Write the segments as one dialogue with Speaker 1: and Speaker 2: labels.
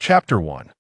Speaker 1: Chapter 1.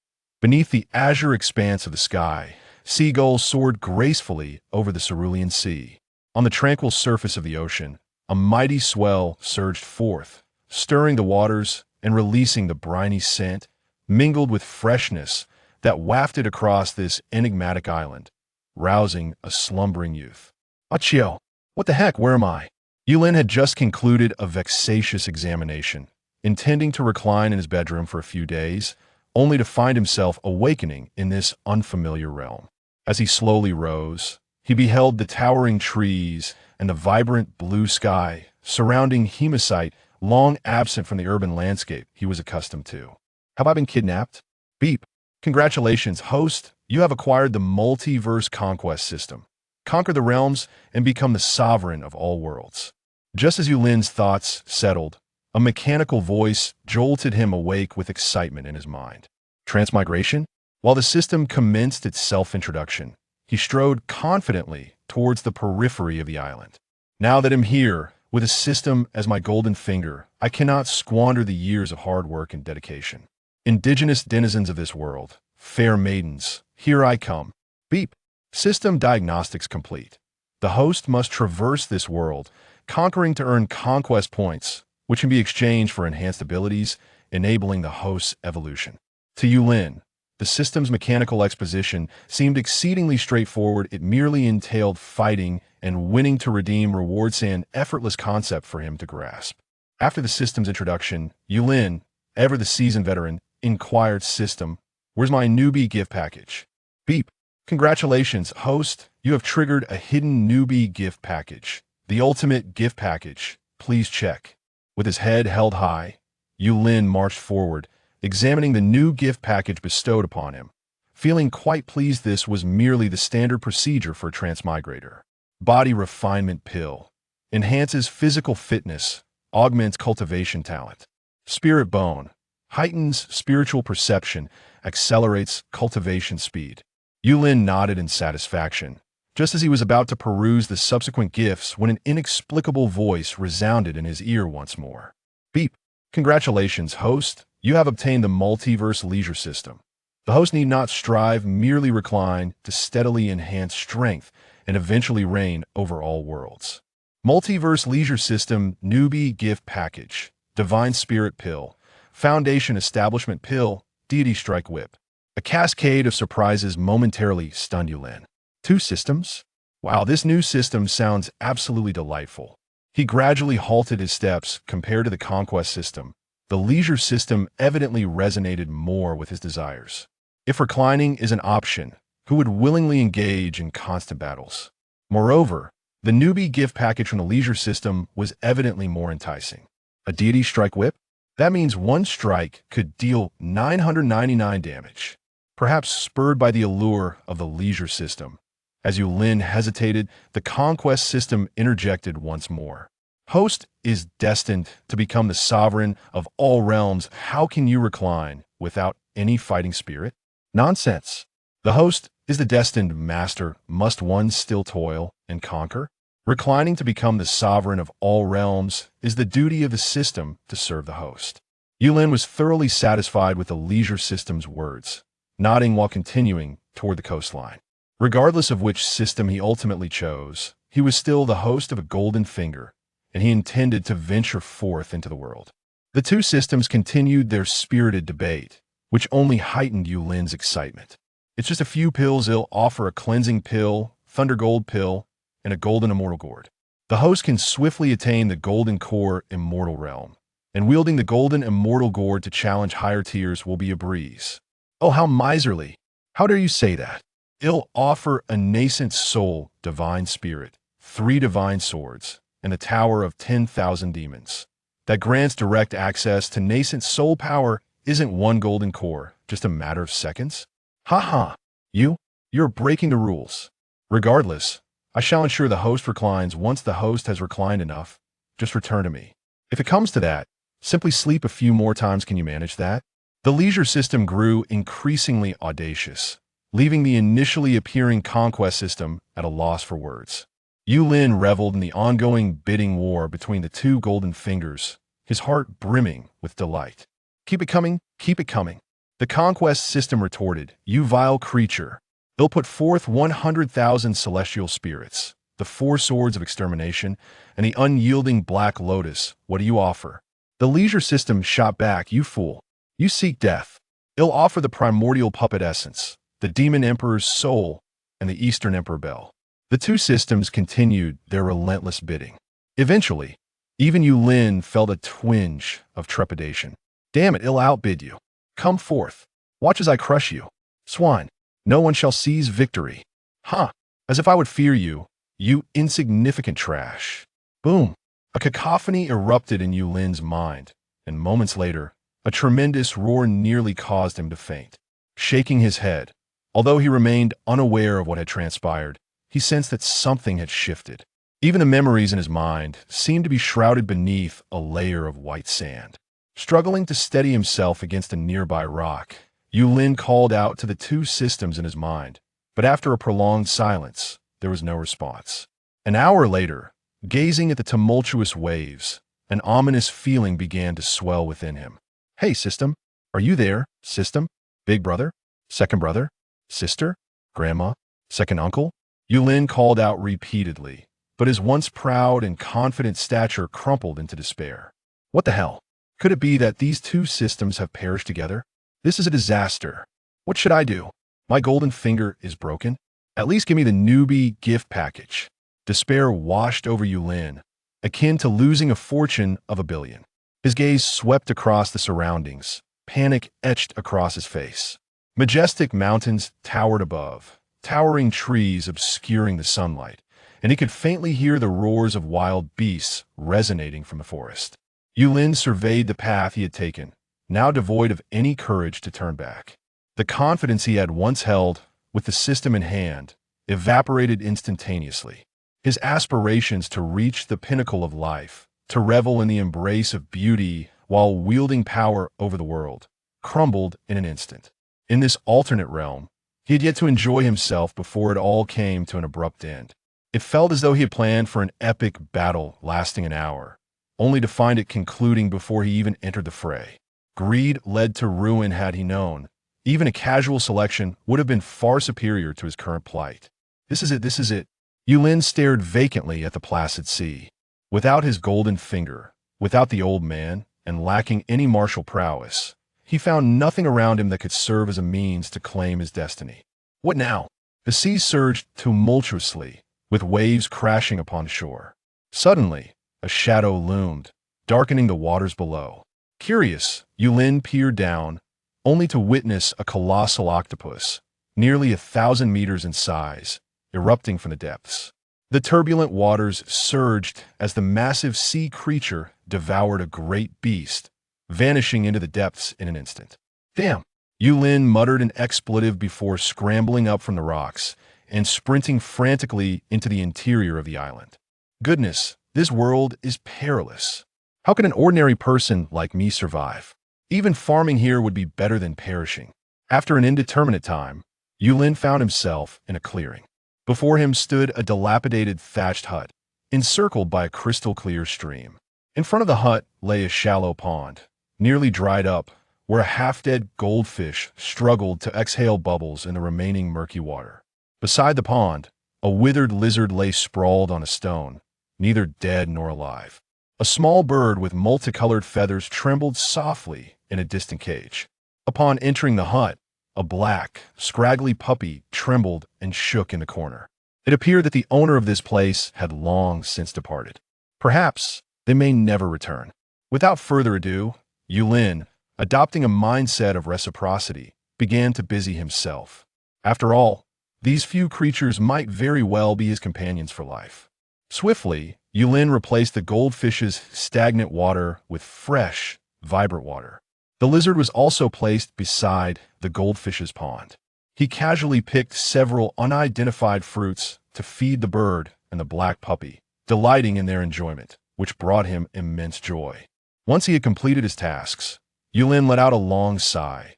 Speaker 1: Beneath the azure expanse of the sky, seagulls soared gracefully over the cerulean sea. On the tranquil surface of the ocean, a mighty swell surged forth, stirring the waters and releasing the briny scent, mingled with freshness, that wafted across this enigmatic island, rousing a slumbering youth. Achio! What the heck, where am I? Yulin had just concluded a vexatious examination, intending to recline in his bedroom for a few days, only to find himself awakening in this unfamiliar realm. As he slowly rose, he beheld the towering trees and the vibrant blue sky surrounding Hemisite, long absent from the urban landscape he was accustomed to. Have I been kidnapped? Beep. Congratulations, host. You have acquired the multiverse conquest system. Conquer the realms and become the sovereign of all worlds. Just as Yulin's thoughts settled, a mechanical voice jolted him awake with excitement in his mind. Transmigration? While the system commenced its self-introduction, he strode confidently towards the periphery of the island. Now that I'm here, with a system as my golden finger, I cannot squander the years of hard work and dedication. Indigenous denizens of this world, fair maidens, here I come. Beep. System diagnostics complete. The host must traverse this world, conquering to earn conquest points, which can be exchanged for enhanced abilities, enabling the host's evolution. To Yulin, the system's mechanical exposition seemed exceedingly straightforward. It merely entailed fighting and winning to redeem rewards, an effortless concept for him to grasp. After the system's introduction, Yulin, ever the seasoned veteran, inquired, System, where's my newbie gift package? Beep. Congratulations, host. You have triggered a hidden newbie gift package. The ultimate gift package. Please check. With his head held high, Yulin marched forward, examining the new gift package bestowed upon him. Feeling quite pleased, this was merely the standard procedure for a transmigrator. Body refinement pill. Enhances physical fitness, augments cultivation talent. Spirit bone. Heightens spiritual perception, accelerates cultivation speed. Yulin nodded in satisfaction, just as he was about to peruse the subsequent gifts when an inexplicable voice resounded in his ear once more. Beep. Congratulations, host. You have obtained the multiverse leisure system. The host need not strive, merely recline to steadily enhance strength and eventually reign over all worlds. Multiverse leisure system newbie gift package. Divine spirit pill. Foundation establishment pill. Deity strike whip. A cascade of surprises momentarily stunned Yulin. 2 systems? Wow, this new system sounds absolutely delightful. He gradually halted his steps compared to the conquest system. The leisure system evidently resonated more with his desires. If reclining is an option, who would willingly engage in constant battles? Moreover, the newbie gift package from the leisure system was evidently more enticing. A deity strike whip? That means one strike could deal 999 damage. Perhaps spurred by the allure of the leisure system. As Yulin hesitated, the conquest system interjected once more. Host is destined to become the sovereign of all realms. How can you recline without any fighting spirit? Nonsense. The host is the destined master. Must one still toil and conquer? Reclining to become the sovereign of all realms is the duty of the system to serve the host. Yulin was thoroughly satisfied with the leisure system's words, nodding while continuing toward the coastline. Regardless of which system he ultimately chose, he was still the host of a golden finger, and he intended to venture forth into the world. The 2 systems continued their spirited debate, which only heightened Yulin's excitement. It's just a few pills. He'll offer a cleansing pill, thunder gold pill, and a golden immortal gourd. The host can swiftly attain the golden core immortal realm, and wielding the golden immortal gourd to challenge higher tiers will be a breeze. Oh, how miserly. How dare you say that? It'll offer a nascent soul, divine spirit, 3 divine swords, and the tower of 10,000 demons. That grants direct access to nascent soul power. Isn't one golden core just a matter of seconds? Ha. You're breaking the rules. Regardless, I shall ensure the host reclines. Once the host has reclined enough, just return to me. If it comes to that, simply sleep a few more times. Can you manage that? The leisure system grew increasingly audacious, leaving the initially appearing conquest system at a loss for words. Yulin reveled in the ongoing bidding war between the 2 golden fingers, his heart brimming with delight. Keep it coming, keep it coming. The conquest system retorted, "You vile creature. They'll put forth 100,000 celestial spirits, the 4 swords of extermination, and the unyielding black lotus. What do you offer?" The leisure system shot back, "You fool. You seek death. It'll offer the primordial puppet essence, the demon emperor's soul, and the Eastern emperor bell." The 2 systems continued their relentless bidding. Eventually, even Yulin felt a twinge of trepidation. "Damn it, it'll outbid you. Come forth. Watch as I crush you. Swine, no one shall seize victory. Huh, as if I would fear you, you insignificant trash." Boom! A cacophony erupted in Yulin's mind, and moments later, a tremendous roar nearly caused him to faint. Shaking his head, although he remained unaware of what had transpired, he sensed that something had shifted. Even the memories in his mind seemed to be shrouded beneath a layer of white sand. Struggling to steady himself against a nearby rock, Yulin called out to the 2 systems in his mind, but after a prolonged silence, there was no response. An hour later, gazing at the tumultuous waves, an ominous feeling began to swell within him. "Hey, system, are you there, system? Big brother? Second brother? Sister? Grandma? Second uncle?" Yulin called out repeatedly, but his once proud and confident stature crumpled into despair. What the hell? Could it be that these 2 systems have perished together? This is a disaster. What should I do? My golden finger is broken. At least give me the newbie gift package. Despair washed over Yulin, akin to losing a fortune of 1 billion. His gaze swept across the surroundings, panic etched across his face. Majestic mountains towered above, towering trees obscuring the sunlight, and he could faintly hear the roars of wild beasts resonating from the forest. Yulin surveyed the path he had taken, now devoid of any courage to turn back. The confidence he had once held, with the system in hand, evaporated instantaneously. His aspirations to reach the pinnacle of life, to revel in the embrace of beauty while wielding power over the world, crumbled in an instant. In this alternate realm, he had yet to enjoy himself before it all came to an abrupt end. It felt as though he had planned for an epic battle lasting an hour, only to find it concluding before he even entered the fray. Greed led to ruin had he known. Even a casual selection would have been far superior to his current plight. This is it. Yulin stared vacantly at the placid sea. Without his golden finger, without the old man, and lacking any martial prowess, he found nothing around him that could serve as a means to claim his destiny. What now? The sea surged tumultuously, with waves crashing upon shore. Suddenly, a shadow loomed, darkening the waters below. Curious, Yulin peered down, only to witness a colossal octopus, nearly 1,000 meters in size, erupting from the depths. The turbulent waters surged as the massive sea creature devoured a great beast, vanishing into the depths in an instant. Damn! Yulin muttered an expletive before scrambling up from the rocks and sprinting frantically into the interior of the island. Goodness, this world is perilous. How can an ordinary person like me survive? Even farming here would be better than perishing. After an indeterminate time, Yulin found himself in a clearing. Before him stood a dilapidated thatched hut, encircled by a crystal-clear stream. In front of the hut lay a shallow pond, nearly dried up, where a half-dead goldfish struggled to exhale bubbles in the remaining murky water. Beside the pond, a withered lizard lay sprawled on a stone, neither dead nor alive. A small bird with multicolored feathers trembled softly in a distant cage. Upon entering the hut, a black, scraggly puppy trembled and shook in the corner. It appeared that the owner of this place had long since departed. Perhaps they may never return. Without further ado, Yulin, adopting a mindset of reciprocity, began to busy himself. After all, these few creatures might very well be his companions for life. Swiftly, Yulin replaced the goldfish's stagnant water with fresh, vibrant water. The lizard was also placed beside the goldfish's pond. He casually picked several unidentified fruits to feed the bird and the black puppy, delighting in their enjoyment, which brought him immense joy. Once he had completed his tasks, Yulin let out a long sigh,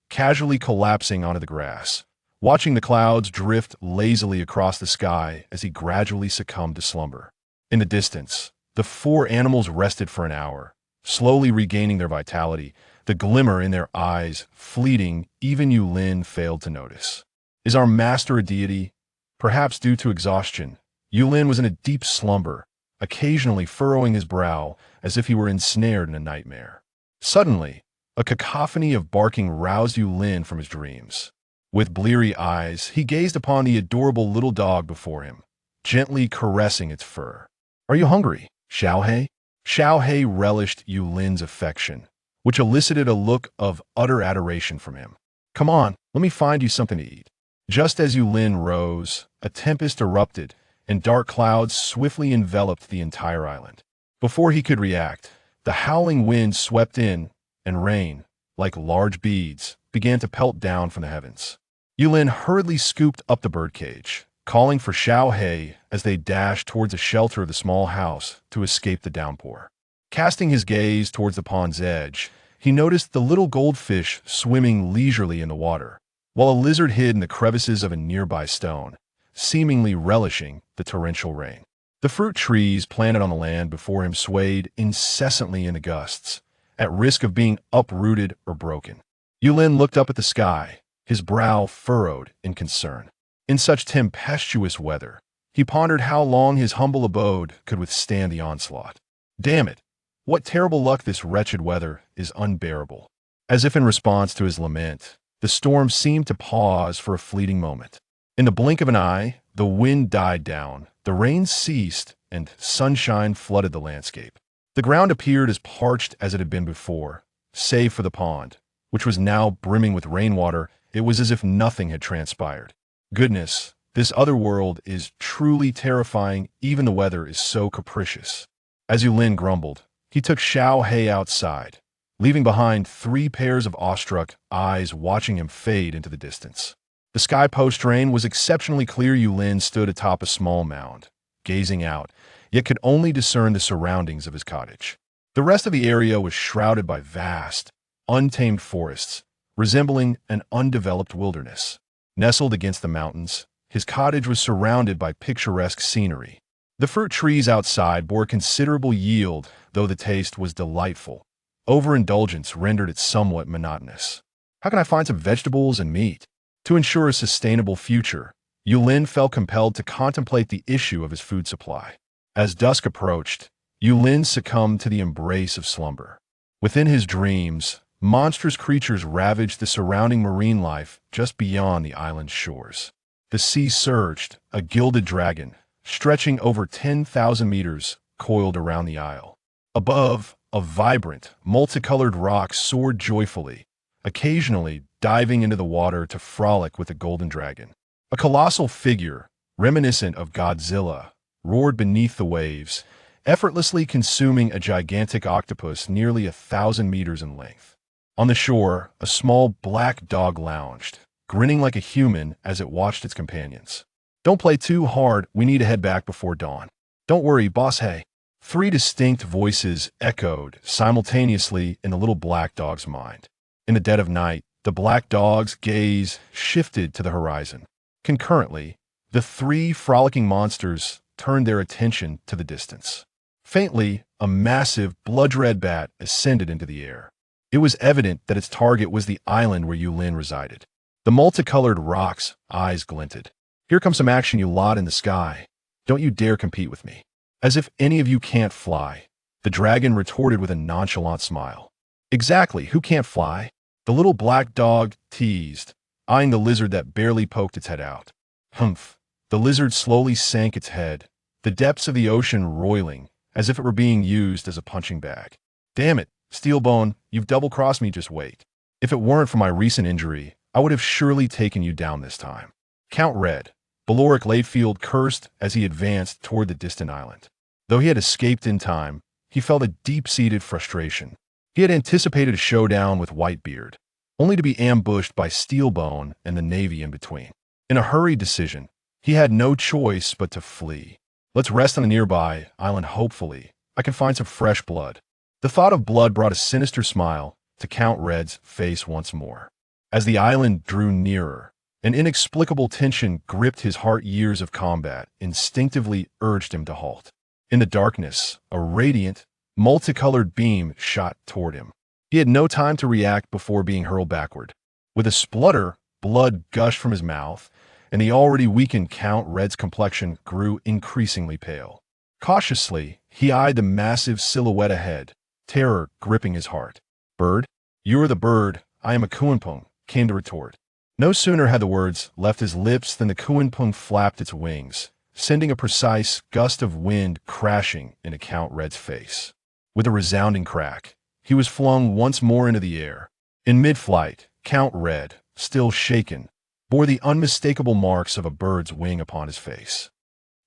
Speaker 1: casually collapsing onto the grass, watching the clouds drift lazily across the sky as he gradually succumbed to slumber. In the distance, the 4 animals rested for an hour, slowly regaining their vitality, the glimmer in their eyes fleeting even Yulin failed to notice. Is our master a deity? Perhaps due to exhaustion, Yulin was in a deep slumber, occasionally furrowing his brow as if he were ensnared in a nightmare. Suddenly, a cacophony of barking roused Yulin from his dreams. With bleary eyes, he gazed upon the adorable little dog before him, gently caressing its fur. "Are you hungry, Xiaohei?" Xiaohei relished Yulin's affection, which elicited a look of utter adoration from him. "Come on, let me find you something to eat." Just as Yulin rose, a tempest erupted, and dark clouds swiftly enveloped the entire island. Before he could react, the howling wind swept in, and rain, like large beads, began to pelt down from the heavens. Yulin hurriedly scooped up the birdcage, calling for Xiaohei as they dashed towards the shelter of the small house to escape the downpour. Casting his gaze towards the pond's edge, he noticed the little goldfish swimming leisurely in the water, while a lizard hid in the crevices of a nearby stone, seemingly relishing the torrential rain. The fruit trees planted on the land before him swayed incessantly in the gusts, at risk of being uprooted or broken. Yulin looked up at the sky, his brow furrowed in concern. In such tempestuous weather, he pondered how long his humble abode could withstand the onslaught. Damn it! What terrible luck, this wretched weather is unbearable. As if in response to his lament, the storm seemed to pause for a fleeting moment. In the blink of an eye, the wind died down, the rain ceased, and sunshine flooded the landscape. The ground appeared as parched as it had been before, save for the pond, which was now brimming with rainwater. It was as if nothing had transpired. Goodness, this other world is truly terrifying. Even the weather is so capricious. As Yulin grumbled, he took Xiaohei outside, leaving behind 3 pairs of awestruck eyes watching him fade into the distance. The sky post-rain was exceptionally clear. Yulin stood atop a small mound, gazing out, yet could only discern the surroundings of his cottage. The rest of the area was shrouded by vast, untamed forests, resembling an undeveloped wilderness. Nestled against the mountains, his cottage was surrounded by picturesque scenery. The fruit trees outside bore considerable yield, though the taste was delightful. Overindulgence rendered it somewhat monotonous. How can I find some vegetables and meat? To ensure a sustainable future, Yulin felt compelled to contemplate the issue of his food supply. As dusk approached, Yulin succumbed to the embrace of slumber. Within his dreams, monstrous creatures ravaged the surrounding marine life just beyond the island's shores. The sea surged, a gilded dragon, stretching over 10,000 meters, coiled around the isle. Above, a vibrant, multicolored rock soared joyfully, occasionally diving into the water to frolic with the golden dragon. A colossal figure, reminiscent of Godzilla, roared beneath the waves, effortlessly consuming a gigantic octopus nearly 1,000 meters in length. On the shore, a small black dog lounged, grinning like a human as it watched its companions. "Don't play too hard, we need to head back before dawn." "Don't worry, boss, hey." 3 distinct voices echoed simultaneously in the little black dog's mind. In the dead of night, the black dog's gaze shifted to the horizon. Concurrently, the 3 frolicking monsters turned their attention to the distance. Faintly, a massive, blood-red bat ascended into the air. It was evident that its target was the island where Yulin resided. The multicolored rock's eyes glinted. "Here comes some action, you lot in the sky. Don't you dare compete with me." "As if any of you can't fly," the dragon retorted with a nonchalant smile. "Exactly, who can't fly?" the little black dog teased, eyeing the lizard that barely poked its head out. "Humph." The lizard slowly sank its head, the depths of the ocean roiling, as if it were being used as a punching bag. "Damn it, Steelbone, you've double-crossed me, just wait. If it weren't for my recent injury, I would have surely taken you down this time." Count Red, Baloric Latefield cursed as he advanced toward the distant island. Though he had escaped in time, he felt a deep-seated frustration. He had anticipated a showdown with Whitebeard, only to be ambushed by Steelbone and the Navy in between. In a hurried decision, he had no choice but to flee. "Let's rest on a nearby island, hopefully. I can find some fresh blood." The thought of blood brought a sinister smile to Count Red's face once more. As the island drew nearer, an inexplicable tension gripped his heart. Years of combat instinctively urged him to halt. In the darkness, a radiant, multicolored beam shot toward him. He had no time to react before being hurled backward. With a splutter, blood gushed from his mouth, and the already weakened Count Red's complexion grew increasingly pale. Cautiously, he eyed the massive silhouette ahead, terror gripping his heart. "Bird? You are the bird, I am a Kuenpung," came the retort. No sooner had the words left his lips than the Kuenpung flapped its wings, sending a precise gust of wind crashing into Count Red's face. With a resounding crack, he was flung once more into the air. In mid-flight, Count Red, still shaken, bore the unmistakable marks of a bird's wing upon his face.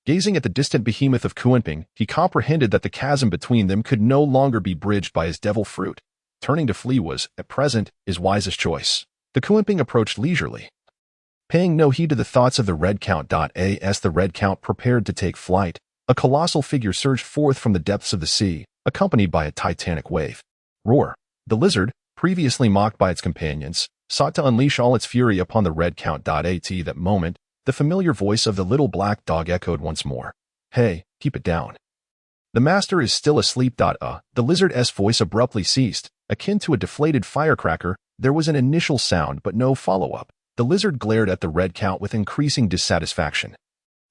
Speaker 1: Gazing at the distant behemoth of Kuenping, he comprehended that the chasm between them could no longer be bridged by his devil fruit. Turning to flee was, at present, his wisest choice. The Kuenping approached leisurely. Paying no heed to the thoughts of the Red Count. As the Red Count prepared to take flight, a colossal figure surged forth from the depths of the sea, accompanied by a titanic wave. Roar! The lizard, previously mocked by its companions, sought to unleash all its fury upon the Red Count. At that moment, the familiar voice of the little black dog echoed once more. "Hey, keep it down. The master is still asleep." The lizard's voice abruptly ceased. Akin to a deflated firecracker, there was an initial sound but no follow-up. The lizard glared at the Red Count with increasing dissatisfaction,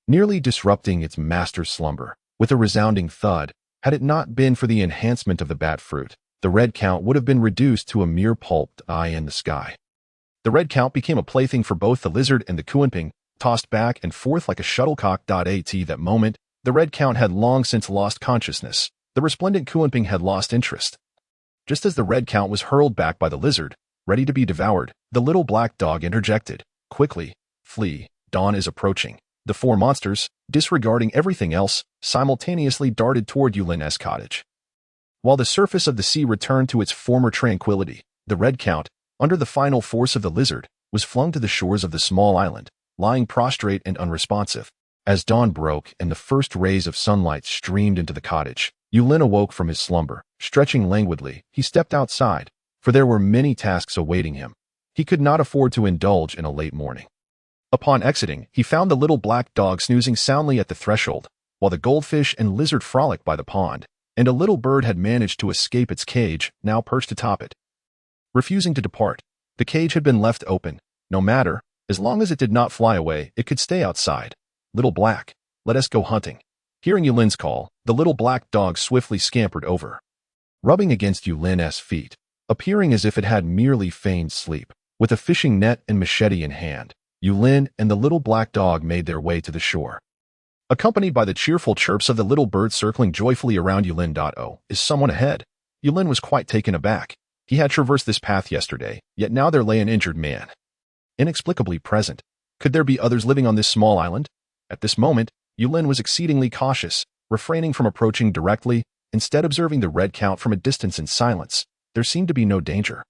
Speaker 1: nearly disrupting its master's slumber. With a resounding thud, had it not been for the enhancement of the bat fruit, the Red Count would have been reduced to a mere pulped eye in the sky. The Red Count became a plaything for both the lizard and the Kuenping, tossed back and forth like a shuttlecock. At that moment, the Red Count had long since lost consciousness. The resplendent Kuenping had lost interest. Just as the Red Count was hurled back by the lizard, ready to be devoured, the little black dog interjected. "Quickly, flee, dawn is approaching." The four monsters, disregarding everything else, simultaneously darted toward Yulin's cottage. While the surface of the sea returned to its former tranquility, the Red Count, under the final force of the lizard, was flung to the shores of the small island, lying prostrate and unresponsive. As dawn broke and the first rays of sunlight streamed into the cottage, Yulin awoke from his slumber. Stretching languidly, he stepped outside, for there were many tasks awaiting him. He could not afford to indulge in a late morning. Upon exiting, he found the little black dog snoozing soundly at the threshold, while the goldfish and lizard frolicked by the pond, and a little bird had managed to escape its cage, now perched atop it. Refusing to depart, the cage had been left open. No matter, as long as it did not fly away, it could stay outside. "Little Black, let us go hunting." Hearing Yulin's call, the little black dog swiftly scampered over, rubbing against Yulin's feet, appearing as if it had merely feigned sleep. With a fishing net and machete in hand, Yulin and the little black dog made their way to the shore. Accompanied by the cheerful chirps of the little bird circling joyfully around Yulin. "Oh, is someone ahead?" Yulin was quite taken aback. He had traversed this path yesterday, yet now there lay an injured man, inexplicably present. Could there be others living on this small island? At this moment, Yulin was exceedingly cautious, refraining from approaching directly, instead observing the Red Count from a distance in silence. There seemed to be no danger.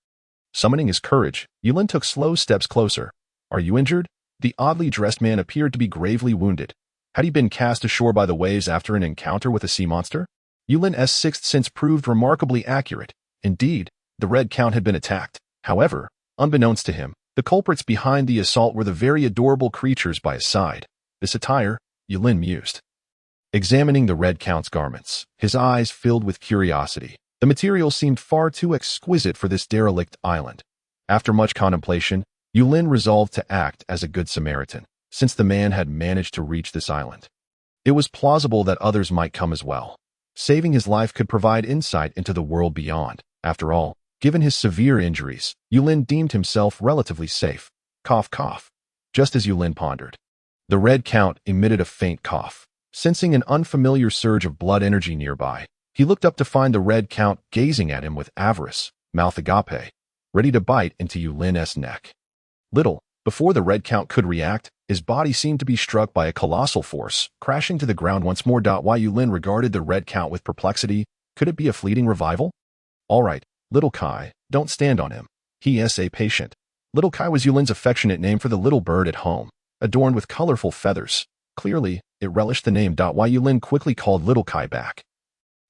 Speaker 1: Summoning his courage, Yulin took slow steps closer. "Are you injured?" The oddly dressed man appeared to be gravely wounded. Had he been cast ashore by the waves after an encounter with a sea monster? Yulin's sixth sense proved remarkably accurate. Indeed, the Red Count had been attacked. However, unbeknownst to him, the culprits behind the assault were the very adorable creatures by his side. This attire, Yulin mused, examining the Red Count's garments, his eyes filled with curiosity. The material seemed far too exquisite for this derelict island. After much contemplation, Yulin resolved to act as a good Samaritan, since the man had managed to reach this island. It was plausible that others might come as well. Saving his life could provide insight into the world beyond. After all, given his severe injuries, Yulin deemed himself relatively safe. Cough, cough. Just as Yulin pondered, the Red Count emitted a faint cough. Sensing an unfamiliar surge of blood energy nearby, he looked up to find the Red Count gazing at him with avarice, mouth agape, ready to bite into Yulin's neck. Before the Red Count could react, his body seemed to be struck by a colossal force, crashing to the ground once more. While Yulin regarded the Red Count with perplexity, could it be a fleeting revival? "All right, little Kai, don't stand on him. He is a patient." Little Kai was Yulin's affectionate name for the little bird at home, adorned with colorful feathers. Clearly, it relished the name. While Yulin quickly called little Kai back,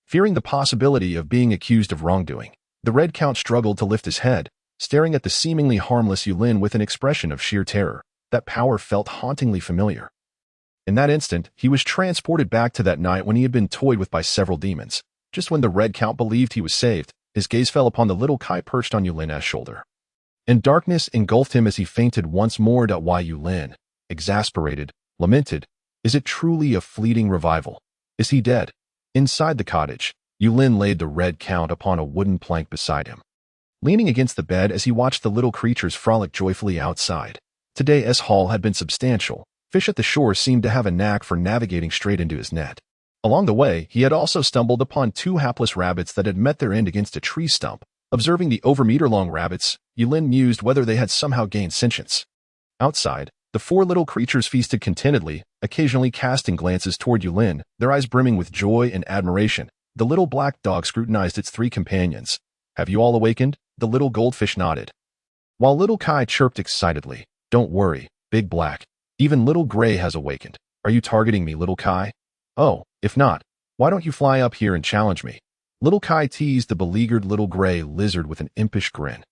Speaker 1: fearing the possibility of being accused of wrongdoing, the Red Count struggled to lift his head, staring at the seemingly harmless Yulin with an expression of sheer terror. That power felt hauntingly familiar. In that instant, he was transported back to that night when he had been toyed with by several demons. Just when the Red Count believed he was saved, his gaze fell upon the little Kai perched on Yulin's shoulder. And darkness engulfed him as he fainted once more. Why Yulin, exasperated, lamented, is it truly a fleeting revival? Is he dead? Inside the cottage, Yulin laid the red count upon a wooden plank beside him, leaning against the bed as he watched the little creatures frolic joyfully outside. Today's haul had been substantial. Fish at the shore seemed to have a knack for navigating straight into his net. Along the way, he had also stumbled upon two hapless rabbits that had met their end against a tree stump. Observing the over-meter-long rabbits, Yulin mused whether they had somehow gained sentience. Outside, the four little creatures feasted contentedly, occasionally casting glances toward Yulin, their eyes brimming with joy and admiration. The little black dog scrutinized its three companions. "Have you all awakened?" The little goldfish nodded, while little Kai chirped excitedly. "Don't worry, Big Black. Even little Gray has awakened. Are you targeting me, little Kai? Oh, if not, why don't you fly up here and challenge me?" Little Kai teased the beleaguered little gray lizard with an impish grin.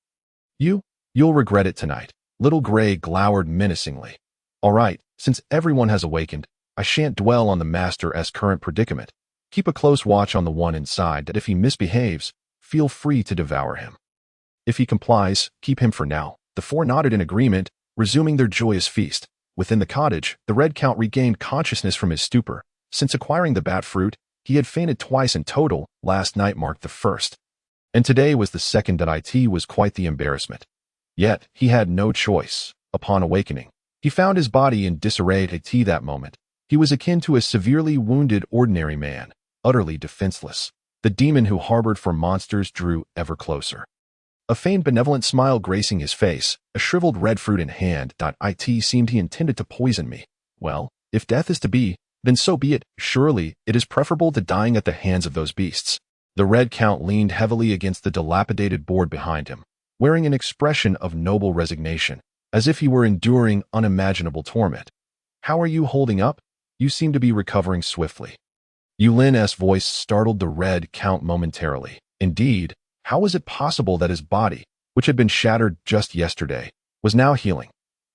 Speaker 1: You'll regret it tonight." Little Gray glowered menacingly. "All right, since everyone has awakened, I shan't dwell on the master's current predicament. Keep a close watch on the one inside that if he misbehaves, feel free to devour him. If he complies, keep him for now." The four nodded in agreement, resuming their joyous feast. Within the cottage, the Red Count regained consciousness from his stupor. Since acquiring the bat fruit, he had fainted twice in total. Last night marked the first, and today was the second. It was quite the embarrassment. Yet, he had no choice. Upon awakening, he found his body in disarray. That moment, he was akin to a severely wounded ordinary man, utterly defenseless. The demon who harbored for monsters drew ever closer. A feigned benevolent smile gracing his face, a shriveled red fruit in hand. It seemed he intended to poison me. Well, if death is to be, then so be it. Surely, it is preferable to dying at the hands of those beasts. The Red Count leaned heavily against the dilapidated board behind him, wearing an expression of noble resignation, as if he were enduring unimaginable torment. "How are you holding up? You seem to be recovering swiftly." Yulin's voice startled the Red Count momentarily. Indeed, how was it possible that his body, which had been shattered just yesterday, was now healing?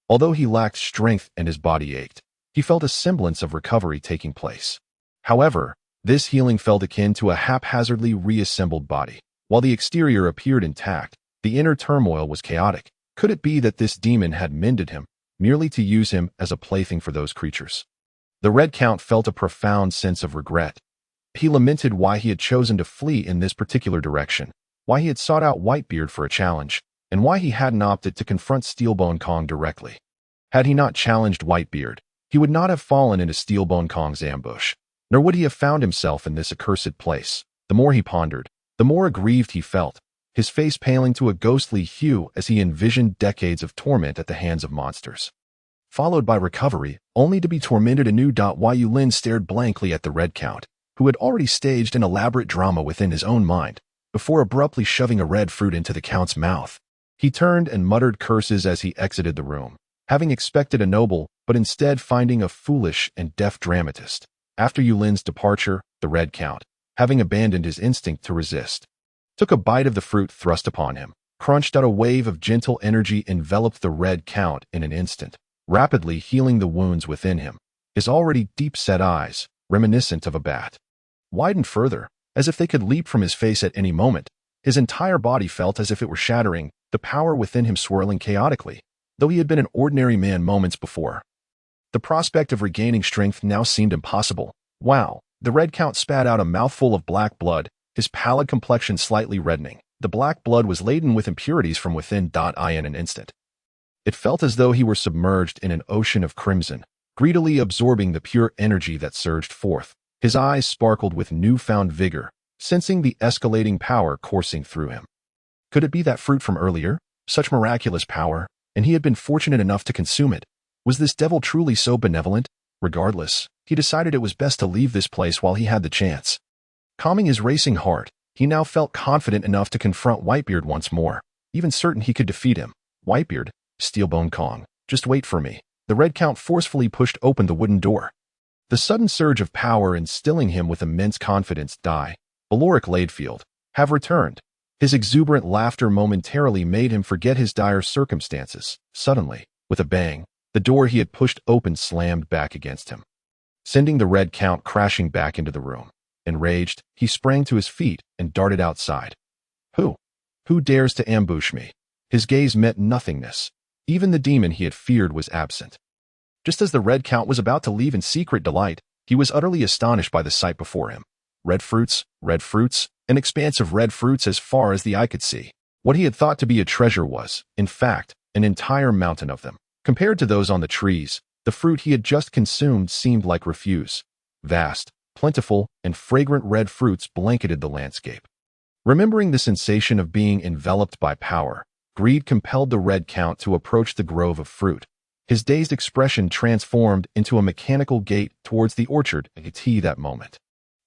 Speaker 1: Although he lacked strength and his body ached, he felt a semblance of recovery taking place. However, this healing felt akin to a haphazardly reassembled body. While the exterior appeared intact, the inner turmoil was chaotic. Could it be that this demon had mended him, merely to use him as a plaything for those creatures? The Red Count felt a profound sense of regret. He lamented why he had chosen to flee in this particular direction, why he had sought out Whitebeard for a challenge, and why he hadn't opted to confront Steelbone Kong directly. Had he not challenged Whitebeard, he would not have fallen into Steelbone Kong's ambush, nor would he have found himself in this accursed place. The more he pondered, the more aggrieved he felt, his face paling to a ghostly hue as he envisioned decades of torment at the hands of monsters, followed by recovery, only to be tormented anew. Yulin stared blankly at the Red Count, who had already staged an elaborate drama within his own mind, before abruptly shoving a red fruit into the Count's mouth. He turned and muttered curses as he exited the room, having expected a noble, but instead finding a foolish and deaf dramatist. After Yulin's departure, the Red Count, having abandoned his instinct to resist, took a bite of the fruit thrust upon him. Crunched out, a wave of gentle energy enveloped the Red Count in an instant, rapidly healing the wounds within him. His already deep-set eyes, reminiscent of a bat, widened further, as if they could leap from his face at any moment. His entire body felt as if it were shattering, the power within him swirling chaotically, though he had been an ordinary man moments before. The prospect of regaining strength now seemed impossible. Wow! The Red Count spat out a mouthful of black blood, his pallid complexion slightly reddening. The black blood was laden with impurities from within. In an instant, it felt as though he were submerged in an ocean of crimson, greedily absorbing the pure energy that surged forth. His eyes sparkled with newfound vigor, sensing the escalating power coursing through him. Could it be that fruit from earlier? Such miraculous power, and he had been fortunate enough to consume it. Was this devil truly so benevolent? Regardless, he decided it was best to leave this place while he had the chance. Calming his racing heart, he now felt confident enough to confront Whitebeard once more, even certain he could defeat him. "Whitebeard, Steelbone Kong, just wait for me." The Red Count forcefully pushed open the wooden door, the sudden surge of power instilling him with immense confidence. Aloric Ladefield, have returned. His exuberant laughter momentarily made him forget his dire circumstances. Suddenly, with a bang, the door he had pushed open slammed back against him, sending the Red Count crashing back into the room. Enraged, he sprang to his feet and darted outside, Who? Who dares to ambush me? His gaze met nothingness. Even the demon he had feared was absent. Just as the Red Count was about to leave in secret delight, he was utterly astonished by the sight before him. Red fruits, an expanse of red fruits as far as the eye could see. What he had thought to be a treasure was, in fact, an entire mountain of them. Compared to those on the trees, the fruit he had just consumed seemed like refuse. Vast, plentiful, and fragrant red fruits blanketed the landscape. Remembering the sensation of being enveloped by power, greed compelled the Red Count to approach the grove of fruit. His dazed expression transformed into a mechanical gait towards the orchard at that moment.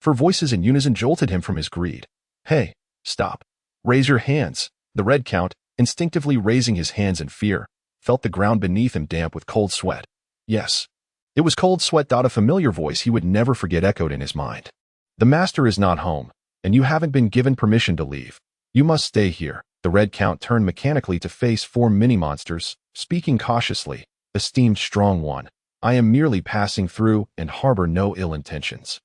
Speaker 1: For voices in unison jolted him from his greed. Hey, stop. Raise your hands. The Red Count, instinctively raising his hands in fear, felt the ground beneath him damp with cold sweat. Yes. It was cold sweat. A familiar voice he would never forget echoed in his mind. The master is not home, and you haven't been given permission to leave. You must stay here. The Red Count turned mechanically to face 4 mini-monsters, speaking cautiously. Esteemed strong one, I am merely passing through and harbor no ill intentions.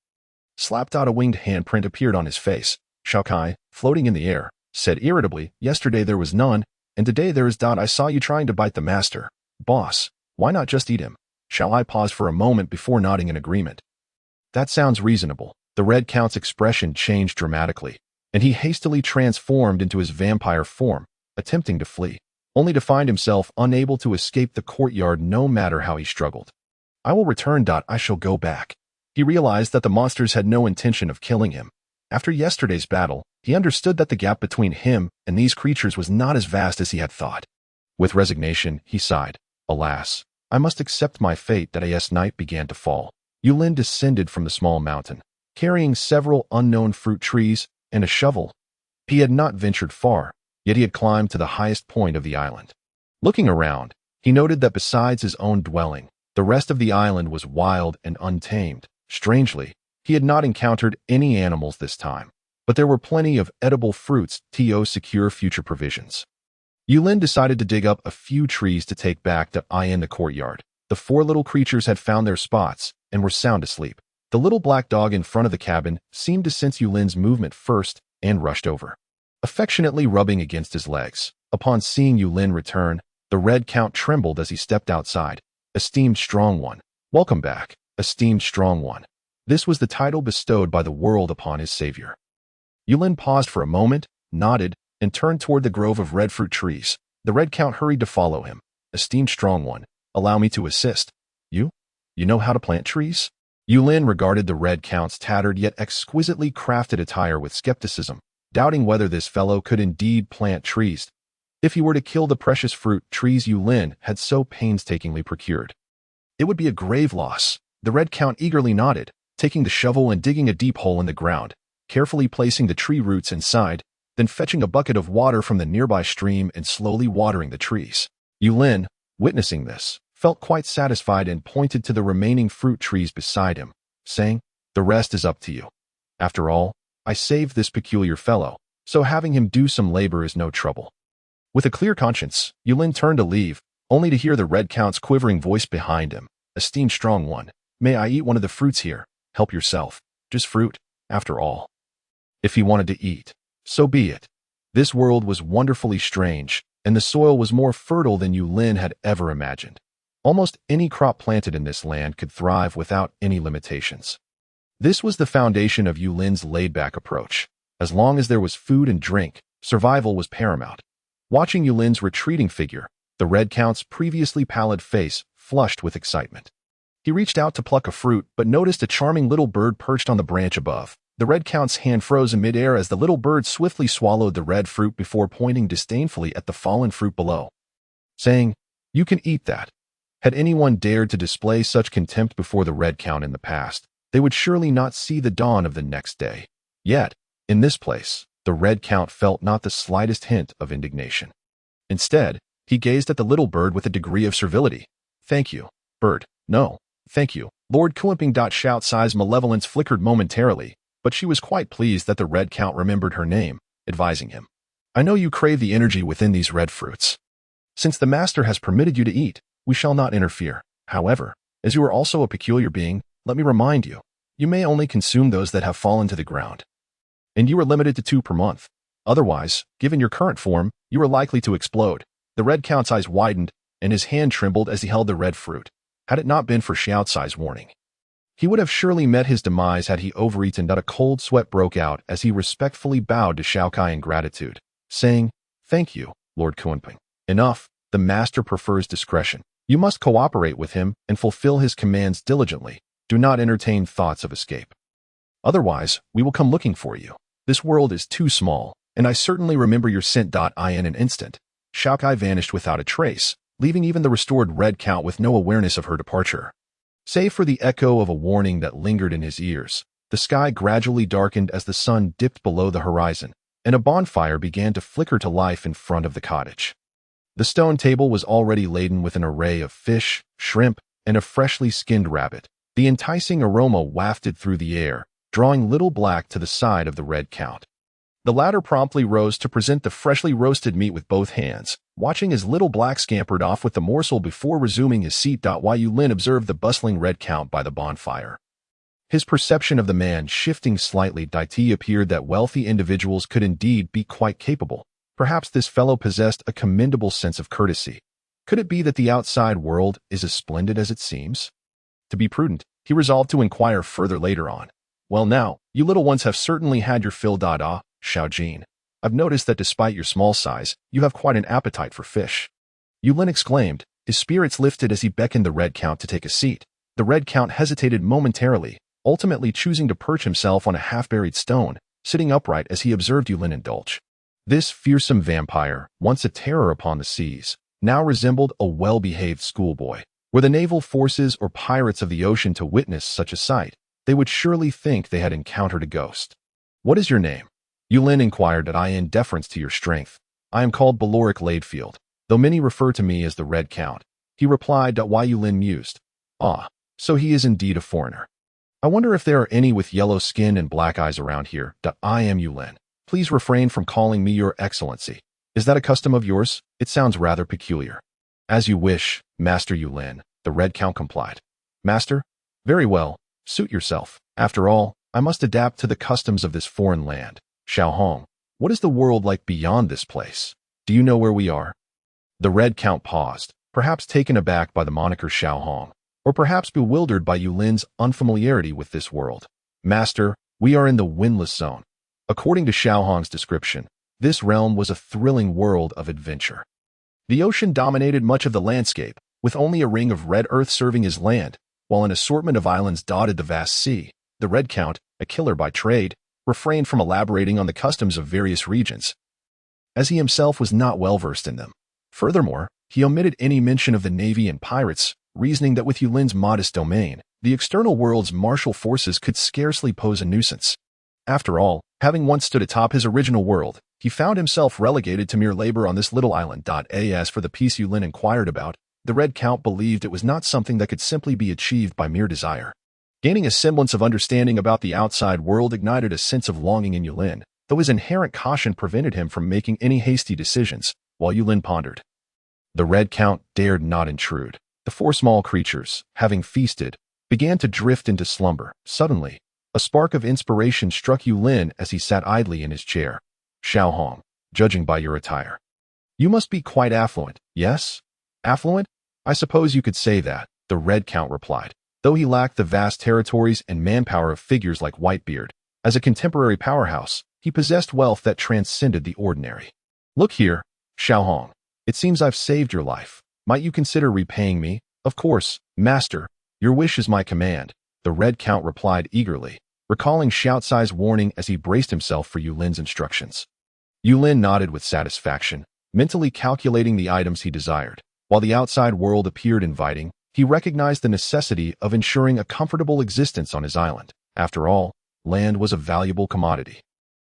Speaker 1: Slapped. A winged handprint appeared on his face. Shiki, floating in the air, said irritably, yesterday there was none, and today there is. I saw you trying to bite the master. Boss, why not just eat him? Shall I pause for a moment before nodding in agreement? That sounds reasonable. The Red Count's expression changed dramatically, and he hastily transformed into his vampire form, attempting to flee, only to find himself unable to escape the courtyard no matter how he struggled. I will return. I shall go back. He realized that the monsters had no intention of killing him. After yesterday's battle, he understood that the gap between him and these creatures was not as vast as he had thought. With resignation, he sighed. Alas, I must accept my fate. As night began to fall, Yulin descended from the small mountain, carrying several unknown fruit trees and a shovel. He had not ventured far, yet he had climbed to the highest point of the island. Looking around, he noted that besides his own dwelling, the rest of the island was wild and untamed. Strangely, he had not encountered any animals this time, but there were plenty of edible fruits to secure future provisions. Yulin decided to dig up a few trees to take back to in the courtyard. The 4 little creatures had found their spots and were sound asleep. The little black dog in front of the cabin seemed to sense Yulin's movement first and rushed over, affectionately rubbing against his legs. Upon seeing Yulin return, the Red Count trembled as he stepped outside. Esteemed strong one, welcome back. Esteemed strong one. This was the title bestowed by the world upon his savior. Yulin paused for a moment, nodded, and turned toward the grove of red fruit trees. The Red Count hurried to follow him. Esteemed strong one, allow me to assist. You know how to plant trees? Yulin regarded the Red Count's tattered yet exquisitely crafted attire with skepticism, doubting whether this fellow could indeed plant trees. If he were to kill the precious fruit trees Yulin had so painstakingly procured, it would be a grave loss. The Red Count eagerly nodded, taking the shovel and digging a deep hole in the ground, carefully placing the tree roots inside, then fetching a bucket of water from the nearby stream and slowly watering the trees. Yulin, witnessing this, felt quite satisfied and pointed to the remaining fruit trees beside him, saying, the rest is up to you. After all, I saved this peculiar fellow, so having him do some labor is no trouble. With a clear conscience, Yulin turned to leave, only to hear the Red Count's quivering voice behind him. Esteemed strong one, may I eat one of the fruits here? Help yourself. Just fruit, after all. If he wanted to eat, so be it. This world was wonderfully strange, and the soil was more fertile than Yulin had ever imagined. Almost any crop planted in this land could thrive without any limitations. This was the foundation of Yulin's laid-back approach. As long as there was food and drink, survival was paramount. Watching Yulin's retreating figure, the Red Count's previously pallid face flushed with excitement. He reached out to pluck a fruit, but noticed a charming little bird perched on the branch above. The Red Count's hand froze in midair as the little bird swiftly swallowed the red fruit before pointing disdainfully at the fallen fruit below, saying, you can eat that. Had anyone dared to display such contempt before the Red Count in the past, they would surely not see the dawn of the next day. Yet, in this place, the Red Count felt not the slightest hint of indignation. Instead, he gazed at the little bird with a degree of servility. Thank you, bird. No, thank you. Lord Coexisting. Shout's eyes malevolence flickered momentarily, but she was quite pleased that the Red Count remembered her name, advising him. I know you crave the energy within these red fruits. Since the master has permitted you to eat, we shall not interfere. However, as you are also a peculiar being, let me remind you, you may only consume those that have fallen to the ground. And you are limited to 2 per month. Otherwise, given your current form, you are likely to explode. The Red Count's eyes widened, and his hand trembled as he held the red fruit. Had it not been for Xiaocai's warning, he would have surely met his demise had he overeaten. A cold sweat broke out as he respectfully bowed to Xiaocai in gratitude, saying, "Thank you, Lord Kuanping. Enough, the master prefers discretion. You must cooperate with him and fulfill his commands diligently. Do not entertain thoughts of escape. Otherwise, we will come looking for you. This world is too small, and I certainly remember your scent. In an instant, Xiaocai vanished without a trace, leaving even the restored Red Count with no awareness of her departure. Save for the echo of a warning that lingered in his ears, the sky gradually darkened as the sun dipped below the horizon, and a bonfire began to flicker to life in front of the cottage. The stone table was already laden with an array of fish, shrimp, and a freshly skinned rabbit. The enticing aroma wafted through the air, drawing Little Black to the side of the Red Count. The latter promptly rose to present the freshly roasted meat with both hands, watching as Little Black scampered off with the morsel before resuming his seat. Yulin observed the bustling Red Count by the bonfire. His perception of the man shifting slightly. It appeared that wealthy individuals could indeed be quite capable. Perhaps this fellow possessed a commendable sense of courtesy. Could it be that the outside world is as splendid as it seems? To be prudent, he resolved to inquire further later on. Well now, you little ones have certainly had your fill. Xiaojin, I've noticed that despite your small size, you have quite an appetite for fish. Yulin exclaimed, his spirits lifted as he beckoned the Red Count to take a seat. The Red Count hesitated momentarily, ultimately choosing to perch himself on a half-buried stone, sitting upright as he observed Yulin indulge. This fearsome vampire, once a terror upon the seas, now resembled a well-behaved schoolboy. Were the naval forces or pirates of the ocean to witness such a sight, they would surely think they had encountered a ghost. What is your name? Yulin inquired. In deference to your strength, I am called Baloric Ladefield, though many refer to me as the Red Count. He replied. Yulin mused. Ah, so he is indeed a foreigner. I wonder if there are any with yellow skin and black eyes around here. I am Yulin. Please refrain from calling me your excellency. Is that a custom of yours? It sounds rather peculiar. As you wish, Master Yulin, the Red Count complied. Master? Very well, suit yourself. After all, I must adapt to the customs of this foreign land. Xiaohong, what is the world like beyond this place? Do you know where we are? The Red Count paused, perhaps taken aback by the moniker Xiaohong, or perhaps bewildered by Yulin's unfamiliarity with this world. Master, we are in the windless zone. According to Xiaohong's description, this realm was a thrilling world of adventure. The ocean dominated much of the landscape, with only a ring of red earth serving as land, while an assortment of islands dotted the vast sea. The Red Count, a killer by trade, refrained from elaborating on the customs of various regions, as he himself was not well versed in them. Furthermore, he omitted any mention of the navy and pirates, reasoning that with Yulin's modest domain, the external world's martial forces could scarcely pose a nuisance. After all, having once stood atop his original world, he found himself relegated to mere labor on this little island. As for the peace Yulin inquired about, the Red Count believed it was not something that could simply be achieved by mere desire. Gaining a semblance of understanding about the outside world ignited a sense of longing in Yulin, though his inherent caution prevented him from making any hasty decisions, while Yulin pondered. The Red Count dared not intrude. The four small creatures, having feasted, began to drift into slumber. Suddenly, a spark of inspiration struck Yulin as he sat idly in his chair. Xiaohong, judging by your attire, you must be quite affluent, yes? Affluent? I suppose you could say that, the Red Count replied. Though he lacked the vast territories and manpower of figures like Whitebeard, as a contemporary powerhouse, he possessed wealth that transcended the ordinary. Look here, Xiaohong, it seems I've saved your life. Might you consider repaying me? Of course, master, your wish is my command, the Red Count replied eagerly, recalling Xiaocai's warning as he braced himself for Yulin's instructions. Yulin nodded with satisfaction, mentally calculating the items he desired. While the outside world appeared inviting, he recognized the necessity of ensuring a comfortable existence on his island. After all, land was a valuable commodity.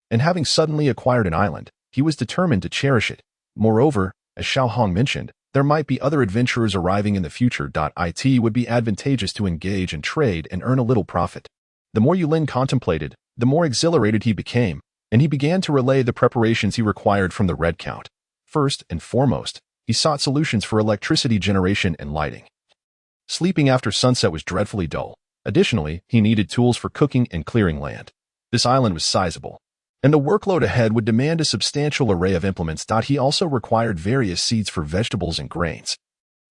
Speaker 1: And having suddenly acquired an island, he was determined to cherish it. Moreover, as Xiaohong mentioned, there might be other adventurers arriving in the future. It would be advantageous to engage in trade and earn a little profit. The more Yulin contemplated, the more exhilarated he became, and he began to relay the preparations he required from the Red Count. First and foremost, he sought solutions for electricity generation and lighting. Sleeping after sunset was dreadfully dull. Additionally, he needed tools for cooking and clearing land. This island was sizable. and the workload ahead would demand a substantial array of implements. He also required various seeds for vegetables and grains.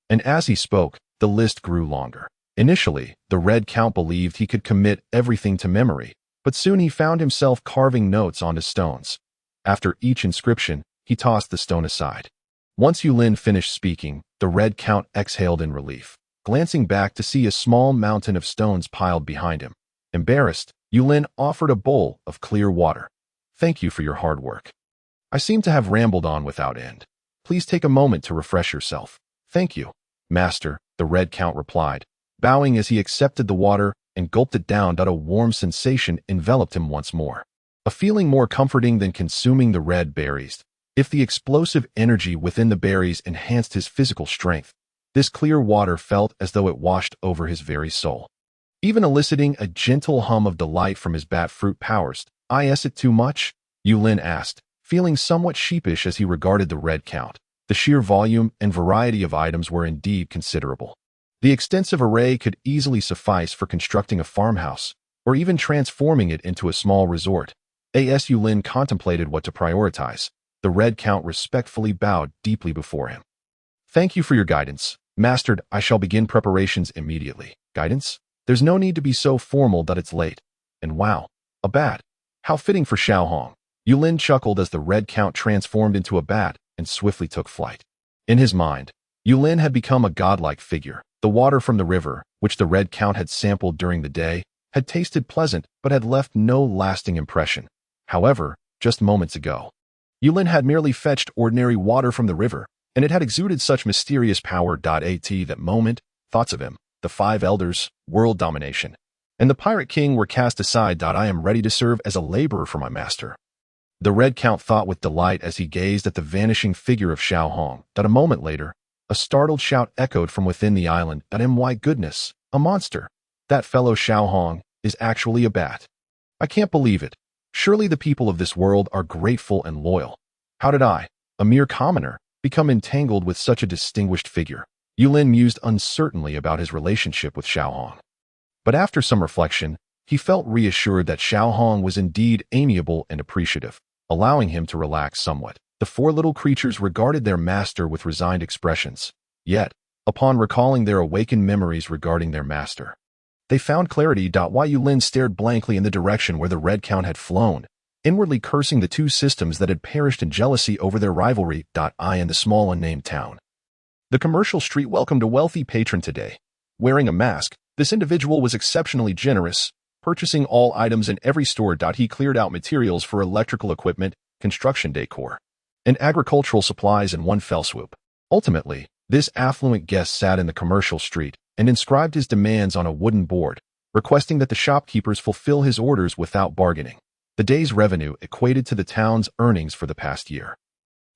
Speaker 1: And as he spoke, the list grew longer. Initially, the Red Count believed he could commit everything to memory, but soon he found himself carving notes onto stones. After each inscription, he tossed the stone aside. Once Yulin finished speaking, the Red Count exhaled in relief, glancing back to see a small mountain of stones piled behind him. Embarrassed, Yulin offered a bowl of clear water. "Thank you for your hard work. I seem to have rambled on without end. Please take a moment to refresh yourself." "Thank you, Master," the Red Count replied, bowing as he accepted the water and gulped it down. A warm sensation enveloped him once more, a feeling more comforting than consuming the red berries. If the explosive energy within the berries enhanced his physical strength, this clear water felt as though it washed over his very soul, even eliciting a gentle hum of delight from his bat fruit powers. "Is it too much?" Yulin asked, feeling somewhat sheepish as he regarded the Red Count. The sheer volume and variety of items were indeed considerable. The extensive array could easily suffice for constructing a farmhouse, or even transforming it into a small resort. As Yulin contemplated what to prioritize, the Red Count respectfully bowed deeply before him. "Thank you for your guidance, Master. I shall begin preparations immediately." "Guidance? There's no need to be so formal that it's late." And wow, a bat. How fitting for Xiaohong. Yulin chuckled as the Red Count transformed into a bat and swiftly took flight. In his mind, Yulin had become a godlike figure. The water from the river, which the Red Count had sampled during the day, had tasted pleasant but had left no lasting impression. However, just moments ago, Yulin had merely fetched ordinary water from the river, and it had exuded such mysterious power. At that moment, thoughts of him, the five elders, world domination, and the Pirate King were cast aside. "I am ready to serve as a laborer for my master," the Red Count thought with delight as he gazed at the vanishing figure of Xiaohong. A moment later, a startled shout echoed from within the island. "My goodness, a monster! That fellow Xiaohong is actually a bat. I can't believe it. Surely the people of this world are grateful and loyal. How did I, a mere commoner, become entangled with such a distinguished figure?" Yulin mused uncertainly about his relationship with Xiaohong. But after some reflection, he felt reassured that Xiaohong was indeed amiable and appreciative, allowing him to relax somewhat. The four little creatures regarded their master with resigned expressions. Yet, upon recalling their awakened memories regarding their master, they found clarity. While Yulin stared blankly in the direction where the Red Count had flown, inwardly cursing the two systems that had perished in jealousy over their rivalry. In the small unnamed town, the commercial street welcomed a wealthy patron today. Wearing a mask, this individual was exceptionally generous, purchasing all items in every store. He cleared out materials for electrical equipment, construction decor, and agricultural supplies in one fell swoop. Ultimately, this affluent guest sat in the commercial street and inscribed his demands on a wooden board, requesting that the shopkeepers fulfill his orders without bargaining. The day's revenue equated to the town's earnings for the past year.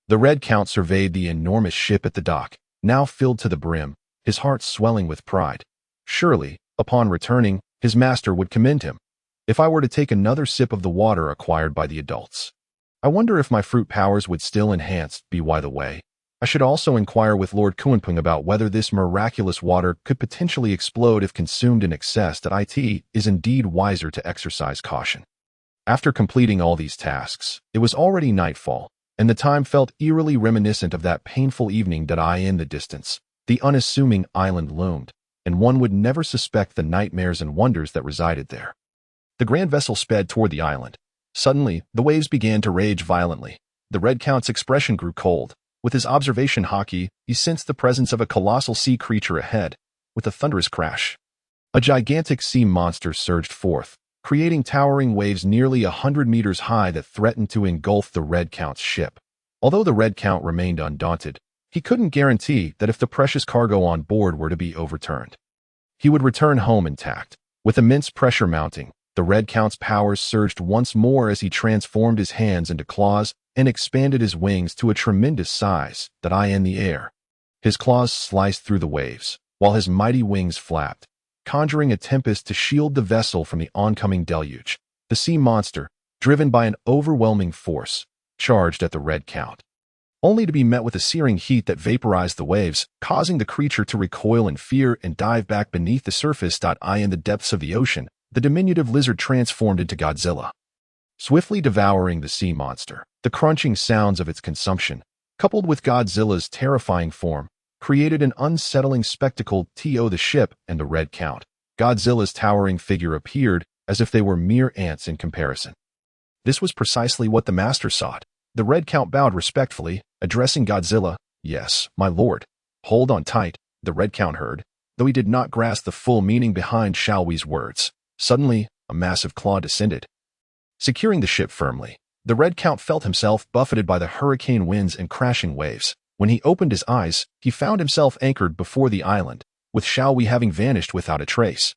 Speaker 1: The Red Count surveyed the enormous ship at the dock, now filled to the brim, his heart swelling with pride. Surely, upon returning, his master would commend him. "If I were to take another sip of the water acquired by the adults, I wonder if my fruit powers would still enhance. By the way, I should also inquire with Lord Kuenping about whether this miraculous water could potentially explode if consumed in excess. It is indeed wiser to exercise caution." After completing all these tasks, it was already nightfall, and the time felt eerily reminiscent of that painful evening. In the distance, the unassuming island loomed, and one would never suspect the nightmares and wonders that resided there. The grand vessel sped toward the island. Suddenly, the waves began to rage violently. The Red Count's expression grew cold. With his observation haki, he sensed the presence of a colossal sea creature ahead. With a thunderous crash, a gigantic sea monster surged forth, creating towering waves nearly 100 meters high that threatened to engulf the Red Count's ship. Although the Red Count remained undaunted, he couldn't guarantee that if the precious cargo on board were to be overturned, he would return home intact. With immense pressure mounting, the Red Count's powers surged once more as he transformed his hands into claws and expanded his wings to a tremendous size. In the air, his claws sliced through the waves, while his mighty wings flapped, conjuring a tempest to shield the vessel from the oncoming deluge. The sea monster, driven by an overwhelming force, charged at the Red Count, only to be met with a searing heat that vaporized the waves, causing the creature to recoil in fear and dive back beneath the surface. In the depths of the ocean, the diminutive lizard transformed into Godzilla. swiftly devouring the sea monster. The crunching sounds of its consumption, coupled with Godzilla's terrifying form, created an unsettling spectacle. The ship and the Red Count. Godzilla's towering figure appeared as if they were mere ants in comparison. This was precisely what the master sought. The Red Count bowed respectfully, addressing Godzilla. "Yes, my lord." "Hold on tight," the Red Count heard, though he did not grasp the full meaning behind Shao Wei's words. Suddenly, a massive claw descended, securing the ship firmly. The Red Count felt himself buffeted by the hurricane winds and crashing waves. When he opened his eyes, he found himself anchored before the island, with Shao Wei having vanished without a trace.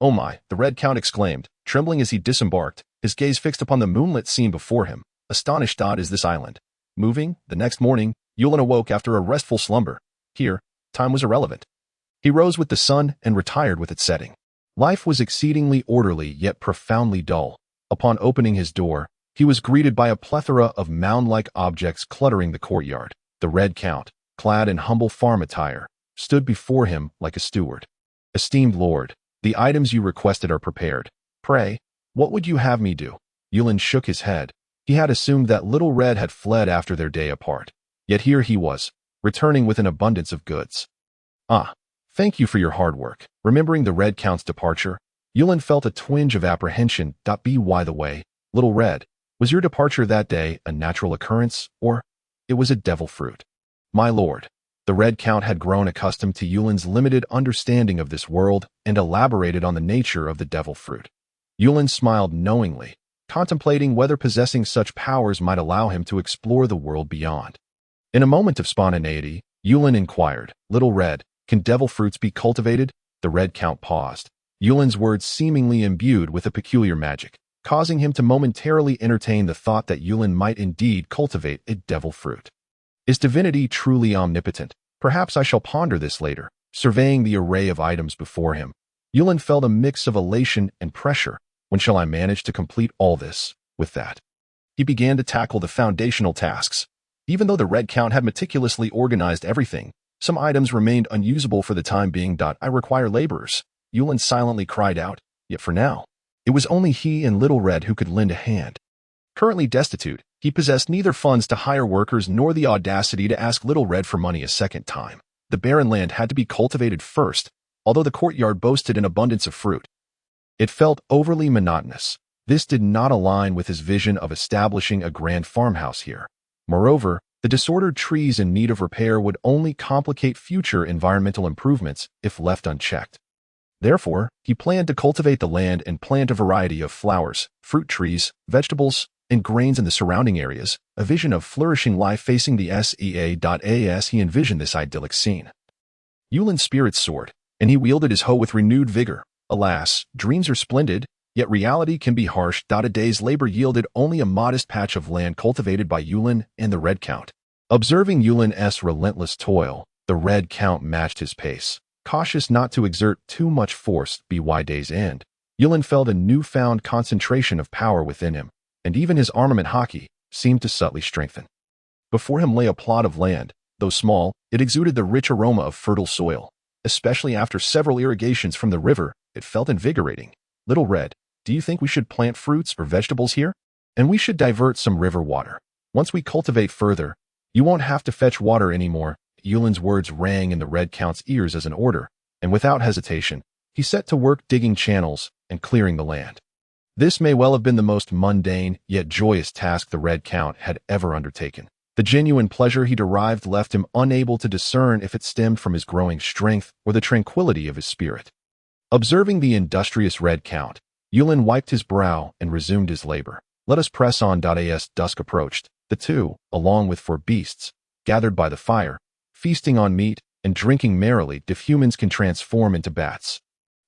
Speaker 1: "Oh my," the Red Count exclaimed, trembling as he disembarked, his gaze fixed upon the moonlit scene before him. Astonished, "Is this island moving?" The next morning, Yulin awoke after a restful slumber. Here, time was irrelevant. He rose with the sun and retired with its setting. Life was exceedingly orderly yet profoundly dull. Upon opening his door, he was greeted by a plethora of mound-like objects cluttering the courtyard. The Red Count, clad in humble farm attire, stood before him like a steward. "Esteemed lord, the items you requested are prepared. Pray, what would you have me do?" Yulin shook his head. He had assumed that Little Red had fled after their day apart. Yet here he was, returning with an abundance of goods. Thank you for your hard work." Remembering the Red Count's departure, Yulin felt a twinge of apprehension. By the way, Little Red, was your departure that day a natural occurrence, or it was a devil fruit? "My lord." The Red Count had grown accustomed to Yulin's limited understanding of this world and elaborated on the nature of the devil fruit. Yulin smiled knowingly, contemplating whether possessing such powers might allow him to explore the world beyond. In a moment of spontaneity, Yulin inquired, "Little Red, can devil fruits be cultivated?" The Red Count paused, Yulin's words seemingly imbued with a peculiar magic, causing him to momentarily entertain the thought that Yulin might indeed cultivate a devil fruit. Is divinity truly omnipotent? Perhaps I shall ponder this later. Surveying the array of items before him, Yulin felt a mix of elation and pressure. When shall I manage to complete all this? With that, he began to tackle the foundational tasks. Even though the Red Count had meticulously organized everything, some items remained unusable for the time being. "I require laborers," Yulin silently cried out, yet for now, it was only he and Little Red who could lend a hand. Currently destitute, he possessed neither funds to hire workers nor the audacity to ask Little Red for money a second time. The barren land had to be cultivated first, although the courtyard boasted an abundance of fruit. It felt overly monotonous. This did not align with his vision of establishing a grand farmhouse here. Moreover, the disordered trees in need of repair would only complicate future environmental improvements if left unchecked. Therefore, he planned to cultivate the land and plant a variety of flowers, fruit trees, vegetables, and grains in the surrounding areas, a vision of flourishing life facing the sea. He envisioned this idyllic scene. Yulin's spirits soared, and he wielded his hoe with renewed vigor. Alas, dreams are splendid, yet reality can be harsh. A day's labor yielded only a modest patch of land cultivated by Yulin and the Red Count. Observing Yulin's relentless toil, the Red Count matched his pace, cautious not to exert too much force. By day's end, Yulin felt a newfound concentration of power within him, and even his armament hockey seemed to subtly strengthen. Before him lay a plot of land. Though small, it exuded the rich aroma of fertile soil. Especially after several irrigations from the river, it felt invigorating. "Little Red, do you think we should plant fruits or vegetables here? And we should divert some river water. Once we cultivate further, you won't have to fetch water anymore." Yulin's words rang in the Red Count's ears as an order, and without hesitation, he set to work digging channels and clearing the land. This may well have been the most mundane yet joyous task the Red Count had ever undertaken. The genuine pleasure he derived left him unable to discern if it stemmed from his growing strength or the tranquility of his spirit. Observing the industrious Red Count, Yulin wiped his brow and resumed his labor. "Let us press on." As dusk approached, the two, along with 4 beasts, gathered by the fire, feasting on meat and drinking merrily. If humans can transform into bats,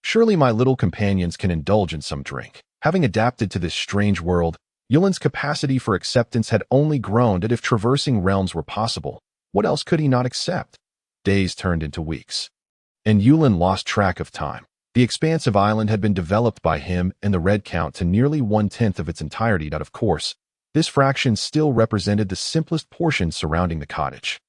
Speaker 1: surely my little companions can indulge in some drink. Having adapted to this strange world, Yulin's capacity for acceptance had only grown. That if traversing realms were possible, what else could he not accept? Days turned into weeks, and Yulin lost track of time. The expansive island had been developed by him and the Red Count to nearly 1/10 of its entirety. Of course, this fraction still represented the simplest portion surrounding the cottage.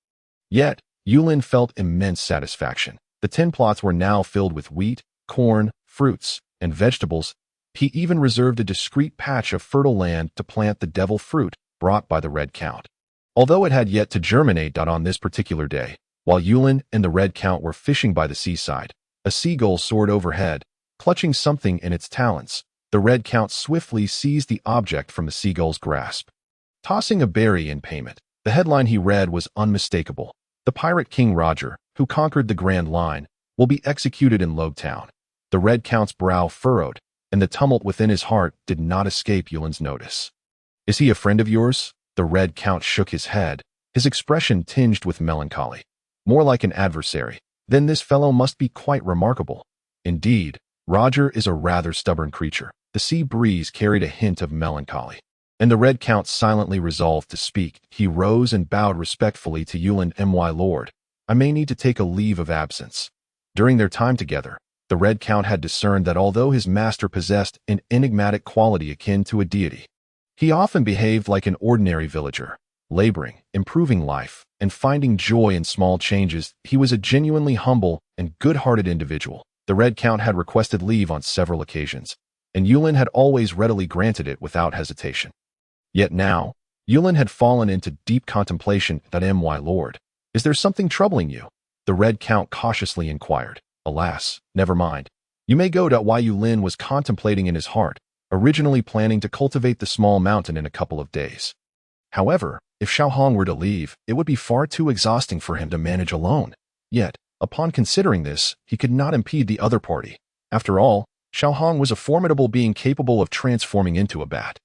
Speaker 1: Yet, Yulin felt immense satisfaction. The 10 plots were now filled with wheat, corn, fruits, and vegetables. He even reserved a discreet patch of fertile land to plant the devil fruit brought by the Red Count. Although it had yet to germinate on this particular day, while Yulin and the Red Count were fishing by the seaside, a seagull soared overhead, clutching something in its talons. The Red Count swiftly seized the object from the seagull's grasp. Tossing a berry in payment, the headline he read was unmistakable. The Pirate King Roger, who conquered the Grand Line, will be executed in Logtown. The Red Count's brow furrowed, and the tumult within his heart did not escape Yulin's notice. Is he a friend of yours? The Red Count shook his head, his expression tinged with melancholy. More like an adversary. Then this fellow must be quite remarkable. Indeed, Roger is a rather stubborn creature. The sea breeze carried a hint of melancholy. And the Red Count silently resolved to speak. He rose and bowed respectfully to Yulin. My lord, I may need to take a leave of absence. During their time together, the Red Count had discerned that although his master possessed an enigmatic quality akin to a deity, he often behaved like an ordinary villager, laboring, improving life, and finding joy in small changes. He was a genuinely humble and good-hearted individual. The Red Count had requested leave on several occasions, and Yulin had always readily granted it without hesitation. Yet now, Yulin had fallen into deep contemplation. My lord, is there something troubling you? The Red Count cautiously inquired. Alas, never mind. You may go. Why Yulin was contemplating in his heart, originally planning to cultivate the small mountain in a couple of days. However, if Xiaohong were to leave, it would be far too exhausting for him to manage alone. Yet, upon considering this, he could not impede the other party. After all, Xiaohong was a formidable being capable of transforming into a bat.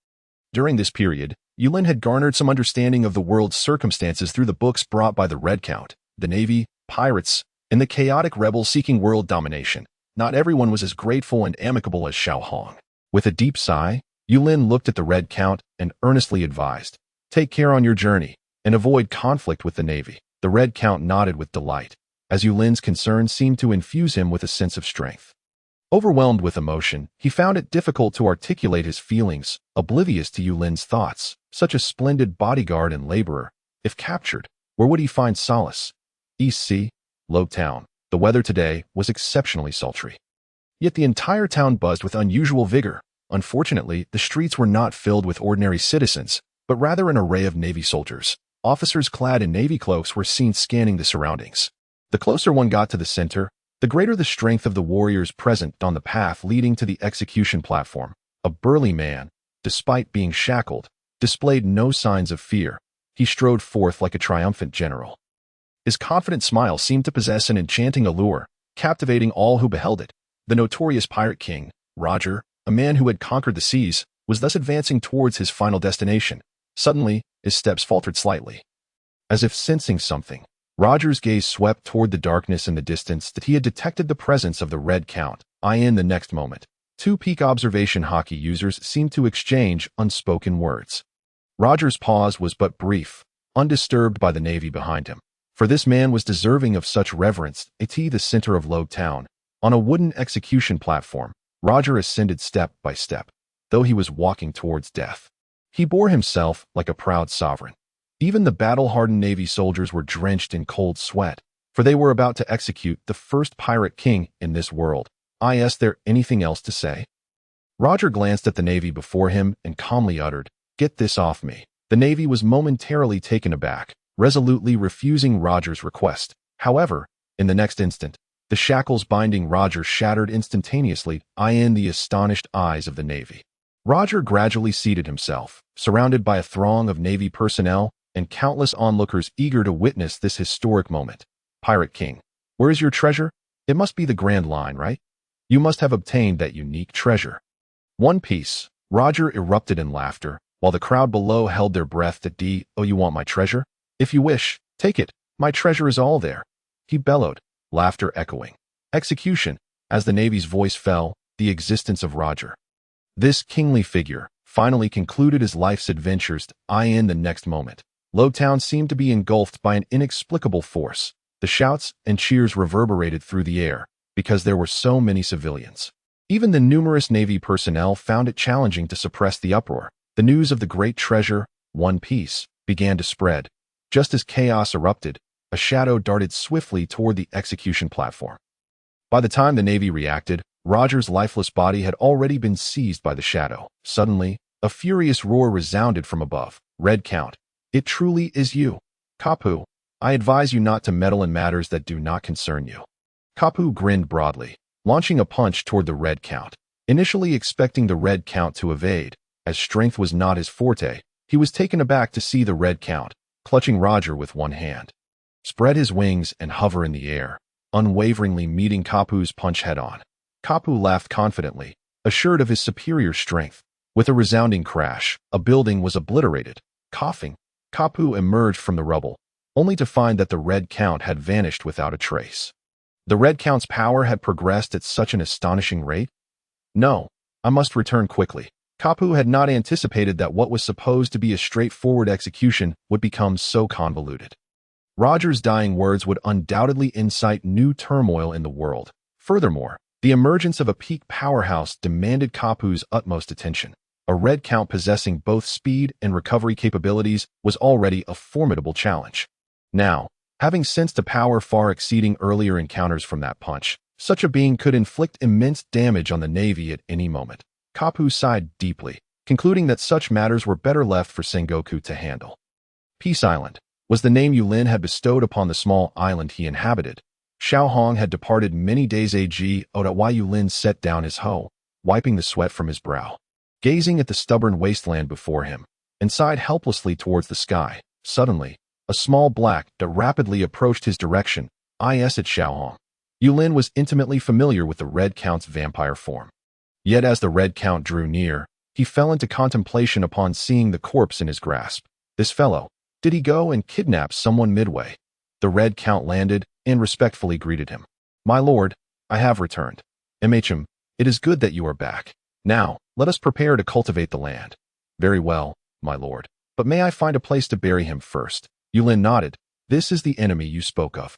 Speaker 1: During this period, Yulin had garnered some understanding of the world's circumstances through the books brought by the Red Count, the Navy, pirates, and the chaotic rebels seeking world domination. Not everyone was as grateful and amicable as Xiaohong. With a deep sigh, Yulin looked at the Red Count and earnestly advised, "Take care on your journey, and avoid conflict with the Navy." The Red Count nodded with delight, as Yulin's concern seemed to infuse him with a sense of strength. Overwhelmed with emotion, he found it difficult to articulate his feelings, oblivious to Yulin's thoughts. Such a splendid bodyguard and laborer, if captured, where would he find solace? East Sea, Low Town. The weather today was exceptionally sultry. Yet the entire town buzzed with unusual vigor. Unfortunately, the streets were not filled with ordinary citizens, but rather an array of Navy soldiers. Officers clad in Navy cloaks were seen scanning the surroundings. The closer one got to the center, the greater the strength of the warriors present on the path leading to the execution platform. A burly man, despite being shackled, displayed no signs of fear. He strode forth like a triumphant general. His confident smile seemed to possess an enchanting allure, captivating all who beheld it. The notorious Pirate King, Roger, a man who had conquered the seas, was thus advancing towards his final destination. Suddenly, his steps faltered slightly. As if sensing something, Roger's gaze swept toward the darkness in the distance that he had detected the presence of the Red Count. In the next moment, two peak observation hockey users seemed to exchange unspoken words. Roger's pause was but brief, undisturbed by the Navy behind him. For this man was deserving of such reverence. At the center of Low Town, on a wooden execution platform, Roger ascended step by step, though he was walking towards death. He bore himself like a proud sovereign. Even the battle-hardened Navy soldiers were drenched in cold sweat, for they were about to execute the first pirate king in this world. Is there anything else to say? Roger glanced at the Navy before him and calmly uttered, "Get this off me." The Navy was momentarily taken aback, resolutely refusing Roger's request. However, in the next instant, the shackles binding Roger shattered instantaneously in the astonished eyes of the Navy. Roger gradually seated himself, surrounded by a throng of Navy personnel and countless onlookers eager to witness this historic moment. "Pirate King, where is your treasure? It must be the Grand Line, right? You must have obtained that unique treasure." One piece. Roger erupted in laughter, while the crowd below held their breath. "Oh, you want my treasure? If you wish, take it. My treasure is all there," he bellowed, laughter echoing. Execution. As the Navy's voice fell, the existence of Roger, this kingly figure, finally concluded his life's adventures. In the next moment, Low Town seemed to be engulfed by an inexplicable force. The shouts and cheers reverberated through the air, because there were so many civilians. Even the numerous Navy personnel found it challenging to suppress the uproar. The news of the great treasure, One Piece, began to spread. Just as chaos erupted, a shadow darted swiftly toward the execution platform. By the time the Navy reacted, Roger's lifeless body had already been seized by the shadow. Suddenly, a furious roar resounded from above. Red Count, it truly is you. Kapu, I advise you not to meddle in matters that do not concern you. Kapu grinned broadly, launching a punch toward the Red Count. Initially expecting the Red Count to evade, as strength was not his forte, he was taken aback to see the Red Count, clutching Roger with one hand, spread his wings and hover in the air, unwaveringly meeting Kapu's punch head-on. Kapu laughed confidently, assured of his superior strength. With a resounding crash, a building was obliterated. Coughing, Kapu emerged from the rubble, only to find that the Red Count had vanished without a trace. The Red Count's power had progressed at such an astonishing rate? No, I must return quickly. Kapu had not anticipated that what was supposed to be a straightforward execution would become so convoluted. Roger's dying words would undoubtedly incite new turmoil in the world. Furthermore, the emergence of a peak powerhouse demanded Kapu's utmost attention. A Red Count possessing both speed and recovery capabilities was already a formidable challenge. Now, having sensed a power far exceeding earlier encounters from that punch, such a being could inflict immense damage on the Navy at any moment. Kapu sighed deeply, concluding that such matters were better left for Sengoku to handle. Peace Island was the name Yulin had bestowed upon the small island he inhabited. Xiao Hong had departed many days ago while Yulin set down his hoe, wiping the sweat from his brow, gazing at the stubborn wasteland before him, and sighed helplessly towards the sky. Suddenly, a small black that rapidly approached his direction. At Xiao Hong. Yulin was intimately familiar with the Red Count's vampire form. Yet as the Red Count drew near, he fell into contemplation upon seeing the corpse in his grasp. This fellow, did he go and kidnap someone midway? The Red Count landed and respectfully greeted him. My lord, I have returned. MHM, it is good that you are back. Now, let us prepare to cultivate the land. Very well, my lord. But may I find a place to bury him first? Yulin nodded. This is the enemy you spoke of.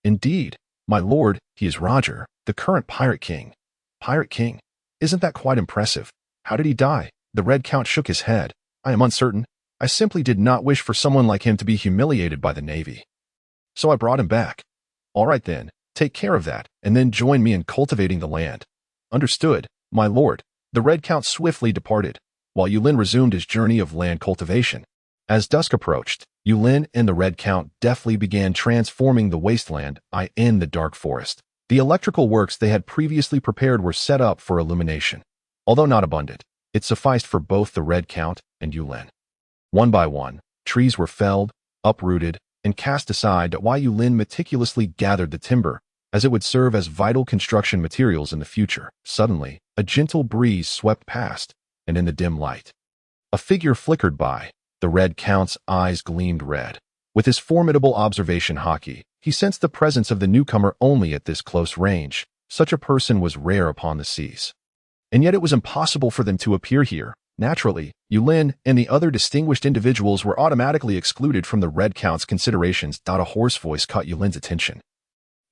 Speaker 1: Indeed, my lord, he is Roger, the current Pirate King. Pirate King? Isn't that quite impressive? How did he die? The Red Count shook his head. I am uncertain. I simply did not wish for someone like him to be humiliated by the Navy. So I brought him back. All right then, take care of that, and then join me in cultivating the land. Understood, my lord. The Red Count swiftly departed, while Yulin resumed his journey of land cultivation. As dusk approached, Yulin and the Red Count deftly began transforming the wasteland in the dark forest. The electrical works they had previously prepared were set up for illumination. Although not abundant, it sufficed for both the Red Count and Yulin. One by one, trees were felled, uprooted, and cast aside while Yulin meticulously gathered the timber, as it would serve as vital construction materials in the future. Suddenly, a gentle breeze swept past, and in the dim light, a figure flickered by. The Red Count's eyes gleamed red. With his formidable observation haki, he sensed the presence of the newcomer only at this close range. Such a person was rare upon the seas. And yet it was impossible for them to appear here. Naturally, Yulin and the other distinguished individuals were automatically excluded from the Red Count's considerations. A hoarse voice caught Yulin's attention.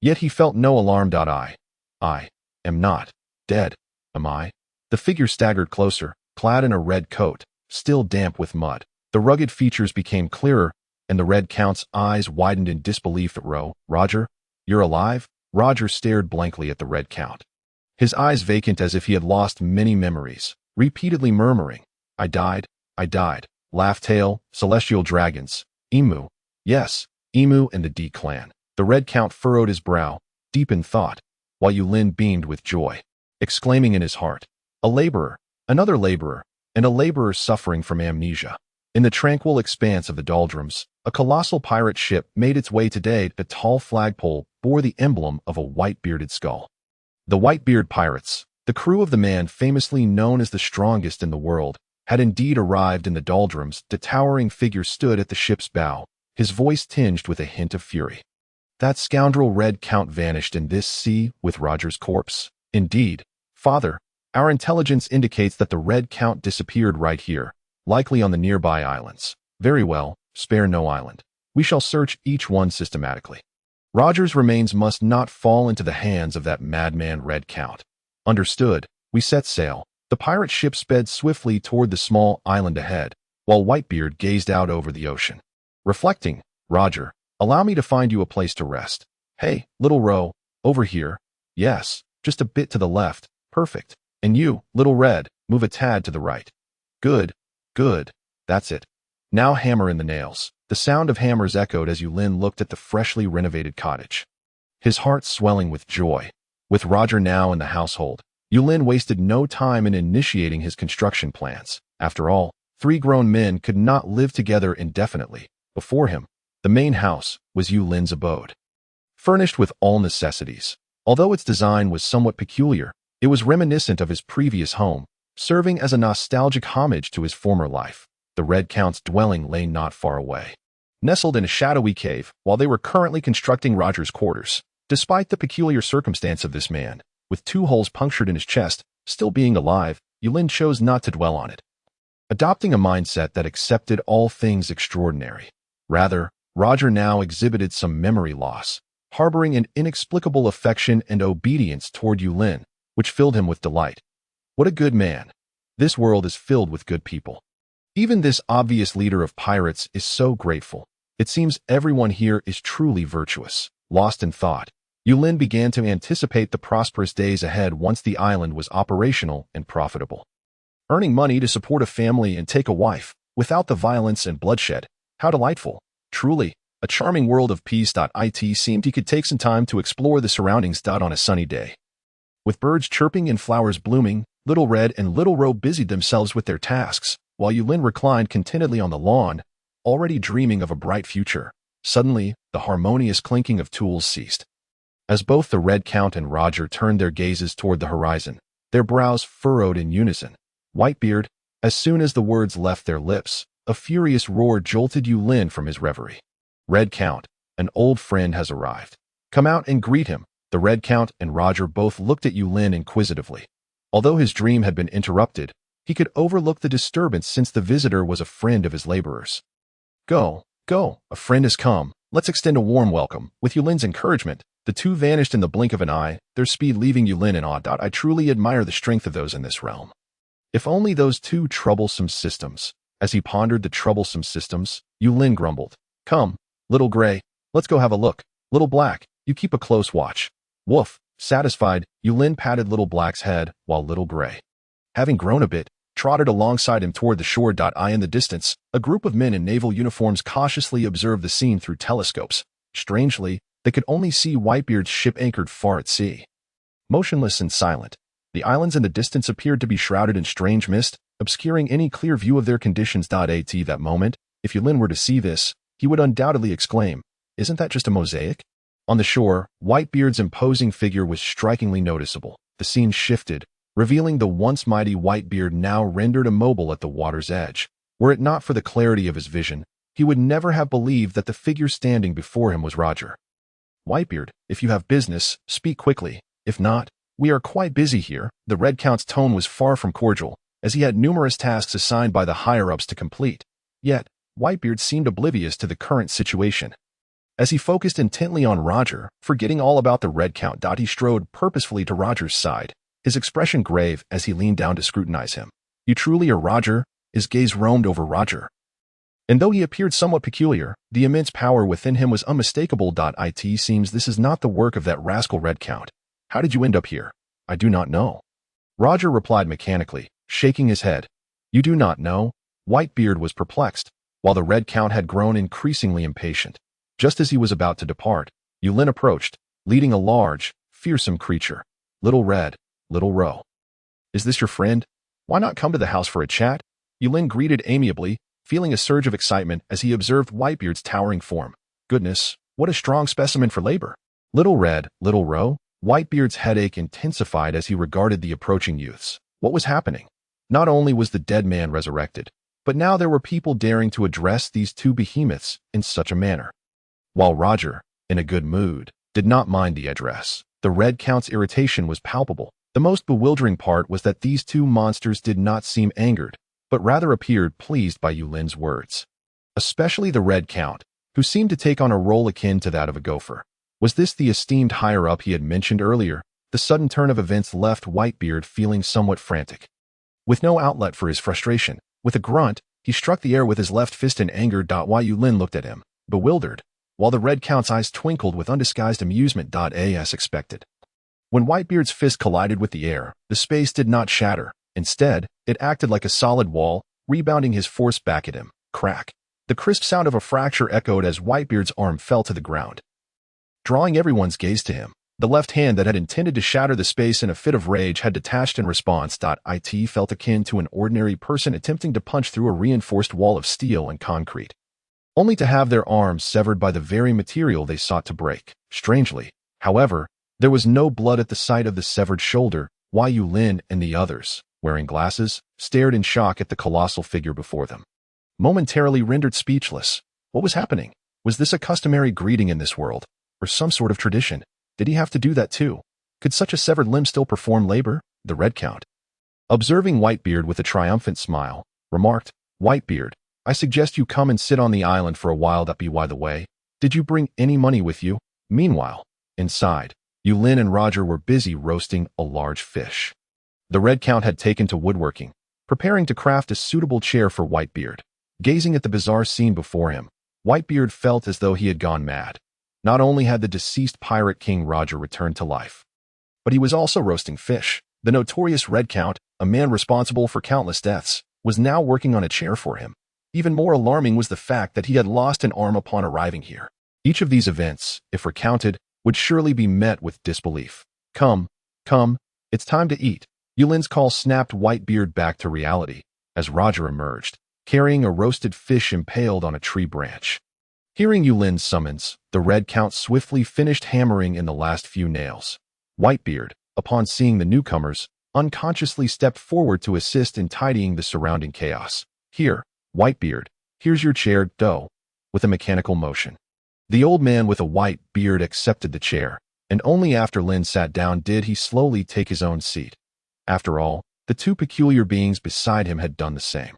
Speaker 1: Yet he felt no alarm. I am not dead, am I? The figure staggered closer, clad in a red coat, still damp with mud. The rugged features became clearer, and the Red Count's eyes widened in disbelief. Roger, you're alive? Roger stared blankly at the Red Count, his eyes vacant as if he had lost many memories, repeatedly murmuring, I died, laughed Tail, celestial dragons, Emu, yes, Emu and the D clan. The Red Count furrowed his brow, deep in thought, while Yulin beamed with joy, exclaiming in his heart, a laborer, another laborer, and a laborer suffering from amnesia. In the tranquil expanse of the doldrums, a colossal pirate ship made its way today. The tall flagpole bore the emblem of a white-bearded skull. The Whitebeard pirates, the crew of the man famously known as the strongest in the world, had indeed arrived in the doldrums. The towering figure stood at the ship's bow, his voice tinged with a hint of fury. That scoundrel Red Count vanished in this sea with Roger's corpse. Indeed, father, our intelligence indicates that the Red Count disappeared right here, likely on the nearby islands. Very well, spare no island. We shall search each one systematically. Roger's remains must not fall into the hands of that madman Red Count. Understood. We set sail. The pirate ship sped swiftly toward the small island ahead, while Whitebeard gazed out over the ocean. Reflecting, Roger, allow me to find you a place to rest. Hey, little row, over here. Yes, Just a bit to the left. Perfect. And you, Little Red, move a tad to the right. Good. Good. That's it. Now hammer in the nails. The sound of hammers echoed as Yulin looked at the freshly renovated cottage, his heart swelling with joy. With Roger now in the household, Yulin wasted no time in initiating his construction plans. After all, 3 grown men could not live together indefinitely. Before him, the main house was Yulin's abode, furnished with all necessities. Although its design was somewhat peculiar, it was reminiscent of his previous home, serving as a nostalgic homage to his former life. The Red Count's dwelling lay not far away, nestled in a shadowy cave while they were currently constructing Roger's quarters. Despite the peculiar circumstance of this man, with 2 holes punctured in his chest, still being alive, Yulin chose not to dwell on it, adopting a mindset that accepted all things extraordinary. Rather, Roger now exhibited some memory loss, harboring an inexplicable affection and obedience toward Yulin, which filled him with delight. What a good man. This world is filled with good people. Even this obvious leader of pirates is so grateful. It seems everyone here is truly virtuous. Lost in thought, Yulin began to anticipate the prosperous days ahead once the island was operational and profitable. Earning money to support a family and take a wife, without the violence and bloodshed. How delightful. Truly, a charming world of peace. It seemed he could take some time to explore the surroundings. On a sunny day, with birds chirping and flowers blooming, Little Red and Little Roe busied themselves with their tasks, while Yulin reclined contentedly on the lawn, already dreaming of a bright future. Suddenly, the harmonious clinking of tools ceased. As both the Red Count and Roger turned their gazes toward the horizon, their brows furrowed in unison. Whitebeard, as soon as the words left their lips, a furious roar jolted Yulin from his reverie. Red Count, an old friend has arrived. Come out and greet him. The Red Count and Roger both looked at Yulin inquisitively. Although his dream had been interrupted, he could overlook the disturbance since the visitor was a friend of his laborers. Go, a friend has come. Let's extend a warm welcome. With Yulin's encouragement, the 2 vanished in the blink of an eye, their speed leaving Yulin in awe. I truly admire the strength of those in this realm. If only those 2 troublesome systems. As he pondered the troublesome systems, Yulin grumbled. Come, Little Gray, let's go have a look. Little Black, you keep a close watch. Woof. Satisfied, Yulin patted Little Black's head, while Little Gray, having grown a bit, trotted alongside him toward the shore. In the distance, a group of men in naval uniforms cautiously observed the scene through telescopes. Strangely, they could only see Whitebeard's ship anchored far at sea, motionless and silent. The islands in the distance appeared to be shrouded in strange mist, obscuring any clear view of their conditions. At that moment, if Yulin were to see this, he would undoubtedly exclaim, "Isn't that just a mosaic?" On the shore, Whitebeard's imposing figure was strikingly noticeable. The scene shifted, revealing the once mighty Whitebeard now rendered immobile at the water's edge. Were it not for the clarity of his vision, he would never have believed that the figure standing before him was Roger. Whitebeard, if you have business, speak quickly. If not, we are quite busy here. The Red Count's tone was far from cordial, as he had numerous tasks assigned by the higher-ups to complete. Yet, Whitebeard seemed oblivious to the current situation. As he focused intently on Roger, forgetting all about the Red Count, he strode purposefully to Roger's side, his expression grave as he leaned down to scrutinize him. You truly are Roger? His gaze roamed over Roger. And though he appeared somewhat peculiar, the immense power within him was unmistakable. It seems this is not the work of that rascal Red Count. How did you end up here? I do not know. Roger replied mechanically, shaking his head. You do not know? Whitebeard was perplexed, while the Red Count had grown increasingly impatient. Just as he was about to depart, Yulin approached, leading a large, fearsome creature. Little Red, Little Roe. Is this your friend? Why not come to the house for a chat? Yulin greeted amiably, feeling a surge of excitement as he observed Whitebeard's towering form. Goodness, what a strong specimen for labor. Little Red, Little Roe? Whitebeard's headache intensified as he regarded the approaching youths. What was happening? Not only was the dead man resurrected, but now there were people daring to address these 2 behemoths in such a manner. While Roger, in a good mood, did not mind the address, the Red Count's irritation was palpable. The most bewildering part was that these 2 monsters did not seem angered, but rather appeared pleased by Yulin's words. Especially the Red Count, who seemed to take on a role akin to that of a gopher. Was this the esteemed higher-up he had mentioned earlier? The sudden turn of events left Whitebeard feeling somewhat frantic. With no outlet for his frustration, with a grunt, he struck the air with his left fist in anger. While Yulin looked at him, bewildered, while the Red Count's eyes twinkled with undisguised amusement. As expected, When Whitebeard's fist collided with the air, the space did not shatter. Instead, it acted like a solid wall, rebounding his force back at him. Crack. The crisp sound of a fracture echoed as Whitebeard's arm fell to the ground, drawing everyone's gaze to him. The left hand that had intended to shatter the space in a fit of rage had detached in response. It felt akin to an ordinary person attempting to punch through a reinforced wall of steel and concrete, only to have their arms severed by the very material they sought to break. Strangely, however, there was no blood at the site of the severed shoulder. Lin and the others, wearing glasses, stared in shock at the colossal figure before them, momentarily rendered speechless. What was happening? Was this a customary greeting in this world, or some sort of tradition? Did he have to do that too? Could such a severed limb still perform labor? The Red Count, observing Whitebeard with a triumphant smile, remarked, "Whitebeard, I suggest you come and sit on the island for a while. By the way, did you bring any money with you?" Meanwhile, inside, Lin and Roger were busy roasting a large fish. The Red Count had taken to woodworking, preparing to craft a suitable chair for Whitebeard. Gazing at the bizarre scene before him, Whitebeard felt as though he had gone mad. Not only had the deceased pirate king Roger returned to life, but he was also roasting fish. The notorious Red Count, a man responsible for countless deaths, was now working on a chair for him. Even more alarming was the fact that he had lost an arm upon arriving here. Each of these events, if recounted, would surely be met with disbelief. Come, it's time to eat." Yulin's call snapped Whitebeard back to reality as Roger emerged, carrying a roasted fish impaled on a tree branch. Hearing Yulin's summons, the Red Count swiftly finished hammering in the last few nails. Whitebeard, upon seeing the newcomers, unconsciously stepped forward to assist in tidying the surrounding chaos. "Here, Whitebeard, here's your chair, dough," with a mechanical motion. The old man with a white beard accepted the chair, and only after Lin sat down did he slowly take his own seat. After all, the two peculiar beings beside him had done the same.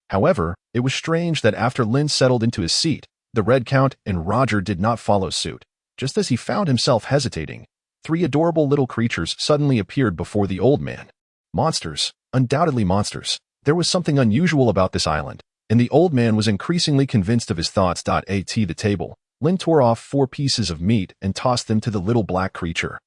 Speaker 1: However, it was strange that after Lin settled into his seat, the Red Count and Roger did not follow suit. Just as he found himself hesitating, three adorable little creatures suddenly appeared before the old man. Monsters, undoubtedly monsters. There was something unusual about this island, and the old man was increasingly convinced of his thoughts. At the table, Lin tore off 4 pieces of meat and tossed them to the little black creature,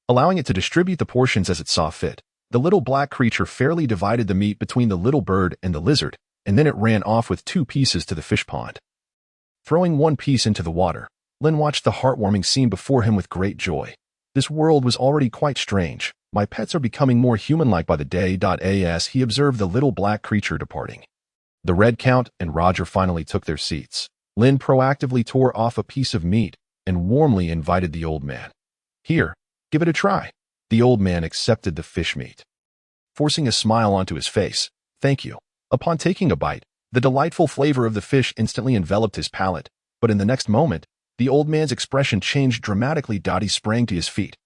Speaker 1: allowing it to distribute the portions as it saw fit. The little black creature fairly divided the meat between the little bird and the lizard, and then it ran off with 2 pieces to the fish pond. Throwing 1 piece into the water, Lin watched the heartwarming scene before him with great joy. This world was already quite strange. My pets are becoming more human-like by the day. As he observed the little black creature departing, the Red Count and Roger finally took their seats. Lin proactively tore off a piece of meat and warmly invited the old man. "Here, give it a try." The old man accepted the fish meat, forcing a smile onto his face. "Thank you." Upon taking a bite, the delightful flavor of the fish instantly enveloped his palate, but in the next moment, the old man's expression changed dramatically. He sprang to his feet,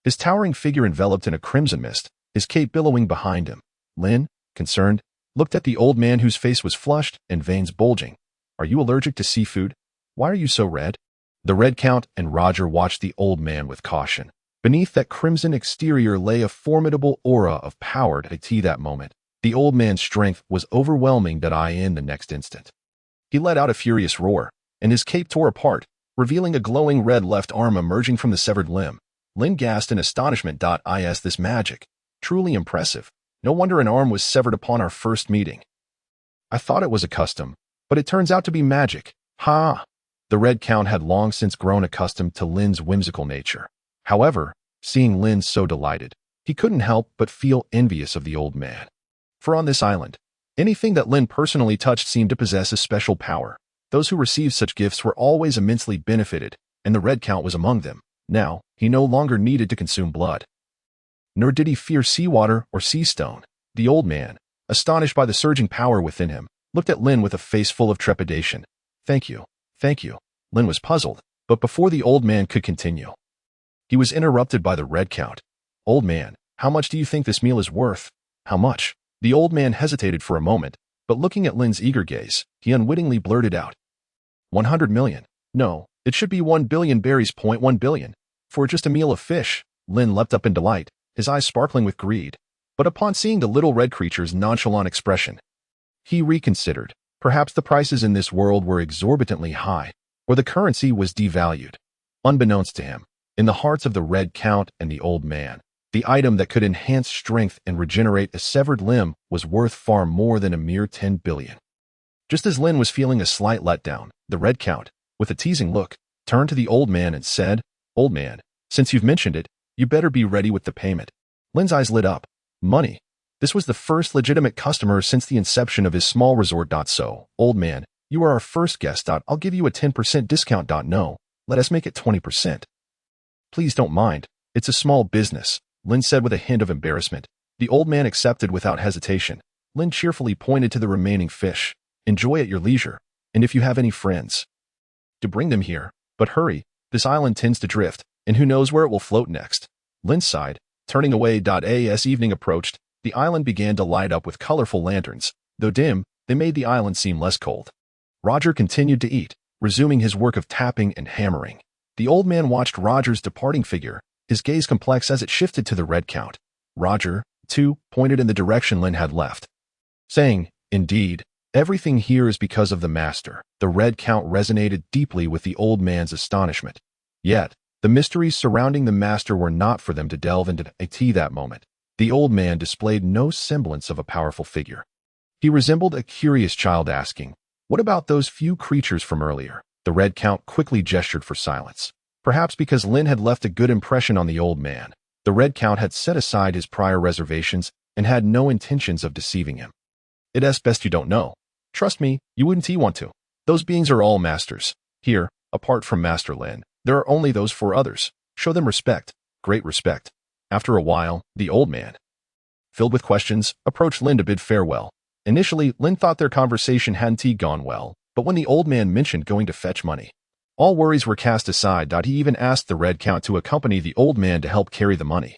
Speaker 1: his towering figure enveloped in a crimson mist, his cape billowing behind him. Lin, concerned, looked at the old man whose face was flushed and veins bulging. "Are you allergic to seafood? Why are you so red?" The Red Count and Roger watched the old man with caution. Beneath that crimson exterior lay a formidable aura of power. At that moment, the old man's strength was overwhelming. In the next instant, he let out a furious roar, and his cape tore apart, revealing a glowing red left arm emerging from the severed limb. Lin gasped in astonishment. Is this magic? Truly impressive. No wonder an arm was severed upon our first meeting. I thought it was a custom, but it turns out to be magic. Ha! The Red Count had long since grown accustomed to Lin's whimsical nature. However, seeing Lin so delighted, he couldn't help but feel envious of the old man. For on this island, anything that Lin personally touched seemed to possess a special power. Those who received such gifts were always immensely benefited, and the Red Count was among them. Now, he no longer needed to consume blood, nor did he fear seawater or sea stone. The old man, astonished by the surging power within him, looked at Lin with a face full of trepidation. Thank you. Lin was puzzled, but before the old man could continue, he was interrupted by the Red Count. "Old man, how much do you think this meal is worth?" "How much?" The old man hesitated for a moment, but looking at Lin's eager gaze, he unwittingly blurted out, 100 million. No, it should be 1 billion berries. 1 billion. For just a meal of fish. Lin leapt up in delight, his eyes sparkling with greed. But upon seeing the little red creature's nonchalant expression, he reconsidered. Perhaps the prices in this world were exorbitantly high, or the currency was devalued. Unbeknownst to him, In the hearts of the Red Count and the old man, the item that could enhance strength and regenerate a severed limb was worth far more than a mere 10 billion. Just as Lin was feeling a slight letdown, the Red Count, with a teasing look, turned to the old man and said, "Old man, since you've mentioned it, you better be ready with the payment." Lin's eyes lit up. Money. This was the first legitimate customer since the inception of his small resort. So, old man, you are our first guest. I'll give you a 10% discount. No, let us make it 20%. Please don't mind. It's a small business, Lin said with a hint of embarrassment. The old man accepted without hesitation. Lin cheerfully pointed to the remaining fish. Enjoy at your leisure, and if you have any friends, to bring them here. But hurry, this island tends to drift, and who knows where it will float next. Lin sighed, turning away. As evening approached, the island began to light up with colorful lanterns. Though dim, they made the island seem less cold. Roger continued to eat, resuming his work of tapping and hammering. The old man watched Roger's departing figure, his gaze complex as it shifted to the Red Count. Roger, too, pointed in the direction Lin had left, saying, "Indeed, everything here is because of the master." The Red Count resonated deeply with the old man's astonishment. Yet, the mysteries surrounding the master were not for them to delve into that moment. The old man displayed no semblance of a powerful figure. He resembled a curious child asking, "What about those few creatures from earlier?" The Red Count quickly gestured for silence. Perhaps because Lin had left a good impression on the old man, the Red Count had set aside his prior reservations and had no intentions of deceiving him. "It's best you don't know. Trust me, you wouldn't want to. Those beings are all masters. Here, apart from Master Lin, there are only those 4 others. Show them respect, great respect." After a while, the old man, filled with questions, approached Lin to bid farewell. Initially, Lin thought their conversation hadn't gone well, but when the old man mentioned going to fetch money, all worries were cast aside. He even asked the Red Count to accompany the old man to help carry the money.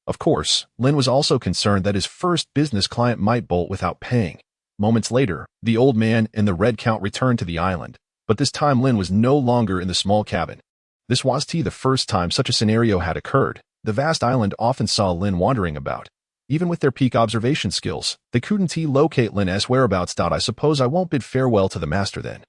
Speaker 1: Of course, Lin was also concerned that his first business client might bolt without paying. Moments later, the old man and the Red Count returned to the island, but this time Lin was no longer in the small cabin. This was the first time such a scenario had occurred. The vast island often saw Lin wandering about. Even with their peak observation skills, they couldn't locate Lin's whereabouts. "I suppose I won't bid farewell to the master then.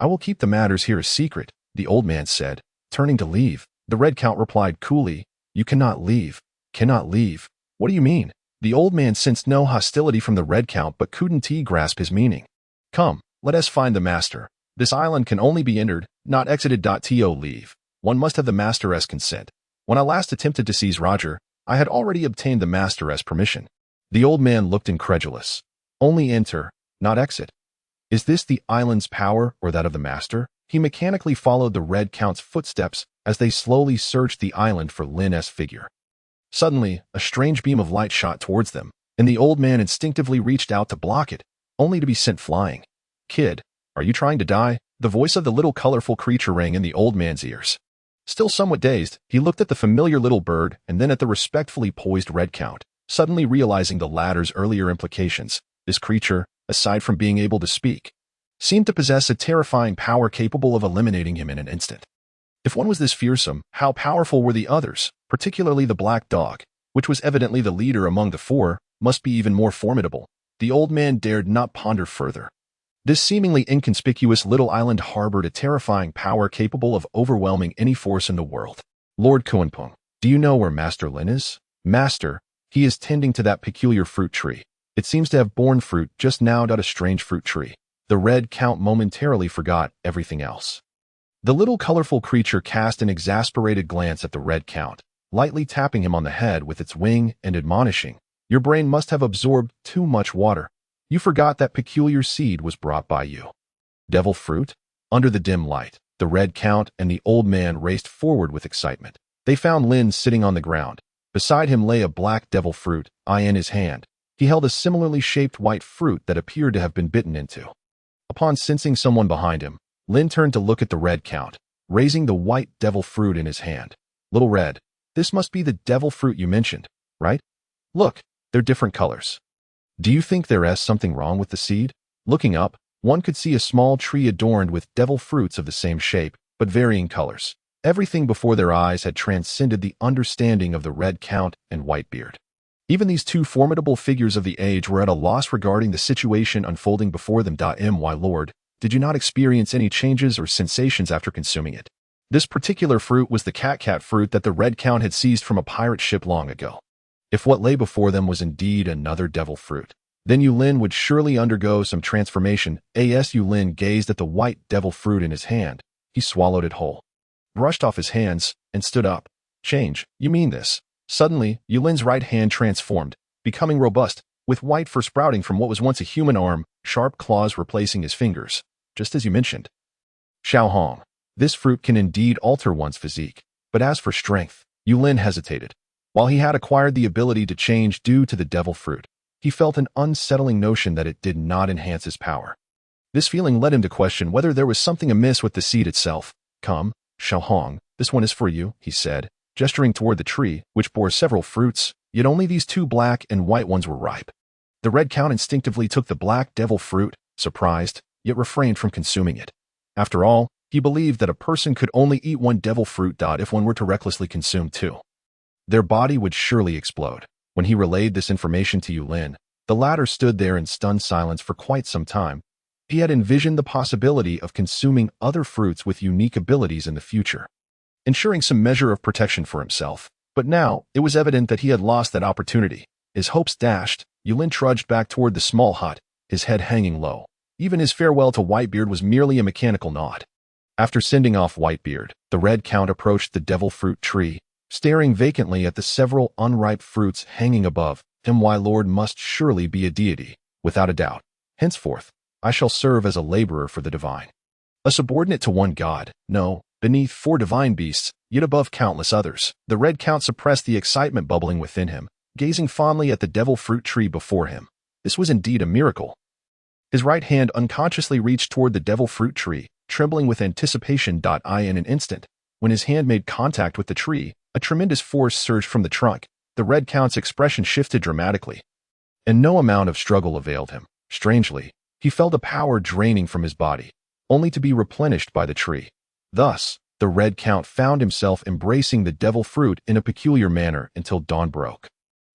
Speaker 1: I will keep the matters here a secret," the old man said, turning to leave. The Red Count replied coolly, "You cannot leave." "Cannot leave? What do you mean?" The old man sensed no hostility from the Red Count but couldn't grasp his meaning. "Come, let us find the master. This island can only be entered, not exited. To leave, one must have the master's consent. When I last attempted to seize Roger, I had already obtained the master's permission." The old man looked incredulous. "Only enter, not exit. Is this the island's power or that of the master?" He mechanically followed the Red Count's footsteps as they slowly searched the island for Lin's figure. Suddenly, a strange beam of light shot towards them, and the old man instinctively reached out to block it, only to be sent flying. "Kid, are you trying to die?" The voice of the little colorful creature rang in the old man's ears. Still somewhat dazed, he looked at the familiar little bird and then at the respectfully poised Red Count, suddenly realizing the latter's earlier implications. This creature, aside from being able to speak, seemed to possess a terrifying power capable of eliminating him in an instant. If one was this fearsome, how powerful were the others, particularly the black dog, which was evidently the leader among the 4, must be even more formidable. The old man dared not ponder further. This seemingly inconspicuous little island harbored a terrifying power capable of overwhelming any force in the world. "Lord Kuanpung, do you know where Master Lin is?" "Master, he is tending to that peculiar fruit tree. It seems to have borne fruit just now. A strange fruit tree." The Red Count momentarily forgot everything else. The little colorful creature cast an exasperated glance at the Red Count, lightly tapping him on the head with its wing and admonishing, "Your brain must have absorbed too much water. You forgot that peculiar seed was brought by you." Devil fruit? Under the dim light, the Red Count and the old man raced forward with excitement. They found Lin sitting on the ground. Beside him lay a black devil fruit, in his hand. He held a similarly shaped white fruit that appeared to have been bitten into. Upon sensing someone behind him, Lin turned to look at the Red Count, raising the white devil fruit in his hand. "Little Red, this must be the devil fruit you mentioned, right? Look, they're different colors. Do you think there's something wrong with the seed?" Looking up, one could see a small tree adorned with devil fruits of the same shape, but varying colors. Everything before their eyes had transcended the understanding of the Red Count and Whitebeard. Even these 2 formidable figures of the age were at a loss regarding the situation unfolding before them. "My lord, did you not experience any changes or sensations after consuming it?" This particular fruit was the cat fruit that the Red Count had seized from a pirate ship long ago. If what lay before them was indeed another devil fruit, then Yulin would surely undergo some transformation. As Yulin gazed at the white devil fruit in his hand, he swallowed it whole, brushed off his hands, and stood up. Change, you mean this? Suddenly, Yulin's right hand transformed, becoming robust, with white fur sprouting from what was once a human arm, sharp claws replacing his fingers, just as you mentioned. Xiaohong. This fruit can indeed alter one's physique, but as for strength, Yulin hesitated. While he had acquired the ability to change due to the devil fruit, he felt an unsettling notion that it did not enhance his power. This feeling led him to question whether there was something amiss with the seed itself. Come, Xiaohong, this one is for you, he said, gesturing toward the tree, which bore several fruits, yet only these 2 black and white ones were ripe. The Red Count instinctively took the black devil fruit, surprised, yet refrained from consuming it. After all, he believed that a person could only eat one devil fruit. If one were to recklessly consume 2, their body would surely explode. When he relayed this information to Yulin, the latter stood there in stunned silence for quite some time. He had envisioned the possibility of consuming other fruits with unique abilities in the future, ensuring some measure of protection for himself. But now, it was evident that he had lost that opportunity. His hopes dashed, Yulin trudged back toward the small hut, his head hanging low. Even his farewell to Whitebeard was merely a mechanical nod. After sending off Whitebeard, the Red Count approached the devil fruit tree, staring vacantly at the several unripe fruits hanging above him. My lord must surely be a deity, without a doubt. Henceforth, I shall serve as a laborer for the divine. A subordinate to one god, no, beneath 4 divine beasts, yet above countless others. The Red Count suppressed the excitement bubbling within him, gazing fondly at the devil fruit tree before him. This was indeed a miracle. His right hand unconsciously reached toward the devil fruit tree, trembling with anticipation. In an instant, when his hand made contact with the tree, a tremendous force surged from the trunk. The Red Count's expression shifted dramatically, and no amount of struggle availed him. Strangely, he felt a power draining from his body, only to be replenished by the tree. Thus, the Red Count found himself embracing the devil fruit in a peculiar manner until dawn broke.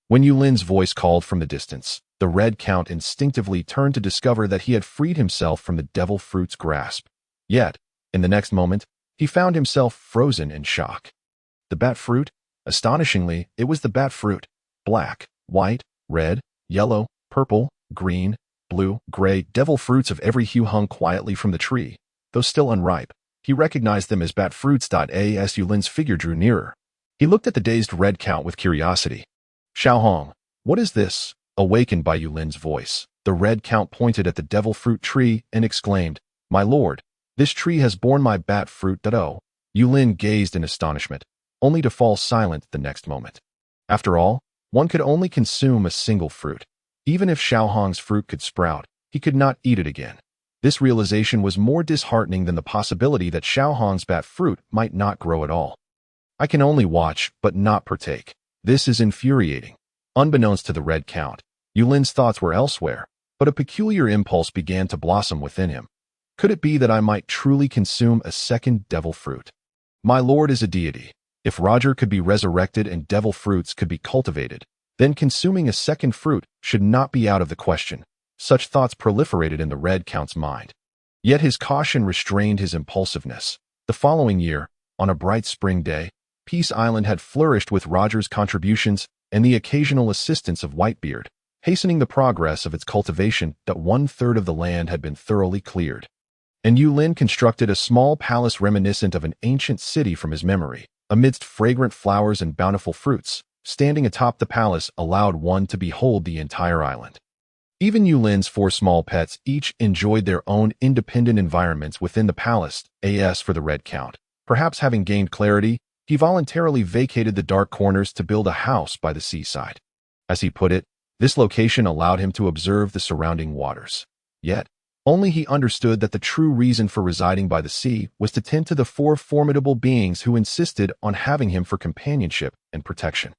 Speaker 1: When Yulin's voice called from the distance, the Red Count instinctively turned to discover that he had freed himself from the devil fruit's grasp. Yet, in the next moment, he found himself frozen in shock. The bat fruit? Astonishingly, it was the bat fruit. Black, white, red, yellow, purple, green, blue, gray, devil fruits of every hue hung quietly from the tree. Though still unripe, he recognized them as bat fruits. As Yulin's figure drew nearer, he looked at the dazed Red Count with curiosity. Xiaohong, what is this? Awakened by Yulin's voice, the Red Count pointed at the devil fruit tree and exclaimed, My lord, this tree has borne my bat fruit. Yulin gazed in astonishment, only to fall silent the next moment. After all, one could only consume a single fruit. Even if Xiaohong's fruit could sprout, he could not eat it again. This realization was more disheartening than the possibility that Xiaohong's bat fruit might not grow at all. I can only watch, but not partake. This is infuriating. Unbeknownst to the Red Count, Yulin's thoughts were elsewhere, but a peculiar impulse began to blossom within him. Could it be that I might truly consume a second devil fruit? My lord is a deity. If Roger could be resurrected and devil fruits could be cultivated, then consuming a second fruit should not be out of the question. Such thoughts proliferated in the Red Count's mind. Yet his caution restrained his impulsiveness. The following year, on a bright spring day, Peace Island had flourished with Roger's contributions and the occasional assistance of Whitebeard, hastening the progress of its cultivation. That 1/3 of the land had been thoroughly cleared, and Yulin constructed a small palace reminiscent of an ancient city from his memory, amidst fragrant flowers and bountiful fruits. Standing atop the palace allowed one to behold the entire island. Even Yulin's 4 small pets each enjoyed their own independent environments within the palace. As for the Red Count, perhaps having gained clarity, he voluntarily vacated the dark corners to build a house by the seaside. As he put it, this location allowed him to observe the surrounding waters. Yet, only he understood that the true reason for residing by the sea was to tend to the 4 formidable beings who insisted on having him for companionship and protection.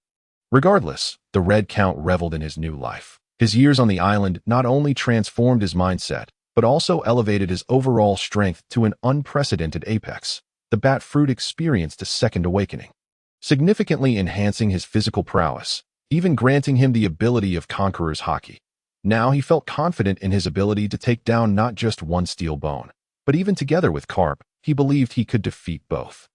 Speaker 1: Regardless, the Red Count reveled in his new life. His years on the island not only transformed his mindset, but also elevated his overall strength to an unprecedented apex. The bat fruit experienced a second awakening, significantly enhancing his physical prowess, even granting him the ability of Conqueror's Haki. Now he felt confident in his ability to take down not just one steel bone, but even together with Carp, he believed he could defeat both.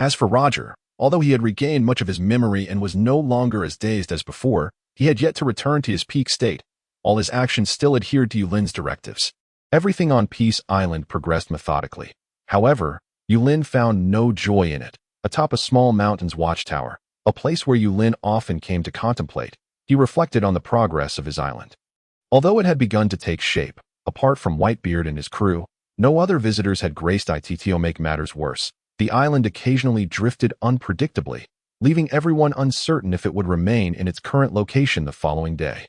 Speaker 1: As for Roger, although he had regained much of his memory and was no longer as dazed as before, he had yet to return to his peak state. All his actions still adhered to Yulin's directives. Everything on Peace Island progressed methodically. However, Yulin found no joy in it. Atop a small mountain's watchtower, a place where Yulin often came to contemplate, he reflected on the progress of his island. Although it had begun to take shape, apart from Whitebeard and his crew, no other visitors had graced it. To make matters worse, the island occasionally drifted unpredictably, leaving everyone uncertain if it would remain in its current location the following day.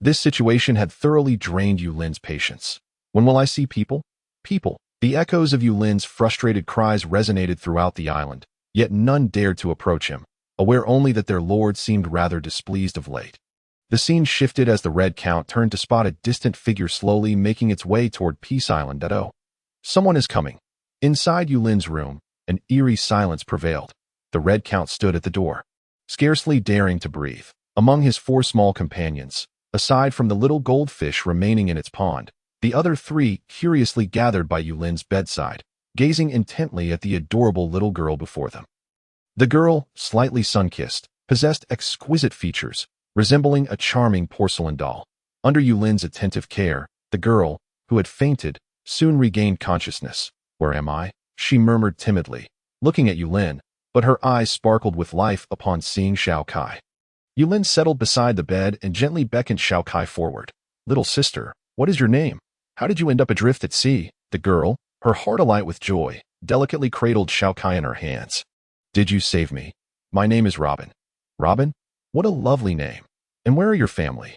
Speaker 1: This situation had thoroughly drained Yulin's patience. When will I see people? People. The echoes of Yulin's frustrated cries resonated throughout the island, yet none dared to approach him, aware only that their lord seemed rather displeased of late. The scene shifted as the Red Count turned to spot a distant figure slowly making its way toward Peace Island. Oh, someone is coming. Inside Yulin's room, an eerie silence prevailed. The Red Count stood at the door, scarcely daring to breathe. Among his 4 small companions, aside from the little goldfish remaining in its pond, the other 3 curiously gathered by Yulin's bedside, gazing intently at the adorable little girl before them. The girl, slightly sun-kissed, possessed exquisite features, resembling a charming porcelain doll. Under Yulin's attentive care, the girl, who had fainted, soon regained consciousness. "Where am I?" she murmured timidly, looking at Yulin, but her eyes sparkled with life upon seeing Xiao Kai. Yulin settled beside the bed and gently beckoned Xiao Kai forward. "Little sister, what is your name? How did you end up adrift at sea?" The girl, her heart alight with joy, delicately cradled Xiao Kai in her hands. "Did you save me? My name is Robin." "Robin? What a lovely name. And where are your family?"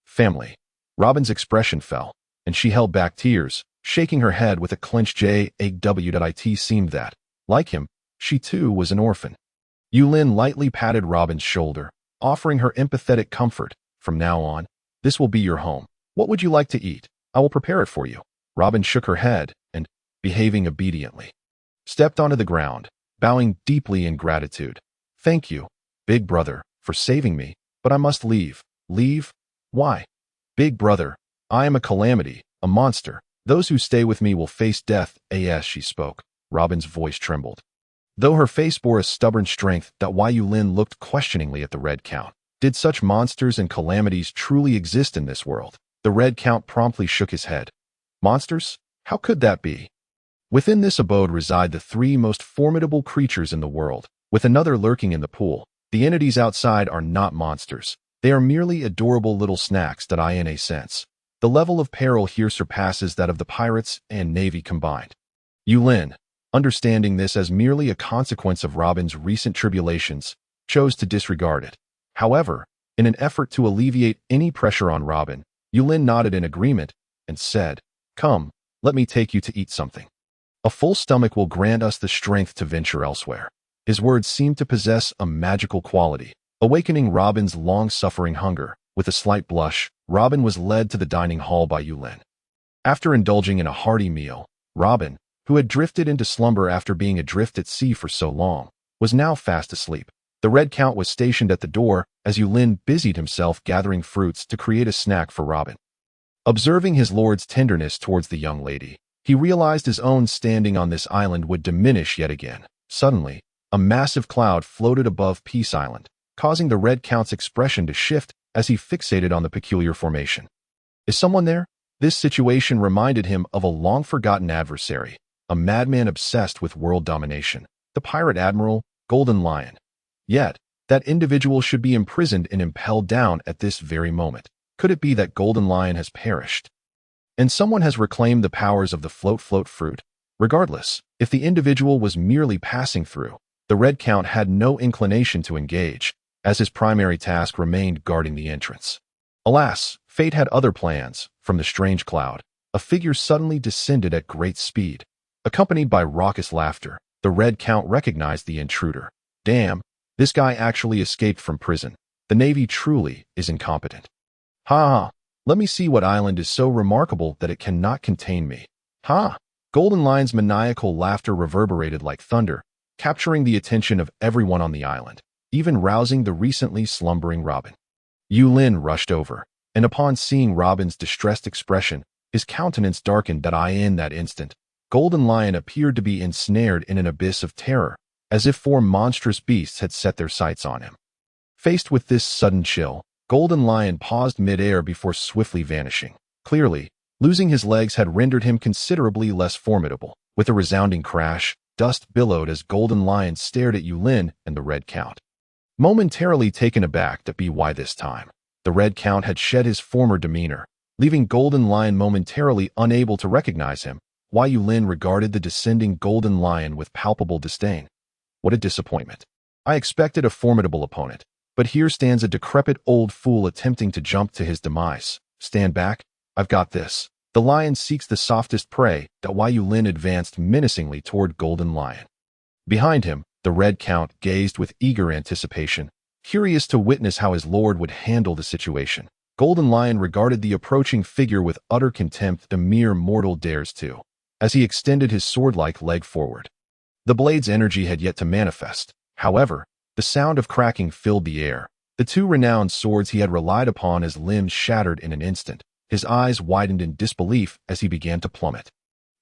Speaker 1: "Family." Robin's expression fell, and she held back tears, shaking her head with a clenched jaw. It seemed that, like him, she too was an orphan. Yulin lightly patted Robin's shoulder, offering her empathetic comfort. "From now on, this will be your home. What would you like to eat? I will prepare it for you." Robin shook her head and, behaving obediently, stepped onto the ground, bowing deeply in gratitude. "Thank you, big brother, for saving me, but I must leave." "Leave? Why?" "Big brother, I am a calamity, a monster. Those who stay with me will face death." As she spoke, Robin's voice trembled, though her face bore a stubborn strength that Yulin looked questioningly at the Red Count. Did such monsters and calamities truly exist in this world? The Red Count promptly shook his head. "Monsters? How could that be? Within this abode reside the 3 most formidable creatures in the world, with another lurking in the pool. The entities outside are not monsters. They are merely adorable little snacks that in a sense. The level of peril here surpasses that of the pirates and navy combined." Yulin, understanding this as merely a consequence of Robin's recent tribulations, chose to disregard it. However, in an effort to alleviate any pressure on Robin, Yulin nodded in agreement and said, "Come, let me take you to eat something. A full stomach will grant us the strength to venture elsewhere." His words seemed to possess a magical quality, awakening Robin's long-suffering hunger. With a slight blush, Robin was led to the dining hall by Yulin. After indulging in a hearty meal, Robin, who had drifted into slumber after being adrift at sea for so long, was now fast asleep. The Red Count was stationed at the door as Yulin busied himself gathering fruits to create a snack for Robin. Observing his lord's tenderness towards the young lady, he realized his own standing on this island would diminish yet again. Suddenly, a massive cloud floated above Peace Island, causing the Red Count's expression to shift as he fixated on the peculiar formation. "Is someone there?" This situation reminded him of a long-forgotten adversary, a madman obsessed with world domination, the pirate admiral, Golden Lion. Yet, that individual should be imprisoned and impelled down at this very moment. Could it be that Golden Lion has perished, and someone has reclaimed the powers of the float fruit? Regardless, if the individual was merely passing through, the Red Count had no inclination to engage, as his primary task remained guarding the entrance. Alas, fate had other plans. From the strange cloud, a figure suddenly descended at great speed. Accompanied by raucous laughter, the Red Count recognized the intruder. "Damn, this guy actually escaped from prison. The Navy truly is incompetent. Ha! Let me see what island is so remarkable that it cannot contain me. Ha!" Golden Lion's maniacal laughter reverberated like thunder, capturing the attention of everyone on the island, even rousing the recently slumbering Robin. Yulin rushed over, and upon seeing Robin's distressed expression, his countenance darkened. In that instant, Golden Lion appeared to be ensnared in an abyss of terror. as if four monstrous beasts had set their sights on him. Faced with this sudden chill, Golden Lion paused mid-air before swiftly vanishing. Clearly, losing his legs had rendered him considerably less formidable. With a resounding crash, dust billowed as Golden Lion stared at Yulin and the Red Count. Momentarily taken aback to be why this time, the Red Count had shed his former demeanor, leaving Golden Lion momentarily unable to recognize him. Why Yulin regarded the descending Golden Lion with palpable disdain. What a disappointment. I expected a formidable opponent, but here stands a decrepit old fool attempting to jump to his demise. Stand back, I've got this. The lion seeks the softest prey. Why Yulin advanced menacingly toward Golden Lion. Behind him, the Red Count gazed with eager anticipation, curious to witness how his lord would handle the situation. Golden Lion regarded the approaching figure with utter contempt a mere mortal dares to, as he extended his sword-like leg forward. The blade's energy had yet to manifest. However, the sound of cracking filled the air. The two renowned swords he had relied upon as limbs shattered in an instant. His eyes widened in disbelief as he began to plummet.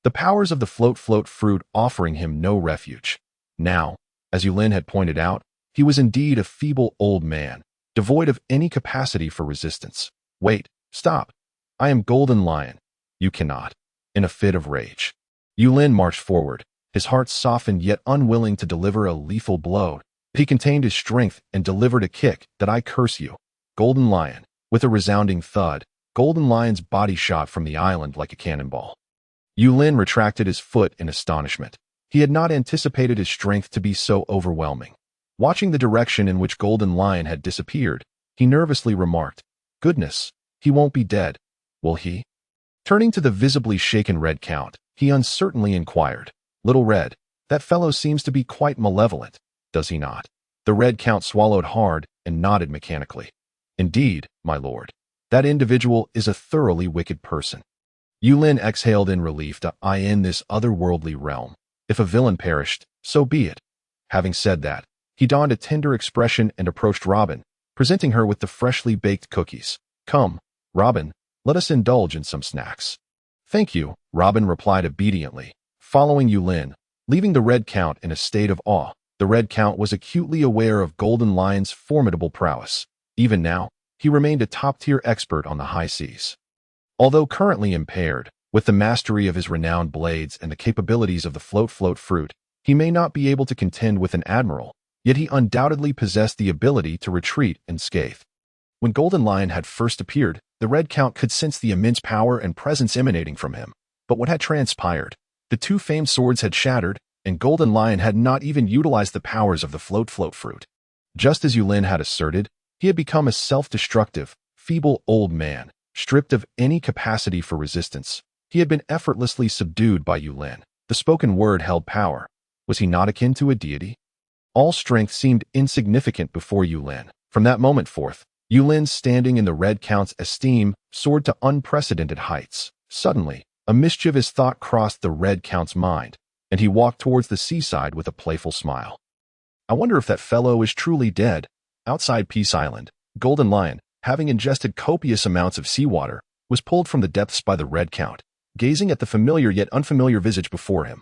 Speaker 1: The powers of the float fruit offering him no refuge. Now, as Yulin had pointed out, he was indeed a feeble old man, devoid of any capacity for resistance. Wait, stop. I am Golden Lion. You cannot. In a fit of rage, Yulin marched forward, his heart softened yet unwilling to deliver a lethal blow. He contained his strength and delivered a kick. That I curse you, Golden Lion. With a resounding thud, Golden Lion's body shot from the island like a cannonball. Yulin retracted his foot in astonishment. He had not anticipated his strength to be so overwhelming. Watching the direction in which Golden Lion had disappeared, he nervously remarked, "Goodness, he won't be dead, will he?" Turning to the visibly shaken Red Count, he uncertainly inquired, "Little Red, that fellow seems to be quite malevolent, does he not?" The Red Count swallowed hard and nodded mechanically. "Indeed, my lord. That individual is a thoroughly wicked person." Yulin exhaled in relief. "I in this otherworldly realm. If a villain perished, so be it." Having said that, he donned a tender expression and approached Robin, presenting her with the freshly baked cookies. "Come, Robin, let us indulge in some snacks." "Thank you," Robin replied obediently, following Yulin, leaving the Red Count in a state of awe. The Red Count was acutely aware of Golden Lion's formidable prowess. Even now, he remained a top-tier expert on the high seas. Although currently impaired, with the mastery of his renowned blades and the capabilities of the float fruit, he may not be able to contend with an admiral, yet he undoubtedly possessed the ability to retreat unscathed. When Golden Lion had first appeared, the Red Count could sense the immense power and presence emanating from him. But what had transpired? The two famed swords had shattered, and Golden Lion had not even utilized the powers of the float fruit. Just as Yulin had asserted, he had become a self-destructive, feeble old man, stripped of any capacity for resistance. He had been effortlessly subdued by Yulin. The spoken word held power. Was he not akin to a deity? All strength seemed insignificant before Yulin. From that moment forth, Yulin's standing in the Red Count's esteem soared to unprecedented heights. Suddenly, a mischievous thought crossed the Red Count's mind, and he walked towards the seaside with a playful smile. "I wonder if that fellow is truly dead." Outside Peace Island, Golden Lion, having ingested copious amounts of seawater, was pulled from the depths by the Red Count, gazing at the familiar yet unfamiliar visage before him.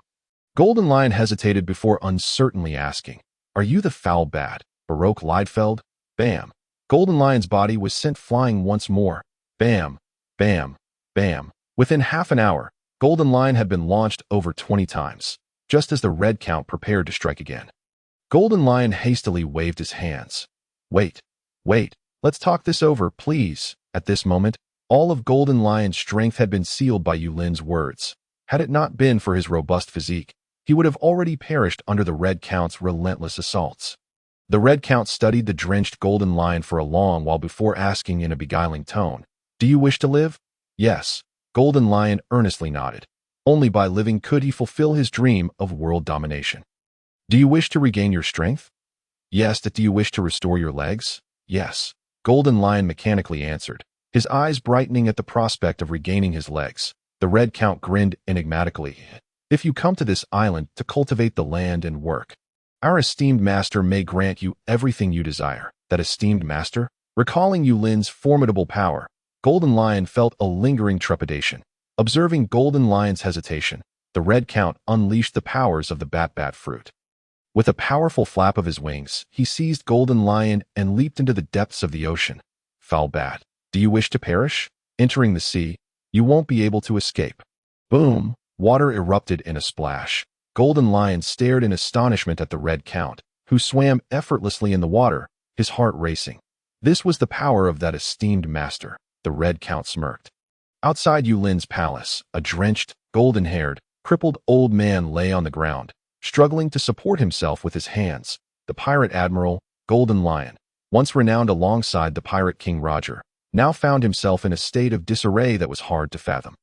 Speaker 1: Golden Lion hesitated before uncertainly asking, "Are you the foul bat, Baroque Liedfeld?" Bam! Golden Lion's body was sent flying once more. Bam! Bam! Bam! Within half an hour, Golden Lion had been launched over 20 times, just as the Red Count prepared to strike again. Golden Lion hastily waved his hands. Wait, let's talk this over, please." At this moment, all of Golden Lion's strength had been sealed by Yulin's words. Had it not been for his robust physique, he would have already perished under the Red Count's relentless assaults. The Red Count studied the drenched Golden Lion for a long while before asking in a beguiling tone, "Do you wish to live?" "Yes." Golden Lion earnestly nodded. Only by living could he fulfill his dream of world domination. "Do you wish to regain your strength?" "Yes." "Do you wish to restore your legs?" "Yes." Golden Lion mechanically answered, his eyes brightening at the prospect of regaining his legs. The Red Count grinned enigmatically. "If you come to this island to cultivate the land and work, our esteemed master may grant you everything you desire." That esteemed master? Recalling Yulin's formidable power, Golden Lion felt a lingering trepidation. Observing Golden Lion's hesitation, the Red Count unleashed the powers of the bat fruit. With a powerful flap of his wings, he seized Golden Lion and leaped into the depths of the ocean. Foul bat, do you wish to perish? Entering the sea, you won't be able to escape. Boom! Water erupted in a splash. Golden Lion stared in astonishment at the Red Count, who swam effortlessly in the water, his heart racing. This was the power of that esteemed master. The Red Count smirked. Outside Yulin's palace, a drenched, golden-haired, crippled old man lay on the ground, struggling to support himself with his hands. The pirate admiral, Golden Lion, once renowned alongside the pirate king Roger, now found himself in a state of disarray that was hard to fathom.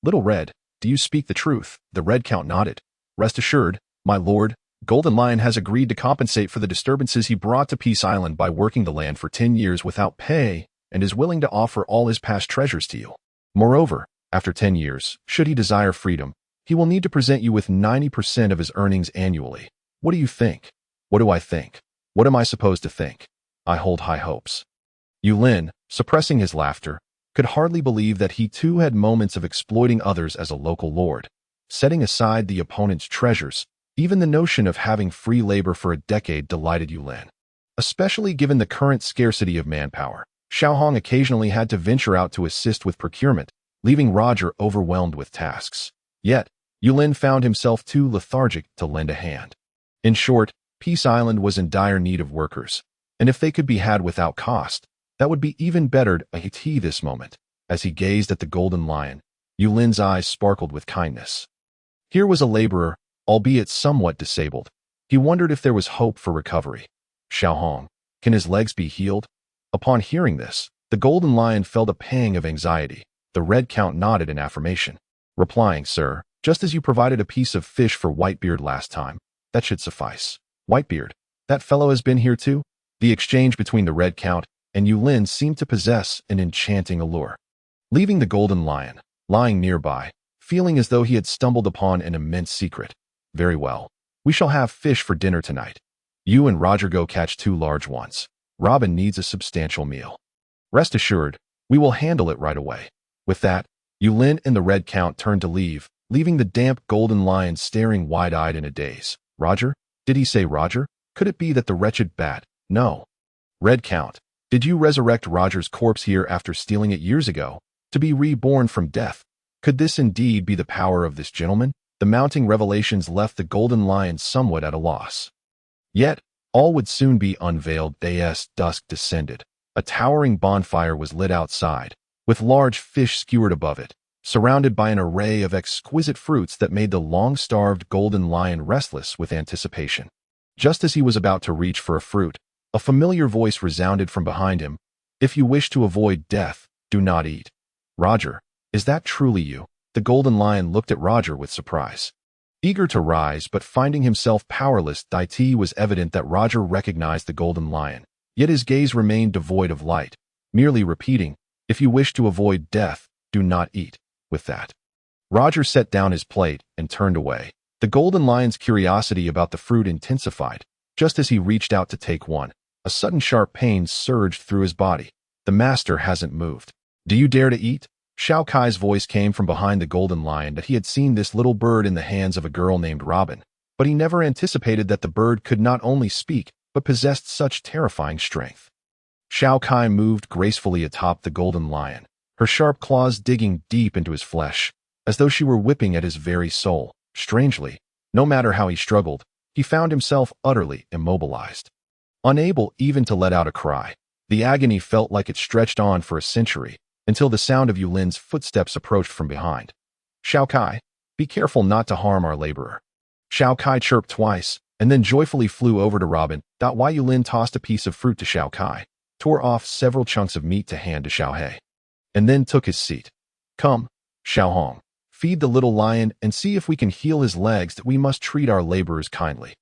Speaker 1: Little Red, do you speak the truth? The Red Count nodded. Rest assured, my lord, Golden Lion has agreed to compensate for the disturbances he brought to Peace Island by working the land for 10 years without pay, and is willing to offer all his past treasures to you. Moreover, after 10 years, should he desire freedom, he will need to present you with 90% of his earnings annually. What do you think? What do I think? What am I supposed to think? I hold high hopes. Yulin, suppressing his laughter, could hardly believe that he too had moments of exploiting others as a local lord. Setting aside the opponent's treasures, even the notion of having free labor for a decade delighted Yulin. Especially given the current scarcity of manpower, Xiaohong occasionally had to venture out to assist with procurement, leaving Roger overwhelmed with tasks. Yet, Yulin found himself too lethargic to lend a hand. In short, Peace Island was in dire need of workers, and if they could be had without cost, that would be even bettered at this moment. As he gazed at the Golden Lion, Yulin's eyes sparkled with kindness. Here was a laborer, albeit somewhat disabled. He wondered if there was hope for recovery. Xiaohong, can his legs be healed? Upon hearing this, the Golden Lion felt a pang of anxiety. The Red Count nodded in affirmation, replying, Sir, just as you provided a piece of fish for Whitebeard last time, that should suffice. Whitebeard, that fellow has been here too? The exchange between the Red Count and Yulin seemed to possess an enchanting allure. Leaving the Golden Lion, lying nearby, feeling as though he had stumbled upon an immense secret. Very well. We shall have fish for dinner tonight. You and Roger go catch 2 large ones. Robin needs a substantial meal. Rest assured, we will handle it right away. With that, Yulin and the Red Count turned to leave, leaving the damp Golden Lion staring wide-eyed in a daze. Roger? Did he say Roger? Could it be that the wretched bat? No. Red Count, did you resurrect Roger's corpse here after stealing it years ago, to be reborn from death? Could this indeed be the power of this gentleman? The mounting revelations left the Golden Lion somewhat at a loss. Yet, all would soon be unveiled as dusk descended. A towering bonfire was lit outside, with large fish skewered above it, surrounded by an array of exquisite fruits that made the long-starved Golden Lion restless with anticipation. Just as he was about to reach for a fruit, a familiar voice resounded from behind him. If you wish to avoid death, do not eat. Roger, is that truly you? The Golden Lion looked at Roger with surprise. Eager to rise but finding himself powerless, it was evident that Roger recognized the Golden Lion, yet his gaze remained devoid of light, merely repeating, if you wish to avoid death, do not eat. With that, Roger set down his plate and turned away. The Golden Lion's curiosity about the fruit intensified. Just as he reached out to take one, a sudden sharp pain surged through his body. The master hasn't moved. Do you dare to eat? Shao Kai's voice came from behind the Golden Lion that he had seen this little bird in the hands of a girl named Robin, but he never anticipated that the bird could not only speak, but possessed such terrifying strength. Shao Kai moved gracefully atop the Golden Lion, her sharp claws digging deep into his flesh, as though she were whipping at his very soul. Strangely, no matter how he struggled, he found himself utterly immobilized. Unable even to let out a cry, the agony felt like it stretched on for a century, until the sound of Yulin's footsteps approached from behind. Shao Kai, be careful not to harm our laborer. Shao Kai chirped twice, and then joyfully flew over to Robin. While Yulin tossed a piece of fruit to Shao Kai, tore off several chunks of meat to hand to Xiao He, and then took his seat. Come, Xiaohong, feed the little lion and see if we can heal his legs. That we must treat our laborers kindly.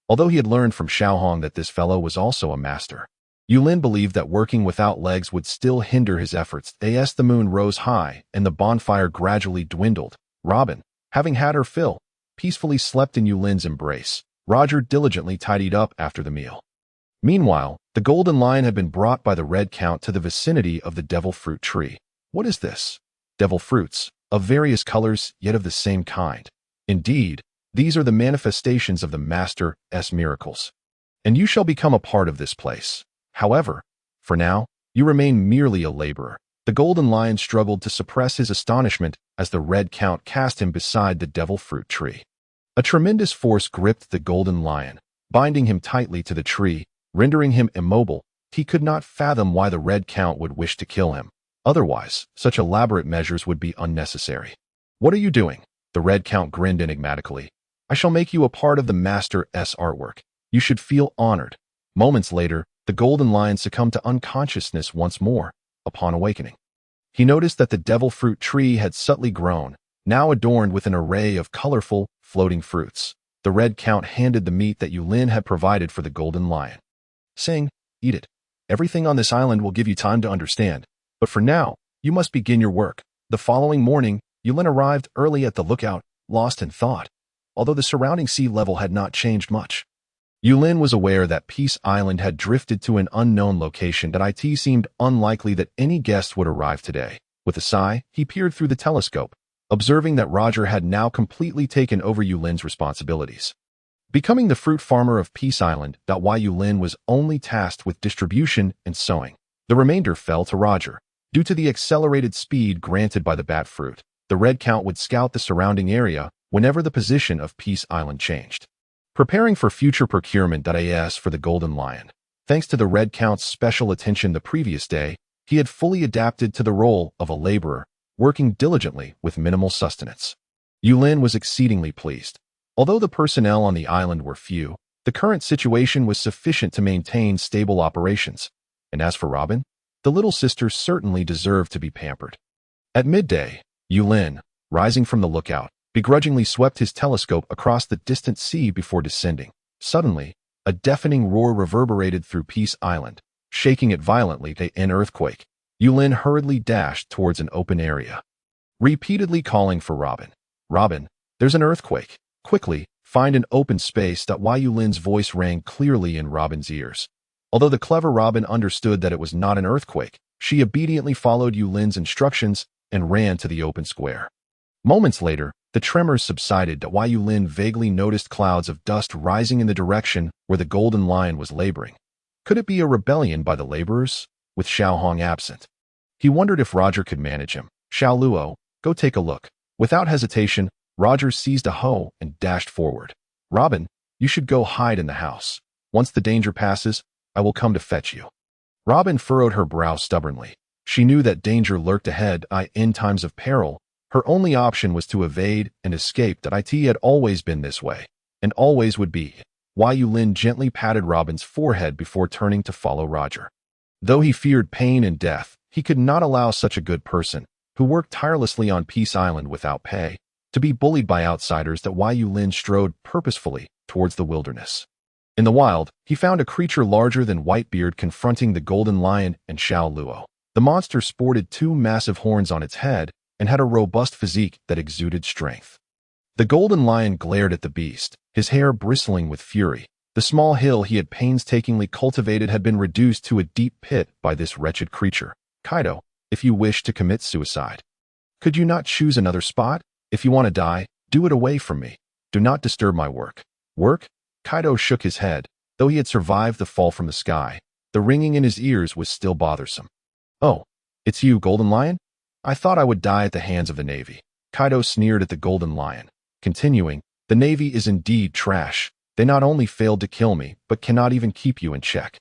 Speaker 1: Although he had learned from Xiaohong that this fellow was also a master, Yulin believed that working without legs would still hinder his efforts. As the moon rose high and the bonfire gradually dwindled, Robin, having had her fill, peacefully slept in Yulin's embrace. Roger diligently tidied up after the meal. Meanwhile, the Golden Lion had been brought by the Red Count to the vicinity of the devil fruit tree. What is this? Devil fruits, of various colors, yet of the same kind. Indeed, These are the manifestations of the Master's miracles. And you shall become a part of this place. However, for now, you remain merely a laborer. The golden lion struggled to suppress his astonishment as the Red Count cast him beside the devil fruit tree. A tremendous force gripped the golden lion, binding him tightly to the tree, rendering him immobile. He could not fathom why the Red Count would wish to kill him. Otherwise, such elaborate measures would be unnecessary. What are you doing? The Red Count grinned enigmatically. I shall make you a part of the Master's artwork. You should feel honored. Moments later, the golden lion succumbed to unconsciousness once more. Upon awakening, he noticed that the devil fruit tree had subtly grown, now adorned with an array of colorful, floating fruits. The Red Count handed the meat that Yulin had provided for the golden lion, saying, "Eat it. Everything on this island will give you time to understand. But for now, you must begin your work." The following morning, Yulin arrived early at the lookout, lost in thought, although the surrounding sea level had not changed much. Yulin was aware that Peace Island had drifted to an unknown location that it seemed unlikely that any guest would arrive today. With a sigh, he peered through the telescope, observing that Roger had now completely taken over Yulin's responsibilities. Becoming the fruit farmer of Peace Island, Yulin was only tasked with distribution and sowing. The remainder fell to Roger. Due to the accelerated speed granted by the bat fruit, the Red Count would scout the surrounding area whenever the position of Peace Island changed. Preparing for future procurement for the Golden Lion. Thanks to the Red Count's special attention the previous day, he had fully adapted to the role of a laborer, working diligently with minimal sustenance. Yulin was exceedingly pleased. Although the personnel on the island were few, the current situation was sufficient to maintain stable operations. And as for Robin, the little sister certainly deserved to be pampered. At midday, Yulin, rising from the lookout, begrudgingly swept his telescope across the distant sea before descending. Suddenly, a deafening roar reverberated through Peace Island, shaking it violently like an earthquake. Yulin hurriedly dashed towards an open area, repeatedly calling for Robin. "Robin, there's an earthquake. Quickly, find an open space." Yulin's voice rang clearly in Robin's ears. Although the clever Robin understood that it was not an earthquake, she obediently followed Yulin's instructions and ran to the open square. Moments later, the tremors subsided. Yulin vaguely noticed clouds of dust rising in the direction where the Golden Lion was laboring. Could it be a rebellion by the laborers, with Xiao Hong absent? He wondered if Roger could manage him. "Xiao Luo, go take a look." Without hesitation, Roger seized a hoe and dashed forward. "Robin, you should go hide in the house. Once the danger passes, I will come to fetch you." Robin furrowed her brow stubbornly. She knew that danger lurked ahead. In times of peril, her only option was to evade and escape. It had always been this way, and always would be. Yulin gently patted Robin's forehead before turning to follow Roger. Though he feared pain and death, he could not allow such a good person, who worked tirelessly on Peace Island without pay, to be bullied by outsiders. Yulin strode purposefully towards the wilderness. In the wild, he found a creature larger than Whitebeard confronting the Golden Lion and Xiao Luo. The monster sported two massive horns on its head and had a robust physique that exuded strength. The Golden Lion glared at the beast, his hair bristling with fury. The small hill he had painstakingly cultivated had been reduced to a deep pit by this wretched creature. "Kaido, if you wish to commit suicide, could you not choose another spot? If you want to die, do it away from me. Do not disturb my work." "Work?" Kaido shook his head. Though he had survived the fall from the sky, the ringing in his ears was still bothersome. "Oh, it's you, Golden Lion? I thought I would die at the hands of the Navy." Kaido sneered at the Golden Lion, continuing, "The Navy is indeed trash. They not only failed to kill me, but cannot even keep you in check."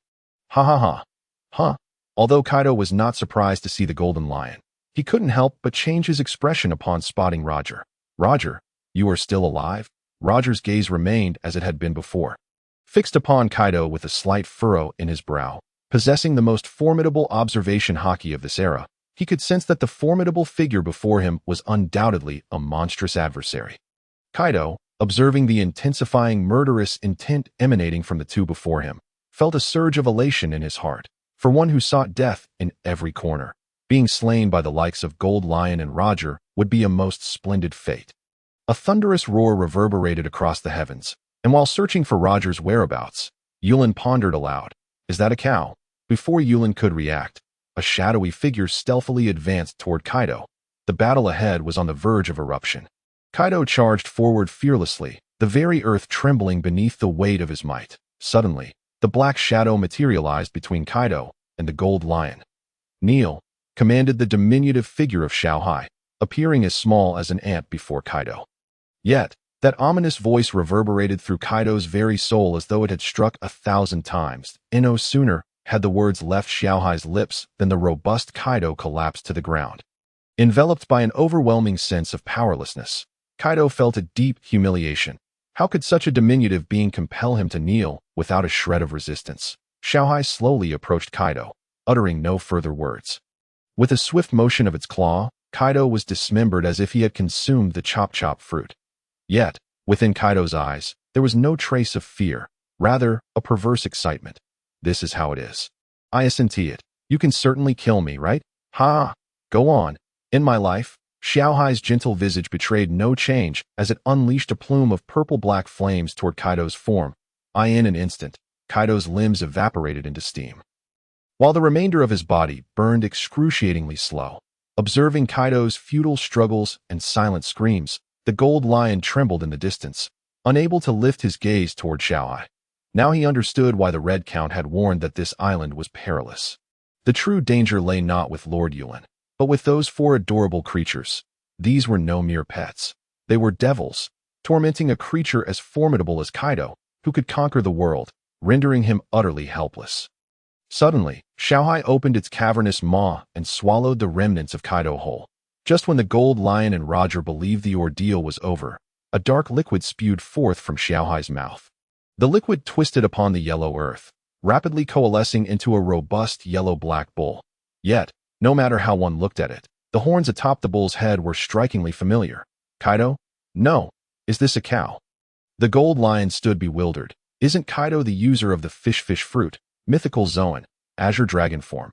Speaker 1: "Ha ha ha. Huh." Although Kaido was not surprised to see the Golden Lion, he couldn't help but change his expression upon spotting Roger. "Roger, you are still alive?" Roger's gaze remained as it had been before, fixed upon Kaido with a slight furrow in his brow. Possessing the most formidable observation haki of this era, he could sense that the formidable figure before him was undoubtedly a monstrous adversary. Kaido, observing the intensifying murderous intent emanating from the two before him, felt a surge of elation in his heart. For one who sought death in every corner, being slain by the likes of Gold Lion and Roger would be a most splendid fate. A thunderous roar reverberated across the heavens, and while searching for Roger's whereabouts, Yulin pondered aloud, "Is that a cow?" Before Yulin could react, a shadowy figure stealthily advanced toward Kaido. The battle ahead was on the verge of eruption. Kaido charged forward fearlessly, the very earth trembling beneath the weight of his might. Suddenly, the black shadow materialized between Kaido and the gold lion. "Kneel," commanded the diminutive figure of Xiaohai, appearing as small as an ant before Kaido. Yet, that ominous voice reverberated through Kaido's very soul as though it had struck 1,000 times, and no sooner had the words left Xiaohai's lips than the robust Kaido collapsed to the ground. Enveloped by an overwhelming sense of powerlessness, Kaido felt a deep humiliation. How could such a diminutive being compel him to kneel without a shred of resistance? Xiaohai slowly approached Kaido, uttering no further words. With a swift motion of its claw, Kaido was dismembered as if he had consumed the chop-chop fruit. Yet, within Kaido's eyes, there was no trace of fear, rather a perverse excitement. "This is how it is. I assent it. You can certainly kill me, right? Ha! Go on. In my life." Xiaohai's gentle visage betrayed no change as it unleashed a plume of purple-black flames toward Kaido's form. In an instant, Kaido's limbs evaporated into steam, while the remainder of his body burned excruciatingly slow. Observing Kaido's futile struggles and silent screams, the gold lion trembled in the distance, unable to lift his gaze toward Xiaohai. Now he understood why the Red Count had warned that this island was perilous. The true danger lay not with Lord Yulin, but with those four adorable creatures. These were no mere pets. They were devils, tormenting a creature as formidable as Kaido, who could conquer the world, rendering him utterly helpless. Suddenly, Xiaohai opened its cavernous maw and swallowed the remnants of Kaido whole. Just when the gold lion and Roger believed the ordeal was over, a dark liquid spewed forth from Xiaohai's mouth. The liquid twisted upon the yellow earth, rapidly coalescing into a robust yellow-black bull. Yet, no matter how one looked at it, the horns atop the bull's head were strikingly familiar. "Kaido? No. Is this a cow?" The gold lion stood bewildered. Isn't Kaido the user of the fish fruit, mythical Zoan, azure dragon form?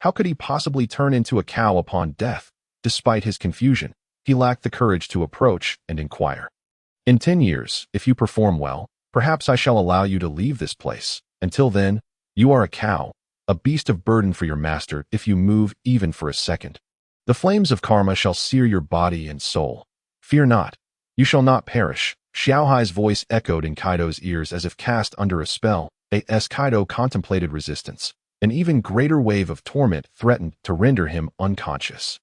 Speaker 1: How could he possibly turn into a cow upon death? Despite his confusion, he lacked the courage to approach and inquire. "In 10 years, if you perform well, perhaps I shall allow you to leave this place. Until then, you are a cow, a beast of burden for your master if you move even for a second. The flames of karma shall sear your body and soul. Fear not. You shall not perish." Xiaohai's voice echoed in Kaido's ears as if cast under a spell. As Kaido contemplated resistance, an even greater wave of torment threatened to render him unconscious.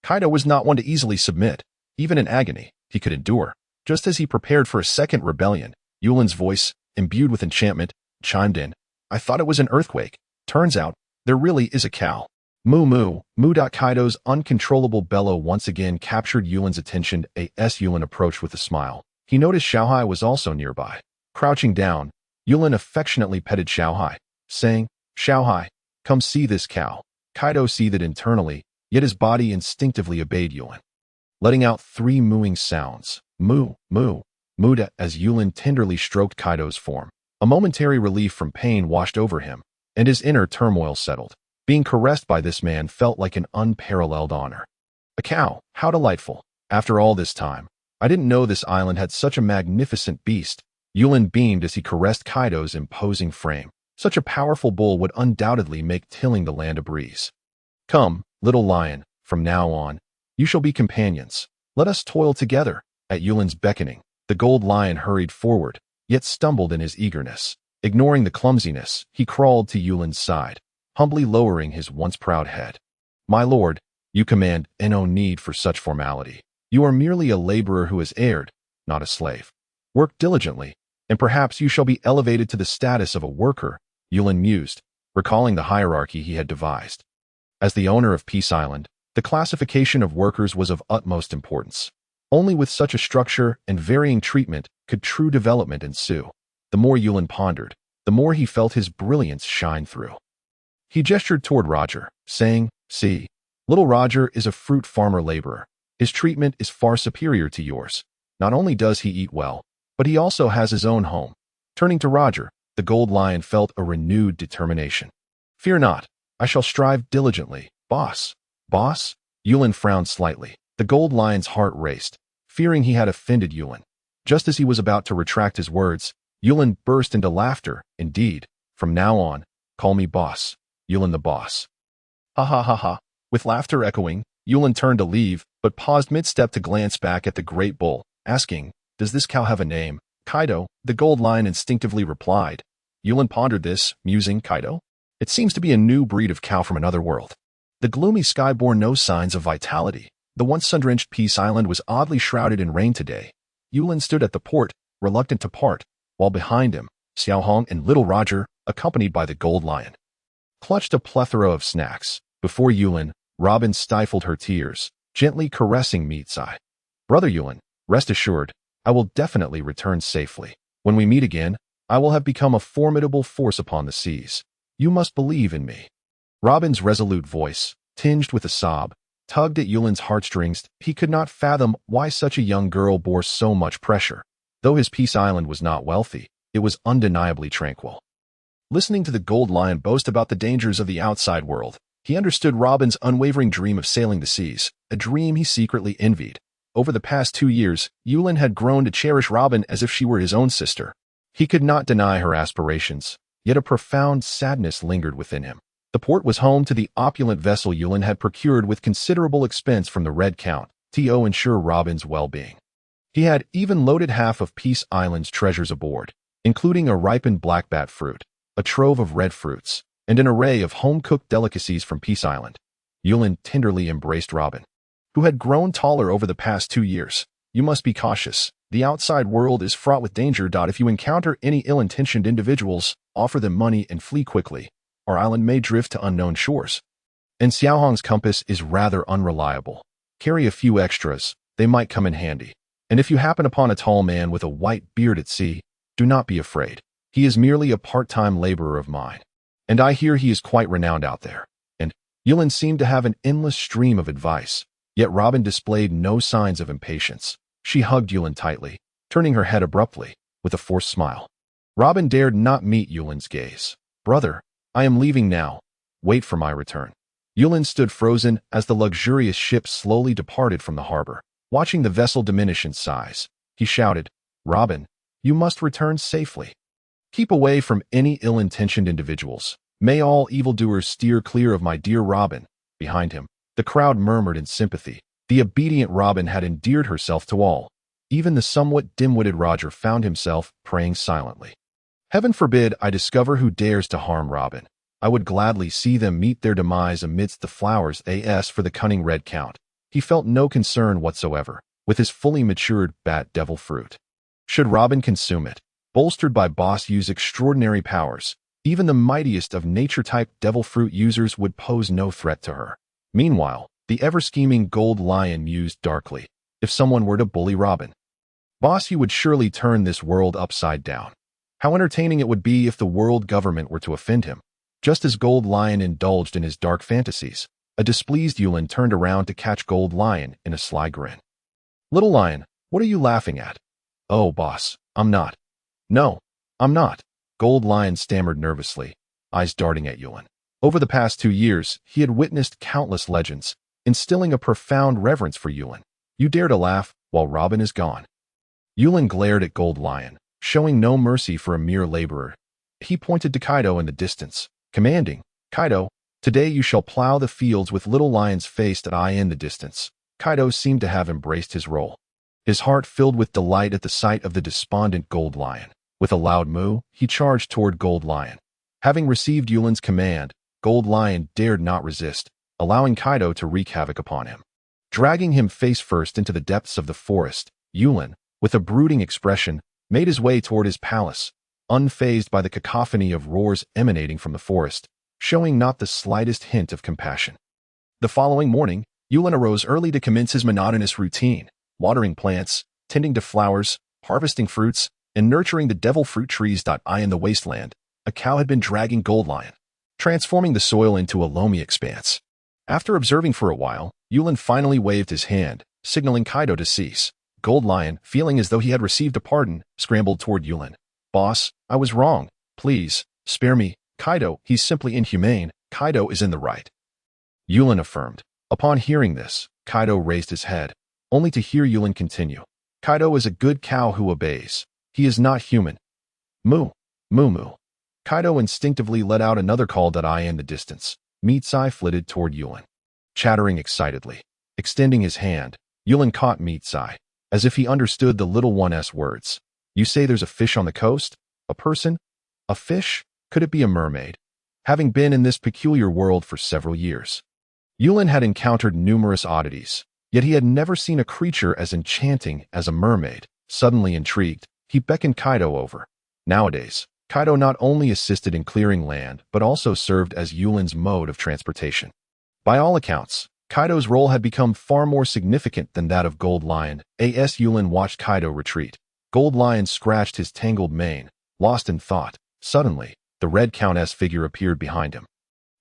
Speaker 1: Kaido was not one to easily submit. Even in agony, he could endure. Just as he prepared for a second rebellion, Yulin's voice, imbued with enchantment, chimed in. "I thought it was an earthquake. Turns out, there really is a cow. Moo moo, moo." Kaido's uncontrollable bellow once again captured Yulin's attention. Yulin approached with a smile. He noticed Xiaohai was also nearby. Crouching down, Yulin affectionately petted Xiaohai, saying, "Xiaohai, come see this cow." Kaido seethed internally, yet his body instinctively obeyed Yulin, letting out 3 mooing sounds. Moo, moo, moo, as Yulin tenderly stroked Kaido's form. A momentary relief from pain washed over him, and his inner turmoil settled. Being caressed by this man felt like an unparalleled honor. A cow, how delightful. After all this time, I didn't know this island had such a magnificent beast. Yulin beamed as he caressed Kaido's imposing frame. Such a powerful bull would undoubtedly make tilling the land a breeze. "Come, little lion, from now on, you shall be companions. Let us toil together." At Yulin's beckoning, the gold lion hurried forward, yet stumbled in his eagerness. Ignoring the clumsiness, he crawled to Yulin's side, humbly lowering his once proud head. "My lord, you command, and no need for such formality. You are merely a laborer who has erred, not a slave. Work diligently, and perhaps you shall be elevated to the status of a worker," Yulin mused, recalling the hierarchy he had devised. As the owner of Peace Island, the classification of workers was of utmost importance. Only with such a structure and varying treatment could true development ensue. The more Yulin pondered, the more he felt his brilliance shine through. He gestured toward Roger, saying, "See, little Roger is a fruit farmer laborer. His treatment is far superior to yours. Not only does he eat well, but he also has his own home." Turning to Roger, the gold lion felt a renewed determination. "Fear not. I shall strive diligently, boss." "Boss?" Yulin frowned slightly. The gold lion's heart raced, fearing he had offended Yulin. Just as he was about to retract his words, Yulin burst into laughter. "Indeed, from now on, call me boss. Yulin the boss." "Ha ha ha ha." With laughter echoing, Yulin turned to leave, but paused mid-step to glance back at the great bull, asking, Does this cow have a name? Kaido, the gold lion, instinctively replied. Yulin pondered this, musing, Kaido? It seems to be a new breed of cow from another world. The gloomy sky bore no signs of vitality. The once sun-drenched Peace Island was oddly shrouded in rain today. Yulin stood at the port, reluctant to part, while behind him, Xiao Hong and Little Roger, accompanied by the gold lion, clutched a plethora of snacks. Before Yulin, Robin stifled her tears, gently caressing Meat's eye. Brother Yulin, rest assured, I will definitely return safely. When we meet again, I will have become a formidable force upon the seas. You must believe in me. Robin's resolute voice, tinged with a sob, tugged at Yulin's heartstrings. He could not fathom why such a young girl bore so much pressure. Though his Peace Island was not wealthy, it was undeniably tranquil. Listening to the gold lion boast about the dangers of the outside world, he understood Robin's unwavering dream of sailing the seas, a dream he secretly envied. Over the past 2 years, Yulin had grown to cherish Robin as if she were his own sister. He could not deny her aspirations, yet a profound sadness lingered within him. The port was home to the opulent vessel Yulin had procured with considerable expense from the Red Count, to ensure Robin's well-being. He had even loaded half of Peace Island's treasures aboard, including a ripened blackbat fruit, a trove of red fruits, and an array of home-cooked delicacies from Peace Island. Yulin tenderly embraced Robin, who had grown taller over the past 2 years. You must be cautious. The outside world is fraught with danger. If you encounter any ill-intentioned individuals, offer them money and flee quickly. Our island may drift to unknown shores. And Xiaohong's compass is rather unreliable. Carry a few extras, they might come in handy. And if you happen upon a tall man with a white beard at sea, do not be afraid. He is merely a part-time laborer of mine. And I hear he is quite renowned out there. And Yulin seemed to have an endless stream of advice. Yet Robin displayed no signs of impatience. She hugged Yulin tightly, turning her head abruptly, with a forced smile. Robin dared not meet Yulin's gaze. Brother, I am leaving now. Wait for my return. Yulin stood frozen as the luxurious ship slowly departed from the harbor. Watching the vessel diminish in size, he shouted, Robin, you must return safely. Keep away from any ill-intentioned individuals. May all evildoers steer clear of my dear Robin. Behind him, the crowd murmured in sympathy. The obedient Robin had endeared herself to all. Even the somewhat dim-witted Roger found himself praying silently. Heaven forbid I discover who dares to harm Robin. I would gladly see them meet their demise amidst the flowers. As for the cunning Red Count, he felt no concern whatsoever with his fully matured bat devil fruit. Should Robin consume it, bolstered by Boss Yu's extraordinary powers, even the mightiest of nature-type devil fruit users would pose no threat to her. Meanwhile, the ever-scheming gold lion mused darkly. If someone were to bully Robin, Boss Yu would surely turn this world upside down. How entertaining it would be if the world government were to offend him. Just as Gold Lion indulged in his dark fantasies, a displeased Yulin turned around to catch Gold Lion in a sly grin. Little Lion, what are you laughing at? Oh, boss, I'm not. No, I'm not. Gold Lion stammered nervously, eyes darting at Yulin. Over the past 2 years, he had witnessed countless legends, instilling a profound reverence for Yulin. You dare to laugh while Robin is gone. Yulin glared at Gold Lion, showing no mercy for a mere laborer. He pointed to Kaido in the distance, commanding, Kaido, today you shall plow the fields with Little Lion's face that eye in the distance. Kaido seemed to have embraced his role, his heart filled with delight at the sight of the despondent Gold Lion. With a loud moo, he charged toward Gold Lion. Having received Yulin's command, Gold Lion dared not resist, allowing Kaido to wreak havoc upon him. Dragging him face first into the depths of the forest, Yulin, with a brooding expression, made his way toward his palace, unfazed by the cacophony of roars emanating from the forest, showing not the slightest hint of compassion. The following morning, Yulin arose early to commence his monotonous routine, watering plants, tending to flowers, harvesting fruits, and nurturing the devil fruit trees. In the wasteland, a cow had been dragging Gold Lion, transforming the soil into a loamy expanse. After observing for a while, Yulin finally waved his hand, signaling Kaido to cease. Gold Lion, feeling as though he had received a pardon, scrambled toward Yulin. Boss, I was wrong. Please, spare me. Kaido, he's simply inhumane. Kaido is in the right. Yulin affirmed. Upon hearing this, Kaido raised his head, only to hear Yulin continue. Kaido is a good cow who obeys. He is not human. Moo, moo moo. Kaido instinctively let out another call. In the distance, Meat's eye flitted toward Yulin, chattering excitedly. Extending his hand, Yulin caught Meat's eye. as if he understood the little one's words. You say there's a fish on the coast? A person? A fish? Could it be a mermaid? Having been in this peculiar world for several years, Yulin had encountered numerous oddities, yet he had never seen a creature as enchanting as a mermaid. Suddenly intrigued, he beckoned Kaido over. Nowadays, Kaido not only assisted in clearing land, but also served as Yulin's mode of transportation. By all accounts, Kaido's role had become far more significant than that of Gold Lion. As Yulin watched Kaido retreat, Gold Lion scratched his tangled mane, lost in thought. Suddenly, the Red Countess figure appeared behind him,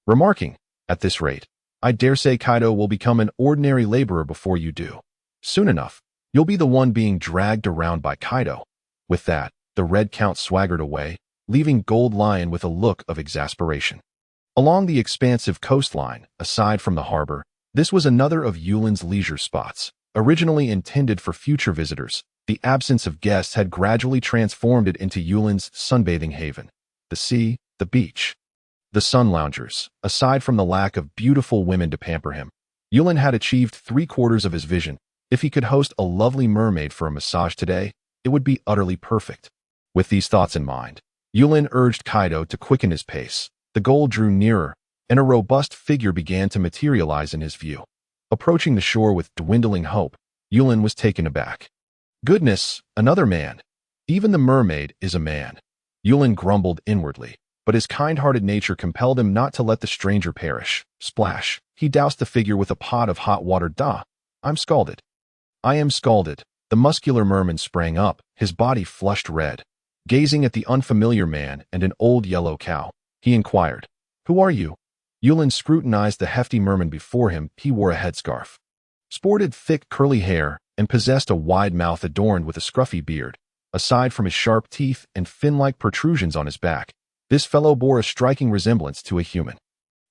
Speaker 1: remarking, "At this rate, I dare say Kaido will become an ordinary laborer before you do. Soon enough, you'll be the one being dragged around by Kaido." With that, the Red Count swaggered away, leaving Gold Lion with a look of exasperation. Along the expansive coastline, aside from the harbor, this was another of Yulin's leisure spots. Originally intended for future visitors, the absence of guests had gradually transformed it into Yulin's sunbathing haven. The sea, the beach, the sun loungers. Aside from the lack of beautiful women to pamper him, Yulin had achieved 3/4 of his vision. If he could host a lovely mermaid for a massage today, it would be utterly perfect. With these thoughts in mind, Yulin urged Kaido to quicken his pace. The goal drew nearer, and a robust figure began to materialize in his view. Approaching the shore with dwindling hope, Yulin was taken aback. Goodness, another man. Even the mermaid is a man. Yulin grumbled inwardly, but his kind-hearted nature compelled him not to let the stranger perish. Splash! He doused the figure with a pot of hot water. I'm scalded. I am scalded. The muscular merman sprang up, his body flushed red. Gazing at the unfamiliar man and an old yellow cow, he inquired, "Who are you?" Yulin scrutinized the hefty merman before him. He wore a headscarf, sported thick curly hair, and possessed a wide mouth adorned with a scruffy beard. Aside from his sharp teeth and fin-like protrusions on his back, this fellow bore a striking resemblance to a human.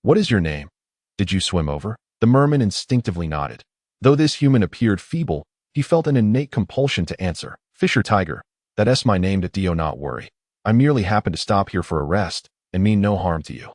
Speaker 1: "What is your name? Did you swim over?" The merman instinctively nodded. Though this human appeared feeble, he felt an innate compulsion to answer. "Fisher Tiger, that's my name. Do not worry. I merely happened to stop here for a rest, and mean no harm to you.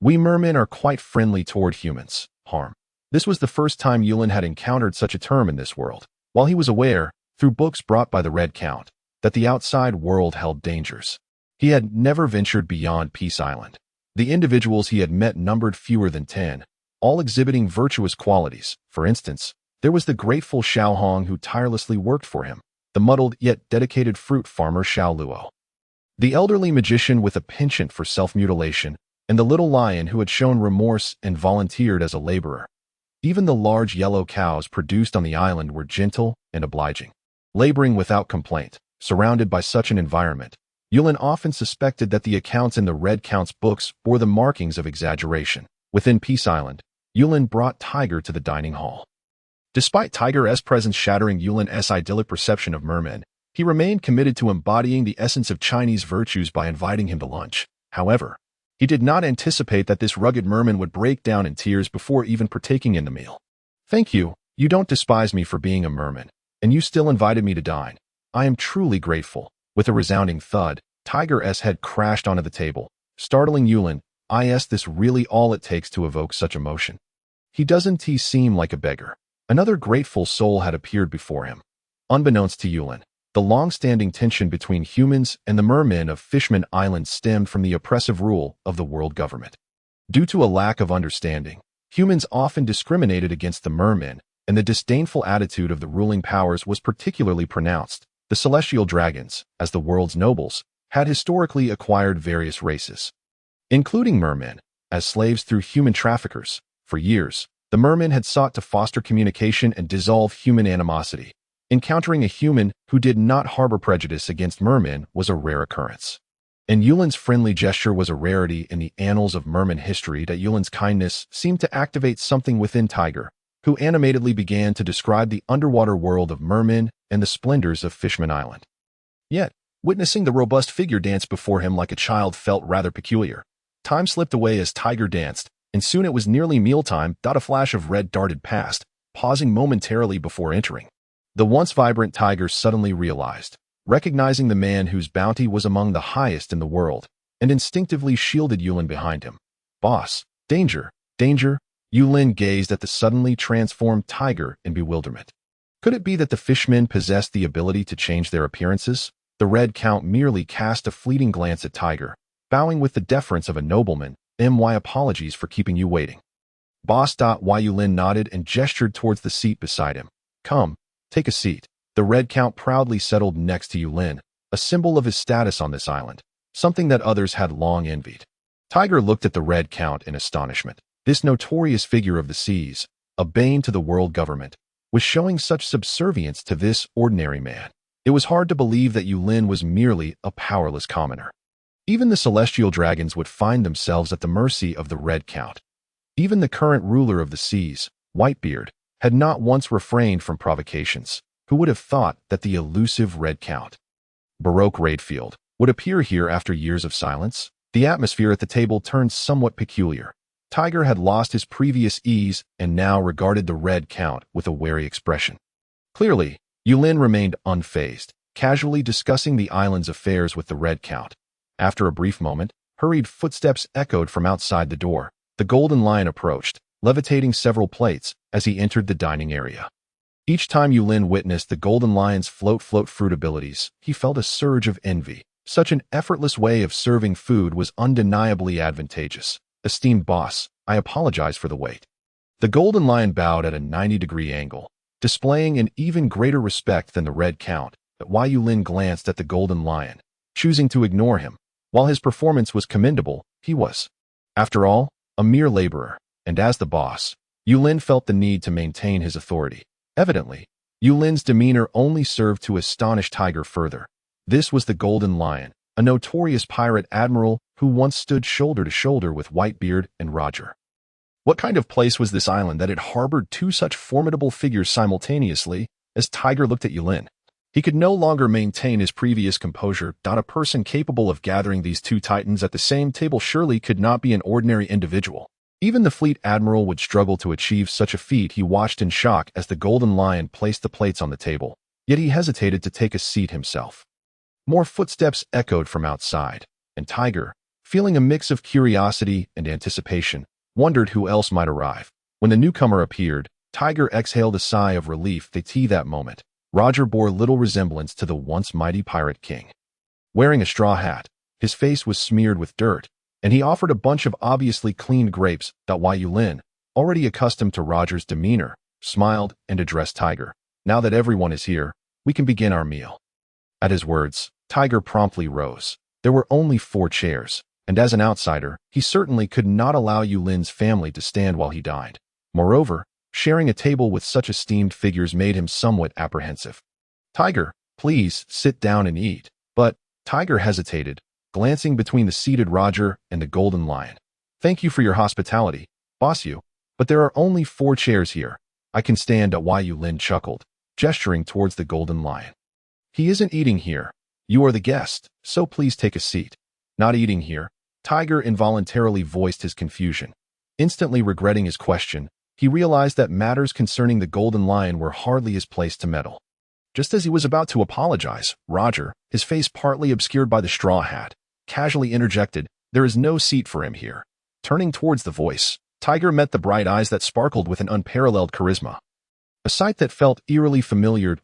Speaker 1: We mermen are quite friendly toward humans." Harm. This was the first time Yulin had encountered such a term in this world. While he was aware, through books brought by the Red Count, that the outside world held dangers, he had never ventured beyond Peace Island. The individuals he had met numbered fewer than 10, all exhibiting virtuous qualities. For instance, there was the grateful Xiao Hong who tirelessly worked for him, the muddled yet dedicated fruit farmer Xiao Luo, the elderly magician with a penchant for self-mutilation, and the little lion who had shown remorse and volunteered as a laborer. Even the large yellow cows produced on the island were gentle and obliging, laboring without complaint. Surrounded by such an environment, Yulin often suspected that the accounts in the Red Count's books bore the markings of exaggeration. Within Peace Island, Yulin brought Tiger to the dining hall. Despite Tiger's presence shattering Yulin's idyllic perception of mermen, he remained committed to embodying the essence of Chinese virtues by inviting him to lunch. However, he did not anticipate that this rugged merman would break down in tears before even partaking in the meal. "Thank you. You don't despise me for being a merman, and you still invited me to dine. I am truly grateful." With a resounding thud, Tiger's head crashed onto the table, startling Yulin. "Is this really all it takes to evoke such emotion? Doesn't he seem like a beggar?" Another grateful soul had appeared before him. Unbeknownst to Yulin, the long-standing tension between humans and the mermen of Fishman Island stemmed from the oppressive rule of the world government. Due to a lack of understanding, humans often discriminated against the mermen, and the disdainful attitude of the ruling powers was particularly pronounced. The celestial dragons, as the world's nobles, had historically acquired various races, including mermen, as slaves through human traffickers. For years, the mermen had sought to foster communication and dissolve human animosity. Encountering a human who did not harbor prejudice against mermen was a rare occurrence. And Yulin's friendly gesture was a rarity in the annals of merman history. That Yulin's kindness seemed to activate something within Tiger, who animatedly began to describe the underwater world of mermen and the splendors of Fishman Island. Yet, witnessing the robust figure dance before him like a child felt rather peculiar. Time slipped away as Tiger danced, and soon it was nearly mealtime. A flash of red darted past, pausing momentarily before entering. The once vibrant Tiger suddenly realized, recognizing the man whose bounty was among the highest in the world, and instinctively shielded Yulin behind him. "Boss, danger, danger!" Yulin gazed at the suddenly transformed Tiger in bewilderment. Could it be that the fishmen possessed the ability to change their appearances? The Red Count merely cast a fleeting glance at Tiger, bowing with the deference of a nobleman. My apologies for keeping you waiting. Boss. Yulin nodded and gestured towards the seat beside him. Come, take a seat. The Red Count proudly settled next to Yulin, a symbol of his status on this island, something that others had long envied. Tiger looked at the Red Count in astonishment. This notorious figure of the seas, a bane to the world government, was showing such subservience to this ordinary man. It was hard to believe that Yulin was merely a powerless commoner. Even the celestial dragons would find themselves at the mercy of the Red Count. Even the current ruler of the seas, Whitebeard, had not once refrained from provocations. Who would have thought that the elusive Red Count, Baroque Raidfield, would appear here after years of silence? The atmosphere at the table turned somewhat peculiar. Tiger had lost his previous ease and now regarded the Red Count with a wary expression. Clearly, Yulin remained unfazed, casually discussing the island's affairs with the Red Count. After a brief moment, hurried footsteps echoed from outside the door. The Golden Lion approached, levitating several plates as he entered the dining area. Each time Yulin witnessed the Golden Lion's float fruit abilities, he felt a surge of envy. Such an effortless way of serving food was undeniably advantageous. Esteemed boss, I apologize for the wait. The Golden Lion bowed at a 90-degree angle, displaying an even greater respect than the Red Count. But Yulin glanced at the Golden Lion, choosing to ignore him. While his performance was commendable, he was, after all, a mere laborer, and as the boss, Yulin felt the need to maintain his authority. Evidently, Yulin's demeanor only served to astonish Tiger further. This was the Golden Lion, a notorious pirate admiral who once stood shoulder to shoulder with Whitebeard and Roger. What kind of place was this island that it harbored two such formidable figures simultaneously? As Tiger looked at Yulin, he could no longer maintain his previous composure. A person capable of gathering these two titans at the same table surely could not be an ordinary individual. Even the fleet admiral would struggle to achieve such a feat. He watched in shock as the Golden Lion placed the plates on the table, yet he hesitated to take a seat himself. More footsteps echoed from outside, and Tiger, feeling a mix of curiosity and anticipation, wondered who else might arrive. When the newcomer appeared, Tiger exhaled a sigh of relief. That moment, Roger bore little resemblance to the once mighty pirate king. Wearing a straw hat, his face was smeared with dirt, and he offered a bunch of obviously cleaned grapes. Yulin, already accustomed to Roger's demeanor, smiled and addressed Tiger. Now that everyone is here, we can begin our meal. At his words, Tiger promptly rose. There were only 4 chairs, and as an outsider, he certainly could not allow Yulin's family to stand while he dined. Moreover, sharing a table with such esteemed figures made him somewhat apprehensive. Tiger, please sit down and eat. But Tiger hesitated, glancing between the seated Roger and the Golden Lion. Thank you for your hospitality, boss you, but there are only 4 chairs here. I can stand. Yulin chuckled, gesturing towards the Golden Lion. He isn't eating here. You are the guest, so please take a seat. Not eating here. Tiger involuntarily voiced his confusion. Instantly regretting his question, he realized that matters concerning the Golden Lion were hardly his place to meddle. Just as he was about to apologize, Roger, his face partly obscured by the straw hat, casually interjected, "There is no seat for him here." Turning towards the voice, Tiger met the bright eyes that sparkled with an unparalleled charisma. A sight that felt eerily familiar.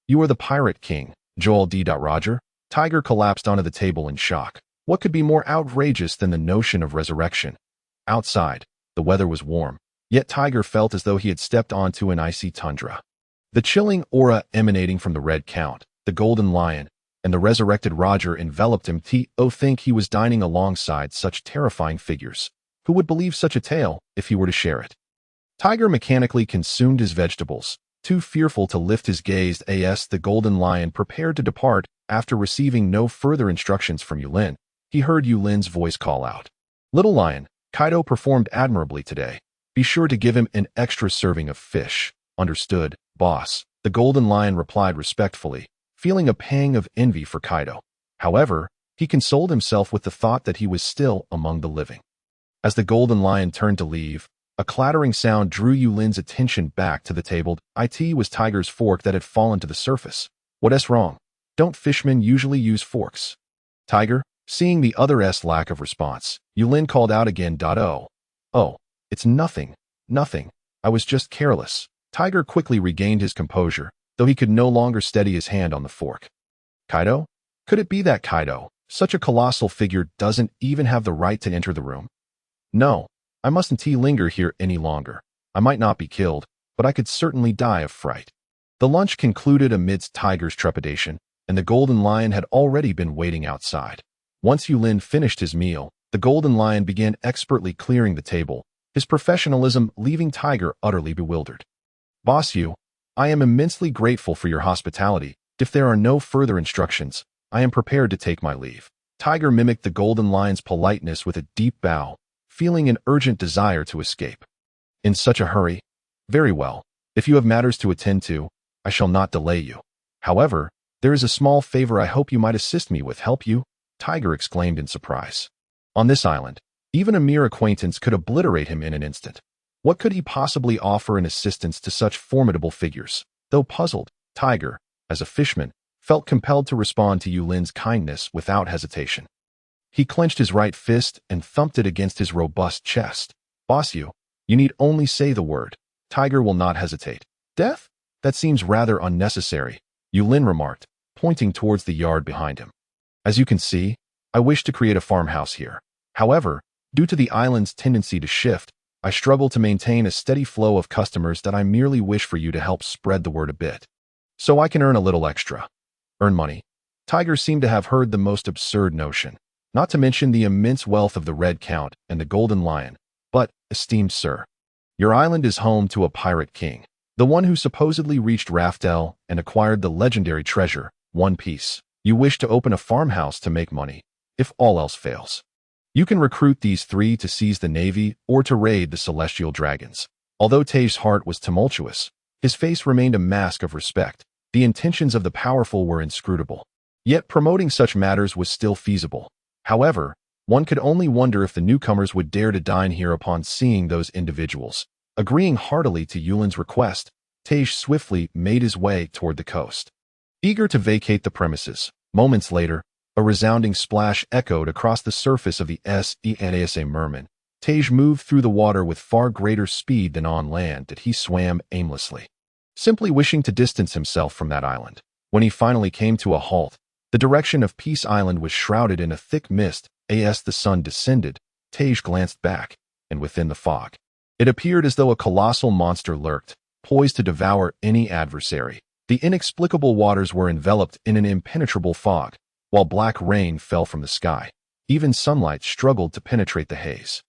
Speaker 1: You are the Pirate King, Joel D. Roger? Tiger collapsed onto the table in shock. What could be more outrageous than the notion of resurrection? Outside, the weather was warm, yet Tiger felt as though he had stepped onto an icy tundra. The chilling aura emanating from the Red Count, the Golden Lion, and the resurrected Roger enveloped him. Think he was dining alongside such terrifying figures. Who would believe such a tale if he were to share it? Tiger mechanically consumed his vegetables, too fearful to lift his gaze. The Golden Lion prepared to depart after receiving no further instructions from Yulin. He heard Yulin's voice call out, "Little Lion, Kaido performed admirably today. Be sure to give him an extra serving of fish." "Understood, boss," the Golden Lion replied respectfully, feeling a pang of envy for Kaido. However, he consoled himself with the thought that he was still among the living. As the Golden Lion turned to leave, a clattering sound drew Yulin's attention back to the table. It was Tiger's fork that had fallen to the surface. "What's wrong? Don't fishmen usually use forks?" Tiger, seeing the other's lack of response, Yulin called out again. Oh, it's nothing. I was just careless." Tiger quickly regained his composure, though he could no longer steady his hand on the fork. Kaido? Could it be that Kaido, such a colossal figure, doesn't even have the right to enter the room? No, I mustn't linger here any longer. I might not be killed, but I could certainly die of fright. The lunch concluded amidst Tiger's trepidation, and the Golden Lion had already been waiting outside. Once Yulin finished his meal, the Golden Lion began expertly clearing the table, his professionalism leaving Tiger utterly bewildered. Boss Yu, I am immensely grateful for your hospitality. If there are no further instructions, I am prepared to take my leave. Tiger mimicked the Golden Lion's politeness with a deep bow, feeling an urgent desire to escape. In such a hurry? Very well. If you have matters to attend to, I shall not delay you. However, there is a small favor I hope you might assist me with. Help you? Tiger exclaimed in surprise. On this island, even a mere acquaintance could obliterate him in an instant. What could he possibly offer in assistance to such formidable figures? Though puzzled, Tiger, as a fisherman, felt compelled to respond to Yulin's kindness without hesitation. He clenched his right fist and thumped it against his robust chest. Boss Yu, you need only say the word. Tiger will not hesitate. Death? That seems rather unnecessary, Yulin remarked, pointing towards the yard behind him. As you can see, I wish to create a farmhouse here. However, due to the island's tendency to shift, I struggle to maintain a steady flow of customers that I merely wish for you to help spread the word a bit. So I can earn a little extra. Earn money. Tiger seemed to have heard the most absurd notion, not to mention the immense wealth of the Red Count and the Golden Lion. But, esteemed sir, your island is home to a pirate king, the one who supposedly reached Raftel and acquired the legendary treasure, One Piece. You wish to open a farmhouse to make money, if all else fails. You can recruit these three to seize the navy or to raid the celestial dragons. Although Tei's heart was tumultuous, his face remained a mask of respect. The intentions of the powerful were inscrutable. Yet promoting such matters was still feasible. However, one could only wonder if the newcomers would dare to dine here upon seeing those individuals. Agreeing heartily to Yulin's request, Tej swiftly made his way toward the coast. Eager to vacate the premises, moments later, a resounding splash echoed across the surface of the Senasa merman. Tej moved through the water with far greater speed than on land that he swam aimlessly, simply wishing to distance himself from that island. When he finally came to a halt, the direction of Peace Island was shrouded in a thick mist. As the sun descended, Tej glanced back, and within the fog, it appeared as though a colossal monster lurked, poised to devour any adversary. The inexplicable waters were enveloped in an impenetrable fog, while black rain fell from the sky. Even sunlight struggled to penetrate the haze.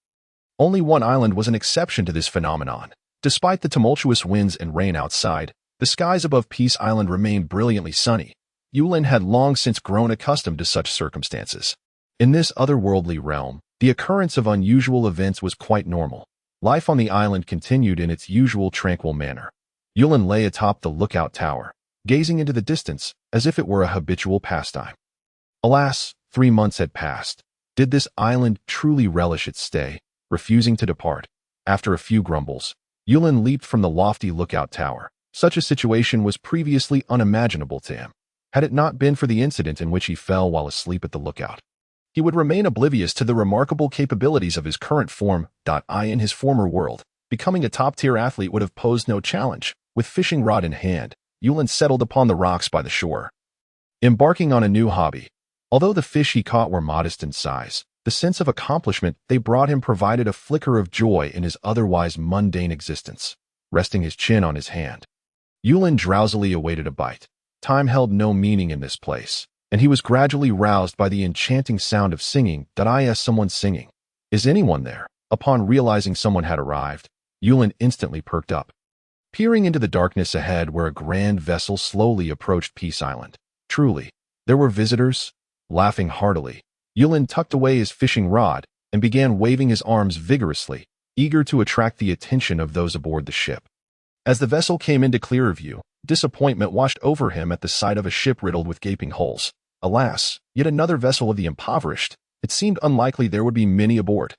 Speaker 1: Only one island was an exception to this phenomenon. Despite the tumultuous winds and rain outside, the skies above Peace Island remained brilliantly sunny. Yulin had long since grown accustomed to such circumstances. In this otherworldly realm, the occurrence of unusual events was quite normal. Life on the island continued in its usual tranquil manner. Yulin lay atop the lookout tower, gazing into the distance as if it were a habitual pastime. Alas, 3 months had passed. Did this island truly relish its stay, refusing to depart? After a few grumbles, Yulin leaped from the lofty lookout tower. Such a situation was previously unimaginable to him. Had it not been for the incident in which he fell while asleep at the lookout, he would remain oblivious to the remarkable capabilities of his current form. In his former world, becoming a top-tier athlete would have posed no challenge. With fishing rod in hand, Yulin settled upon the rocks by the shore, embarking on a new hobby. Although the fish he caught were modest in size, the sense of accomplishment they brought him provided a flicker of joy in his otherwise mundane existence. Resting his chin on his hand, Yulin drowsily awaited a bite. Time held no meaning in this place, and he was gradually roused by the enchanting sound of singing. Someone singing. Is anyone there? Upon realizing someone had arrived, Yulin instantly perked up, peering into the darkness ahead where a grand vessel slowly approached Peace Island. Truly, there were visitors. Laughing heartily, Yulin tucked away his fishing rod and began waving his arms vigorously, eager to attract the attention of those aboard the ship. As the vessel came into clearer view, disappointment washed over him at the sight of a ship riddled with gaping holes. Alas, yet another vessel of the impoverished. It seemed unlikely there would be many aboard,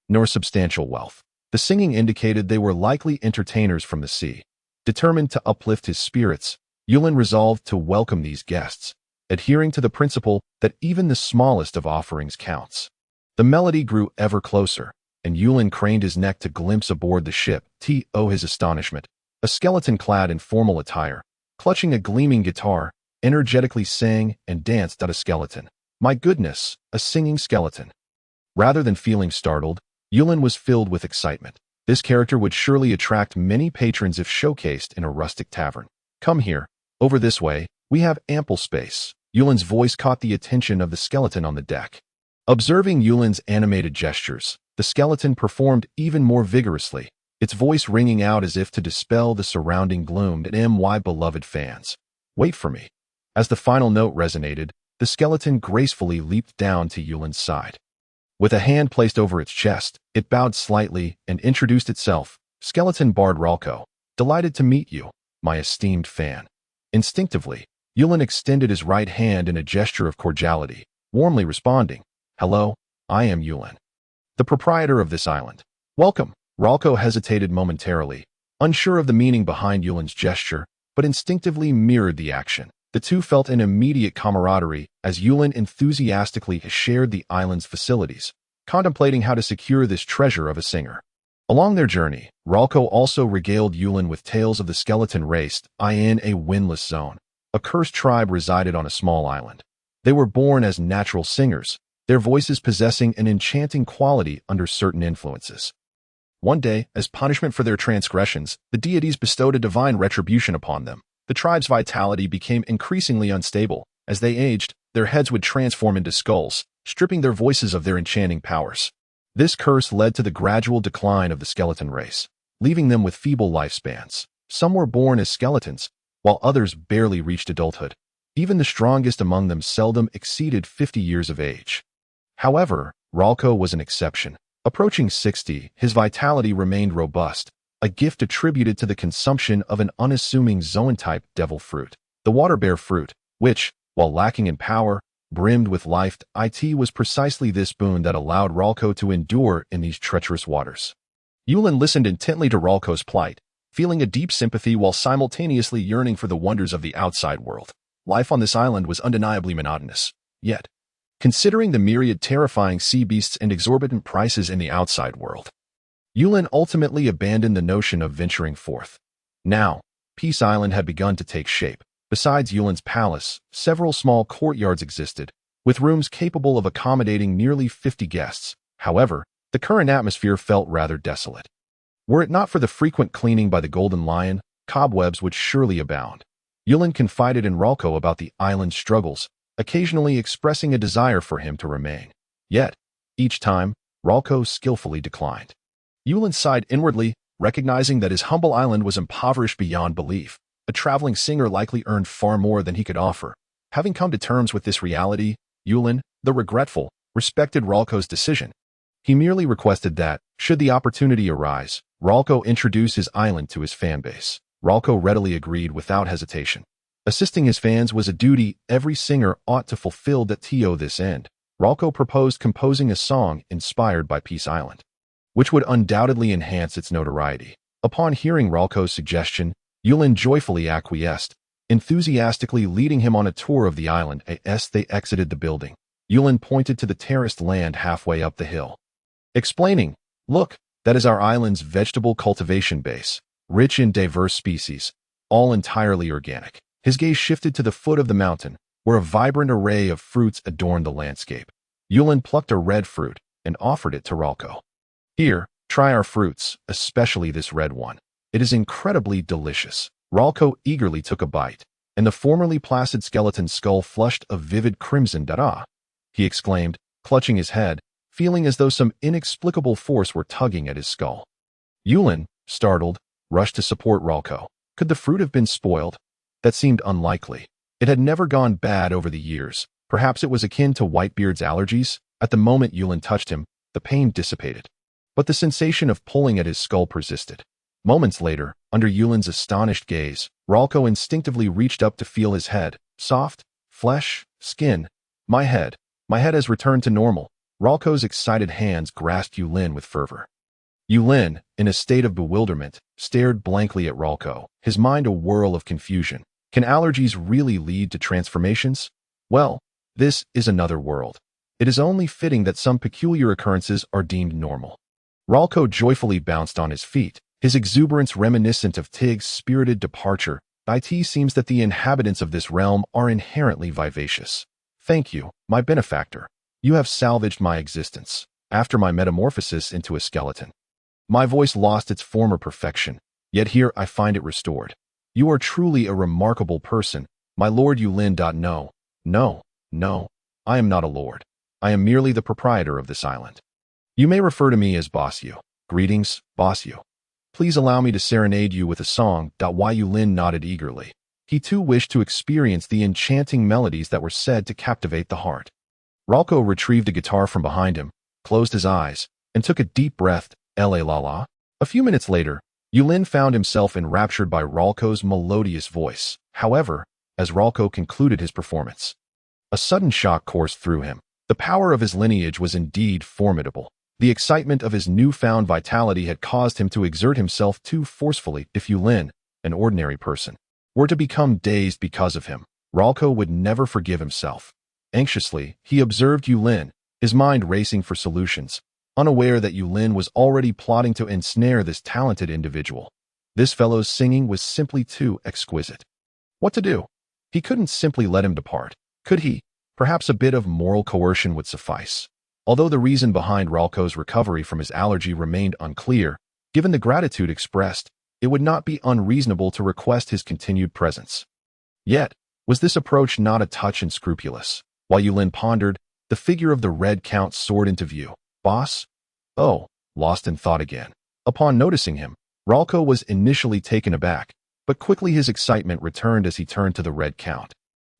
Speaker 1: nor substantial wealth. The singing indicated they were likely entertainers from the sea. Determined to uplift his spirits, Yulin resolved to welcome these guests, adhering to the principle that even the smallest of offerings counts. The melody grew ever closer, and Yulin craned his neck to glimpse aboard the ship. To his astonishment, A skeleton clad in formal attire, clutching a gleaming guitar, energetically sang and danced at a skeleton. My goodness, a singing skeleton. Rather than feeling startled, Yulin was filled with excitement. This character would surely attract many patrons if showcased in a rustic tavern. Come here, over this way, we have ample space. Yulin's voice caught the attention of the skeleton on the deck. Observing Yulin's animated gestures, the skeleton performed even more vigorously, its voice ringing out as if to dispel the surrounding gloom. My beloved fans, wait for me. As the final note resonated, the skeleton gracefully leaped down to Yulin's side. With a hand placed over its chest, it bowed slightly and introduced itself. Skeleton Bard Ralco, delighted to meet you, my esteemed fan. Instinctively, Yulin extended his right hand in a gesture of cordiality, warmly responding, Hello, I am Yulin, the proprietor of this island. Welcome. Ralco hesitated momentarily, unsure of the meaning behind Yulin's gesture, but instinctively mirrored the action. The two felt an immediate camaraderie as Yulin enthusiastically shared the island's facilities, contemplating how to secure this treasure of a singer. Along their journey, Ralco also regaled Yulin with tales of the skeleton race in a windless zone. A cursed tribe resided on a small island. They were born as natural singers, their voices possessing an enchanting quality under certain influences. One day, as punishment for their transgressions, the deities bestowed a divine retribution upon them. The tribe's vitality became increasingly unstable. As they aged, their heads would transform into skulls, stripping their voices of their enchanting powers. This curse led to the gradual decline of the skeleton race, leaving them with feeble lifespans. Some were born as skeletons, while others barely reached adulthood. Even the strongest among them seldom exceeded 50 years of age. However, Ralco was an exception. Approaching 60, his vitality remained robust, a gift attributed to the consumption of an unassuming zoan-type devil fruit, the water bear fruit, which, while lacking in power, brimmed with life. It was precisely this boon that allowed Ralco to endure in these treacherous waters. Yulin listened intently to Ralco's plight, feeling a deep sympathy while simultaneously yearning for the wonders of the outside world. Life on this island was undeniably monotonous. Yet, considering the myriad terrifying sea beasts and exorbitant prices in the outside world, Yulin ultimately abandoned the notion of venturing forth. Now, Peace Island had begun to take shape. Besides Yulin's palace, several small courtyards existed, with rooms capable of accommodating nearly 50 guests. However, the current atmosphere felt rather desolate. Were it not for the frequent cleaning by the Golden Lion, cobwebs would surely abound. Yulin confided in Ralco about the island's struggles, occasionally expressing a desire for him to remain. Yet, each time, Ralco skillfully declined. Yulin sighed inwardly, recognizing that his humble island was impoverished beyond belief. A traveling singer likely earned far more than he could offer. Having come to terms with this reality, Yulin, the regretful, respected Ralco's decision. He merely requested that, should the opportunity arise, Ralco introduce his island to his fanbase. Ralco readily agreed without hesitation. Assisting his fans was a duty every singer ought to fulfill. To this end, Ralco proposed composing a song inspired by Peace Island, which would undoubtedly enhance its notoriety. Upon hearing Ralco's suggestion, Yulin joyfully acquiesced, enthusiastically leading him on a tour of the island. As they exited the building, Yulin pointed to the terraced land halfway up the hill, explaining, Look, that is our island's vegetable cultivation base, rich in diverse species, all entirely organic. His gaze shifted to the foot of the mountain, where a vibrant array of fruits adorned the landscape. Yulin plucked a red fruit and offered it to Ralco. Here, try our fruits, especially this red one. It is incredibly delicious. Ralco eagerly took a bite, and the formerly placid skeleton's skull flushed a vivid crimson. He exclaimed, clutching his head, feeling as though some inexplicable force were tugging at his skull. Yulin, startled, rushed to support Ralco. Could the fruit have been spoiled? That seemed unlikely. It had never gone bad over the years. Perhaps it was akin to Whitebeard's allergies. At the moment Yulin touched him, the pain dissipated, but the sensation of pulling at his skull persisted. Moments later, under Yulin's astonished gaze, Ralco instinctively reached up to feel his head. Soft, flesh, skin. My head has returned to normal. Ralco's excited hands grasped Yulin with fervor. Yulin, in a state of bewilderment, stared blankly at Ralco, his mind a whirl of confusion. Can allergies really lead to transformations? Well, this is another world. It is only fitting that some peculiar occurrences are deemed normal. Ralco joyfully bounced on his feet, his exuberance reminiscent of Tig's spirited departure. It seems that the inhabitants of this realm are inherently vivacious. Thank you, my benefactor. You have salvaged my existence, after my metamorphosis into a skeleton. My voice lost its former perfection, yet here I find it restored. You are truly a remarkable person, my lord Yulin. No, I am not a lord. I am merely the proprietor of this island. You may refer to me as Boss Yu. Greetings, Boss Yu. Please allow me to serenade you with a song. Yulin nodded eagerly. He too wished to experience the enchanting melodies that were said to captivate the heart. Ralco retrieved a guitar from behind him, closed his eyes, and took a deep breath. La. A few minutes later, Yulin found himself enraptured by Ralco's melodious voice. However, as Ralco concluded his performance, a sudden shock coursed through him. The power of his lineage was indeed formidable. The excitement of his newfound vitality had caused him to exert himself too forcefully. If Yulin, an ordinary person, were to become dazed because of him, Ralco would never forgive himself. Anxiously, he observed Yulin, his mind racing for solutions, unaware that Yulin was already plotting to ensnare this talented individual. This fellow's singing was simply too exquisite. What to do? He couldn't simply let him depart, could he? Perhaps a bit of moral coercion would suffice. Although the reason behind Ralco's recovery from his allergy remained unclear, given the gratitude expressed, it would not be unreasonable to request his continued presence. Yet, was this approach not a touch unscrupulous? While Yulin pondered, the figure of the Red Count soared into view. Boss? Oh, lost in thought again. Upon noticing him, Ralco was initially taken aback, but quickly his excitement returned as he turned to the Red Count.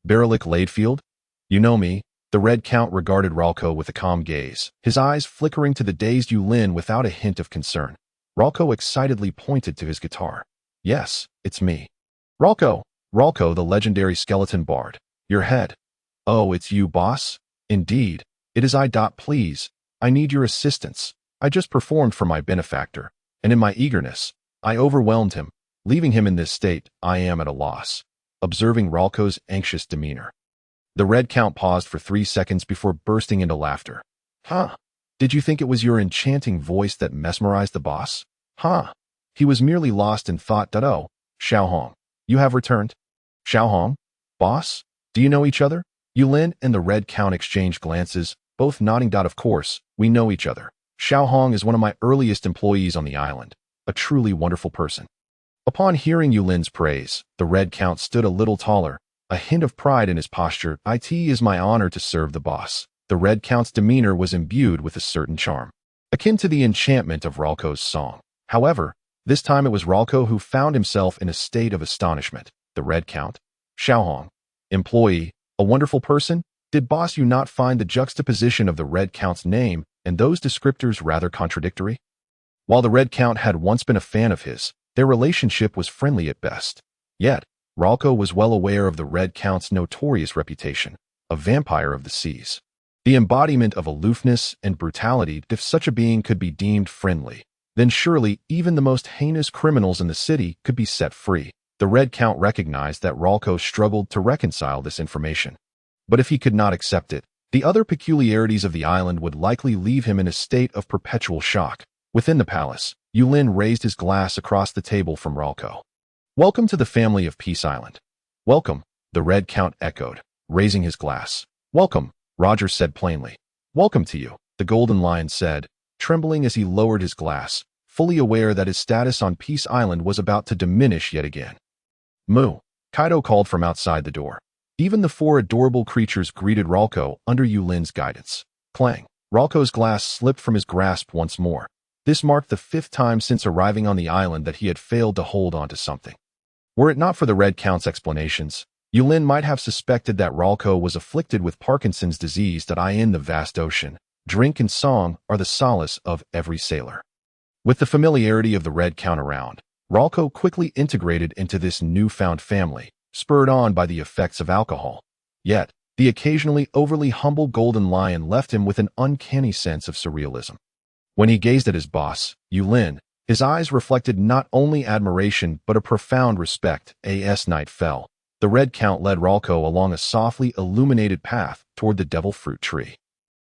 Speaker 1: Barolik Ladefield? You know me. The Red Count regarded Ralco with a calm gaze, his eyes flickering to the dazed Yulin without a hint of concern. Ralco excitedly pointed to his guitar. Yes, it's me. Ralco, the legendary skeleton bard. Your head. Oh, it's you, boss? Indeed. It is I. Please, I need your assistance. I just performed for my benefactor, and in my eagerness, I overwhelmed him, leaving him in this state. I am at a loss. Observing Ralco's anxious demeanor, the Red Count paused for 3 seconds before bursting into laughter. Huh? Did you think it was your enchanting voice that mesmerized the boss? Huh? He was merely lost in thought. Oh, Xiaohong, you have returned? Xiaohong? Boss? Do you know each other? Yulin and the Red Count exchanged glances, both nodding. Of course, we know each other. Xiaohong is one of my earliest employees on the island, a truly wonderful person. Upon hearing Yulin's praise, the Red Count stood a little taller, a hint of pride in his posture. It is my honor to serve the boss. The Red Count's demeanor was imbued with a certain charm, akin to the enchantment of Ralco's song. However, this time it was Ralco who found himself in a state of astonishment. The Red Count? Xiaohong. Employee, a wonderful person? Did boss you not find the juxtaposition of the Red Count's name and those descriptors rather contradictory? While the Red Count had once been a fan of his, their relationship was friendly at best. Yet, Ralco was well aware of the Red Count's notorious reputation, a vampire of the seas. The embodiment of aloofness and brutality. If such a being could be deemed friendly, then surely even the most heinous criminals in the city could be set free. The Red Count recognized that Ralco struggled to reconcile this information. But if he could not accept it, the other peculiarities of the island would likely leave him in a state of perpetual shock. Within the palace, Yulin raised his glass across the table from Ralco. Welcome to the family of Peace Island. Welcome, the Red Count echoed, raising his glass. Welcome, Roger said plainly. Welcome to you, the Golden Lion said, trembling as he lowered his glass, fully aware that his status on Peace Island was about to diminish yet again. Moo, Kaido called from outside the door. Even the 4 adorable creatures greeted Ralco under Yulin's guidance. Clang. Ralco's glass slipped from his grasp once more. This marked the 5th time since arriving on the island that he had failed to hold on to something. Were it not for the Red Count's explanations, Yulin might have suspected that Ralco was afflicted with Parkinson's disease. In the vast ocean, drink and song are the solace of every sailor. With the familiarity of the Red Count around, Ralco quickly integrated into this newfound family, spurred on by the effects of alcohol. Yet, the occasionally overly humble Golden Lion left him with an uncanny sense of surrealism. When he gazed at his boss, Yulin, his eyes reflected not only admiration but a profound respect. As night fell, the Red Count led Ralco along a softly illuminated path toward the devil fruit tree.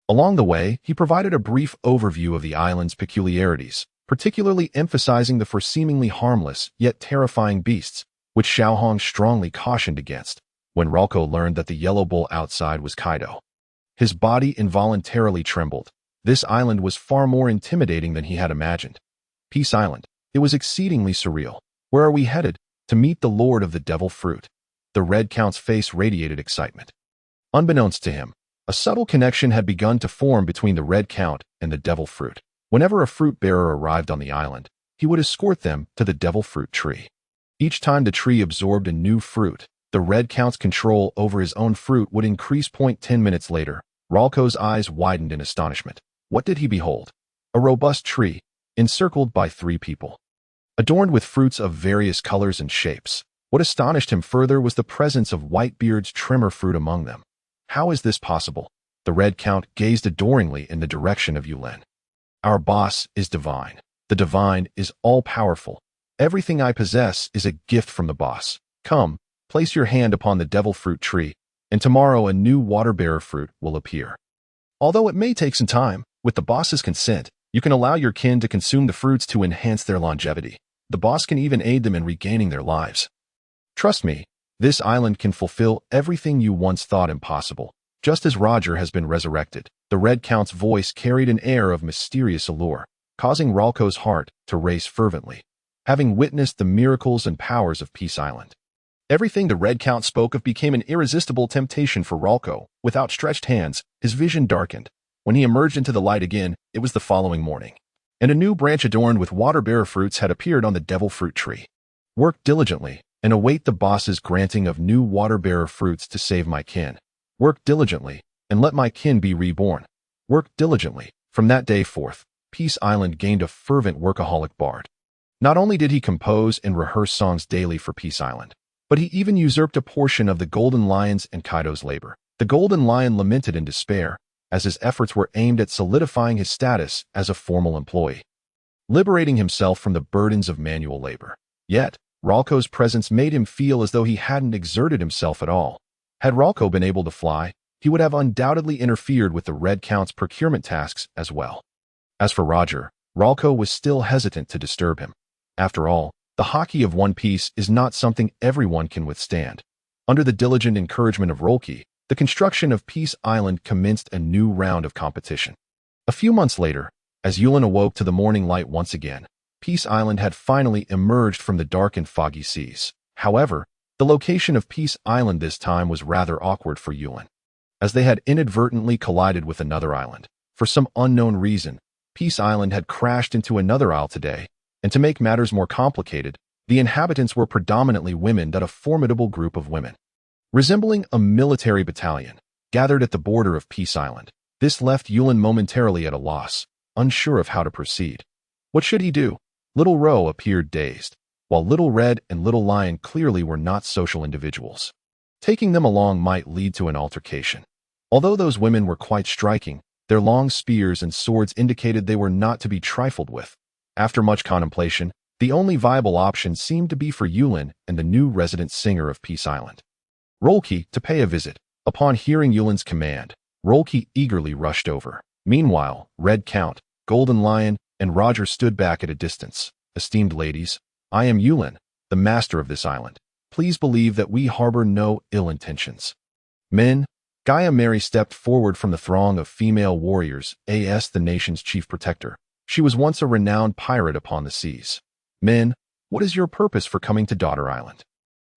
Speaker 1: Along the way, he provided a brief overview of the island's peculiarities, particularly emphasizing the for seemingly harmless yet terrifying beasts, which Xiaohong strongly cautioned against. When Ralco learned that the yellow bull outside was Kaido, his body involuntarily trembled. This island was far more intimidating than he had imagined. Peace Island. It was exceedingly surreal. Where are we headed? To meet the Lord of the Devil Fruit. The Red Count's face radiated excitement. Unbeknownst to him, a subtle connection had begun to form between the Red Count and the Devil Fruit. Whenever a fruit bearer arrived on the island, he would escort them to the Devil Fruit tree. Each time the tree absorbed a new fruit, the Red Count's control over his own fruit would increase. 10 minutes later, Ralco's eyes widened in astonishment. What did he behold? A robust tree, encircled by 3 people, adorned with fruits of various colors and shapes. What astonished him further was the presence of Whitebeard's tremor fruit among them. How is this possible? The Red Count gazed adoringly in the direction of Yulin. Our boss is divine. The divine is all-powerful. Everything I possess is a gift from the boss. Come, place your hand upon the devil fruit tree, and tomorrow a new water-bearer fruit will appear. Although it may take some time, with the boss's consent, you can allow your kin to consume the fruits to enhance their longevity. The boss can even aid them in regaining their lives. Trust me, this island can fulfill everything you once thought impossible. Just as Roger has been resurrected, the Red Count's voice carried an air of mysterious allure, causing Ralco's heart to race fervently, having witnessed the miracles and powers of Peace Island. Everything the Red Count spoke of became an irresistible temptation for Ralco. With outstretched hands, his vision darkened. When he emerged into the light again, it was the following morning, and a new branch adorned with water-bearer fruits had appeared on the devil fruit tree. Work diligently, and await the boss's granting of new water-bearer fruits to save my kin. Work diligently, and let my kin be reborn. Work diligently. From that day forth, Peace Island gained a fervent workaholic bard. Not only did he compose and rehearse songs daily for Peace Island, but he even usurped a portion of the Golden Lion's and Kaido's labor. The Golden Lion lamented in despair, as his efforts were aimed at solidifying his status as a formal employee, liberating himself from the burdens of manual labor. Yet, Ralco's presence made him feel as though he hadn't exerted himself at all. Had Ralco been able to fly, he would have undoubtedly interfered with the Red Count's procurement tasks as well. As for Roger, Ralco was still hesitant to disturb him. After all, the hockey of One Piece is not something everyone can withstand. Under the diligent encouragement of Rolke, the construction of Peace Island commenced a new round of competition. A few months later, as Yulin awoke to the morning light once again, Peace Island had finally emerged from the dark and foggy seas. However, the location of Peace Island this time was rather awkward for Yulin, as they had inadvertently collided with another island. For some unknown reason, Peace Island had crashed into another isle today, and to make matters more complicated, the inhabitants were predominantly women, a formidable group of women, resembling a military battalion, gathered at the border of Peace Island. This left Yulin momentarily at a loss, unsure of how to proceed. What should he do? Little Ro appeared dazed, while Little Red and Little Lion clearly were not social individuals. Taking them along might lead to an altercation. Although those women were quite striking, their long spears and swords indicated they were not to be trifled with. After much contemplation, the only viable option seemed to be for Yulin and the new resident singer of Peace Island, Rolke, to pay a visit. Upon hearing Yulin's command, Rolke eagerly rushed over. Meanwhile, Red Count, Golden Lion, and Roger stood back at a distance. Esteemed ladies, I am Yulin, the master of this island. Please believe that we harbor no ill intentions. Men, Gaia Mary stepped forward from the throng of female warriors, as the nation's chief protector. She was once a renowned pirate upon the seas. Men, what is your purpose for coming to Daughter Island?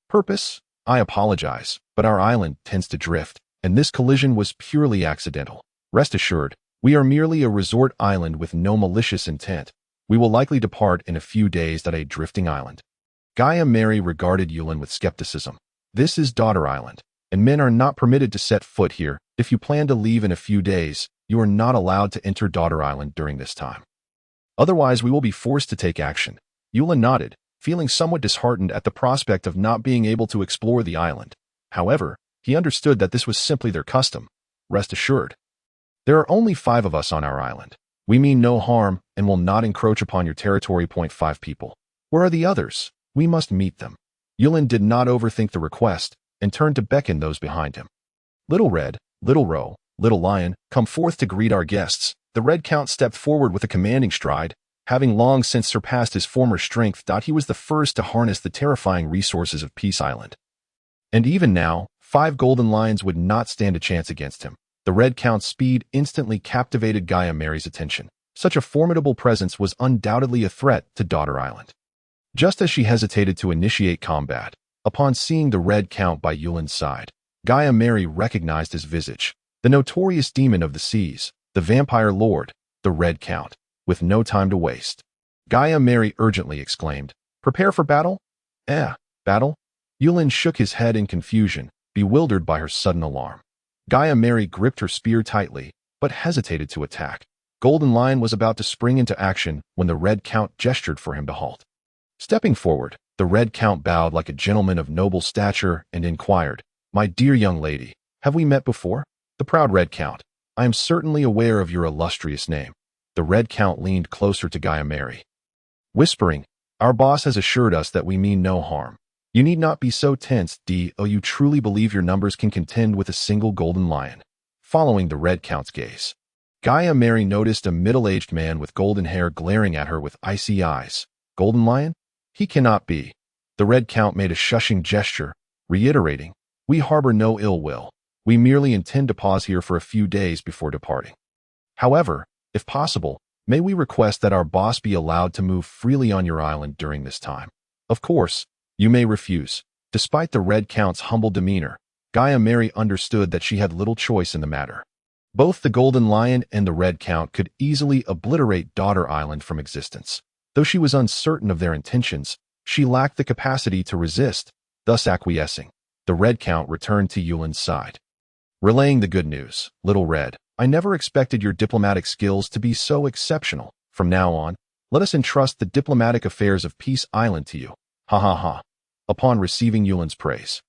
Speaker 1: Purpose? I apologize, but our island tends to drift, and this collision was purely accidental. Rest assured, we are merely a resort island with no malicious intent. We will likely depart in a few days at a drifting island. Gaia Mary regarded Yulin with skepticism. This is Daughter Island, and men are not permitted to set foot here. If you plan to leave in a few days, you are not allowed to enter Daughter Island during this time. Otherwise, we will be forced to take action. Yulin nodded, feeling somewhat disheartened at the prospect of not being able to explore the island. However, he understood that this was simply their custom. Rest assured, there are only 5 of us on our island. We mean no harm and will not encroach upon your territory. 5 people. Where are the others? We must meet them. Yulin did not overthink the request and turned to beckon those behind him. Little Red, Little Ro, Little Lion, come forth to greet our guests. The Red Count stepped forward with a commanding stride, having long since surpassed his former strength. He was the first to harness the terrifying resources of Peace Island. And even now, 5 golden lions would not stand a chance against him. The Red Count's speed instantly captivated Gaia Mary's attention. Such a formidable presence was undoubtedly a threat to Daughter Island. Just as she hesitated to initiate combat, upon seeing the Red Count by Yulin's side, Gaia Mary recognized his visage. The notorious demon of the seas, the vampire lord, the Red Count. With no time to waste, Gaia Mary urgently exclaimed, "Prepare for battle?" Battle?" Yulin shook his head in confusion, bewildered by her sudden alarm. Gaia Mary gripped her spear tightly, but hesitated to attack. Golden Lion was about to spring into action when the Red Count gestured for him to halt. Stepping forward, the Red Count bowed like a gentleman of noble stature and inquired, "My dear young lady, have we met before?" The proud Red Count, "I am certainly aware of your illustrious name." The Red Count leaned closer to Gaia Mary, whispering, "Our boss has assured us that we mean no harm. You need not be so tense. Do you truly believe your numbers can contend with a single golden lion?" Following the Red Count's gaze, Gaia Mary noticed a middle-aged man with golden hair glaring at her with icy eyes. "Golden lion? He cannot be." The Red Count made a shushing gesture, reiterating, "We harbor no ill will. We merely intend to pause here for a few days before departing. However, if possible, may we request that our boss be allowed to move freely on your island during this time? Of course, you may refuse." Despite the Red Count's humble demeanor, Gaia Mary understood that she had little choice in the matter. Both the Golden Lion and the Red Count could easily obliterate Daughter Island from existence. Though she was uncertain of their intentions, she lacked the capacity to resist, thus acquiescing. The Red Count returned to Yulin's side, relaying the good news. "Little Red, I never expected your diplomatic skills to be so exceptional. From now on, let us entrust the diplomatic affairs of Peace Island to you." Ha ha ha. Upon receiving Yulin's praise,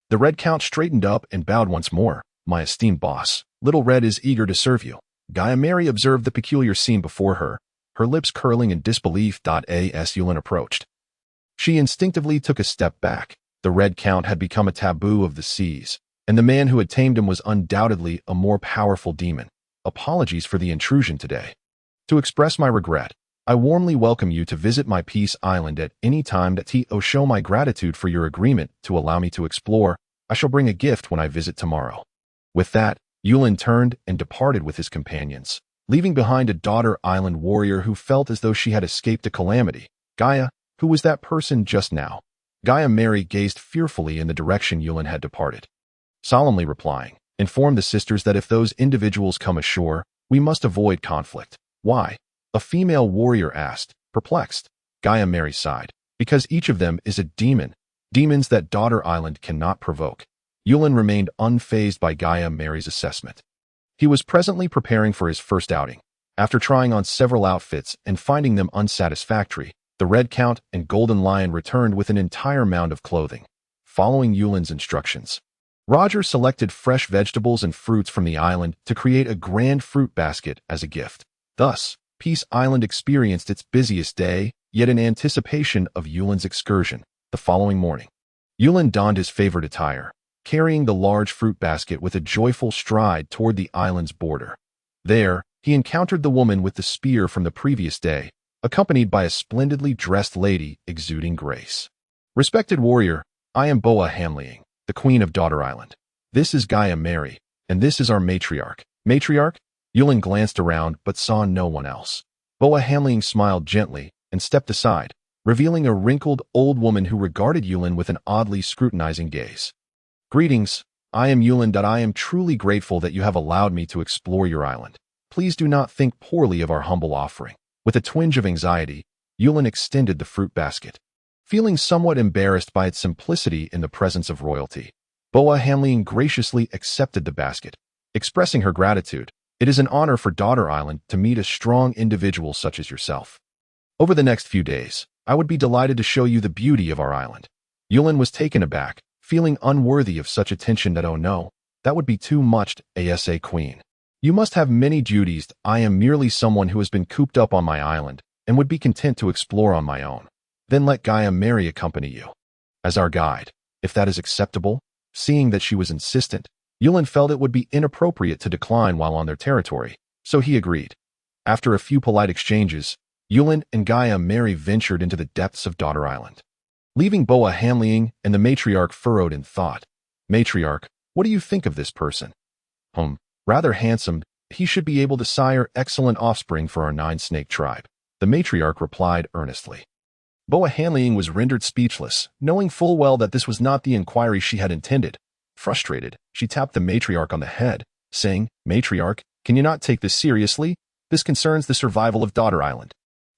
Speaker 1: the Red Count straightened up and bowed once more. "My esteemed boss, Little Red is eager to serve you." Gaia Mary observed the peculiar scene before her, her lips curling in disbelief. As Yulin approached, she instinctively took a step back. The Red Count had become a taboo of the seas, and the man who had tamed him was undoubtedly a more powerful demon. "Apologies for the intrusion today. To express my regret, I warmly welcome you to visit my Peace Island at any time. Show my gratitude for your agreement to allow me to explore. I shall bring a gift when I visit tomorrow." With that, Yulin turned and departed with his companions, leaving behind a Daughter Island warrior who felt as though she had escaped a calamity. "Gaia, who was that person just now?" Gaia Mary gazed fearfully in the direction Yulin had departed, solemnly replying, "Inform the sisters that if those individuals come ashore, we must avoid conflict." "Why?" a female warrior asked, perplexed. Gaia Mary sighed, "Because each of them is a demon, demons that Daughter Island cannot provoke." Yulin remained unfazed by Gaia Mary's assessment. He was presently preparing for his first outing. After trying on several outfits and finding them unsatisfactory, the Red Count and Golden Lion returned with an entire mound of clothing. Following Yulin's instructions, Roger selected fresh vegetables and fruits from the island to create a grand fruit basket as a gift. Thus, Peace Island experienced its busiest day, yet in anticipation of Yulin's excursion. The following morning, Yulin donned his favorite attire, carrying the large fruit basket with a joyful stride toward the island's border. There, he encountered the woman with the spear from the previous day, accompanied by a splendidly dressed lady exuding grace. "Respected warrior, I am Boa Hamleing, the Queen of Daughter Island. This is Gaia Mary, and this is our matriarch." "Matriarch?" Yulin glanced around but saw no one else. Boa Hamleing smiled gently and stepped aside, revealing a wrinkled old woman who regarded Yulin with an oddly scrutinizing gaze. "Greetings, I am Yulin. I am truly grateful that you have allowed me to explore your island. Please do not think poorly of our humble offering." With a twinge of anxiety, Yulin extended the fruit basket, feeling somewhat embarrassed by its simplicity in the presence of royalty. Boa Hamleing graciously accepted the basket, expressing her gratitude. "It is an honor for Daughter Island to meet a strong individual such as yourself. Over the next few days, I would be delighted to show you the beauty of our island." Yulin was taken aback, feeling unworthy of such attention. "Oh no, that would be too much, Asa Queen. You must have many duties. I am merely someone who has been cooped up on my island and would be content to explore on my own." "Then let Gaia Mary accompany you as our guide, if that is acceptable." Seeing that she was insistent, Yulin felt it would be inappropriate to decline while on their territory, so he agreed. After a few polite exchanges, Yulin and Gaia Mary ventured into the depths of Daughter Island, leaving Boa Hanliang and the matriarch furrowed in thought. Matriarch, what do you think of this person? Rather handsome. He should be able to sire excellent offspring for our 9-snake tribe, the matriarch replied earnestly. Boa Hanliang was rendered speechless, knowing full well that this was not the inquiry she had intended. Frustrated, she tapped the matriarch on the head, saying, Matriarch, can you not take this seriously? This concerns the survival of Daughter Island.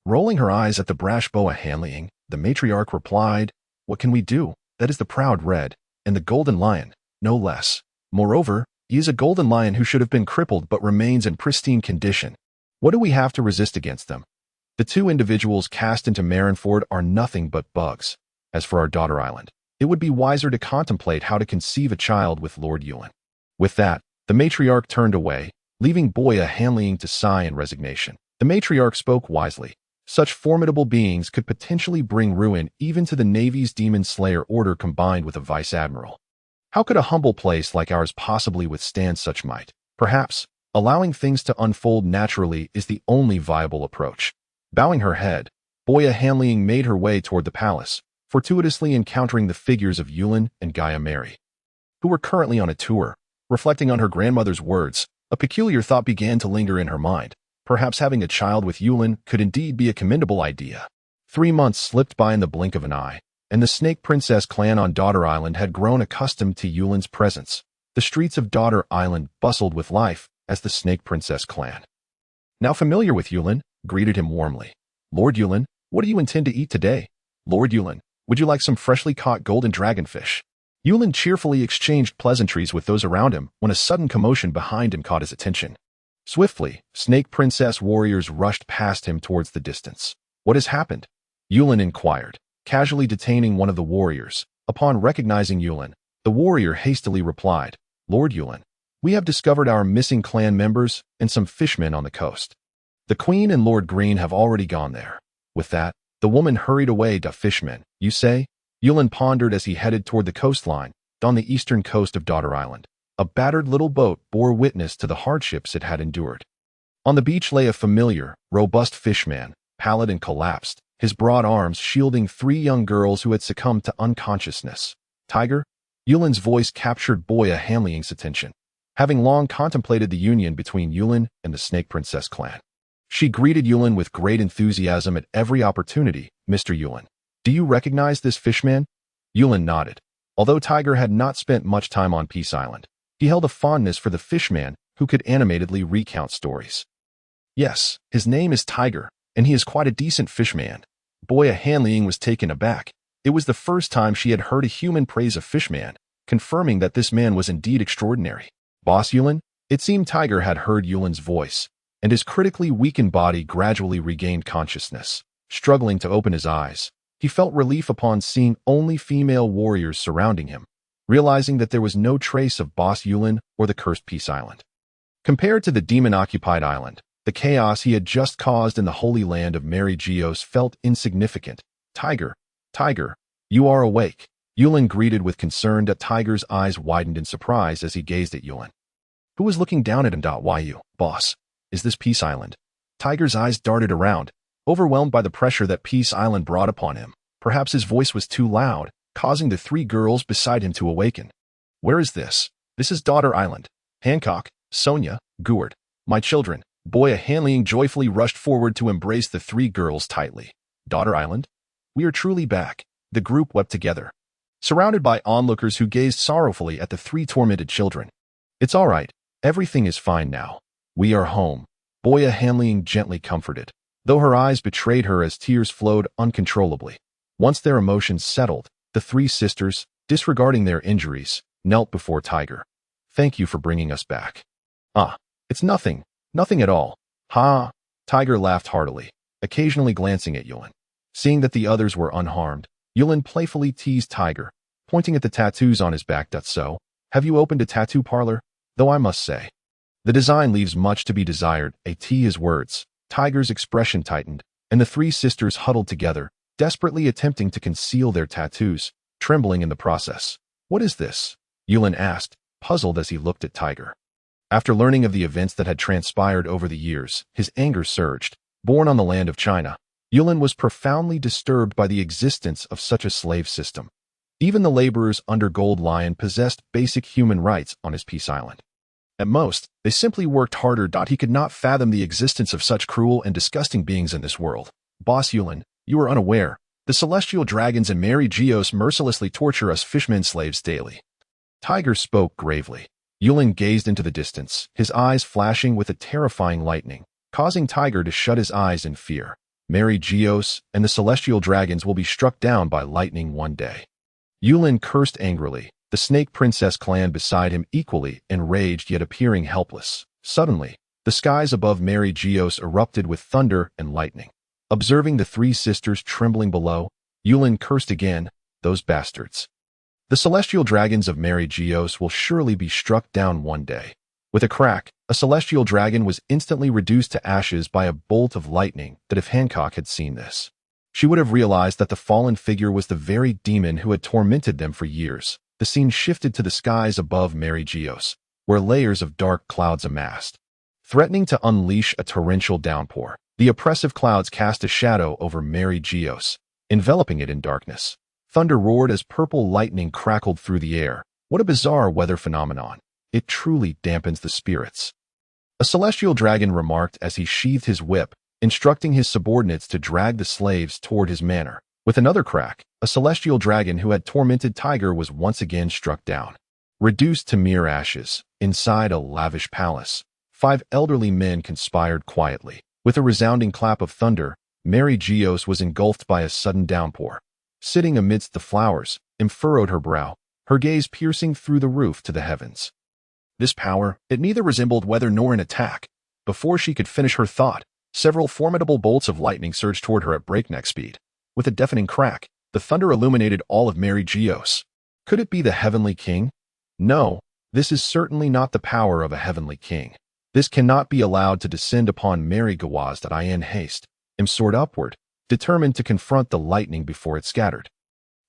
Speaker 1: Rolling her eyes at the brash Boa Hanliang, the matriarch replied, What can we do? That is the proud red, and the golden lion, no less. Moreover, he is a golden lion who should have been crippled but remains in pristine condition. What do we have to resist against them? The two individuals cast into Marineford are nothing but bugs. As for our Daughter Island, it would be wiser to contemplate how to conceive a child with Lord Yulin. With that, the matriarch turned away, leaving Boya Hanliang to sigh in resignation. The matriarch spoke wisely. Such formidable beings could potentially bring ruin even to the Navy's Demon Slayer order combined with a vice-admiral. How could a humble place like ours possibly withstand such might? Perhaps, allowing things to unfold naturally is the only viable approach. Bowing her head, Boya Hanliang made her way toward the palace, fortuitously encountering the figures of Yulin and Gaia Mary, who were currently on a tour. Reflecting on her grandmother's words, a peculiar thought began to linger in her mind. Perhaps having a child with Yulin could indeed be a commendable idea. 3 months slipped by in the blink of an eye, and the Snake Princess clan on Daughter Island had grown accustomed to Yulin's presence. The streets of Daughter Island bustled with life as the Snake Princess clan, now familiar with Yulin, greeted him warmly. Lord Yulin, what do you intend to eat today? Lord Yulin, would you like some freshly caught golden dragonfish? Yulin cheerfully exchanged pleasantries with those around him when a sudden commotion behind him caught his attention. Swiftly, Snake Princess warriors rushed past him towards the distance. What has happened? Yulin inquired, casually detaining one of the warriors. Upon recognizing Yulin, the warrior hastily replied, Lord Yulin, we have discovered our missing clan members and some fishmen on the coast. The Queen and Lord Green have already gone there. With that, the woman hurried away to fishmen. You say? Yulin pondered as he headed toward the coastline, on the eastern coast of Daughter Island. A battered little boat bore witness to the hardships it had endured. On the beach lay a familiar, robust fishman, pallid and collapsed, his broad arms shielding 3 young girls who had succumbed to unconsciousness. Tiger? Yulin's voice captured Boya Hanliang's attention. Having long contemplated the union between Yulin and the Snake Princess clan, she greeted Yulin with great enthusiasm at every opportunity. Mr. Yulin, do you recognize this fishman? Yulin nodded. Although Tiger had not spent much time on Peace Island, he held a fondness for the fishman who could animatedly recount stories. Yes, his name is Tiger, and he is quite a decent fishman. Boya Hanliang was taken aback. It was the first time she had heard a human praise a fishman, confirming that this man was indeed extraordinary. Boss Yulin? It seemed Tiger had heard Yulin's voice, and his critically weakened body gradually regained consciousness. Struggling to open his eyes, he felt relief upon seeing only female warriors surrounding him, realizing that there was no trace of Boss Yulin or the cursed Peace Island. Compared to the demon-occupied island, the chaos he had just caused in the holy land of Mary Geos felt insignificant. Tiger, you are awake. Yulin greeted with concern that Tiger's eyes widened in surprise as he gazed at Yulin, who was looking down at him. You, boss, is this Peace Island? Tiger's eyes darted around, overwhelmed by the pressure that Peace Island brought upon him. Perhaps his voice was too loud, causing the 3 girls beside him to awaken. Where is this? This is Daughter Island. Hancock, Sonia, Gourd, my children. Boya Hanliang joyfully rushed forward to embrace the 3 girls tightly. Daughter Island? We are truly back. The group wept together, surrounded by onlookers who gazed sorrowfully at the 3 tormented children. It's all right. Everything is fine now. We are home. Boya Hanliang gently comforted, though her eyes betrayed her as tears flowed uncontrollably. Once their emotions settled, the 3 sisters, disregarding their injuries, knelt before Tiger. Thank you for bringing us back. It's nothing. Nothing at all. Ha! Tiger laughed heartily, occasionally glancing at Yulin. Seeing that the others were unharmed, Yulin playfully teased Tiger, pointing at the tattoos on his back. So, have you opened a tattoo parlor? Though I must say, the design leaves much to be desired. His words. Tiger's expression tightened, and the 3 sisters huddled together, desperately attempting to conceal their tattoos, trembling in the process. What is this? Yulin asked, puzzled as he looked at Tiger. After learning of the events that had transpired over the years, his anger surged. Born on the land of China, Yulin was profoundly disturbed by the existence of such a slave system. Even the laborers under Gold Lion possessed basic human rights on his peace island. At most, they simply worked harder. He could not fathom the existence of such cruel and disgusting beings in this world. Boss Yulin, you are unaware. The celestial dragons and Mary Geos mercilessly torture us fishmen slaves daily. Tiger spoke gravely. Yulin gazed into the distance, his eyes flashing with a terrifying lightning, causing Tiger to shut his eyes in fear. Mary Geos and the celestial dragons will be struck down by lightning one day. Yulin cursed angrily, the Snake Princess clan beside him equally enraged yet appearing helpless. Suddenly, the skies above Mary Geos erupted with thunder and lightning. Observing the three sisters trembling below, Yulin cursed again, those bastards. The celestial dragons of Mary Geos will surely be struck down one day. With a crack, a celestial dragon was instantly reduced to ashes by a bolt of lightning that if Hancock had seen this, she would have realized that the fallen figure was the very demon who had tormented them for years. The scene shifted to the skies above Mary Geos, where layers of dark clouds amassed, threatening to unleash a torrential downpour. The oppressive clouds cast a shadow over Mary Geos, enveloping it in darkness. Thunder roared as purple lightning crackled through the air. What a bizarre weather phenomenon. It truly dampens the spirits. A celestial dragon remarked as he sheathed his whip, instructing his subordinates to drag the slaves toward his manor. With another crack, a celestial dragon who had tormented Tiger was once again struck down. Reduced to mere ashes, inside a lavish palace, 5 elderly men conspired quietly. With a resounding clap of thunder, Mary Geos was engulfed by a sudden downpour. Sitting amidst the flowers, furrowed her brow, her gaze piercing through the roof to the heavens. This power, it neither resembled weather nor an attack. Before she could finish her thought, several formidable bolts of lightning surged toward her at breakneck speed. With a deafening crack, the thunder illuminated all of Mary Geos. Could it be the Heavenly King? No, this is certainly not the power of a Heavenly King. This cannot be allowed to descend upon Mary Geos. That I in haste, soared upward, determined to confront the lightning before it scattered.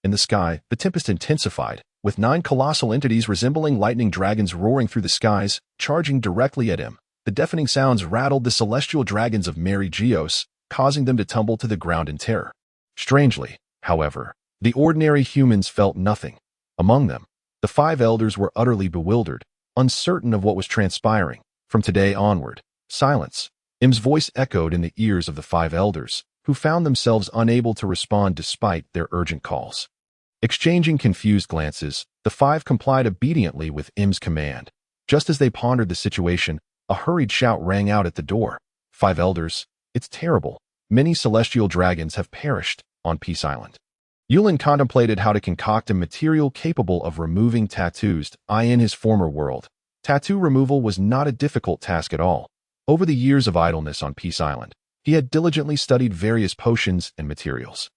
Speaker 1: In the sky, the tempest intensified, with 9 colossal entities resembling lightning dragons roaring through the skies, charging directly at him. The deafening sounds rattled the celestial dragons of Mary Geos, causing them to tumble to the ground in terror. Strangely, however, the ordinary humans felt nothing. Among them, the 5 elders were utterly bewildered, uncertain of what was transpiring. From today onward, silence. M's voice echoed in the ears of the 5 elders, who found themselves unable to respond despite their urgent calls. Exchanging confused glances, the 5 complied obediently with M's command. Just as they pondered the situation, a hurried shout rang out at the door. 5 elders, it's terrible. Many celestial dragons have perished on Peace Island. Yulin contemplated how to concoct a material capable of removing tattoos in his former world. Tattoo removal was not a difficult task at all. Over the years of idleness on Peace Island, he had diligently studied various potions and materials.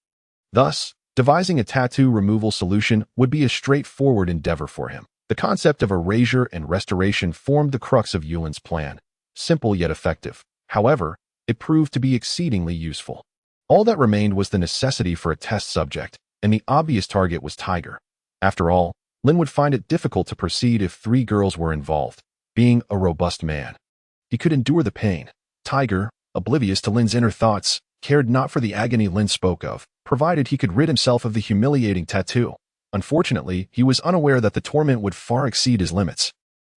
Speaker 1: Thus, devising a tattoo removal solution would be a straightforward endeavor for him. The concept of erasure and restoration formed the crux of Yulin's plan. Simple yet effective. However, it proved to be exceedingly useful. All that remained was the necessity for a test subject, and the obvious target was Tiger. After all, Lin would find it difficult to proceed if 3 girls were involved. Being a robust man, he could endure the pain. Tiger, oblivious to Lin's inner thoughts, cared not for the agony Lin spoke of, provided he could rid himself of the humiliating tattoo. Unfortunately, he was unaware that the torment would far exceed his limits.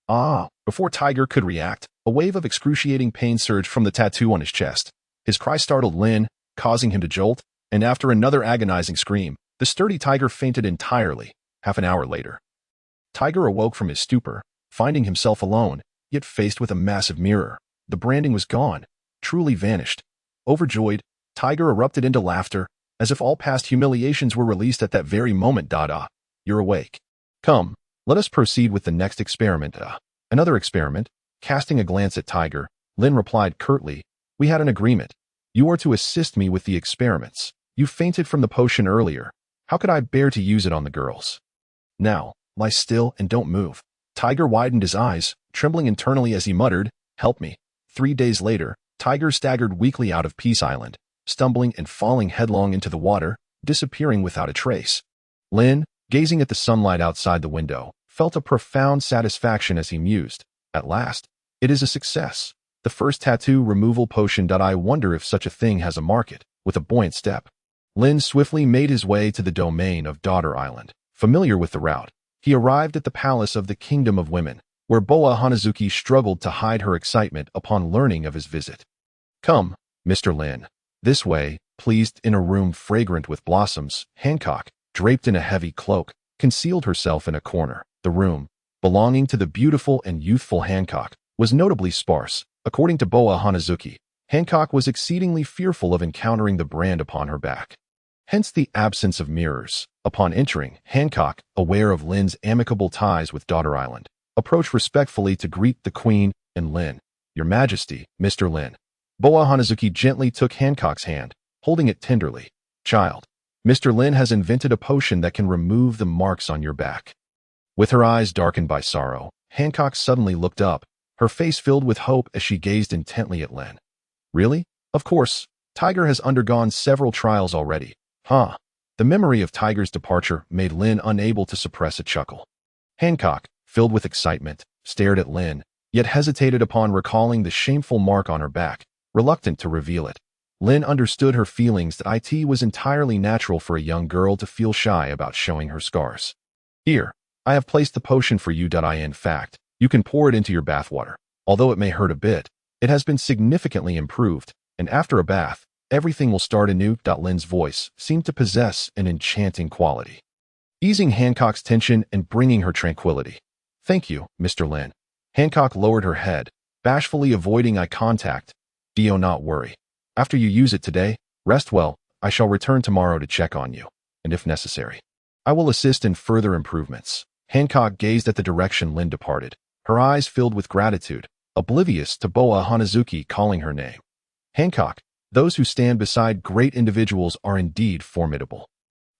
Speaker 1: Before Tiger could react, a wave of excruciating pain surged from the tattoo on his chest. His cry startled Lin, causing him to jolt, and after another agonizing scream, the sturdy Tiger fainted entirely. Half an hour later, Tiger awoke from his stupor, finding himself alone, yet faced with a massive mirror. The branding was gone, truly vanished. Overjoyed, Tiger erupted into laughter, as if all past humiliations were released at that very moment. You're awake. Come, let us proceed with the next experiment. Another experiment? Casting a glance at Tiger, Lin replied curtly, we had an agreement. You are to assist me with the experiments. You fainted from the potion earlier. How could I bear to use it on the girls? Now, lie still and don't move. Tiger widened his eyes, trembling internally as he muttered, help me. 3 days later, Tiger staggered weakly out of Peace Island, stumbling and falling headlong into the water, disappearing without a trace. Lin, gazing at the sunlight outside the window, felt a profound satisfaction as he mused. At last, it is a success. The first tattoo removal potion. I wonder if such a thing has a market. with a buoyant step. Lin swiftly made his way to the domain of Daughter Island. Familiar with the route, he arrived at the palace of the Kingdom of Women, where Boa Hanazuki struggled to hide her excitement upon learning of his visit. "Come, Mr. Lin. This way," pleased in a room fragrant with blossoms. Hancock, draped in a heavy cloak, concealed herself in a corner. The room, belonging to the beautiful and youthful Hancock, was notably sparse. According to Boa Hanazuki, Hancock was exceedingly fearful of encountering the brand upon her back. Hence the absence of mirrors. Upon entering, Hancock, aware of Lin's amicable ties with Daughter Island, approached respectfully to greet the Queen and Lin. "Your Majesty, Mr. Lin." Boa Hanazuki gently took Hancock's hand, holding it tenderly. "Child, Mr. Lin has invented a potion that can remove the marks on your back." With her eyes darkened by sorrow, Hancock suddenly looked up, her face filled with hope as she gazed intently at Lin. "Really? Of course. Tiger has undergone several trials already." "Huh." The memory of Tiger's departure made Lin unable to suppress a chuckle. Hancock, filled with excitement, stared at Lin, yet hesitated upon recalling the shameful mark on her back, reluctant to reveal it. Lin understood her feelings that it was entirely natural for a young girl to feel shy about showing her scars. "Here, I have placed the potion for you. In fact, you can pour it into your bathwater. Although it may hurt a bit, it has been significantly improved, and after a bath, everything will start anew." Lin's voice seemed to possess an enchanting quality, easing Hancock's tension and bringing her tranquility. "Thank you, Mr. Lin." Hancock lowered her head, bashfully avoiding eye contact. "Do not worry. After you use it today, rest well. I shall return tomorrow to check on you, and if necessary, I will assist in further improvements." Hancock gazed at the direction Lin departed, her eyes filled with gratitude, oblivious to Boa Hanazuki calling her name. "Hancock, those who stand beside great individuals are indeed formidable.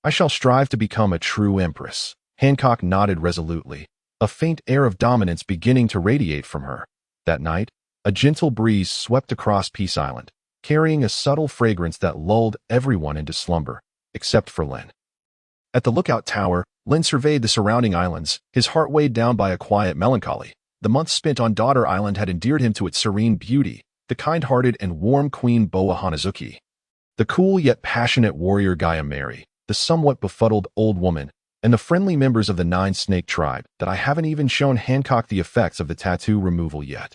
Speaker 1: I shall strive to become a true empress." Hancock nodded resolutely, a faint air of dominance beginning to radiate from her. That night, a gentle breeze swept across Peace Island, carrying a subtle fragrance that lulled everyone into slumber, except for Lin. At the lookout tower, Lin surveyed the surrounding islands, his heart weighed down by a quiet melancholy. The months spent on Daughter Island had endeared him to its serene beauty, the kind-hearted and warm Queen Boa Hanazuki, the cool yet passionate warrior Gaia Mary, the somewhat befuddled old woman, and the friendly members of the Nine-Snake tribe. That I haven't even shown Hancock the effects of the tattoo removal yet.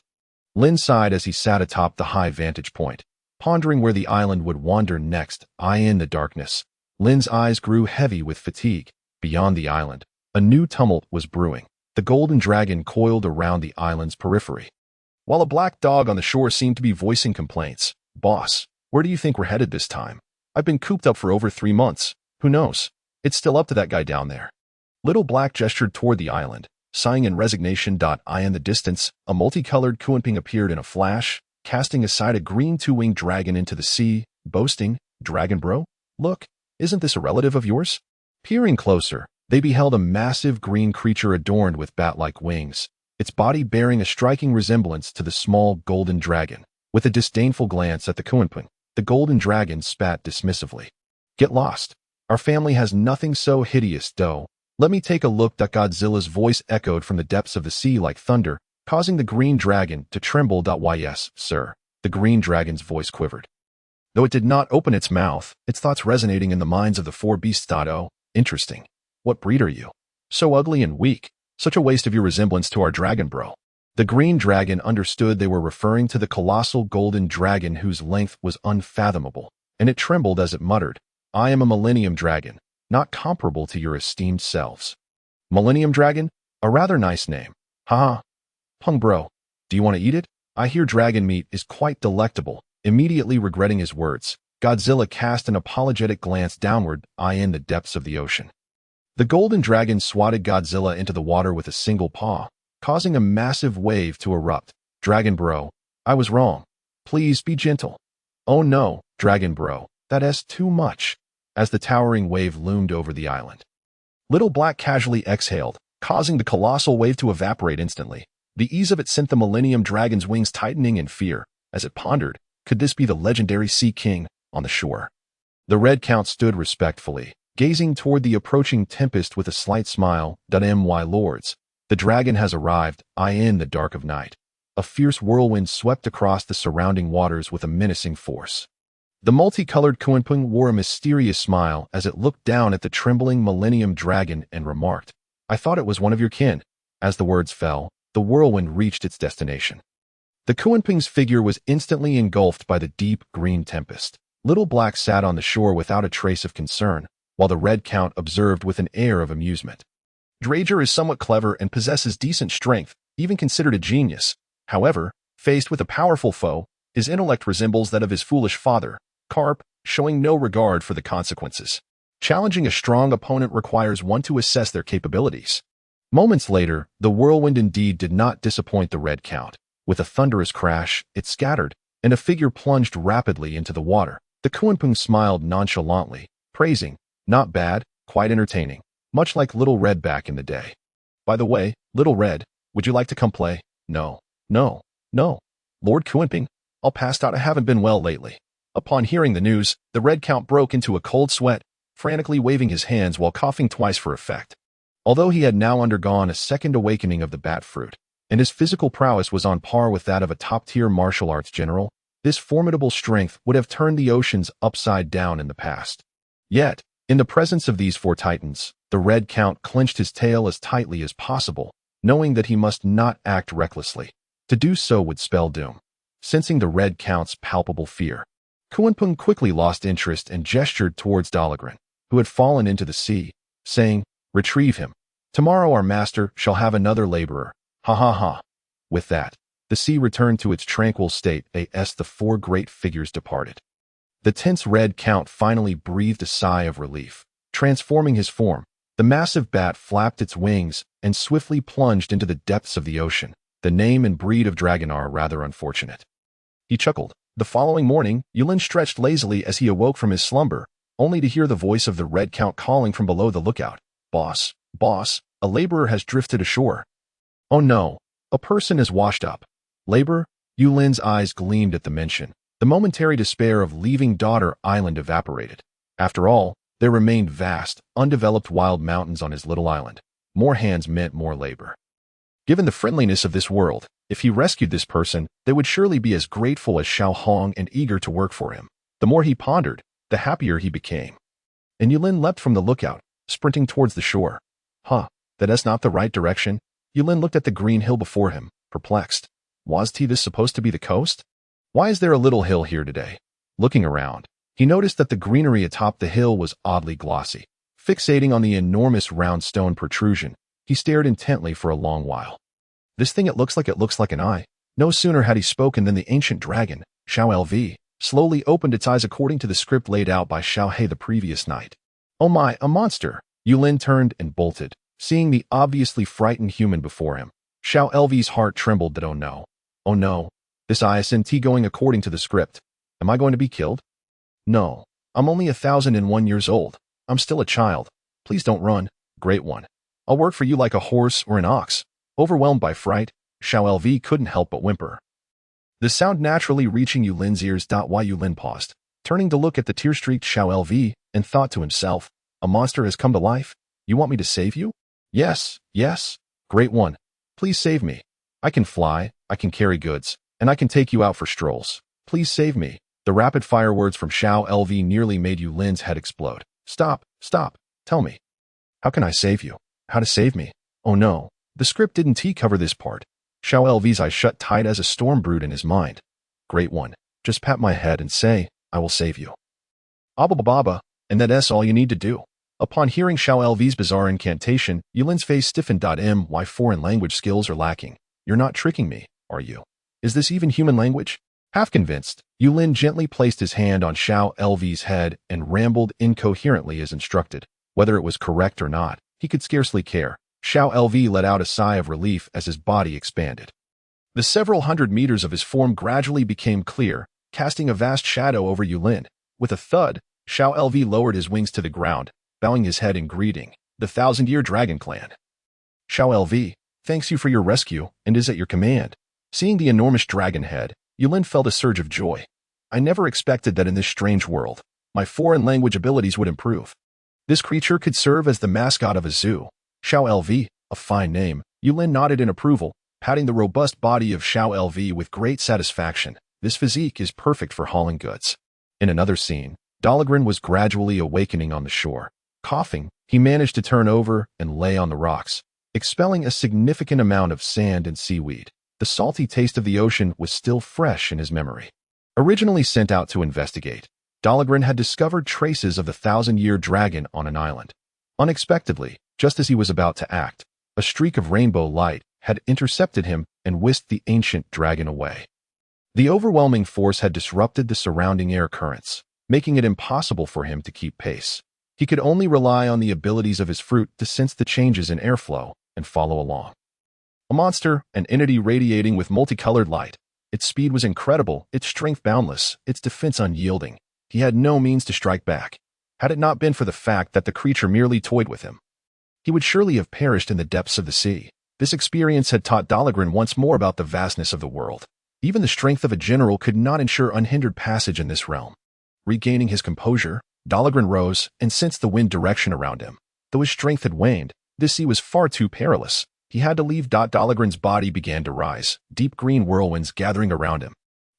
Speaker 1: Lin sighed as he sat atop the high vantage point, pondering where the island would wander next. In the darkness, Lin's eyes grew heavy with fatigue. Beyond the island, a new tumult was brewing. The golden dragon coiled around the island's periphery, while a black dog on the shore seemed to be voicing complaints. "Boss, where do you think we're headed this time? I've been cooped up for over 3 months. Who knows? It's still up to that guy down there." Little Black gestured toward the island, sighing in resignation. In the distance, a multicolored Kuanping appeared in a flash, casting aside a green 2-winged dragon into the sea, boasting, "Dragon bro, look, isn't this a relative of yours?" Peering closer, they beheld a massive green creature adorned with bat-like wings, its body bearing a striking resemblance to the small golden dragon. With a disdainful glance at the Kuanping, the golden dragon spat dismissively. "Get lost. Our family has nothing so hideous, doe. Let me take a look." Godzilla's voice echoed from the depths of the sea like thunder, causing the green dragon to tremble. "Yes, sir." The green dragon's voice quivered, though it did not open its mouth, its thoughts resonating in the minds of the 4 beasts. "Oh, interesting. What breed are you? So ugly and weak. Such a waste of your resemblance to our dragon bro." The green dragon understood they were referring to the colossal golden dragon whose length was unfathomable, and it trembled as it muttered, "I am a millennium dragon, not comparable to your esteemed selves." "Millennium dragon? A rather nice name. Haha. Pung bro, do you want to eat it? I hear dragon meat is quite delectable." Immediately regretting his words, Godzilla cast an apologetic glance downward. In the depths of the ocean, the golden dragon swatted Godzilla into the water with a single paw, causing a massive wave to erupt. "Dragon bro, I was wrong. Please be gentle." "Oh no, dragon bro, that's too much." As the towering wave loomed over the island, Little Black casually exhaled, causing the colossal wave to evaporate instantly. The ease of it sent the Millennium Dragon's wings tightening in fear, as it pondered, could this be the legendary Sea King on the shore? The Red Count stood respectfully, gazing toward the approaching tempest with a slight smile. "My lords, the dragon has arrived." In the dark of night, a fierce whirlwind swept across the surrounding waters with a menacing force. The multicolored Kuenpung wore a mysterious smile as it looked down at the trembling Millennium Dragon and remarked, "I thought it was one of your kin." As the words fell, the whirlwind reached its destination. The Kuenpung's figure was instantly engulfed by the deep green tempest. Little Black sat on the shore without a trace of concern, while the Red Count observed with an air of amusement. Drager is somewhat clever and possesses decent strength, even considered a genius. However, faced with a powerful foe, his intellect resembles that of his foolish father, Carp, showing no regard for the consequences. Challenging a strong opponent requires one to assess their capabilities. Moments later, the whirlwind indeed did not disappoint the Red Count. With a thunderous crash, it scattered, and a figure plunged rapidly into the water. The Kuenpung smiled nonchalantly, praising, "Not bad, quite entertaining, much like Little Red back in the day. By the way, Little Red, would you like to come play?" "No, no, no. Lord Kuenpung, I'll pass out. I haven't been well lately." Upon hearing the news, the Red Count broke into a cold sweat, frantically waving his hands while coughing twice for effect. Although he had now undergone a second awakening of the bat fruit, and his physical prowess was on par with that of a top-tier martial arts general, this formidable strength would have turned the oceans upside down in the past. Yet, in the presence of these four titans, the Red Count clenched his tail as tightly as possible, knowing that he must not act recklessly. To do so would spell doom. Sensing the Red Count's palpable fear, Kuenpung quickly lost interest and gestured towards Dahlgren, who had fallen into the sea, saying, "Retrieve him. Tomorrow our master shall have another laborer. Ha ha ha." With that, the sea returned to its tranquil state as the four great figures departed. The tense Red Count finally breathed a sigh of relief. Transforming his form, the massive bat flapped its wings and swiftly plunged into the depths of the ocean. The name and breed of dragon are rather unfortunate. He chuckled. The following morning, Yulin stretched lazily as he awoke from his slumber, only to hear the voice of the Red Count calling from below the lookout. "Boss, boss, a laborer has drifted ashore." "Oh no, a person is washed up." "Labor?" Yulin's eyes gleamed at the mention. The momentary despair of leaving Daughter Island evaporated. After all, there remained vast, undeveloped wild mountains on his little island. More hands meant more labor. Given the friendliness of this world, if he rescued this person, they would surely be as grateful as Xiao Hong and eager to work for him. The more he pondered, the happier he became. And Yulin leapt from the lookout, sprinting towards the shore. That's not the right direction. Yulin looked at the green hill before him, perplexed. Was this supposed to be the coast? Why is there a little hill here today? Looking around, he noticed that the greenery atop the hill was oddly glossy. Fixating on the enormous round stone protrusion, he stared intently for a long while. "This thing, it looks like an eye." No sooner had he spoken than the ancient dragon, Xiao LV, slowly opened its eyes according to the script laid out by Xiao He the previous night. "Oh my, a monster!" Yulin turned and bolted, seeing the obviously frightened human before him. Xiao LV's heart trembled that oh no, this isn't going according to the script. Am I going to be killed? No, I'm only 1,001 years old. I'm still a child. Please don't run, Great One. I'll work for you like a horse or an ox." Overwhelmed by fright, Xiao LV couldn't help but whimper. The sound naturally reaching Yulin's ears. Why Yulin paused, turning to look at the tear-streaked Xiao LV, and thought to himself, "A monster has come to life? You want me to save you?" Yes, Great One. Please save me. I can fly, I can carry goods, and I can take you out for strolls. Please save me." The rapid-fire words from Xiao LV nearly made Yulin's head explode. Stop, tell me. How can I save you? How to save me? Oh no, the script didn't cover this part. Xiao LV's eyes shut tight as a storm brewed in his mind. "Great One, just pat my head and say, I will save you." Abba, and that's all you need to do. Upon hearing Xiao LV's bizarre incantation, Yulin's face stiffened. My foreign language skills are lacking. You're not tricking me, are you? Is this even human language? Half convinced, Yulin gently placed his hand on Xiao LV's head and rambled incoherently as instructed. Whether it was correct or not, he could scarcely care. Xiao LV let out a sigh of relief as his body expanded. The several hundred meters of his form gradually became clear, casting a vast shadow over Yulin. With a thud, Xiao LV lowered his wings to the ground, bowing his head in greeting. "The 1,000-year Dragon Clan." "Xiao LV, thanks you for your rescue, and is at your command." Seeing the enormous dragon head, Yulin felt a surge of joy. "I never expected that in this strange world, my foreign language abilities would improve. This creature could serve as the mascot of a zoo." Xiao LV, a fine name. Yulin nodded in approval, patting the robust body of Xiao LV with great satisfaction. "This physique is perfect for hauling goods." In another scene, Dahlgren was gradually awakening on the shore. Coughing, he managed to turn over and lay on the rocks, expelling a significant amount of sand and seaweed. The salty taste of the ocean was still fresh in his memory. Originally sent out to investigate, Dahlgren had discovered traces of the 1,000-year dragon on an island. Unexpectedly, just as he was about to act, a streak of rainbow light had intercepted him and whisked the ancient dragon away. The overwhelming force had disrupted the surrounding air currents, making it impossible for him to keep pace. He could only rely on the abilities of his fruit to sense the changes in airflow and follow along. A monster, an entity radiating with multicolored light. Its speed was incredible, its strength boundless, its defense unyielding. He had no means to strike back. Had it not been for the fact that the creature merely toyed with him, he would surely have perished in the depths of the sea. This experience had taught Dahlgren once more about the vastness of the world. Even the strength of a general could not ensure unhindered passage in this realm. Regaining his composure, Dahlgren rose and sensed the wind direction around him. Though his strength had waned, this sea was far too perilous. He had to leave. Dahlgren's body began to rise, deep green whirlwinds gathering around him.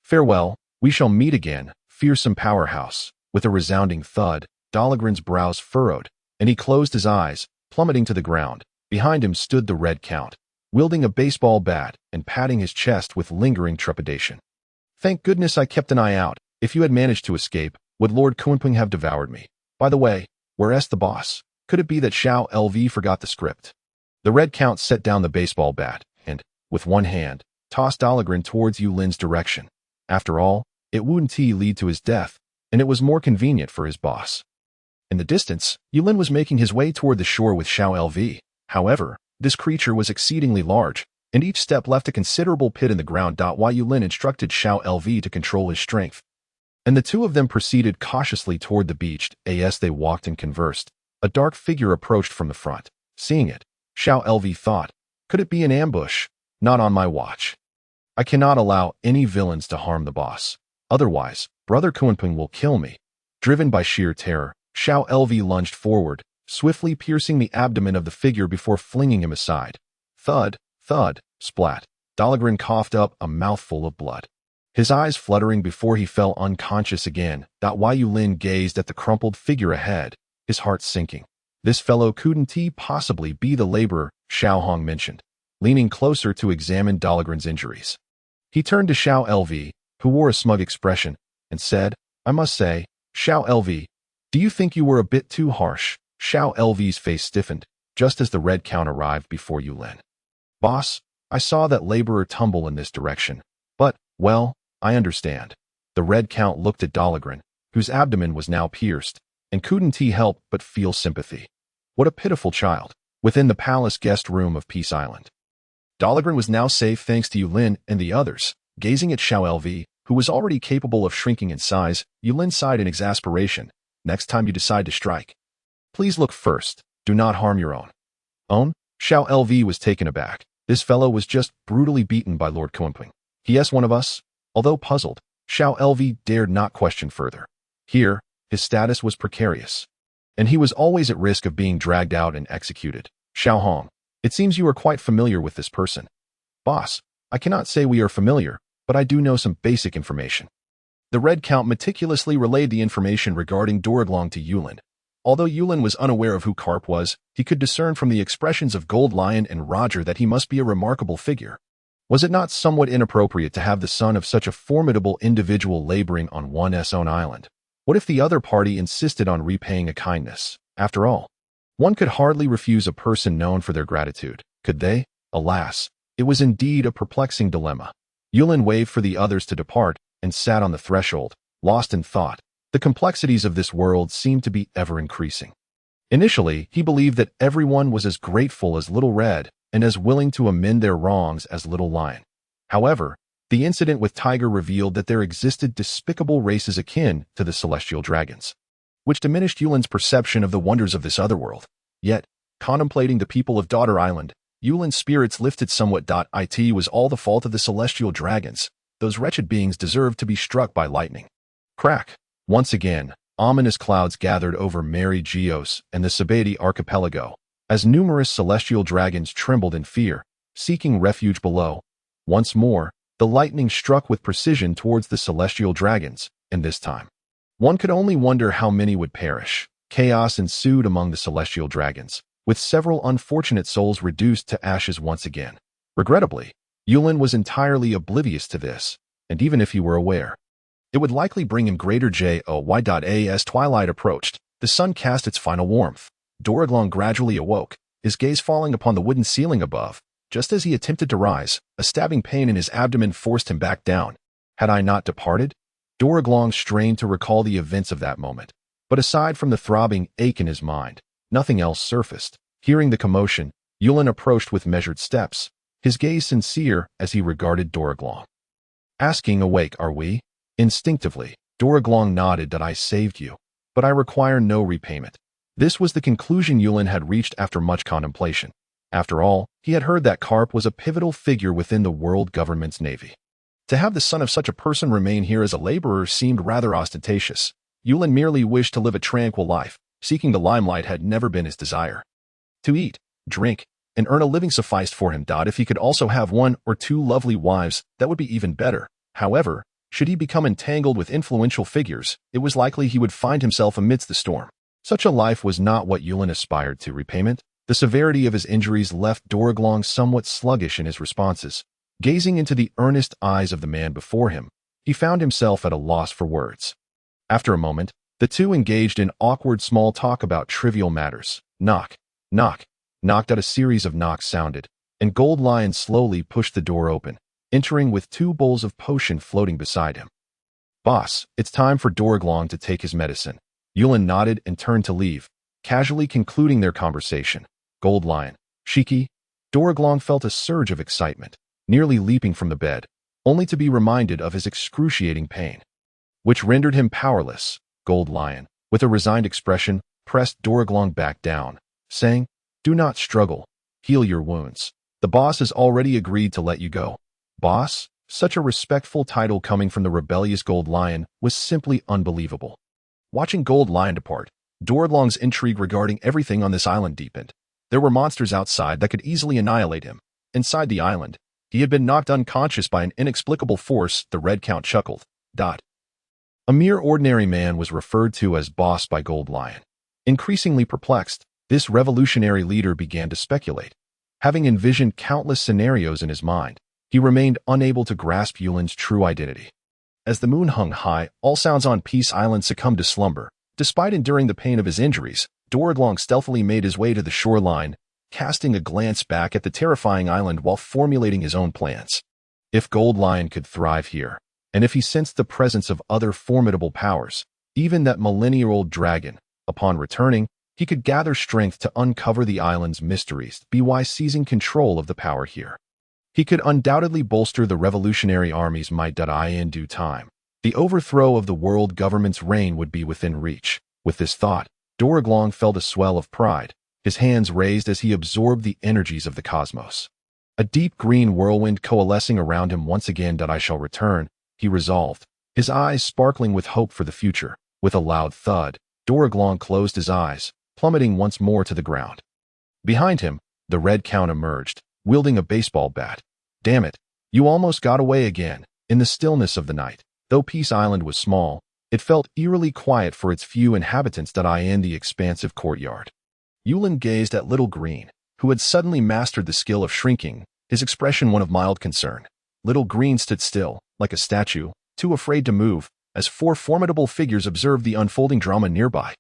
Speaker 1: Farewell, we shall meet again, fearsome powerhouse. With a resounding thud, Dahlgren's brows furrowed, and he closed his eyes, plummeting to the ground. Behind him stood the Red Count, wielding a baseball bat and patting his chest with lingering trepidation. Thank goodness I kept an eye out. If you had managed to escape, would Lord Coexisting have devoured me? By the way, where's the boss? Could it be that Xiao LV forgot the script? The Red Count set down the baseball bat and, with one hand, tossed Dahlgren towards Yulin's direction. After all, it wouldn't lead to his death, and it was more convenient for his boss. In the distance, Yulin was making his way toward the shore with Xiao LV. However, this creature was exceedingly large, and each step left a considerable pit in the ground. While Yulin instructed Xiao LV to control his strength, and the two of them proceeded cautiously toward the beach. As they walked and conversed, a dark figure approached from the front. Seeing it, Xiao LV thought, could it be an ambush? Not on my watch. I cannot allow any villains to harm the boss. Otherwise, Brother Coexisting will kill me. Driven by sheer terror, Xiao LV lunged forward, swiftly piercing the abdomen of the figure before flinging him aside. Thud, thud, splat. Dahlgren coughed up a mouthful of blood, his eyes fluttering before he fell unconscious again. While Yulin gazed at the crumpled figure ahead, his heart sinking. This fellow couldn't possibly be the laborer Xiao Hong mentioned, leaning closer to examine Dahlgren's injuries. He turned to Xiao LV, who wore a smug expression, and said, I must say, Xiao LV, do you think you were a bit too harsh? Xiao LV's face stiffened, just as the Red Count arrived before Yulin. Boss, I saw that laborer tumble in this direction, but, well, I understand. The Red Count looked at Dahlgren, whose abdomen was now pierced, and couldn't help but feel sympathy. What a pitiful child. Within the palace guest room of Peace Island, Dahlgren was now safe thanks to Yulin and the others. Gazing at Xiao LV, who was already capable of shrinking in size, Yulin sighed in exasperation. Next time you decide to strike, please look first. Do not harm your own. Own? Xiao LV was taken aback. This fellow was just brutally beaten by Lord Coexisting. He is one of us? Although puzzled, Xiao LV dared not question further. Here, his status was precarious, and he was always at risk of being dragged out and executed. Xiao Hong, it seems you are quite familiar with this person. Boss, I cannot say we are familiar, but I do know some basic information. The Red Count meticulously relayed the information regarding Doriglong to Yulin. Although Yulin was unaware of who Karp was, he could discern from the expressions of Gold Lion and Roger that he must be a remarkable figure. Was it not somewhat inappropriate to have the son of such a formidable individual laboring on one's own island? What if the other party insisted on repaying a kindness? After all, one could hardly refuse a person known for their gratitude, could they? Alas, it was indeed a perplexing dilemma. Yulin waved for the others to depart and sat on the threshold, lost in thought. The complexities of this world seemed to be ever increasing. Initially, he believed that everyone was as grateful as Little Red and as willing to amend their wrongs as Little Lion. However, the incident with Tiger revealed that there existed despicable races akin to the celestial dragons, which diminished Yulin's perception of the wonders of this other world. Yet, contemplating the people of Daughter Island, Yulin's spirits lifted somewhat. It was all the fault of the celestial dragons. Those wretched beings deserved to be struck by lightning. Crack. Once again, ominous clouds gathered over Mary Geos and the Sabati archipelago, as numerous celestial dragons trembled in fear, seeking refuge below. Once more, the lightning struck with precision towards the celestial dragons, and this time, One could only wonder how many would perish. Chaos ensued among the celestial dragons, with several unfortunate souls reduced to ashes once again. Regrettably, Yulin was entirely oblivious to this, and even if he were aware, it would likely bring him greater joy. As twilight approached, the sun cast its final warmth. Doriglong gradually awoke, his gaze falling upon the wooden ceiling above. Just as he attempted to rise, a stabbing pain in his abdomen forced him back down. Had I not departed? Doriglong strained to recall the events of that moment. But aside from the throbbing ache in his mind, nothing else surfaced. Hearing the commotion, Yulin approached with measured steps, his gaze sincere as he regarded Doriglong. Asking, awake are we? Instinctively, Doriglong nodded. That I saved you, but I require no repayment. This was the conclusion Yulin had reached after much contemplation. After all, he had heard that Karp was a pivotal figure within the world government's navy. To have the son of such a person remain here as a laborer seemed rather ostentatious. Yulin merely wished to live a tranquil life. Seeking the limelight had never been his desire. To eat, drink, and earn a living sufficed for him. If he could also have one or two lovely wives, that would be even better. However, should he become entangled with influential figures, it was likely he would find himself amidst the storm. Such a life was not what Yulin aspired to. Repayment? The severity of his injuries left Doriglong somewhat sluggish in his responses. Gazing into the earnest eyes of the man before him, he found himself at a loss for words. After a moment, the two engaged in awkward small talk about trivial matters. Knock, knock, knocked out. A series of knocks sounded, and Gold Lion slowly pushed the door open, entering with 2 bowls of potion floating beside him. Boss, it's time for Doriglong to take his medicine. Yulin nodded and turned to leave, casually concluding their conversation. Gold Lion, Shiki. Doriglong felt a surge of excitement, nearly leaping from the bed, only to be reminded of his excruciating pain, which rendered him powerless. Gold Lion, with a resigned expression, pressed Doriglong back down, saying, "Do not struggle. Heal your wounds. The boss has already agreed to let you go." Boss? Such a respectful title coming from the rebellious Gold Lion was simply unbelievable. Watching Gold Lion depart, Doriglong's intrigue regarding everything on this island deepened. There were monsters outside that could easily annihilate him. Inside the island, he had been knocked unconscious by an inexplicable force. The Red Count chuckled. A mere ordinary man was referred to as boss by Gold Lion. Increasingly perplexed, this revolutionary leader began to speculate. Having envisioned countless scenarios in his mind, he remained unable to grasp Yulin's true identity. As the moon hung high, all sounds on Peace Island succumbed to slumber. Despite enduring the pain of his injuries, Doriglong stealthily made his way to the shoreline, casting a glance back at the terrifying island while formulating his own plans. If Gold Lion could thrive here, and if he sensed the presence of other formidable powers, even that millennia-old dragon, upon returning, he could gather strength to uncover the island's mysteries, by seizing control of the power here. He could undoubtedly bolster the revolutionary army's might. In due time, the overthrow of the world government's reign would be within reach. With this thought, Doriglong felt a swell of pride, his hands raised as he absorbed the energies of the cosmos. A deep green whirlwind coalescing around him once again. I shall return, he resolved, his eyes sparkling with hope for the future. With a loud thud, Doriglong closed his eyes, plummeting once more to the ground. Behind him, the Red Count emerged, wielding a baseball bat. Damn it, you almost got away again. In the stillness of the night, though Peace Island was small, it felt eerily quiet for its few inhabitants. In the expansive courtyard, Yulin gazed at Little Green, who had suddenly mastered the skill of shrinking, his expression one of mild concern. Little Green stood still, like a statue, too afraid to move, as 4 formidable figures observed the unfolding drama nearby.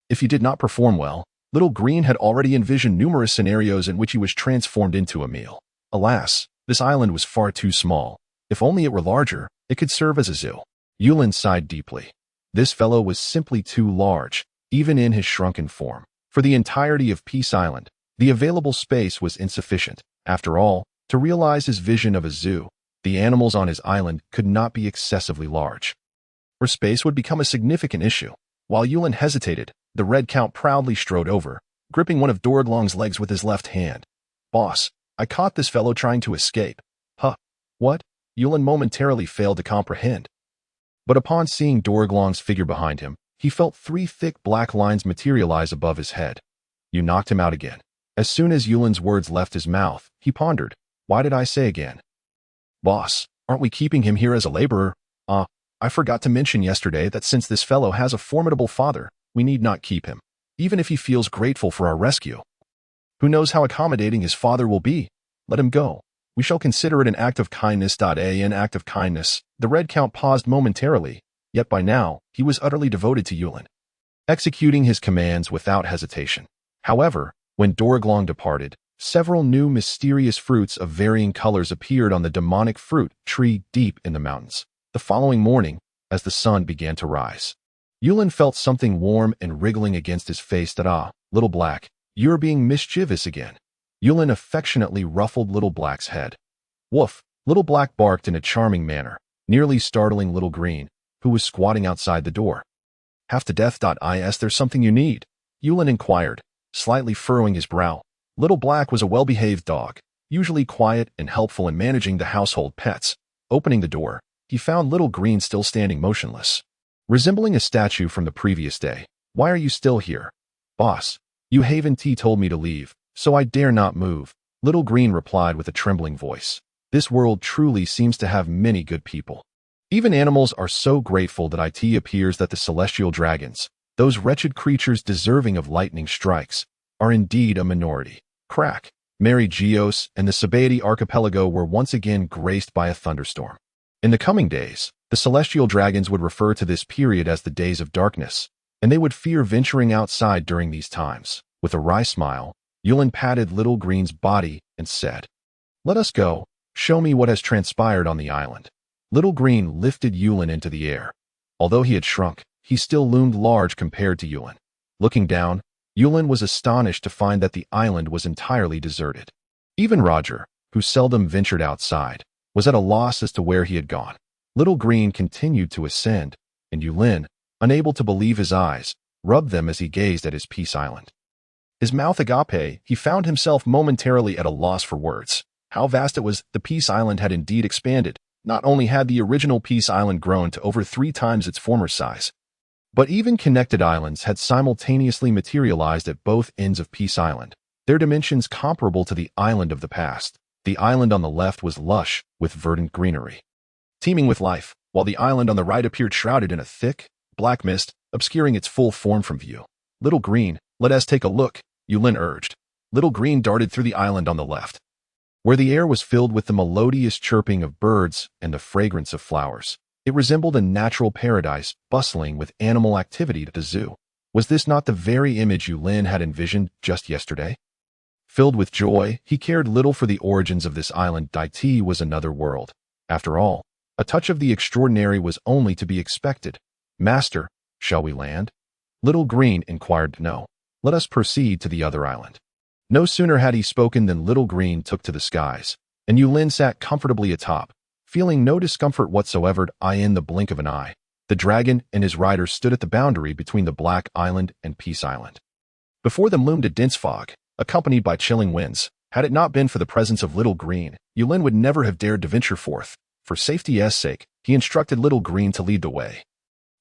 Speaker 1: If he did not perform well, Little Green had already envisioned numerous scenarios in which he was transformed into a meal. Alas, this island was far too small. If only it were larger, it could serve as a zoo. Yulin sighed deeply. This fellow was simply too large, even in his shrunken form. For the entirety of Peace Island, the available space was insufficient. After all, to realize his vision of a zoo, the animals on his island could not be excessively large, or space would become a significant issue. While Yulin hesitated, the Red Count proudly strode over, gripping one of Doriglong's legs with his left hand. "Boss, I caught this fellow trying to escape." "Huh? What?" Yulin momentarily failed to comprehend. But upon seeing Doriglong's figure behind him, he felt 3 thick black lines materialize above his head. "You knocked him out again." As soon as Yulin's words left his mouth, he pondered. "Why did I say again? Boss, aren't we keeping him here as a laborer?" I forgot to mention yesterday that since this fellow has a formidable father, we need not keep him, even if he feels grateful for our rescue. Who knows how accommodating his father will be? Let him go. We shall consider it an act of kindness. An act of kindness. The Red Count paused momentarily, yet by now, he was utterly devoted to Yulin, executing his commands without hesitation. However, when Dorglong departed, several new mysterious fruits of varying colors appeared on the demonic fruit tree deep in the mountains. The following morning, as the sun began to rise, Yulin felt something warm and wriggling against his face. Little Black, you're being mischievous again. Yulin affectionately ruffled Little Black's head. Woof, Little Black barked in a charming manner, nearly startling Little Green, who was squatting outside the door. Half to death. Is there something you need? Yulin inquired, slightly furrowing his brow. Little Black was a well-behaved dog, usually quiet and helpful in managing the household pets. Opening the door, he found Little Green still standing motionless, resembling a statue from the previous day. Why are you still here? Boss, you Haven T told me to leave, so I dare not move, Little Green replied with a trembling voice. This world truly seems to have many good people. Even animals are so grateful that it appears that the celestial dragons, those wretched creatures deserving of lightning strikes, are indeed a minority. Crack. Mary Geos and the Sabaody archipelago were once again graced by a thunderstorm. In the coming days, the celestial dragons would refer to this period as the days of darkness, and they would fear venturing outside during these times. With a wry smile, Yulin patted Little Green's body and said, "Let us go. Show me what has transpired on the island." Little Green lifted Yulin into the air. Although he had shrunk, he still loomed large compared to Yulin. Looking down, Yulin was astonished to find that the island was entirely deserted. Even Roger, who seldom ventured outside, was at a loss as to where he had gone. Little Green continued to ascend, and Yulin, unable to believe his eyes, rubbed them as he gazed at his peace island. His mouth agape, he found himself momentarily at a loss for words. How vast it was. The Peace Island had indeed expanded. Not only had the original Peace Island grown to over 3 times its former size, but even connected islands had simultaneously materialized at both ends of Peace Island, their dimensions comparable to the island of the past. The island on the left was lush, with verdant greenery, teeming with life, while the island on the right appeared shrouded in a thick, black mist, obscuring its full form from view. Little Green, let us take a look, Yulin urged. Little Green darted through the island on the left, where the air was filled with the melodious chirping of birds and the fragrance of flowers. It resembled a natural paradise, bustling with animal activity at the zoo. Was this not the very image Yulin had envisioned just yesterday? Filled with joy, he cared little for the origins of this island. It was another world. After all, a touch of the extraordinary was only to be expected. Master, shall we land? Little Green inquired. No. Let us proceed to the other island. No sooner had he spoken than Little Green took to the skies, and Yulin sat comfortably atop, feeling no discomfort whatsoever. In the blink of an eye, the dragon and his rider stood at the boundary between the Black Island and Peace Island. Before them loomed a dense fog, accompanied by chilling winds. Had it not been for the presence of Little Green, Yulin would never have dared to venture forth. For safety's sake, he instructed Little Green to lead the way,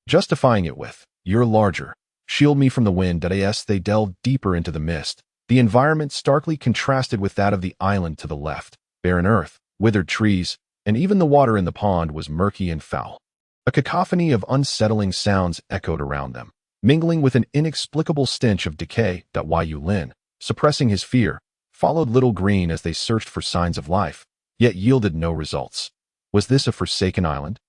Speaker 1: justifying it with, "You're larger. Shield me from the wind." As they delved deeper into the mist, the environment starkly contrasted with that of the island to the left. Barren earth, withered trees, and even the water in the pond was murky and foul. A cacophony of unsettling sounds echoed around them, mingling with an inexplicable stench of decay. Yulin, suppressing his fear, followed Little Green as they searched for signs of life, yet yielded no results. Was this a forsaken island?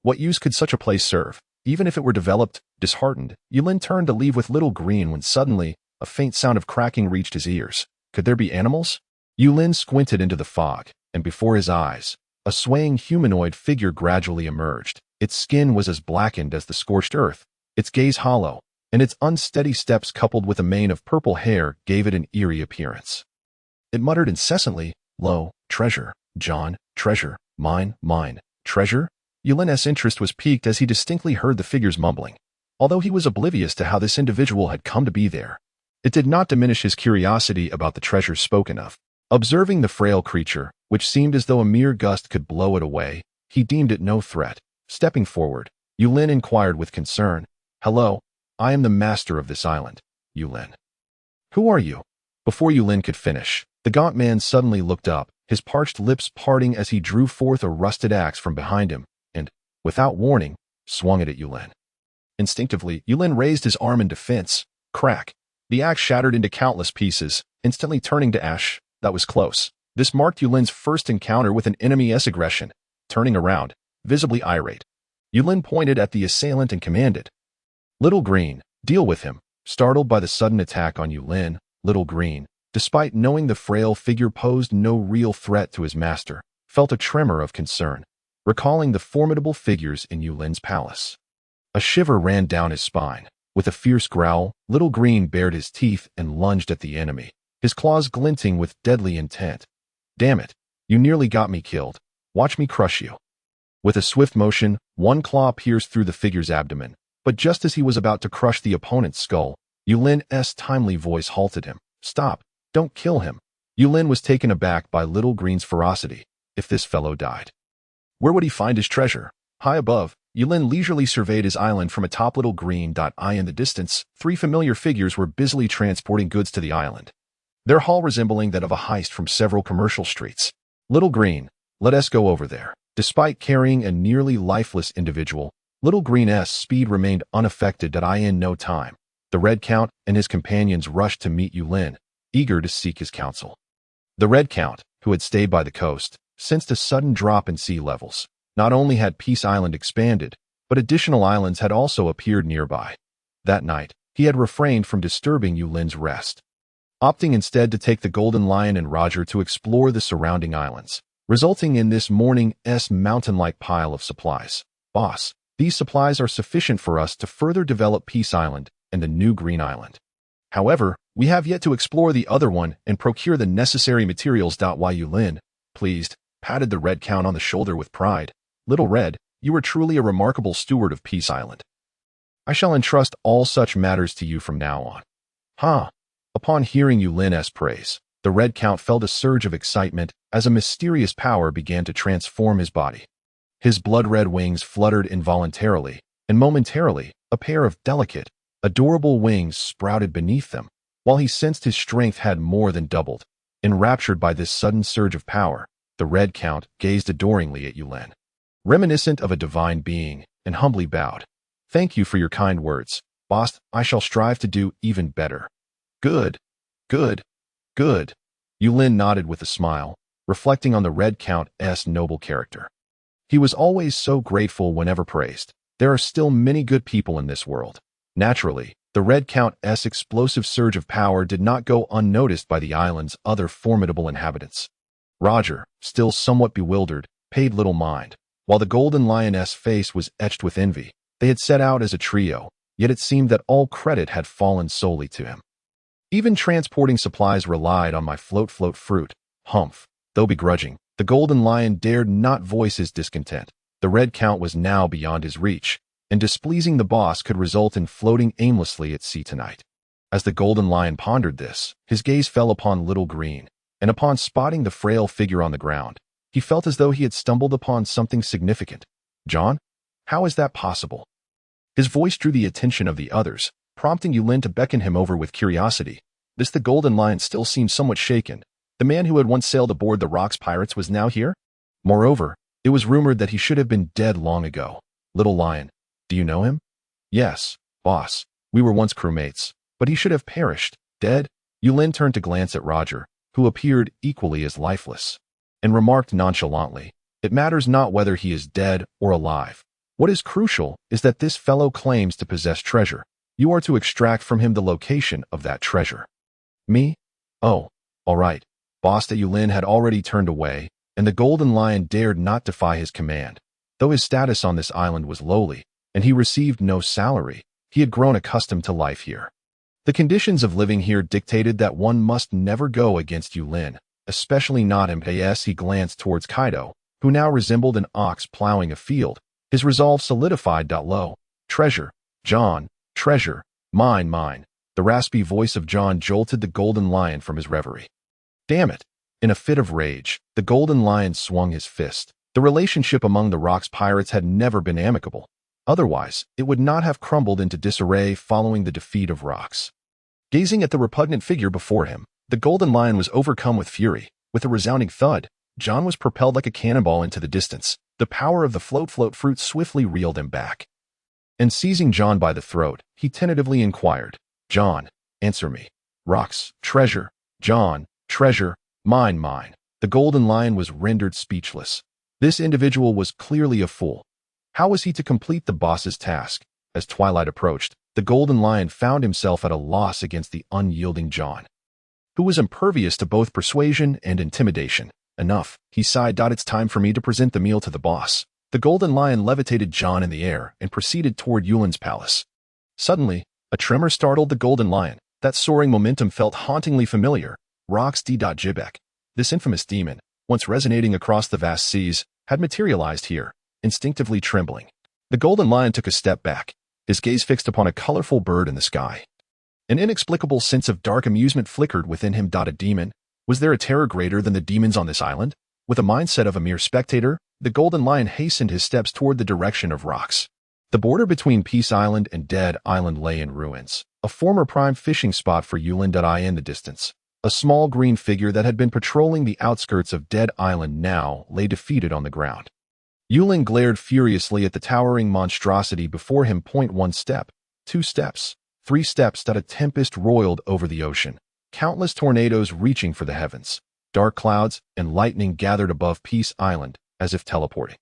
Speaker 1: What use could such a place serve? Even if it were developed, disheartened, Yulin turned to leave with Little Green when suddenly, a faint sound of cracking reached his ears. Could there be animals? Yulin squinted into the fog, and before his eyes, a swaying humanoid figure gradually emerged. Its skin was as blackened as the scorched earth, its gaze hollow, and its unsteady steps coupled with a mane of purple hair gave it an eerie appearance. It muttered incessantly, "Lo, treasure, John, treasure, mine, treasure?" Yulin's interest was piqued as he distinctly heard the figure's mumbling. Although he was oblivious to how this individual had come to be there, it did not diminish his curiosity about the treasure spoken of. Observing the frail creature, which seemed as though a mere gust could blow it away, he deemed it no threat. Stepping forward, Yulin inquired with concern, "Hello, I am the master of this island, Yulin." "Who are you?" Before Yulin could finish, the gaunt man suddenly looked up, his parched lips parting as he drew forth a rusted axe from behind him, and, without warning, swung it at Yulin. Instinctively, Yulin raised his arm in defense. Crack. The axe shattered into countless pieces, instantly turning to ash. That was close. This marked Yulin's first encounter with an enemy's aggression. Turning around, visibly irate, Yulin pointed at the assailant and commanded, "Little Green, deal with him." Startled by the sudden attack on Yulin, Little Green, despite knowing the frail figure posed no real threat to his master, felt a tremor of concern, recalling the formidable figures in Yulin's palace. A shiver ran down his spine. With a fierce growl, Little Green bared his teeth and lunged at the enemy, his claws glinting with deadly intent. "Damn it, you nearly got me killed. Watch me crush you." With a swift motion, one claw pierced through the figure's abdomen, but just as he was about to crush the opponent's skull, Yulin's timely voice halted him. "Stop, don't kill him." Yulin was taken aback by Little Green's ferocity. If this fellow died, where would he find his treasure? High above, Yulin leisurely surveyed his island from atop Little Green. In the distance, three familiar figures were busily transporting goods to the island, their haul resembling that of a heist from several commercial streets. "Little Green, let us go over there." Despite carrying a nearly lifeless individual, Little Green's speed remained unaffected. In no time, the Red Count and his companions rushed to meet Yulin, eager to seek his counsel. The Red Count, who had stayed by the coast, sensed a sudden drop in sea levels. Not only had Peace Island expanded, but additional islands had also appeared nearby. That night, he had refrained from disturbing Yulin's rest, opting instead to take the Golden Lion and Roger to explore the surrounding islands, resulting in this morning's mountain-like pile of supplies. "Boss, these supplies are sufficient for us to further develop Peace Island and the new Green Island. However, we have yet to explore the other one and procure the necessary materials." Yulin, pleased, patted the Red Count on the shoulder with pride. "Little Red, you are truly a remarkable steward of Peace Island. I shall entrust all such matters to you from now on." "Huh." Upon hearing Yulin's praise, the Red Count felt a surge of excitement as a mysterious power began to transform his body. His blood-red wings fluttered involuntarily, and momentarily, a pair of delicate, adorable wings sprouted beneath them, while he sensed his strength had more than doubled. Enraptured by this sudden surge of power, the Red Count gazed adoringly at Yulin, reminiscent of a divine being, and humbly bowed. "Thank you for your kind words, boss. I shall strive to do even better." Good, good. Yulin nodded with a smile, reflecting on the Red Count's noble character. He was always so grateful whenever praised. There are still many good people in this world. Naturally, the Red Count's explosive surge of power did not go unnoticed by the island's other formidable inhabitants. Roger, still somewhat bewildered, paid little mind. While the Golden Lion's face was etched with envy, they had set out as a trio, yet it seemed that all credit had fallen solely to him. "Even transporting supplies relied on my float fruit." Humph. Though begrudging, the Golden Lion dared not voice his discontent. The Red Count was now beyond his reach, and displeasing the boss could result in floating aimlessly at sea tonight. As the Golden Lion pondered this, his gaze fell upon Little Green, and upon spotting the frail figure on the ground, he felt as though he had stumbled upon something significant. "John? How is that possible?" His voice drew the attention of the others, prompting Yulin to beckon him over with curiosity. The Golden Lion still seemed somewhat shaken. The man who had once sailed aboard the Rocks pirates was now here? Moreover, it was rumored that he should have been dead long ago. "Little Lion, do you know him?" "Yes, boss. We were once crewmates, but he should have perished." "Dead?" Yulin turned to glance at Roger, who appeared equally as lifeless, and remarked nonchalantly, "It matters not whether he is dead or alive. What is crucial is that this fellow claims to possess treasure. You are to extract from him the location of that treasure." "Me? Oh, all right." Boss Yulin had already turned away, and the Golden Lion dared not defy his command. Though his status on this island was lowly, and he received no salary, he had grown accustomed to life here. The conditions of living here dictated that one must never go against Yulin, especially not him. As he glanced towards Kaido, who now resembled an ox plowing a field, his resolve solidified. "Lo, treasure, John, treasure, mine." The raspy voice of John jolted the Golden Lion from his reverie. "Damn it!" In a fit of rage, the Golden Lion swung his fist. The relationship among the Rocks pirates had never been amicable. Otherwise, it would not have crumbled into disarray following the defeat of Rocks. Gazing at the repugnant figure before him, the Golden Lion was overcome with fury. With a resounding thud, John was propelled like a cannonball into the distance, The power of the float fruit swiftly reeled him back. And seizing John by the throat, he tentatively inquired, "John, answer me. Rocks, treasure, John, treasure, mine. The golden lion was rendered speechless. This individual was clearly a fool. How was he to complete the boss's task? As twilight approached, the golden lion found himself at a loss against the unyielding John, who was impervious to both persuasion and intimidation. Enough, he sighed. It's time for me to present the meal to the boss. The golden lion levitated John in the air and proceeded toward Yulin's palace. Suddenly, a tremor startled the golden lion. That soaring momentum felt hauntingly familiar. Rocks Jibek. This infamous demon, once resonating across the vast seas, had materialized here, instinctively trembling. The golden lion took a step back, his gaze fixed upon a colorful bird in the sky. An inexplicable sense of dark amusement flickered within him. A demon? Was there a terror greater than the demons on this island? With a mindset of a mere spectator, the golden lion hastened his steps toward the direction of rocks. The border between Peace Island and Dead Island lay in ruins, a former prime fishing spot for Yulin. In the distance, a small green figure that had been patrolling the outskirts of Dead Island now lay defeated on the ground. Yulin glared furiously at the towering monstrosity before him. 1 step, 2 steps, 3 steps. A tempest roiled over the ocean, countless tornadoes reaching for the heavens. Dark clouds and lightning gathered above Peace Island, as if teleporting.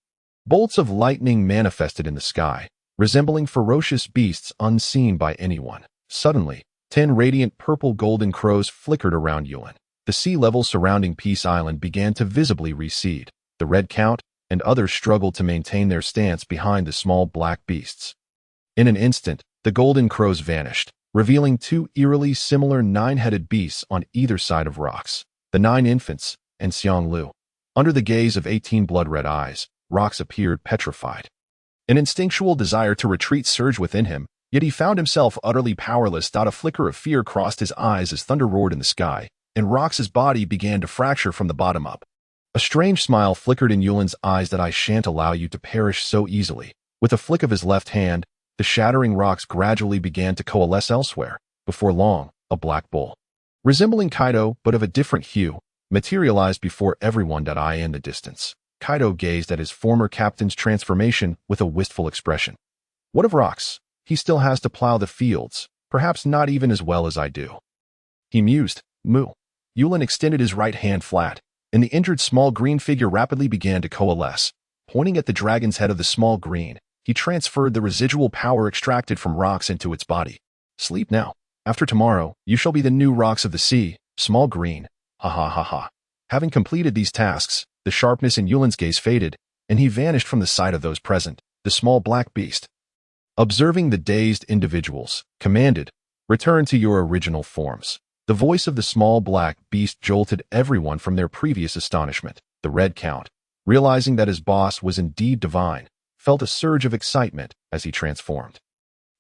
Speaker 1: Bolts of lightning manifested in the sky, resembling ferocious beasts unseen by anyone. Suddenly, 10 radiant purple golden crows flickered around Yulin. The sea level surrounding Peace Island began to visibly recede. The Red Count and others struggled to maintain their stance behind the small black beasts. In an instant, the golden crows vanished, revealing 2 eerily similar 9-headed beasts on either side of rocks. The 9 infants, and Xiang Lu. Under the gaze of 18 blood-red eyes, Rocks appeared petrified. An instinctual desire to retreat surged within him, yet he found himself utterly powerless. A flicker of fear crossed his eyes as thunder roared in the sky, and Rox's body began to fracture from the bottom up. A strange smile flickered in Yulin's eyes. "I shan't allow you to perish so easily." With a flick of his left hand, the shattering rocks gradually began to coalesce elsewhere. Before long, a black bull, resembling Kaido but of a different hue, materialized before everyone. In the distance, Kaido gazed at his former captain's transformation with a wistful expression. What of Rocks? He still has to plow the fields, perhaps not even as well as I do. He mused. Moo. Yulin extended his right hand flat, and the injured small green figure rapidly began to coalesce. Pointing at the dragon's head of the small green, he transferred the residual power extracted from Rocks into its body. Sleep now. After tomorrow, you shall be the new Rocks of the sea, small green. Ha ha ha ha. Having completed these tasks, the sharpness in Yulin's gaze faded, and he vanished from the sight of those present. The small black beast, observing the dazed individuals, commanded, "Return to your original forms." The voice of the small black beast jolted everyone from their previous astonishment. The Red Count, realizing that his boss was indeed divine, felt a surge of excitement as he transformed.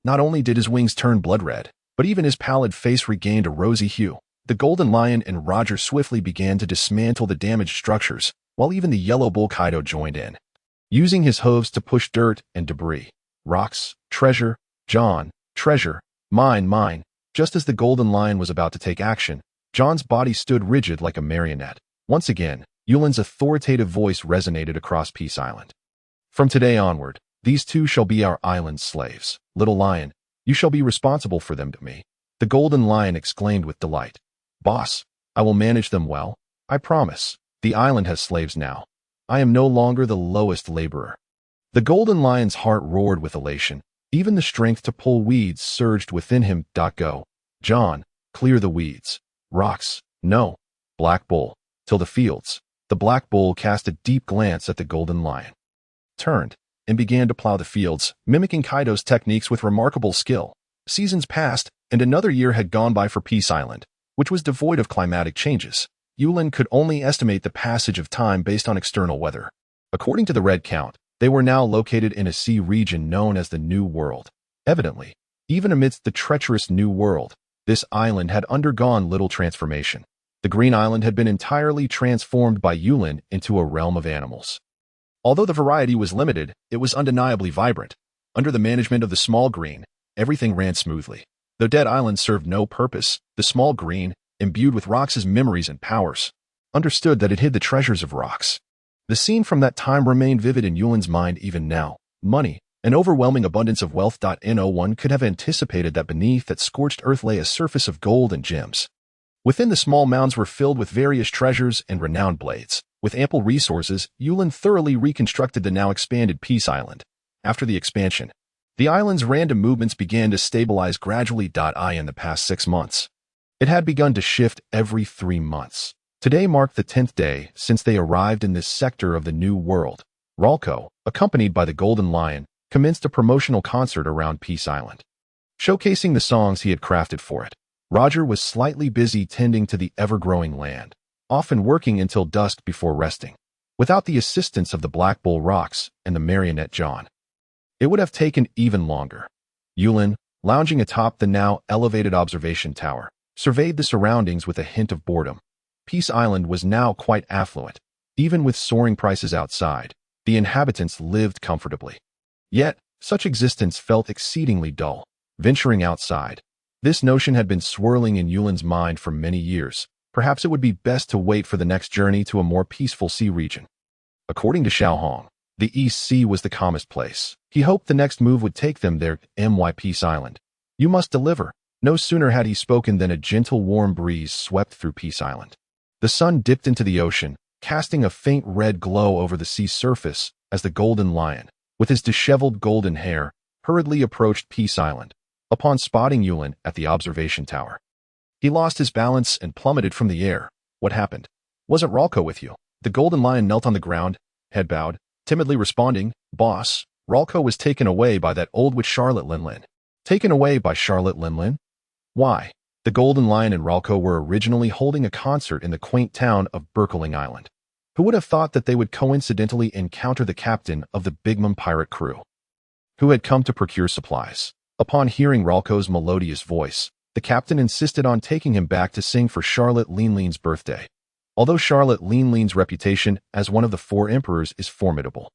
Speaker 1: Not only did his wings turn blood red, but even his pallid face regained a rosy hue. The Golden Lion and Roger swiftly began to dismantle the damaged structures, while even the yellow bull Kaido joined in, using his hooves to push dirt and debris. Rocks, treasure, John, treasure, mine. Just as the Golden Lion was about to take action, John's body stood rigid like a marionette. Once again, Yulin's authoritative voice resonated across Peace Island. From today onward, these two shall be our island's slaves. Little Lion, you shall be responsible for them to me. The Golden Lion exclaimed with delight. Boss, I will manage them well. I promise. The island has slaves now. I am no longer the lowest laborer. The Golden Lion's heart roared with elation. Even the strength to pull weeds surged within him. Go. John, clear the weeds. Rocks, no. Black Bull, till the fields. The Black Bull cast a deep glance at the Golden Lion, turned, and began to plow the fields, mimicking Kaido's techniques with remarkable skill. Seasons passed, and another year had gone by for Peace Island, which was devoid of climatic changes. Yulin could only estimate the passage of time based on external weather. According to the Red Count, they were now located in a sea region known as the New World. Evidently, even amidst the treacherous New World, this island had undergone little transformation. The Green Island had been entirely transformed by Yulin into a realm of animals. Although the variety was limited, it was undeniably vibrant. Under the management of the Small Green, everything ran smoothly. Though Dead Island served no purpose, the Small Green, imbued with Rocks' memories and powers, understood that it hid the treasures of Rocks. The scene from that time remained vivid in Yulin's mind even now. Money, an overwhelming abundance of wealth. No one could have anticipated that beneath that scorched earth lay a surface of gold and gems. Within, the small mounds were filled with various treasures and renowned blades. With ample resources, Yulin thoroughly reconstructed the now expanded Peace Island. After the expansion, the island's random movements began to stabilize gradually. In the past 6 months, it had begun to shift every 3 months. Today marked the 10th day since they arrived in this sector of the New World. Ralco, accompanied by the Golden Lion, commenced a promotional concert around Peace Island, showcasing the songs he had crafted for it. Roger was slightly busy tending to the ever-growing land, often working until dusk before resting. Without the assistance of the Black Bull Rocks and the marionette John, it would have taken even longer. Yulin, lounging atop the now elevated observation tower, surveyed the surroundings with a hint of boredom. Peace Island was now quite affluent. Even with soaring prices outside, the inhabitants lived comfortably. Yet, such existence felt exceedingly dull. Venturing outside, this notion had been swirling in Yulin's mind for many years. Perhaps it would be best to wait for the next journey to a more peaceful sea region. According to Xiaohong, the East Sea was the calmest place. He hoped the next move would take them there. Peace Island. You must deliver. No sooner had he spoken than a gentle warm breeze swept through Peace Island. The sun dipped into the ocean, casting a faint red glow over the sea surface as the Golden Lion, with his disheveled golden hair, hurriedly approached Peace Island. Upon spotting Yulin at the observation tower, he lost his balance and plummeted from the air. What happened? Wasn't Ralco with you? The Golden Lion knelt on the ground, head bowed, timidly responding, Boss, Ralco was taken away by that old witch Charlotte Linlin. Taken away by Charlotte Linlin? Why? The Golden Lion and Ralco were originally holding a concert in the quaint town of Burgeoning Island. Who would have thought that they would coincidentally encounter the captain of the Bigmum pirate crew, who had come to procure supplies? Upon hearing Ralco's melodious voice, the captain insisted on taking him back to sing for Charlotte Linlin's birthday. Although Charlotte Linlin's reputation as one of the 4 emperors is formidable,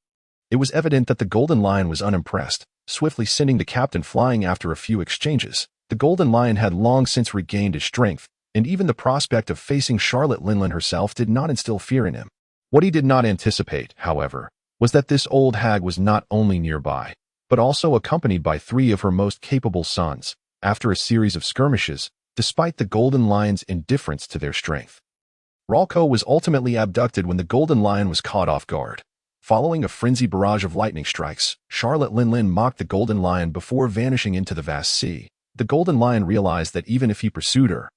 Speaker 1: it was evident that the Golden Lion was unimpressed, swiftly sending the captain flying after a few exchanges. The Golden Lion had long since regained his strength, and even the prospect of facing Charlotte Linlin herself did not instill fear in him. What he did not anticipate, however, was that this old hag was not only nearby, but also accompanied by 3 of her most capable sons. After a series of skirmishes, despite the Golden Lion's indifference to their strength, Ralco was ultimately abducted when the Golden Lion was caught off guard. Following a frenzied barrage of lightning strikes, Charlotte Linlin mocked the Golden Lion before vanishing into the vast sea. The Golden Lion realized that even if he pursued her,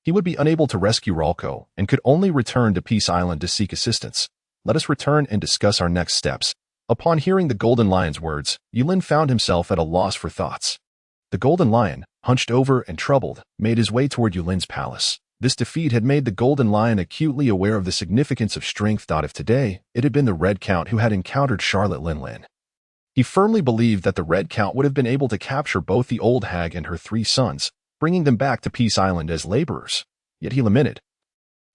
Speaker 1: he would be unable to rescue Ralco and could only return to Peace Island to seek assistance. Let us return and discuss our next steps. Upon hearing the Golden Lion's words, Yulin found himself at a loss for thoughts. The Golden Lion, hunched over and troubled, made his way toward Yulin's palace. This defeat had made the Golden Lion acutely aware of the significance of strength. If today it had been the Red Count who had encountered Charlotte Linlin, he firmly believed that the Red Count would have been able to capture both the old hag and her 3 sons, bringing them back to Peace Island as laborers. Yet he lamented.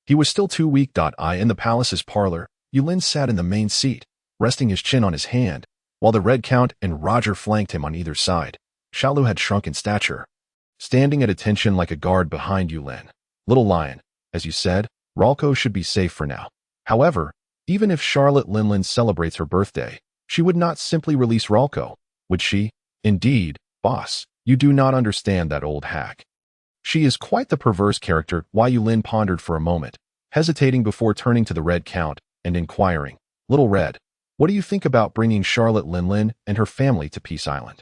Speaker 1: He was still too weak. In the palace's parlor, Yulin sat in the main seat, resting his chin on his hand, while the Red Count and Roger flanked him on either side. Shalu had shrunk in stature, standing at attention like a guard behind Yulin. Little Lion, as you said, Ralco should be safe for now. However, even if Charlotte Linlin celebrates her birthday, she would not simply release Ralco, would she? Indeed, boss, you do not understand that old hag. She is quite the perverse character. Yulin pondered for a moment, hesitating before turning to the Red Count and inquiring, Little Red, what do you think about bringing Charlotte Linlin and her family to Peace Island?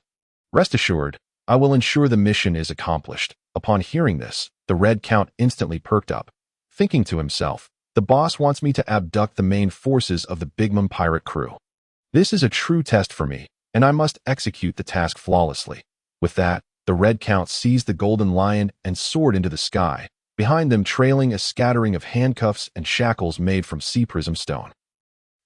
Speaker 1: Rest assured, I will ensure the mission is accomplished. Upon hearing this, the Red Count instantly perked up, thinking to himself, the boss wants me to abduct the main forces of the Bigmum pirate crew. This is a true test for me, and I must execute the task flawlessly. With that, the Red Count seized the Golden Lion and soared into the sky, behind them trailing a scattering of handcuffs and shackles made from sea prism stone.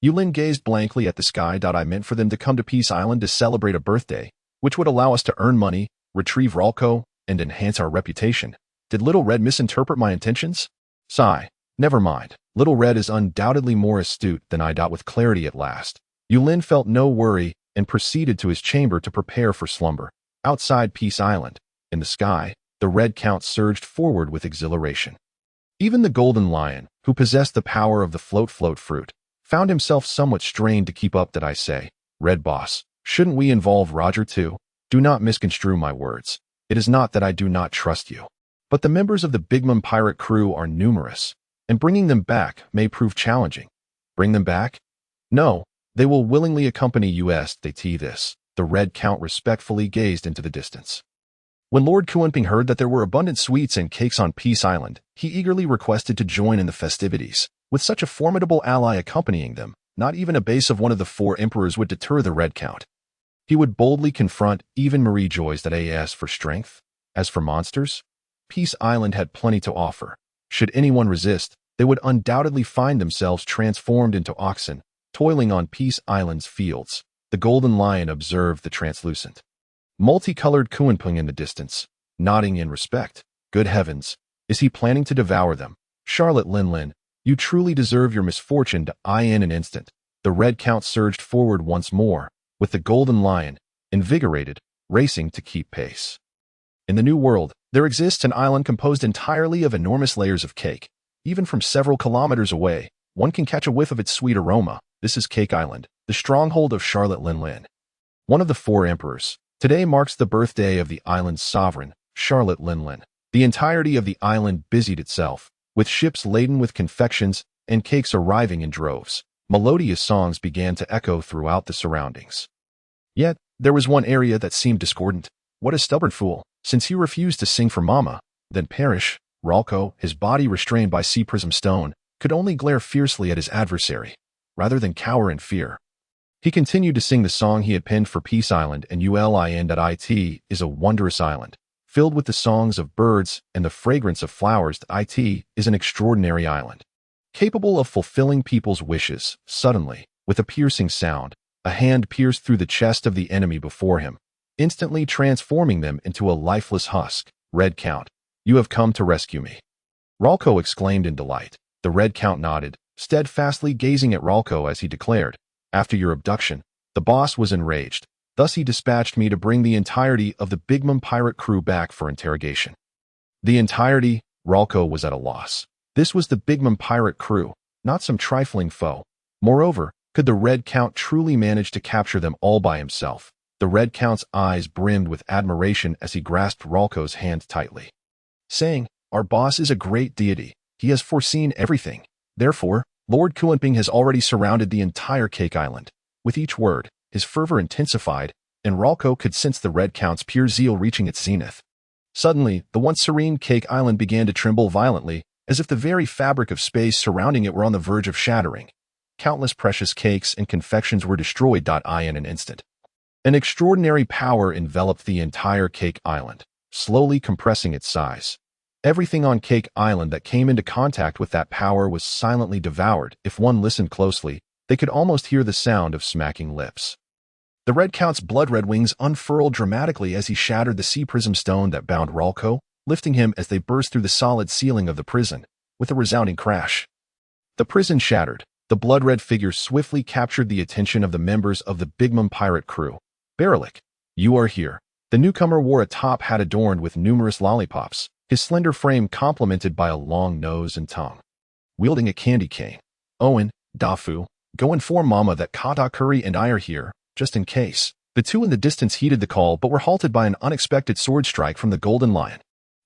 Speaker 1: Yulin gazed blankly at the sky. I meant for them to come to Peace Island to celebrate a birthday, which would allow us to earn money, retrieve Ralco, and enhance our reputation. Did Little Red misinterpret my intentions? Sigh. Never mind. Little Red is undoubtedly more astute than I. With clarity at last, Yulin felt no worry and proceeded to his chamber to prepare for slumber. Outside Peace Island, in the sky, the Red Count surged forward with exhilaration. Even the Golden Lion, who possessed the power of the float fruit, found himself somewhat strained to keep up, did I say? Red Boss, shouldn't we involve Roger too? Do not misconstrue my words. It is not that I do not trust you. But the members of the Big Mom pirate crew are numerous, and bringing them back may prove challenging. Bring them back? No, they will willingly accompany us. This. The Red Count respectfully gazed into the distance. When Lord Coexisting heard that there were abundant sweets and cakes on Peace Island, he eagerly requested to join in the festivities. With such a formidable ally accompanying them, not even a base of one of the 4 emperors would deter the Red Count. He would boldly confront even Marie Joyce that as for strength. As for monsters, Peace Island had plenty to offer. Should anyone resist, they would undoubtedly find themselves transformed into oxen, toiling on Peace Island's fields. The Golden Lion observed the translucent, multicolored Coexisting in the distance, nodding in respect. Good heavens, is he planning to devour them? Charlotte Linlin, you truly deserve your misfortune. In an instant, the Red Count surged forward once more, with the Golden Lion, invigorated, racing to keep pace. In the New World, there exists an island composed entirely of enormous layers of cake. Even from several kilometers away, one can catch a whiff of its sweet aroma. This is Cake Island, the stronghold of Charlotte Linlin, one of the 4 emperors. Today marks the birthday of the island's sovereign, Charlotte Linlin. The entirety of the island busied itself, with ships laden with confections and cakes arriving in droves. Melodious songs began to echo throughout the surroundings. Yet, there was one area that seemed discordant. What a stubborn fool! Since he refused to sing for Mama, then perish. Ralco, his body restrained by sea prism stone, could only glare fiercely at his adversary, rather than cower in fear. He continued to sing the song he had penned for Peace Island, and Ulin.it is a wondrous island, filled with the songs of birds and the fragrance of flowers. It is an extraordinary island, capable of fulfilling people's wishes. Suddenly, with a piercing sound, a hand pierced through the chest of the enemy before him, instantly transforming them into a lifeless husk. Red Count, you have come to rescue me. Ralco exclaimed in delight. The Red Count nodded, steadfastly gazing at Ralco as he declared, after your abduction, the boss was enraged. Thus he dispatched me to bring the entirety of the Big Mom pirate crew back for interrogation. The entirety? Ralco was at a loss. This was the Big Mom pirate crew, not some trifling foe. Moreover, could the Red Count truly manage to capture them all by himself? The Red Count's eyes brimmed with admiration as he grasped Ralco's hand tightly, saying, our boss is a great deity. He has foreseen everything. Therefore, Lord Coexisting has already surrounded the entire Cake Island. With each word, his fervor intensified, and Ralco could sense the Red Count's pure zeal reaching its zenith. Suddenly, the once serene Cake Island began to tremble violently, as if the very fabric of space surrounding it were on the verge of shattering. Countless precious cakes and confections were destroyed. In an instant, an extraordinary power enveloped the entire Cake Island, slowly compressing its size. Everything on Cake Island that came into contact with that power was silently devoured. If one listened closely, they could almost hear the sound of smacking lips. The Red Count's blood-red wings unfurled dramatically as he shattered the sea prism stone that bound Ralco, lifting him as they burst through the solid ceiling of the prison, with a resounding crash. The prison shattered. The blood-red figure swiftly captured the attention of the members of the Big Mom pirate crew. Baralik, you are here. The newcomer wore a top hat adorned with numerous lollipops, his slender frame complemented by a long nose and tongue. Wielding a candy cane. Owen, Dafu, go inform Mama that Katakuri and I are here, just in case. The two in the distance heeded the call but were halted by an unexpected sword strike from the Golden Lion.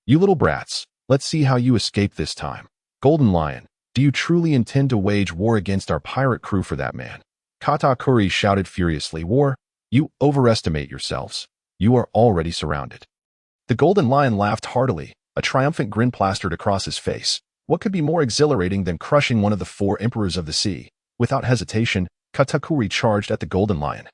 Speaker 1: You little brats, let's see how you escape this time. Golden Lion, do you truly intend to wage war against our pirate crew for that man? Katakuri shouted furiously. War? You overestimate yourselves. You are already surrounded. The Golden Lion laughed heartily, a triumphant grin plastered across his face. What could be more exhilarating than crushing one of the 4 emperors of the sea? Without hesitation, Katakuri charged at the Golden Lion.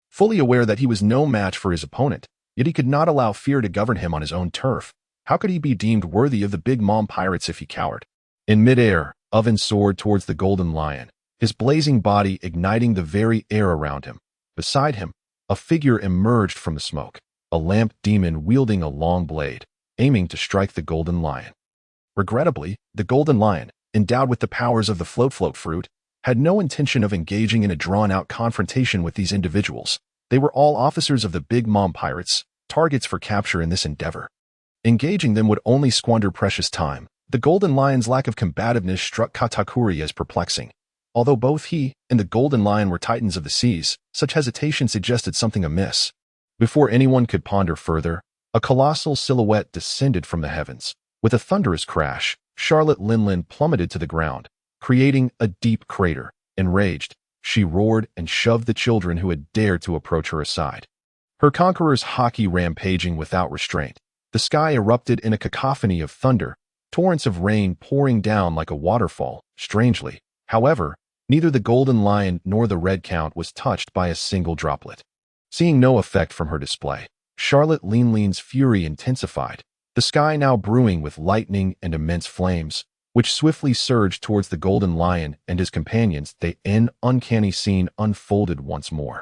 Speaker 1: Fully aware that he was no match for his opponent, yet he could not allow fear to govern him on his own turf. How could he be deemed worthy of the Big Mom pirates if he cowered? In midair, Oven soared towards the Golden Lion, his blazing body igniting the very air around him. Beside him, a figure emerged from the smoke, a lamp demon wielding a long blade, aiming to strike the Golden Lion. Regrettably, the Golden Lion, endowed with the powers of the float fruit, had no intention of engaging in a drawn-out confrontation with these individuals. They were all officers of the Big Mom pirates, targets for capture in this endeavor. Engaging them would only squander precious time. The Golden Lion's lack of combativeness struck Katakuri as perplexing. Although both he and the Golden Lion were titans of the seas, such hesitation suggested something amiss. Before anyone could ponder further, a colossal silhouette descended from the heavens. With a thunderous crash, Charlotte Linlin plummeted to the ground, creating a deep crater. Enraged, she roared and shoved the children who had dared to approach her aside. Her conquerors hockey rampaging without restraint. The sky erupted in a cacophony of thunder, torrents of rain pouring down like a waterfall. Strangely, however, neither the Golden Lion nor the Red Count was touched by a single droplet. Seeing no effect from her display, Charlotte Linlin's fury intensified, the sky now brewing with lightning and immense flames, which swiftly surged towards the Golden Lion and his companions. An uncanny scene unfolded once more.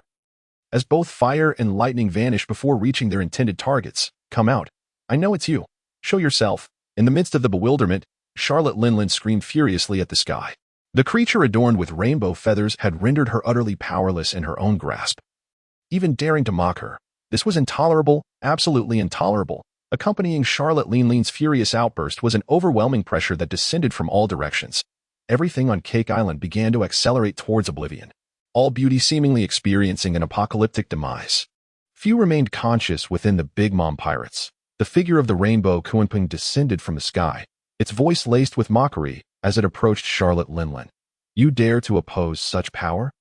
Speaker 1: As both fire and lightning vanished before reaching their intended targets. "Come out. I know it's you. Show yourself." In the midst of the bewilderment, Charlotte Linlin screamed furiously at the sky. The creature adorned with rainbow feathers had rendered her utterly powerless in her own grasp. Even daring to mock her, this was intolerable, absolutely intolerable. Accompanying Charlotte Linlin's furious outburst was an overwhelming pressure that descended from all directions. Everything on Cake Island began to accelerate towards oblivion, all beauty seemingly experiencing an apocalyptic demise. Few remained conscious within the Big Mom pirates. The figure of the rainbow Kuanping descended from the sky, its voice laced with mockery as it approached Charlotte Linlin. "You dare to oppose such power?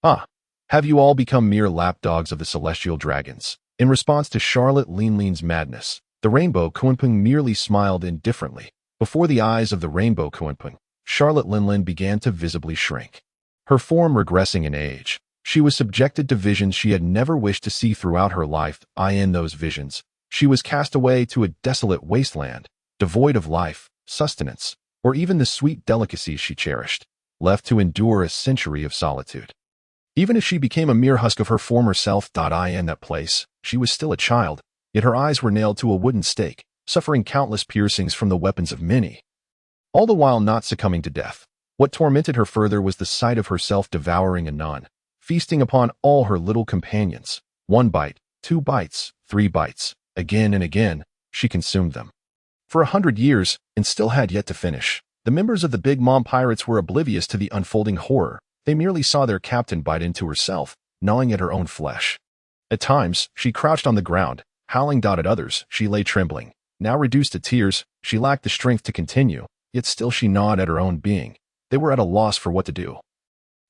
Speaker 1: Ah, have you all become mere lapdogs of the celestial dragons?" In response to Charlotte Linlin's madness, the rainbow Kuanping merely smiled indifferently. Before the eyes of the rainbow Kuanping, Charlotte Linlin began to visibly shrink, her form regressing in age. She was subjected to visions she had never wished to see throughout her life. In those visions, she was cast away to a desolate wasteland, devoid of life, sustenance, or even the sweet delicacies she cherished, left to endure a century of solitude. Even if she became a mere husk of her former self. In that place, she was still a child, yet her eyes were nailed to a wooden stake, suffering countless piercings from the weapons of many, all the while not succumbing to death. What tormented her further was the sight of herself devouring Anon, feasting upon all her little companions. 1 bite, 2 bites, 3 bites. Again and again, she consumed them. For 100 years, and still had yet to finish. The members of the Big Mom pirates were oblivious to the unfolding horror. They merely saw their captain bite into herself, gnawing at her own flesh. At times, she crouched on the ground, howling. At others, she lay trembling. Now reduced to tears, she lacked the strength to continue, yet still she gnawed at her own being. They were at a loss for what to do.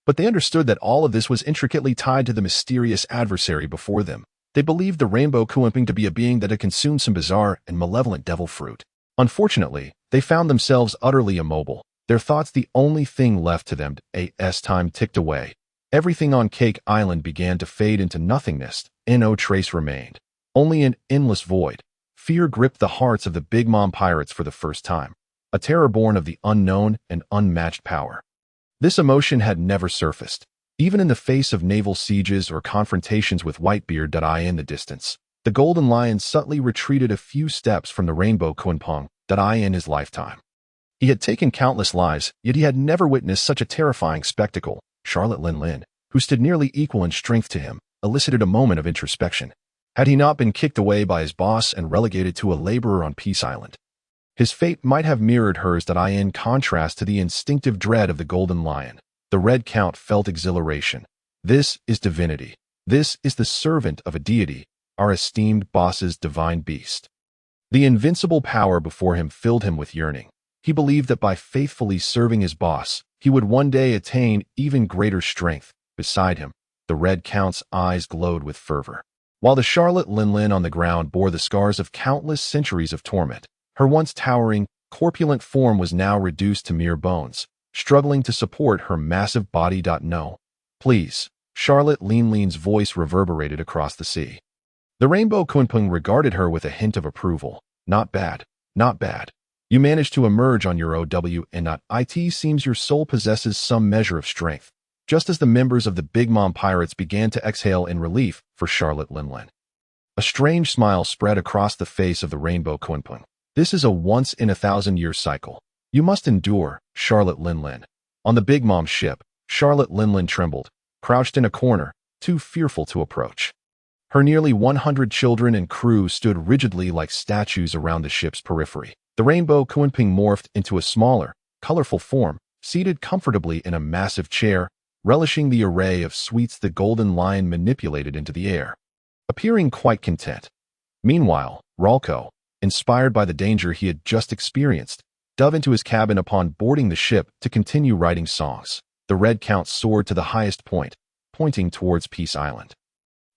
Speaker 1: But they understood that all of this was intricately tied to the mysterious adversary before them. They believed the rainbow Kuanping to be a being that had consumed some bizarre and malevolent devil fruit. Unfortunately, they found themselves utterly immobile, their thoughts the only thing left to them. As time ticked away, everything on Cake Island began to fade into nothingness. No trace remained, only an endless void. Fear gripped the hearts of the Big Mom pirates for the first time, a terror born of the unknown and unmatched power. This emotion had never surfaced, even in the face of naval sieges or confrontations with Whitebeard. In the distance, the Golden Lion subtly retreated a few steps from the rainbow Kuanping. In his lifetime, he had taken countless lives, yet he had never witnessed such a terrifying spectacle. Charlotte Linlin, who stood nearly equal in strength to him, elicited a moment of introspection. Had he not been kicked away by his boss and relegated to a laborer on Peace Island, his fate might have mirrored hers. In contrast to the instinctive dread of the Golden Lion, the Red Count felt exhilaration. This is divinity. This is the servant of a deity, our esteemed boss's divine beast. The invincible power before him filled him with yearning. He believed that by faithfully serving his boss, he would one day attain even greater strength. Beside him, the Red Count's eyes glowed with fervor, while the Charlotte Linlin on the ground bore the scars of countless centuries of torment. Her once towering, corpulent form was now reduced to mere bones, struggling to support her massive body. No, please. Charlotte Linlin's voice reverberated across the sea. The rainbow Kuanping regarded her with a hint of approval. Not bad, not bad. You managed to emerge on your OW and not it seems your soul possesses some measure of strength. Just as the members of the Big Mom pirates began to exhale in relief for Charlotte Linlin, a strange smile spread across the face of the rainbow Kuanping. This is a once-in-a-thousand-year cycle. You must endure, Charlotte Linlin. On the Big Mom ship, Charlotte Linlin trembled, crouched in a corner, too fearful to approach. Her nearly 100 children and crew stood rigidly like statues around the ship's periphery. The rainbow Kuanping morphed into a smaller, colorful form, seated comfortably in a massive chair, relishing the array of sweets the golden lion manipulated into the air, appearing quite content. Meanwhile, Ralco, inspired by the danger he had just experienced, dove into his cabin upon boarding the ship to continue writing songs. The Red Count soared to the highest point, pointing towards Peace Island.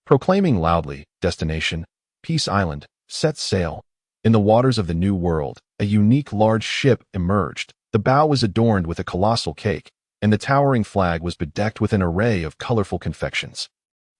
Speaker 1: Proclaiming loudly, "Destination, Peace Island, set sail." In the waters of the New World, a unique large ship emerged. The bow was adorned with a colossal cake, and the towering flag was bedecked with an array of colorful confections.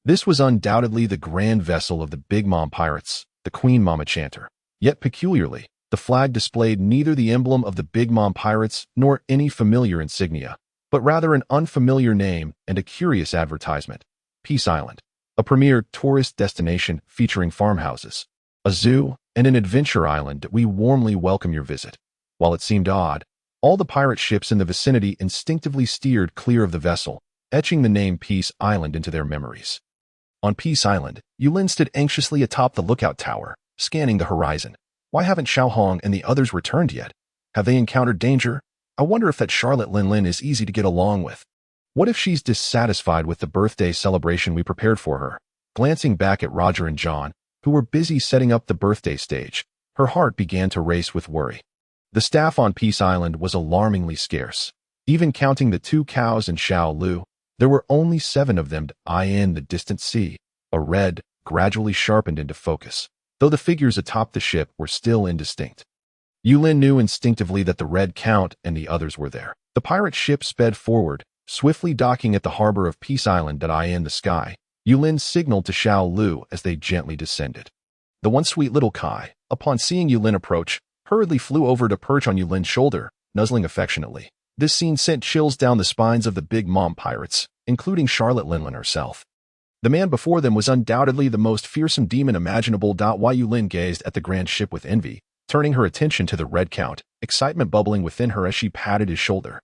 Speaker 1: This was undoubtedly the grand vessel of the Big Mom pirates, the Queen Mama Chanter. Yet peculiarly, the flag displayed neither the emblem of the Big Mom pirates nor any familiar insignia, but rather an unfamiliar name and a curious advertisement. Peace Island, a premier tourist destination featuring farmhouses, a zoo, and an adventure island. We warmly welcome your visit. While it seemed odd, all the pirate ships in the vicinity instinctively steered clear of the vessel, etching the name Peace Island into their memories. On Peace Island, Yulin stood anxiously atop the lookout tower, scanning the horizon. Why haven't Xiaohong and the others returned yet? Have they encountered danger? I wonder if that Charlotte Linlin is easy to get along with. What if she's dissatisfied with the birthday celebration we prepared for her? Glancing back at Roger and John, who were busy setting up the birthday stage, her heart began to race with worry. The staff on Peace Island was alarmingly scarce. Even counting the 2 cows and Xiao Lu, there were only 7 of them to eye in the distant sea, a red, gradually sharpened into focus, though the figures atop the ship were still indistinct. Yulin knew instinctively that the Red Count and the others were there. The pirate ship sped forward, swiftly docking at the harbor of Peace Island that eye in the sky. Yulin signaled to Xiao Lu as they gently descended. The one sweet little Kai, upon seeing Yulin approach, hurriedly flew over to perch on Yulin's shoulder, nuzzling affectionately. This scene sent chills down the spines of the Big Mom pirates, including Charlotte Linlin herself. The man before them was undoubtedly the most fearsome demon imaginable. While Yulin gazed at the grand ship with envy, turning her attention to the Red Count, excitement bubbling within her as she patted his shoulder.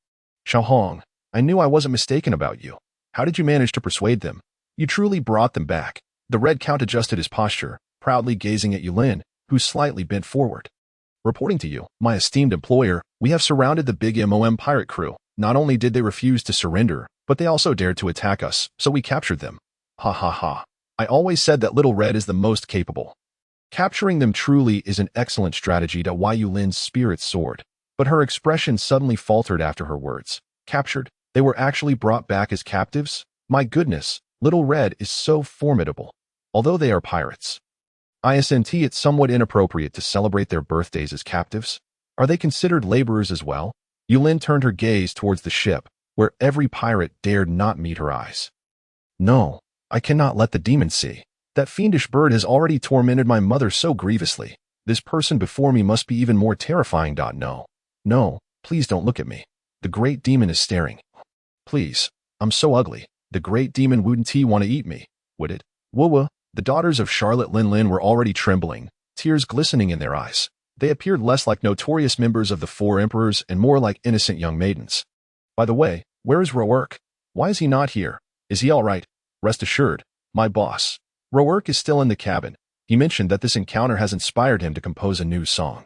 Speaker 1: Xiaohong, I knew I wasn't mistaken about you. How did you manage to persuade them? You truly brought them back. The Red Count adjusted his posture, proudly gazing at Yulin, who slightly bent forward. Reporting to you, my esteemed employer, we have surrounded the Big Mom pirate crew. Not only did they refuse to surrender, but they also dared to attack us, so we captured them. Ha ha ha. I always said that Little Red is the most capable. Capturing them truly is an excellent strategy. Why Yulin's spirits soared, but her expression suddenly faltered after her words. Captured? They were actually brought back as captives? My goodness, Little Red is so formidable. Although they are pirates, isn't it somewhat inappropriate to celebrate their birthdays as captives? Are they considered laborers as well? Yulin turned her gaze towards the ship, where every pirate dared not meet her eyes. No, I cannot let the demon see. That fiendish bird has already tormented my mother so grievously. This person before me must be even more terrifying. No, please don't look at me. The great demon is staring. Please, I'm so ugly. The great demon wouldn't want to eat me, would it? Woo-woo. The daughters of Charlotte Linlin were already trembling, tears glistening in their eyes. They appeared less like notorious members of the 4 emperors and more like innocent young maidens. By the way, where is Rourke? Why is he not here? Is he all right? Rest assured, my boss, Rourke, is still in the cabin. He mentioned that this encounter has inspired him to compose a new song.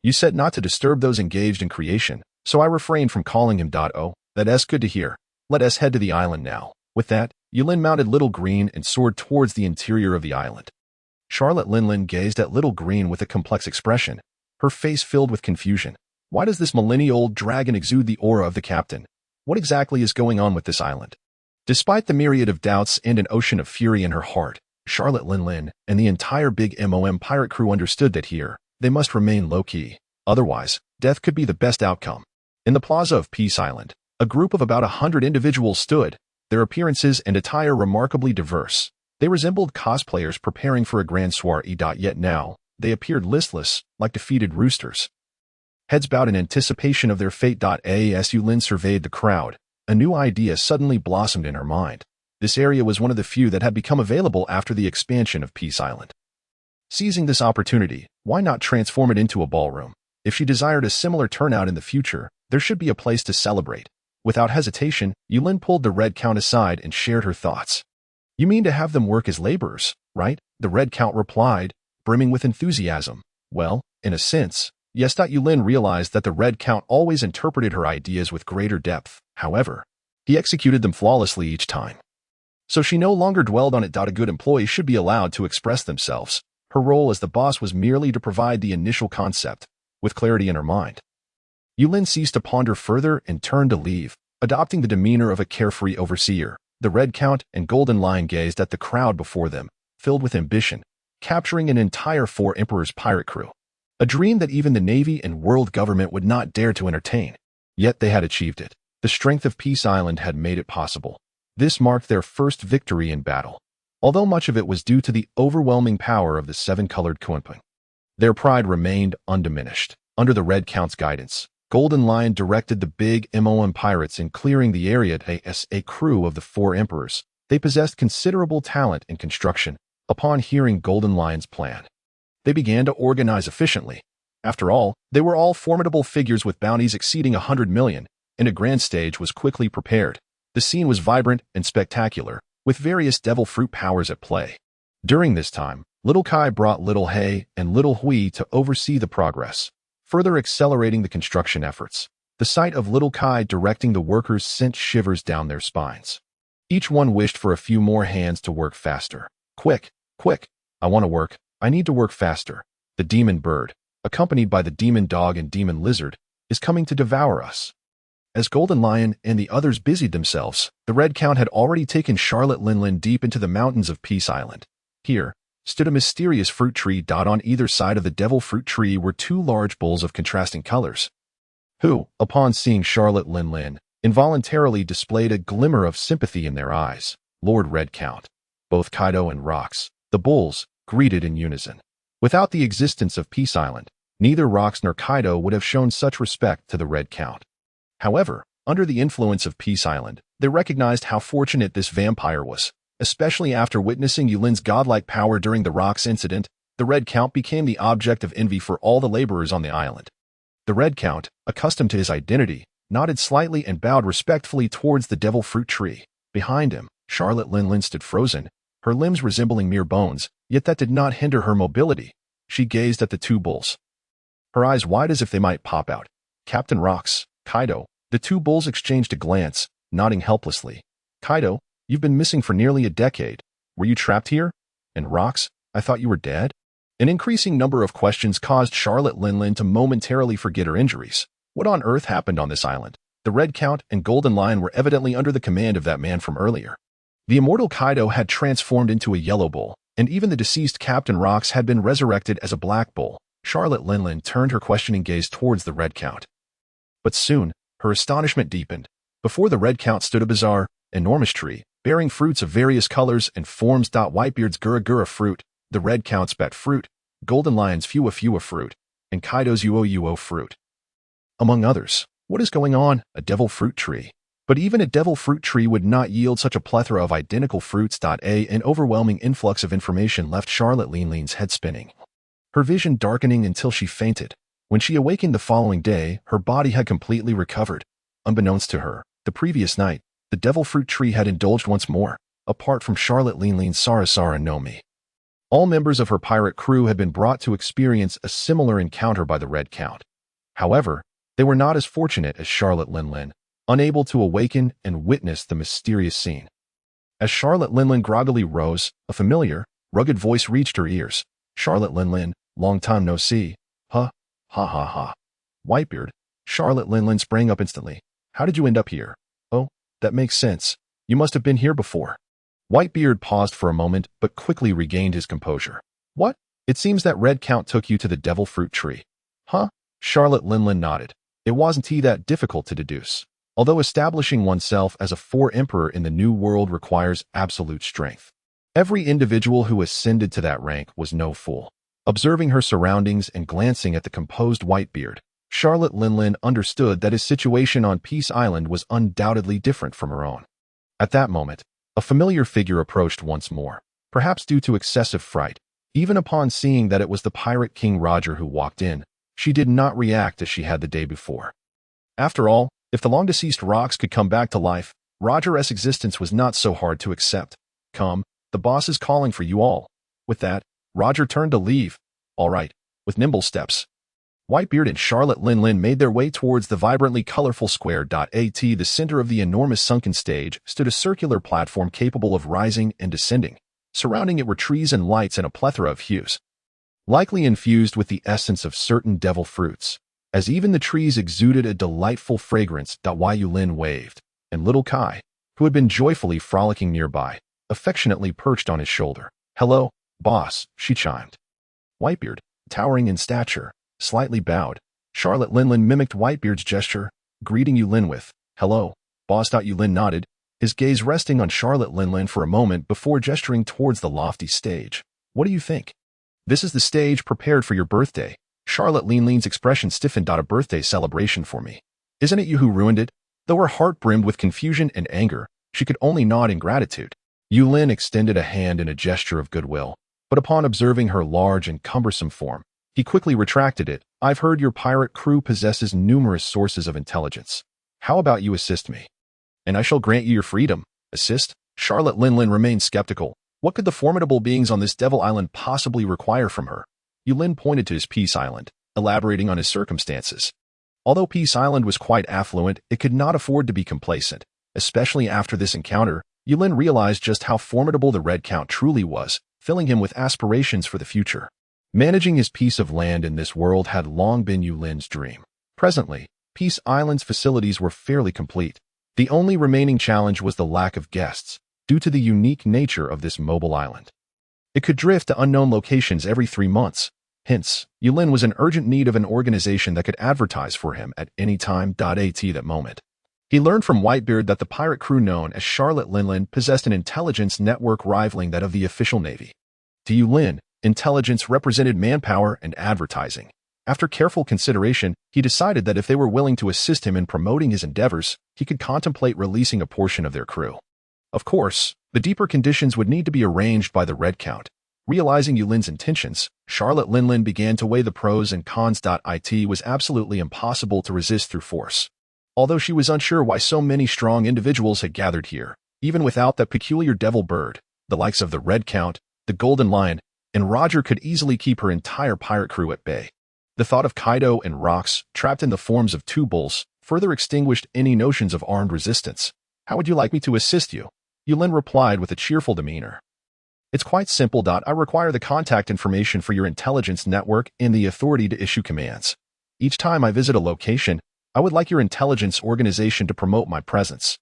Speaker 1: You said not to disturb those engaged in creation, so I refrained from calling him. Oh, that's good to hear. Let us head to the island now. With that, Yulin mounted Little Green and soared towards the interior of the island. Charlotte Linlin gazed at Little Green with a complex expression, her face filled with confusion. Why does this millennia-old dragon exude the aura of the captain? What exactly is going on with this island? Despite the myriad of doubts and an ocean of fury in her heart, Charlotte Linlin and the entire Big Mom pirate crew understood that here, they must remain low-key. Otherwise, death could be the best outcome. In the plaza of Peace Island, a group of about 100 individuals stood, their appearances and attire remarkably diverse. They resembled cosplayers preparing for a grand soiree. Yet now, they appeared listless, like defeated roosters. Heads bowed in anticipation of their fate. As Yulin surveyed the crowd, a new idea suddenly blossomed in her mind. This area was one of the few that had become available after the expansion of Peace Island. Seizing this opportunity, why not transform it into a ballroom? If she desired a similar turnout in the future, there should be a place to celebrate. Without hesitation, Yulin pulled the Red Count aside and shared her thoughts. You mean to have them work as laborers, right? The Red Count replied, brimming with enthusiasm. Well, in a sense, Yes. Yulin realized that the Red Count always interpreted her ideas with greater depth. However, he executed them flawlessly each time. So she no longer dwelled on it. A good employee should be allowed to express themselves. Her role as the boss was merely to provide the initial concept, with clarity in her mind. Yulin ceased to ponder further and turned to leave, adopting the demeanor of a carefree overseer. The Red Count and Golden Lion gazed at the crowd before them, filled with ambition, capturing an entire 4 Emperors pirate crew. A dream that even the Navy and world government would not dare to entertain. Yet they had achieved it. The strength of Peace Island had made it possible. This marked their first victory in battle, although much of it was due to the overwhelming power of the 7-colored Kuenping. Their pride remained undiminished. Under the Red Count's guidance, Golden Lion directed the big MOM pirates in clearing the area as a crew of the 4 Emperors. They possessed considerable talent in construction. Upon hearing Golden Lion's plan, they began to organize efficiently. After all, they were all formidable figures with bounties exceeding 100 million, and a grand stage was quickly prepared. The scene was vibrant and spectacular, with various devil fruit powers at play. During this time, Little Kai brought Little Hei and Little Hui to oversee the progress, further accelerating the construction efforts. The sight of Little Kai directing the workers sent shivers down their spines. Each one wished for a few more hands to work faster. Quick, quick, I want to work. I need to work faster. The demon bird, accompanied by the demon dog and demon lizard, is coming to devour us. As Golden Lion and the others busied themselves, the Red Count had already taken Charlotte Linlin deep into the mountains of Peace Island. Here stood a mysterious fruit tree. On either side of the devil fruit tree were 2 large bowls of contrasting colors, who, upon seeing Charlotte Linlin, involuntarily displayed a glimmer of sympathy in their eyes. Lord Red Count, both Kaido and Rox, the bulls, greeted in unison. Without the existence of Peace Island, neither Rox nor Kaido would have shown such respect to the Red Count. However, under the influence of Peace Island, they recognized how fortunate this vampire was. Especially after witnessing Yulin's godlike power during the Rox incident, the Red Count became the object of envy for all the laborers on the island. The Red Count, accustomed to his identity, nodded slightly and bowed respectfully towards the devil fruit tree. Behind him, Charlotte Linlin stood frozen, her limbs resembling mere bones, yet that did not hinder her mobility. She gazed at the 2 bulls, her eyes wide as if they might pop out. Captain Rox, Kaido, the 2 bulls exchanged a glance, nodding helplessly. Kaido, you've been missing for nearly a decade. Were you trapped here? And Rox, I thought you were dead? An increasing number of questions caused Charlotte Linlin to momentarily forget her injuries. What on earth happened on this island? The Red Count and Golden Lion were evidently under the command of that man from earlier. The immortal Kaido had transformed into a yellow bull, and even the deceased Captain Rox had been resurrected as a black bull. Charlotte Linlin turned her questioning gaze towards the Red Count. But soon, her astonishment deepened. Before the Red Count stood a bizarre, enormous tree, bearing fruits of various colors and forms. Whitebeard's Gura Gura fruit, the Red Count's Bet fruit, Golden Lion's Fua Fua fruit, and Kaido's Uo Uo fruit, among others. What is going on? A devil fruit tree. But even a devil fruit tree would not yield such a plethora of identical fruits. An overwhelming influx of information left Charlotte Linlin's head spinning, her vision darkening until she fainted. When she awakened the following day, her body had completely recovered. Unbeknownst to her, the previous night, the devil fruit tree had indulged once more. Apart from Charlotte Linlin's Sarasara no Mi, all members of her pirate crew had been brought to experience a similar encounter by the Red Count. However, they were not as fortunate as Charlotte Linlin, unable to awaken and witness the mysterious scene. As Charlotte Linlin groggily rose, a familiar, rugged voice reached her ears. Charlotte Linlin, long time no see. Huh? Ha ha ha. Whitebeard. Charlotte Linlin sprang up instantly. How did you end up here? Oh, that makes sense. You must have been here before. Whitebeard paused for a moment, but quickly regained his composure. What? It seems that Red Count took you to the devil fruit tree. Huh? Charlotte Linlin nodded. It wasn't that difficult to deduce. Although establishing oneself as a 4 emperor in the new world requires absolute strength, every individual who ascended to that rank was no fool. Observing her surroundings and glancing at the composed Whitebeard, Charlotte Linlin understood that his situation on Peace Island was undoubtedly different from her own. At that moment, a familiar figure approached once more, perhaps due to excessive fright. Even upon seeing that it was the pirate King Roger who walked in, she did not react as she had the day before. After all, if the long-deceased Rox could come back to life, Roger's existence was not so hard to accept. Come, the boss is calling for you all. With that, Roger turned to leave. All right, with nimble steps. Whitebeard and Charlotte Linlin made their way towards the vibrantly colorful square. At the center of the enormous sunken stage stood a circular platform capable of rising and descending. Surrounding it were trees and lights in a plethora of hues, likely infused with the essence of certain devil fruits, as even the trees exuded a delightful fragrance. Yulin waved, and little Kai, who had been joyfully frolicking nearby, affectionately perched on his shoulder. "Hello, boss," she chimed. Whitebeard, towering in stature, slightly bowed. Charlotte Linlin mimicked Whitebeard's gesture, greeting Yulin with, "Hello, boss." Yulin nodded, his gaze resting on Charlotte Linlin for a moment before gesturing towards the lofty stage. "What do you think? This is the stage prepared for your birthday." Charlotte Linlin's expression stiffened. "A birthday celebration for me? Isn't it you who ruined it?" Though her heart brimmed with confusion and anger, she could only nod in gratitude. Yulin extended a hand in a gesture of goodwill, but upon observing her large and cumbersome form, he quickly retracted it. "I've heard your pirate crew possesses numerous sources of intelligence. How about you assist me? And I shall grant you your freedom." "Assist?" Charlotte Linlin remained skeptical. What could the formidable beings on this devil island possibly require from her? Yulin pointed to his Peace Island, elaborating on his circumstances. Although Peace Island was quite affluent, it could not afford to be complacent. Especially after this encounter, Yulin realized just how formidable the Red Count truly was, filling him with aspirations for the future. Managing his piece of land in this world had long been Yulin's dream. Presently, Peace Island's facilities were fairly complete. The only remaining challenge was the lack of guests, due to the unique nature of this mobile island. It could drift to unknown locations every 3 months. Hence, Yulin was in urgent need of an organization that could advertise for him at any time. At that moment, he learned from Whitebeard that the pirate crew known as Charlotte Linlin possessed an intelligence network rivaling that of the official navy. To Yulin, intelligence represented manpower and advertising. After careful consideration, he decided that if they were willing to assist him in promoting his endeavors, he could contemplate releasing a portion of their crew. Of course, the deeper conditions would need to be arranged by the Red Count. Realizing Yulin's intentions, Charlotte Linlin began to weigh the pros and cons. It was absolutely impossible to resist through force. Although she was unsure why so many strong individuals had gathered here, even without that peculiar devil bird, the likes of the Red Count, the Golden Lion, and Roger could easily keep her entire pirate crew at bay. The thought of Kaido and Rox, trapped in the forms of 2 bulls, further extinguished any notions of armed resistance. "How would you like me to assist you?" Yulin replied with a cheerful demeanor. "It's quite simple. I require the contact information for your intelligence network and the authority to issue commands. Each time I visit a location, I would like your intelligence organization to promote my presence."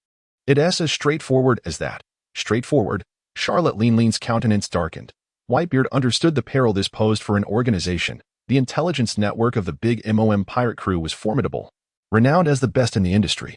Speaker 1: It's as straightforward as that. Straightforward? Charlotte Linlin's countenance darkened. Whitebeard understood the peril this posed for an organization. The intelligence network of the big MOM pirate crew was formidable, renowned as the best in the industry.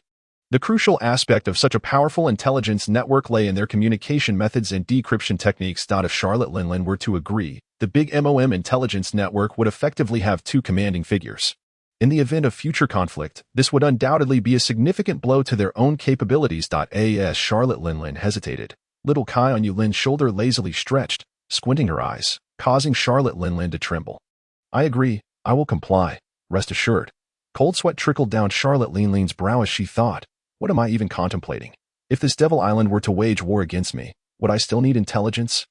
Speaker 1: The crucial aspect of such a powerful intelligence network lay in their communication methods and decryption techniques. If Charlotte Linlin were to agree, the big MOM intelligence network would effectively have 2 commanding figures. In the event of future conflict, this would undoubtedly be a significant blow to their own capabilities. As Charlotte Linlin hesitated, little Kai on Yulin's shoulder lazily stretched, squinting her eyes, causing Charlotte Linlin to tremble. "I agree, I will comply, rest assured." Cold sweat trickled down Charlotte Linlin's brow as she thought, what am I even contemplating? If this devil island were to wage war against me, would I still need intelligence?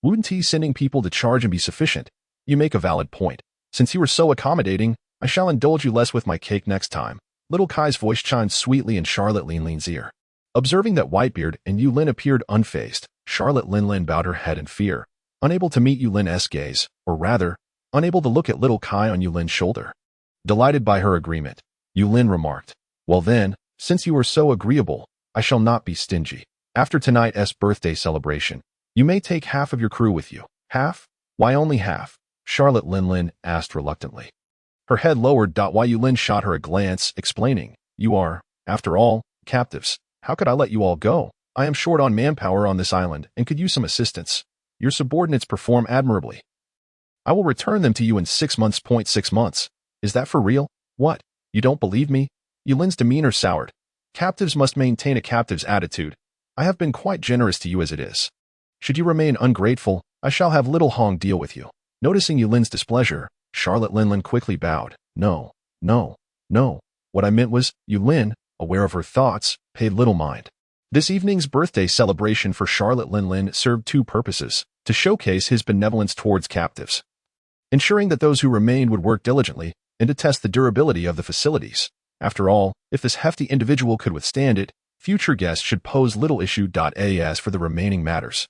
Speaker 1: Wouldn't sending people to charge and be sufficient? You make a valid point. Since you are so accommodating, I shall indulge you less with my cake next time. Little Kai's voice chimed sweetly in Charlotte Linlin's ear. Observing that Whitebeard and Yulin appeared unfazed, Charlotte Linlin bowed her head in fear, unable to meet Yulin's gaze, or rather, unable to look at little Kai on Yulin's shoulder. Delighted by her agreement, Yulin remarked, "Well then, since you are so agreeable, I shall not be stingy. After tonight's birthday celebration, you may take half of your crew with you." "Half? Why only half?" Charlotte Linlin asked reluctantly. Her head lowered. While Yulin shot her a glance, explaining, "You are, after all, captives. How could I let you all go? I am short on manpower on this island and could use some assistance. Your subordinates perform admirably. I will return them to you in 6 months. 6 months. Is that for real? What? You don't believe me?" Yulin's demeanor soured. "Captives must maintain a captive's attitude. I have been quite generous to you as it is. Should you remain ungrateful, I shall have little Hong deal with you." Noticing Yulin's displeasure, Charlotte Linlin quickly bowed. No. What I meant was, Yulin, aware of her thoughts, paid little mind. This evening's birthday celebration for Charlotte Linlin served 2 purposes: to showcase his benevolence towards captives, ensuring that those who remained would work diligently, and to test the durability of the facilities. After all, if this hefty individual could withstand it, future guests should pose little issue. As for the remaining matters,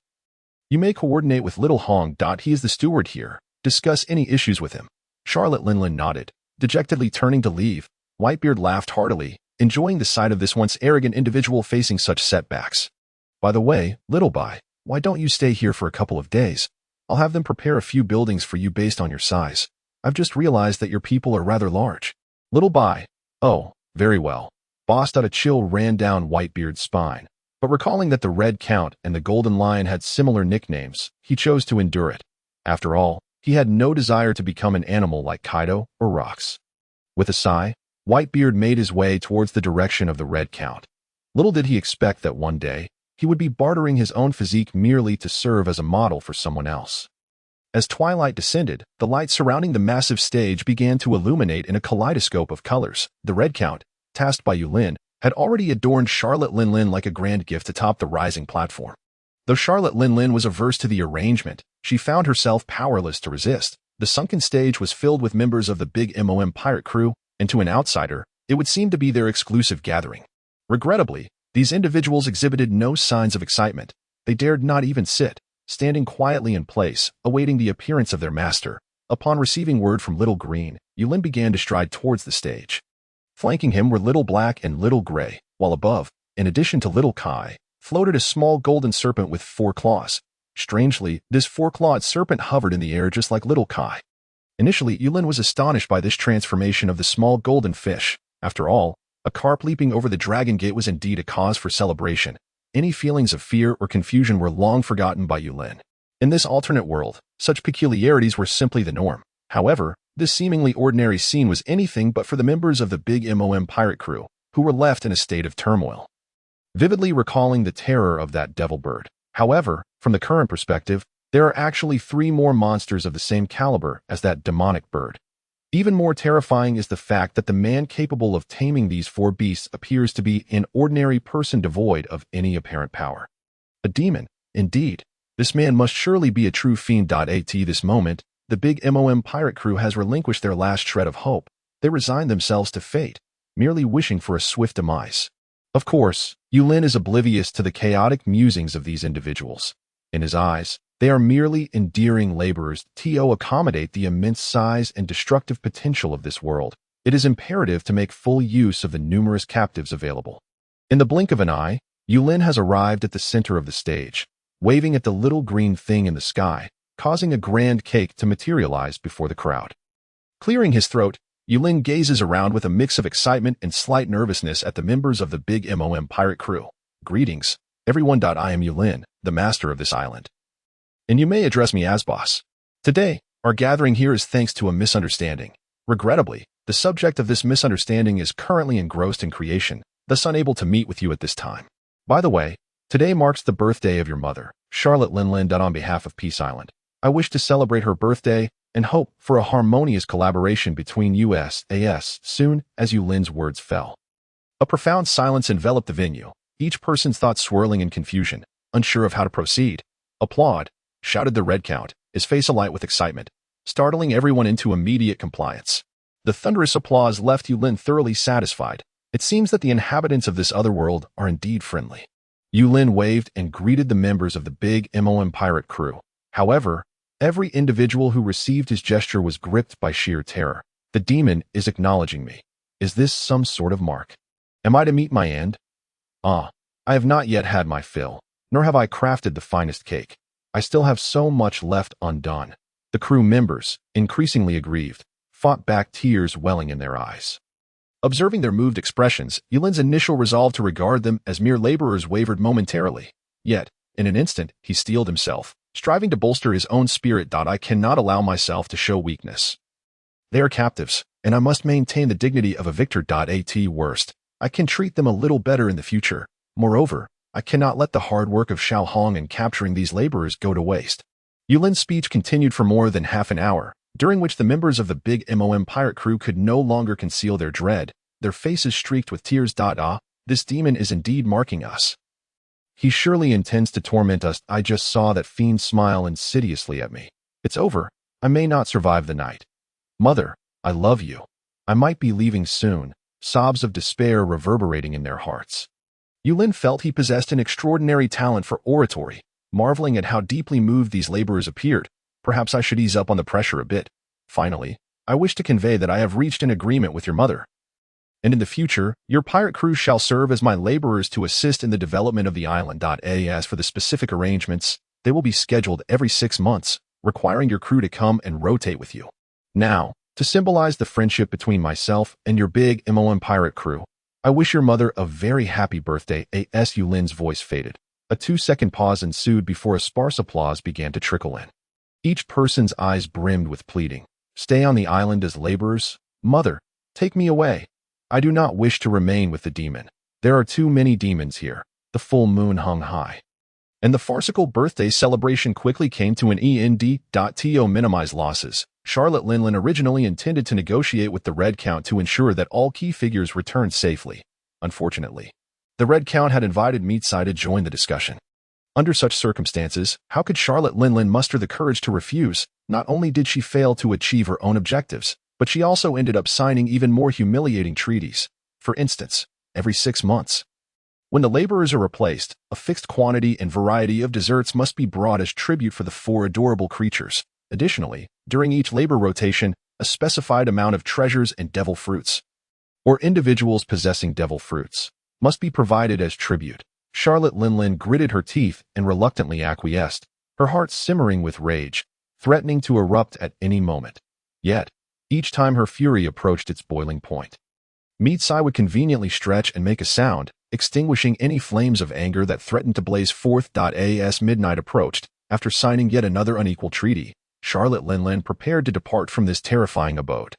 Speaker 1: you may coordinate with Little Hong. He is the steward here. Discuss any issues with him. Charlotte Linlin nodded, dejectedly turning to leave. Whitebeard laughed heartily, enjoying the sight of this once arrogant individual facing such setbacks. By the way, Little Bai, why don't you stay here for a couple of days? I'll have them prepare a few buildings for you based on your size. I've just realized that your people are rather large. Little Bai, oh, very well. Boss. A chill ran down Whitebeard's spine, but recalling that the Red Count and the Golden Lion had similar nicknames, he chose to endure it. After all, he had no desire to become an animal like Kaido or Rox. With a sigh, Whitebeard made his way towards the direction of the Red Count. Little did he expect that one day, he would be bartering his own physique merely to serve as a model for someone else. As twilight descended, the light surrounding the massive stage began to illuminate in a kaleidoscope of colors. The Red Count, tasked by Yulin, had already adorned Charlotte Linlin like a grand gift atop the rising platform. Though Charlotte Linlin was averse to the arrangement, she found herself powerless to resist. The sunken stage was filled with members of the Big MOM pirate crew, and to an outsider, it would seem to be their exclusive gathering. Regrettably, these individuals exhibited no signs of excitement. They dared not even sit, standing quietly in place, awaiting the appearance of their master. Upon receiving word from Little Green, Yulin began to stride towards the stage. Flanking him were Little Black and Little Gray, while above, in addition to Little Kai, floated a small golden serpent with 4 claws. Strangely, this 4-clawed serpent hovered in the air just like Little Kai. Initially, Yulin was astonished by this transformation of the small golden fish. After all, a carp leaping over the Dragon Gate was indeed a cause for celebration. Any feelings of fear or confusion were long forgotten by Yulin. In this alternate world, such peculiarities were simply the norm. However, this seemingly ordinary scene was anything but for the members of the Big MOM pirate crew, who were left in a state of turmoil. Vividly recalling the terror of that devil bird. However, from the current perspective, there are actually 3 more monsters of the same caliber as that demonic bird. Even more terrifying is the fact that the man capable of taming these 4 beasts appears to be an ordinary person devoid of any apparent power. A demon, indeed. This man must surely be a true fiend. At this moment, the Big MOM pirate crew has relinquished their last shred of hope. They resign themselves to fate, merely wishing for a swift demise. Of course, Yulin is oblivious to the chaotic musings of these individuals. In his eyes, they are merely endearing laborers to accommodate the immense size and destructive potential of this world. It is imperative to make full use of the numerous captives available. In the blink of an eye, Yulin has arrived at the center of the stage, waving at the little green thing in the sky, causing a grand cake to materialize before the crowd. Clearing his throat, Yulin gazes around with a mix of excitement and slight nervousness at the members of the Big MOM pirate crew. Greetings, everyone. I am Yulin, the master of this island. And you may address me as boss. Today, our gathering here is thanks to a misunderstanding. Regrettably, the subject of this misunderstanding is currently engrossed in creation, thus unable to meet with you at this time. By the way, today marks the birthday of your mother, Charlotte Linlin. On behalf of Peace Island, I wish to celebrate her birthday and hope for a harmonious collaboration between us soon. As Yulin's words fell, a profound silence enveloped the venue, each person's thoughts swirling in confusion, unsure of how to proceed. Applaud, shouted the Red Count, his face alight with excitement, startling everyone into immediate compliance. The thunderous applause left Yulin thoroughly satisfied. It seems that the inhabitants of this other world are indeed friendly. Yulin waved and greeted the members of the Big MOM pirate crew. However, every individual who received his gesture was gripped by sheer terror. The demon is acknowledging me. Is this some sort of mark? Am I to meet my end? I have not yet had my fill, nor have I crafted the finest cake. I still have so much left undone. The crew members, increasingly aggrieved, fought back tears welling in their eyes. Observing their moved expressions, Yulin's initial resolve to regard them as mere laborers wavered momentarily. Yet, in an instant, he steeled himself, striving to bolster his own spirit. I cannot allow myself to show weakness. They are captives, and I must maintain the dignity of a victor. At worst, I can treat them a little better in the future. Moreover, I cannot let the hard work of Xiao Hong in capturing these laborers go to waste. Yulin's speech continued for more than half an hour, during which the members of the Big MOM pirate crew could no longer conceal their dread, their faces streaked with tears. This demon is indeed marking us. He surely intends to torment us. I just saw that fiend smile insidiously at me. It's over. I may not survive the night. Mother, I love you. I might be leaving soon, sobs of despair reverberating in their hearts. Yulin felt he possessed an extraordinary talent for oratory, marveling at how deeply moved these laborers appeared. Perhaps I should ease up on the pressure a bit. Finally, I wish to convey that I have reached an agreement with your mother. And in the future, your pirate crew shall serve as my laborers to assist in the development of the island. As for the specific arrangements, they will be scheduled every 6 months, requiring your crew to come and rotate with you. Now, to symbolize the friendship between myself and your big MOM pirate crew, I wish your mother a very happy birthday. As Yulin's voice faded. A 2-second pause ensued before a sparse applause began to trickle in. Each person's eyes brimmed with pleading. Stay on the island as laborers? Mother, take me away. I do not wish to remain with the demon. There are too many demons here. The full moon hung high. And the farcical birthday celebration quickly came to an end. To minimize losses, Charlotte Linlin originally intended to negotiate with the Red Count to ensure that all key figures returned safely. Unfortunately, the Red Count had invited Meatsai to join the discussion. Under such circumstances, how could Charlotte Linlin muster the courage to refuse? Not only did she fail to achieve her own objectives, but she also ended up signing even more humiliating treaties. For instance, every 6 months. When the laborers are replaced, a fixed quantity and variety of desserts must be brought as tribute for the 4 adorable creatures. Additionally, during each labor rotation, a specified amount of treasures and devil fruits, or individuals possessing devil fruits, must be provided as tribute. Charlotte Linlin gritted her teeth and reluctantly acquiesced, her heart simmering with rage, threatening to erupt at any moment. Yet, each time her fury approached its boiling point, Meatsai would conveniently stretch and make a sound, extinguishing any flames of anger that threatened to blaze forth. As midnight approached, after signing yet another unequal treaty, Charlotte Linlin prepared to depart from this terrifying abode.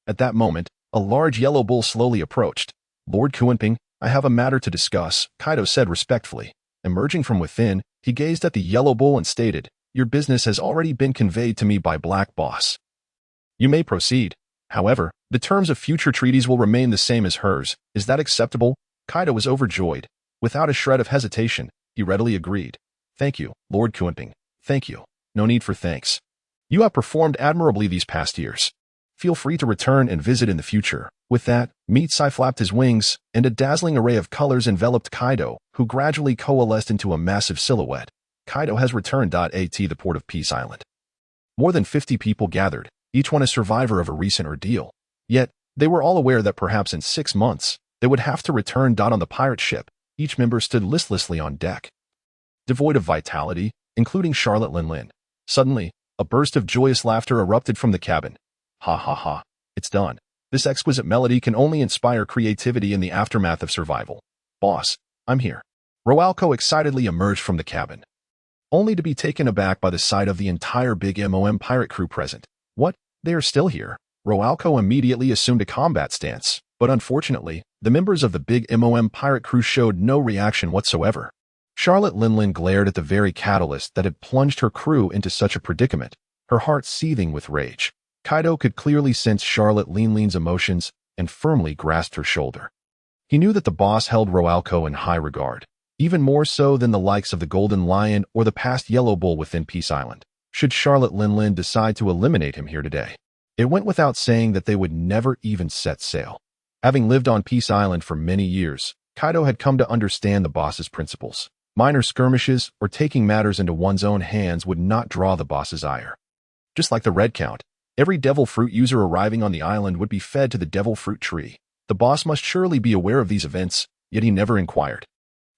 Speaker 1: At that moment, a large yellow bull slowly approached. Lord Coexisting, I have a matter to discuss, Kaido said respectfully. Emerging from within, he gazed at the yellow bull and stated, your business has already been conveyed to me by Black Boss. You may proceed. However, the terms of future treaties will remain the same as hers. Is that acceptable? Kaido was overjoyed. Without a shred of hesitation, he readily agreed. Thank you, Lord Coexisting. Thank you. No need for thanks. You have performed admirably these past years. Feel free to return and visit in the future. With that, Meatsai flapped his wings, and a dazzling array of colors enveloped Kaido, who gradually coalesced into a massive silhouette. Kaido has returned. At the port of Peace Island. More than 50 people gathered, each one a survivor of a recent ordeal. Yet, they were all aware that perhaps in 6 months, they would have to return. On the pirate ship, each member stood listlessly on deck, devoid of vitality, including Charlotte Linlin. Suddenly, a burst of joyous laughter erupted from the cabin. Ha ha ha, it's done. This exquisite melody can only inspire creativity in the aftermath of survival. Boss, I'm here. Roalco excitedly emerged from the cabin, only to be taken aback by the sight of the entire Big MOM pirate crew present. What? They are still here? Roalco immediately assumed a combat stance, but unfortunately, the members of the Big MOM pirate crew showed no reaction whatsoever. Charlotte Linlin glared at the very catalyst that had plunged her crew into such a predicament, her heart seething with rage. Kaido could clearly sense Charlotte Linlin's emotions and firmly grasped her shoulder. He knew that the boss held Roalco in high regard, even more so than the likes of the Golden Lion or the past Yellow Bull within Peace Island. Should Charlotte Linlin decide to eliminate him here today, it went without saying that they would never even set sail. Having lived on Peace Island for many years, Kaido had come to understand the boss's principles. Minor skirmishes or taking matters into one's own hands would not draw the boss's ire. Just like the Red Count, every devil fruit user arriving on the island would be fed to the devil fruit tree. The boss must surely be aware of these events, yet he never inquired.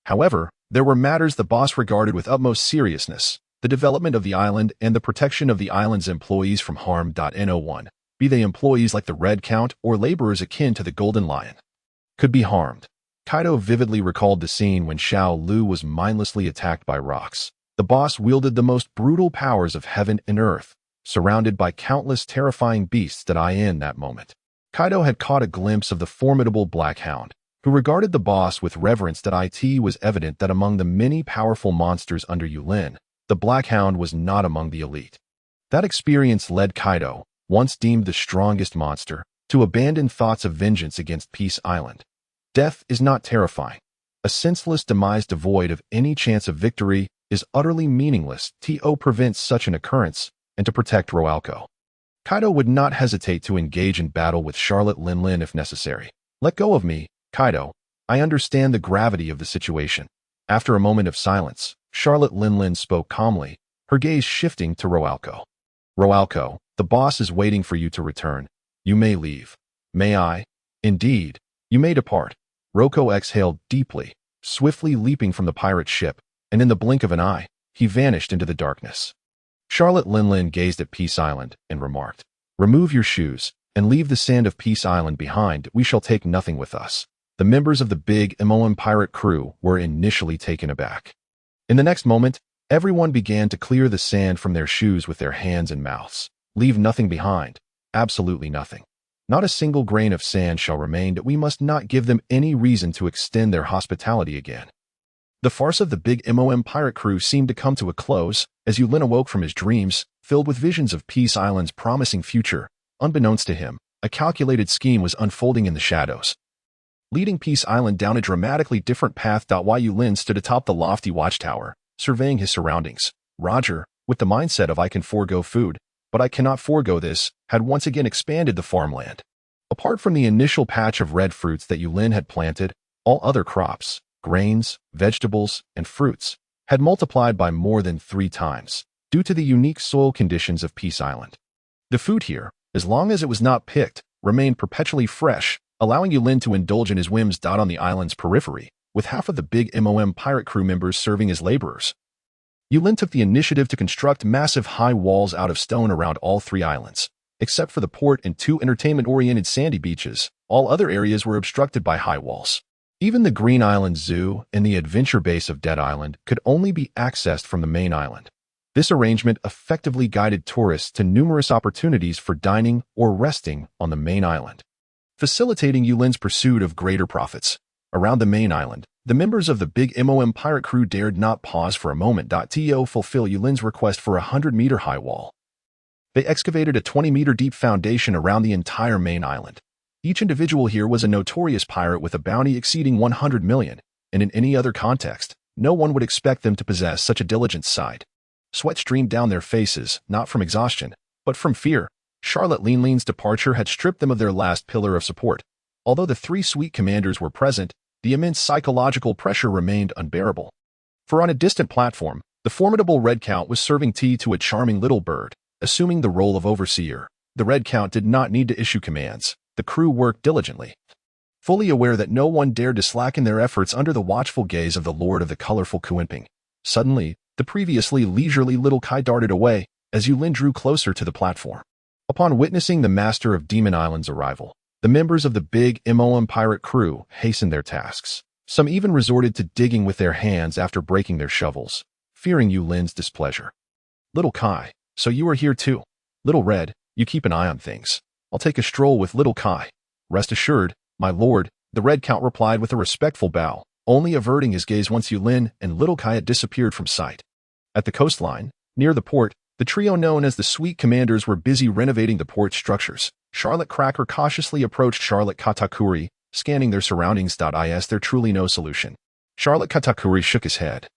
Speaker 1: However, there were matters the boss regarded with utmost seriousness: the development of the island and the protection of the island's employees from harm. No one, be they employees like the Red Count or laborers akin to the Golden Lion, could be harmed. Kaido vividly recalled the scene when Xiao Lu was mindlessly attacked by rocks. The boss wielded the most brutal powers of heaven and earth, surrounded by countless terrifying beasts. In that moment, Kaido had caught a glimpse of the formidable Black Hound, who regarded the boss with reverence. It was evident that among the many powerful monsters under Yulin, the Black Hound was not among the elite. That experience led Kaido, once deemed the strongest monster, to abandon thoughts of vengeance against Peace Island. Death is not terrifying. A senseless demise devoid of any chance of victory is utterly meaningless. To prevent such an occurrence, and to protect Roalco, Kaido would not hesitate to engage in battle with Charlotte Linlin if necessary. Let go of me, Kaido. I understand the gravity of the situation. After a moment of silence, Charlotte Linlin spoke calmly, her gaze shifting to Roalco. Roalco, the boss is waiting for you to return. You may leave. May I? Indeed. You may depart. Roko exhaled deeply, swiftly leaping from the pirate ship, and in the blink of an eye, he vanished into the darkness. Charlotte Linlin gazed at Peace Island and remarked, "Remove your shoes and leave the sand of Peace Island behind. We shall take nothing with us." The members of the big MOM pirate crew were initially taken aback. In the next moment, everyone began to clear the sand from their shoes with their hands and mouths. Leave nothing behind. Absolutely nothing. Not a single grain of sand shall remain. We must not give them any reason to extend their hospitality again. The farce of the big MOM pirate crew seemed to come to a close as Yulin awoke from his dreams, filled with visions of Peace Island's promising future. Unbeknownst to him, a calculated scheme was unfolding in the shadows, leading Peace Island down a dramatically different path. Yulin stood atop the lofty watchtower, surveying his surroundings. Roger, with the mindset of "I can forego food, but I cannot forego this," had once again expanded the farmland. Apart from the initial patch of red fruits that Yulin had planted, all other crops, grains, vegetables, and fruits, had multiplied by more than 3 times, due to the unique soil conditions of Peace Island. The food here, as long as it was not picked, remained perpetually fresh, allowing Yulin to indulge in his whims. On the island's periphery, with half of the big MOM pirate crew members serving as laborers, Yulin took the initiative to construct massive high walls out of stone around all 3 islands. Except for the port and 2 entertainment-oriented sandy beaches, all other areas were obstructed by high walls. Even the Green Island Zoo and the adventure base of Dead Island could only be accessed from the main island. This arrangement effectively guided tourists to numerous opportunities for dining or resting on the main island, facilitating Yulin's pursuit of greater profits. Around the main island, the members of the big MOM pirate crew dared not pause for a moment to fulfill Yulin's request for a 100-meter high wall. They excavated a 20-meter deep foundation around the entire main island. Each individual here was a notorious pirate with a bounty exceeding 100 million, and in any other context, no one would expect them to possess such a diligent side. Sweat streamed down their faces, not from exhaustion, but from fear. Charlotte Linlin's departure had stripped them of their last pillar of support. Although the 3 sweet commanders were present, the immense psychological pressure remained unbearable. For on a distant platform, the formidable Red Count was serving tea to a charming little bird, assuming the role of overseer. The Red Count did not need to issue commands. The crew worked diligently, fully aware that no one dared to slacken their efforts under the watchful gaze of the Lord of the Colorful Kuimping. Suddenly, the previously leisurely little Kai darted away as Yulin drew closer to the platform. Upon witnessing the master of Demon Island's arrival, the members of the big MOM pirate crew hastened their tasks. Some even resorted to digging with their hands after breaking their shovels, fearing Yulin's displeasure. "Little Kai, so you are here too. Little Red, you keep an eye on things. I'll take a stroll with Little Kai." "Rest assured, my lord," the Red Count replied with a respectful bow, only averting his gaze once Yulin and Little Kai had disappeared from sight. At the coastline, near the port, the trio known as the Sweet Commanders were busy renovating the port structures. Charlotte Cracker cautiously approached Charlotte Katakuri, scanning their surroundings. Is there truly no solution? Charlotte Katakuri shook his head,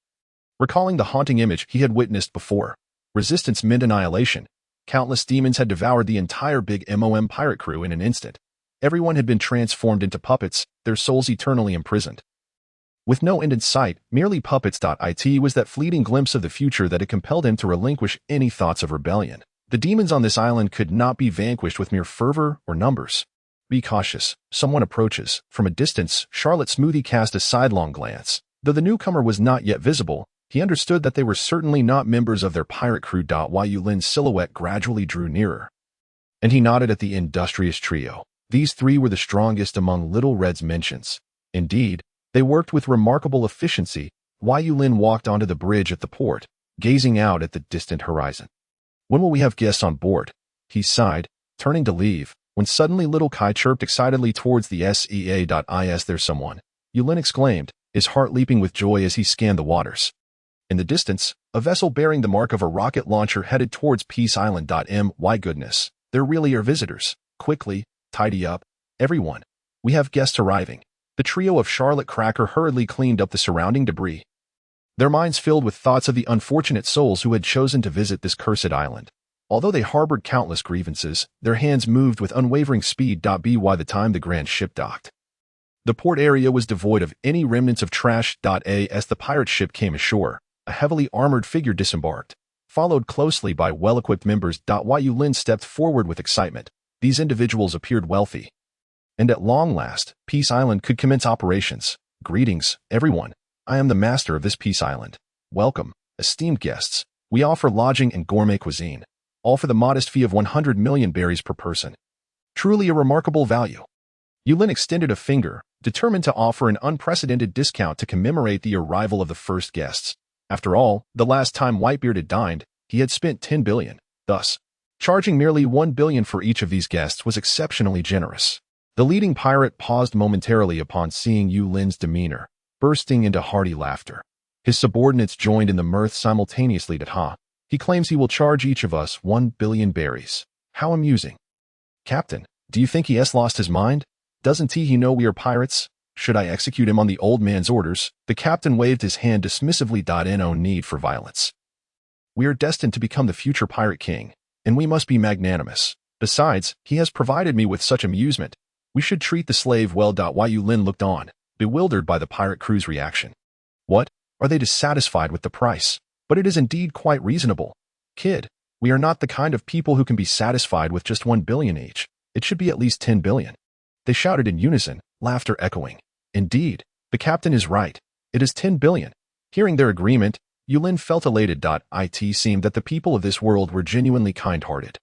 Speaker 1: recalling the haunting image he had witnessed before. Resistance meant annihilation. Countless demons had devoured the entire big MOM pirate crew in an instant. Everyone had been transformed into puppets, their souls eternally imprisoned. With no end in sight, merely puppets. It was that fleeting glimpse of the future that had compelled him to relinquish any thoughts of rebellion. The demons on this island could not be vanquished with mere fervor or numbers. "Be cautious. Someone approaches." From a distance, Charlotte Smoothie cast a sidelong glance. Though the newcomer was not yet visible, he understood that they were certainly not members of their pirate crew. Yulin's silhouette gradually drew nearer, and he nodded at the industrious trio. These 3 were the strongest among Little Red's mentions. Indeed, they worked with remarkable efficiency. Yulin walked onto the bridge at the port, gazing out at the distant horizon. "When will we have guests on board?" he sighed, turning to leave, when suddenly Little Kai chirped excitedly towards the SEA.is. "There's someone," Yulin exclaimed, his heart leaping with joy as he scanned the waters. In the distance, a vessel bearing the mark of a rocket launcher headed towards Peace Island. My goodness, there really are visitors. Quickly, tidy up, everyone. We have guests arriving. The trio of Charlotte Cracker hurriedly cleaned up the surrounding debris, their minds filled with thoughts of the unfortunate souls who had chosen to visit this cursed island. Although they harbored countless grievances, their hands moved with unwavering speed. By the time the grand ship docked, the port area was devoid of any remnants of trash. As the pirate ship came ashore, a heavily armored figure disembarked, followed closely by well-equipped members. Yulin stepped forward with excitement. These individuals appeared wealthy, and at long last, Peace Island could commence operations. Greetings, everyone. I am the master of this Peace Island. Welcome, esteemed guests. We offer lodging and gourmet cuisine, all for the modest fee of 100 million berries per person. Truly a remarkable value. Yulin extended a finger, determined to offer an unprecedented discount to commemorate the arrival of the first guests. After all, the last time Whitebeard had dined, he had spent 10 billion. Thus, charging merely 1 billion for each of these guests was exceptionally generous. The leading pirate paused momentarily upon seeing Yulin's demeanor, bursting into hearty laughter. His subordinates joined in the mirth simultaneously. He claims he will charge each of us 1 billion berries. How amusing. Captain, do you think he has lost his mind? Doesn't he know we are pirates? Should I execute him on the old man's orders? The captain waved his hand dismissively. No need for violence. We are destined to become the future pirate king, and we must be magnanimous. Besides, he has provided me with such amusement. We should treat the slave well. Yulin looked on, bewildered by the pirate crew's reaction. What? Are they dissatisfied with the price? But it is indeed quite reasonable. Kid, we are not the kind of people who can be satisfied with just 1 billion each. It should be at least 10 billion. They shouted in unison, laughter echoing. Indeed, the captain is right. It is 10 billion. Hearing their agreement, Yulin felt elated. It seemed that the people of this world were genuinely kind-hearted,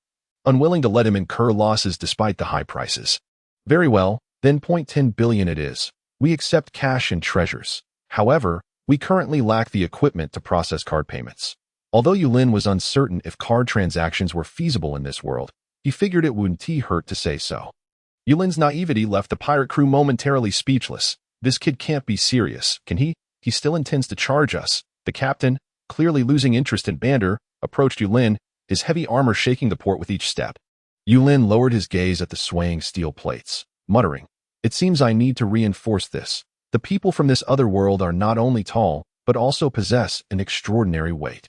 Speaker 1: unwilling to let him incur losses despite the high prices. Very well, then 10 billion it is. We accept cash and treasures. However, we currently lack the equipment to process card payments. Although Yulin was uncertain if card transactions were feasible in this world, he figured it wouldn't hurt to say so. Yulin's naivety left the pirate crew momentarily speechless. This kid can't be serious, can he? He still intends to charge us. The captain, clearly losing interest in banter, approached Yulin, his heavy armor shaking the port with each step. Yulin lowered his gaze at the swaying steel plates, muttering, "It seems I need to reinforce this. The people from this other world are not only tall, but also possess an extraordinary weight."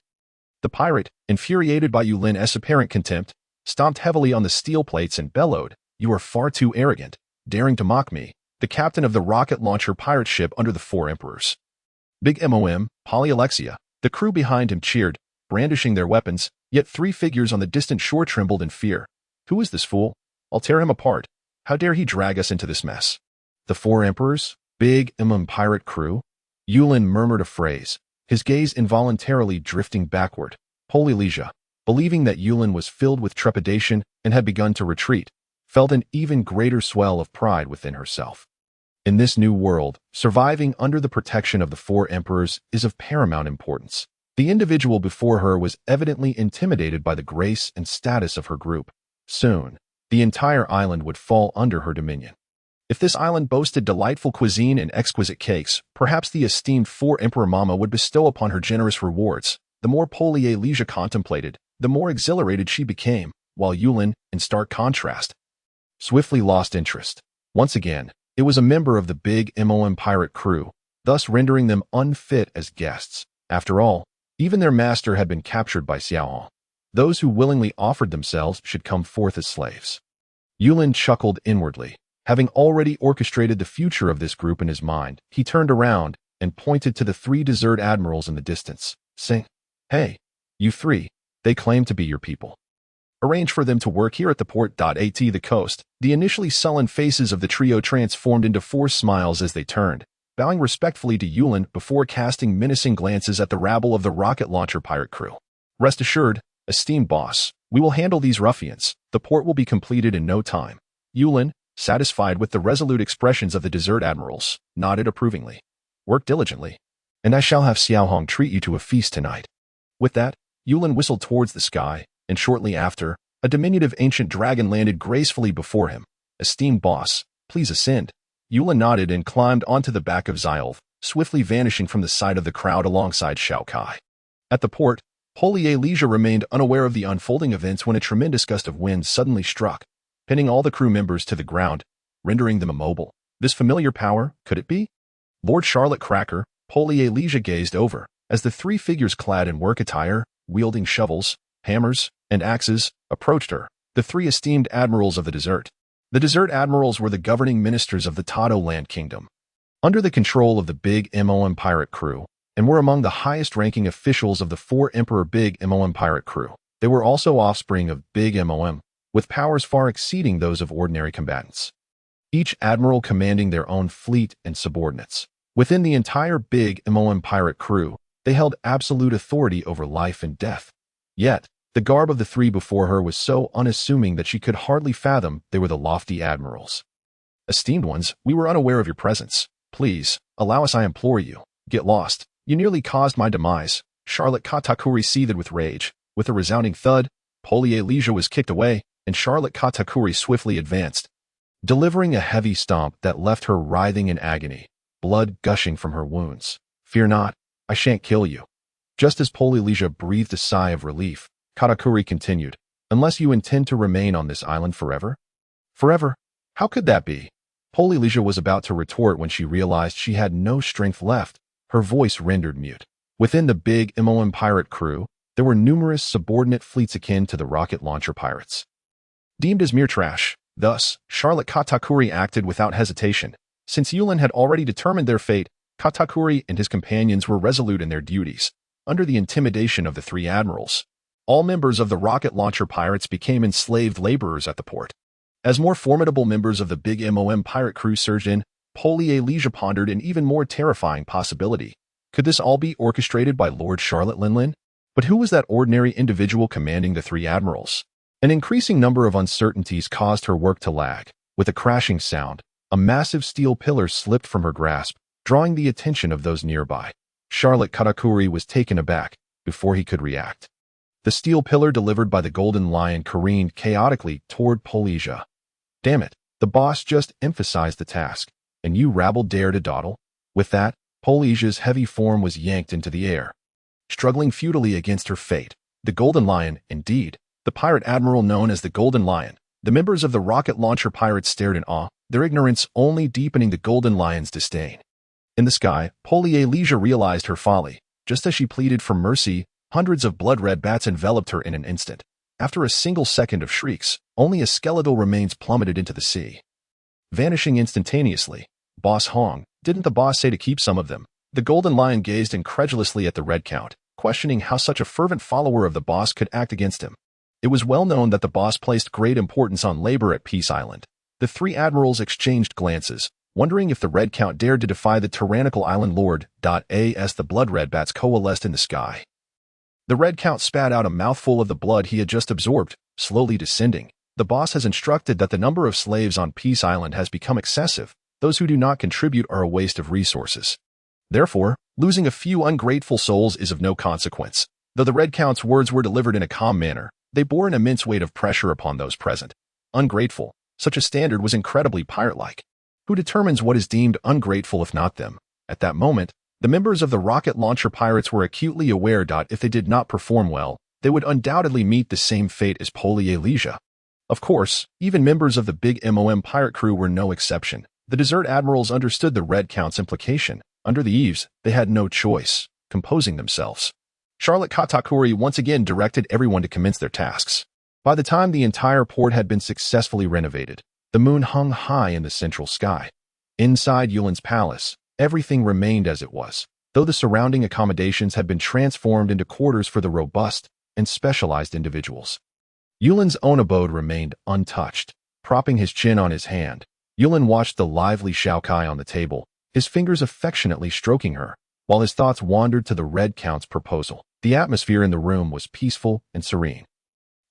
Speaker 1: The pirate, infuriated by Yulin's apparent contempt, stomped heavily on the steel plates and bellowed, "You are far too arrogant, daring to mock me, the captain of the rocket launcher pirate ship under the 4 emperors." Big Mom, Polyalexia, the crew behind him cheered, brandishing their weapons, yet 3 figures on the distant shore trembled in fear. Who is this fool? I'll tear him apart. How dare he drag us into this mess? The 4 emperors? Big Mom pirate crew? Yulin murmured a phrase, his gaze involuntarily drifting backward. Polyalesia, believing that Yulin was filled with trepidation and had begun to retreat, felt an even greater swell of pride within herself. In this new world, surviving under the protection of the 4 emperors is of paramount importance. The individual before her was evidently intimidated by the grace and status of her group. Soon, the entire island would fall under her dominion. If this island boasted delightful cuisine and exquisite cakes, perhaps the esteemed 4 Emperor Mama would bestow upon her generous rewards. The more Polyalesia contemplated, the more exhilarated she became, while Yulin, in stark contrast, swiftly lost interest. Once again, it was a member of the Big Mom pirate crew, thus rendering them unfit as guests. After all, even their master had been captured by Xiaohong. Those who willingly offered themselves should come forth as slaves. Yulin chuckled inwardly. Having already orchestrated the future of this group in his mind, he turned around and pointed to the 3 desert admirals in the distance, saying, "Hey, you 3, they claim to be your people. Arrange for them to work here at the port." At the coast, the initially sullen faces of the trio transformed into 4 smiles as they turned, bowing respectfully to Yulin before casting menacing glances at the rabble of the rocket launcher pirate crew. "Rest assured, esteemed boss, we will handle these ruffians. The port will be completed in no time." Yulin, satisfied with the resolute expressions of the desert admirals, nodded approvingly. "Work diligently, and I shall have Xiaohong treat you to a feast tonight." With that, Yulin whistled towards the sky, and shortly after, a diminutive ancient dragon landed gracefully before him. "Esteemed boss, please ascend." Yulin nodded and climbed onto the back of Xiaohong, swiftly vanishing from the sight of the crowd alongside Shao Kai. At the port, Polyalesia remained unaware of the unfolding events when a tremendous gust of wind suddenly struck, pinning all the crew members to the ground, rendering them immobile. This familiar power, could it be? Lord Charlotte Cracker, Polyalesia gazed over, as the 3 figures clad in work attire, wielding shovels, hammers, and axes, approached her, the three esteemed admirals of the desert. The desert admirals were the governing ministers of the Tado land kingdom, under the control of the Big MOM pirate crew, and were among the highest-ranking officials of the four Emperor Big MOM pirate crew. They were also offspring of Big MOM, with powers far exceeding those of ordinary combatants. Each admiral commanding their own fleet and subordinates. Within the entire Big MOM pirate crew, they held absolute authority over life and death. Yet, the garb of the three before her was so unassuming that she could hardly fathom they were the lofty admirals. Esteemed ones, we were unaware of your presence. Please, allow us, I implore you. Get lost. You nearly caused my demise. Charlotte Katakuri seethed with rage. With a resounding thud, Polyalesia was kicked away, and Charlotte Katakuri swiftly advanced, delivering a heavy stomp that left her writhing in agony, blood gushing from her wounds. Fear not, I shan't kill you. Just as Polyalesia breathed a sigh of relief, Katakuri continued, unless you intend to remain on this island forever? Forever? How could that be? Polyalesia was about to retort when she realized she had no strength left, her voice rendered mute. Within the Big MOM pirate crew, there were numerous subordinate fleets akin to the rocket launcher pirates, deemed as mere trash. Thus, Charlotte Katakuri acted without hesitation. Since Yulin had already determined their fate, Katakuri and his companions were resolute in their duties. Under the intimidation of the three admirals, all members of the rocket launcher pirates became enslaved laborers at the port. As more formidable members of the Big MOM pirate crew surged in, Polyalesia pondered an even more terrifying possibility. Could this all be orchestrated by Lord Charlotte Linlin? But who was that ordinary individual commanding the three admirals? An increasing number of uncertainties caused her work to lag. With a crashing sound, a massive steel pillar slipped from her grasp, drawing the attention of those nearby. Charlotte Katakuri was taken aback before he could react. The steel pillar delivered by the Golden Lion careened chaotically toward Polyalesia. Damn it, the boss just emphasized the task, and you rabble dare to dawdle? With that, Polyalesia's heavy form was yanked into the air, struggling futilely against her fate. The Golden Lion, indeed, the pirate admiral known as the Golden Lion. The members of the rocket launcher pirates stared in awe, their ignorance only deepening the Golden Lion's disdain. In the sky, Polyalesia realized her folly. Just as she pleaded for mercy, hundreds of blood-red bats enveloped her in an instant. After a single second of shrieks, only a skeletal remains plummeted into the sea, vanishing instantaneously. Boss Hong, didn't the boss say to keep some of them? The Golden Lion gazed incredulously at the red count, questioning how such a fervent follower of the boss could act against him. It was well known that the boss placed great importance on labor at Peace Island. The three admirals exchanged glances, wondering if the red count dared to defy the tyrannical island lord. As the blood-red bats coalesced in the sky, the red count spat out a mouthful of the blood he had just absorbed, slowly descending. The boss has instructed that the number of slaves on Peace Island has become excessive. Those who do not contribute are a waste of resources. Therefore, losing a few ungrateful souls is of no consequence. Though the red count's words were delivered in a calm manner, they bore an immense weight of pressure upon those present. Ungrateful. Such a standard was incredibly pirate-like. Who determines what is deemed ungrateful if not them? At that moment, the members of the rocket launcher pirates were acutely aware that if they did not perform well, they would undoubtedly meet the same fate as Polyalesia. Of course, even members of the Big MOM pirate crew were no exception. The desert admirals understood the red count's implication. Under the eaves, they had no choice, composing themselves. Charlotte Katakuri once again directed everyone to commence their tasks. By the time the entire port had been successfully renovated, the moon hung high in the central sky. Inside Yulin's palace, everything remained as it was, though the surrounding accommodations had been transformed into quarters for the robust and specialized individuals. Yulin's own abode remained untouched. Propping his chin on his hand, Yulin watched the lively Xiaokai on the table, his fingers affectionately stroking her, while his thoughts wandered to the red count's proposal. The atmosphere in the room was peaceful and serene,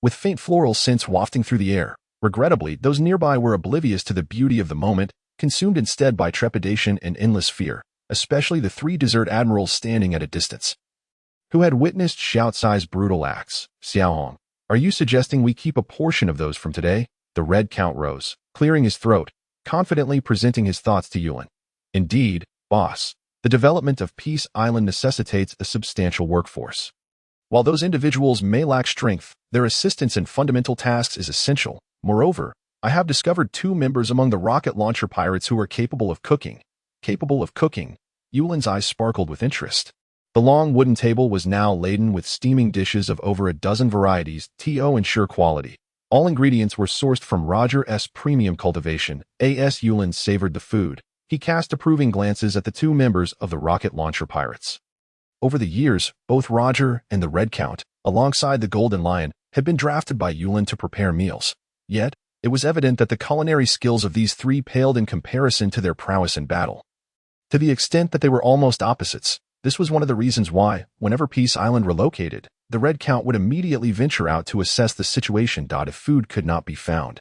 Speaker 1: with faint floral scents wafting through the air. Regrettably, those nearby were oblivious to the beauty of the moment, consumed instead by trepidation and endless fear, especially the three desert admirals standing at a distance, who had witnessed Xiaocai's brutal acts. Xiaohong, are you suggesting we keep a portion of those from today? The red count rose, clearing his throat, confidently presenting his thoughts to Yulin. Indeed, boss, the development of Peace Island necessitates a substantial workforce. While those individuals may lack strength, their assistance in fundamental tasks is essential. Moreover, I have discovered 2 members among the rocket launcher pirates who are capable of cooking. Capable of cooking? Yulin's eyes sparkled with interest. The long wooden table was now laden with steaming dishes of over a dozen varieties, to ensure quality. All ingredients were sourced from Roger's premium cultivation. As Yulin savored the food, he cast approving glances at the two members of the rocket launcher pirates. Over the years, both Roger and the Red Count, alongside the Golden Lion, had been drafted by Yulin to prepare meals. Yet, it was evident that the culinary skills of these three paled in comparison to their prowess in battle. To the extent that they were almost opposites, this was one of the reasons why, whenever Peace Island relocated, the Red Count would immediately venture out to assess the situation. If food could not be found,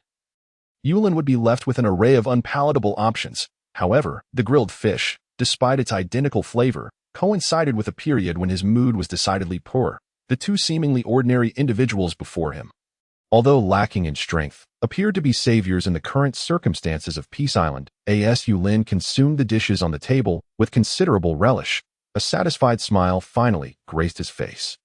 Speaker 1: Yulin would be left with an array of unpalatable options. However, the grilled fish, despite its identical flavor, coincided with a period when his mood was decidedly poor. The two seemingly ordinary individuals before him, although lacking in strength, appeared to be saviors in the current circumstances of Peace Island. As Yulin consumed the dishes on the table with considerable relish, a satisfied smile finally graced his face.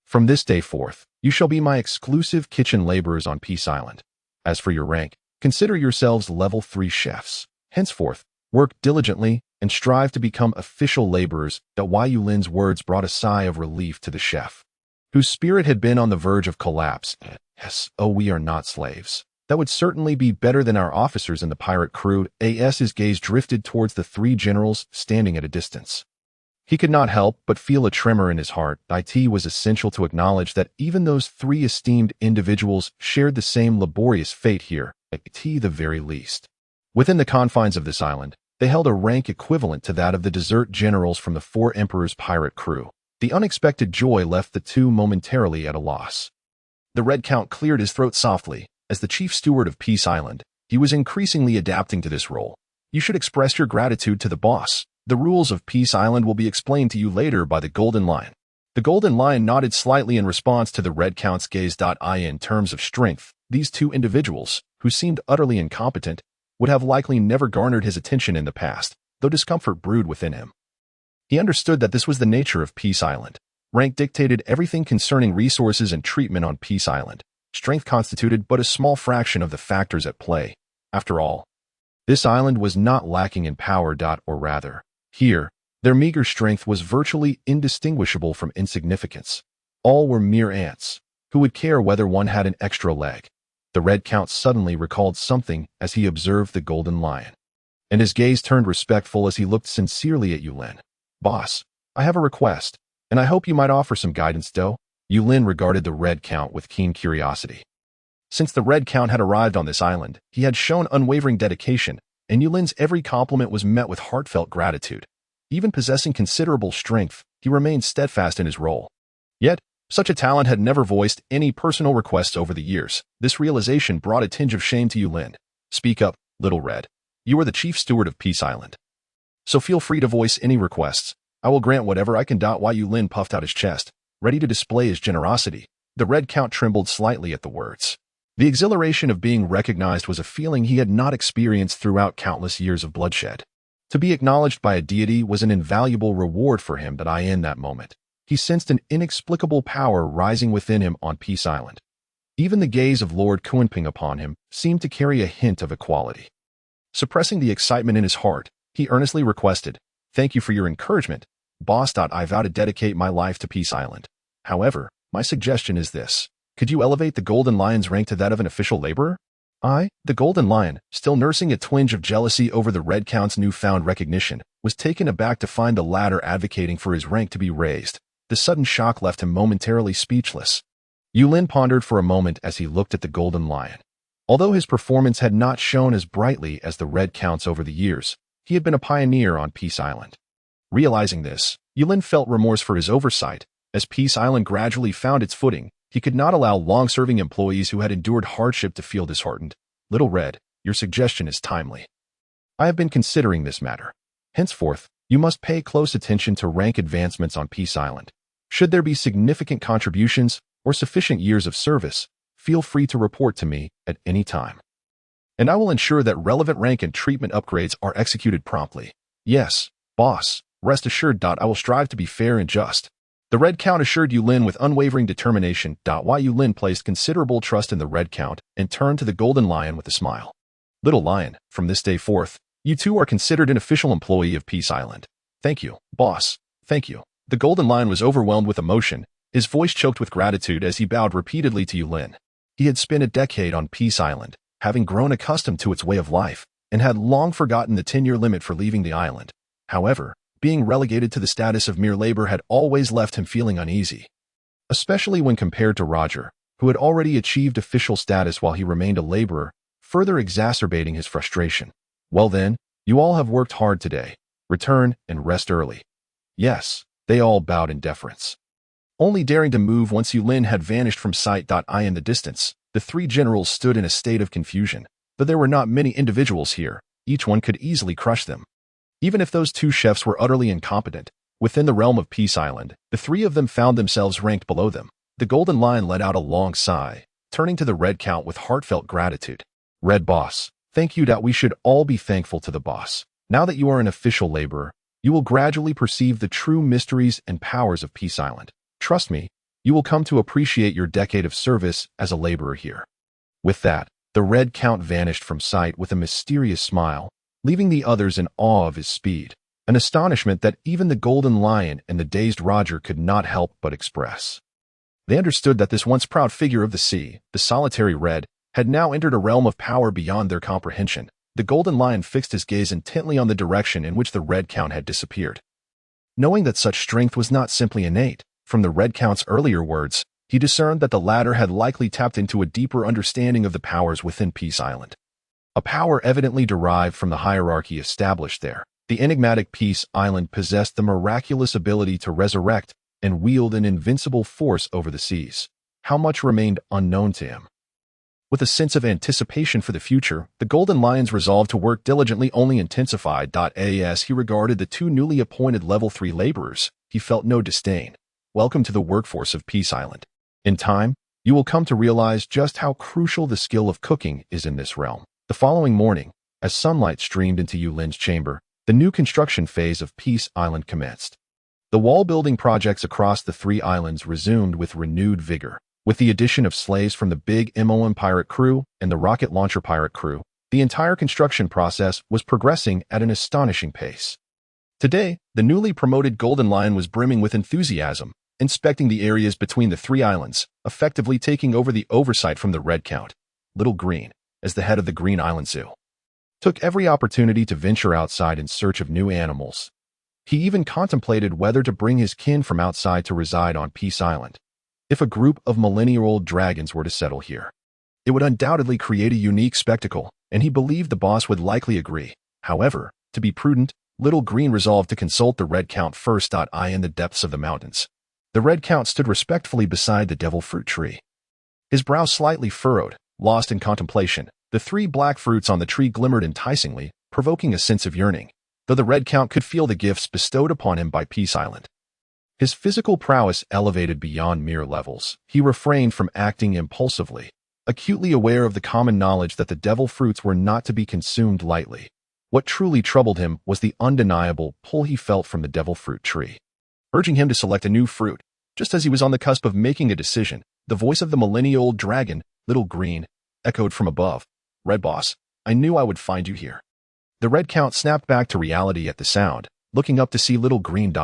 Speaker 1: From this day forth, you shall be my exclusive kitchen laborers on Peace Island. As for your rank, consider yourselves level 3 chefs. Henceforth, work diligently and strive to become official laborers. Yulin's words brought a sigh of relief to the chef, whose spirit had been on the verge of collapse. Yes, we are not slaves. That would certainly be better than our officers in the pirate crew. His gaze drifted towards the three generals standing at a distance. He could not help but feel a tremor in his heart. It was essential to acknowledge that even those three esteemed individuals shared the same laborious fate here, at the very least. Within the confines of this island, they held a rank equivalent to that of the desert generals from the Four Emperors pirate crew. The unexpected joy left the two momentarily at a loss. The Red Count cleared his throat softly. As the chief steward of Peace Island, he was increasingly adapting to this role. You should express your gratitude to the boss. The rules of Peace Island will be explained to you later by the Golden Lion. The Golden Lion nodded slightly in response to the Red Count's gaze. In terms of strength, these two individuals, who seemed utterly incompetent, would have likely never garnered his attention in the past, though discomfort brewed within him. He understood that this was the nature of Peace Island. Rank dictated everything concerning resources and treatment on Peace Island. Strength constituted but a small fraction of the factors at play. After all, this island was not lacking in power. Or rather, here, their meager strength was virtually indistinguishable from insignificance. All were mere ants, who would care whether one had an extra leg. The Red Count suddenly recalled something as he observed the Golden Lion, and his gaze turned respectful as he looked sincerely at Yulin. Boss, I have a request, and I hope you might offer some guidance. Yulin regarded the Red Count with keen curiosity. Since the Red Count had arrived on this island, he had shown unwavering dedication, and Yulin's every compliment was met with heartfelt gratitude. Even possessing considerable strength, he remained steadfast in his role. Yet, such a talent had never voiced any personal requests over the years. This realization brought a tinge of shame to Yulin. Speak up, Little Red. You are the chief steward of Peace Island, so feel free to voice any requests. I will grant whatever I can. Yulin puffed out his chest, ready to display his generosity. The Red Count trembled slightly at the words. The exhilaration of being recognized was a feeling he had not experienced throughout countless years of bloodshed. To be acknowledged by a deity was an invaluable reward for him. In that moment, he sensed an inexplicable power rising within him on Peace Island. Even the gaze of Lord Kuenping upon him seemed to carry a hint of equality. Suppressing the excitement in his heart, he earnestly requested, "Thank you for your encouragement, boss. I vow to dedicate my life to Peace Island. However, my suggestion is this. Could you elevate the Golden Lion's rank to that of an official laborer?" The Golden Lion, still nursing a twinge of jealousy over the Red Count's newfound recognition, was taken aback to find the latter advocating for his rank to be raised. The sudden shock left him momentarily speechless. Yulin pondered for a moment as he looked at the Golden Lion. Although his performance had not shone as brightly as the Red Count's over the years, he had been a pioneer on Peace Island. Realizing this, Yulin felt remorse for his oversight. As Peace Island gradually found its footing, he could not allow long-serving employees who had endured hardship to feel disheartened. Little Red, your suggestion is timely. I have been considering this matter. Henceforth, you must pay close attention to rank advancements on Peace Island. Should there be significant contributions or sufficient years of service, feel free to report to me at any time, and I will ensure that relevant rank and treatment upgrades are executed promptly. Yes, boss, rest assured. I will strive to be fair and just. The Red Count assured Yulin with unwavering determination. Yulin placed considerable trust in the Red Count and turned to the Golden Lion with a smile. Little Lion, from this day forth, you two are considered an official employee of Peace Island. Thank you, boss. Thank you. The Golden Lion was overwhelmed with emotion, his voice choked with gratitude as he bowed repeatedly to Yulin. He had spent a decade on Peace Island, having grown accustomed to its way of life, and had long forgotten the 10-year limit for leaving the island. However, being relegated to the status of mere labor had always left him feeling uneasy, especially when compared to Roger, who had already achieved official status while he remained a laborer, further exacerbating his frustration. Well then, you all have worked hard today. Return and rest early. Yes, they all bowed in deference. Only daring to move once Yulin had vanished from sight. In the distance, the three generals stood in a state of confusion. Though there were not many individuals here, each one could easily crush them. Even if those two chefs were utterly incompetent, within the realm of Peace Island, the three of them found themselves ranked below them. The Golden Lion let out a long sigh, turning to the Red Count with heartfelt gratitude. Red Boss, thank you. We should all be thankful to the boss. Now that you are an official laborer, you will gradually perceive the true mysteries and powers of Peace Island. Trust me, you will come to appreciate your decade of service as a laborer here. With that, the Red Count vanished from sight with a mysterious smile, leaving the others in awe of his speed, an astonishment that even the Golden Lion and the dazed Roger could not help but express. They understood that this once proud figure of the sea, the solitary Red, had now entered a realm of power beyond their comprehension. The Golden Lion fixed his gaze intently on the direction in which the Red Count had disappeared. Knowing that such strength was not simply innate, from the Red Count's earlier words, he discerned that the latter had likely tapped into a deeper understanding of the powers within Peace Island. A power evidently derived from the hierarchy established there. The enigmatic Peace Island possessed the miraculous ability to resurrect and wield an invincible force over the seas. How much remained unknown to him? With a sense of anticipation for the future, the Golden Lion's resolve to work diligently only intensified. As he regarded the two newly appointed level 3 laborers, he felt no disdain. Welcome to the workforce of Peace Island. In time, you will come to realize just how crucial the skill of cooking is in this realm. The following morning, as sunlight streamed into Yulin's chamber, the new construction phase of Peace Island commenced. The wall-building projects across the 3 islands resumed with renewed vigor. With the addition of slaves from the Big MOM pirate crew and the rocket launcher pirate crew, the entire construction process was progressing at an astonishing pace. Today, the newly promoted Golden Lion was brimming with enthusiasm, inspecting the areas between the 3 islands, effectively taking over the oversight from the Red Count. Little Green, as the head of the Green Island Zoo, took every opportunity to venture outside in search of new animals. He even contemplated whether to bring his kin from outside to reside on Peace Island. If a group of millennia-old dragons were to settle here, it would undoubtedly create a unique spectacle, and he believed the boss would likely agree. However, to be prudent, Little Green resolved to consult the Red Count first. In the depths of the mountains, the Red Count stood respectfully beside the devil fruit tree. His brow slightly furrowed, lost in contemplation. The 3 black fruits on the tree glimmered enticingly, provoking a sense of yearning, though the Red Count could feel the gifts bestowed upon him by Peace Island. His physical prowess elevated beyond mere levels. He refrained from acting impulsively, acutely aware of the common knowledge that the devil fruits were not to be consumed lightly. What truly troubled him was the undeniable pull he felt from the devil fruit tree, urging him to select a new fruit. Just as he was on the cusp of making a decision, the voice of the millennia-old dragon, Little Green, echoed from above. Red Boss, I knew I would find you here. The Red Count snapped back to reality at the sound, looking up to see Little Green.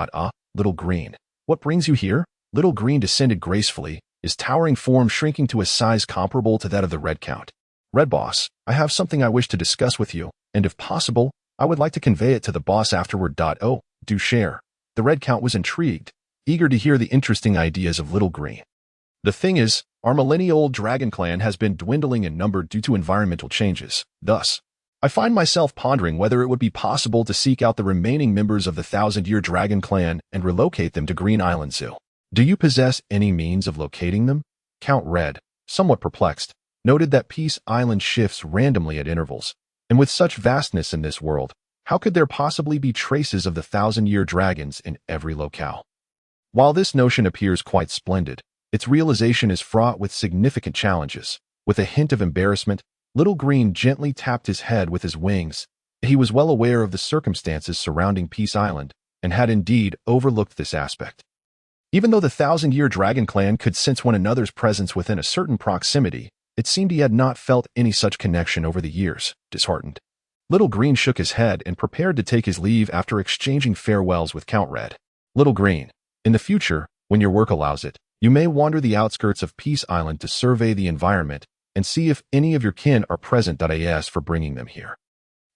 Speaker 1: Little Green, what brings you here? Little Green descended gracefully, his towering form shrinking to a size comparable to that of the Red Count. Red Boss, I have something I wish to discuss with you, and if possible, I would like to convey it to the boss afterward. Oh, do share. The Red Count was intrigued, eager to hear the interesting ideas of Little Green. The thing is, our millennia-old dragon clan has been dwindling in number due to environmental changes. Thus, I find myself pondering whether it would be possible to seek out the remaining members of the 1,000-year dragon clan and relocate them to Green Island Zoo. Do you possess any means of locating them? Count Red, somewhat perplexed, noted that Peace Island shifts randomly at intervals, and with such vastness in this world, how could there possibly be traces of the 1,000-year dragons in every locale? While this notion appears quite splendid, its realization is fraught with significant challenges. With a hint of embarrassment, Little Green gently tapped his head with his wings. He was well aware of the circumstances surrounding Peace Island, and had indeed overlooked this aspect. Even though the 1,000-year dragon clan could sense one another's presence within a certain proximity, it seemed he had not felt any such connection over the years. Disheartened, Little Green shook his head and prepared to take his leave after exchanging farewells with Count Red. Little Green, In the future, when your work allows it, you may wander the outskirts of Peace Island to survey the environment and see if any of your kin are present. As for bringing them here,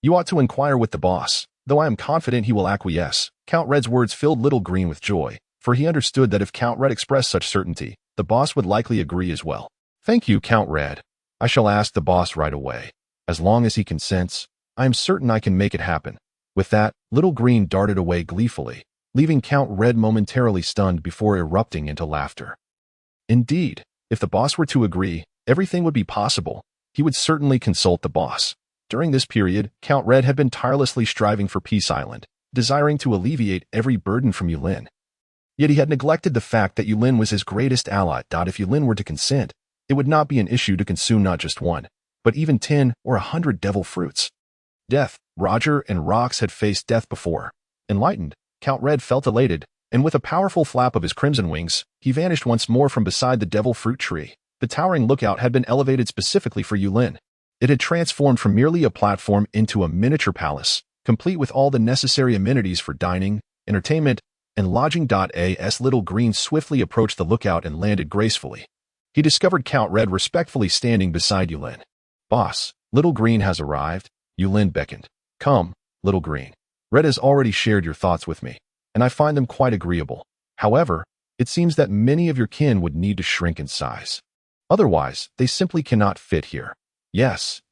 Speaker 1: you ought to inquire with the boss, though I am confident he will acquiesce. Count Red's words filled Little Green with joy, for he understood that if Count Red expressed such certainty, the boss would likely agree as well. Thank you, Count Red. I shall ask the boss right away. As long as he consents, I am certain I can make it happen. With that, Little Green darted away gleefully, leaving Count Red momentarily stunned before erupting into laughter. Indeed, if the boss were to agree, everything would be possible. He would certainly consult the boss. During this period, Count Red had been tirelessly striving for Peace Island, desiring to alleviate every burden from Yulin. Yet he had neglected the fact that Yulin was his greatest ally. If Yulin were to consent, it would not be an issue to consume not just one, but even 10 or 100 devil fruits. Death. Roger and Rox had faced death before. Enlightened, Count Red felt elated, and with a powerful flap of his crimson wings, he vanished once more from beside the devil fruit tree. The towering lookout had been elevated specifically for Yulin. It had transformed from merely a platform into a miniature palace, complete with all the necessary amenities for dining, entertainment, and lodging. As Little Green swiftly approached the lookout and landed gracefully, he discovered Count Red respectfully standing beside Yulin. Boss, Little Green has arrived. Yulin beckoned. Come, Little Green. Red has already shared your thoughts with me, and I find them quite agreeable. However, it seems that many of your kin would need to shrink in size. Otherwise, they simply cannot fit here. Yes,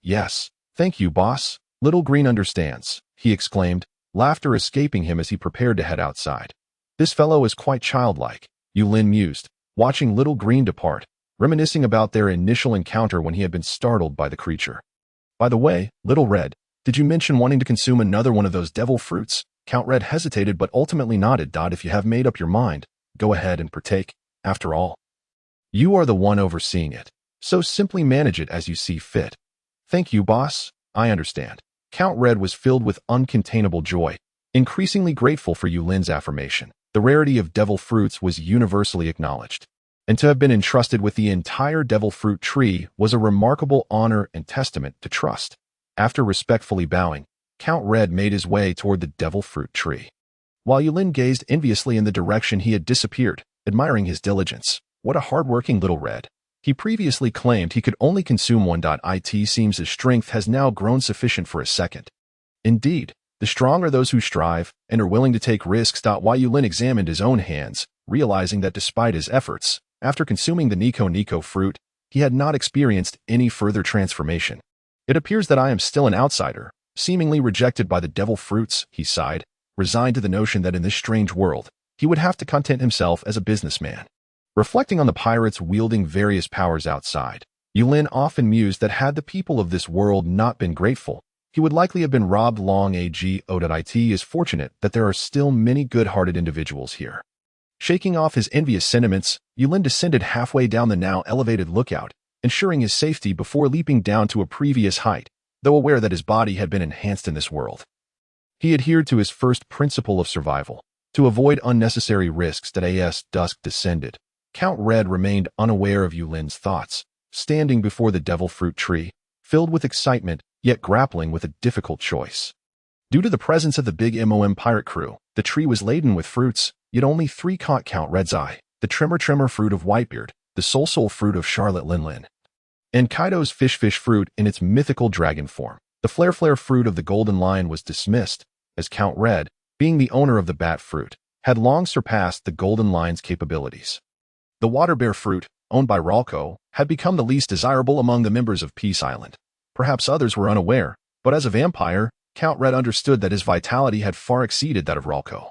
Speaker 1: thank you, boss. Little Green understands, he exclaimed, laughter escaping him as he prepared to head outside. This fellow is quite childlike, Yulin mused, watching Little Green depart, reminiscing about their initial encounter when he had been startled by the creature. By the way, Little Red, did you mention wanting to consume another one of those devil fruits? Count Red hesitated but ultimately nodded. If you have made up your mind, go ahead and partake. After all, you are the one overseeing it, so simply manage it as you see fit. Thank you, boss. I understand. Count Red was filled with uncontainable joy, increasingly grateful for Yulin's affirmation. The rarity of devil fruits was universally acknowledged, and to have been entrusted with the entire devil fruit tree was a remarkable honor and testament to trust. After respectfully bowing, Count Red made his way toward the devil fruit tree, while Yulin gazed enviously in the direction he had disappeared, admiring his diligence. What a hard-working Little Red. He previously claimed he could only consume one. It seems his strength has now grown sufficient for a second. Indeed, the strong are those who strive and are willing to take risks. While Yulin examined his own hands, realizing that despite his efforts, after consuming the Nico fruit, he had not experienced any further transformation. It appears that I am still an outsider, seemingly rejected by the devil fruits, he sighed, resigned to the notion that in this strange world, he would have to content himself as a businessman. Reflecting on the pirates wielding various powers outside, Yulin often mused that had the people of this world not been grateful, he would likely have been robbed long ago. It is fortunate that there are still many good-hearted individuals here. Shaking off his envious sentiments, Yulin descended halfway down the now elevated lookout, ensuring his safety before leaping down to a previous height, though aware that his body had been enhanced in this world. He adhered to his first principle of survival, to avoid unnecessary risks. As dusk descended, Count Red remained unaware of Yulin's thoughts, standing before the devil fruit tree, filled with excitement, yet grappling with a difficult choice. Due to the presence of the big pirate crew, the tree was laden with fruits, yet only 3 caught Count Red's eye: the Tremor fruit of Whitebeard, the Soul fruit of Charlotte Lin, and Kaido's fish fruit in its mythical dragon form. The Flare fruit of the Golden Lion was dismissed, as Count Red, being the owner of the bat fruit, had long surpassed the Golden Lion's capabilities. The Water Bear fruit, owned by Ralco, had become the least desirable among the members of Peace Island. Perhaps others were unaware, but as a vampire, Count Red understood that his vitality had far exceeded that of Ralco.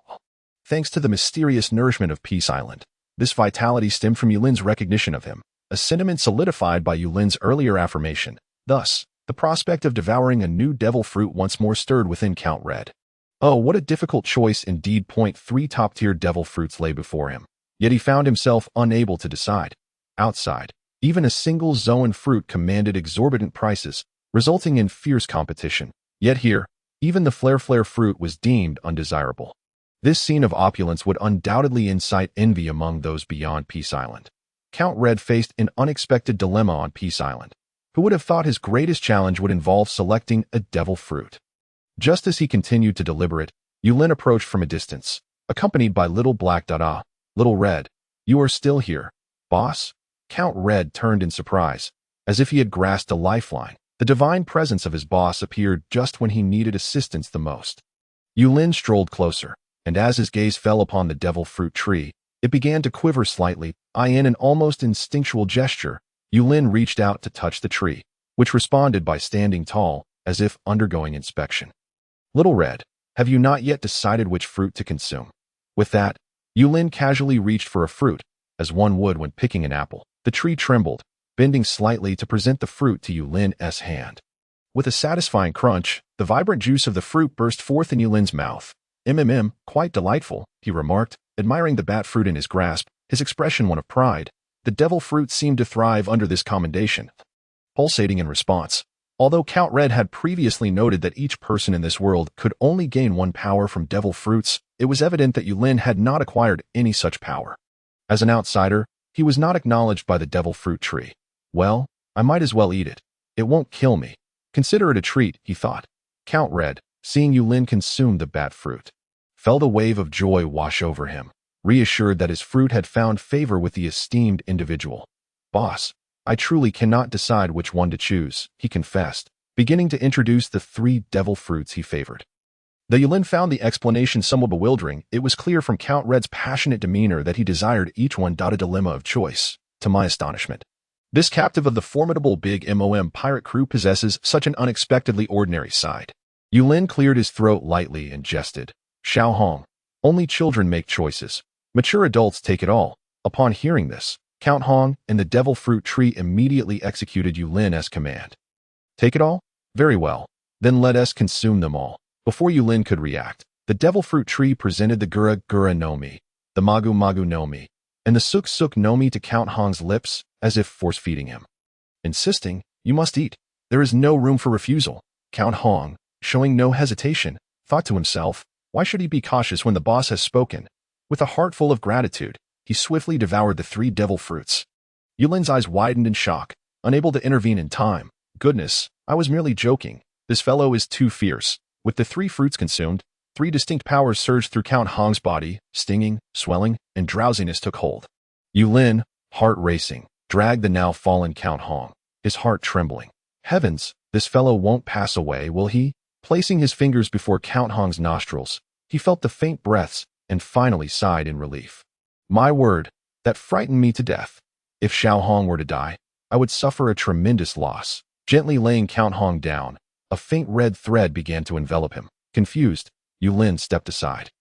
Speaker 1: Thanks to the mysterious nourishment of Peace Island, this vitality stemmed from Yulin's recognition of him, a sentiment solidified by Yulin's earlier affirmation. Thus, the prospect of devouring a new devil fruit once more stirred within Count Red. Oh, what a difficult choice indeed. 3 top-tier devil fruits lay before him, yet he found himself unable to decide. Outside, even a single Zoan fruit commanded exorbitant prices, resulting in fierce competition. Yet here, even the Flare fruit was deemed undesirable. This scene of opulence would undoubtedly incite envy among those beyond Peace Island. Count Red faced an unexpected dilemma on Peace Island. Who would have thought his greatest challenge would involve selecting a devil fruit? Just as he continued to deliberate, Yulin approached from a distance, accompanied by Little Black Dada, Little Red, you are still here, boss? Count Red turned in surprise, as if he had grasped a lifeline. The divine presence of his boss appeared just when he needed assistance the most. Yulin strolled closer, and as his gaze fell upon the devil fruit tree, it began to quiver slightly. In an almost instinctual gesture, Yulin reached out to touch the tree, which responded by standing tall, as if undergoing inspection. Little Red, have you not yet decided which fruit to consume? With that, Yulin casually reached for a fruit, as one would when picking an apple. The tree trembled, bending slightly to present the fruit to Yulin's hand. With a satisfying crunch, the vibrant juice of the fruit burst forth in Yulin's mouth. Quite delightful, he remarked, admiring the bat fruit in his grasp, his expression one of pride. The devil fruit seemed to thrive under this commendation, pulsating in response. Although Count Red had previously noted that each person in this world could only gain one power from devil fruits, it was evident that Yulin had not acquired any such power. As an outsider, he was not acknowledged by the devil fruit tree. Well, I might as well eat it. It won't kill me. Consider it a treat, he thought. Count Red, seeing Yulin consume the bat fruit, felt a wave of joy wash over him, reassured that his fruit had found favor with the esteemed individual. Boss, I truly cannot decide which one to choose, he confessed, beginning to introduce the 3 devil fruits he favored. Though Yulin found the explanation somewhat bewildering, it was clear from Count Red's passionate demeanor that he desired each one. A dilemma of choice, to my astonishment. This captive of the formidable Big Mom pirate crew possesses such an unexpectedly ordinary side. Yulin cleared his throat lightly and jested. Xiao Hong, only children make choices. Mature adults take it all. Upon hearing this, Count Hong and the devil fruit tree immediately executed Yulin's command. Take it all? Very well. Then let us consume them all. Before Yulin could react, the devil fruit tree presented the Gura Gura no Mi, the Magu Magu no Mi, and the Suk Suk no Mi to Count Hong's lips, as if force-feeding him. Insisting, you must eat. There is no room for refusal. Count Hong, showing no hesitation, thought to himself, why should he be cautious when the boss has spoken? With a heart full of gratitude, he swiftly devoured the 3 devil fruits. Yulin's eyes widened in shock, unable to intervene in time. Goodness, I was merely joking. This fellow is too fierce. With the 3 fruits consumed, 3 distinct powers surged through Count Hong's body. Stinging, swelling, and drowsiness took hold. Yulin, heart racing, dragged the now fallen Count Hong, his heart trembling. Heavens, this fellow won't pass away, will he? Placing his fingers before Count Hong's nostrils, he felt the faint breaths and finally sighed in relief. My word, that frightened me to death. If Xiao Hong were to die, I would suffer a tremendous loss. Gently laying Count Hong down, a faint red thread began to envelop him. Confused, Yulin stepped aside,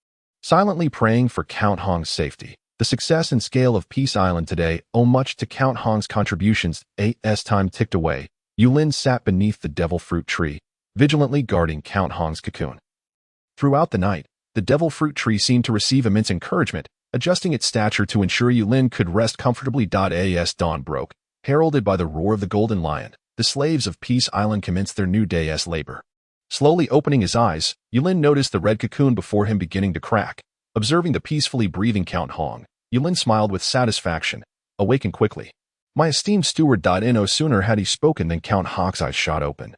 Speaker 1: silently praying for Count Hong's safety. The success and scale of Peace Island today owe much to Count Hong's contributions. As time ticked away, Yulin sat beneath the devil fruit tree, vigilantly guarding Count Hong's cocoon. Throughout the night, the devil fruit tree seemed to receive immense encouragement, adjusting its stature to ensure Yulin could rest comfortably. As dawn broke, heralded by the roar of the golden lion, the slaves of Peace Island commenced their new day's labor. Slowly opening his eyes, Yulin noticed the red cocoon before him beginning to crack. Observing the peacefully breathing Count Hong, Yulin smiled with satisfaction, awakened quickly. My esteemed steward. No sooner had he spoken than Count Hong's eyes shot open,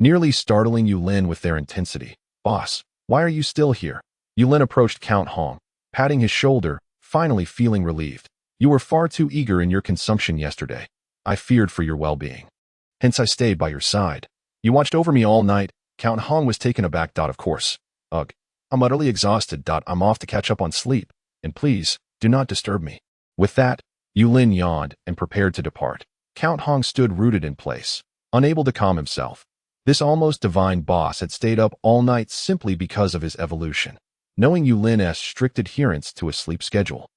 Speaker 1: nearly startling Yulin with their intensity. Boss, why are you still here? Yulin approached Count Hong, patting his shoulder, finally feeling relieved. You were far too eager in your consumption yesterday. I feared for your well-being. Hence I stayed by your side. You watched over me all night. Count Hong was taken aback. Of course. Ugh. I'm utterly exhausted. I'm off to catch up on sleep. And please, do not disturb me. With that, Yulin yawned and prepared to depart. Count Hong stood rooted in place, unable to calm himself. This almost divine boss had stayed up all night simply because of his evolution, knowing Yulin's strict adherence to a sleep schedule.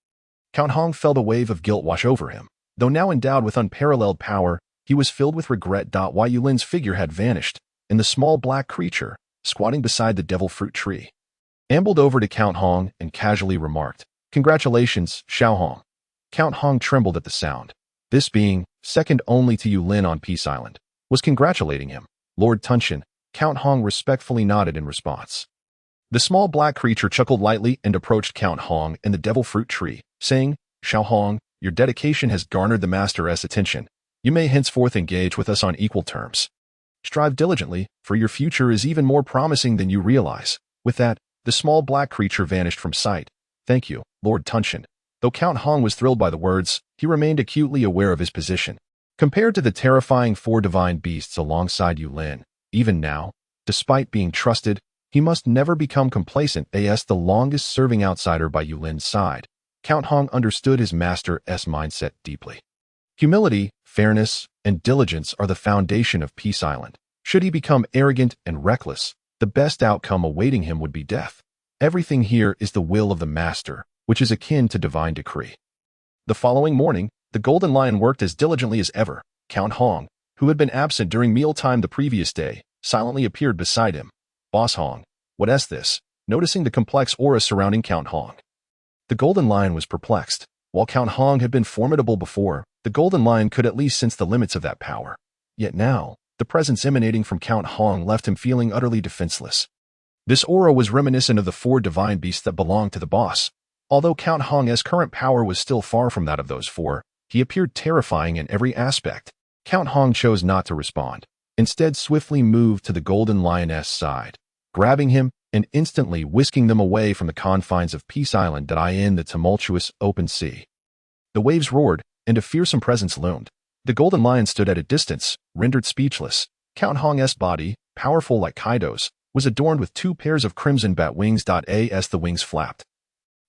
Speaker 1: Count Hong felt a wave of guilt wash over him. Though now endowed with unparalleled power, he was filled with regret. Why Yulin's figure had vanished, and the small black creature, squatting beside the devil fruit tree, ambled over to Count Hong and casually remarked, Congratulations, Xiao Hong. Count Hong trembled at the sound. This being, second only to Yulin on Peace Island, was congratulating him. Lord Tunshin, Count Hong respectfully nodded in response. The small black creature chuckled lightly and approached Count Hong and the devil fruit tree, saying, Xiao Hong, your dedication has garnered the master's attention. You may henceforth engage with us on equal terms. Strive diligently, for your future is even more promising than you realize. With that, the small black creature vanished from sight. Thank you, Lord Tunshin. Though Count Hong was thrilled by the words, he remained acutely aware of his position. Compared to the terrifying four divine beasts alongside Yulin, even now, despite being trusted, he must never become complacent as the longest-serving outsider by Yulin's side. Count Hong understood his master's mindset deeply. Humility, fairness, and diligence are the foundation of Peace Island. Should he become arrogant and reckless, the best outcome awaiting him would be death. Everything here is the will of the master, which is akin to divine decree. The following morning, the Golden Lion worked as diligently as ever. Count Hong, who had been absent during mealtime the previous day, silently appeared beside him. "Boss Hong, what's this?" Noticing the complex aura surrounding Count Hong. The Golden Lion was perplexed. While Count Hong had been formidable before, the Golden Lion could at least sense the limits of that power. Yet now, the presence emanating from Count Hong left him feeling utterly defenseless. This aura was reminiscent of the four divine beasts that belonged to the boss. Although Count Hong's current power was still far from that of those four, he appeared terrifying in every aspect. Count Hong chose not to respond, instead swiftly moved to the Golden Lion's side, grabbing him and instantly whisking them away from the confines of Peace Island in the tumultuous open sea. The waves roared, and a fearsome presence loomed. The Golden Lion stood at a distance, rendered speechless. Count Hong's body, powerful like Kaido's, was adorned with two pairs of crimson bat wings. As the wings flapped,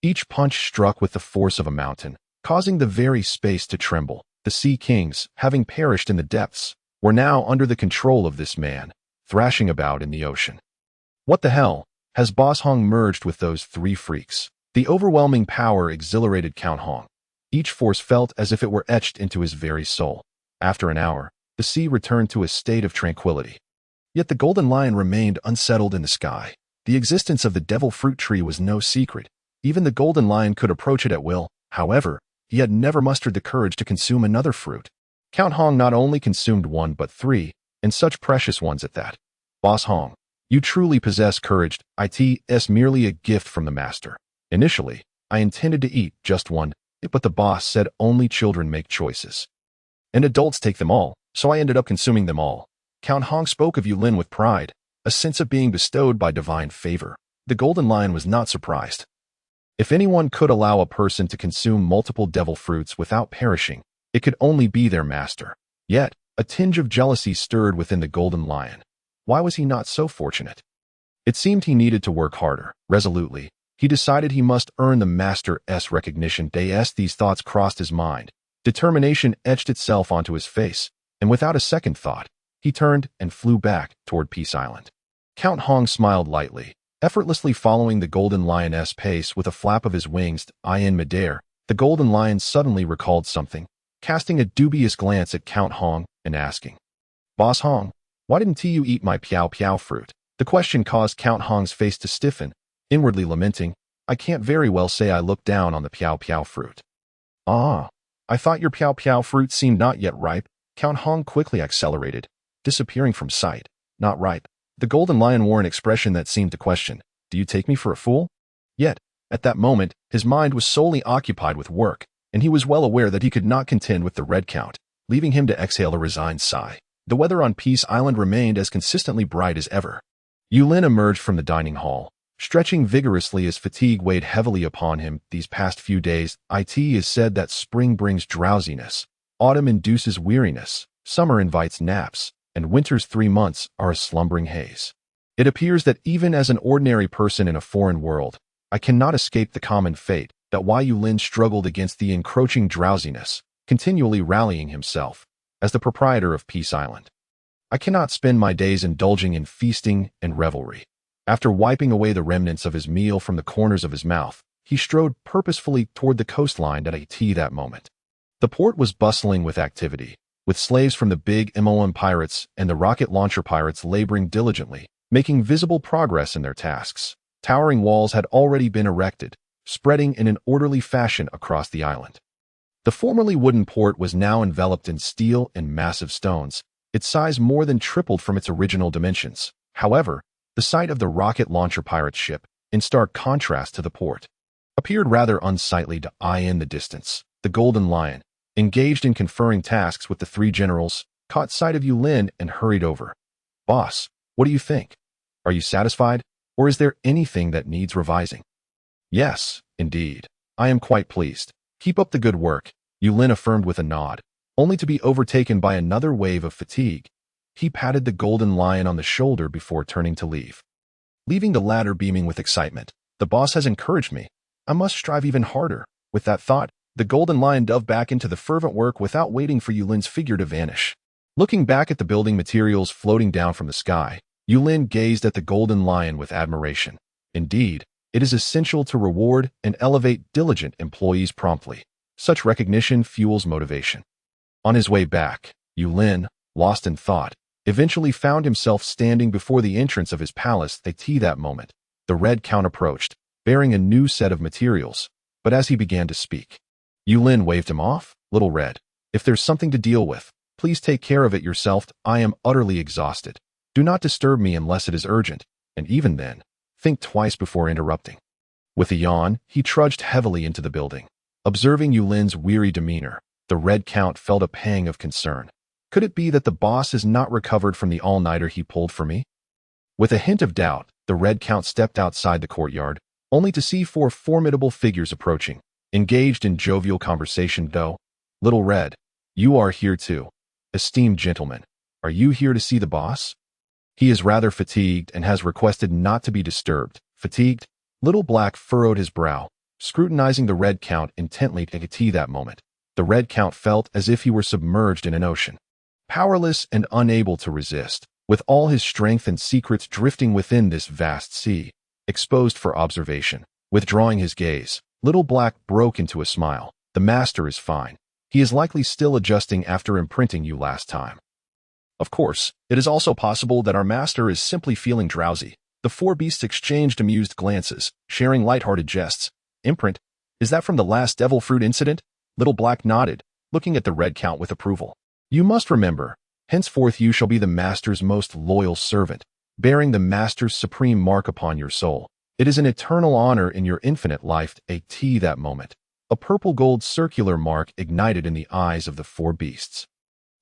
Speaker 1: each punch struck with the force of a mountain, causing the very space to tremble. The Sea Kings, having perished in the depths, were now under the control of this man, thrashing about in the ocean. What the hell? Has Boss Hong merged with those three freaks? The overwhelming power exhilarated Count Hong. Each force felt as if it were etched into his very soul. After an hour, the sea returned to a state of tranquility. Yet the Golden Lion remained unsettled in the sky. The existence of the devil fruit tree was no secret. Even the Golden Lion could approach it at will. However, he had never mustered the courage to consume another fruit. Count Hong not only consumed one but three, and such precious ones at that. "Boss Hong, you truly possess courage. It's merely a gift from the master. Initially, I intended to eat just one, but the boss said only children make choices. And adults take them all, so I ended up consuming them all." Count Hong spoke of Yulin with pride, a sense of being bestowed by divine favor. The Golden Lion was not surprised. If anyone could allow a person to consume multiple devil fruits without perishing, it could only be their master. Yet, a tinge of jealousy stirred within the Golden Lion. Why was he not so fortunate? It seemed he needed to work harder. Resolutely, he decided he must earn the master's recognition. These thoughts crossed his mind. Determination etched itself onto his face, and without a second thought, he turned and flew back toward Peace Island. Count Hong smiled lightly, effortlessly following the Golden Lion's pace with a flap of his wings in midair. The Golden Lion suddenly recalled something, casting a dubious glance at Count Hong and asking, "Boss Hong, why didn't you eat my piao piao fruit?" The question caused Count Hong's face to stiffen, inwardly lamenting, "I can't very well say I looked down on the piao piao fruit." "Ah, I thought your piao piao fruit seemed not yet ripe." Count Hong quickly accelerated, disappearing from sight. "Not ripe." The Golden Lion wore an expression that seemed to question, "Do you take me for a fool?" Yet, at that moment, his mind was solely occupied with work, and he was well aware that he could not contend with the red count, leaving him to exhale a resigned sigh. The weather on Peace Island remained as consistently bright as ever. Yulin emerged from the dining hall, stretching vigorously as fatigue weighed heavily upon him these past few days. It is said that spring brings drowsiness, autumn induces weariness, summer invites naps, and winter's 3 months are a slumbering haze. It appears that even as an ordinary person in a foreign world, I cannot escape the common fate. That why Yulin struggled against the encroaching drowsiness, continually rallying himself, as the proprietor of Peace Island. I cannot spend my days indulging in feasting and revelry. After wiping away the remnants of his meal from the corners of his mouth, he strode purposefully toward the coastline at that moment. The port was bustling with activity, with slaves from the big MOM pirates and the rocket launcher pirates laboring diligently, making visible progress in their tasks. Towering walls had already been erected, spreading in an orderly fashion across the island. The formerly wooden port was now enveloped in steel and massive stones, its size more than tripled from its original dimensions. However, the sight of the rocket launcher pirate ship, in stark contrast to the port, appeared rather unsightly in the distance. The Golden Lion, engaged in conferring tasks with the three generals, caught sight of Yulin and hurried over. "Boss, what do you think? Are you satisfied, or is there anything that needs revising?" "Yes, indeed. I am quite pleased." Keep up the good work, Yulin affirmed with a nod, only to be overtaken by another wave of fatigue. He patted the golden lion on the shoulder before turning to leave. Leaving the latter beaming with excitement. The boss has encouraged me. I must strive even harder. With that thought, the golden lion dove back into the fervent work without waiting for Yulin's figure to vanish. Looking back at the building materials floating down from the sky, Yulin gazed at the golden lion with admiration. Indeed, it is essential to reward and elevate diligent employees promptly. Such recognition fuels motivation. On his way back, Yulin, lost in thought, eventually found himself standing before the entrance of his palace at that moment. The Red Count approached, bearing a new set of materials, but as he began to speak, Yulin waved him off. Little Red, if there's something to deal with, please take care of it yourself. I am utterly exhausted. Do not disturb me unless it is urgent, and even then, think twice before interrupting. With a yawn, he trudged heavily into the building. Observing Yulin's weary demeanor, the Red Count felt a pang of concern. Could it be that the boss has not recovered from the all-nighter he pulled for me? With a hint of doubt, the Red Count stepped outside the courtyard, only to see 4 formidable figures approaching, engaged in jovial conversation. Though, Little Red, you are here too. Esteemed gentlemen, are you here to see the boss? He is rather fatigued and has requested not to be disturbed. Fatigued? Little Black furrowed his brow, scrutinizing the Red Count intently at that moment. The Red Count felt as if he were submerged in an ocean, powerless and unable to resist, with all his strength and secrets drifting within this vast sea, exposed for observation. Withdrawing his gaze, Little Black broke into a smile. The master is fine. He is likely still adjusting after imprinting you last time. Of course, it is also possible that our master is simply feeling drowsy. The 4 beasts exchanged amused glances, sharing light-hearted jests. Imprint? Is that from the last devil fruit incident? Little Black nodded, looking at the Red Count with approval. You must remember, henceforth you shall be the master's most loyal servant, bearing the master's supreme mark upon your soul. It is an eternal honor in your infinite life. That moment, a purple gold circular mark ignited in the eyes of the 4 beasts.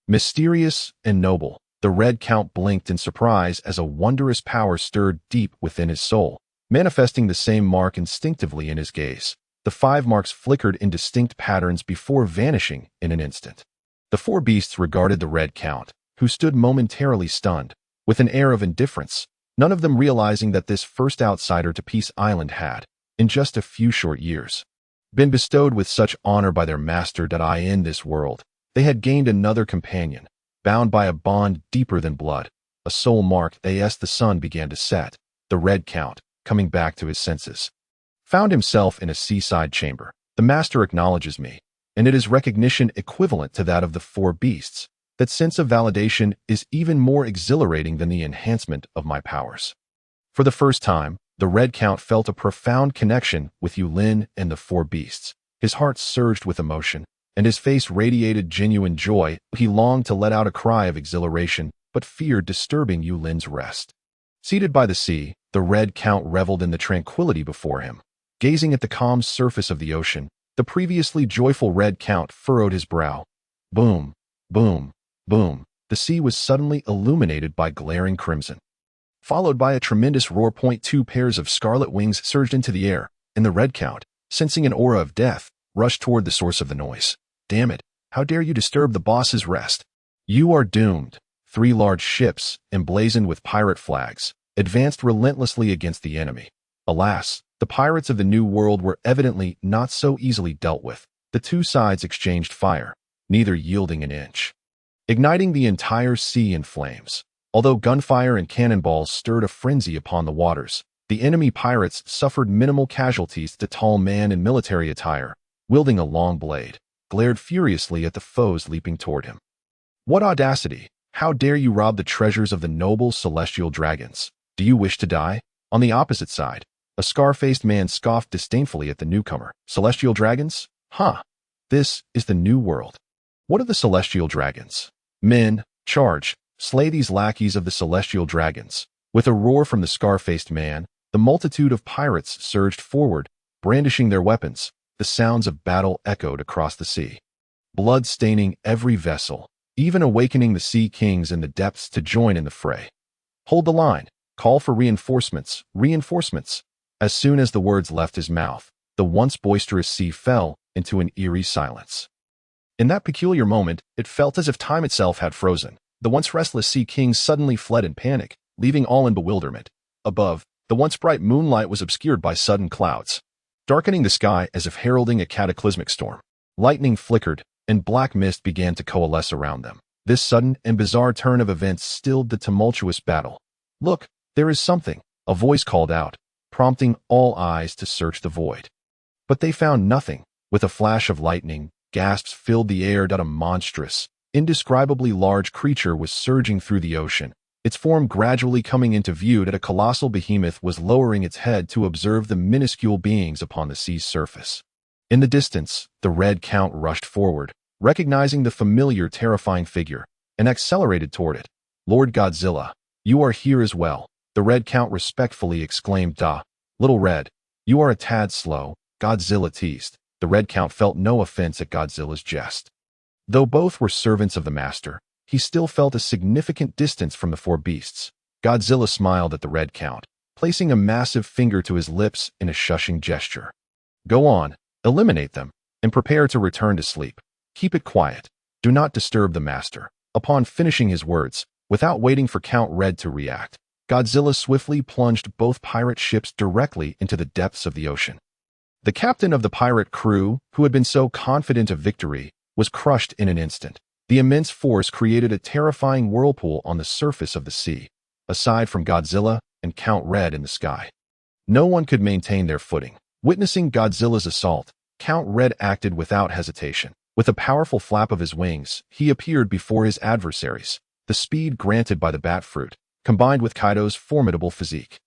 Speaker 1: Mysterious and noble, the Red Count blinked in surprise as a wondrous power stirred deep within his soul, manifesting the same mark instinctively in his gaze. The 5 marks flickered in distinct patterns before vanishing in an instant. The 4 beasts regarded the Red Count, who stood momentarily stunned, with an air of indifference, none of them realizing that this first outsider to Peace Island had, in just a few short years, been bestowed with such honor by their master that in this world, they had gained another companion, bound by a bond deeper than blood, a soul mark. As the sun began to set, the Red Count, coming back to his senses, found himself in a seaside chamber. The master acknowledges me, and it is recognition equivalent to that of the 4 beasts. That sense of validation is even more exhilarating than the enhancement of my powers. For the first time, the Red Count felt a profound connection with Yulin and the 4 beasts. His heart surged with emotion, and his face radiated genuine joy. He longed to let out a cry of exhilaration, but feared disturbing Yulin's rest. Seated by the sea, the Red Count reveled in the tranquility before him. Gazing at the calm surface of the ocean, the previously joyful Red Count furrowed his brow. Boom, boom, boom. The sea was suddenly illuminated by glaring crimson, followed by a tremendous roar. 2 pairs of scarlet wings surged into the air, and the Red Count, sensing an aura of death, rushed toward the source of the noise. Damn it, how dare you disturb the boss's rest? You are doomed. 3 large ships, emblazoned with pirate flags, advanced relentlessly against the enemy. Alas, the pirates of the New World were evidently not so easily dealt with. The 2 sides exchanged fire, neither yielding an inch, igniting the entire sea in flames. Although gunfire and cannonballs stirred a frenzy upon the waters, the enemy pirates suffered minimal casualties. The tall man in military attire, wielding a long blade, glared furiously at the foes leaping toward him. What audacity! How dare you rob the treasures of the noble celestial dragons? Do you wish to die? On the opposite side, a scar-faced man scoffed disdainfully at the newcomer. Celestial dragons? Huh. This is the New World. What are the celestial dragons? Men, charge, slay these lackeys of the celestial dragons. With a roar from the scar-faced man, the multitude of pirates surged forward, brandishing their weapons. The sounds of battle echoed across the sea, blood staining every vessel, even awakening the sea kings in the depths to join in the fray. Hold the line. Call for reinforcements, reinforcements. As soon as the words left his mouth, the once boisterous sea fell into an eerie silence. In that peculiar moment, it felt as if time itself had frozen. The once restless sea kings suddenly fled in panic, leaving all in bewilderment. Above, the once bright moonlight was obscured by sudden clouds, darkening the sky as if heralding a cataclysmic storm. Lightning flickered, and black mist began to coalesce around them. This sudden and bizarre turn of events stilled the tumultuous battle. "Look, there is something," a voice called out, prompting all eyes to search the void. But they found nothing. With a flash of lightning, gasps filled the air that a monstrous, indescribably large creature was surging through the ocean, its form gradually coming into view that a colossal behemoth was lowering its head to observe the minuscule beings upon the sea's surface. In the distance, the Red Count rushed forward, recognizing the familiar, terrifying figure, and accelerated toward it. "Lord Godzilla, you are here as well," the Red Count respectfully exclaimed. "Little Red, you are a tad slow," Godzilla teased. The Red Count felt no offense at Godzilla's jest. Though both were servants of the master, he still felt a significant distance from the four beasts. Godzilla smiled at the Red Count, placing a massive finger to his lips in a shushing gesture. "Go on, eliminate them, and prepare to return to sleep. Keep it quiet. Do not disturb the master." Upon finishing his words, without waiting for Count Red to react, Godzilla swiftly plunged both pirate ships directly into the depths of the ocean. The captain of the pirate crew, who had been so confident of victory, was crushed in an instant. The immense force created a terrifying whirlpool on the surface of the sea. Aside from Godzilla and Count Red in the sky, no one could maintain their footing. Witnessing Godzilla's assault, Count Red acted without hesitation. With a powerful flap of his wings, he appeared before his adversaries. The speed granted by the bat fruit, combined with Kaido's formidable physique,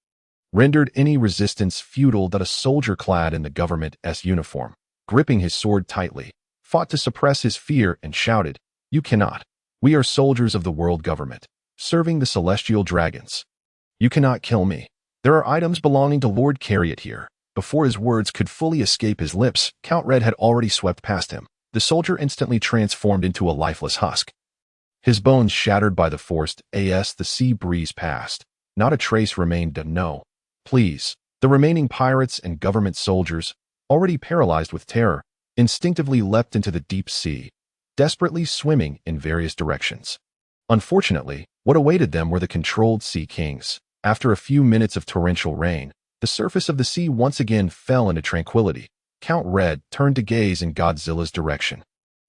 Speaker 1: rendered any resistance futile. That a soldier clad in the government's uniform, gripping his sword tightly, fought to suppress his fear and shouted, "You cannot. We are soldiers of the world government, serving the celestial dragons. You cannot kill me. There are items belonging to Lord Chariot here." Before his words could fully escape his lips, Count Red had already swept past him. The soldier instantly transformed into a lifeless husk. His bones shattered by the forced the sea breeze past. Not a trace remained. No, please. The remaining pirates and government soldiers, already paralyzed with terror, instinctively leapt into the deep sea, desperately swimming in various directions. Unfortunately, what awaited them were the controlled sea kings. After a few minutes of torrential rain, the surface of the sea once again fell into tranquility. Count Red turned to gaze in Godzilla's direction,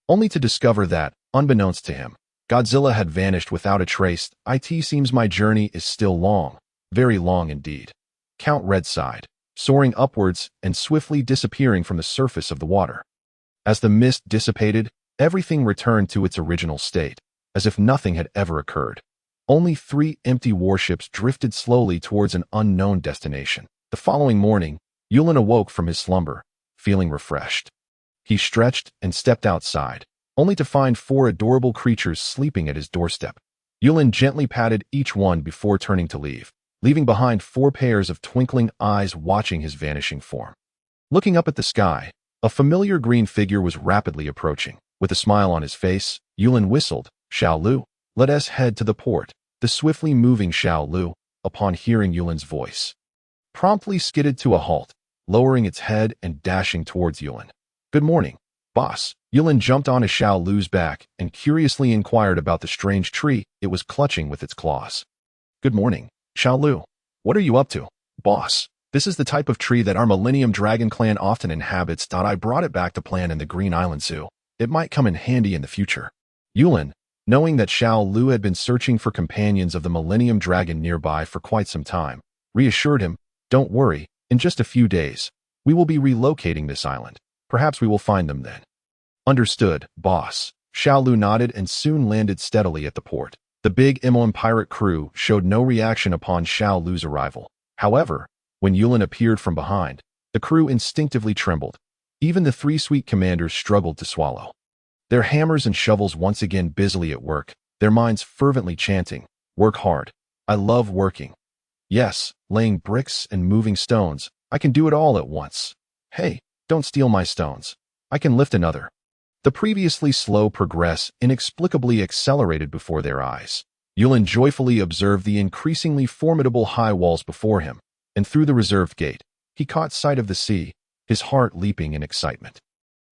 Speaker 1: only to discover that, unbeknownst to him, Godzilla had vanished without a trace. "It seems my journey is still long, very long indeed." Count Red sighed, soaring upwards and swiftly disappearing from the surface of the water. As the mist dissipated, everything returned to its original state, as if nothing had ever occurred. Only 3 empty warships drifted slowly towards an unknown destination. The following morning, Yulin awoke from his slumber, feeling refreshed. He stretched and stepped outside, only to find 4 adorable creatures sleeping at his doorstep. Yulin gently patted each one before turning to leave, leaving behind 4 pairs of twinkling eyes watching his vanishing form. Looking up at the sky, a familiar green figure was rapidly approaching. With a smile on his face, Yulin whistled, "Xiao Lu, let us head to the port." The swiftly moving Xiao Lu, upon hearing Yulin's voice, promptly skidded to a halt, lowering its head and dashing towards Yulin. "Good morning, boss." Yulin jumped onto Xiao Lu's back and curiously inquired about the strange tree it was clutching with its claws. "Good morning, Xiao Lu. What are you up to, boss?" "This is the type of tree that our Millennium Dragon clan often inhabits. I brought it back to plant in the Green Island Zoo. It might come in handy in the future." Yulin, knowing that Xiao Lu had been searching for companions of the Millennium Dragon nearby for quite some time, reassured him, "Don't worry, in just a few days, we will be relocating this island. Perhaps we will find them then." "Understood, boss." Xiao Lu nodded and soon landed steadily at the port. The big Imon pirate crew showed no reaction upon Xiao Lu's arrival. However, when Yulin appeared from behind, the crew instinctively trembled. Even the 3 sweet commanders struggled to swallow. Their hammers and shovels once again busily at work, their minds fervently chanting, "Work hard. I love working. Yes, laying bricks and moving stones. I can do it all at once. Hey, don't steal my stones. I can lift another." The previously slow progress inexplicably accelerated before their eyes. Yulin joyfully observed the increasingly formidable high walls before him, and through the reserved gate, he caught sight of the sea, his heart leaping in excitement.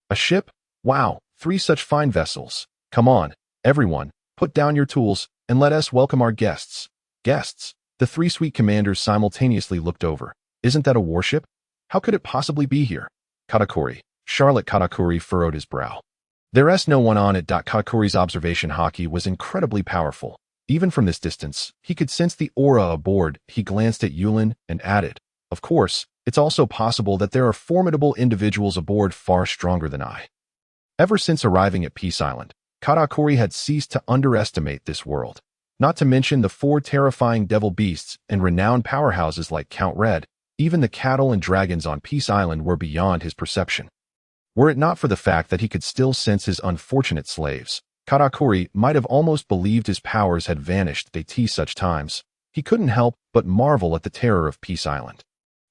Speaker 1: A ship? Wow, 3 such fine vessels. Come on, everyone, put down your tools and let us welcome our guests. Guests? The 3 sweet commanders simultaneously looked over. Isn't that a warship? How could it possibly be here? Katakuri. Charlotte Katakuri furrowed his brow. There's no one on it. Katakuri's observation haki was incredibly powerful. Even from this distance, he could sense the aura aboard. He glanced at Yulin and added, of course, it's also possible that there are formidable individuals aboard far stronger than I. Ever since arriving at Peace Island, Katakuri had ceased to underestimate this world. Not to mention the 4 terrifying devil beasts and renowned powerhouses like Count Red. Even the cattle and dragons on Peace Island were beyond his perception. Were it not for the fact that he could still sense his unfortunate slaves, Katakuri might have almost believed his powers had vanished at such times. He couldn't help but marvel at the terror of Peace Island.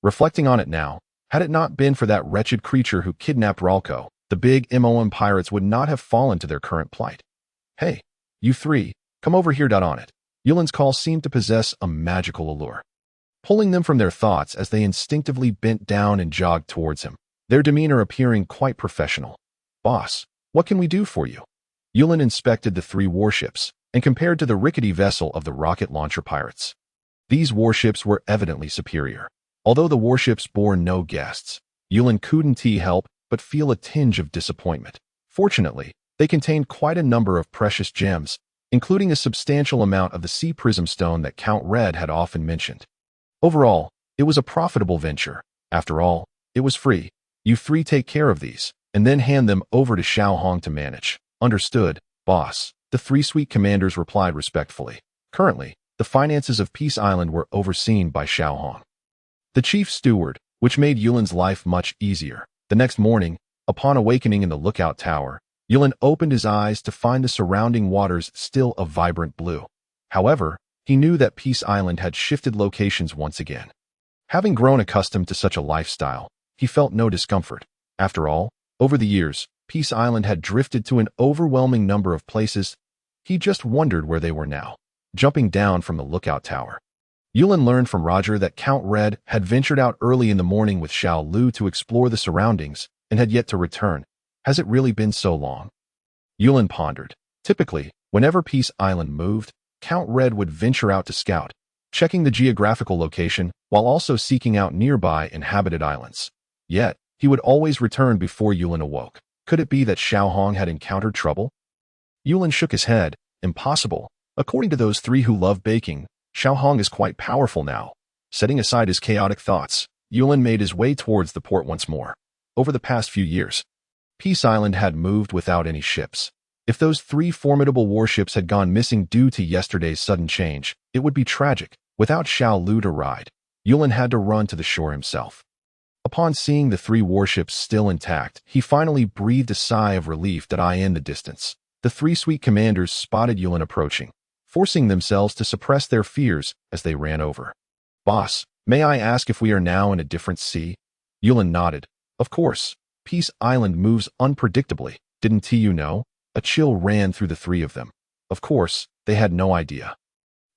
Speaker 1: Reflecting on it now, had it not been for that wretched creature who kidnapped Ralco, the big MOM pirates would not have fallen to their current plight. Hey, you 3, come over here. On it. Yulin's call seemed to possess a magical allure, pulling them from their thoughts as they instinctively bent down and jogged towards him, their demeanor appearing quite professional. Boss, what can we do for you? Yulin inspected the 3 warships and compared to the rickety vessel of the rocket launcher pirates. These warships were evidently superior. Although the warships bore no guests, Yulin couldn't help but feel a tinge of disappointment. Fortunately, they contained quite a number of precious gems, including a substantial amount of the sea prism stone that Count Red had often mentioned. Overall, it was a profitable venture. After all, it was free. You 3 take care of these, and then hand them over to Xiao Hong to manage. Understood, boss. The 3 sweet commanders replied respectfully. Currently, the finances of Peace Island were overseen by Xiao Hong, the chief steward, which made Yulin's life much easier. The next morning, upon awakening in the lookout tower, Yulin opened his eyes to find the surrounding waters still a vibrant blue. However, he knew that Peace Island had shifted locations once again. Having grown accustomed to such a lifestyle, he felt no discomfort. After all, over the years, Peace Island had drifted to an overwhelming number of places. He just wondered where they were now. Jumping down from the lookout tower, Yulin learned from Roger that Count Red had ventured out early in the morning with Xiao Lu to explore the surroundings and had yet to return. Has it really been so long? Yulin pondered. Typically, whenever Peace Island moved, Count Red would venture out to scout, checking the geographical location while also seeking out nearby inhabited islands. Yet, he would always return before Yulin awoke. Could it be that Xiao Hong had encountered trouble? Yulin shook his head. Impossible. According to those 3 who love baking, Xiao Hong is quite powerful now. Setting aside his chaotic thoughts, Yulin made his way towards the port once more. Over the past few years, Peace Island had moved without any ships. If those 3 formidable warships had gone missing due to yesterday's sudden change, it would be tragic. Without Xiao Lu to ride, Yulin had to run to the shore himself. Upon seeing the 3 warships still intact, he finally breathed a sigh of relief. In the distance, the 3 sweet commanders spotted Yulin approaching, forcing themselves to suppress their fears as they ran over. Boss, may I ask if we are now in a different sea? Yulin nodded. Of course. Peace Island moves unpredictably. Didn't you know? A chill ran through the 3 of them. Of course, they had no idea.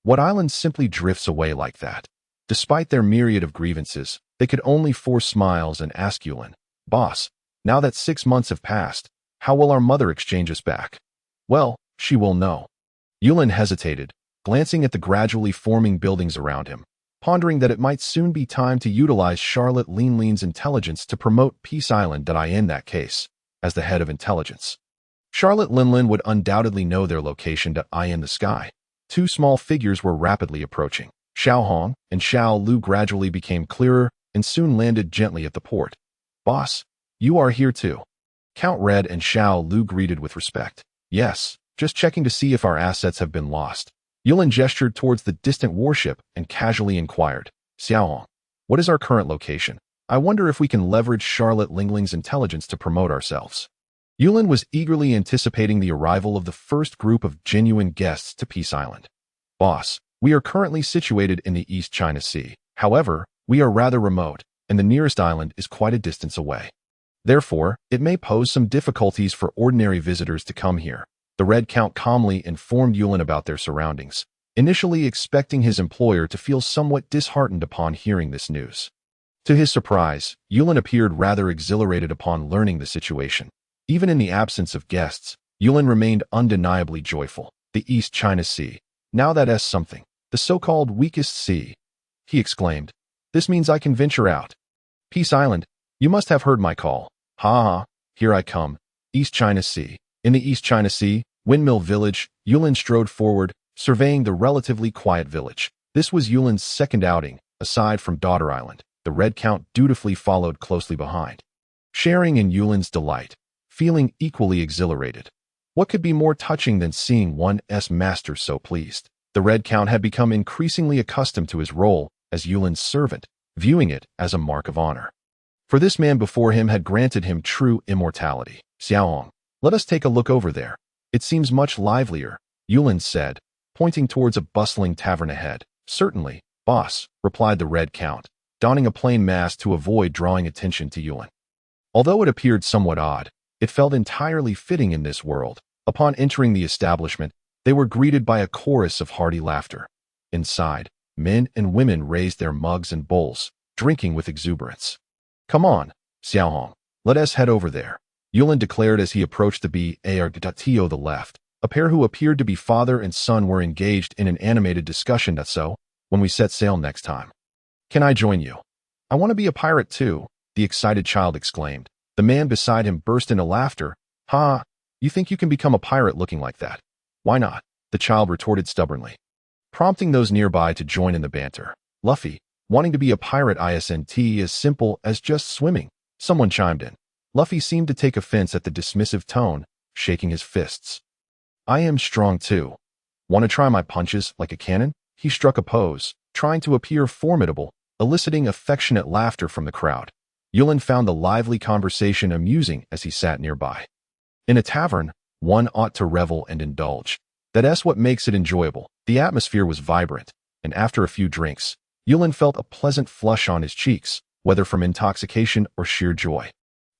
Speaker 1: What island simply drifts away like that? Despite their myriad of grievances, they could only force smiles and ask Yulin, Boss, now that 6 months have passed, how will our mother exchange us back? Well, she will know. Yulin hesitated, glancing at the gradually forming buildings around him, pondering that it might soon be time to utilize Charlotte Linlin's intelligence to promote Peace Island. In that case, as the head of intelligence, Charlotte Linlin would undoubtedly know their location. In the sky, 2 small figures were rapidly approaching. Xiao Hong and Xiao Lu gradually became clearer and soon landed gently at the port. Boss, you are here too. Count Red and Xiao Lu greeted with respect. Yes, just checking to see if our assets have been lost. Yulin gestured towards the distant warship and casually inquired, Xiao Hong, what is our current location? I wonder if we can leverage Charlotte Lingling's intelligence to promote ourselves. Yulin was eagerly anticipating the arrival of the first group of genuine guests to Peace Island. Boss, we are currently situated in the East China Sea. However, we are rather remote, and the nearest island is quite a distance away. Therefore, it may pose some difficulties for ordinary visitors to come here. The Red Count calmly informed Yulin about their surroundings, initially expecting his employer to feel somewhat disheartened upon hearing this news. To his surprise, Yulin appeared rather exhilarated upon learning the situation. Even in the absence of guests, Yulin remained undeniably joyful. The East China Sea. Now that's something. The so-called weakest sea. He exclaimed. This means I can venture out. Peace Island, you must have heard my call. Ha ha, here I come. East China Sea. In the East China Sea, Windmill Village, Yulin strode forward, surveying the relatively quiet village. This was Yulin's second outing, aside from Daughter Island. The Red Count dutifully followed closely behind, sharing in Yulin's delight, feeling equally exhilarated. What could be more touching than seeing one's master so pleased? The Red Count had become increasingly accustomed to his role as Yulin's servant, viewing it as a mark of honor. For this man before him had granted him true immortality. Xiaohong, let us take a look over there. It seems much livelier, Yulin said, pointing towards a bustling tavern ahead. Certainly, boss, replied the Red Count, donning a plain mask to avoid drawing attention to Yulin. Although it appeared somewhat odd, it felt entirely fitting in this world. Upon entering the establishment, they were greeted by a chorus of hearty laughter. Inside, men and women raised their mugs and bowls, drinking with exuberance. Come on, Xiaohong, let us head over there, Yulin declared as he approached the Bar the left. A pair who appeared to be father and son were engaged in an animated discussion. So, when we set sail next time. Can I join you? I want to be a pirate too, the excited child exclaimed. The man beside him burst into laughter. Ha, you think you can become a pirate looking like that? Why not? The child retorted stubbornly, prompting those nearby to join in the banter. Luffy, wanting to be a pirate isn't as simple as just swimming, someone chimed in. Luffy seemed to take offense at the dismissive tone, shaking his fists. I am strong too. Want to try my punches like a cannon? He struck a pose, trying to appear formidable, eliciting affectionate laughter from the crowd. Yulin found the lively conversation amusing as he sat nearby. In a tavern, one ought to revel and indulge. That's what makes it enjoyable. The atmosphere was vibrant, and after a few drinks, Yulin felt a pleasant flush on his cheeks, whether from intoxication or sheer joy.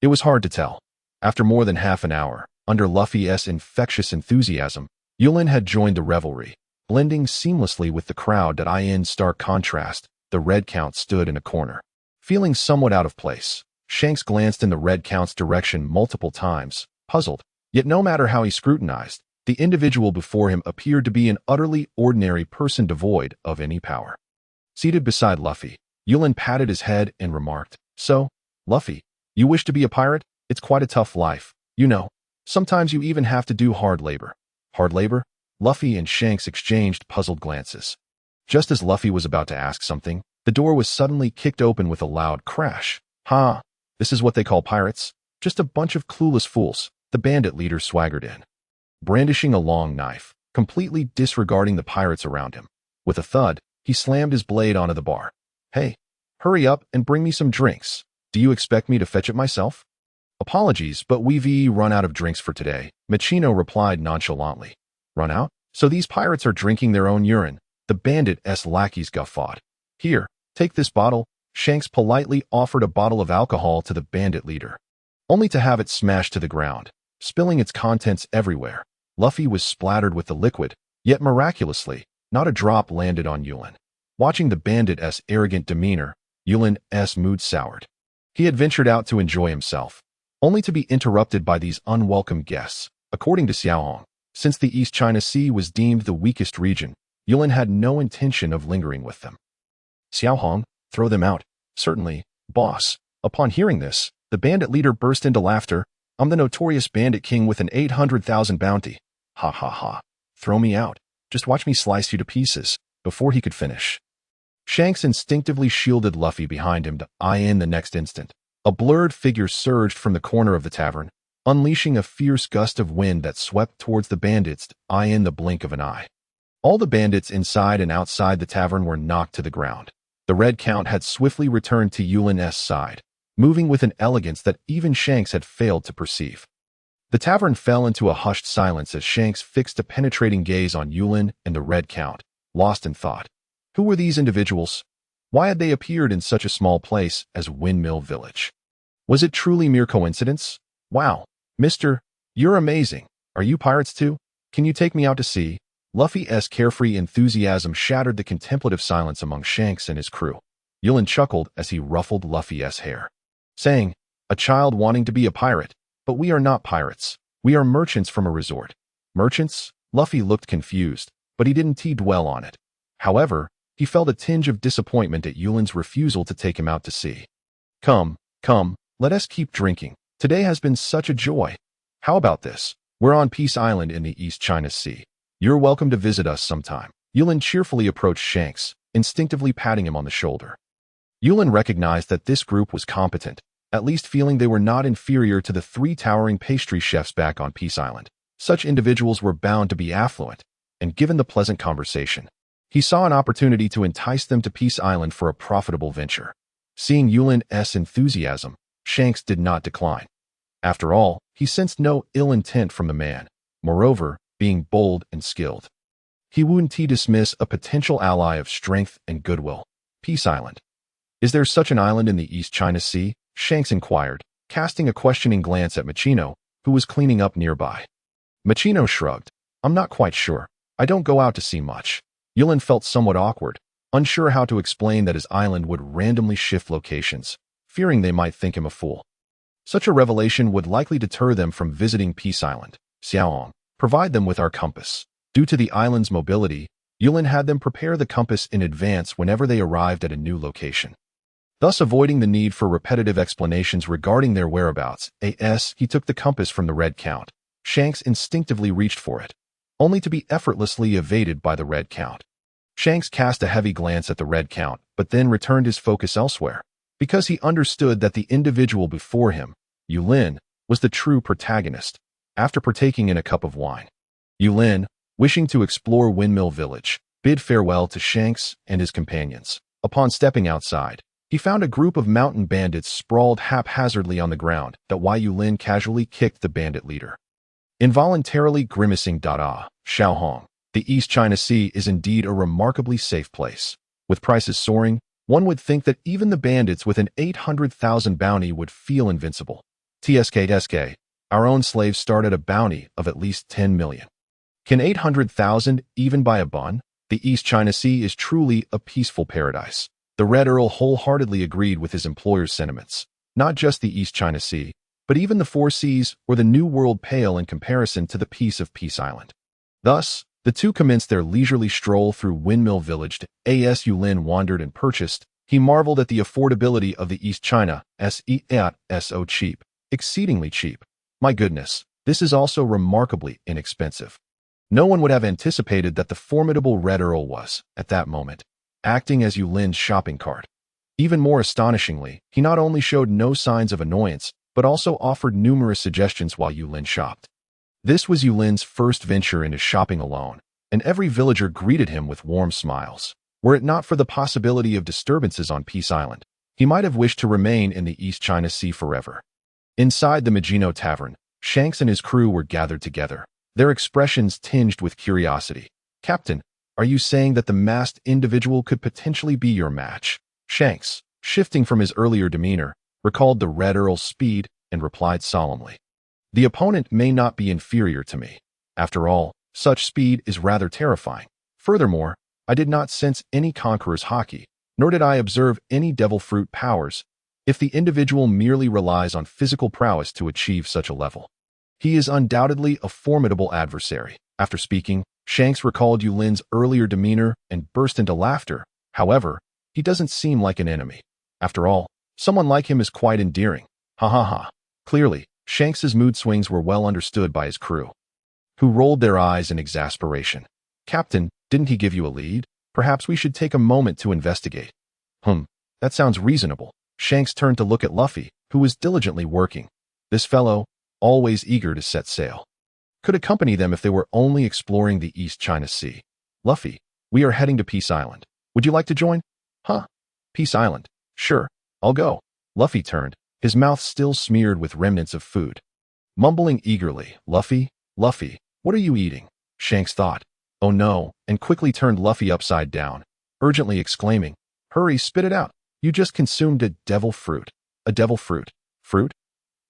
Speaker 1: It was hard to tell. After more than half an hour, under Luffy's infectious enthusiasm, Yulin had joined the revelry, blending seamlessly with the crowd. In stark contrast, the Red Count stood in a corner. Feeling somewhat out of place, Shanks glanced in the Red Count's direction multiple times, puzzled. Yet no matter how he scrutinized, the individual before him appeared to be an utterly ordinary person devoid of any power. Seated beside Luffy, Yulin patted his head and remarked, So, Luffy, you wish to be a pirate? It's quite a tough life, you know. Sometimes you even have to do hard labor. Hard labor? Luffy and Shanks exchanged puzzled glances. Just as Luffy was about to ask something, the door was suddenly kicked open with a loud crash. Ha! This is what they call pirates? Just a bunch of clueless fools. The bandit leader swaggered in, brandishing a long knife, completely disregarding the pirates around him. With a thud, he slammed his blade onto the bar. Hey, hurry up and bring me some drinks. Do you expect me to fetch it myself? Apologies, but we've run out of drinks for today, Machino replied nonchalantly. Run out? So these pirates are drinking their own urine. The bandit's lackeys guffawed. Here, take this bottle. Shanks politely offered a bottle of alcohol to the bandit leader, only to have it smashed to the ground, spilling its contents everywhere. Luffy was splattered with the liquid, yet miraculously, not a drop landed on Yulin. Watching the bandit's arrogant demeanor, Yulin's mood soured. He had ventured out to enjoy himself, only to be interrupted by these unwelcome guests. According to Xiaohong, since the East China Sea was deemed the weakest region, Yulin had no intention of lingering with them. Xiaohong, throw them out. Certainly, boss. Upon hearing this, the bandit leader burst into laughter. I'm the notorious bandit king with an 800,000 bounty. Ha ha ha. Throw me out. Just watch me slice you to pieces. Before he could finish, Shanks instinctively shielded Luffy behind him to in the next instant. A blurred figure surged from the corner of the tavern, unleashing a fierce gust of wind that swept towards the bandits in the blink of an eye. All the bandits inside and outside the tavern were knocked to the ground. The Red Count had swiftly returned to Yulin's side, moving with an elegance that even Shanks had failed to perceive. The tavern fell into a hushed silence as Shanks fixed a penetrating gaze on Yulin and the Red Count, lost in thought. Who were these individuals? Why had they appeared in such a small place as Windmill Village? Was it truly mere coincidence? Wow, mister, you're amazing. Are you pirates too? Can you take me out to sea? Luffy's carefree enthusiasm shattered the contemplative silence among Shanks and his crew. Yulin chuckled as he ruffled Luffy's hair, saying, "A child wanting to be a pirate, but we are not pirates. We are merchants from a resort." Merchants? Luffy looked confused, but he didn't dwell on it. However, he felt a tinge of disappointment at Yulin's refusal to take him out to sea. Come, let us keep drinking. Today has been such a joy. How about this? We're on Peace Island in the East China Sea. You're welcome to visit us sometime." Yulin cheerfully approached Shanks, instinctively patting him on the shoulder. Yulin recognized that this group was competent, at least feeling they were not inferior to the 3 towering pastry chefs back on Peace Island. Such individuals were bound to be affluent, and given the pleasant conversation, he saw an opportunity to entice them to Peace Island for a profitable venture. Seeing Yulin's enthusiasm, Shanks did not decline. After all, he sensed no ill intent from the man, moreover, being bold and skilled. He wouldn't dismiss a potential ally of strength and goodwill. Peace Island. Is there such an island in the East China Sea? Shanks inquired, casting a questioning glance at Machino, who was cleaning up nearby. Machino shrugged. "I'm not quite sure. I don't go out to sea much." Yulin felt somewhat awkward, unsure how to explain that his island would randomly shift locations, fearing they might think him a fool. Such a revelation would likely deter them from visiting Peace Island. Xiaoong, provide them with our compass. Due to the island's mobility, Yulin had them prepare the compass in advance whenever they arrived at a new location, thus avoiding the need for repetitive explanations regarding their whereabouts. He took the compass from the red count. Shanks instinctively reached for it, only to be effortlessly evaded by the red count. Shanks cast a heavy glance at the red count, but then returned his focus elsewhere, because he understood that the individual before him, Yulin, was the true protagonist. After partaking in a cup of wine, Yulin, wishing to explore Windmill Village, bid farewell to Shanks and his companions. Upon stepping outside, he found a group of mountain bandits sprawled haphazardly on the ground. Yulin casually kicked the bandit leader, involuntarily grimacing. Xiaohong, the East China Sea is indeed a remarkably safe place. With prices soaring, one would think that even the bandits with an 800,000 bounty would feel invincible. TSK, our own slaves start at a bounty of at least 10 million. Can 800,000 even buy a bun? The East China Sea is truly a peaceful paradise. The Red Earl wholeheartedly agreed with his employer's sentiments. Not just the East China Sea, but even the Four Seas or the New World pale in comparison to the peace of Peace Island. Thus, the two commenced their leisurely stroll through Windmill Village. As Yulin wandered and purchased, he marveled at the affordability of the East China so cheap, exceedingly cheap. My goodness, this is also remarkably inexpensive. No one would have anticipated that the formidable Red Earl was, at that moment, acting as Yulin's shopping cart. Even more astonishingly, he not only showed no signs of annoyance, but also offered numerous suggestions while Yulin shopped. This was Yulin's first venture into shopping alone, and every villager greeted him with warm smiles. Were it not for the possibility of disturbances on Peace Island, he might have wished to remain in the East China Sea forever. Inside the Magino Tavern, Shanks and his crew were gathered together, their expressions tinged with curiosity. "Captain, are you saying that the masked individual could potentially be your match?" Shanks, shifting from his earlier demeanor, recalled the Red Earl's speed and replied solemnly, "The opponent may not be inferior to me. After all, such speed is rather terrifying. Furthermore, I did not sense any conqueror's haki, nor did I observe any devil fruit powers. If the individual merely relies on physical prowess to achieve such a level, he is undoubtedly a formidable adversary." After speaking, Shanks recalled Yulin's earlier demeanor and burst into laughter. "However, he doesn't seem like an enemy. After all, someone like him is quite endearing. Ha ha ha." Clearly, Shanks's mood swings were well understood by his crew, who rolled their eyes in exasperation. "Captain, didn't he give you a lead? Perhaps we should take a moment to investigate." That sounds reasonable." Shanks turned to look at Luffy, who was diligently working. This fellow, always eager to set sail, could accompany them if they were only exploring the East China Sea. "Luffy, we are heading to Peace Island. Would you like to join?" Peace Island. Sure, I'll go." Luffy turned, his mouth still smeared with remnants of food. Mumbling eagerly, Luffy, what are you eating?" Shanks thought, "Oh no," and quickly turned Luffy upside down, urgently exclaiming, "Hurry, spit it out. You just consumed a devil fruit." "A devil fruit? Fruit?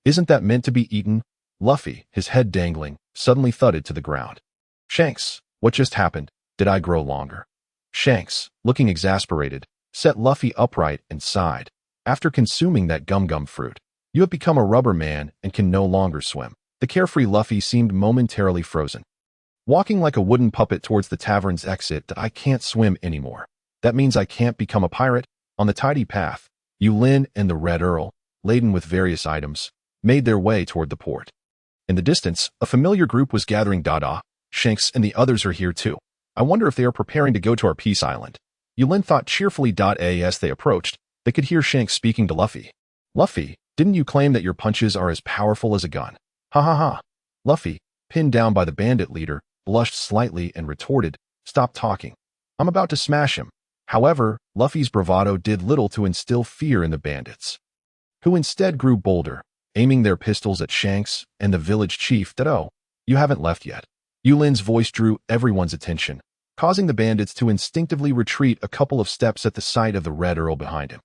Speaker 1: Isn't that meant to be eaten?" Luffy, his head dangling, suddenly thudded to the ground. "Shanks, what just happened? Did I grow longer?" Shanks, looking exasperated, set Luffy upright and sighed. After consuming that gum-gum fruit, you have become a rubber man and can no longer swim. The carefree Luffy seemed momentarily frozen. Walking like a wooden puppet towards the tavern's exit, I can't swim anymore. That means I can't become a pirate? On the tidy path, Yulin and the Red Earl, laden with various items, made their way toward the port. In the distance, a familiar group was gathering. Dada, Shanks and the others are here too. I wonder if they are preparing to go to our peace island. Yulin thought cheerfully. As they approached, they could hear Shanks speaking to Luffy. Luffy, didn't you claim that your punches are as powerful as a gun? Ha ha ha. Luffy, pinned down by the bandit leader, blushed slightly and retorted, stop talking. I'm about to smash him. However, Luffy's bravado did little to instill fear in the bandits, who instead grew bolder, aiming their pistols at Shanks and the village chief. Oh, you haven't left yet. Yulin's voice drew everyone's attention, causing the bandits to instinctively retreat a couple of steps at the sight of the Red Earl behind him.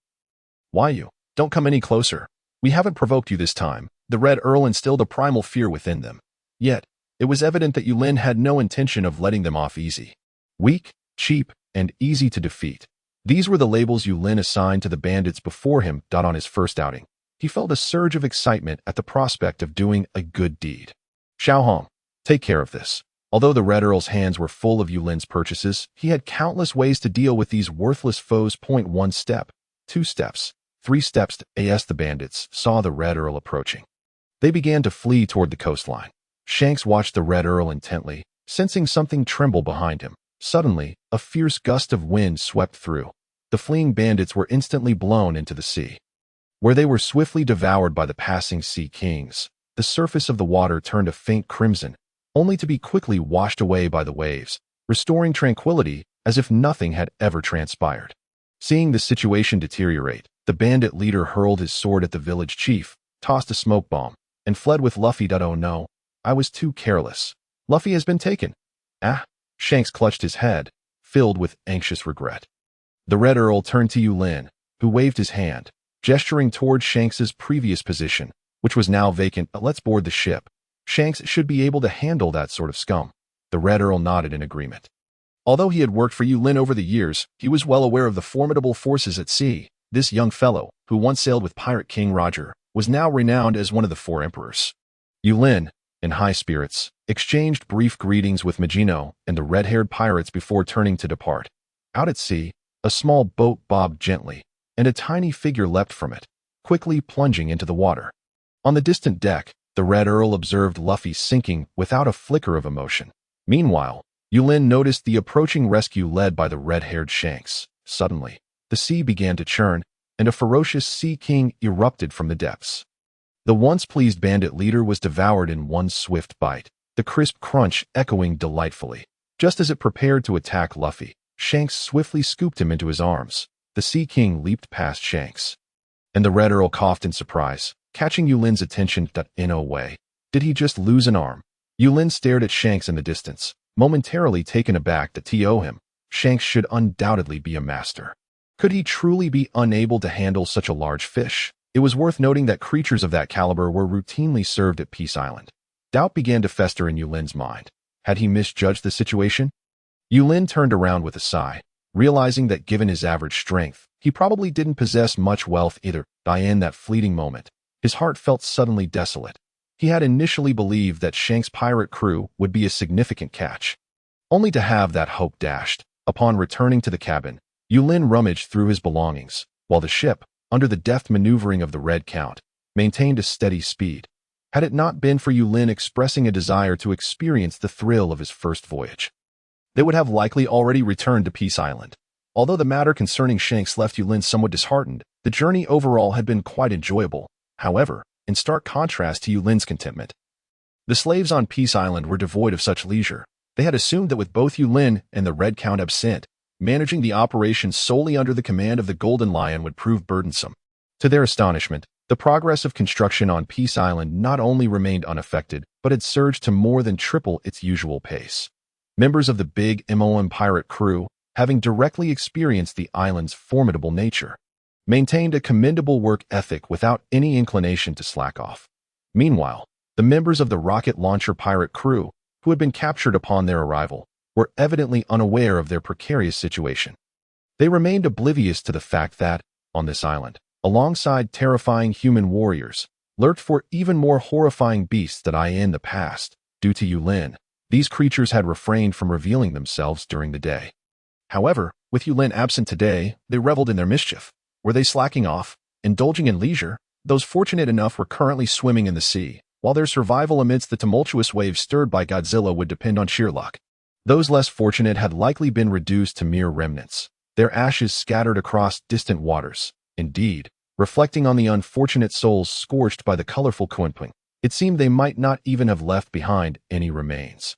Speaker 1: Why you? Don't come any closer. We haven't provoked you this time. The Red Earl instilled a primal fear within them. Yet, it was evident that Yulin had no intention of letting them off easy. Weak, cheap, and easy to defeat. These were the labels Yulin assigned to the bandits before him. On his first outing, he felt a surge of excitement at the prospect of doing a good deed. Xiaohong, take care of this. Although the Red Earl's hands were full of Yulin's purchases, he had countless ways to deal with these worthless foes. 1 step, 2 steps, 3 steps. As the bandits saw the Red Earl approaching, they began to flee toward the coastline. Shanks watched the Red Earl intently, sensing something tremble behind him. Suddenly, a fierce gust of wind swept through. The fleeing bandits were instantly blown into the sea, where they were swiftly devoured by the passing sea kings. The surface of the water turned a faint crimson, only to be quickly washed away by the waves, restoring tranquility as if nothing had ever transpired. Seeing the situation deteriorate, the bandit leader hurled his sword at the village chief, tossed a smoke bomb, and fled with Luffy. Oh no, I was too careless. Luffy has been taken. Ah, Shanks clutched his head, filled with anxious regret. The Red Earl turned to Yulin, who waved his hand, gesturing toward Shanks's previous position, which was now vacant. Let's board the ship. Shanks should be able to handle that sort of scum. The Red Earl nodded in agreement. Although he had worked for Yulin over the years, he was well aware of the formidable forces at sea. This young fellow, who once sailed with Pirate King Roger, was now renowned as one of the 4 emperors. Yulin, in high spirits, exchanged brief greetings with Magino and the red-haired pirates before turning to depart. Out at sea, a small boat bobbed gently, and a tiny figure leapt from it, quickly plunging into the water. On the distant deck, the Red Earl observed Luffy sinking without a flicker of emotion. Meanwhile, Yulin noticed the approaching rescue led by the red-haired Shanks. Suddenly, the sea began to churn, and a ferocious sea king erupted from the depths. The once pleased bandit leader was devoured in one swift bite, the crisp crunch echoing delightfully. Just as it prepared to attack Luffy, Shanks swiftly scooped him into his arms. The Sea King leaped past Shanks, and the Red Earl coughed in surprise, catching Yulin's attention. In a way, did he just lose an arm? Yulin stared at Shanks in the distance, momentarily taken aback. Him, Shanks should undoubtedly be a master. Could he truly be unable to handle such a large fish? It was worth noting that creatures of that caliber were routinely served at Peace Island. Doubt began to fester in Yulin's mind. Had he misjudged the situation? Yulin turned around with a sigh, realizing that given his average strength, he probably didn't possess much wealth either. In that fleeting moment, his heart felt suddenly desolate. He had initially believed that Shanks' pirate crew would be a significant catch, only to have that hope dashed. Upon returning to the cabin, Yulin rummaged through his belongings, while the ship, under the deft maneuvering of the Red Count, maintained a steady speed. Had it not been for Yulin expressing a desire to experience the thrill of his first voyage, they would have likely already returned to Peace Island. Although the matter concerning Shanks left Yulin somewhat disheartened, the journey overall had been quite enjoyable. However, in stark contrast to Yulin's contentment, the slaves on Peace Island were devoid of such leisure. They had assumed that with both Yulin and the Red Count absent, managing the operation solely under the command of the Golden Lion would prove burdensome. To their astonishment, the progress of construction on Peace Island not only remained unaffected, but had surged to more than triple its usual pace. Members of the Big MOM pirate crew, having directly experienced the island's formidable nature, maintained a commendable work ethic without any inclination to slack off. Meanwhile, the members of the rocket launcher pirate crew, who had been captured upon their arrival, were evidently unaware of their precarious situation. They remained oblivious to the fact that, on this island, alongside terrifying human warriors, lurked for even more horrifying beasts that in the past, due to Yulin, these creatures had refrained from revealing themselves during the day. However, with Yulin absent today, they reveled in their mischief. Were they slacking off, indulging in leisure? Those fortunate enough were currently swimming in the sea, while their survival amidst the tumultuous waves stirred by Godzilla would depend on sheer luck. Those less fortunate had likely been reduced to mere remnants, their ashes scattered across distant waters. Indeed, reflecting on the unfortunate souls scorched by the colorful Coexisting, it seemed they might not even have left behind any remains.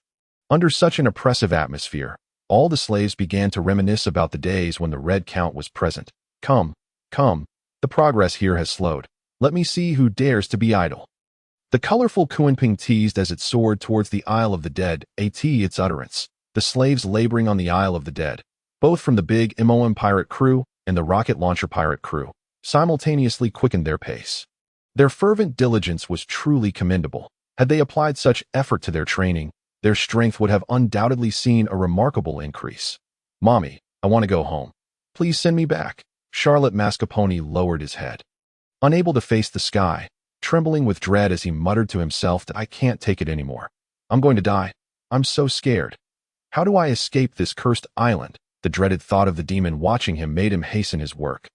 Speaker 1: Under such an oppressive atmosphere, all the slaves began to reminisce about the days when the Red Count was present. Come, the progress here has slowed. Let me see who dares to be idle. The colorful Coexisting teased as it soared towards the Isle of the Dead, its utterance. The slaves laboring on the Isle of the Dead, both from the big MOM pirate crew and the rocket launcher pirate crew, simultaneously quickened their pace. Their fervent diligence was truly commendable. Had they applied such effort to their training, their strength would have undoubtedly seen a remarkable increase. Mommy, I want to go home. Please send me back. Charlotte Mascarpone lowered his head. Unable to face the sky, trembling with dread as he muttered to himself that I can't take it anymore. I'm going to die. I'm so scared. How do I escape this cursed island? The dreaded thought of the demon watching him made him hasten his work.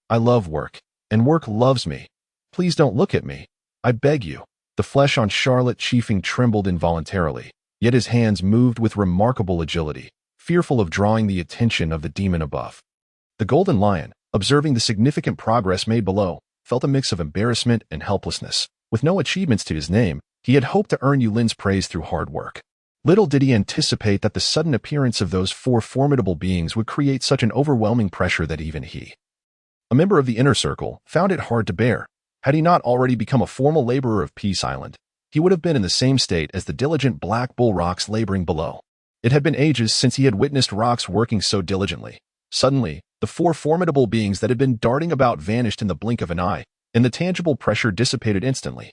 Speaker 1: I love work, and work loves me. Please don't look at me. I beg you. The flesh on Charlotte Chiefing trembled involuntarily, yet his hands moved with remarkable agility, fearful of drawing the attention of the demon above. The Golden Lion, observing the significant progress made below, felt a mix of embarrassment and helplessness. With no achievements to his name, he had hoped to earn Yulin's praise through hard work. Little did he anticipate that the sudden appearance of those four formidable beings would create such an overwhelming pressure that even he, a member of the inner circle, found it hard to bear. Had he not already become a formal laborer of Peace Island, he would have been in the same state as the diligent Black Bull Rocks laboring below. It had been ages since he had witnessed Rocks working so diligently. Suddenly, the four formidable beings that had been darting about vanished in the blink of an eye, and the tangible pressure dissipated instantly.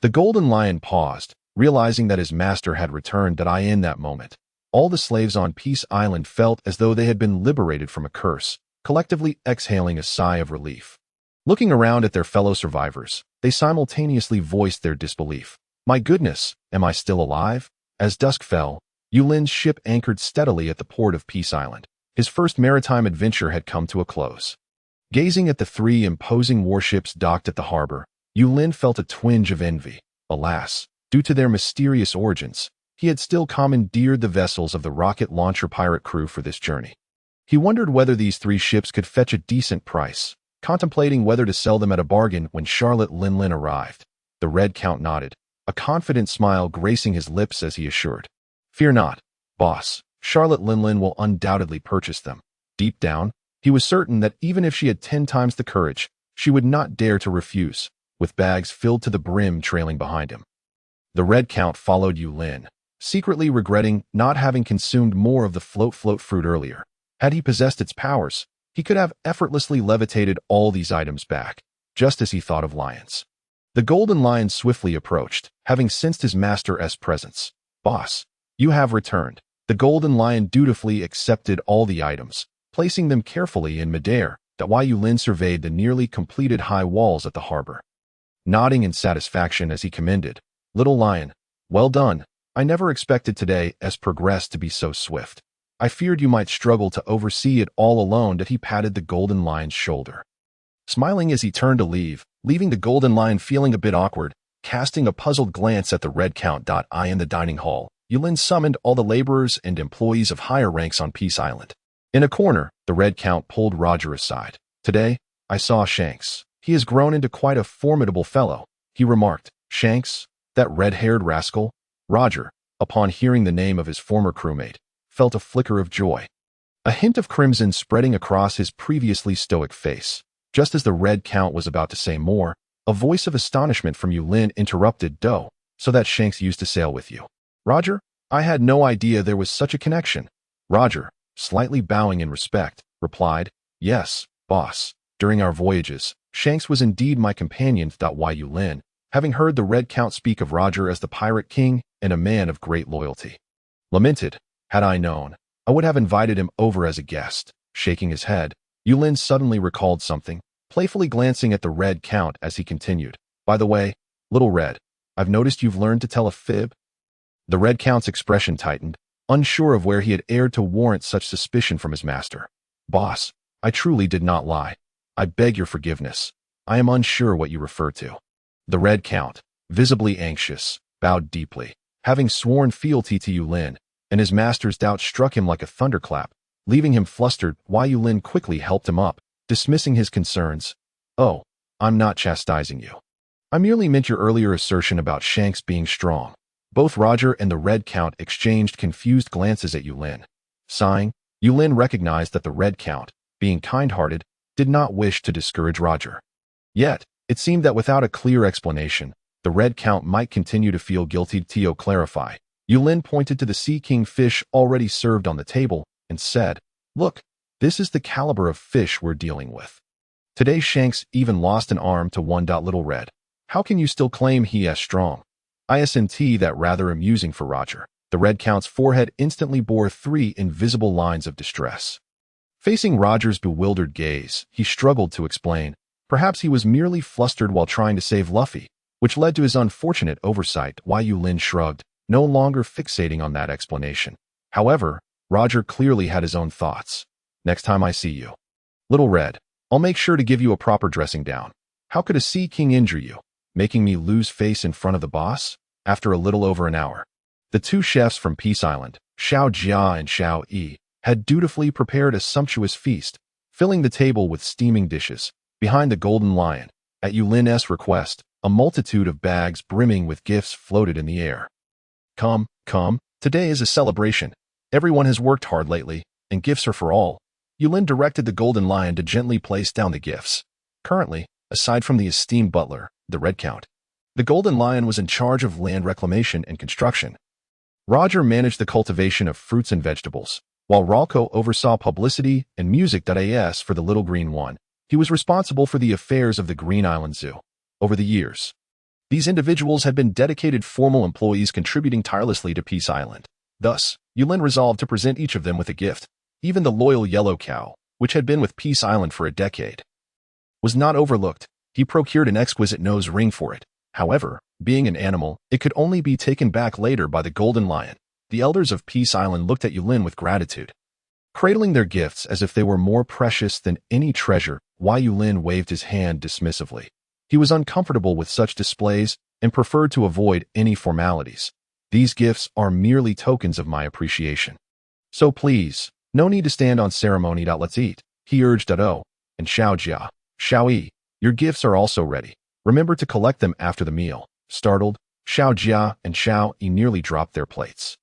Speaker 1: The Golden Lion paused, realizing that his master had returned. In that moment, all the slaves on Peace Island felt as though they had been liberated from a curse, collectively exhaling a sigh of relief. Looking around at their fellow survivors, they simultaneously voiced their disbelief. My goodness, am I still alive? As dusk fell, Yulin's ship anchored steadily at the port of Peace Island. His first maritime adventure had come to a close. Gazing at the three imposing warships docked at the harbor, Yulin felt a twinge of envy. Alas, due to their mysterious origins, he had still commandeered the vessels of the rocket launcher pirate crew for this journey. He wondered whether these three ships could fetch a decent price, contemplating whether to sell them at a bargain when Charlotte Linlin arrived. The Red Count nodded, a confident smile gracing his lips as he assured, "Fear not, boss. Charlotte Linlin will undoubtedly purchase them." Deep down, he was certain that even if she had 10 times the courage, she would not dare to refuse, with bags filled to the brim trailing behind him. The Red Count followed Yulin, secretly regretting not having consumed more of the float fruit earlier. Had he possessed its powers, he could have effortlessly levitated all these items back, just as he thought of lions. The Golden Lion swiftly approached, having sensed his master's presence. "Boss, you have returned." The Golden Lion dutifully accepted all the items, placing them carefully in midair, while Yulin surveyed the nearly completed high walls at the harbor. Nodding in satisfaction as he commended, "Little Lion, well done. I never expected today's progress to be so swift. I feared you might struggle to oversee it all alone." He patted the Golden Lion's shoulder, smiling as he turned to leave, leaving the Golden Lion feeling a bit awkward. Casting a puzzled glance at the Red Count. In the dining hall, Yulin summoned all the laborers and employees of higher ranks on Peace Island. In a corner, the Red Count pulled Roger aside. "Today, I saw Shanks. He has grown into quite a formidable fellow," he remarked. "Shanks? That red-haired rascal?" Roger, upon hearing the name of his former crewmate, felt a flicker of joy, a hint of crimson spreading across his previously stoic face. Just as the Red Count was about to say more, a voice of astonishment from Yulin interrupted. "So that Shanks used to sail with you?" "Roger, I had no idea there was such a connection." Roger, slightly bowing in respect, replied, "Yes, boss. During our voyages, Shanks was indeed my companion." Why Yulin, having heard the Red Count speak of Roger as the Pirate King and a man of great loyalty, lamented, "Had I known, I would have invited him over as a guest." Shaking his head, Yulin suddenly recalled something, playfully glancing at the Red Count as he continued. By the way, Little Red, I've noticed you've learned to tell a fib. The Red Count's expression tightened, unsure of where he had erred to warrant such suspicion from his master. Boss, I truly did not lie. I beg your forgiveness. I am unsure what you refer to. The Red Count, visibly anxious, bowed deeply, having sworn fealty to Yulin, and his master's doubt struck him like a thunderclap, leaving him flustered while Yulin quickly helped him up, dismissing his concerns. Oh, I'm not chastising you. I merely meant your earlier assertion about Shanks being strong. Both Roger and the Red Count exchanged confused glances at Yulin. Sighing, Yulin recognized that the Red Count, being kind-hearted, did not wish to discourage Roger. Yet, it seemed that without a clear explanation, the Red Count might continue to feel guilty. To clarify, Yulin pointed to the Sea King fish already served on the table and said, Look, this is the caliber of fish we're dealing with. Today Shanks even lost an arm to one. Little Red. How can you still claim he is strong? Isn't that rather amusing for Roger? The Red Count's forehead instantly bore 3 invisible lines of distress. Facing Roger's bewildered gaze, he struggled to explain. Perhaps he was merely flustered while trying to save Luffy, which led to his unfortunate oversight. Why Yulin shrugged, no longer fixating on that explanation. However, Roger clearly had his own thoughts. Next time I see you, Little Red, I'll make sure to give you a proper dressing down. How could a Sea King injure you, making me lose face in front of the boss? After a little over an hour, the 2 chefs from Peace Island, Xiao Jia and Xiao Yi, had dutifully prepared a sumptuous feast, filling the table with steaming dishes. Behind the Golden Lion, at Yulin's request, a multitude of bags brimming with gifts floated in the air. Come, today is a celebration. Everyone has worked hard lately, and gifts are for all. Yulin directed the Golden Lion to gently place down the gifts. Currently, aside from the esteemed butler, the Red Count, the Golden Lion was in charge of land reclamation and construction. Roger managed the cultivation of fruits and vegetables, while Ralco oversaw publicity and music.as for the Little Green One. He was responsible for the affairs of the Green Island Zoo. Over the years, these individuals had been dedicated formal employees contributing tirelessly to Peace Island. Thus, Yulin resolved to present each of them with a gift. Even the loyal Yellow Cow, which had been with Peace Island for a decade, was not overlooked. He procured an exquisite nose ring for it. However, being an animal, it could only be taken back later by the Golden Lion. The elders of Peace Island looked at Yulin with gratitude, cradling their gifts as if they were more precious than any treasure. Why Yulin waved his hand dismissively. He was uncomfortable with such displays and preferred to avoid any formalities. These gifts are merely tokens of my appreciation. So please, no need to stand on ceremony. Let's eat, he urged. Oh, and Xiao Jia, Xiao Yi, your gifts are also ready. Remember to collect them after the meal. Startled, Xiao Jia and Xiao Yi nearly dropped their plates.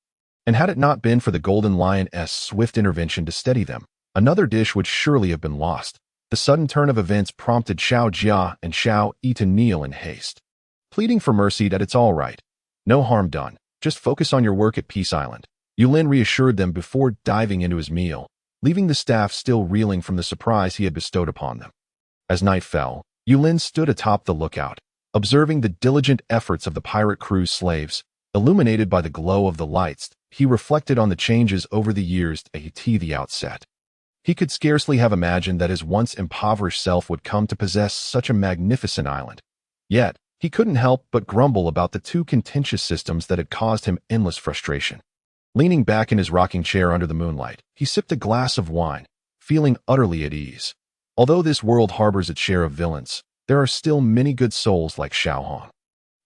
Speaker 1: And had it not been for the Golden Lion's swift intervention to steady them, another dish would surely have been lost. The sudden turn of events prompted Xiao Jia and Xiao Yi to kneel in haste, pleading for mercy. That it's all right. No harm done. Just focus on your work at Peace Island. Yulin reassured them before diving into his meal, leaving the staff still reeling from the surprise he had bestowed upon them. As night fell, Yulin stood atop the lookout, observing the diligent efforts of the pirate crew's slaves. Illuminated by the glow of the lights, he reflected on the changes over the years at the outset. He could scarcely have imagined that his once impoverished self would come to possess such a magnificent island. Yet, he couldn't help but grumble about the 2 contentious systems that had caused him endless frustration. Leaning back in his rocking chair under the moonlight, he sipped a glass of wine, feeling utterly at ease. Although this world harbors its share of villains, there are still many good souls like Xiao Hong.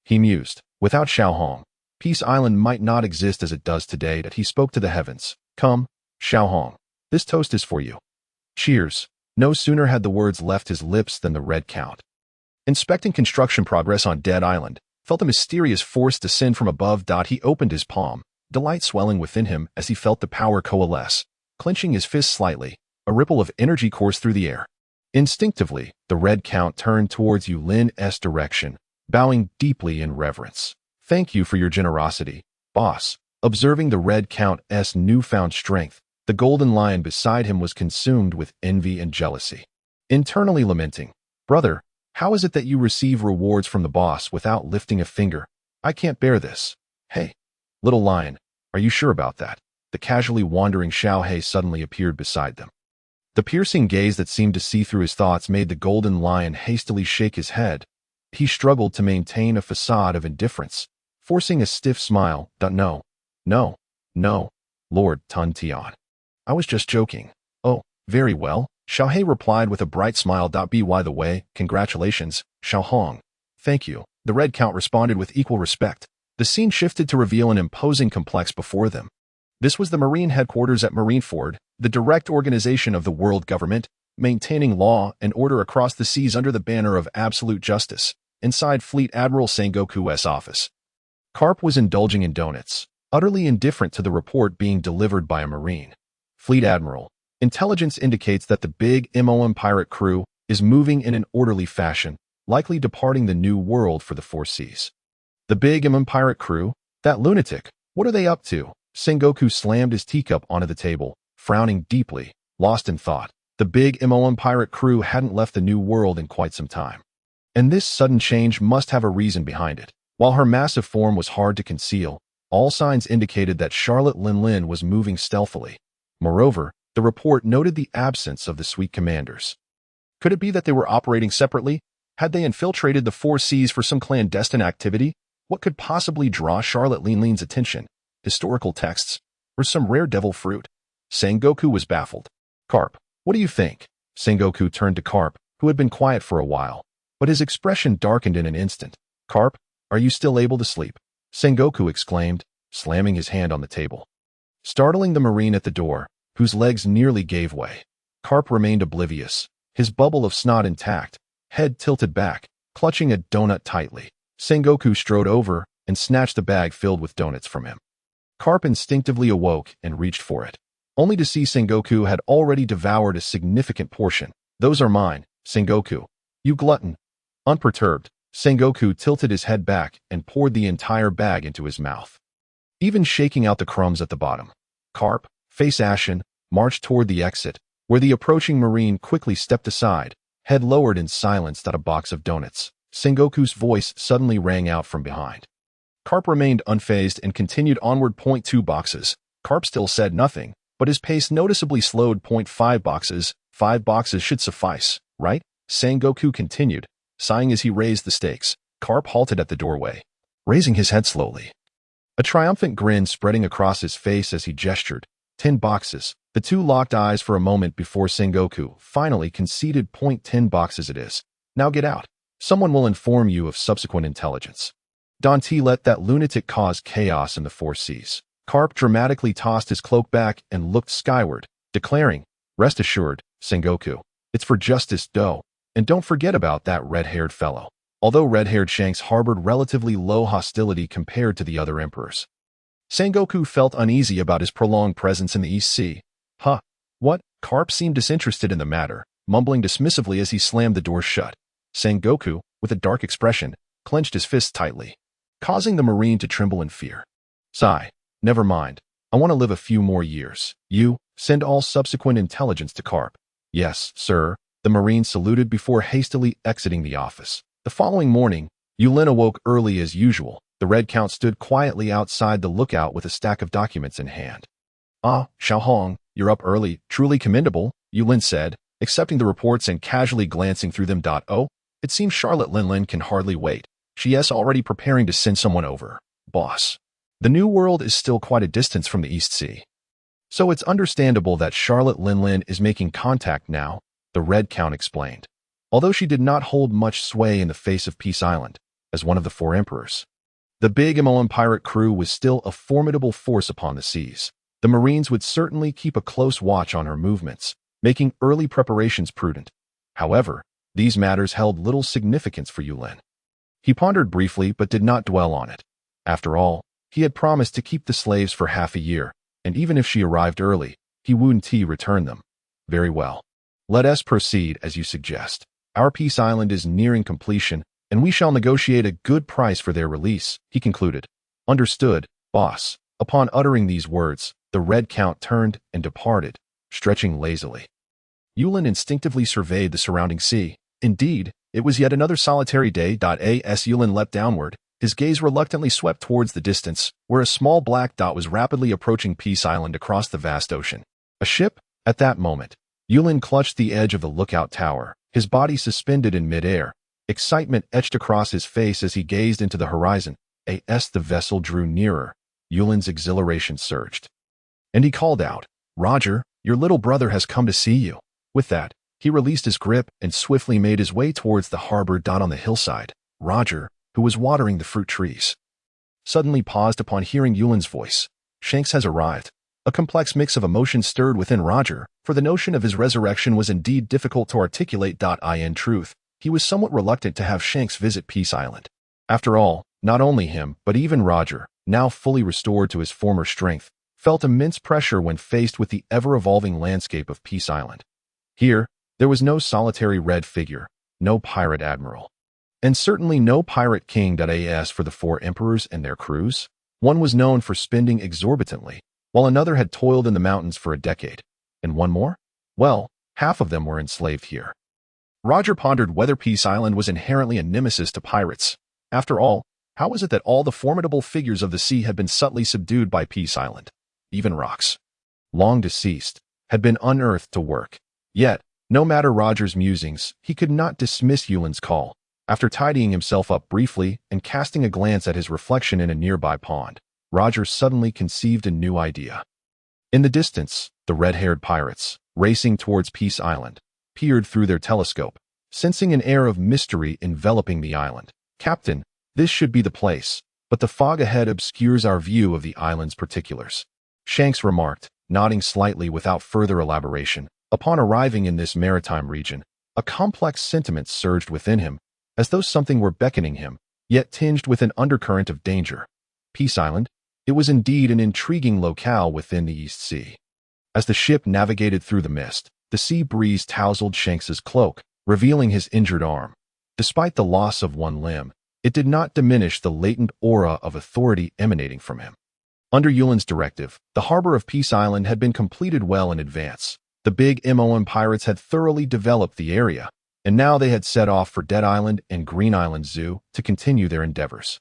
Speaker 1: He mused, without Xiao Hong, Peace Island might not exist as it does today. That he spoke to the heavens. Come, Xiao Hong, this toast is for you. Cheers. No sooner had the words left his lips than the Red Count, inspecting construction progress on Dead Island, felt a mysterious force descend from above. He opened his palm, delight swelling within him as he felt the power coalesce. Clenching his fist slightly, a ripple of energy coursed through the air. Instinctively, the Red Count turned towards Yulin's direction, bowing deeply in reverence. Thank you for your generosity, boss. Observing the Red Count's newfound strength, the Golden Lion beside him was consumed with envy and jealousy. Internally lamenting, brother, how is it that you receive rewards from the boss without lifting a finger? I can't bear this. Hey, Little Lion, are you sure about that? The casually wandering Xiao He suddenly appeared beside them. The piercing gaze that seemed to see through his thoughts made the golden lion hastily shake his head. He struggled to maintain a facade of indifference, forcing a stiff smile. No, Lord Tun Tian. I was just joking. Oh, very well, Xiao He replied with a bright smile. By the way, congratulations, Xiao Hong. Thank you, the Red Count responded with equal respect. The scene shifted to reveal an imposing complex before them. This was the Marine headquarters at Marineford, the direct organization of the world government, maintaining law and order across the seas under the banner of absolute justice. Inside Fleet Admiral Sengoku's office, Carp was indulging in donuts, utterly indifferent to the report being delivered by a Marine. Fleet Admiral, intelligence indicates that the big MOM pirate crew is moving in an orderly fashion, likely departing the New World for the Four Seas. The big MOM pirate crew? That lunatic, what are they up to? Sengoku slammed his teacup onto the table, frowning deeply, lost in thought. The big MOM pirate crew hadn't left the New World in quite some time. And this sudden change must have a reason behind it. While her massive form was hard to conceal, all signs indicated that Charlotte Linlin was moving stealthily. Moreover, the report noted the absence of the suite commanders. Could it be that they were operating separately? Had they infiltrated the Four Seas for some clandestine activity? What could possibly draw Charlotte Linlin's attention? Historical texts? Or some rare devil fruit? Sengoku was baffled. Carp, what do you think? Sengoku turned to Carp, who had been quiet for a while, but his expression darkened in an instant. Carp, are you still able to sleep? Sengoku exclaimed, slamming his hand on the table, startling the Marine at the door, whose legs nearly gave way. Carp remained oblivious, his bubble of snot intact, head tilted back, clutching a donut tightly. Sengoku strode over and snatched the bag filled with donuts from him. Carp instinctively awoke and reached for it, only to see Sengoku had already devoured a significant portion. Those are mine, Sengoku. You glutton. Unperturbed, Sengoku tilted his head back and poured the entire bag into his mouth, even shaking out the crumbs at the bottom. Carp, face ashen, marched toward the exit, where the approaching Marine quickly stepped aside, head lowered in silence at a box of donuts. Sengoku's voice suddenly rang out from behind. Carp remained unfazed and continued onward. 2 boxes. Carp still said nothing, but his pace noticeably slowed. 5 boxes. 5 boxes should suffice, right? Sengoku continued, sighing as he raised the stakes. Carp halted at the doorway, raising his head slowly, a triumphant grin spreading across his face as he gestured. 10 boxes. The two locked eyes for a moment before Sengoku finally conceded. 10 boxes it is. Now get out. Someone will inform you of subsequent intelligence. Don't let that lunatic cause chaos in the Four Seas. Carp dramatically tossed his cloak back and looked skyward, declaring, rest assured, Sengoku, it's for justice, dough. And don't forget about that red-haired fellow. Although red-haired Shanks harbored relatively low hostility compared to the other emperors, Sengoku felt uneasy about his prolonged presence in the East Sea. Huh? What? Carp seemed disinterested in the matter, mumbling dismissively as he slammed the door shut. Sengoku, with a dark expression, clenched his fists tightly, causing the Marine to tremble in fear. Sigh. Never mind. I want to live a few more years. You, send all subsequent intelligence to Carp. Yes, sir. The Marine saluted before hastily exiting the office. The following morning, Yulin awoke early as usual. The Red Count stood quietly outside the lookout with a stack of documents in hand. Ah, Xiao Hong, you're up early. Truly commendable, Yulin said, accepting the reports and casually glancing through them. Oh, it seems Charlotte Linlin can hardly wait. She is already preparing to send someone over. Boss. The New World is still quite a distance from the East Sea, so it's understandable that Charlotte Linlin is making contact now, the Red Count explained, although she did not hold much sway in the face of Peace Island, as one of the 4 emperors. The big MOM pirate crew was still a formidable force upon the seas. The Marines would certainly keep a close watch on her movements, making early preparations prudent. However, these matters held little significance for Yulin. He pondered briefly but did not dwell on it. After all, he had promised to keep the slaves for half a year, and even if she arrived early, he wouldn't return them. Very well. Let us proceed as you suggest. Our Peace Island is nearing completion, and we shall negotiate a good price for their release, he concluded. Understood, boss. Upon uttering these words, the Red Count turned and departed, stretching lazily. Yulin instinctively surveyed the surrounding sea. Indeed, it was yet another solitary day. As Yulin leapt downward, his gaze reluctantly swept towards the distance, where a small black dot was rapidly approaching Peace Island across the vast ocean. A ship? At that moment, Yulin clutched the edge of the lookout tower, his body suspended in midair. Excitement etched across his face as he gazed into the horizon. As the vessel drew nearer, Yulin's exhilaration surged. And he called out, "Roger, your little brother has come to see you." With that, he released his grip and swiftly made his way towards the harbor dot on the hillside. Roger, who was watering the fruit trees, suddenly paused upon hearing Yulin's voice. "Shanks has arrived." A complex mix of emotions stirred within Roger, for the notion of his resurrection was indeed difficult to articulate. In truth, he was somewhat reluctant to have Shanks visit Peace Island. After all, not only him, but even Roger, now fully restored to his former strength, felt immense pressure when faced with the ever-evolving landscape of Peace Island. Here, there was no solitary red figure, no pirate admiral, and certainly no pirate king. As for the four emperors and their crews, one was known for spending exorbitantly, while another had toiled in the mountains for a decade. And one more? Well, half of them were enslaved here. Roger pondered whether Peace Island was inherently a nemesis to pirates. After all, how was it that all the formidable figures of the sea had been subtly subdued by Peace Island? Even rocks, long deceased, had been unearthed to work. Yet, no matter Roger's musings, he could not dismiss Yulin's call. After tidying himself up briefly and casting a glance at his reflection in a nearby pond, Roger suddenly conceived a new idea. In the distance, the red-haired pirates, racing towards Peace Island, peered through their telescope, sensing an air of mystery enveloping the island. "Captain, this should be the place, but the fog ahead obscures our view of the island's particulars," Shanks remarked, nodding slightly without further elaboration. Upon arriving in this maritime region, a complex sentiment surged within him, as though something were beckoning him, yet tinged with an undercurrent of danger. Peace Island? It was indeed an intriguing locale within the East Sea. As the ship navigated through the mist, the sea breeze tousled Shanks's cloak, revealing his injured arm. Despite the loss of one limb, it did not diminish the latent aura of authority emanating from him. Under Yulin's directive, the harbor of Peace Island had been completed well in advance. The big MOM pirates had thoroughly developed the area, and now they had set off for Dead Island and Green Island Zoo to continue their endeavors.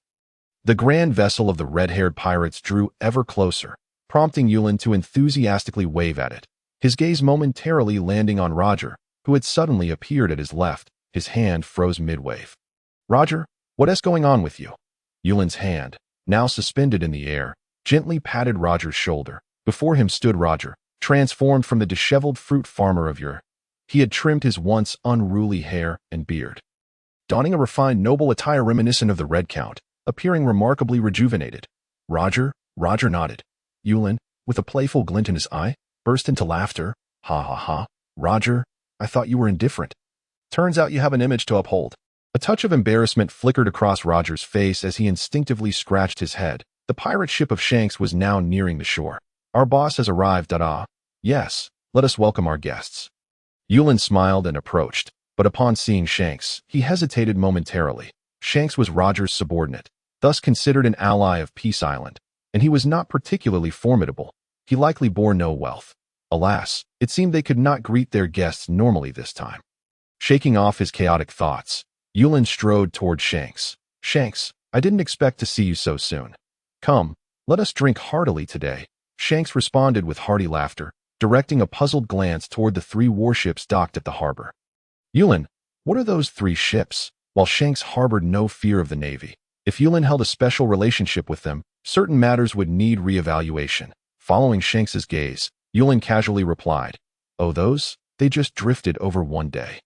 Speaker 1: The grand vessel of the red-haired pirates drew ever closer, prompting Yulin to enthusiastically wave at it, his gaze momentarily landing on Roger, who had suddenly appeared at his left. His hand froze mid-wave. "Roger, what's going on with you?" Yulin's hand, now suspended in the air, gently patted Roger's shoulder. Before him stood Roger, transformed from the disheveled fruit farmer of yore. He had trimmed his once unruly hair and beard, donning a refined noble attire reminiscent of the Red Count, appearing remarkably rejuvenated. Roger nodded. Yulin, with a playful glint in his eye, burst into laughter. "Ha ha ha. Roger, I thought you were indifferent. Turns out you have an image to uphold." A touch of embarrassment flickered across Roger's face as he instinctively scratched his head. The pirate ship of Shanks was now nearing the shore. "Our boss has arrived. Yes, let us welcome our guests." Yulin smiled and approached, but upon seeing Shanks, he hesitated momentarily. Shanks was Roger's subordinate, thus considered an ally of Peace Island, and he was not particularly formidable. He likely bore no wealth. Alas, it seemed they could not greet their guests normally this time. Shaking off his chaotic thoughts, Yulin strode toward Shanks. "Shanks, I didn't expect to see you so soon. Come, let us drink heartily today." Shanks responded with hearty laughter, directing a puzzled glance toward the 3 warships docked at the harbor. "Yulin, what are those 3 ships?" While Shanks harbored no fear of the Navy, if Yulin held a special relationship with them, certain matters would need reevaluation. Following Shanks's gaze, Yulin casually replied, "Oh, those? They just drifted over one day.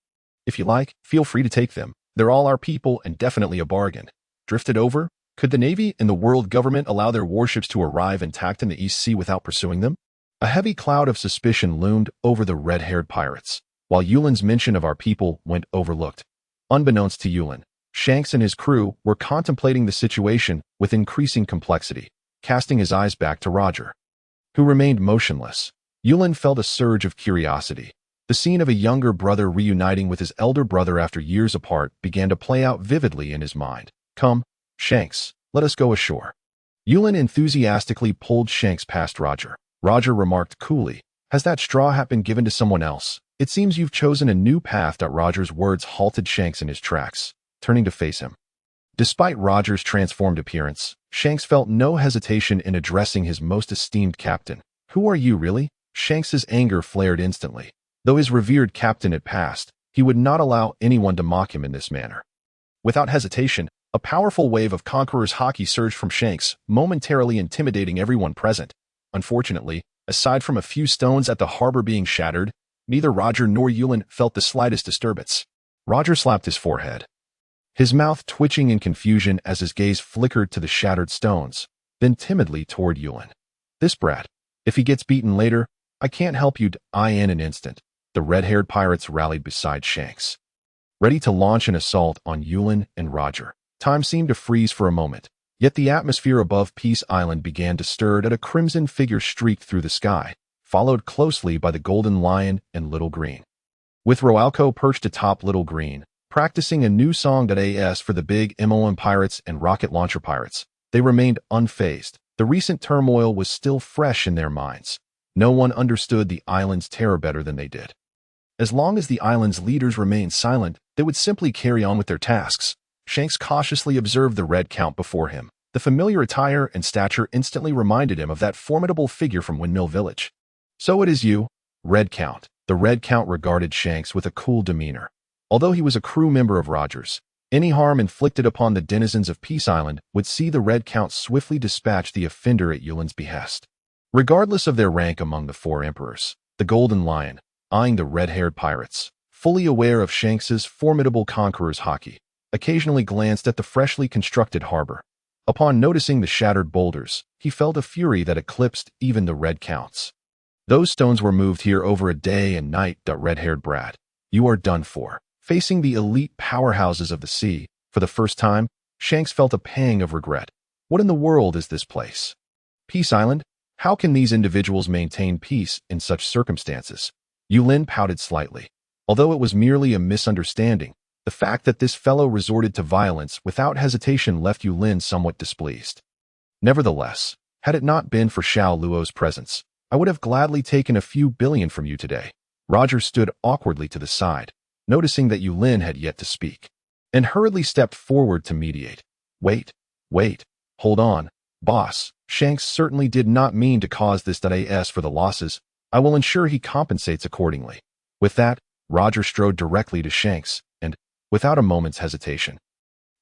Speaker 1: If you like, feel free to take them. They're all our people and definitely a bargain." Drifted over? Could the Navy and the world government allow their warships to arrive intact in the East Sea without pursuing them? A heavy cloud of suspicion loomed over the red-haired pirates, while Yulin's mention of our people went overlooked. Unbeknownst to Yulin, Shanks and his crew were contemplating the situation with increasing complexity, casting his eyes back to Roger, who remained motionless. Yulin felt a surge of curiosity. The scene of a younger brother reuniting with his elder brother after years apart began to play out vividly in his mind. "Come, Shanks, let us go ashore." Yulin enthusiastically pulled Shanks past Roger. Roger remarked coolly, "Has that straw hat been given to someone else? It seems you've chosen a new path." Roger's words halted Shanks in his tracks, turning to face him. Despite Roger's transformed appearance, Shanks felt no hesitation in addressing his most esteemed captain. "Who are you, really?" Shanks's anger flared instantly. Though his revered captain had passed, he would not allow anyone to mock him in this manner. Without hesitation, a powerful wave of conqueror's haki surged from Shanks, momentarily intimidating everyone present. Unfortunately, aside from a few stones at the harbor being shattered, neither Roger nor Yulin felt the slightest disturbance. Roger slapped his forehead, his mouth twitching in confusion as his gaze flickered to the shattered stones, then timidly toward Yulin. This brat. If he gets beaten later, I can't help you in an instant. The red-haired pirates rallied beside Shanks, ready to launch an assault on Yulin and Roger. Time seemed to freeze for a moment, yet the atmosphere above Peace Island began to stir as a crimson figure streaked through the sky, followed closely by the Golden Lion and Little Green. With Roalco perched atop Little Green, practicing a new song as for the big MOM pirates and rocket launcher pirates, they remained unfazed. The recent turmoil was still fresh in their minds. No one understood the island's terror better than they did. As long as the island's leaders remained silent, they would simply carry on with their tasks. Shanks cautiously observed the Red Count before him. The familiar attire and stature instantly reminded him of that formidable figure from Windmill Village. So it is you, Red Count. The Red Count regarded Shanks with a cool demeanor. Although he was a crew member of Roger's, any harm inflicted upon the denizens of Peace Island would see the Red Count swiftly dispatch the offender at Yulin's behest. Regardless of their rank among the four emperors, the Golden Lion, eyeing the red-haired pirates, fully aware of Shanks's formidable conqueror's haki, occasionally glanced at the freshly constructed harbor. Upon noticing the shattered boulders, he felt a fury that eclipsed even the Red Count's. Those stones were moved here over a day and night, red-haired brat. You are done for. Facing the elite powerhouses of the sea, for the first time, Shanks felt a pang of regret. What in the world is this place? Peace Island? How can these individuals maintain peace in such circumstances? Yulin pouted slightly. Although it was merely a misunderstanding, the fact that this fellow resorted to violence without hesitation left Yulin somewhat displeased. Nevertheless, had it not been for Xiao Luo's presence, I would have gladly taken a few billion from you today. Roger stood awkwardly to the side, noticing that Yulin had yet to speak, and hurriedly stepped forward to mediate. Wait, hold on, boss. Shanks certainly did not mean to cause this for the losses. I will ensure he compensates accordingly. With that, Roger strode directly to Shanks, and, without a moment's hesitation,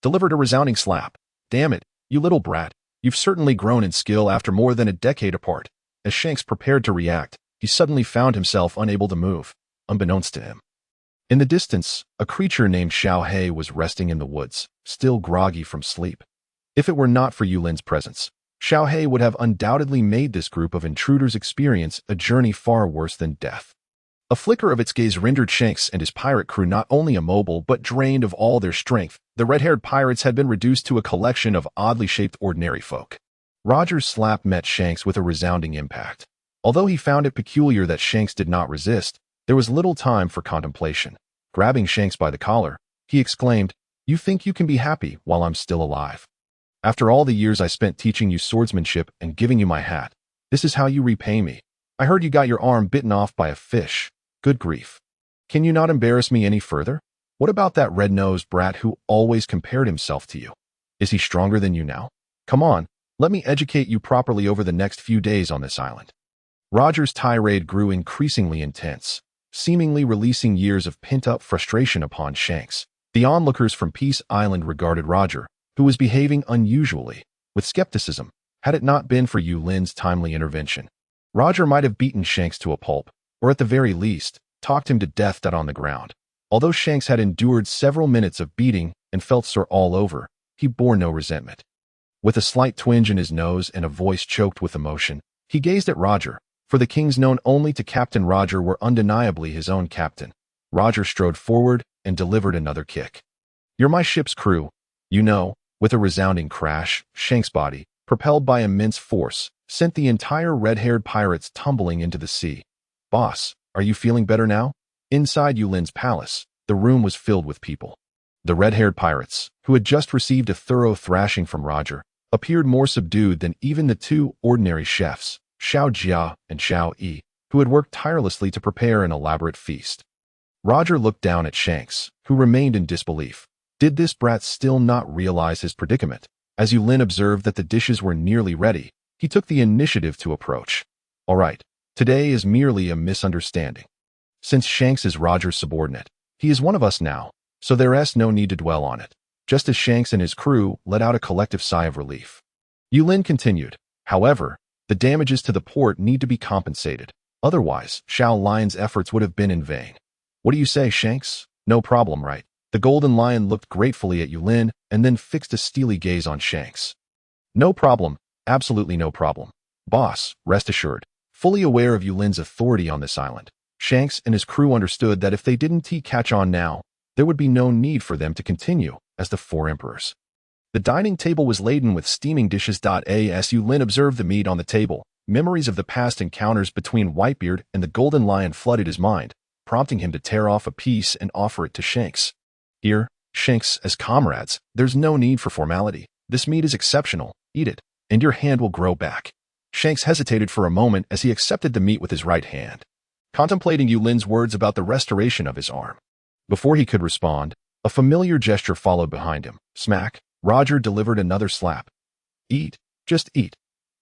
Speaker 1: delivered a resounding slap. Damn it, you little brat. You've certainly grown in skill after more than a decade apart. As Shanks prepared to react, he suddenly found himself unable to move, unbeknownst to him. In the distance, a creature named Xiao He was resting in the woods, still groggy from sleep. If it were not for Yulin's presence, Xiao He would have undoubtedly made this group of intruders experience a journey far worse than death. A flicker of its gaze rendered Shanks and his pirate crew not only immobile but drained of all their strength. The red-haired pirates had been reduced to a collection of oddly shaped ordinary folk. Roger's slap met Shanks with a resounding impact. Although he found it peculiar that Shanks did not resist, there was little time for contemplation. Grabbing Shanks by the collar, he exclaimed, "You think you can be happy while I'm still alive? After all the years I spent teaching you swordsmanship and giving you my hat, this is how you repay me. I heard you got your arm bitten off by a fish. Good grief. Can you not embarrass me any further? What about that red-nosed brat who always compared himself to you? Is he stronger than you now? Come on, let me educate you properly over the next few days on this island." Roger's tirade grew increasingly intense, seemingly releasing years of pent-up frustration upon Shanks. The onlookers from Peace Island regarded Roger, who was behaving unusually, with skepticism. Had it not been for Yulin's timely intervention, Roger might have beaten Shanks to a pulp, or at the very least, talked him to death on the ground. Although Shanks had endured several minutes of beating and felt sore all over, he bore no resentment. With a slight twinge in his nose and a voice choked with emotion, he gazed at Roger, for the kings known only to Captain Roger were undeniably his own captain. Roger strode forward and delivered another kick. "You're my ship's crew, you know." With a resounding crash, Shanks' body, propelled by immense force, sent the entire red-haired pirates tumbling into the sea. "Boss, are you feeling better now?" Inside Yulin's palace, the room was filled with people. The red-haired pirates, who had just received a thorough thrashing from Roger, appeared more subdued than even the two ordinary chefs, Xiao Jia and Xiao Yi, who had worked tirelessly to prepare an elaborate feast. Roger looked down at Shanks, who remained in disbelief. Did this brat still not realize his predicament? As Yulin observed that the dishes were nearly ready, he took the initiative to approach. "All right, today is merely a misunderstanding. Since Shanks is Roger's subordinate, he is one of us now, so there's no need to dwell on it. Just as Shanks and his crew let out a collective sigh of relief. Yulin continued, however, the damages to the port need to be compensated. Otherwise, Xiao Lion's efforts would have been in vain. What do you say, Shanks? No problem, right? The Golden Lion looked gratefully at Yulin and then fixed a steely gaze on Shanks. No problem, absolutely no problem. Boss, rest assured. Fully aware of Yulin's authority on this island, Shanks and his crew understood that if they didn't catch on now, there would be no need for them to continue as the four emperors. The dining table was laden with steaming dishes. As Yulin observed the meat on the table, memories of the past encounters between Whitebeard and the Golden Lion flooded his mind, prompting him to tear off a piece and offer it to Shanks. Here, Shanks, as comrades, there's no need for formality. This meat is exceptional. Eat it, and your hand will grow back. Shanks hesitated for a moment as he accepted the meat with his right hand, contemplating Yulin's words about the restoration of his arm. Before he could respond, a familiar gesture followed behind him. Smack, Roger delivered another slap. Eat, just eat.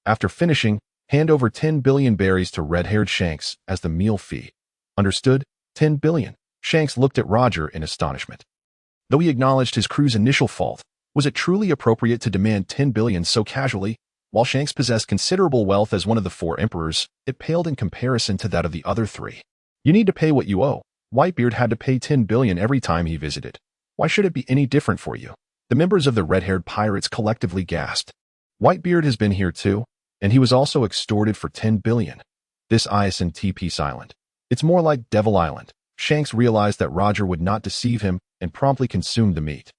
Speaker 1: After finishing, hand over 10 billion berries to red-haired Shanks as the meal fee. Understood? 10 billion. Shanks looked at Roger in astonishment. Though he acknowledged his crew's initial fault, was it truly appropriate to demand 10 billion so casually? While Shanks possessed considerable wealth as one of the four emperors, it paled in comparison to that of the other three. You need to pay what you owe. Whitebeard had to pay 10 billion every time he visited. Why should it be any different for you? The members of the red-haired pirates collectively gasped. Whitebeard has been here too, and he was also extorted for 10 billion. This isn't Peace Island. It's more like Devil Island. Shanks realized that Roger would not deceive him and promptly consumed the meat.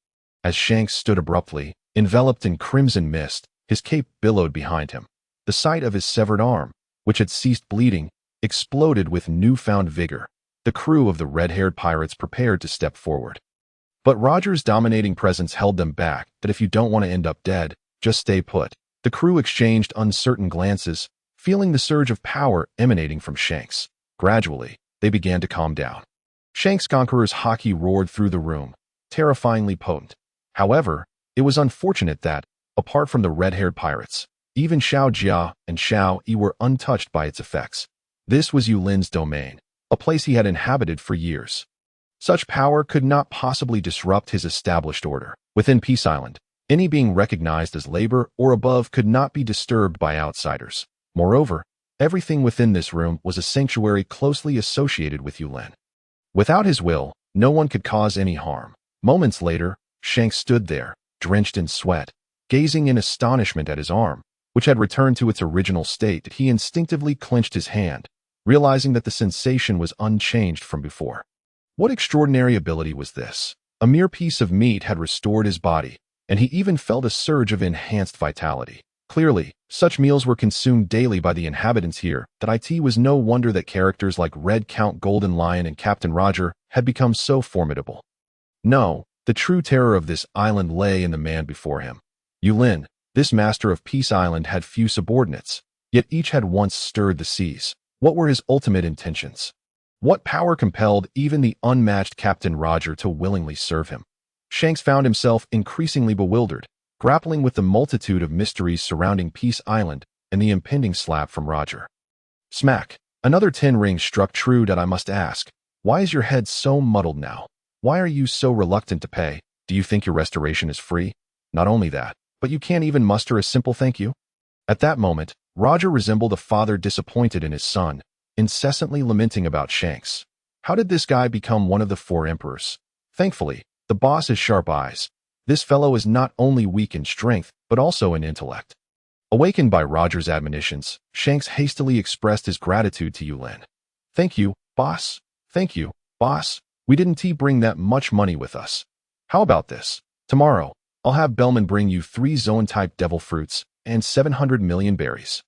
Speaker 1: As Shanks stood abruptly, enveloped in crimson mist, his cape billowed behind him. The sight of his severed arm, which had ceased bleeding, exploded with newfound vigor. The crew of the red-haired pirates prepared to step forward. But Roger's dominating presence held them back, that if you don't want to end up dead, just stay put. The crew exchanged uncertain glances, feeling the surge of power emanating from Shanks. Gradually, they began to calm down. Shanks' Conqueror's haki roared through the room, terrifyingly potent. However, it was unfortunate that, apart from the red-haired pirates, even Xiao Jia and Xiao Yi were untouched by its effects. This was Yulin's domain, a place he had inhabited for years. Such power could not possibly disrupt his established order. Within Peace Island, any being recognized as labor or above could not be disturbed by outsiders. Moreover, everything within this room was a sanctuary closely associated with Yulin. Without his will, no one could cause any harm. Moments later, Shanks stood there, drenched in sweat, gazing in astonishment at his arm, which had returned to its original state. He instinctively clenched his hand, realizing that the sensation was unchanged from before. What extraordinary ability was this? A mere piece of meat had restored his body, and he even felt a surge of enhanced vitality. Clearly, such meals were consumed daily by the inhabitants here. That it was no wonder that characters like Red Count Golden Lion and Captain Roger had become so formidable. No, the true terror of this island lay in the man before him. Yulin, this master of Peace Island, had few subordinates, yet each had once stirred the seas. What were his ultimate intentions? What power compelled even the unmatched Captain Roger to willingly serve him? Shanks found himself increasingly bewildered, grappling with the multitude of mysteries surrounding Peace Island and the impending slap from Roger. Smack! Another 10 rings struck true. I must ask, why is your head so muddled now? Why are you so reluctant to pay? Do you think your restoration is free? Not only that, but you can't even muster a simple thank you? At that moment, Roger resembled a father disappointed in his son, incessantly lamenting about Shanks. How did this guy become one of the four emperors? Thankfully, the boss has sharp eyes. This fellow is not only weak in strength, but also in intellect. Awakened by Roger's admonitions, Shanks hastily expressed his gratitude to Yulin. Thank you, boss. Thank you, boss. We didn't bring that much money with us. How about this? Tomorrow, I'll have Bellman bring you 3 Zoan-type devil fruits and 700 million berries.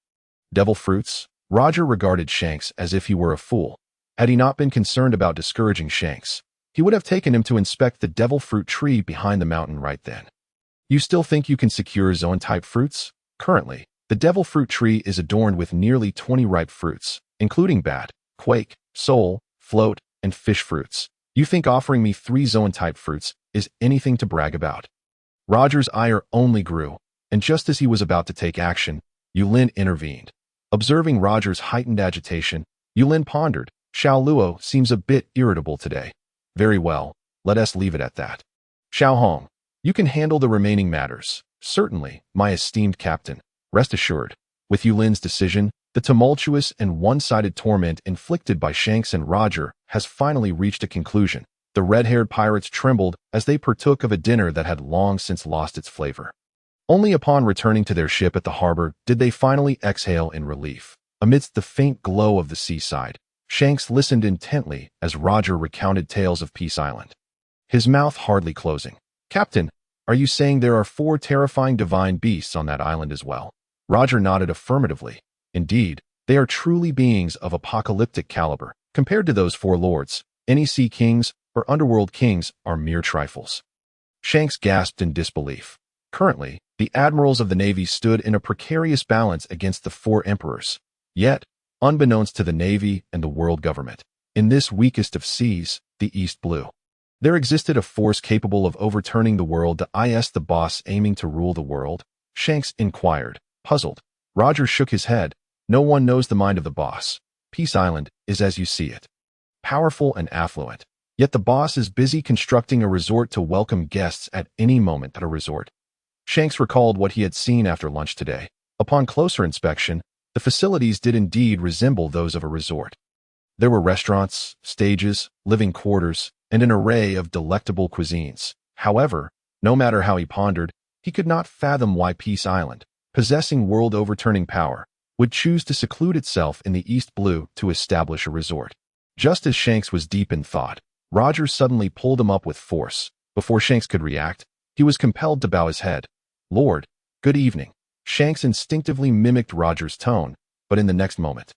Speaker 1: Devil fruits? Roger regarded Shanks as if he were a fool. Had he not been concerned about discouraging Shanks, he would have taken him to inspect the devil fruit tree behind the mountain right then. You still think you can secure Zoan-type fruits? Currently, the devil fruit tree is adorned with nearly 20 ripe fruits, including bat, quake, soul, float, and fish fruits. You think offering me 3 Zoan-type fruits is anything to brag about? Roger's ire only grew, and just as he was about to take action, Yulin intervened. Observing Roger's heightened agitation, Yulin pondered, Xiao Luo seems a bit irritable today. Very well, let us leave it at that. Xiao Hong, you can handle the remaining matters. Certainly, my esteemed captain. Rest assured, with Yulin's decision, the tumultuous and one-sided torment inflicted by Shanks and Roger has finally reached a conclusion. The red-haired pirates trembled as they partook of a dinner that had long since lost its flavor. Only upon returning to their ship at the harbor did they finally exhale in relief. Amidst the faint glow of the seaside, Shanks listened intently as Roger recounted tales of Peace Island, his mouth hardly closing. Captain, are you saying there are 4 terrifying divine beasts on that island as well? Roger nodded affirmatively. Indeed, they are truly beings of apocalyptic caliber. Compared to those 4 lords, any sea kings or underworld kings are mere trifles. Shanks gasped in disbelief. Currently, the admirals of the Navy stood in a precarious balance against the 4 emperors. Yet, unbeknownst to the Navy and the world government, in this weakest of seas, the East Blue, there existed a force capable of overturning the world. The boss aiming to rule the world? Shanks inquired, puzzled. Roger shook his head. No one knows the mind of the boss. Peace Island is as you see it, powerful and affluent. Yet the boss is busy constructing a resort to welcome guests at any moment at a resort. Shanks recalled what he had seen after lunch today. Upon closer inspection, the facilities did indeed resemble those of a resort. There were restaurants, stages, living quarters, and an array of delectable cuisines. However, no matter how he pondered, he could not fathom why Peace Island, possessing world-overturning power, would choose to seclude itself in the East Blue to establish a resort. Just as Shanks was deep in thought, Roger suddenly pulled him up with force. Before Shanks could react, he was compelled to bow his head. Lord, good evening. Shanks instinctively mimicked Roger's tone, but in the next moment,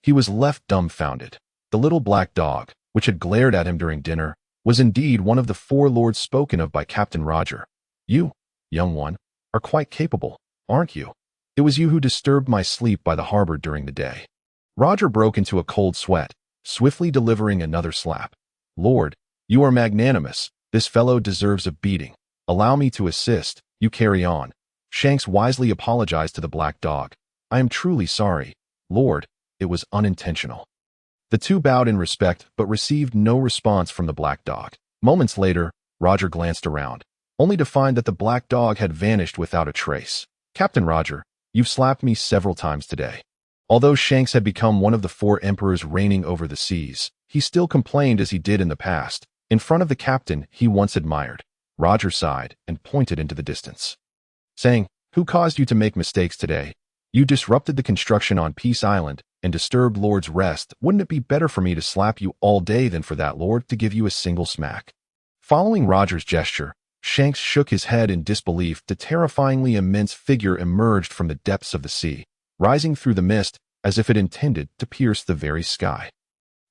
Speaker 1: he was left dumbfounded. The little black dog, which had glared at him during dinner, was indeed one of the 4 lords spoken of by Captain Roger. You, young one, are quite capable, aren't you? It was you who disturbed my sleep by the harbor during the day. Roger broke into a cold sweat, swiftly delivering another slap. Lord, you are magnanimous. This fellow deserves a beating. Allow me to assist. You carry on. Shanks wisely apologized to the black dog. I am truly sorry, Lord. It was unintentional. The 2 bowed in respect but received no response from the black dog. Moments later, Roger glanced around, only to find that the black dog had vanished without a trace. Captain Roger, you've slapped me several times today. Although Shanks had become one of the 4 emperors reigning over the seas, he still complained as he did in the past, in front of the captain he once admired. Roger sighed and pointed into the distance, saying, Who caused you to make mistakes today? You disrupted the construction on Peace Island and disturbed Lord's rest. Wouldn't it be better for me to slap you all day than for that Lord to give you a single smack? Following Roger's gesture, Shanks shook his head in disbelief. The terrifyingly immense figure emerged from the depths of the sea, rising through the mist as if it intended to pierce the very sky.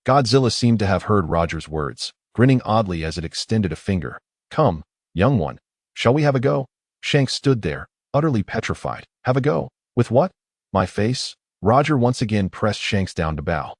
Speaker 1: Godzilla seemed to have heard Roger's words, grinning oddly as it extended a finger. Come, young one, shall we have a go? Shanks stood there, utterly petrified. Have a go? With what? My face? Roger once again pressed Shanks down to bow,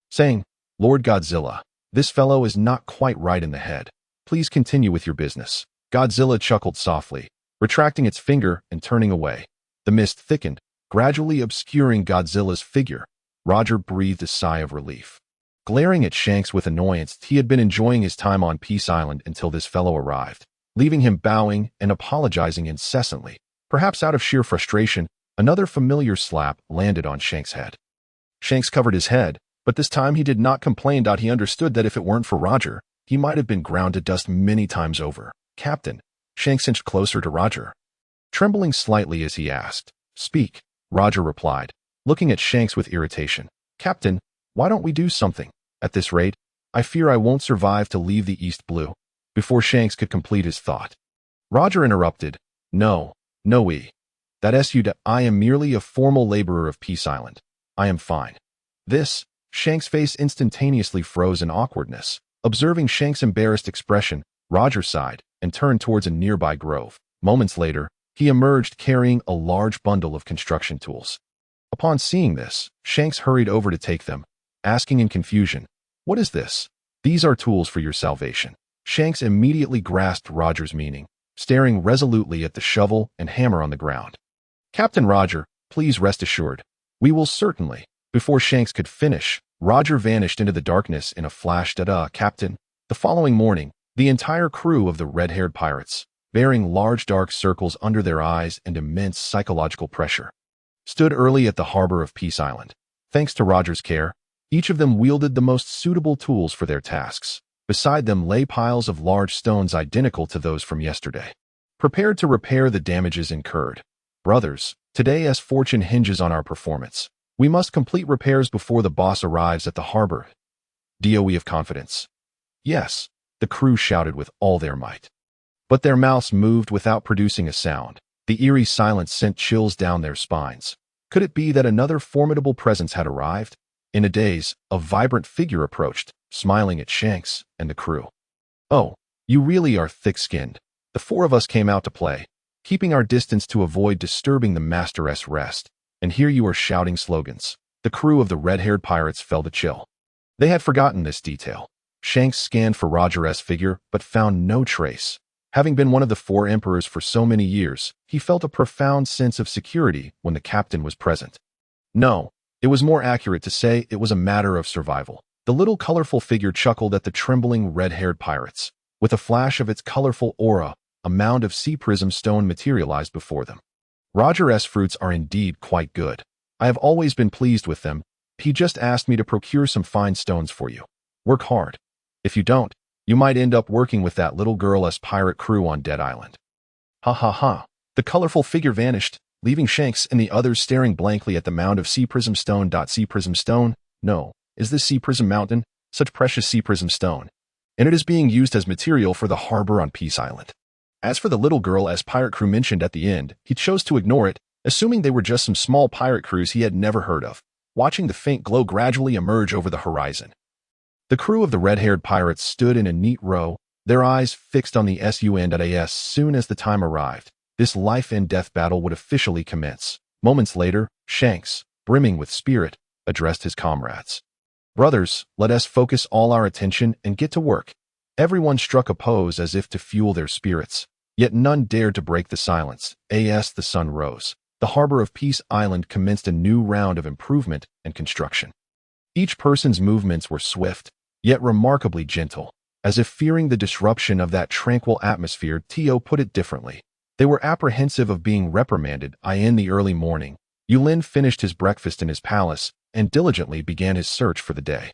Speaker 1: saying, Lord Godzilla, this fellow is not quite right in the head. Please continue with your business. Godzilla chuckled softly, retracting its finger and turning away. The mist thickened, gradually obscuring Godzilla's figure. Roger breathed a sigh of relief. Glaring at Shanks with annoyance, he had been enjoying his time on Peace Island until this fellow arrived, leaving him bowing and apologizing incessantly. Perhaps out of sheer frustration, another familiar slap landed on Shanks' head. Shanks covered his head, but this time he did not complain. He understood that if it weren't for Roger, he might have been ground to dust many times over. Captain, Shanks inched closer to Roger, trembling slightly as he asked. Speak, Roger replied, looking at Shanks with irritation. Captain, why don't we do something? At this rate, I fear I won't survive to leave the East Blue. Before Shanks could complete his thought, Roger interrupted. No, I am merely a formal laborer of Peace Island. I am fine. This, Shanks' face instantaneously froze in awkwardness. Observing Shanks' embarrassed expression, Roger sighed and turned towards a nearby grove. Moments later, he emerged carrying a large bundle of construction tools. Upon seeing this, Shanks hurried over to take them, asking in confusion, What is this? These are tools for your salvation. Shanks immediately grasped Roger's meaning, staring resolutely at the shovel and hammer on the ground. Captain Roger, please rest assured, we will certainly. Before Shanks could finish, Roger vanished into the darkness in a flash. Captain. The following morning, the entire crew of the red-haired pirates, bearing large dark circles under their eyes and immense psychological pressure, stood early at the harbor of Peace Island. Thanks to Roger's care, each of them wielded the most suitable tools for their tasks. Beside them lay piles of large stones identical to those from yesterday, prepared to repair the damages incurred. Brothers, today as fortune hinges on our performance, we must complete repairs before the boss arrives at the harbor. DOE of confidence. Yes, the crew shouted with all their might. But their mouths moved without producing a sound. The eerie silence sent chills down their spines. Could it be that another formidable presence had arrived? In a daze, a vibrant figure approached, smiling at Shanks and the crew. Oh, you really are thick-skinned. The four of us came out to play, keeping our distance to avoid disturbing the master's rest. And here you are shouting slogans. The crew of the red-haired pirates felt a chill. They had forgotten this detail. Shanks scanned for Roger's figure, but found no trace. Having been one of the four emperors for so many years, he felt a profound sense of security when the captain was present. No, it was more accurate to say it was a matter of survival. The little colorful figure chuckled at the trembling red-haired pirates. With a flash of its colorful aura, a mound of sea prism stone materialized before them. Roger's fruits are indeed quite good. I have always been pleased with them. He just asked me to procure some fine stones for you. Work hard. If you don't, you might end up working with that little girl's pirate crew on Dead Island. Ha ha ha. The colorful figure vanished, leaving Shanks and the others staring blankly at the mound of sea prism stone. Sea prism stone? No. Is this sea prism mountain? Such precious sea prism stone. And it is being used as material for the harbor on Peace Island. As for the little girl as pirate crew mentioned at the end, he chose to ignore it, assuming they were just some small pirate crews he had never heard of, watching the faint glow gradually emerge over the horizon. The crew of the red-haired pirates stood in a neat row, their eyes fixed on the sun. As soon as the time arrived, this life-and-death battle would officially commence. Moments later, Shanks, brimming with spirit, addressed his comrades. Brothers, let us focus all our attention and get to work. Everyone struck a pose as if to fuel their spirits, yet none dared to break the silence. As the sun rose, the harbor of Peace Island commenced a new round of improvement and construction. Each person's movements were swift, yet remarkably gentle, as if fearing the disruption of that tranquil atmosphere. Tio put it differently. They were apprehensive of being reprimanded. In the early morning, Yulin finished his breakfast in his palace and diligently began his search for the day.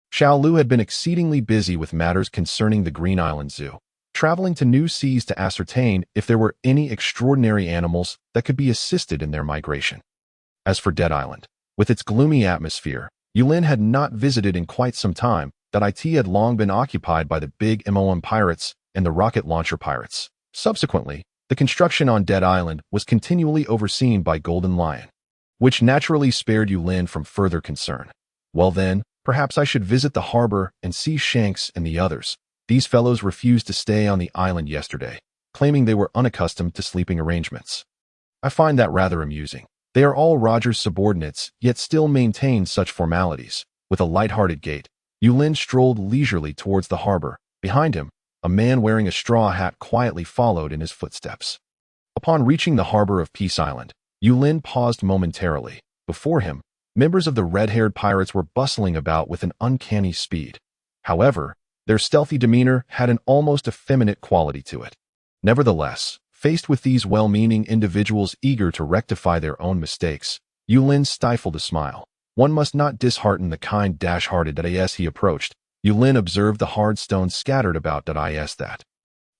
Speaker 1: Xiao Lu had been exceedingly busy with matters concerning the Green Island Zoo, traveling to new seas to ascertain if there were any extraordinary animals that could be assisted in their migration. As for Dead Island, with its gloomy atmosphere, Yulin had not visited in quite some time. That it had long been occupied by the big MOM pirates and the rocket launcher pirates. Subsequently, the construction on Dead Island was continually overseen by Golden Lion, which naturally spared Yulin from further concern. Well then, perhaps I should visit the harbor and see Shanks and the others. These fellows refused to stay on the island yesterday, claiming they were unaccustomed to sleeping arrangements. I find that rather amusing. They are all Roger's subordinates, yet still maintain such formalities. With a light-hearted gait, Yulin strolled leisurely towards the harbor. Behind him, a man wearing a straw hat quietly followed in his footsteps. Upon reaching the harbor of Peace Island, Yulin paused momentarily. Before him, members of the red-haired pirates were bustling about with an uncanny speed. However, their stealthy demeanor had an almost effeminate quality to it. Nevertheless, faced with these well-meaning individuals eager to rectify their own mistakes, Yulin stifled a smile. One must not dishearten the kind dash-hearted. As he approached, Yulin observed the hard stones scattered about. That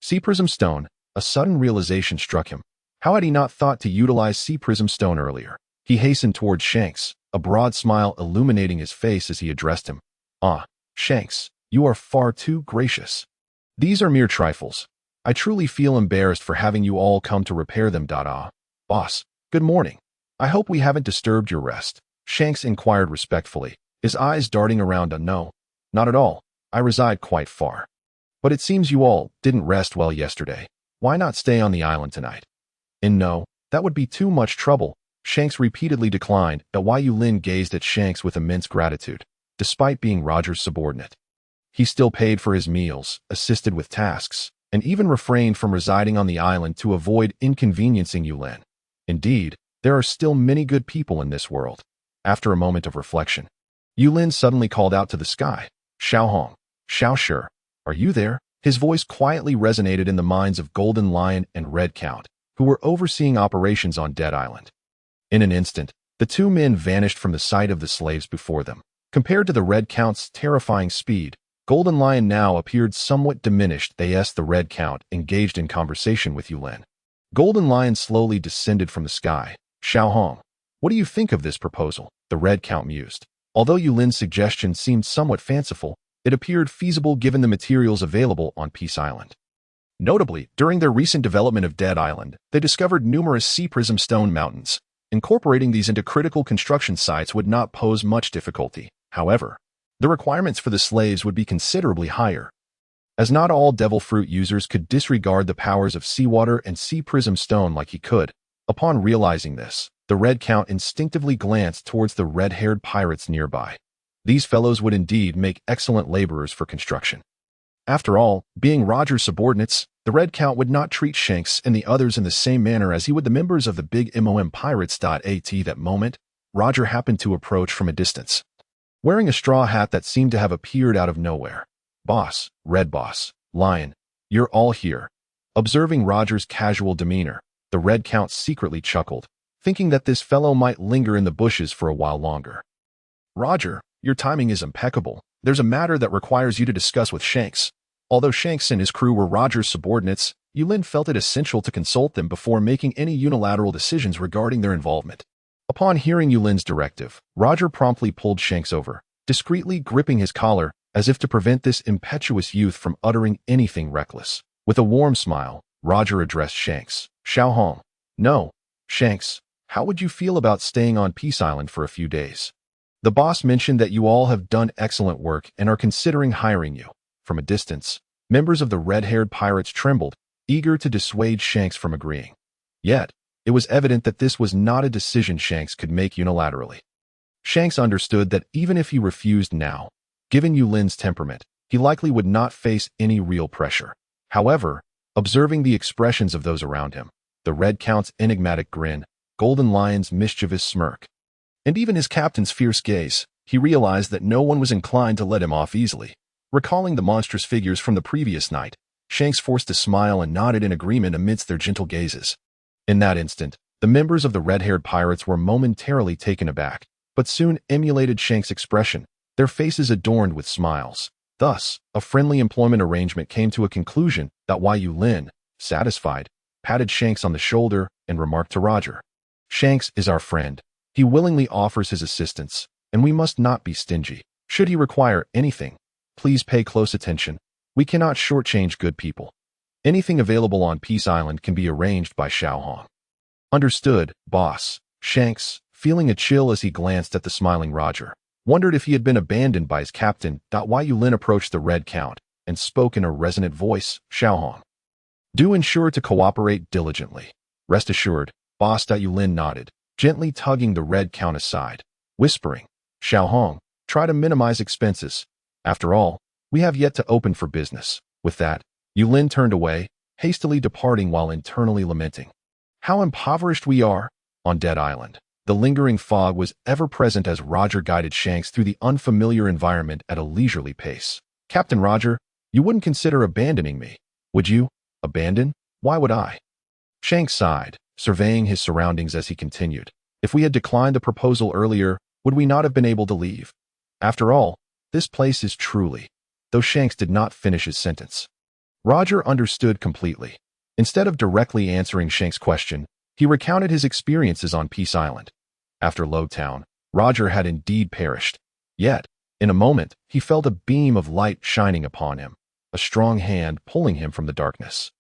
Speaker 1: sea prism stone. A sudden realization struck him. How had he not thought to utilize sea prism stone earlier? He hastened towards Shanks, a broad smile illuminating his face as he addressed him. Ah, Shanks, you are far too gracious. These are mere trifles. I truly feel embarrassed for having you all come to repair them. Boss, good morning. I hope we haven't disturbed your rest. Shanks inquired respectfully, his eyes darting around. No, not at all. I reside quite far. But it seems you all didn't rest well yesterday. Why not stay on the island tonight? And no, that would be too much trouble. Shanks repeatedly declined. Yulin gazed at Shanks with immense gratitude, despite being Roger's subordinate. He still paid for his meals, assisted with tasks, and even refrained from residing on the island to avoid inconveniencing Yulin. Indeed, there are still many good people in this world. After a moment of reflection, Yulin suddenly called out to the sky. Xiaohong, Xiaoshi, are you there? His voice quietly resonated in the minds of Golden Lion and Red Count, who were overseeing operations on Dead Island. In an instant, the two men vanished from the sight of the slaves before them. Compared to the Red Count's terrifying speed, Golden Lion now appeared somewhat diminished. The Red Count engaged in conversation with Yulin. Golden Lion slowly descended from the sky. Xiaohong, what do you think of this proposal? The Red Count mused. Although Yulin's suggestion seemed somewhat fanciful, it appeared feasible given the materials available on Peace Island. Notably, during their recent development of Dead Island, they discovered numerous sea prism stone mountains. Incorporating these into critical construction sites would not pose much difficulty. However, the requirements for the slaves would be considerably higher, as not all Devil Fruit users could disregard the powers of seawater and sea prism stone like he could. Upon realizing this, the Red Count instinctively glanced towards the red-haired pirates nearby. These fellows would indeed make excellent laborers for construction. After all, being Roger's subordinates, the Red Count would not treat Shanks and the others in the same manner as he would the members of the big MOM Pirates. At that moment, Roger happened to approach from a distance, wearing a straw hat that seemed to have appeared out of nowhere. Boss, Red Boss, Lion, you're all here. Observing Roger's casual demeanor, the Red Count secretly chuckled, thinking that this fellow might linger in the bushes for a while longer. Roger, your timing is impeccable. There's a matter that requires you to discuss with Shanks. Although Shanks and his crew were Roger's subordinates, Yulin felt it essential to consult them before making any unilateral decisions regarding their involvement. Upon hearing Yulin's directive, Roger promptly pulled Shanks over, discreetly gripping his collar as if to prevent this impetuous youth from uttering anything reckless. With a warm smile, Roger addressed Shanks. Xiaohong. No, Shanks, how would you feel about staying on Peace Island for a few days? The boss mentioned that you all have done excellent work and are considering hiring you. From a distance, members of the red-haired pirates trembled, eager to dissuade Shanks from agreeing. Yet, it was evident that this was not a decision Shanks could make unilaterally. Shanks understood that even if he refused now, given Yulin's temperament, he likely would not face any real pressure. However, observing the expressions of those around him, the Red Count's enigmatic grin, Golden Lion's mischievous smirk, and even his captain's fierce gaze, he realized that no one was inclined to let him off easily. Recalling the monstrous figures from the previous night, Shanks forced a smile and nodded in agreement amidst their gentle gazes. In that instant, the members of the red-haired pirates were momentarily taken aback, but soon emulated Shanks' expression, their faces adorned with smiles. Thus, a friendly employment arrangement came to a conclusion. Yulin, satisfied, patted Shanks on the shoulder and remarked to Roger, Shanks is our friend. He willingly offers his assistance, and we must not be stingy. Should he require anything, please pay close attention. We cannot shortchange good people. Anything available on Peace Island can be arranged by Xiaohong. Understood, boss. Shanks, feeling a chill as he glanced at the smiling Roger, wondered if he had been abandoned by his captain. Yulin approached the Red Count and spoke in a resonant voice, Xiaohong. Do ensure to cooperate diligently. Rest assured, boss. Yulin nodded, gently tugging the Red Count aside, whispering, Xiaohong, try to minimize expenses. After all, we have yet to open for business. With that, Yulin turned away, hastily departing while internally lamenting. How impoverished we are on Dead Island. The lingering fog was ever present as Roger guided Shanks through the unfamiliar environment at a leisurely pace. Captain Roger, you wouldn't consider abandoning me, would you? Abandon? Why would I? Shanks sighed, surveying his surroundings as he continued. If we had declined the proposal earlier, would we not have been able to leave? After all, this place is truly... Though Shanks did not finish his sentence. Roger understood completely. Instead of directly answering Shanks' question, he recounted his experiences on Peace Island. After Lowtown, Roger had indeed perished. Yet, in a moment, he felt a beam of light shining upon him, a strong hand pulling him from the darkness.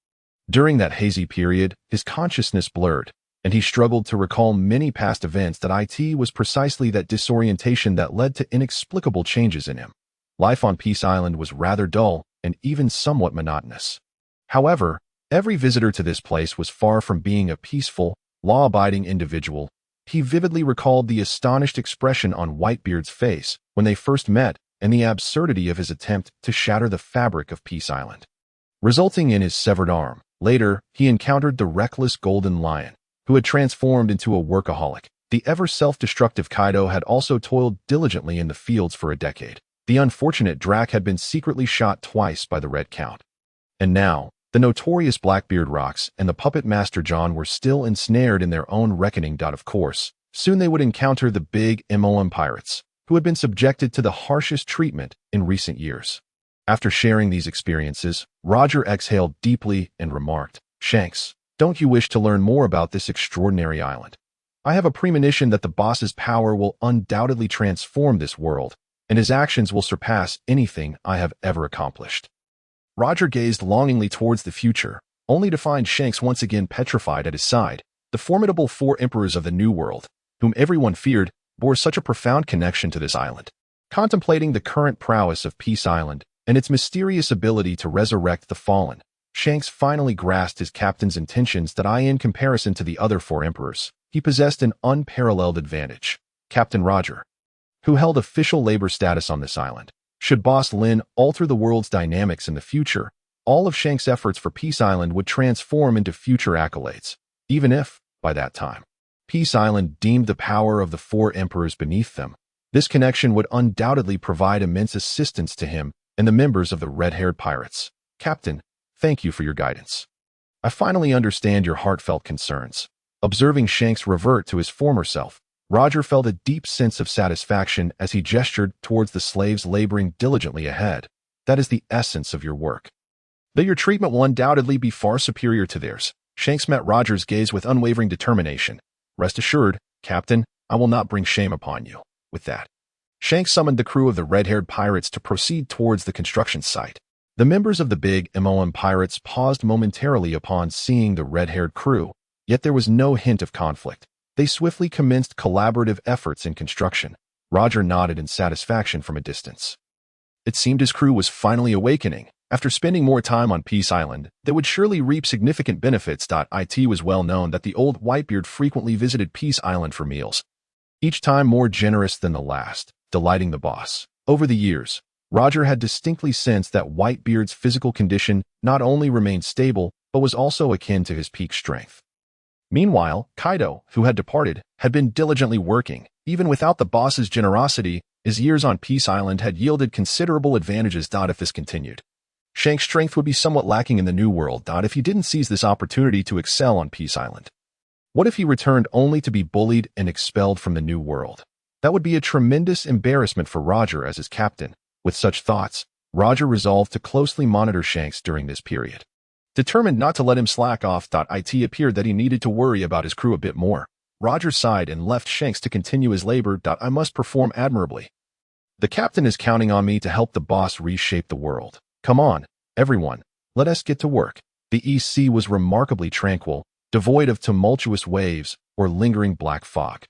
Speaker 1: During that hazy period, his consciousness blurred, and he struggled to recall many past events. It was precisely that disorientation that led to inexplicable changes in him. Life on Peace Island was rather dull and even somewhat monotonous. However, every visitor to this place was far from being a peaceful, law-abiding individual. He vividly recalled the astonished expression on Whitebeard's face when they first met and the absurdity of his attempt to shatter the fabric of Peace Island, resulting in his severed arm. Later, he encountered the reckless Golden Lion, who had transformed into a workaholic. The ever-self-destructive Kaido had also toiled diligently in the fields for a decade. The unfortunate Drac had been secretly shot twice by the Red Count. And now, the notorious Blackbeard Rocks and the puppet master John were still ensnared in their own reckoning. Of course, soon they would encounter the big MOM pirates, who had been subjected to the harshest treatment in recent years. After sharing these experiences, Roger exhaled deeply and remarked, "Shanks, don't you wish to learn more about this extraordinary island? I have a premonition that the boss's power will undoubtedly transform this world, and his actions will surpass anything I have ever accomplished." Roger gazed longingly towards the future, only to find Shanks once again petrified at his side. The formidable four emperors of the New World, whom everyone feared, bore such a profound connection to this island. Contemplating the current prowess of Peace Island and its mysterious ability to resurrect the fallen, Shanks finally grasped his captain's intentions that in comparison to the other four emperors, he possessed an unparalleled advantage. Captain Roger, who held official labor status on this island. Should Boss Lin alter the world's dynamics in the future, all of Shanks' efforts for Peace Island would transform into future accolades, even if, by that time, Peace Island deemed the power of the four emperors beneath them. This connection would undoubtedly provide immense assistance to him and the members of the red-haired pirates. Captain, thank you for your guidance. I finally understand your heartfelt concerns. Observing Shanks revert to his former self, Roger felt a deep sense of satisfaction as he gestured towards the slaves laboring diligently ahead. That is the essence of your work. Though your treatment will undoubtedly be far superior to theirs, Shanks met Roger's gaze with unwavering determination. Rest assured, Captain, I will not bring shame upon you. With that, Shanks summoned the crew of the red-haired pirates to proceed towards the construction site. The members of the big MOM pirates paused momentarily upon seeing the red-haired crew, yet there was no hint of conflict. They swiftly commenced collaborative efforts in construction. Roger nodded in satisfaction from a distance. It seemed his crew was finally awakening. After spending more time on Peace Island, they would surely reap significant benefits. It was well known that the old Whitebeard frequently visited Peace Island for meals, each time more generous than the last, delighting the boss. Over the years, Roger had distinctly sensed that Whitebeard's physical condition not only remained stable, but was also akin to his peak strength. Meanwhile, Kaido, who had departed, had been diligently working. Even without the boss's generosity, his years on Peace Island had yielded considerable advantages. If this continued, Shanks' strength would be somewhat lacking in the New World. If he didn't seize this opportunity to excel on Peace Island. What if he returned only to be bullied and expelled from the New World? That would be a tremendous embarrassment for Roger as his captain. With such thoughts, Roger resolved to closely monitor Shanks during this period. Determined not to let him slack off, it appeared that he needed to worry about his crew a bit more. Roger sighed and left Shanks to continue his labor. I must perform admirably. The captain is counting on me to help the boss reshape the world. Come on, everyone, let us get to work. The East Sea was remarkably tranquil, devoid of tumultuous waves or lingering black fog.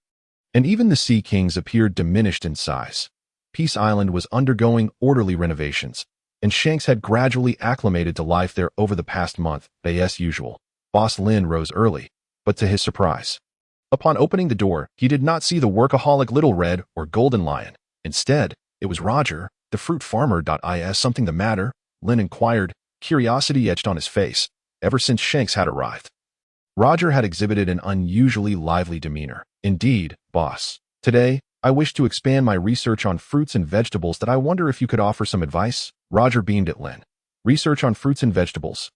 Speaker 1: And even the Sea Kings appeared diminished in size. Peace Island was undergoing orderly renovations, and Shanks had gradually acclimated to life there over the past month. As usual, Boss Lin rose early, but to his surprise, upon opening the door, he did not see the workaholic Little Red or Golden Lion. Instead, it was Roger, the fruit farmer. Is something the matter? Lin inquired, curiosity etched on his face. Ever since Shanks had arrived, Roger had exhibited an unusually lively demeanor. Indeed, boss. Today, I wish to expand my research on fruits and vegetables. I wonder if you could offer some advice? Roger beamed at Lin. Research on fruits and vegetables.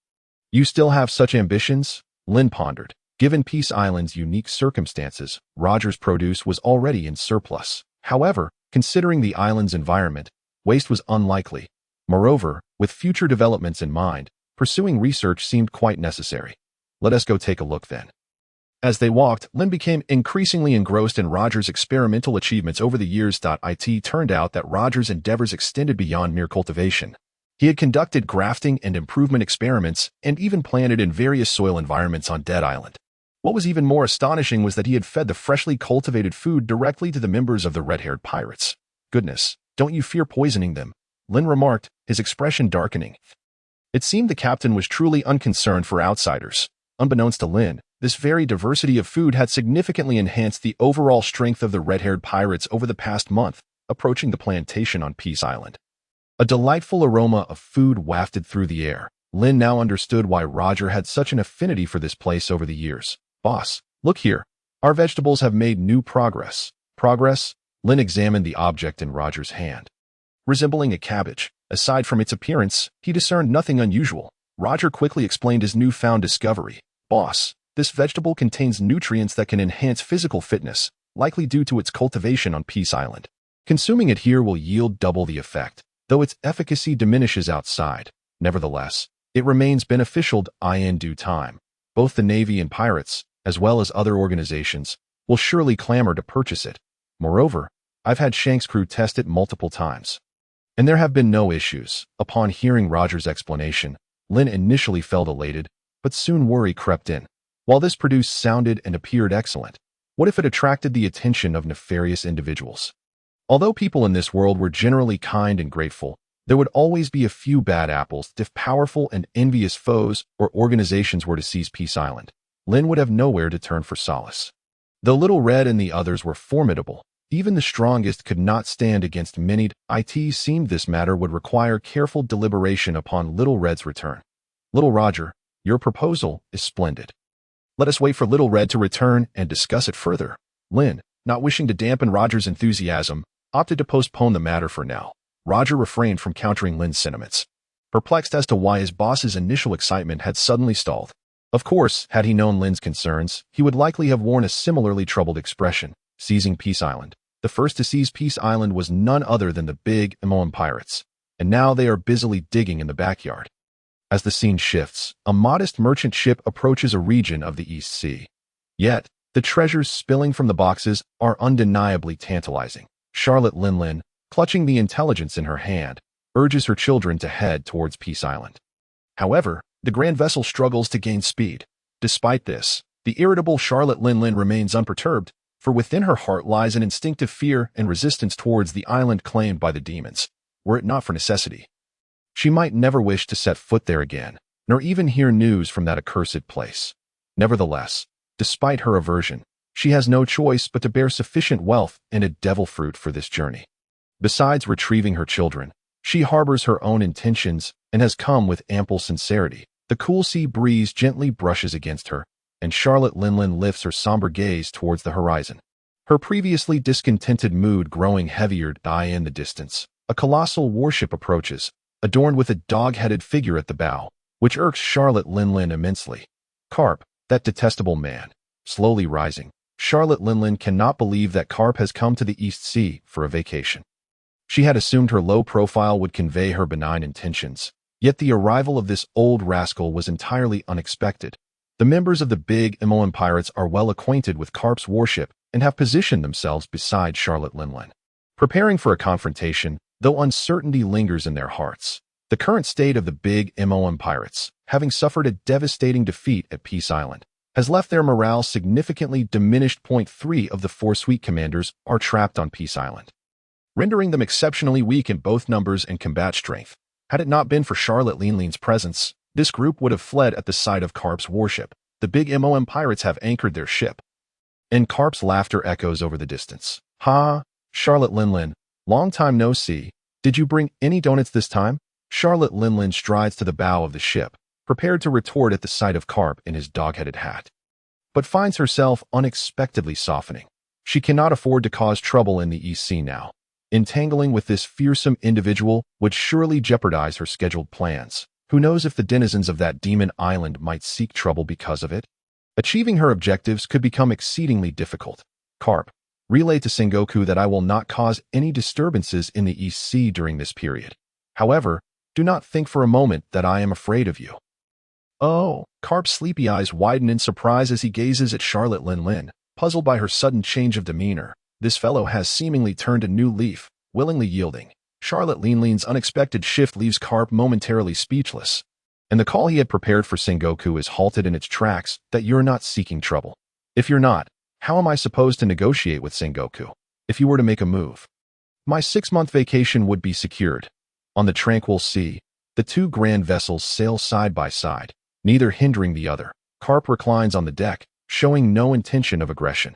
Speaker 1: You still have such ambitions? Lin pondered. Given Peace Island's unique circumstances, Roger's produce was already in surplus. However, considering the island's environment, waste was unlikely. Moreover, with future developments in mind, pursuing research seemed quite necessary. Let us go take a look then. As they walked, Lin became increasingly engrossed in Roger's experimental achievements over the years. It turned out that Roger's endeavors extended beyond mere cultivation. He had conducted grafting and improvement experiments and even planted in various soil environments on Dead Island. What was even more astonishing was that he had fed the freshly cultivated food directly to the members of the red-haired pirates. Goodness, don't you fear poisoning them? Lin remarked, his expression darkening. It seemed the captain was truly unconcerned for outsiders. Unbeknownst to Lin, this very diversity of food had significantly enhanced the overall strength of the red-haired pirates over the past month, approaching the plantation on Peace Island. A delightful aroma of food wafted through the air. Lin now understood why Roger had such an affinity for this place over the years. Boss, look here. Our vegetables have made new progress. Progress? Lin examined the object in Roger's hand. Resembling a cabbage, aside from its appearance, he discerned nothing unusual. Roger quickly explained his newfound discovery. Boss, this vegetable contains nutrients that can enhance physical fitness, likely due to its cultivation on Peace Island. Consuming it here will yield double the effect, though its efficacy diminishes outside. Nevertheless, it remains beneficial in due time. Both the Navy and pirates, as well as other organizations, will surely clamor to purchase it. Moreover, I've had Shank's crew test it multiple times, and there have been no issues. Upon hearing Roger's explanation, Lin initially felt elated, but soon worry crept in. While this produce sounded and appeared excellent, what if it attracted the attention of nefarious individuals? Although people in this world were generally kind and grateful, there would always be a few bad apples if powerful and envious foes or organizations were to seize Peace Island. Lin would have nowhere to turn for solace. Though Little Red and the others were formidable, even the strongest could not stand against many. It seemed this matter would require careful deliberation upon Little Red's return. Little Roger, your proposal is splendid. Let us wait for Little Red to return and discuss it further. Lin, not wishing to dampen Roger's enthusiasm, opted to postpone the matter for now. Roger refrained from countering Lin's sentiments, perplexed as to why his boss's initial excitement had suddenly stalled. Of course, had he known Lin's concerns, he would likely have worn a similarly troubled expression. Seizing Peace Island. The first to seize Peace Island was none other than the big Samoan pirates, and now they are busily digging in the backyard. As the scene shifts, a modest merchant ship approaches a region of the East Sea. Yet, the treasures spilling from the boxes are undeniably tantalizing. Charlotte Linlin, clutching the intelligence in her hand, urges her children to head towards Peace Island. However, the grand vessel struggles to gain speed. Despite this, the irritable Charlotte Linlin remains unperturbed, for within her heart lies an instinctive fear and resistance towards the island claimed by the demons, were it not for necessity. She might never wish to set foot there again, nor even hear news from that accursed place. Nevertheless, despite her aversion, she has no choice but to bear sufficient wealth and a devil fruit for this journey. Besides retrieving her children, she harbors her own intentions and has come with ample sincerity. The cool sea breeze gently brushes against her, and Charlotte Linlin lifts her somber gaze towards the horizon. Her previously discontented mood growing heavier in the distance. A colossal warship approaches, adorned with a dog-headed figure at the bow, which irks Charlotte Linlin immensely. Carp, that detestable man. Slowly rising, Charlotte Linlin cannot believe that Carp has come to the East Sea for a vacation. She had assumed her low profile would convey her benign intentions, yet the arrival of this old rascal was entirely unexpected. The members of the big Samoan pirates are well acquainted with Carp's warship and have positioned themselves beside Charlotte Linlin, preparing for a confrontation, though uncertainty lingers in their hearts. The current state of the big Samoan pirates, having suffered a devastating defeat at Peace Island, has left their morale significantly diminished. 3 of the 4 suite commanders are trapped on Peace Island, rendering them exceptionally weak in both numbers and combat strength. Had it not been for Charlotte Linlin's presence, this group would have fled at the sight of Carp's warship. The big Samoan pirates have anchored their ship, and Carp's laughter echoes over the distance. Ha! Charlotte Linlin, long time no see. Did you bring any donuts this time? Charlotte Linlin strides to the bow of the ship, prepared to retort at the sight of Carp in his dog-headed hat, but finds herself unexpectedly softening. She cannot afford to cause trouble in the East Sea now. Entangling with this fearsome individual would surely jeopardize her scheduled plans. Who knows if the denizens of that demon island might seek trouble because of it? Achieving her objectives could become exceedingly difficult. Carp, relay to Sengoku that I will not cause any disturbances in the East Sea during this period. However, do not think for a moment that I am afraid of you. Oh, Carp's sleepy eyes widen in surprise as he gazes at Charlotte Linlin, puzzled by her sudden change of demeanor. This fellow has seemingly turned a new leaf, willingly yielding. Charlotte Linlin's unexpected shift leaves Carp momentarily speechless, and the call he had prepared for Sengoku is halted in its tracks. That you're not seeking trouble. If you're not, how am I supposed to negotiate with Sengoku? If you were to make a move, my 6-month vacation would be secured. On the tranquil sea, the 2 grand vessels sail side by side, neither hindering the other. Carp reclines on the deck, showing no intention of aggression,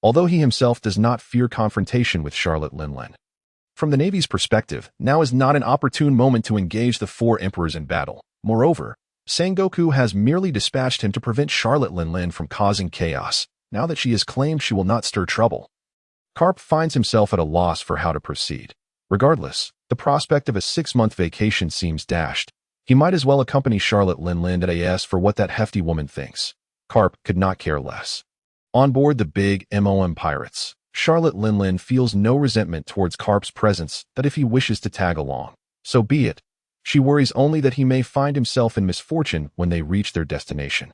Speaker 1: although he himself does not fear confrontation with Charlotte Linlin. From the Navy's perspective, now is not an opportune moment to engage the 4 emperors in battle. Moreover, Sengoku has merely dispatched him to prevent Charlotte Linlin from causing chaos. now that she has claimed she will not stir trouble. Carp finds himself at a loss for how to proceed. Regardless, the prospect of a 6-month vacation seems dashed. He might as well accompany Charlotte Linlin at AS for what that hefty woman thinks. Carp could not care less. On board the big MOM pirates, Charlotte Linlin feels no resentment towards Carp's presence that if he wishes to tag along, so be it. She worries only that he may find himself in misfortune when they reach their destination.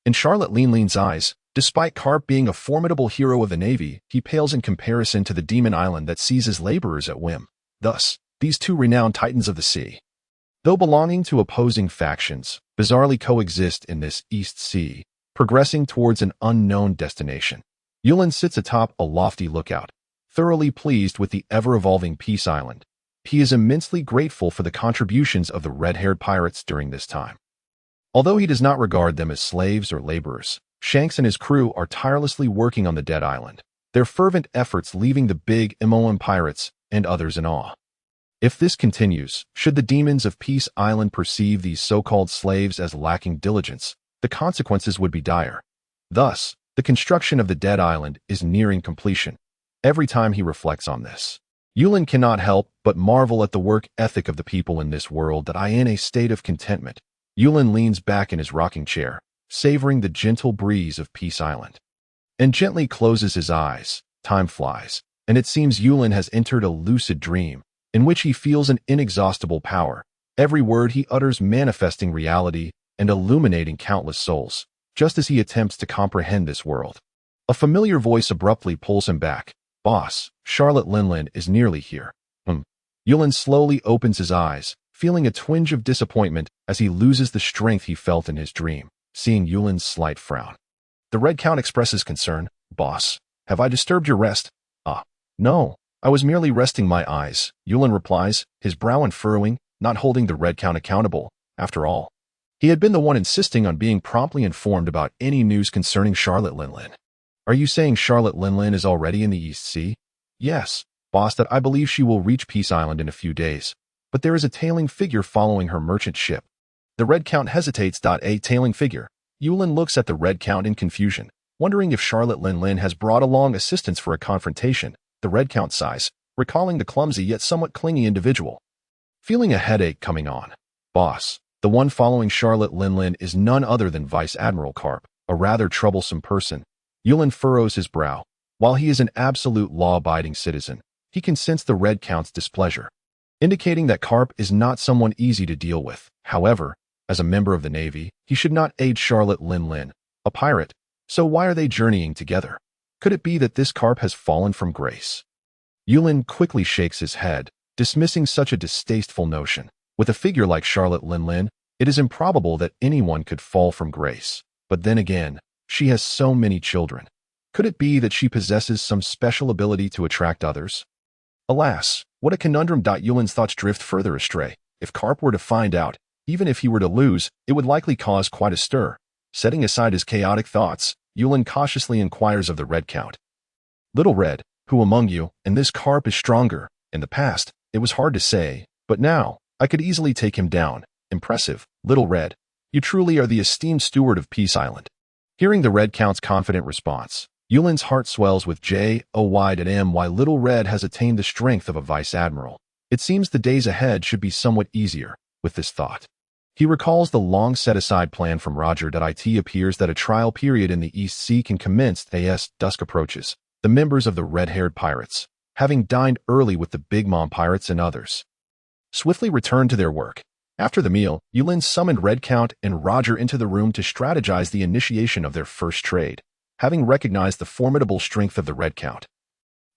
Speaker 1: In Charlotte Linlin's eyes, despite Carp being a formidable hero of the Navy, he pales in comparison to the demon island that seizes laborers at whim. Thus, these two renowned titans of the sea, though belonging to opposing factions, bizarrely coexist in this East Sea, progressing towards an unknown destination. Yulin sits atop a lofty lookout, thoroughly pleased with the ever-evolving Peace Island. He is immensely grateful for the contributions of the red-haired pirates during this time. Although he does not regard them as slaves or laborers, Shanks and his crew are tirelessly working on the dead island, their fervent efforts leaving the big MOM pirates and others in awe. If this continues, should the demons of Peace Island perceive these so-called slaves as lacking diligence, the consequences would be dire. Thus, the construction of the dead island is nearing completion. Every time he reflects on this, Yulin cannot help but marvel at the work ethic of the people in this world that are in a state of contentment. Yulin leans back in his rocking chair, savoring the gentle breeze of Peace Island, and gently closes his eyes. Time flies, and it seems Yulin has entered a lucid dream, in which he feels an inexhaustible power, every word he utters manifesting reality and illuminating countless souls, just as he attempts to comprehend this world. A familiar voice abruptly pulls him back. "Boss, Charlotte Linlin is nearly here." Yulin slowly opens his eyes, feeling a twinge of disappointment as he loses the strength he felt in his dream, seeing Yulin's slight frown. The Red Count expresses concern. "Boss, have I disturbed your rest?" No, I was merely resting my eyes," Yulin replies, his brow unfurrowing, not holding the Red Count accountable. After all, he had been the one insisting on being promptly informed about any news concerning Charlotte Linlin. "Are you saying Charlotte Linlin is already in the East Sea?" "Yes, boss, that I believe she will reach Peace Island in a few days. But there is a tailing figure following her merchant ship." The Red Count hesitates. A tailing figure. Yulin looks at the Red Count in confusion, wondering if Charlotte Linlin has brought along assistance for a confrontation. The Red Count sighs, recalling the clumsy yet somewhat clingy individual. Feeling a headache coming on. "Boss, the one following Charlotte Linlin is none other than Vice Admiral Carp, a rather troublesome person." Yulin furrows his brow. While he is an absolute law-abiding citizen, he can sense the Red Count's displeasure, indicating that Carp is not someone easy to deal with. However, as a member of the Navy, he should not aid Charlotte Linlin, a pirate. So why are they journeying together? Could it be that this Carp has fallen from grace? Yulin quickly shakes his head, dismissing such a distasteful notion. With a figure like Charlotte Linlin, it is improbable that anyone could fall from grace. But then again, she has so many children. Could it be that she possesses some special ability to attract others? Alas, what a conundrum! Yulin's thoughts drift further astray. If Carp were to find out, even if he were to lose, it would likely cause quite a stir. Setting aside his chaotic thoughts, Yulin cautiously inquires of the Red Count. "Little Red, who among you and this Carp is stronger?" In the past, it was hard to say, but now, I could easily take him down. "Impressive, Little Red. You truly are the esteemed steward of Peace Island." Hearing the Red Count's confident response, Yulin's heart swells with joy. Why Little Red has attained the strength of a vice admiral. It seems the days ahead should be somewhat easier. With this thought, he recalls the long set-aside plan from Roger. It appears that a trial period in the East Sea can commence as dusk approaches. The members of the red-haired pirates, having dined early with the Big Mom pirates and others, swiftly returned to their work. After the meal, Yulin summoned Red Count and Roger into the room to strategize the initiation of their first trade. Having recognized the formidable strength of the Red Count,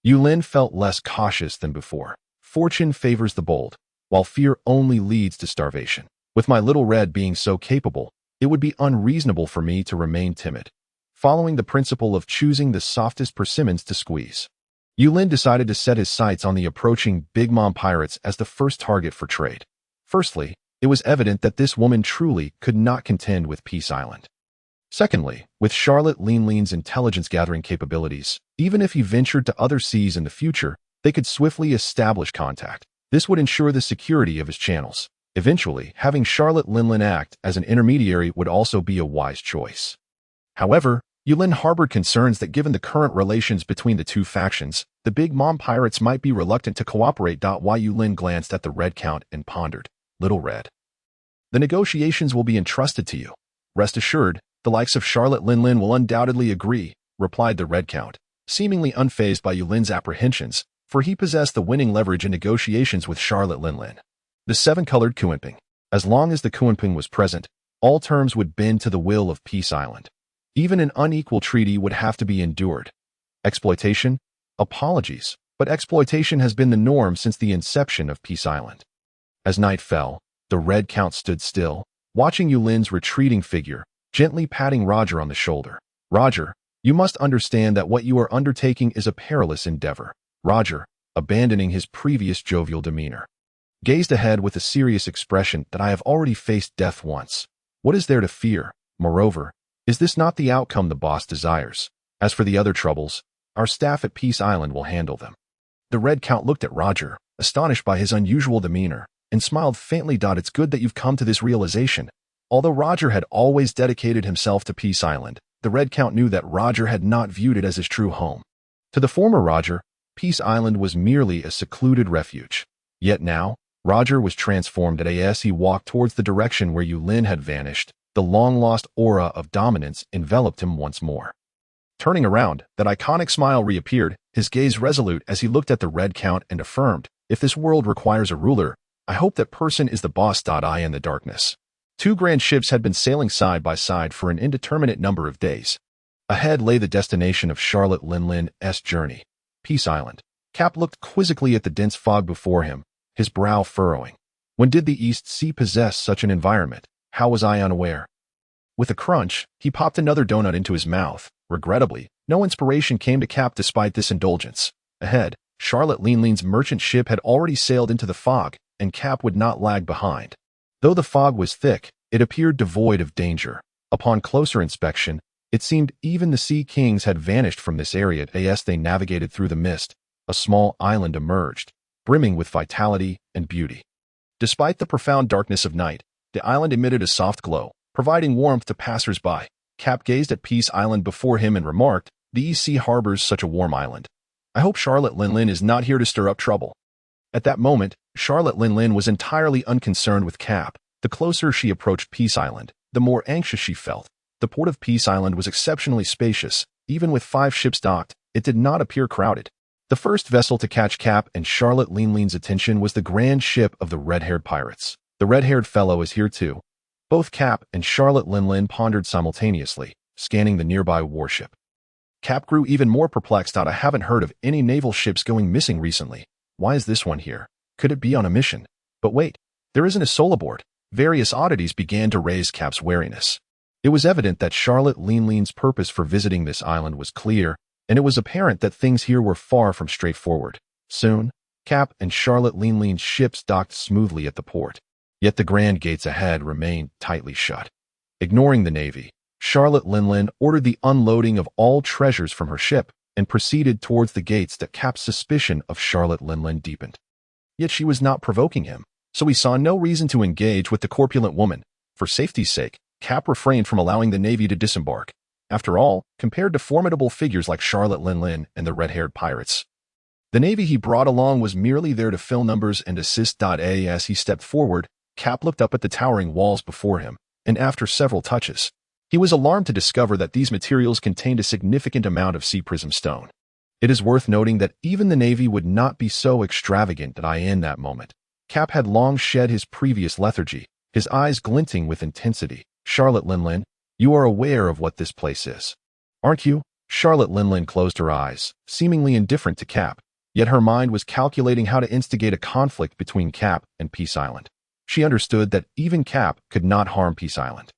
Speaker 1: Yulin felt less cautious than before. Fortune favors the bold, while fear only leads to starvation. With my Little Red being so capable, it would be unreasonable for me to remain timid. Following the principle of choosing the softest persimmons to squeeze, Yulin decided to set his sights on the approaching Big Mom pirates as the first target for trade. Firstly, it was evident that this woman truly could not contend with Peace Island. Secondly, with Charlotte Linlin's intelligence-gathering capabilities, even if he ventured to other seas in the future, they could swiftly establish contact. This would ensure the security of his channels. Eventually, having Charlotte Linlin act as an intermediary would also be a wise choice. However, Yulin harbored concerns that given the current relations between the two factions, the Big Mom pirates might be reluctant to cooperate. Why Yulin glanced at the Red Count and pondered. Little Red. The negotiations will be entrusted to you. Rest assured, the likes of Charlotte Linlin will undoubtedly agree, replied the Red Count, seemingly unfazed by Yulin's apprehensions, for he possessed the winning leverage in negotiations with Charlotte Linlin. The seven-colored Kuenping. As long as the Kuenping was present, all terms would bend to the will of Peace Island. Even an unequal treaty would have to be endured. Exploitation? Apologies, but exploitation has been the norm since the inception of Peace Island. As night fell, the Red Count stood still, watching Yulin's retreating figure, gently patting Roger on the shoulder. Roger, you must understand that what you are undertaking is a perilous endeavor. Roger, abandoning his previous jovial demeanor, gazed ahead with a serious expression that I have already faced death once. What is there to fear? Moreover, is this not the outcome the boss desires? As for the other troubles, our staff at Peace Island will handle them. The Red Count looked at Roger, astonished by his unusual demeanor, and smiled faintly. It's good that you've come to this realization. Although Roger had always dedicated himself to Peace Island, the Red Count knew that Roger had not viewed it as his true home. To the former Roger, Peace Island was merely a secluded refuge. Yet now, Roger was transformed. As he walked towards the direction where Yulin had vanished, the long-lost aura of dominance enveloped him once more. Turning around, that iconic smile reappeared, his gaze resolute as he looked at the Red Count and affirmed, if this world requires a ruler, I hope that person is the boss. I in the darkness. Two grand ships had been sailing side by side for an indeterminate number of days. Ahead lay the destination of Charlotte Linlin's journey, Peace Island. Cap looked quizzically at the dense fog before him, his brow furrowing. When did the East Sea possess such an environment? How was I unaware? With a crunch, he popped another donut into his mouth. Regrettably, no inspiration came to Cap despite this indulgence. Ahead, Charlotte Linlin's merchant ship had already sailed into the fog, and Cap would not lag behind. Though the fog was thick, it appeared devoid of danger. Upon closer inspection, it seemed even the Sea Kings had vanished from this area. As they navigated through the mist, a small island emerged, brimming with vitality and beauty. Despite the profound darkness of night, the island emitted a soft glow, providing warmth to passers-by. Cap gazed at Peace Island before him and remarked, the East Sea harbors such a warm island. I hope Charlotte Linlin is not here to stir up trouble. At that moment, Charlotte Linlin was entirely unconcerned with Cap. The closer she approached Peace Island, the more anxious she felt. The port of Peace Island was exceptionally spacious. Even with 5 ships docked, it did not appear crowded. The first vessel to catch Cap and Charlotte Linlin's attention was the grand ship of the red-haired pirates. The red-haired fellow is here too. Both Cap and Charlotte Linlin pondered simultaneously, scanning the nearby warship. Cap grew even more perplexed. I haven't heard of any naval ships going missing recently. Why is this one here? Could it be on a mission? But wait, there isn't a soul aboard. Various oddities began to raise Cap's wariness. It was evident that Charlotte Linlin's purpose for visiting this island was clear, and it was apparent that things here were far from straightforward. Soon, Cap and Charlotte Linlin's ships docked smoothly at the port. Yet the grand gates ahead remained tightly shut. Ignoring the Navy, Charlotte Linlin ordered the unloading of all treasures from her ship and proceeded towards the gates. That Cap's suspicion of Charlotte Linlin deepened. Yet she was not provoking him, so he saw no reason to engage with the corpulent woman. For safety's sake, Cap refrained from allowing the Navy to disembark. After all, compared to formidable figures like Charlotte Linlin and the red-haired pirates, the Navy he brought along was merely there to fill numbers and assist. As he stepped forward, Cap looked up at the towering walls before him, and after several touches, he was alarmed to discover that these materials contained a significant amount of sea prism stone. It is worth noting that even the Navy would not be so extravagant. In that moment, Cap had long shed his previous lethargy, his eyes glinting with intensity. Charlotte Linlin, you are aware of what this place is, aren't you? Charlotte Linlin closed her eyes, seemingly indifferent to Cap, yet her mind was calculating how to instigate a conflict between Cap and Peace Island. She understood that even Cap could not harm Peace Island.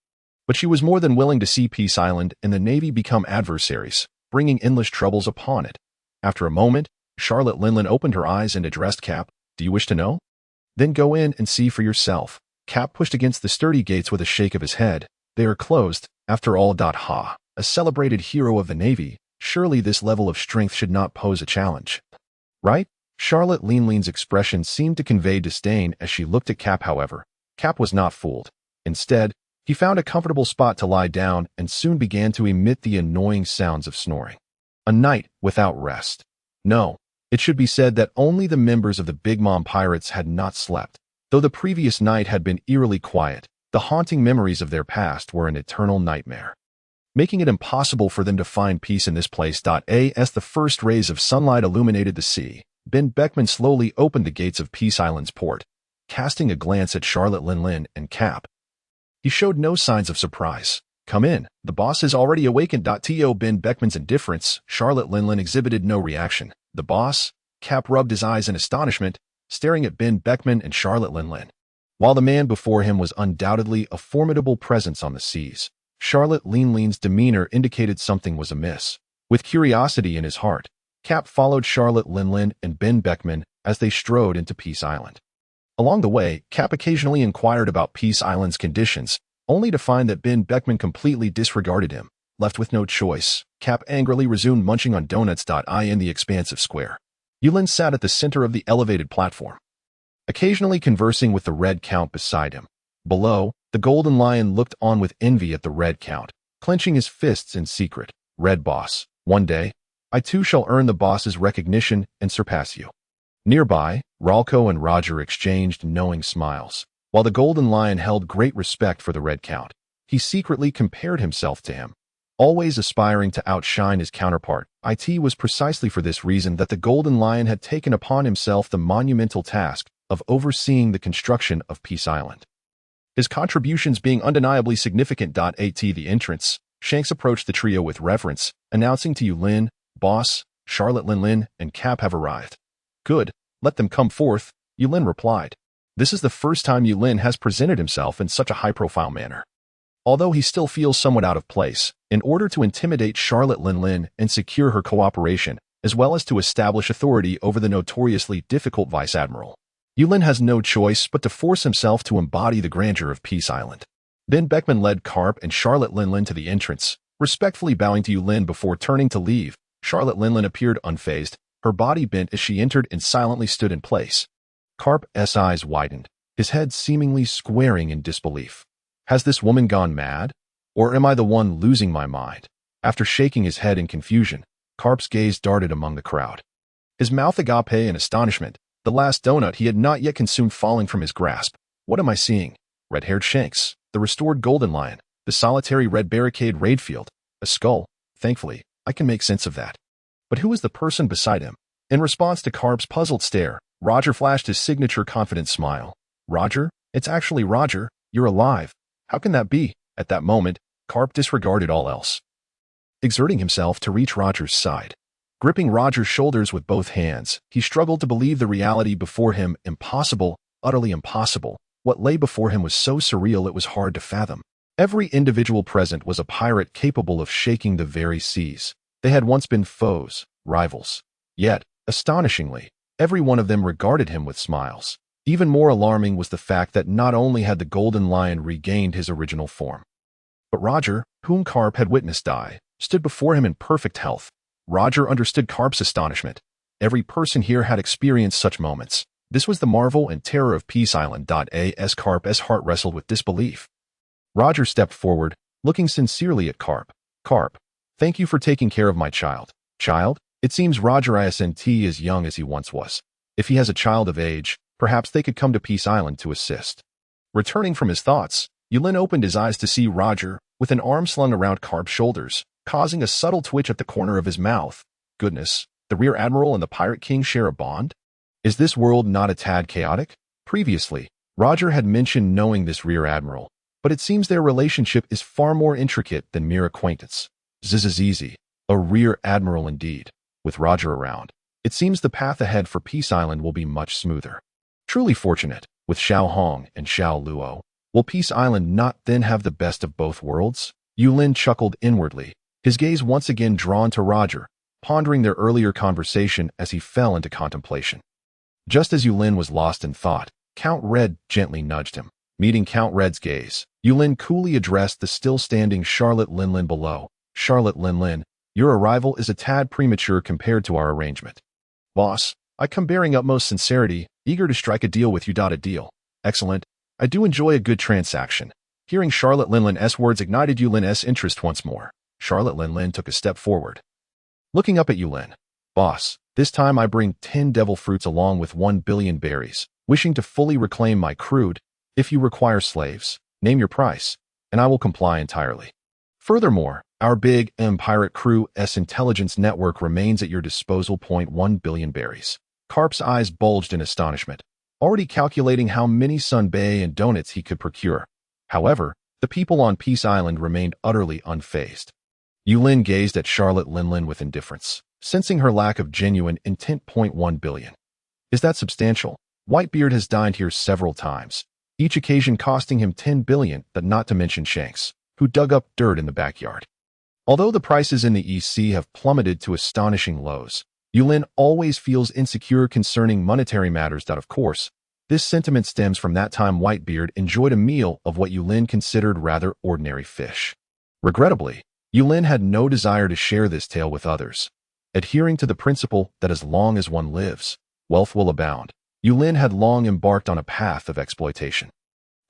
Speaker 1: But she was more than willing to see Peace Island and the Navy become adversaries, bringing endless troubles upon it. After a moment, Charlotte Linlin opened her eyes and addressed Cap. Do you wish to know? Then go in and see for yourself. Cap pushed against the sturdy gates with a shake of his head. They are closed, after all. Ha! A celebrated hero of the Navy, surely this level of strength should not pose a challenge. Right? Charlotte Linlin's expression seemed to convey disdain as she looked at Cap. However, Cap was not fooled. Instead, He found a comfortable spot to lie down and soon began to emit the annoying sounds of snoring. A night without rest. No, it should be said that only the members of the Big Mom Pirates had not slept. Though the previous night had been eerily quiet, the haunting memories of their past were an eternal nightmare, making it impossible for them to find peace in this place. As the first rays of sunlight illuminated the sea, Ben Beckman slowly opened the gates of Peace Island's port, casting a glance at Charlotte Linlin and Cap. He showed no signs of surprise. "Come in, the boss is already awakened." To Ben Beckman's indifference, Charlotte Linlin exhibited no reaction. "The boss?" Cap rubbed his eyes in astonishment, staring at Ben Beckman and Charlotte Linlin. While the man before him was undoubtedly a formidable presence on the seas, Charlotte Linlin's demeanor indicated something was amiss. With curiosity in his heart, Cap followed Charlotte Linlin and Ben Beckman as they strode into Peace Island. Along the way, Cap occasionally inquired about Peace Island's conditions, only to find that Ben Beckman completely disregarded him. Left with no choice, Cap angrily resumed munching on donuts. In the expansive square, Yulin sat at the center of the elevated platform, occasionally conversing with the Red Count beside him. Below, the Golden Lion looked on with envy at the Red Count, clenching his fists in secret. "Red Boss, one day, I too shall earn the boss's recognition and surpass you." Nearby, Ralco and Roger exchanged knowing smiles. While the Golden Lion held great respect for the Red Count, he secretly compared himself to him, always aspiring to outshine his counterpart. It was precisely for this reason that the Golden Lion had taken upon himself the monumental task of overseeing the construction of Peace Island, his contributions being undeniably significant. At the entrance, Shanks approached the trio with reverence, announcing to Yulin, "Boss, Charlotte Linlin and Cap have arrived." "Good, let them come forth," Yulin replied. This is the first time Yulin has presented himself in such a high-profile manner. Although he still feels somewhat out of place, in order to intimidate Charlotte Linlin and secure her cooperation, as well as to establish authority over the notoriously difficult Vice Admiral, Yulin has no choice but to force himself to embody the grandeur of Peace Island. Then Beckman led Carp and Charlotte Linlin to the entrance, respectfully bowing to Yulin before turning to leave. Charlotte Linlin appeared unfazed, her body bent as she entered and silently stood in place. Carp's eyes widened, his head seemingly squaring in disbelief. Has this woman gone mad? Or am I the one losing my mind? After shaking his head in confusion, Carp's gaze darted among the crowd, his mouth agape in astonishment, the last donut he had not yet consumed falling from his grasp. What am I seeing? Red-haired Shanks, the restored Golden Lion, the solitary red barricade raid field, a skull. Thankfully, I can make sense of that. But who is the person beside him? In response to Carp's puzzled stare, Roger flashed his signature confident smile. "Roger? It's actually Roger. You're alive. How can that be?" At that moment, Carp disregarded all else, exerting himself to reach Roger's side. Gripping Roger's shoulders with both hands, he struggled to believe the reality before him. Impossible, utterly impossible. What lay before him was so surreal it was hard to fathom. Every individual present was a pirate capable of shaking the very seas. They had once been foes, rivals. Yet, astonishingly, every one of them regarded him with smiles. Even more alarming was the fact that not only had the Golden Lion regained his original form, but Roger, whom Carp had witnessed die, stood before him in perfect health. Roger understood Carp's astonishment. Every person here had experienced such moments. This was the marvel and terror of Peace Island. As Carp's heart wrestled with disbelief, Roger stepped forward, looking sincerely at Carp. "Carp, thank you for taking care of my child." "Child?" It seems Roger isn't as young as he once was. If he has a child of age, perhaps they could come to Peace Island to assist. Returning from his thoughts, Yulin opened his eyes to see Roger, with an arm slung around Carp's shoulders, causing a subtle twitch at the corner of his mouth. Goodness, the Rear Admiral and the Pirate King share a bond? Is this world not a tad chaotic? Previously, Roger had mentioned knowing this Rear Admiral, but it seems their relationship is far more intricate than mere acquaintance. Zizizizi, a Rear Admiral indeed. With Roger around, it seems the path ahead for Peace Island will be much smoother. Truly fortunate, with Xiao Hong and Xiao Luo. Will Peace Island not then have the best of both worlds? Yulin chuckled inwardly, his gaze once again drawn to Roger, pondering their earlier conversation as he fell into contemplation. Just as Yulin was lost in thought, Count Red gently nudged him. Meeting Count Red's gaze, Yulin coolly addressed the still-standing Charlotte Linlin below. "Charlotte Linlin, your arrival is a tad premature compared to our arrangement." "Boss, I come bearing utmost sincerity, eager to strike a deal with you." "A deal. Excellent. I do enjoy a good transaction. Hearing Charlotte Linlin's words ignited Yulin's interest once more. Charlotte Linlin took a step forward. Looking up at Yulin. Boss, this time I bring 10 devil fruits along with 1 billion berries, wishing to fully reclaim my crude. If you require slaves, name your price, and I will comply entirely. Furthermore, our big pirate crew's intelligence network remains at your disposal. 1 billion berries. Carp's eyes bulged in astonishment, already calculating how many sunbae and donuts he could procure. However, the people on Peace Island remained utterly unfazed. Yulin gazed at Charlotte Linlin with indifference, sensing her lack of genuine intent. 1 billion. Is that substantial? Whitebeard has dined here several times, each occasion costing him 10 billion, but not to mention Shanks, who dug up dirt in the backyard. Although the prices in the EC have plummeted to astonishing lows, Yulin always feels insecure concerning monetary matters. Of course, this sentiment stems from that time Whitebeard enjoyed a meal of what Yulin considered rather ordinary fish. Regrettably, Yulin had no desire to share this tale with others. Adhering to the principle that as long as one lives, wealth will abound, Yulin had long embarked on a path of exploitation.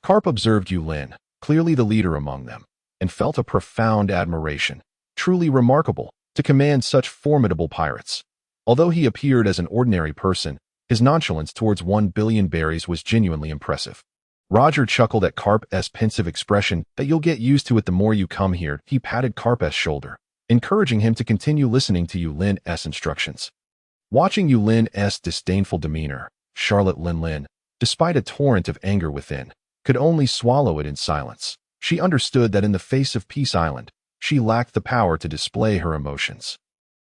Speaker 1: Carp observed Yulin, clearly the leader among them, and felt a profound admiration. Truly remarkable to command such formidable pirates. Although he appeared as an ordinary person, his nonchalance towards 1 billion berries was genuinely impressive. Roger chuckled at Carp's pensive expression. That you'll get used to it the more you come here. He patted Carp's shoulder, encouraging him to continue listening to Yulin's instructions. Watching Yulin's disdainful demeanor, Charlotte Linlin, despite a torrent of anger within, could only swallow it in silence. She understood that in the face of Peace Island, she lacked the power to display her emotions.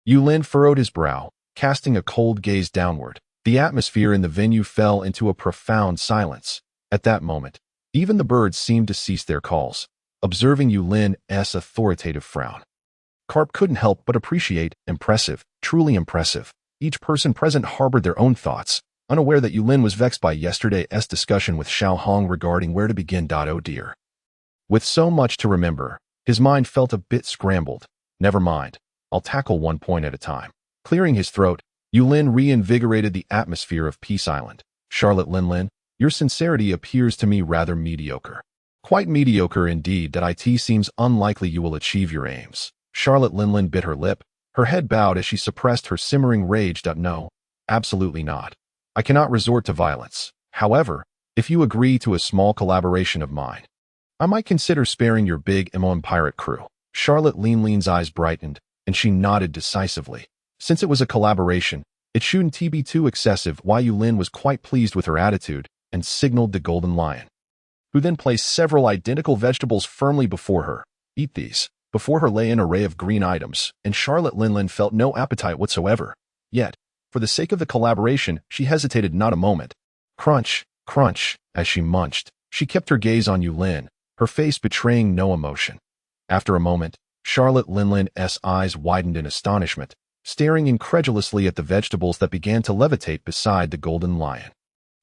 Speaker 1: Yulin furrowed his brow, casting a cold gaze downward. The atmosphere in the venue fell into a profound silence. At that moment, even the birds seemed to cease their calls, observing Yulin's authoritative frown. Carp couldn't help but appreciate. Impressive, truly impressive. Each person present harbored their own thoughts, unaware that Yulin was vexed by yesterday's discussion with Xiao Hong regarding where to begin. Oh dear. With so much to remember, his mind felt a bit scrambled. Never mind, I'll tackle one point at a time. Clearing his throat, Yulin reinvigorated the atmosphere of Peace Island. Charlotte Linlin, your sincerity appears to me rather mediocre. Quite mediocre indeed. That it seems unlikely you will achieve your aims. Charlotte Linlin bit her lip, her head bowed as she suppressed her simmering rage. No, absolutely not. I cannot resort to violence. However, if you agree to a small collaboration of mine, I might consider sparing your big pirate crew. Charlotte Linlin's eyes brightened, and she nodded decisively. Since it was a collaboration, it shouldn't be too excessive. Yulin was quite pleased with her attitude and signaled the Golden Lion, who then placed several identical vegetables firmly before her. Eat these. Before her lay an array of green items, and Charlotte Linlin felt no appetite whatsoever. Yet, for the sake of the collaboration, she hesitated not a moment. Crunch, crunch, as she munched. She kept her gaze on Yulin, her face betraying no emotion. After a moment, Charlotte Linlin's eyes widened in astonishment, staring incredulously at the vegetables that began to levitate beside the Golden Lion.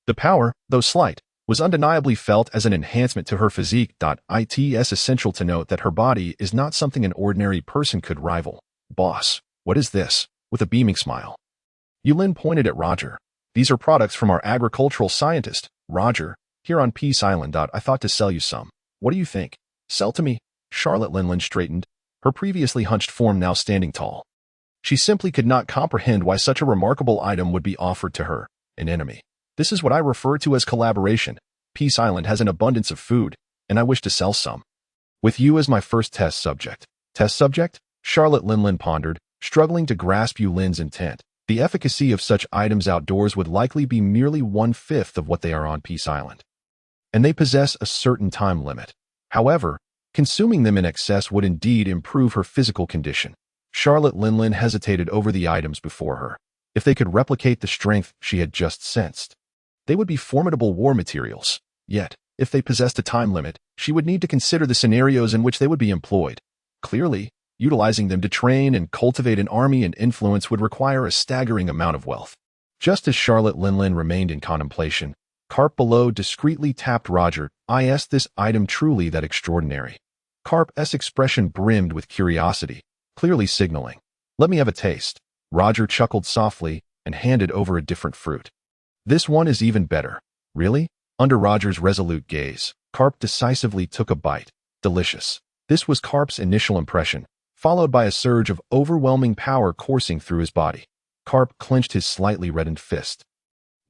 Speaker 1: The power, though slight, was undeniably felt as an enhancement to her physique. It's essential to note that her body is not something an ordinary person could rival. Boss, what is this? With a beaming smile, Yulin pointed at Roger. These are products from our agricultural scientist, Roger, here on Peace Island. I thought to sell you some. What do you think? Sell to me? Charlotte Linlin straightened, her previously hunched form now standing tall. She simply could not comprehend why such a remarkable item would be offered to her, an enemy. This is what I refer to as collaboration. Peace Island has an abundance of food, and I wish to sell some. With you as my first test subject. Test subject? Charlotte Linlin pondered, struggling to grasp Yulin's intent. The efficacy of such items outdoors would likely be merely 1/5 of what they are on Peace Island. And they possess a certain time limit. However, consuming them in excess would indeed improve her physical condition. Charlotte Linlin hesitated over the items before her. If they could replicate the strength she had just sensed, they would be formidable war materials. Yet, if they possessed a time limit, she would need to consider the scenarios in which they would be employed. Clearly, utilizing them to train and cultivate an army and influence would require a staggering amount of wealth. Just as Charlotte Linlin remained in contemplation, Carp below discreetly tapped Roger. Is this item truly that extraordinary? Carp's expression brimmed with curiosity, clearly signaling, let me have a taste. Roger chuckled softly and handed over a different fruit. This one is even better. Really? Under Roger's resolute gaze, Carp decisively took a bite. Delicious. This was Carp's initial impression, followed by a surge of overwhelming power coursing through his body. Carp clenched his slightly reddened fist,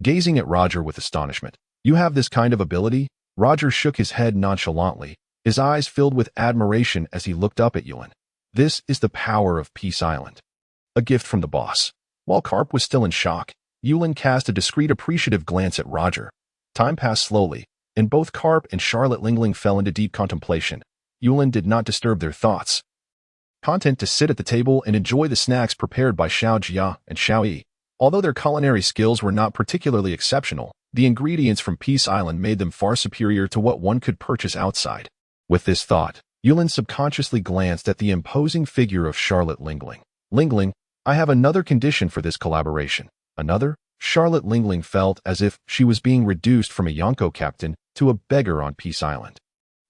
Speaker 1: gazing at Roger with astonishment. You have this kind of ability? Roger shook his head nonchalantly, his eyes filled with admiration as he looked up at Yulin. This is the power of Peace Island. A gift from the boss. While Carp was still in shock, Yulin cast a discreet appreciative glance at Roger. Time passed slowly, and both Carp and Charlotte Lingling fell into deep contemplation. Yulin did not disturb their thoughts, content to sit at the table and enjoy the snacks prepared by Xiao Jia and Xiao Yi. Although their culinary skills were not particularly exceptional, the ingredients from Peace Island made them far superior to what one could purchase outside. With this thought, Yulin subconsciously glanced at the imposing figure of Charlotte Lingling. Lingling, I have another condition for this collaboration. Another? Charlotte Lingling felt as if she was being reduced from a Yonko captain to a beggar on Peace Island.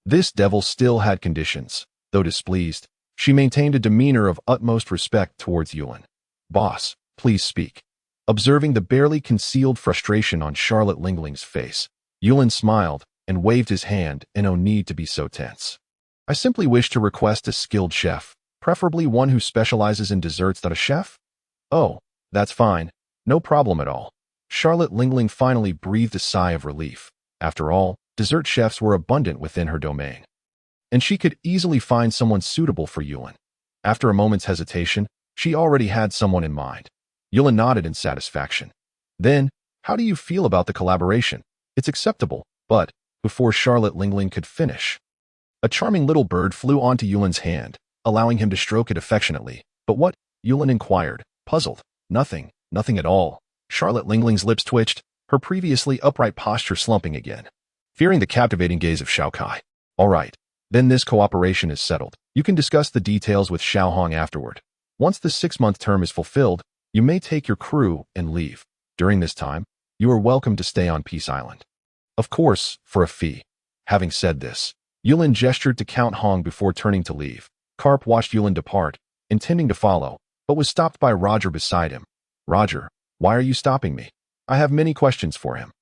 Speaker 1: This devil still had conditions. Though displeased, she maintained a demeanor of utmost respect towards Yulin. Boss, please speak. Observing the barely concealed frustration on Charlotte Lingling's face, Yulin smiled and waved his hand in no need to be so tense. I simply wish to request a skilled chef, preferably one who specializes in desserts. A chef? Oh, that's fine. No problem at all. Charlotte Lingling finally breathed a sigh of relief. After all, dessert chefs were abundant within her domain, and she could easily find someone suitable for Yulin. After a moment's hesitation, she already had someone in mind. Yulin nodded in satisfaction. Then, how do you feel about the collaboration? It's acceptable, but, before Charlotte Lingling could finish, a charming little bird flew onto Yulin's hand, allowing him to stroke it affectionately. But what? Yulin inquired, puzzled. Nothing at all. Charlotte Lingling's lips twitched, her previously upright posture slumping again, fearing the captivating gaze of Xiao Kai. All right, then this cooperation is settled. You can discuss the details with Xiao Hong afterward. Once the 6-month term is fulfilled, you may take your crew and leave. During this time, you are welcome to stay on Peace Island. Of course, for a fee. Having said this, Yulin gestured to Count Hong before turning to leave. Carp watched Yulin depart, intending to follow, but was stopped by Roger beside him. Roger, why are you stopping me? I have many questions for him.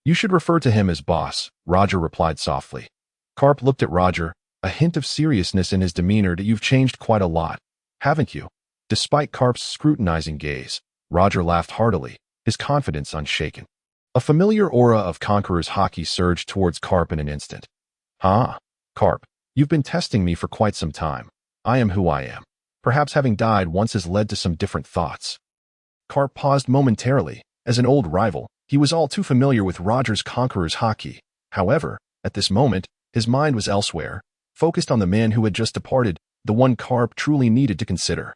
Speaker 1: You should refer to him as boss, Roger replied softly. Carp looked at Roger, a hint of seriousness in his demeanor. That you've changed quite a lot, haven't you? Despite Carp's scrutinizing gaze, Roger laughed heartily, his confidence unshaken. A familiar aura of conqueror's haki surged towards Carp in an instant. Huh? Carp, you've been testing me for quite some time. I am who I am. Perhaps having died once has led to some different thoughts. Carp paused momentarily. As an old rival, he was all too familiar with Roger's conqueror's haki. However, at this moment, his mind was elsewhere, focused on the man who had just departed, the one Carp truly needed to consider.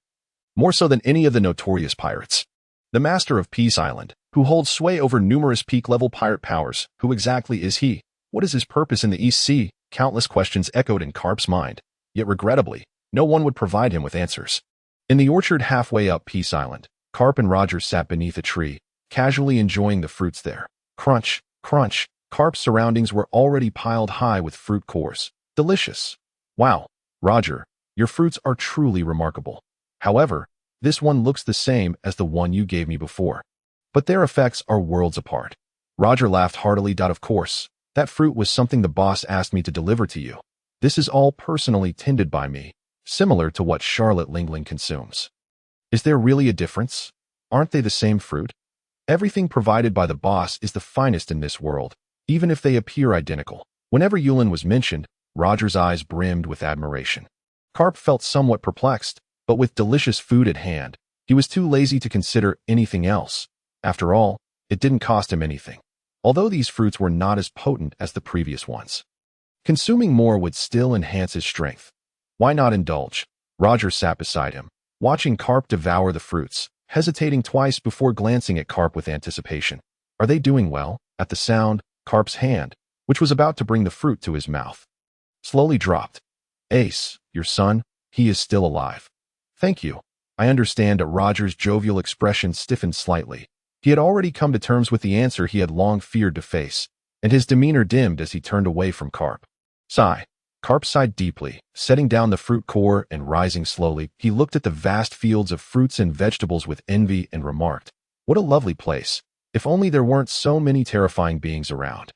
Speaker 1: More so than any of the notorious pirates. The master of Peace Island, who holds sway over numerous peak-level pirate powers. Who exactly is he? What is his purpose in the East Sea? Countless questions echoed in Carp's mind, yet regrettably, no one would provide him with answers. In the orchard halfway up Peace Island, Carp and Roger sat beneath a tree, casually enjoying the fruits there. Crunch, crunch. Carp's surroundings were already piled high with fruit cores. Delicious. Wow, Roger, your fruits are truly remarkable. However, this one looks the same as the one you gave me before. But their effects are worlds apart. Roger laughed heartily. Of course, that fruit was something the boss asked me to deliver to you. This is all personally tended by me, similar to what Charlotte Lingling consumes. Is there really a difference? Aren't they the same fruit? Everything provided by the boss is the finest in this world, even if they appear identical. Whenever Yulin was mentioned, Roger's eyes brimmed with admiration. Carp felt somewhat perplexed, but with delicious food at hand, he was too lazy to consider anything else. After all, it didn't cost him anything, although these fruits were not as potent as the previous ones. Consuming more would still enhance his strength. Why not indulge? Roger sat beside him, watching Carp devour the fruits, hesitating twice before glancing at Carp with anticipation. Are they doing well? At the sound, Carp's hand, which was about to bring the fruit to his mouth, slowly dropped. Ace, your son, he is still alive. Thank you. I understand. Roger's jovial expression stiffened slightly. He had already come to terms with the answer he had long feared to face, and his demeanor dimmed as he turned away from Carp. Sigh. Carp sighed deeply, setting down the fruit core and rising slowly. He looked at the vast fields of fruits and vegetables with envy and remarked, what a lovely place. If only there weren't so many terrifying beings around.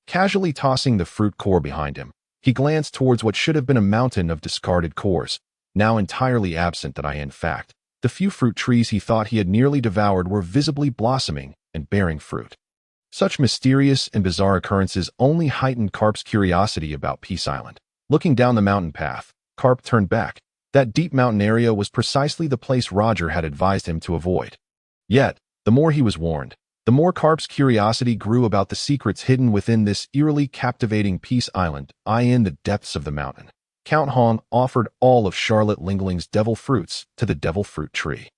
Speaker 1: Casually tossing the fruit core behind him, he glanced towards what should have been a mountain of discarded cores, now entirely absent. In fact, the few fruit trees he thought he had nearly devoured were visibly blossoming and bearing fruit. Such mysterious and bizarre occurrences only heightened Carp's curiosity about Peace Island. Looking down the mountain path, Carp turned back. That deep mountain area was precisely the place Roger had advised him to avoid. Yet, the more he was warned, the more Carp's curiosity grew about the secrets hidden within this eerily captivating Peace Island. In the depths of the mountain, Count Hong offered all of Charlotte Lingling's devil fruits to the devil fruit tree.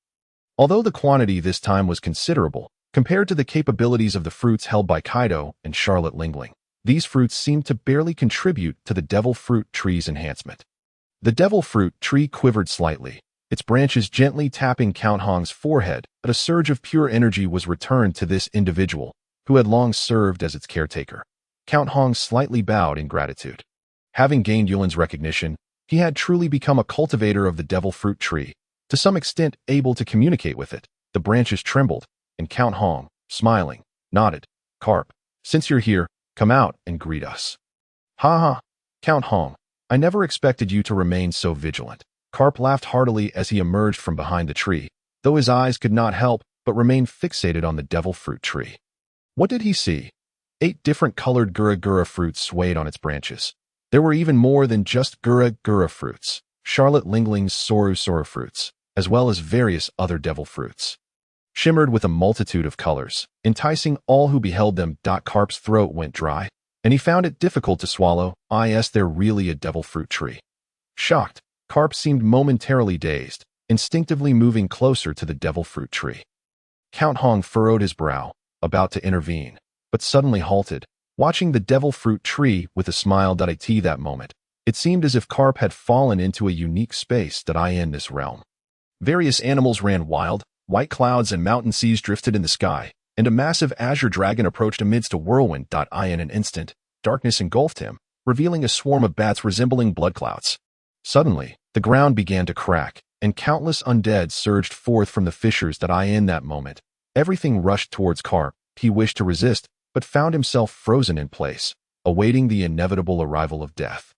Speaker 1: Although the quantity this time was considerable, compared to the capabilities of the fruits held by Kaido and Charlotte Lingling, these fruits seemed to barely contribute to the devil fruit tree's enhancement. The devil fruit tree quivered slightly, its branches gently tapping Count Hong's forehead, but a surge of pure energy was returned to this individual, who had long served as its caretaker. Count Hong slightly bowed in gratitude. Having gained Yulin's recognition, he had truly become a cultivator of the devil fruit tree, to some extent able to communicate with it. The branches trembled, and Count Hong, smiling, nodded. "Carp, since you're here, come out and greet us." "Ha ha, Count Hong, I never expected you to remain so vigilant." Carp laughed heartily as he emerged from behind the tree, though his eyes could not help but remain fixated on the devil fruit tree. What did he see? 8 different colored gura fruits swayed on its branches. There were even more than just gura fruits, Charlotte Lingling's soru fruits, as well as various other devil fruits, shimmered with a multitude of colors, enticing all who beheld them. Carp's throat went dry, and he found it difficult to swallow. Is there really a devil fruit tree? Shocked, Carp seemed momentarily dazed, instinctively moving closer to the devil fruit tree. Count Hong furrowed his brow, about to intervene, but suddenly halted, watching the devil fruit tree with a smile. At that moment, it seemed as if Carp had fallen into a unique space in this realm. Various animals ran wild, white clouds and mountain seas drifted in the sky, and a massive azure dragon approached amidst a whirlwind. In an instant, darkness engulfed him, revealing a swarm of bats resembling blood clouds. Suddenly, the ground began to crack, and countless undead surged forth from the fissures. In that moment, everything rushed towards Carp. He wished to resist, but found himself frozen in place, awaiting the inevitable arrival of death.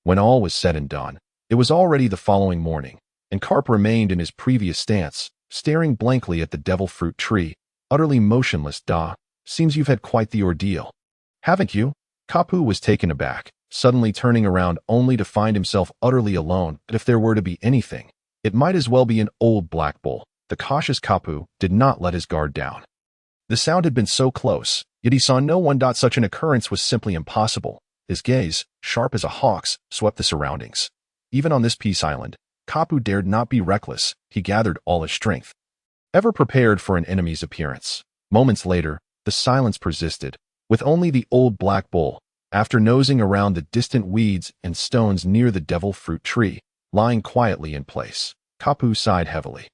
Speaker 1: When all was said and done, it was already the following morning, and Carp remained in his previous stance, staring blankly at the devil fruit tree, utterly motionless. Seems you've had quite the ordeal, haven't you? Kapu was taken aback, suddenly turning around only to find himself utterly alone. But if there were to be anything, it might as well be an old black bull. The cautious Kapu did not let his guard down. The sound had been so close, yet he saw no one. Such an occurrence was simply impossible. His gaze, sharp as a hawk's, swept the surroundings. Even on this Peace Island, Kapu dared not be reckless. He gathered all his strength, ever prepared for an enemy's appearance. Moments later, the silence persisted, with only the old black bull, after nosing around the distant weeds and stones near the devil fruit tree, lying quietly in place. Kapu sighed heavily,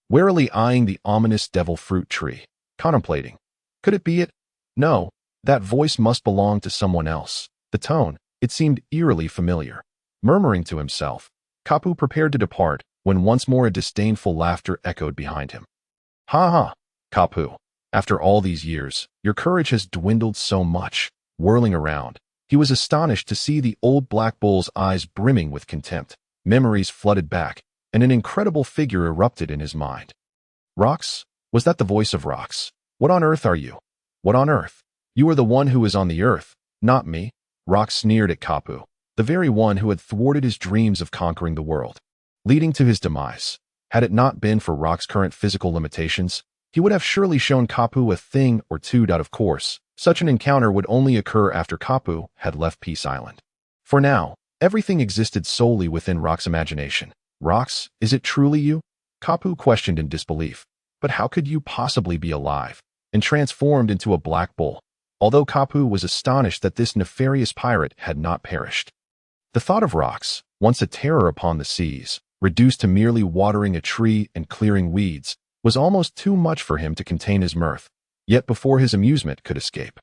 Speaker 1: warily eyeing the ominous devil fruit tree, contemplating. Could it be it? No, that voice must belong to someone else. The tone, it seemed eerily familiar. Murmuring to himself, Kapu prepared to depart, when once more a disdainful laughter echoed behind him. "Ha ha, Kapu, after all these years, your courage has dwindled so much." Whirling around, he was astonished to see the old black bull's eyes brimming with contempt. Memories flooded back, and an incredible figure erupted in his mind. Rox? Was that the voice of Rox? What on earth are you? What on earth? You are the one who is on the earth, not me. Rox sneered at Kapu, the very one who had thwarted his dreams of conquering the world, leading to his demise. Had it not been for Rox's current physical limitations, he would have surely shown Kapu a thing or two. Of course, such an encounter would only occur after Kapu had left Peace Island. For now, everything existed solely within Rox's imagination. "Rox, is it truly you?" Kapu questioned in disbelief. "But how could you possibly be alive and transformed into a black bull?" Although Kapu was astonished that this nefarious pirate had not perished. The thought of Rox, once a terror upon the seas, reduced to merely watering a tree and clearing weeds, was almost too much for him to contain his mirth. Yet before his amusement could escape,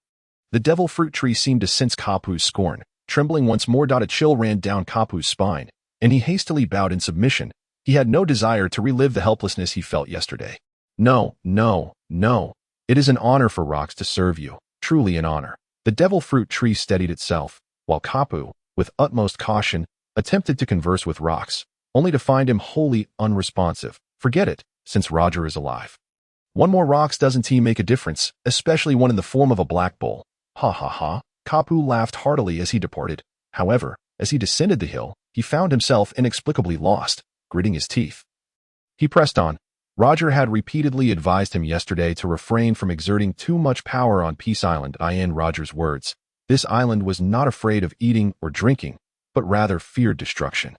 Speaker 1: the devil fruit tree seemed to sense Kapu's scorn. Trembling once more, a chill ran down Kapu's spine, and he hastily bowed in submission. He had no desire to relive the helplessness he felt yesterday. "No, no, no. It is an honor for Rox to serve you, truly an honor." The devil fruit tree steadied itself, while Kapu, with utmost caution, attempted to converse with rocks, only to find him wholly unresponsive. Forget it, since Roger is alive. One more rocks doesn't make a difference, especially one in the form of a black bull. Ha ha ha. Kapu laughed heartily as he departed. However, as he descended the hill, he found himself inexplicably lost, gritting his teeth. He pressed on. Roger had repeatedly advised him yesterday to refrain from exerting too much power on Peace Island. In Roger's words, this island was not afraid of eating or drinking, but rather feared destruction.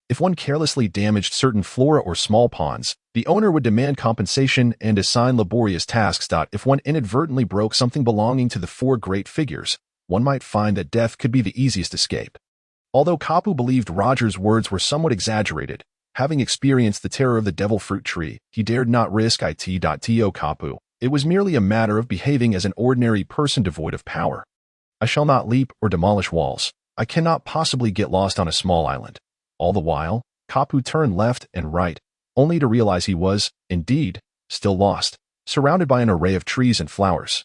Speaker 1: If one carelessly damaged certain flora or small ponds, the owner would demand compensation and assign laborious tasks. If one inadvertently broke something belonging to the four great figures, one might find that death could be the easiest escape. Although Kapu believed Roger's words were somewhat exaggerated, having experienced the terror of the devil fruit tree, he dared not risk it. Kapu. It was merely a matter of behaving as an ordinary person devoid of power. I shall not leap or demolish walls. I cannot possibly get lost on a small island. All the while, Kapu turned left and right, only to realize he was, indeed, still lost, surrounded by an array of trees and flowers.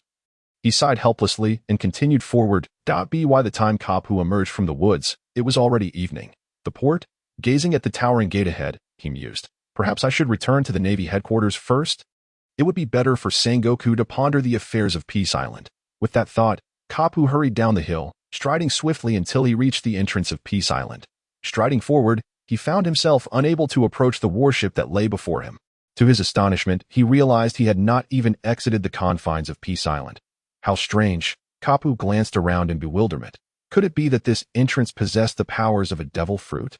Speaker 1: He sighed helplessly and continued forward. By the time Kapu emerged from the woods, it was already evening. The port? Gazing at the towering gate ahead, he mused. Perhaps I should return to the Navy headquarters first? It would be better for Sengoku to ponder the affairs of Peace Island. With that thought, Kapu hurried down the hill, striding swiftly until he reached the entrance of Peace Island. Striding forward, he found himself unable to approach the warship that lay before him. To his astonishment, he realized he had not even exited the confines of Peace Island. How strange! Kapu glanced around in bewilderment. Could it be that this entrance possessed the powers of a devil fruit?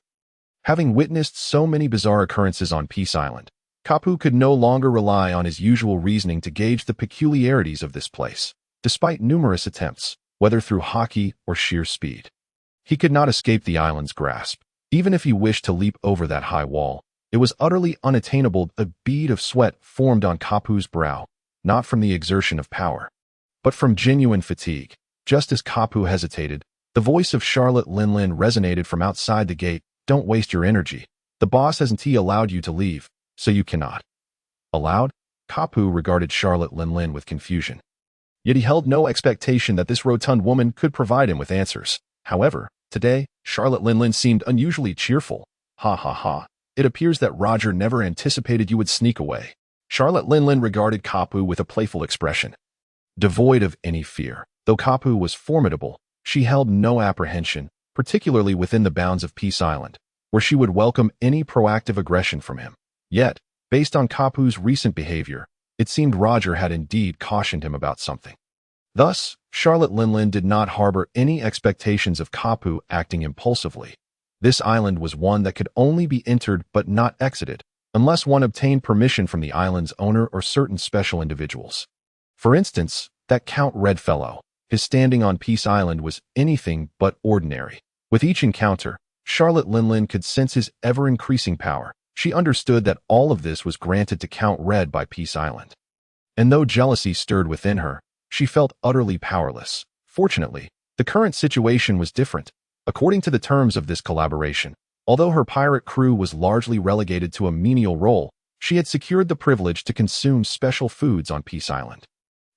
Speaker 1: Having witnessed so many bizarre occurrences on Peace Island, Kapu could no longer rely on his usual reasoning to gauge the peculiarities of this place, despite numerous attempts, whether through hockey or sheer speed. He could not escape the island's grasp. Even if he wished to leap over that high wall, it was utterly unattainable. A bead of sweat formed on Kapu's brow, not from the exertion of power, but from genuine fatigue. Just as Kapu hesitated, the voice of Charlotte Linlin resonated from outside the gate. Don't waste your energy. The boss hasn't allowed you to leave, so you cannot. Allowed? Kapu regarded Charlotte Linlin with confusion. Yet he held no expectation that this rotund woman could provide him with answers. However, today, Charlotte Linlin seemed unusually cheerful. Ha ha ha. It appears that Roger never anticipated you would sneak away. Charlotte Linlin regarded Kapu with a playful expression. Devoid of any fear, though Kapu was formidable, she held no apprehension, particularly within the bounds of Peace Island, where she would welcome any proactive aggression from him. Yet, based on Kapu's recent behavior, it seemed Roger had indeed cautioned him about something. Thus, Charlotte Linlin did not harbor any expectations of Kapu acting impulsively. This island was one that could only be entered but not exited, unless one obtained permission from the island's owner or certain special individuals. For instance, that Count Red fellow, his standing on Peace Island was anything but ordinary. With each encounter, Charlotte Linlin could sense his ever-increasing power. She understood that all of this was granted to Count Red by Peace Island. And though jealousy stirred within her, she felt utterly powerless. Fortunately, the current situation was different. According to the terms of this collaboration, although her pirate crew was largely relegated to a menial role, she had secured the privilege to consume special foods on Peace Island.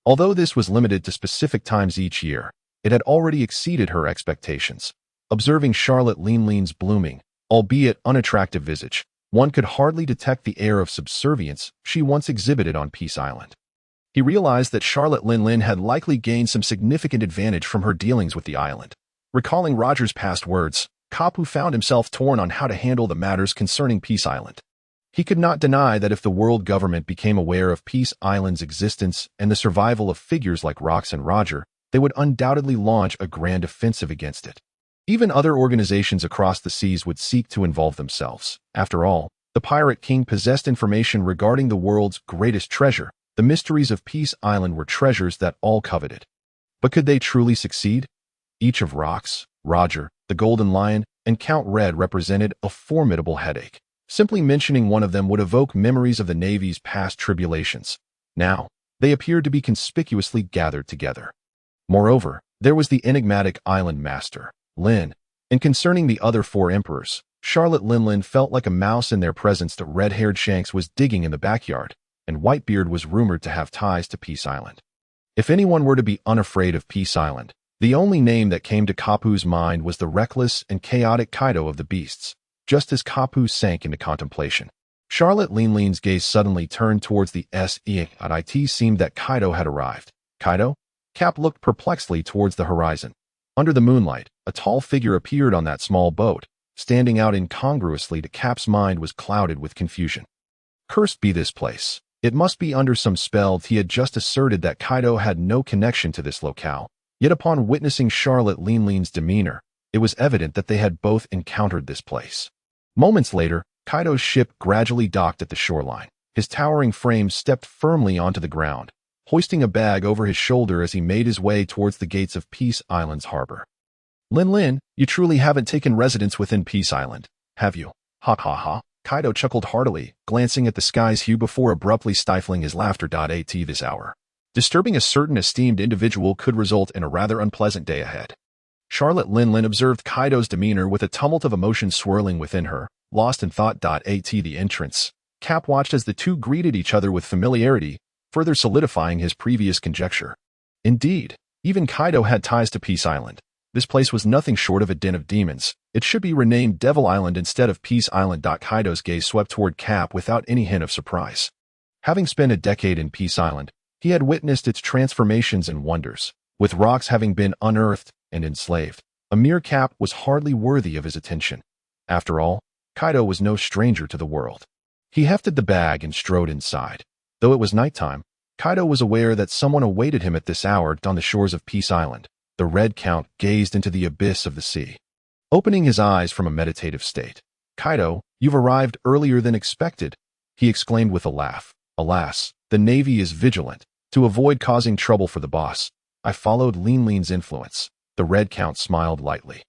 Speaker 1: Although this was limited to specific times each year, it had already exceeded her expectations. Observing Charlotte Linlin's blooming, albeit unattractive visage, one could hardly detect the air of subservience she once exhibited on Peace Island. He realized that Charlotte Linlin had likely gained some significant advantage from her dealings with the island. Recalling Roger's past words, Kapu found himself torn on how to handle the matters concerning Peace Island. He could not deny that if the world government became aware of Peace Island's existence and the survival of figures like Rox and Roger, they would undoubtedly launch a grand offensive against it. Even other organizations across the seas would seek to involve themselves. After all, the Pirate King possessed information regarding the world's greatest treasure. The mysteries of Peace Island were treasures that all coveted. But could they truly succeed? Each of Rox, Roger, the Golden Lion, and Count Red represented a formidable headache. Simply mentioning one of them would evoke memories of the Navy's past tribulations. Now, they appeared to be conspicuously gathered together. Moreover, there was the enigmatic island master, Lin, and concerning the other four emperors, Charlotte Linlin felt like a mouse in their presence. The red-haired Shanks was digging in the backyard, and Whitebeard was rumored to have ties to Peace Island. If anyone were to be unafraid of Peace Island, The only name that came to Kapu's mind was the reckless and chaotic Kaido of the beasts. Just as Kapu sank into contemplation, Charlotte Linlin's gaze suddenly turned towards the S.E. It seemed that Kaido had arrived. Kaido? Cap looked perplexedly towards the horizon. Under the moonlight, a tall figure appeared on that small boat. Standing out incongruously to Cap's mind was clouded with confusion. Cursed be this place. It must be under some spell. He had just asserted that Kaido had no connection to this locale. Yet upon witnessing Charlotte Linlin's demeanor, it was evident that they had both encountered this place. Moments later, Kaido's ship gradually docked at the shoreline. His towering frame stepped firmly onto the ground, hoisting a bag over his shoulder as he made his way towards the gates of Peace Island's harbor. Lin, you truly haven't taken residence within Peace Island, have you? Ha ha ha. Kaido chuckled heartily, glancing at the sky's hue before abruptly stifling his laughter. At this hour, disturbing a certain esteemed individual could result in a rather unpleasant day ahead. Charlotte Linlin observed Kaido's demeanor with a tumult of emotion swirling within her, lost in thought. At the entrance, Cap watched as the two greeted each other with familiarity, further solidifying his previous conjecture. Indeed, even Kaido had ties to Peace Island. This place was nothing short of a den of demons. It should be renamed Devil Island instead of Peace Island. Kaido's gaze swept toward Cap without any hint of surprise. Having spent a decade in Peace Island, he had witnessed its transformations and wonders. With rocks having been unearthed and enslaved, a mere Cap was hardly worthy of his attention. After all, Kaido was no stranger to the world. He hefted the bag and strode inside. Though it was nighttime, Kaido was aware that someone awaited him at this hour on the shores of Peace Island. The Red Count gazed into the abyss of the sea. Opening his eyes from a meditative state, "Kaido, you've arrived earlier than expected," he exclaimed with a laugh. "Alas, the Navy is vigilant. To avoid causing trouble for the boss, I followed Linlin's influence." The Red Count smiled lightly.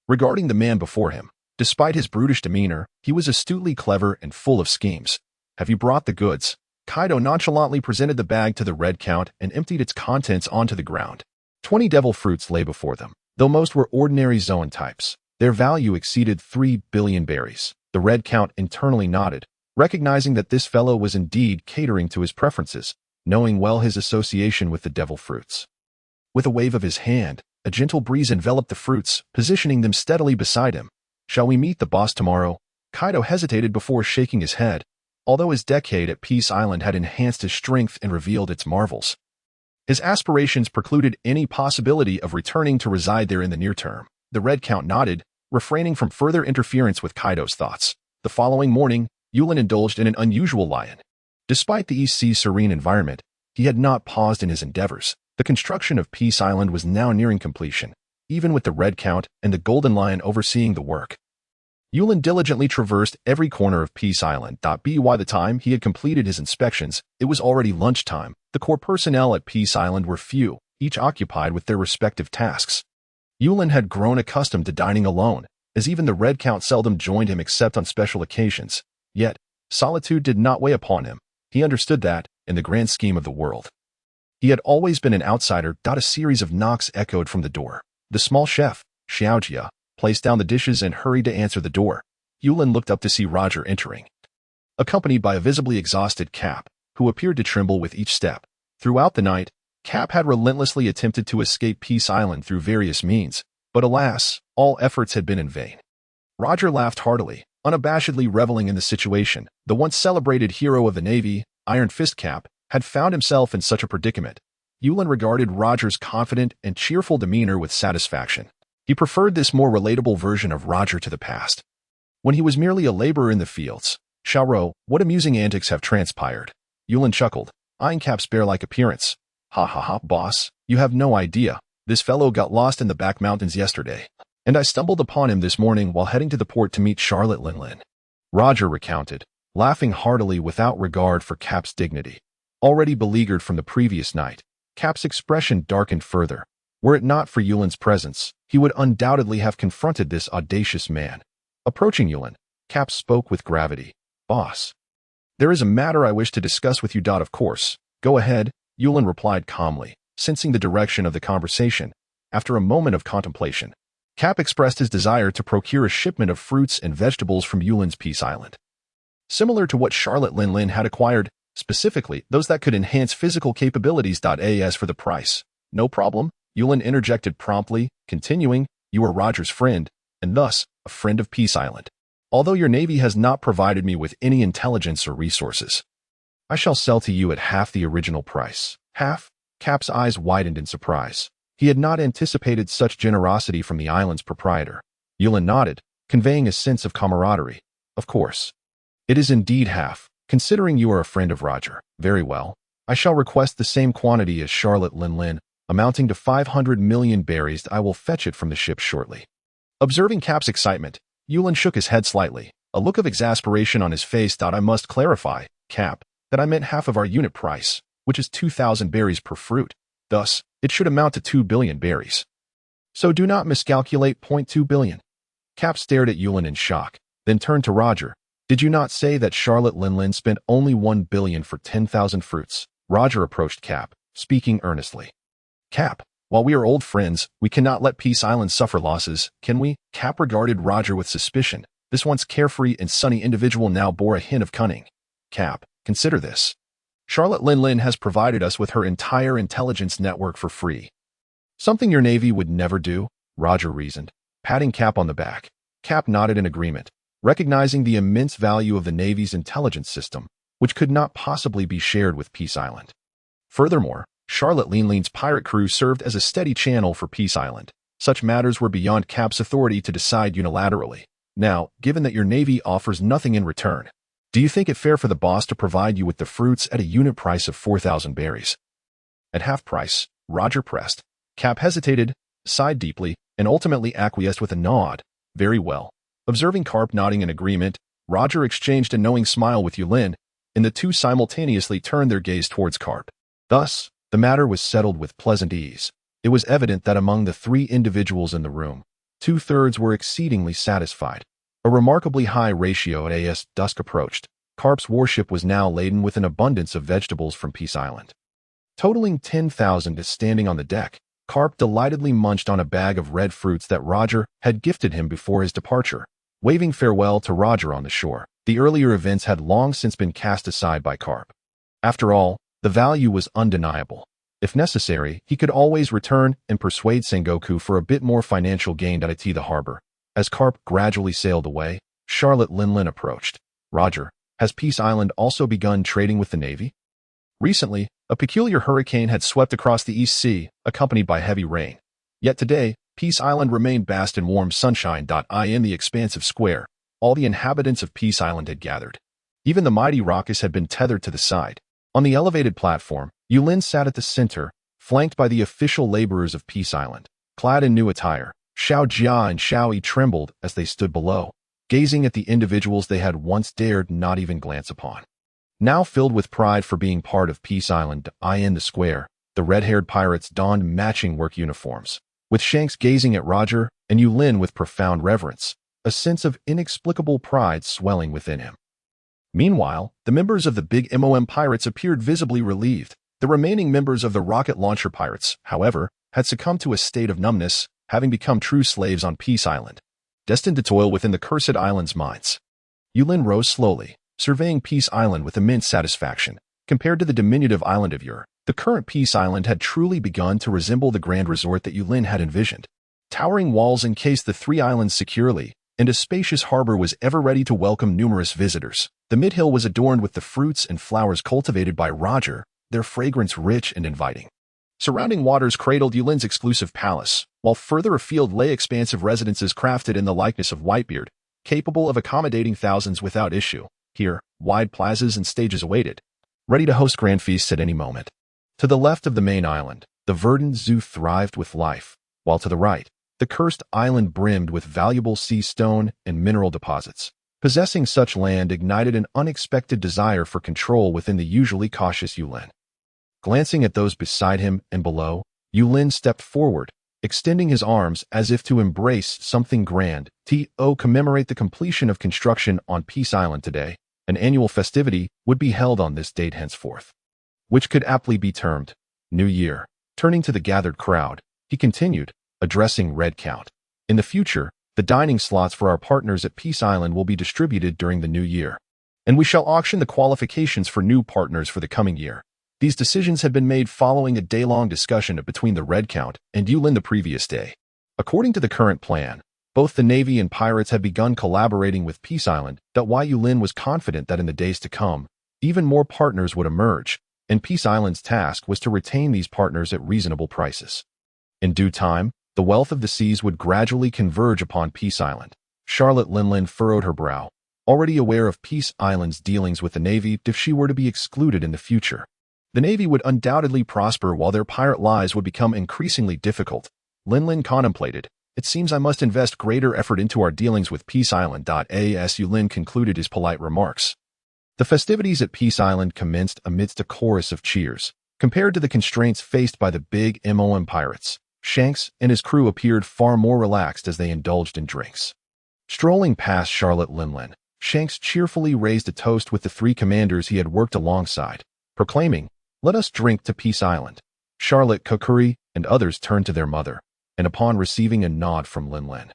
Speaker 1: Regarding the man before him, despite his brutish demeanor, he was astutely clever and full of schemes. "Have you brought the goods?" Kaido nonchalantly presented the bag to the Red Count and emptied its contents onto the ground. 20 devil fruits lay before them. Though most were ordinary zoan types, their value exceeded 3 billion berries. The Red Count internally nodded, recognizing that this fellow was indeed catering to his preferences, knowing well his association with the devil fruits. With a wave of his hand, a gentle breeze enveloped the fruits, positioning them steadily beside him. "Shall we meet the boss tomorrow?" Kaido hesitated before shaking his head, although his decade at Peace Island had enhanced his strength and revealed its marvels. His aspirations precluded any possibility of returning to reside there in the near term. The Red Count nodded, refraining from further interference with Kaido's thoughts. The following morning, Yulin indulged in an unusual lie-in. Despite the East Sea's serene environment, he had not paused in his endeavors. The construction of Peace Island was now nearing completion, even with the Red Count and the Golden Lion overseeing the work. Yulin diligently traversed every corner of Peace Island. By the time he had completed his inspections, it was already lunchtime. The core personnel at Peace Island were few, each occupied with their respective tasks. Yulin had grown accustomed to dining alone, as even the Red Count seldom joined him except on special occasions. Yet, solitude did not weigh upon him. He understood that, in the grand scheme of the world, he had always been an outsider. A series of knocks echoed from the door. The small chef, Xiaojia, placed down the dishes and hurried to answer the door. Yulin looked up to see Roger entering, accompanied by a visibly exhausted Cap, who appeared to tremble with each step. Throughout the night, Cap had relentlessly attempted to escape Peace Island through various means, but alas, all efforts had been in vain. Roger laughed heartily, unabashedly reveling in the situation. The once celebrated hero of the Navy, Iron Fist Cap, had found himself in such a predicament. Yulin regarded Roger's confident and cheerful demeanor with satisfaction. He preferred this more relatable version of Roger to the past, when he was merely a laborer in the fields. "Xiaoro, what amusing antics have transpired?" Yulin chuckled, eyeing Cap's bear-like appearance. "Ha ha ha, boss, you have no idea. This fellow got lost in the back mountains yesterday, and I stumbled upon him this morning while heading to the port to meet Charlotte Linlin." Roger recounted, laughing heartily without regard for Cap's dignity. Already beleaguered from the previous night, Cap's expression darkened further. Were it not for Yulin's presence, he would undoubtedly have confronted this audacious man. Approaching Yulin, Cap spoke with gravity. "Boss, there is a matter I wish to discuss with you. Of course, go ahead," Yulin replied calmly, sensing the direction of the conversation. After a moment of contemplation, Cap expressed his desire to procure a shipment of fruits and vegetables from Yulin's Peace Island, similar to what Charlotte Linlin had acquired, specifically those that could enhance physical capabilities. As for the price, no problem, Yulin interjected promptly, continuing, "You are Roger's friend, and thus, a friend of Peace Island. Although your navy has not provided me with any intelligence or resources, I shall sell to you at half the original price." Half? Cap's eyes widened in surprise. He had not anticipated such generosity from the island's proprietor. Yulin nodded, conveying a sense of camaraderie. "Of course. It is indeed half, considering you are a friend of Roger. Very well. I shall request the same quantity as Charlotte Linlin, amounting to 500 million berries. I will fetch it from the ship shortly." Observing Cap's excitement, Yulin shook his head slightly, a look of exasperation on his face. "I must clarify, Cap, that I meant half of our unit price, which is 2,000 berries per fruit. Thus, it should amount to 2 billion berries. So do not miscalculate. 0.2 billion. Cap stared at Yulin in shock, then turned to Roger. "Did you not say that Charlotte Linlin spent only 1 billion for 10,000 fruits?" Roger approached Cap, speaking earnestly. "Cap, while we are old friends, we cannot let Peace Island suffer losses, can we?" Cap regarded Roger with suspicion. This once carefree and sunny individual now bore a hint of cunning. "Cap, consider this. Charlotte Linlin has provided us with her entire intelligence network for free. Something your navy would never do," Roger reasoned, patting Cap on the back. Cap nodded in agreement, recognizing the immense value of the navy's intelligence system, which could not possibly be shared with Peace Island. Furthermore, Charlotte Linlin's pirate crew served as a steady channel for Peace Island. Such matters were beyond Cap's authority to decide unilaterally. Now, given that your navy offers nothing in return, do you think it fair for the boss to provide you with the fruits at a unit price of 4,000 berries? At half price, Roger pressed. Cap hesitated, sighed deeply, and ultimately acquiesced with a nod. "Very well." Observing Carp nodding in agreement, Roger exchanged a knowing smile with Yulin, and the two simultaneously turned their gaze towards Carp. Thus, the matter was settled with pleasant ease. It was evident that among the 3 individuals in the room, 2/3 were exceedingly satisfied. A remarkably high ratio as dusk approached. Carp's warship was now laden with an abundance of vegetables from Peace Island. Totaling 10,000 standing on the deck, Carp delightedly munched on a bag of red fruits that Roger had gifted him before his departure. Waving farewell to Roger on the shore, the earlier events had long since been cast aside by Carp. After all, the value was undeniable. If necessary, he could always return and persuade Sengoku for a bit more financial gain at the harbor. As Carp gradually sailed away, Charlotte Linlin approached. "Roger, has Peace Island also begun trading with the Navy?" Recently, a peculiar hurricane had swept across the East Sea, accompanied by heavy rain. Yet today, Peace Island remained bathed in warm sunshine. In the expansive square, all the inhabitants of Peace Island had gathered. Even the mighty Raucous had been tethered to the side. On the elevated platform, Yulin sat at the center, flanked by the official laborers of Peace Island. Clad in new attire, Xiao Jia and Xiao Yi trembled as they stood below, gazing at the individuals they had once dared not even glance upon. Now filled with pride for being part of Peace Island, in the square, the red-haired pirates donned matching work uniforms, with Shanks gazing at Roger and Yulin with profound reverence, a sense of inexplicable pride swelling within him. Meanwhile, the members of the Big MOM pirates appeared visibly relieved. The remaining members of the rocket launcher pirates, however, had succumbed to a state of numbness, having become true slaves on Peace Island, destined to toil within the cursed island's mines. Yulin rose slowly, surveying Peace Island with immense satisfaction. Compared to the diminutive island of Ur, the current Peace Island had truly begun to resemble the grand resort that Yulin had envisioned. Towering walls encased the 3 islands securely, and a spacious harbor was ever ready to welcome numerous visitors. The mid-hill was adorned with the fruits and flowers cultivated by Roger, their fragrance rich and inviting. Surrounding waters cradled Yulin's exclusive palace, while further afield lay expansive residences crafted in the likeness of Whitebeard, capable of accommodating thousands without issue. Here, wide plazas and stages awaited, ready to host grand feasts at any moment. To the left of the main island, the verdant zoo thrived with life, while to the right, the cursed island brimmed with valuable sea stone and mineral deposits. Possessing such land ignited an unexpected desire for control within the usually cautious Yulin. Glancing at those beside him and below, Yulin stepped forward, extending his arms as if to embrace something grand. To commemorate the completion of construction on Peace Island today, an annual festivity would be held on this date henceforth, which could aptly be termed New Year. Turning to the gathered crowd, he continued, addressing Red Count. In the future, the dining slots for our partners at Peace Island will be distributed during the new year, and we shall auction the qualifications for new partners for the coming year. These decisions had been made following a day-long discussion between the Red Count and Yulin the previous day. According to the current plan, both the Navy and pirates had begun collaborating with Peace Island. Yulin was confident that in the days to come, even more partners would emerge, and Peace Island's task was to retain these partners at reasonable prices. In due time, the wealth of the seas would gradually converge upon Peace Island. Charlotte Linlin furrowed her brow, already aware of Peace Island's dealings with the Navy if she were to be excluded in the future. The Navy would undoubtedly prosper while their pirate lives would become increasingly difficult. Linlin contemplated, "It seems I must invest greater effort into our dealings with Peace Island." As Yulin concluded his polite remarks. The festivities at Peace Island commenced amidst a chorus of cheers. Compared to the constraints faced by the big MOM pirates, Shanks and his crew appeared far more relaxed as they indulged in drinks. Strolling past Charlotte Linlin, Shanks cheerfully raised a toast with the three commanders he had worked alongside, proclaiming, "Let us drink to Peace Island." Charlotte, Kokuri, and others turned to their mother, and upon receiving a nod from Linlin,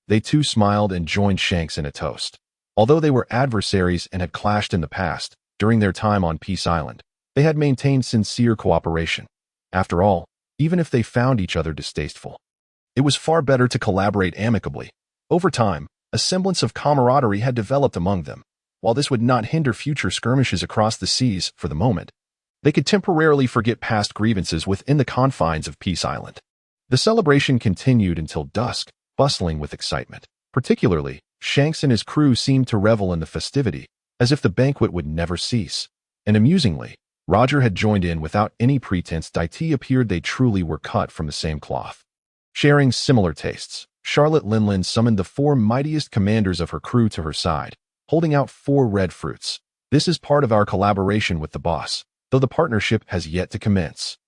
Speaker 1: they too smiled and joined Shanks in a toast. Although they were adversaries and had clashed in the past, during their time on Peace Island, they had maintained sincere cooperation. After all, even if they found each other distasteful, it was far better to collaborate amicably. Over time, a semblance of camaraderie had developed among them. While this would not hinder future skirmishes across the seas for the moment, they could temporarily forget past grievances within the confines of Peace Island. The celebration continued until dusk, bustling with excitement. Particularly, Shanks and his crew seemed to revel in the festivity, as if the banquet would never cease. And amusingly, Roger had joined in without any pretense. It appeared they truly were cut from the same cloth. Sharing similar tastes, Charlotte Linlin summoned the four mightiest commanders of her crew to her side, holding out 4 red fruits. "This is part of our collaboration with the boss, though the partnership has yet to commence.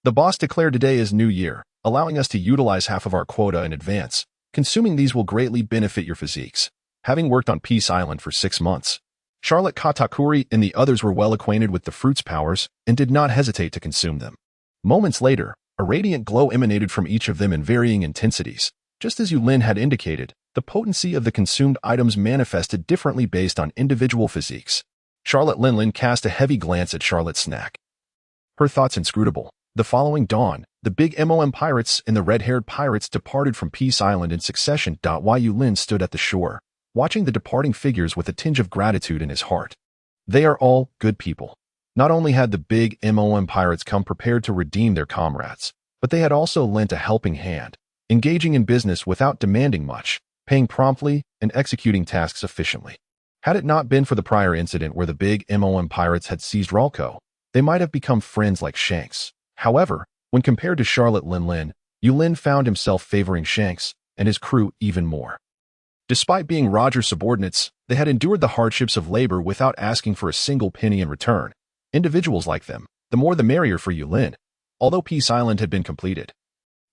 Speaker 1: The boss declared today is New Year, allowing us to utilize half of our quota in advance. Consuming these will greatly benefit your physiques." Having worked on Peace Island for 6 months, Charlotte Katakuri and the others were well acquainted with the fruit's powers and did not hesitate to consume them. Moments later, a radiant glow emanated from each of them in varying intensities. Just as Yulin had indicated, the potency of the consumed items manifested differently based on individual physiques. Charlotte Linlin cast a heavy glance at Charlotte's snack. Her thoughts inscrutable. The following dawn, the big MOM pirates and the red-haired pirates departed from Peace Island in succession. Yulin stood at the shore, watching the departing figures with a tinge of gratitude in his heart. They are all good people. Not only had the big MOM pirates come prepared to redeem their comrades, but they had also lent a helping hand, engaging in business without demanding much, paying promptly, and executing tasks efficiently. Had it not been for the prior incident where the big MOM pirates had seized Ralco, they might have become friends like Shanks. However, when compared to Charlotte Linlin, Yulin found himself favoring Shanks and his crew even more. Despite being Roger's subordinates, they had endured the hardships of labor without asking for a single penny in return. Individuals like them, the more the merrier for Yulin. Although Peace Island had been completed,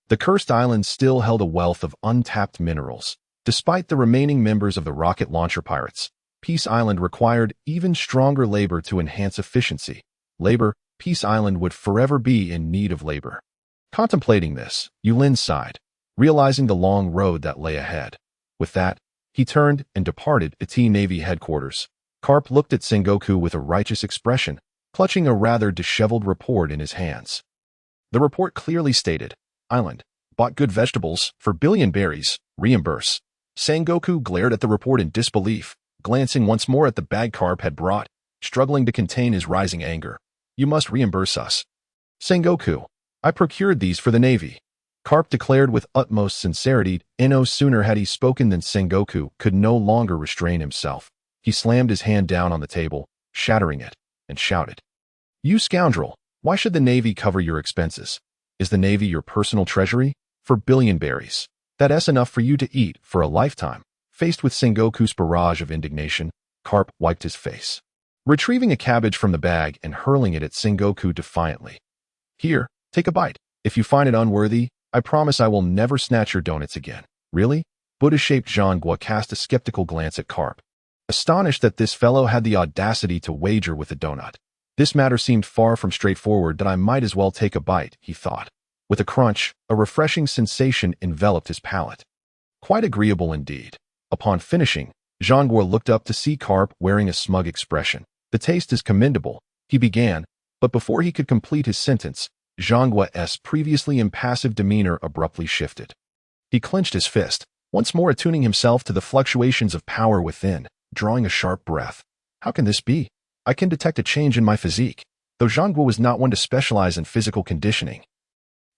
Speaker 1: the cursed island still held a wealth of untapped minerals. Despite the remaining members of the rocket launcher pirates, Peace Island required even stronger labor to enhance efficiency. Peace Island would forever be in need of labor. Contemplating this, Yulin sighed, realizing the long road that lay ahead. With that, he turned and departed to T-Navy headquarters. Carp looked at Sengoku with a righteous expression, clutching a rather disheveled report in his hands. The report clearly stated, "Island, bought good vegetables for billion berries, reimburse." Sengoku glared at the report in disbelief, glancing once more at the bag Carp had brought, struggling to contain his rising anger. "You must reimburse us." "Sengoku, I procured these for the Navy," Carp declared with utmost sincerity. No sooner had he spoken than Sengoku could no longer restrain himself. He slammed his hand down on the table, shattering it, and shouted, "You scoundrel, why should the Navy cover your expenses? Is the Navy your personal treasury? For billion berries. That's enough for you to eat for a lifetime." Faced with Sengoku's barrage of indignation, Carp wiped his face, retrieving a cabbage from the bag and hurling it at Sengoku defiantly. "Here, take a bite. If you find it unworthy, I promise I will never snatch your donuts again." "Really?" Buddha-shaped Zhangguo cast a skeptical glance at Carp, astonished that this fellow had the audacity to wager with a donut. This matter seemed far from straightforward. "That I might as well take a bite," he thought. With a crunch, a refreshing sensation enveloped his palate. Quite agreeable indeed. Upon finishing, Zhangguo looked up to see Carp wearing a smug expression. "The taste is commendable," he began, But before he could complete his sentence, Zhangguo's previously impassive demeanor abruptly shifted. He clenched his fist, once more attuning himself to the fluctuations of power within, drawing a sharp breath. How can this be? I can detect a change in my physique. Though Zhangguo was not one to specialize in physical conditioning,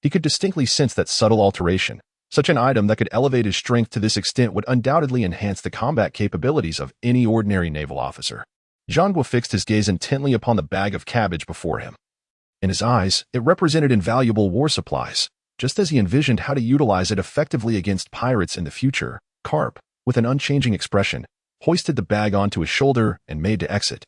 Speaker 1: he could distinctly sense that subtle alteration. Such an item that could elevate his strength to this extent would undoubtedly enhance the combat capabilities of any ordinary naval officer. Zhangguo fixed his gaze intently upon the bag of cabbage before him. In his eyes, it represented invaluable war supplies. Just as he envisioned how to utilize it effectively against pirates in the future, Carp, with an unchanging expression, hoisted the bag onto his shoulder and made to exit.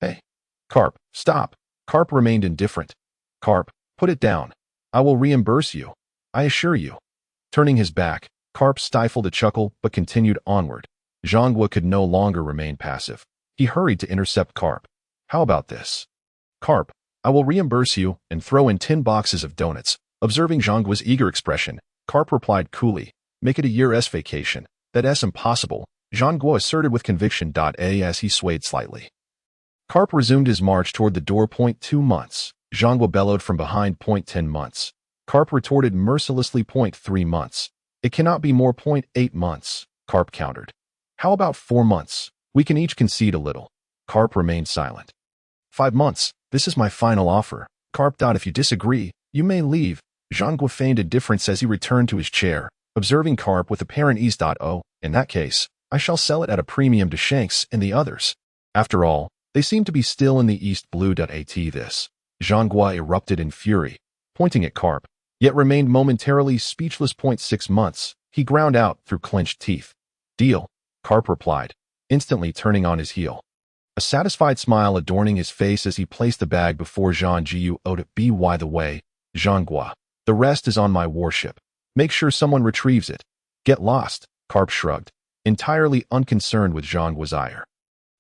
Speaker 1: Hey, Carp, stop. Carp remained indifferent. Carp, put it down. I will reimburse you. I assure you. Turning his back, Carp stifled a chuckle but continued onward. Zhangguo could no longer remain passive. He hurried to intercept Carp. How about this? Carp, I will reimburse you and throw in 10 boxes of donuts. Observing Zhangguo's eager expression, Carp replied coolly, make it a year's vacation. That's impossible, Zhangguo asserted with conviction. As he swayed slightly. Carp resumed his march toward the door. 2 months. Zhangguo bellowed from behind. 10 months. Carp retorted mercilessly. 3 months. It cannot be more. 8 months, Carp countered. How about 4 months? We can each concede a little. Carp remained silent. 5 months. This is my final offer. Carp. If you disagree, you may leave. Zhangguo feigned indifference as he returned to his chair, observing Carp with apparent ease. Oh, in that case, I shall sell it at a premium to Shanks and the others. After all, they seem to be still in the East Blue. This. Zhangguo erupted in fury, pointing at Carp, yet remained momentarily speechless. 6 months, he ground out through clenched teeth. Deal, Carp replied, instantly turning on his heel. A satisfied smile adorning his face as he placed the bag before Zhangguo. By the way, Zhangguo, the rest is on my warship. Make sure someone retrieves it. Get lost, Carp shrugged, entirely unconcerned with Zhangguo's ire.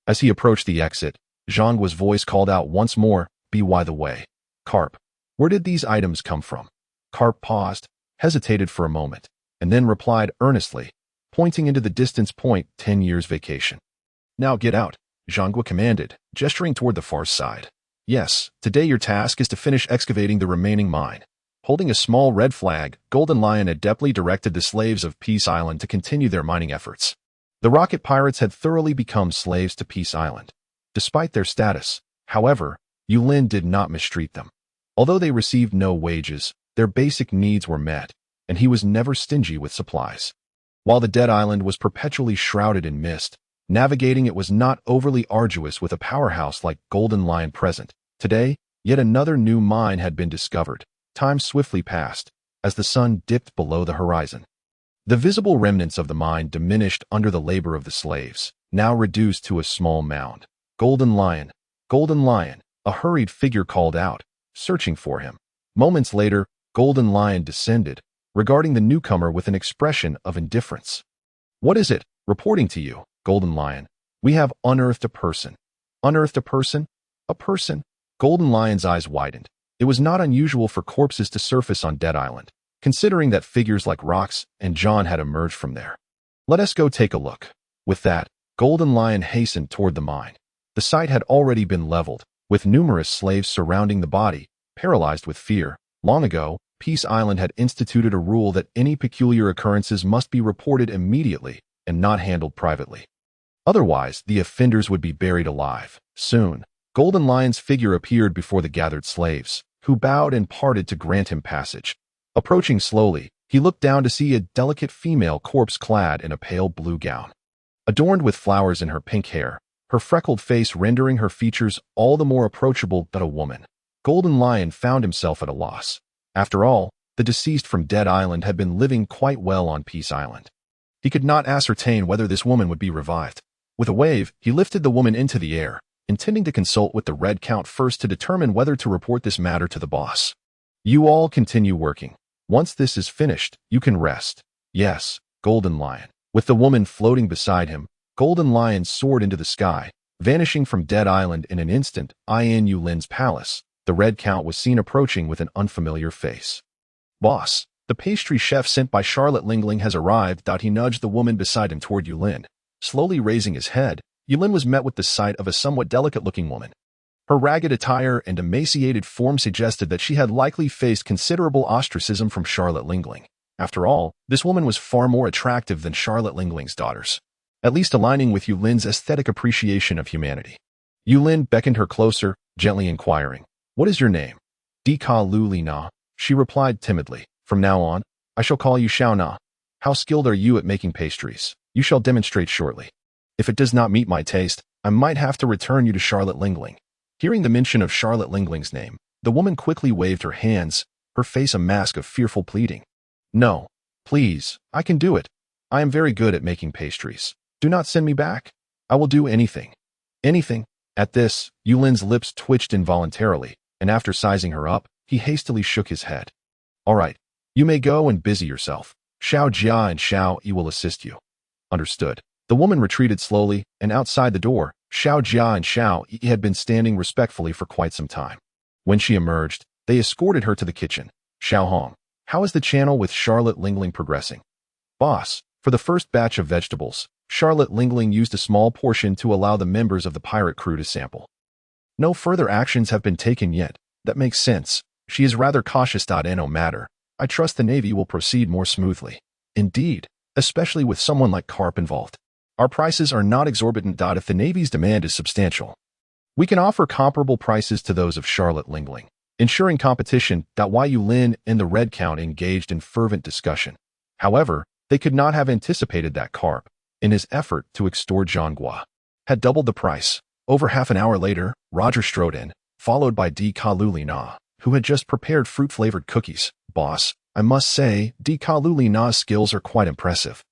Speaker 1: As he approached the exit, Zhangguo's voice called out once more, by the way, Carp, where did these items come from? Carp paused, hesitated for a moment, and then replied earnestly, pointing into the distance. 10 years vacation. Now get out, Zhangguo commanded, gesturing toward the far side. Yes, today your task is to finish excavating the remaining mine. Holding a small red flag, Golden Lion adeptly directed the slaves of Peace Island to continue their mining efforts. The rocket pirates had thoroughly become slaves to Peace Island. Despite their status, however, Yulin did not mistreat them. Although they received no wages, their basic needs were met, and he was never stingy with supplies. While the dead island was perpetually shrouded in mist, navigating it was not overly arduous with a powerhouse like Golden Lion present. Today, yet another new mine had been discovered. Time swiftly passed, as the sun dipped below the horizon. The visible remnants of the mine diminished under the labor of the slaves, now reduced to a small mound. Golden Lion, a hurried figure called out, searching for him. Moments later, Golden Lion descended, regarding the newcomer with an expression of indifference. What is it? Reporting to you, Golden Lion. We have unearthed a person. Unearthed a person? A person? Golden Lion's eyes widened. It was not unusual for corpses to surface on Dead Island, considering that figures like Rox and John had emerged from there. Let us go take a look. With that, Golden Lion hastened toward the mine. The site had already been leveled, with numerous slaves surrounding the body, paralyzed with fear. Long ago, Peace Island had instituted a rule that any peculiar occurrences must be reported immediately and not handled privately. Otherwise, the offenders would be buried alive. Soon, Golden Lion's figure appeared before the gathered slaves, who bowed and parted to grant him passage. Approaching slowly, he looked down to see a delicate female corpse clad in a pale blue gown. Adorned with flowers in her pink hair, her freckled face rendering her features all the more approachable. But a woman. Golden Lion found himself at a loss. After all, the deceased from Dead Island had been living quite well on Peace Island. He could not ascertain whether this woman would be revived. With a wave, he lifted the woman into the air, intending to consult with the Red Count first to determine whether to report this matter to the boss. You all continue working. Once this is finished, you can rest. Yes, Golden Lion. With the woman floating beside him, Golden Lion soared into the sky, vanishing from Dead Island in an instant. In Yulin's palace, the Red Count was seen approaching with an unfamiliar face. Boss, the pastry chef sent by Charlotte Lingling has arrived. He nudged the woman beside him toward Yulin. Slowly raising his head, Yulin was met with the sight of a somewhat delicate-looking woman. Her ragged attire and emaciated form suggested that she had likely faced considerable ostracism from Charlotte Lingling. After all, this woman was far more attractive than Charlotte Lingling's daughters, at least aligning with Yulin's aesthetic appreciation of humanity. Yulin beckoned her closer, gently inquiring, "What is your name?" "Dika Luli Na," she replied timidly. "From now on, I shall call you Xiao Na. How skilled are you at making pastries? You shall demonstrate shortly. If it does not meet my taste, I might have to return you to Charlotte Lingling." Hearing the mention of Charlotte Lingling's name, the woman quickly waved her hands, her face a mask of fearful pleading. "No, please, I can do it. I am very good at making pastries. Do not send me back. I will do anything." "Anything?" At this, Yulin's lips twitched involuntarily, and after sizing her up, he hastily shook his head. "All right, you may go and busy yourself. Xiao Jia and Xiao Yi will assist you." "Understood." The woman retreated slowly, and outside the door, Xiao Jia and Xiao Yi had been standing respectfully for quite some time. When she emerged, they escorted her to the kitchen. "Xiao Hong, how is the channel with Charlotte Lingling progressing?" "Boss, for the first batch of vegetables, Charlotte Lingling used a small portion to allow the members of the pirate crew to sample. No further actions have been taken yet. That makes sense. She is rather cautious. No matter. I trust the Navy will proceed more smoothly." "Indeed, especially with someone like Carp involved. Our prices are not exorbitant. If the Navy's demand is substantial, we can offer comparable prices to those of Charlotte Lingling, ensuring competition. Yulin and the Red Count engaged in fervent discussion. However, they could not have anticipated that Carp, in his effort to extort Zhonghua, had doubled the price. Over half an hour later, Roger strode in, followed by Di Kaluli Na, who had just prepared fruit-flavored cookies. "Boss, I must say, Di Kaluli Na's skills are quite impressive,"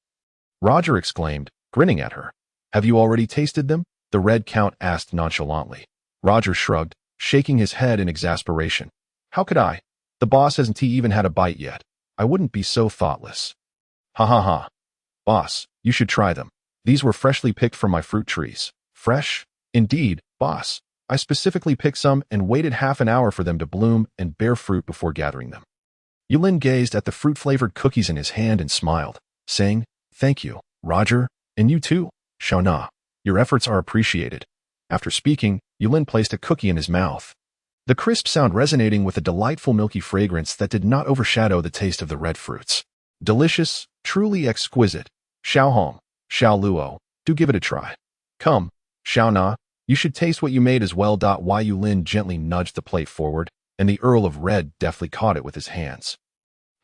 Speaker 1: Roger exclaimed, grinning at her. "Have you already tasted them?" the Red Count asked nonchalantly. Roger shrugged, shaking his head in exasperation. "How could I? The boss hasn't even had a bite yet. I wouldn't be so thoughtless." "Ha ha ha. Boss, you should try them. These were freshly picked from my fruit trees." "Fresh? Indeed, boss. I specifically picked some and waited half an hour for them to bloom and bear fruit before gathering them." Yulin gazed at the fruit-flavored cookies in his hand and smiled, saying, "Thank you, Roger, and you too, Xiao Na. Your efforts are appreciated." After speaking, Yulin placed a cookie in his mouth, the crisp sound resonating with a delightful milky fragrance that did not overshadow the taste of the red fruits. "Delicious, truly exquisite. Xiao Hong, Xiao Luo, do give it a try. Come, Xiao Na, you should taste what you made as well." Yulin gently nudged the plate forward, and the Earl of Red deftly caught it with his hands.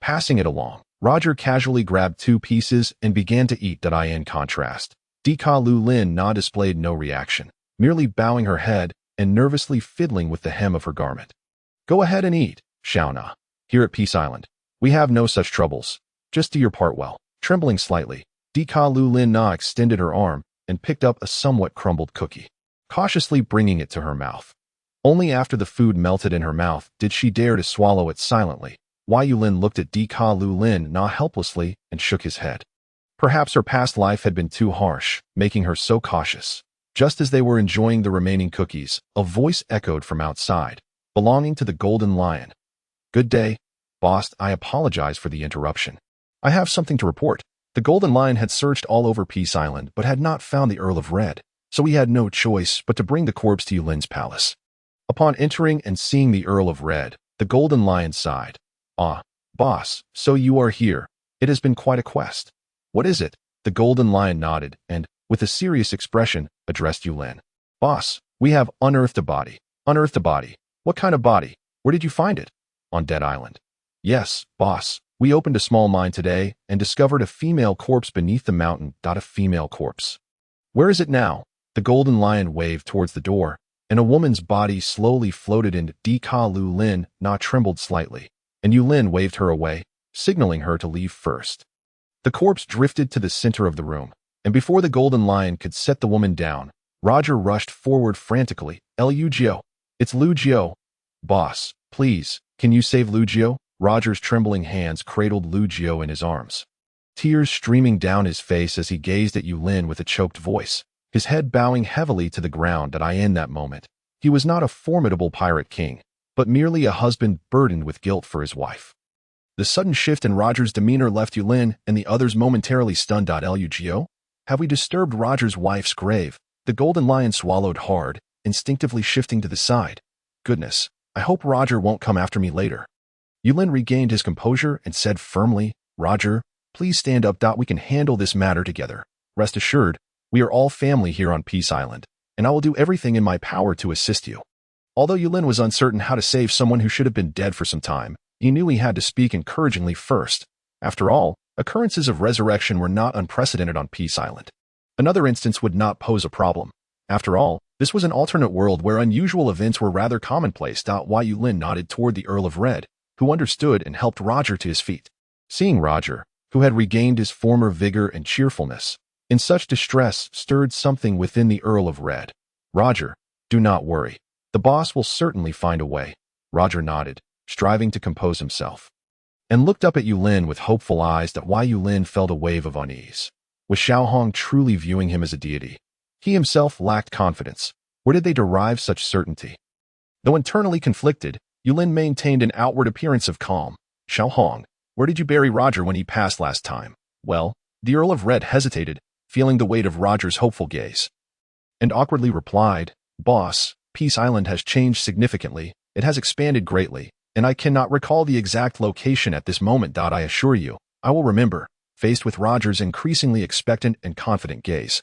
Speaker 1: Passing it along, Roger casually grabbed 2 pieces and began to eat. In contrast, Dika Lulin Na displayed no reaction, merely bowing her head and nervously fiddling with the hem of her garment. "Go ahead and eat, Xiao Na. Here at Peace Island, we have no such troubles. Just do your part well." Trembling slightly, Dika Lulin Na extended her arm and picked up a somewhat crumbled cookie, cautiously bringing it to her mouth. Only after the food melted in her mouth did she dare to swallow it silently. Yulin looked at Dika Lulin Na helplessly and shook his head. Perhaps her past life had been too harsh, making her so cautious. Just as they were enjoying the remaining cookies, a voice echoed from outside, belonging to the Golden Lion. "Good day, boss. I apologize for the interruption. I have something to report." The Golden Lion had searched all over Peace Island but had not found the Earl of Red, so he had no choice but to bring the corpse to Yulin's palace. Upon entering and seeing the Earl of Red, the Golden Lion sighed. "Ah, boss, so you are here. It has been quite a quest." "What is it?" The Golden Lion nodded and, with a serious expression, addressed Yulin. "Boss, we have unearthed a body." "Unearthed a body? What kind of body? Where did you find it?" "On Dead Island." "Yes, boss. We opened a small mine today and discovered a female corpse beneath the mountain. A female corpse." "Where is it now?" The Golden Lion waved towards the door, and a woman's body slowly floated in. Dika Lulin Na trembled slightly, and Yulin waved her away, signaling her to leave first. The corpse drifted to the center of the room, and before the Golden Lion could set the woman down, Roger rushed forward frantically. "Lu Jiao, it's Lu Jiao." "Boss, please, can you save Lu Jiao?" Roger's trembling hands cradled Lu Jiao in his arms, tears streaming down his face as he gazed at Yulin with a choked voice, his head bowing heavily to the ground. In that moment, he was not a formidable pirate king, but merely a husband burdened with guilt for his wife. The sudden shift in Roger's demeanor left Yulin and the others momentarily stunned. "Lu Jiao? Have we disturbed Roger's wife's grave?" The Golden Lion swallowed hard, instinctively shifting to the side. Goodness, I hope Roger won't come after me later. Yulin regained his composure and said firmly, Roger, please stand up. We can handle this matter together. Rest assured, we are all family here on Peace Island, and I will do everything in my power to assist you. Although Yulin was uncertain how to save someone who should have been dead for some time, he knew he had to speak encouragingly first. After all, occurrences of resurrection were not unprecedented on Peace Island. Another instance would not pose a problem. After all, this was an alternate world where unusual events were rather commonplace. Why Yulin nodded toward the Earl of Red, who understood and helped Roger to his feet. Seeing Roger, who had regained his former vigor and cheerfulness, in such distress stirred something within the Earl of Red. Roger, do not worry. The boss will certainly find a way. Roger nodded, striving to compose himself, and looked up at Yulin with hopeful eyes. Why Yulin felt a wave of unease. Was Xiaohong truly viewing him as a deity? He himself lacked confidence. Where did they derive such certainty? Though internally conflicted, Yulin maintained an outward appearance of calm. Xiaohong, where did you bury Roger when he passed last time? Well, the Earl of Red hesitated, feeling the weight of Roger's hopeful gaze, and awkwardly replied, Boss, Peace Island has changed significantly. It has expanded greatly, and I cannot recall the exact location at this moment. I assure you, I will remember. Faced with Roger's increasingly expectant and confident gaze,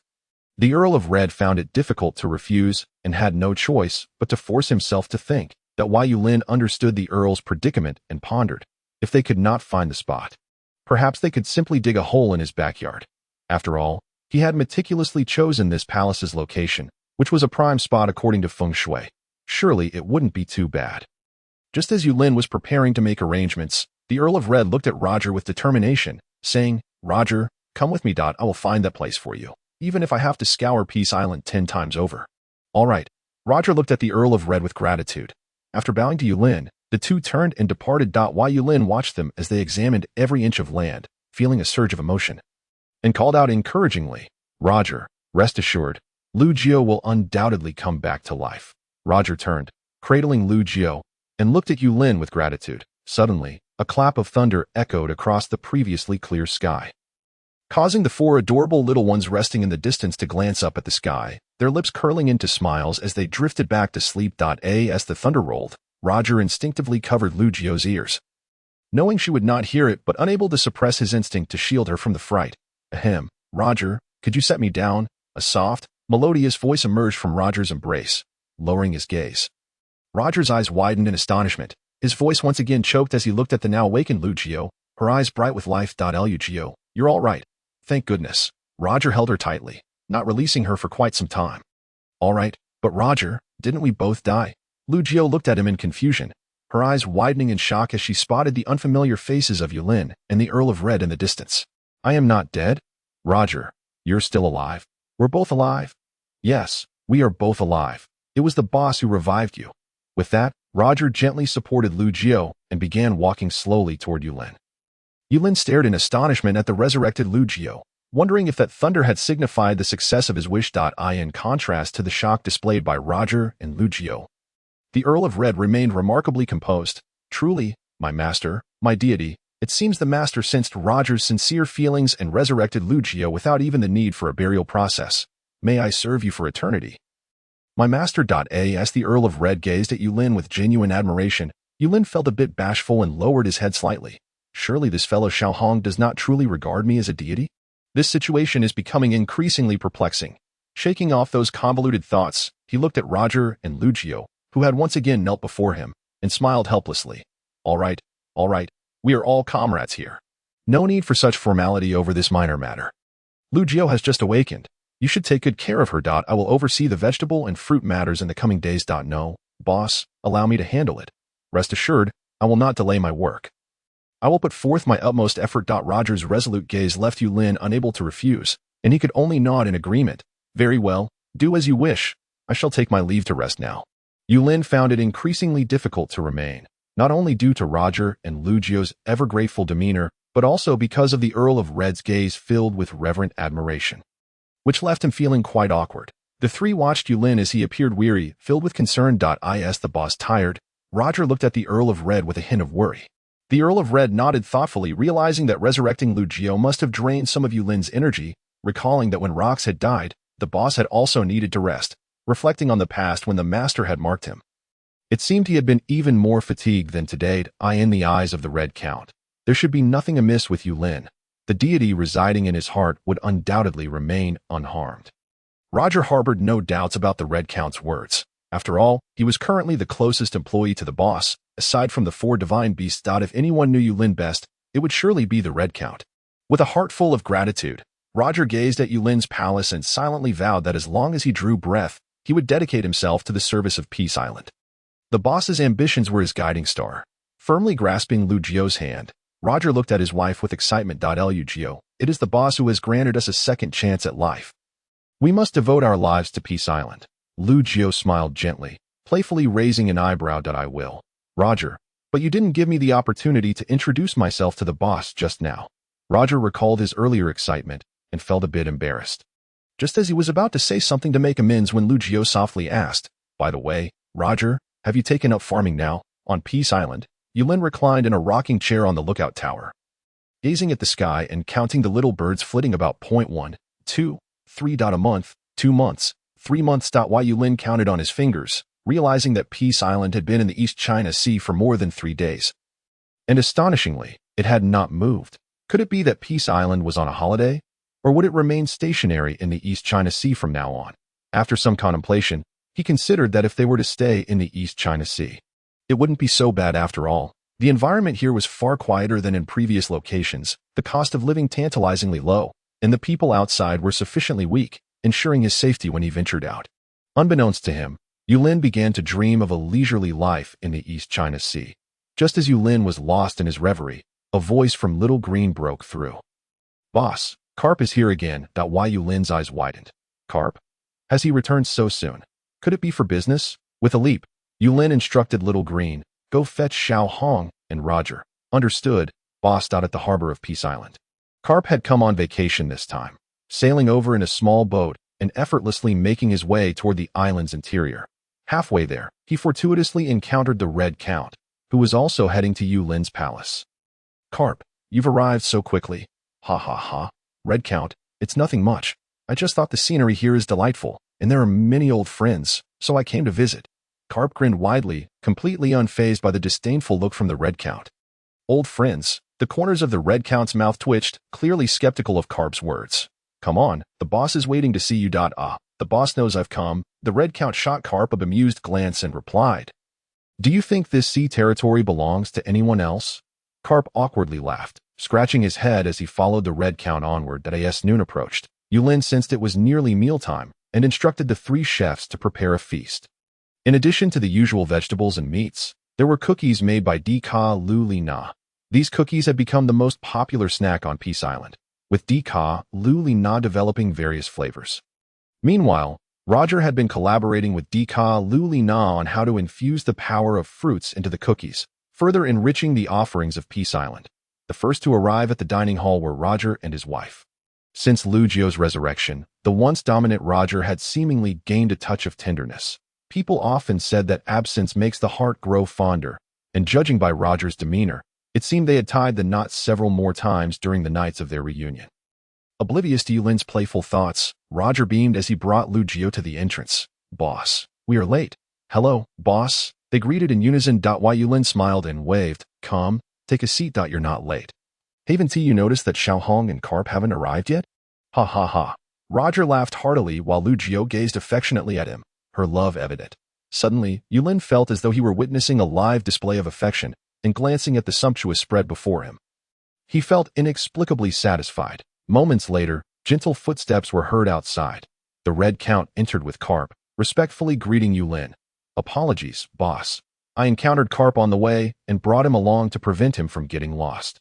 Speaker 1: the Earl of Red found it difficult to refuse and had no choice but to force himself to think. Why Yulin understood the Earl's predicament and pondered. If they could not find the spot, perhaps they could simply dig a hole in his backyard. After all, he had meticulously chosen this palace's location, which was a prime spot according to feng shui. Surely it wouldn't be too bad. Just as Yulin was preparing to make arrangements, the Earl of Red looked at Roger with determination, saying, Roger, come with me. I will find that place for you, even if I have to scour Peace Island 10 times over. All right. Roger looked at the Earl of Red with gratitude. After bowing to Yulin, the two turned and departed. Why Yulin watched them as they examined every inch of land, feeling a surge of emotion, and called out encouragingly, Roger, rest assured, Lu Jiao will undoubtedly come back to life. Roger turned, cradling Lu Jiao, and looked at Yulin with gratitude. Suddenly, a clap of thunder echoed across the previously clear sky, causing the 4 adorable little ones resting in the distance to glance up at the sky, their lips curling into smiles as they drifted back to sleep. As the thunder rolled, Roger instinctively covered Lu Jiao's ears, knowing she would not hear it but unable to suppress his instinct to shield her from the fright. Ahem, Roger, could you set me down? A soft, melodious voice emerged from Roger's embrace, lowering his gaze. Roger's eyes widened in astonishment. His voice once again choked as he looked at the now awakened Lu Jiao, her eyes bright with life. Lu Jiao, you're all right. Thank goodness. Roger held her tightly, not releasing her for quite some time. All right, but Roger, didn't we both die? Lu Jiao looked at him in confusion, her eyes widening in shock as she spotted the unfamiliar faces of Yulin and the Earl of Red in the distance. I am not dead? Roger, you're still alive. We're both alive? Yes, we are both alive. It was the boss who revived you. With that, Roger gently supported Lu Jiao and began walking slowly toward Yulin. Yulin stared in astonishment at the resurrected Lu Jiao, wondering if that thunder had signified the success of his wish. In contrast to the shock displayed by Roger and Lu Jiao, the Earl of Red remained remarkably composed. Truly, my master, my deity, it seems the master sensed Roger's sincere feelings and resurrected Lu Jiao without even the need for a burial process. May I serve you for eternity? My master. As the Earl of Red gazed at Yulin with genuine admiration, Yulin felt a bit bashful and lowered his head slightly. Surely this fellow Xiaohong does not truly regard me as a deity? This situation is becoming increasingly perplexing. Shaking off those convoluted thoughts, he looked at Roger and Lu Jiao, who had once again knelt before him, and smiled helplessly. All right, we are all comrades here. No need for such formality over this minor matter. Lu Jiao has just awakened. You should take good care of her. I will oversee the vegetable and fruit matters in the coming days. No, boss, allow me to handle it. Rest assured, I will not delay my work. I will put forth my utmost effort. Roger's resolute gaze left Yulin unable to refuse, and he could only nod in agreement. Very well, do as you wish. I shall take my leave to rest now. Yulin found it increasingly difficult to remain, not only due to Roger and Lu Jiao's ever-grateful demeanor, but also because of the Earl of Red's gaze filled with reverent admiration, which left him feeling quite awkward. The three watched Yulin as he appeared weary, filled with concern. Is the boss tired? Roger looked at the Earl of Red with a hint of worry. The Earl of Red nodded thoughtfully, realizing that resurrecting Lu Jiao must have drained some of Yulin's energy, recalling that when Rox had died, the boss had also needed to rest. reflecting on the past when the master had marked him. It seemed he had been even more fatigued than today. In the eyes of the Red Count, there should be nothing amiss with Yulin. The deity residing in his heart would undoubtedly remain unharmed. Roger harbored no doubts about the Red Count's words. After all, he was currently the closest employee to the boss, aside from the 4 divine beasts. If anyone knew Yulin best, it would surely be the Red Count. With a heart full of gratitude, Roger gazed at Yulin's palace and silently vowed that as long as he drew breath, he would dedicate himself to the service of Peace Island. The boss's ambitions were his guiding star. Firmly grasping Lu Jio's hand, Roger looked at his wife with excitement. Lu Jio, it is the boss who has granted us a second chance at life. We must devote our lives to Peace Island. Lu Jio smiled gently, playfully raising an eyebrow. I will. Roger, but you didn't give me the opportunity to introduce myself to the boss just now. Roger recalled his earlier excitement and felt a bit embarrassed. Just as he was about to say something to make amends when Lu Jio softly asked, by the way, Roger, have you taken up farming now, on Peace Island? Yulin reclined in a rocking chair on the lookout tower, gazing at the sky and counting the little birds flitting about 1, 2, 3. A month, 2 months, 3 months. Why Yulin counted on his fingers, realizing that Peace Island had been in the East China Sea for more than 3 days. And astonishingly, it had not moved. Could it be that Peace Island was on a holiday? Or would it remain stationary in the East China Sea from now on? After some contemplation, he considered that if they were to stay in the East China Sea, it wouldn't be so bad after all. The environment here was far quieter than in previous locations, the cost of living tantalizingly low, and the people outside were sufficiently weak, ensuring his safety when he ventured out. Unbeknownst to him, Yulin began to dream of a leisurely life in the East China Sea. Just as Yulin was lost in his reverie, a voice from Little Green broke through. Boss, Carp is here again. Why Yulin's eyes widened. Carp? Has he returned so soon? Could it be for business? With a leap, Yulin instructed Little Green, go fetch Xiao Hong and Roger. Understood, boss. At the harbor of Peace Island, Carp had come on vacation this time, sailing over in a small boat and effortlessly making his way toward the island's interior. Halfway there, he fortuitously encountered the Red Count, who was also heading to Yulin's palace. Carp, you've arrived so quickly. Ha ha ha. Red Count, it's nothing much. I just thought the scenery here is delightful, and there are many old friends, so I came to visit. Carp grinned widely, completely unfazed by the disdainful look from the Red Count. Old friends. The corners of the Red Count's mouth twitched, clearly skeptical of Carp's words. Come on, the boss is waiting to see you. The boss knows I've come. The Red Count shot Carp a bemused glance and replied, do you think this sea territory belongs to anyone else? Carp awkwardly laughed, scratching his head as he followed the Red Count onward. As noon approached, Yulin sensed it was nearly mealtime and instructed the 3 chefs to prepare a feast. In addition to the usual vegetables and meats, there were cookies made by Dika Lu Li Na. These cookies had become the most popular snack on Peace Island, with Dika Lu Li Na developing various flavors. Meanwhile, Roger had been collaborating with Dika Lu Li Na on how to infuse the power of fruits into the cookies, further enriching the offerings of Peace Island. The first to arrive at the dining hall were Roger and his wife. Since Lu Jio's resurrection, the once dominant Roger had seemingly gained a touch of tenderness. People often said that absence makes the heart grow fonder, and judging by Roger's demeanor, it seemed they had tied the knot several more times during the nights of their reunion. Oblivious to Yulin's playful thoughts, Roger beamed as he brought Lu Jio to the entrance. Boss, we are late. Hello, boss. They greeted in unison. Why Yulin smiled and waved. Come, take a seat. You're not late. Haven't you noticed that Xiao Hong and Carp haven't arrived yet? Ha ha ha. Roger laughed heartily while Lu Jio gazed affectionately at him, her love evident. Suddenly, Yulin felt as though he were witnessing a live display of affection and glancing at the sumptuous spread before him. He felt inexplicably satisfied. Moments later, gentle footsteps were heard outside. The Red Count entered with Carp, respectfully greeting Yulin. Apologies, boss. I encountered Carp on the way and brought him along to prevent him from getting lost.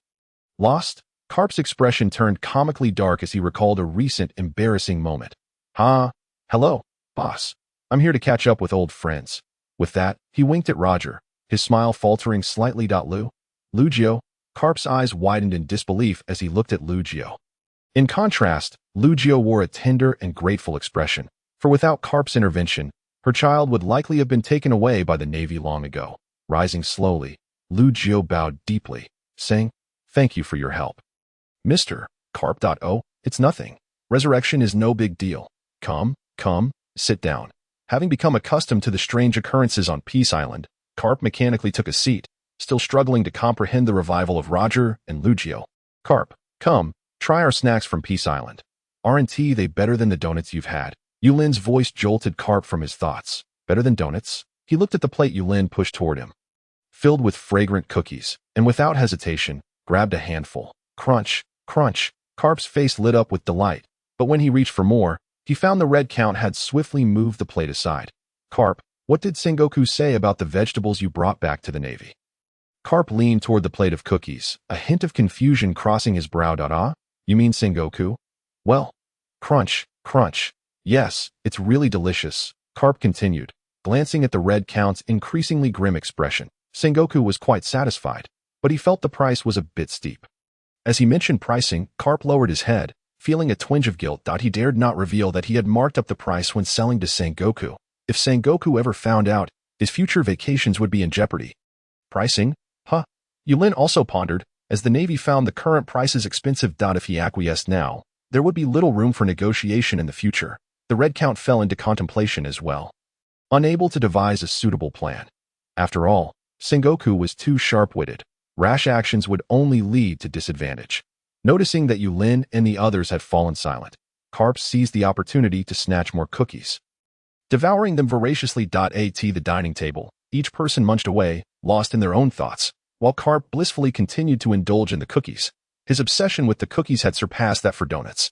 Speaker 1: Lost? Carp's expression turned comically dark as he recalled a recent embarrassing moment. Hello, boss. I'm here to catch up with old friends. With that, he winked at Roger, his smile faltering slightly. Lu Jio? Carp's eyes widened in disbelief as he looked at Lu Jio. In contrast, Lu Jio wore a tender and grateful expression, for without Carp's intervention, her child would likely have been taken away by the Navy long ago. Rising slowly, Lu Jio bowed deeply, saying, Thank you for your help. Mr. Carp. Oh, it's nothing. Resurrection is no big deal. Come, sit down. Having become accustomed to the strange occurrences on Peace Island, Carp mechanically took a seat, still struggling to comprehend the revival of Roger and Lucio. Carp, come, try our snacks from Peace Island. Aren't they better than the donuts you've had? Yulin's voice jolted Carp from his thoughts. Better than donuts? He looked at the plate Yulin pushed toward him, filled with fragrant cookies, and without hesitation, grabbed a handful. Crunch, crunch. Carp's face lit up with delight, but when he reached for more, he found the red count had swiftly moved the plate aside. Carp, what did Sengoku say about the vegetables you brought back to the Navy? Carp leaned toward the plate of cookies, a hint of confusion crossing his brow. Ah, you mean Sengoku? Well, crunch, crunch. Yes, it's really delicious, Carp continued, glancing at the red count's increasingly grim expression. Sengoku was quite satisfied, but he felt the price was a bit steep. As he mentioned pricing, Carp lowered his head, feeling a twinge of guilt. He dared not reveal that he had marked up the price when selling to Sengoku. If Sengoku ever found out, his future vacations would be in jeopardy. Pricing? Huh? Yulin also pondered, as the Navy found the current prices expensive. If he acquiesced now, there would be little room for negotiation in the future. The red count fell into contemplation as well, unable to devise a suitable plan. After all, Sengoku was too sharp-witted. Rash actions would only lead to disadvantage. Noticing that Yulin and the others had fallen silent, Carp seized the opportunity to snatch more cookies, devouring them voraciously. At the dining table, each person munched away, lost in their own thoughts, while Carp blissfully continued to indulge in the cookies. His obsession with the cookies had surpassed that for donuts.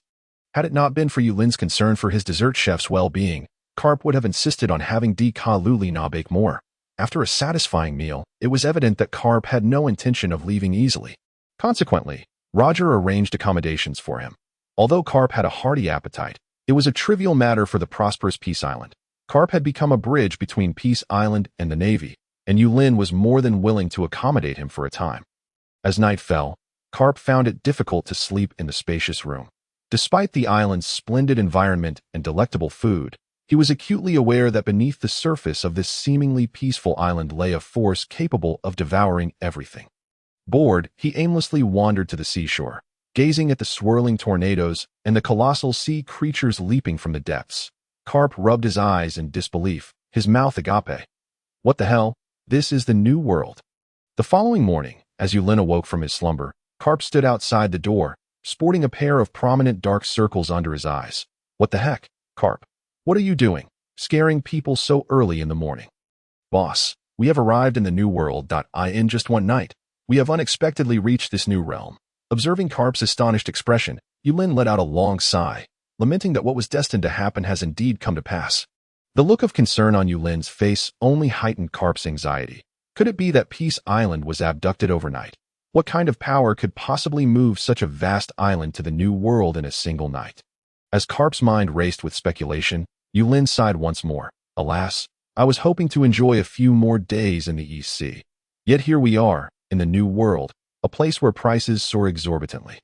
Speaker 1: Had it not been for Yulin's concern for his dessert chef's well-being, Carp would have insisted on having Kaluli bake more. After a satisfying meal, it was evident that Carp had no intention of leaving easily. Consequently, Roger arranged accommodations for him. Although Carp had a hearty appetite, it was a trivial matter for the prosperous Peace Island. Carp had become a bridge between Peace Island and the Navy, and Yulin was more than willing to accommodate him for a time. As night fell, Carp found it difficult to sleep in the spacious room. Despite the island's splendid environment and delectable food, he was acutely aware that beneath the surface of this seemingly peaceful island lay a force capable of devouring everything. Bored, he aimlessly wandered to the seashore, gazing at the swirling tornadoes and the colossal sea creatures leaping from the depths. Carp rubbed his eyes in disbelief, his mouth agape. What the hell? This is the new world. The following morning, as Yulin awoke from his slumber, Carp stood outside the door, sporting a pair of prominent dark circles under his eyes. What the heck, Carp? What are you doing, scaring people so early in the morning? Boss, we have arrived in the new world. In just one night, we have unexpectedly reached this new realm. Observing Carp's astonished expression, Yulin let out a long sigh, lamenting that what was destined to happen has indeed come to pass. The look of concern on Yulin's face only heightened Carp's anxiety. Could it be that Peace Island was abducted overnight? What kind of power could possibly move such a vast island to the new world in a single night? As Carp's mind raced with speculation, Yulin sighed once more. Alas, I was hoping to enjoy a few more days in the East Sea. Yet here we are, in the new world, a place where prices soar exorbitantly.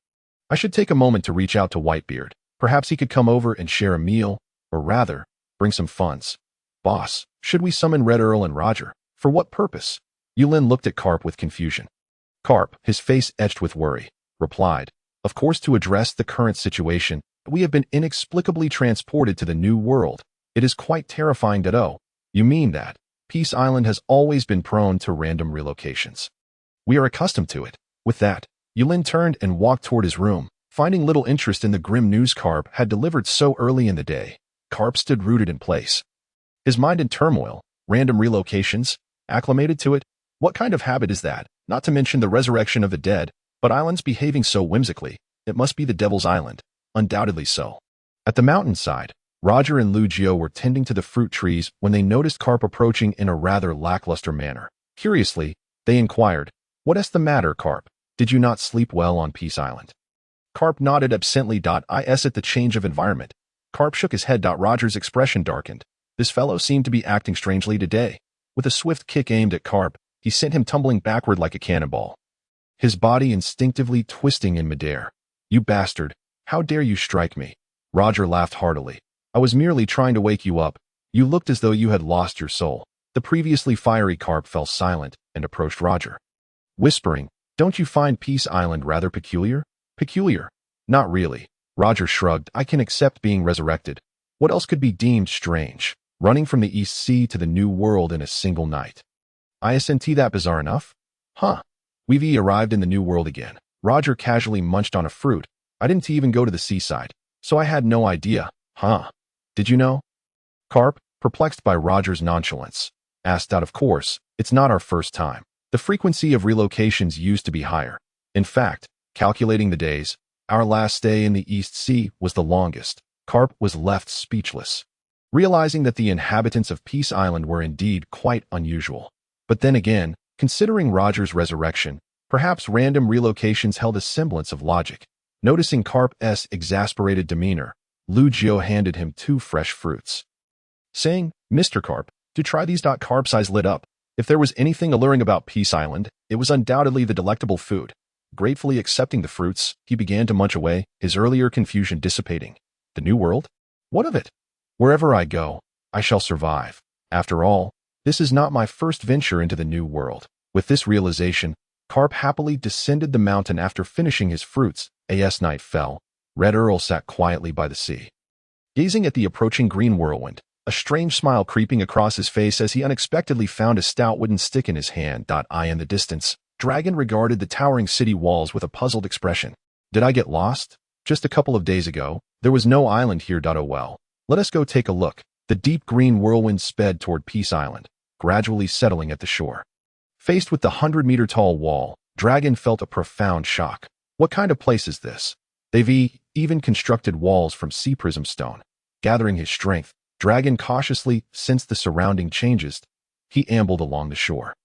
Speaker 1: I should take a moment to reach out to Whitebeard. Perhaps he could come over and share a meal, or rather, bring some funds. Boss, should we summon Red Earl and Roger? For what purpose? Yulin looked at Carp with confusion. Carp, his face etched with worry, replied, of course to address the current situation. We have been inexplicably transported to the new world. It is quite terrifying. Oh, you mean that Peace Island has always been prone to random relocations? We are accustomed to it. With that, Yulin turned and walked toward his room, finding little interest in the grim news Carp had delivered so early in the day. Carp stood rooted in place, his mind in turmoil. Random relocations? Acclimated to it? What kind of habit is that? Not to mention the resurrection of the dead, but islands behaving so whimsically. It must be the Devil's Island. Undoubtedly so. At the mountainside, Roger and Lucio were tending to the fruit trees when they noticed Carp approaching in a rather lackluster manner. Curiously, they inquired, "What is the matter, Carp? Did you not sleep well on Peace Island?" Carp nodded absently. Is at the change of environment. Carp shook his head. Roger's expression darkened. This fellow seemed to be acting strangely today. With a swift kick aimed at Carp, he sent him tumbling backward like a cannonball, his body instinctively twisting in midair. You bastard! How dare you strike me? Roger laughed heartily. I was merely trying to wake you up. You looked as though you had lost your soul. The previously fiery Carp fell silent and approached Roger, whispering, "Don't you find Peace Island rather peculiar?" Peculiar? Not really. Roger shrugged. I can accept being resurrected. What else could be deemed strange? running from the East Sea to the New World in a single night. Isn't that bizarre enough? Huh. We've arrived in the New World again. Roger casually munched on a fruit. I didn't even go to the seaside, so I had no idea. Huh. Did you know? Carp, perplexed by Roger's nonchalance, asked out of course, it's not our first time. The frequency of relocations used to be higher. In fact, calculating the days, our last stay in the East Sea was the longest. Carp was left speechless, realizing that the inhabitants of Peace Island were indeed quite unusual. But then again, considering Roger's resurrection, perhaps random relocations held a semblance of logic. Noticing Carp's exasperated demeanor, Lucio handed him 2 fresh fruits, saying, Mr. Carp, to try these. Carp's eyes lit up. If there was anything alluring about Peace Island, it was undoubtedly the delectable food. Gratefully accepting the fruits, he began to munch away, his earlier confusion dissipating. The New World? What of it? Wherever I go, I shall survive. After all, this is not my first venture into the New World. With this realization, Carp happily descended the mountain after finishing his fruits. As night fell, Red Earl sat quietly by the sea, gazing at the approaching green whirlwind, a strange smile creeping across his face as he unexpectedly found a stout wooden stick in his hand. Eye in the distance, Dragon regarded the towering city walls with a puzzled expression. Did I get lost? Just a couple of days ago, there was no island here. Oh well. Let us go take a look. The deep green whirlwind sped toward Peace Island, gradually settling at the shore. Faced with the 100-meter-tall wall, Dragon felt a profound shock. What kind of place is this? They've even constructed walls from sea prism stone. Gathering his strength, Dragon cautiously sensed the surrounding changes. He ambled along the shore,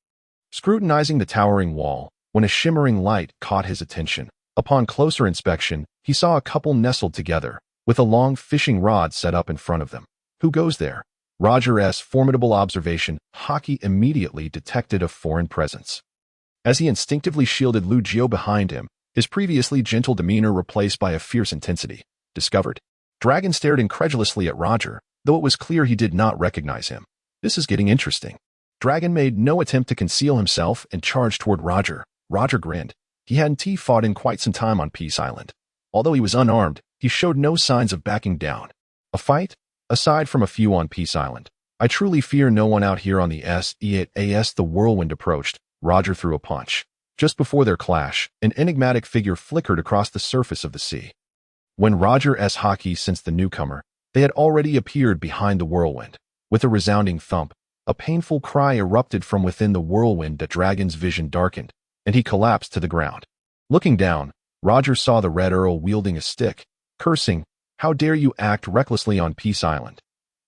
Speaker 1: scrutinizing the towering wall, when a shimmering light caught his attention. Upon closer inspection, he saw a couple nestled together, with a long fishing rod set up in front of them. Who goes there? Roger's formidable observation, Haki immediately detected a foreign presence. As he instinctively shielded Lucio behind him, his previously gentle demeanor replaced by a fierce intensity. Discovered. Dragon stared incredulously at Roger, though it was clear he did not recognize him. This is getting interesting. Dragon made no attempt to conceal himself and charged toward Roger. Roger grinned. He hadn't fought in quite some time on Peace Island. Although he was unarmed, he showed no signs of backing down. A fight? Aside from a few on Peace Island, I truly fear no one out here on the SEAS. The whirlwind approached. Roger threw a punch. Just before their clash, an enigmatic figure flickered across the surface of the sea. When Roger's Haki sensed the newcomer, they had already appeared behind the whirlwind. With a resounding thump, a painful cry erupted from within the whirlwind. The dragon's vision darkened, and he collapsed to the ground. Looking down, Roger saw the Red Earl wielding a stick, cursing, "How dare you act recklessly on Peace Island?